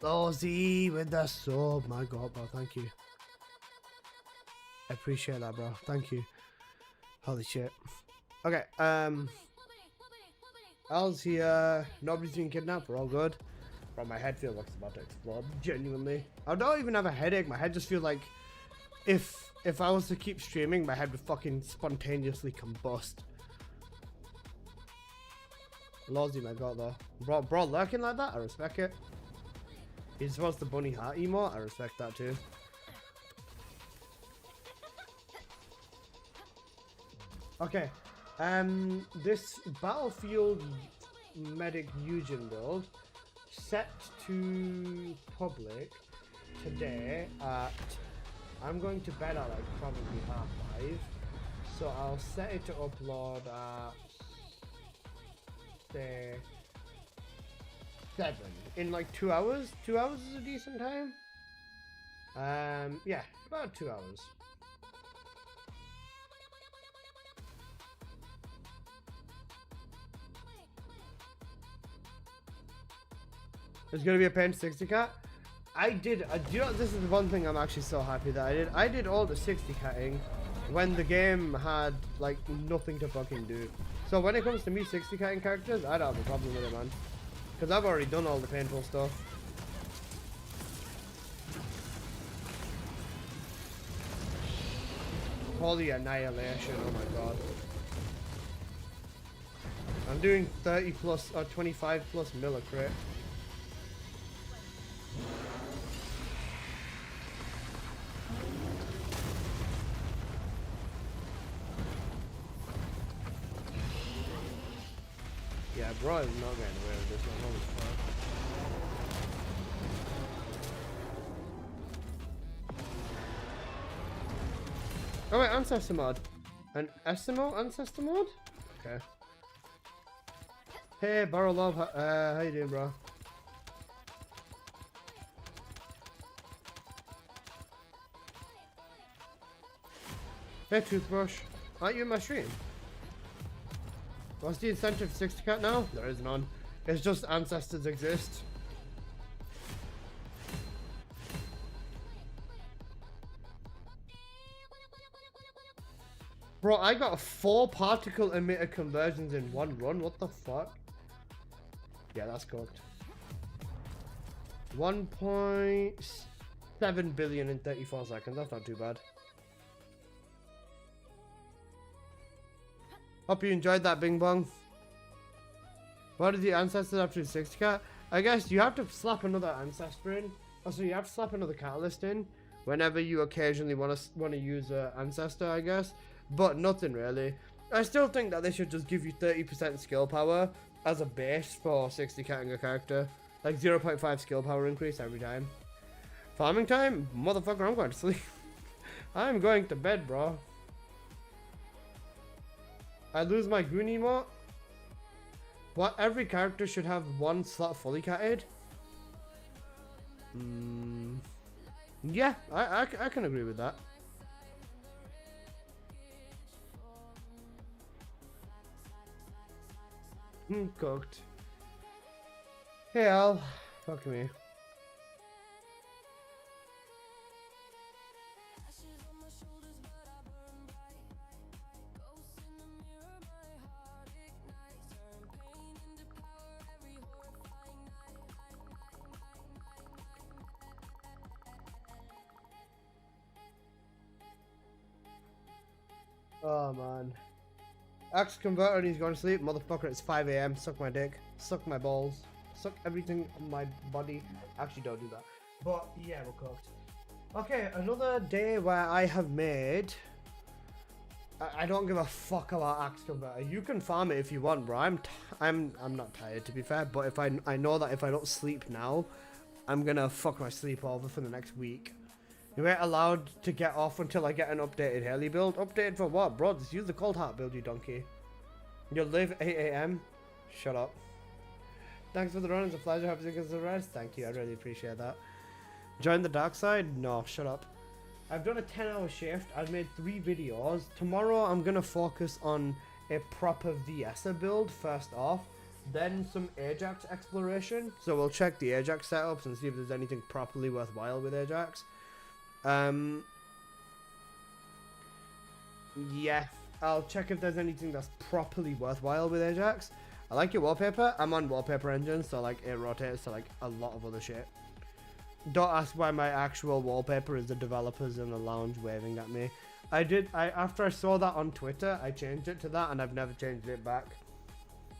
Speaker 1: Ozzy with the sub. My god, bro. Thank you. I appreciate that, bro. Thank you. Holy shit. Okay, Al's here. Nobody's been kidnapped. We're all good. Bro, my head feels like it's about to explode. Genuinely. I don't even have a headache. My head just feels like if I was to keep streaming, my head would fucking spontaneously combust. Lozzy, my god, though. Bro, lurking like that? I respect it. He's supposed to bunny heart emote. I respect that too. Okay, this Battlefield Medic Yujin build set to public today at, I'm going to bed at like probably 5:30, so I'll set it to upload at say 7 in like 2 hours. 2 hours is a decent time. Yeah, about 2 hours. There's gonna be a paint 60 cat. I did. You know, this is the one thing I'm actually so happy that I did. I did all the 60 catting when the game had like nothing to fucking do. So when it comes to me 60 catting characters, I don't have a problem with it, man. Because I've already done all the painful stuff. Holy annihilation! Oh my god. I'm doing 30 plus or 25 plus mil crit. Yeah, bro is not getting away with this one. Holy fuck. Oh wait, ancestor mod. An Estimo ancestor mod? Okay. Hey, Barrel Love, how you doing, bro? Hey, Toothbrush. Aren't you in my stream? What's the incentive 60 cat now? There is none. It's just ancestors exist. Bro, I got 4 particle emitter conversions in one run. What the fuck? Yeah, that's cooked. 1.7 billion in 34 seconds. That's not too bad. Hope you enjoyed that, Bing Bong. What did the ancestors have to do 60 cat? I guess you have to slap another ancestor in. Also, you have to slap another catalyst in whenever you occasionally want to use an ancestor, I guess. But nothing really. I still think that they should just give you 30% skill power as a base for 60 catting a character. Like 0.5 skill power increase every time. Farming time? Motherfucker, I'm going to sleep. I'm going to bed, bro. I lose my goon emote? What? Every character should have 1 slot fully catted? Yeah, I can agree with that. Cooked. Hey Al, fuck me. Oh man. Axe converter and he's going to sleep. Motherfucker, it's 5 AM. Suck my dick. Suck my balls. Suck everything on my body. Actually, don't do that. But yeah, we're cooked. Okay, another day where I have made. I don't give a fuck about axe converter. You can farm it if you want, bro. I'm not tired, to be fair. But if I know that if I don't sleep now, I'm gonna fuck my sleep over for the next week. You ain't allowed to get off until I get an updated Haley build. Updated for what, bro? Just use the cold heart build, you donkey. You'll live 8 AM. Shut up. Thanks for the run. It's a pleasure. Hope you get the rest. Thank you. I really appreciate that. Join the dark side? No, shut up. I've done a 10-hour shift. I've made 3 videos. Tomorrow I'm gonna focus on a proper Viessa build first off. then some Ajax exploration. So we'll check the Ajax setups and see if there's anything properly worthwhile with Ajax. Yeah, I'll check if there's anything that's properly worthwhile with Ajax. I like your wallpaper. I'm on wallpaper engine, so like it rotates to like a lot of other shit. Don't ask why my actual wallpaper is the developers in the lounge waving at me. After I saw that on Twitter, I changed it to that, and I've never changed it back.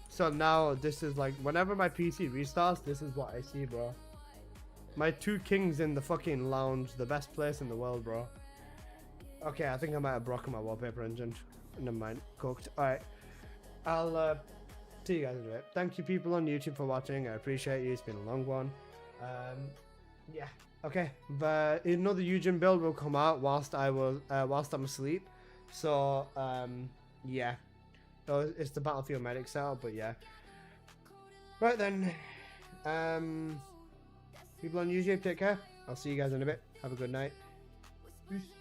Speaker 1: So now this is like, whenever my PC restarts, this is what I see, bro. My two kings in the fucking lounge, the best place in the world, bro. Okay, I think I might have broken my wallpaper engine. Never mind, cooked. Alright, I'll see you guys in a bit. Thank you people on YouTube for watching. I appreciate you. It's been a long one. Yeah. Okay. But another Yujin build will come out whilst I'm asleep. So yeah. So it's the Battlefield Medic setup, but yeah. Right then. People on YouTube, take care. I'll see you guys in a bit. Have a good night. Peace.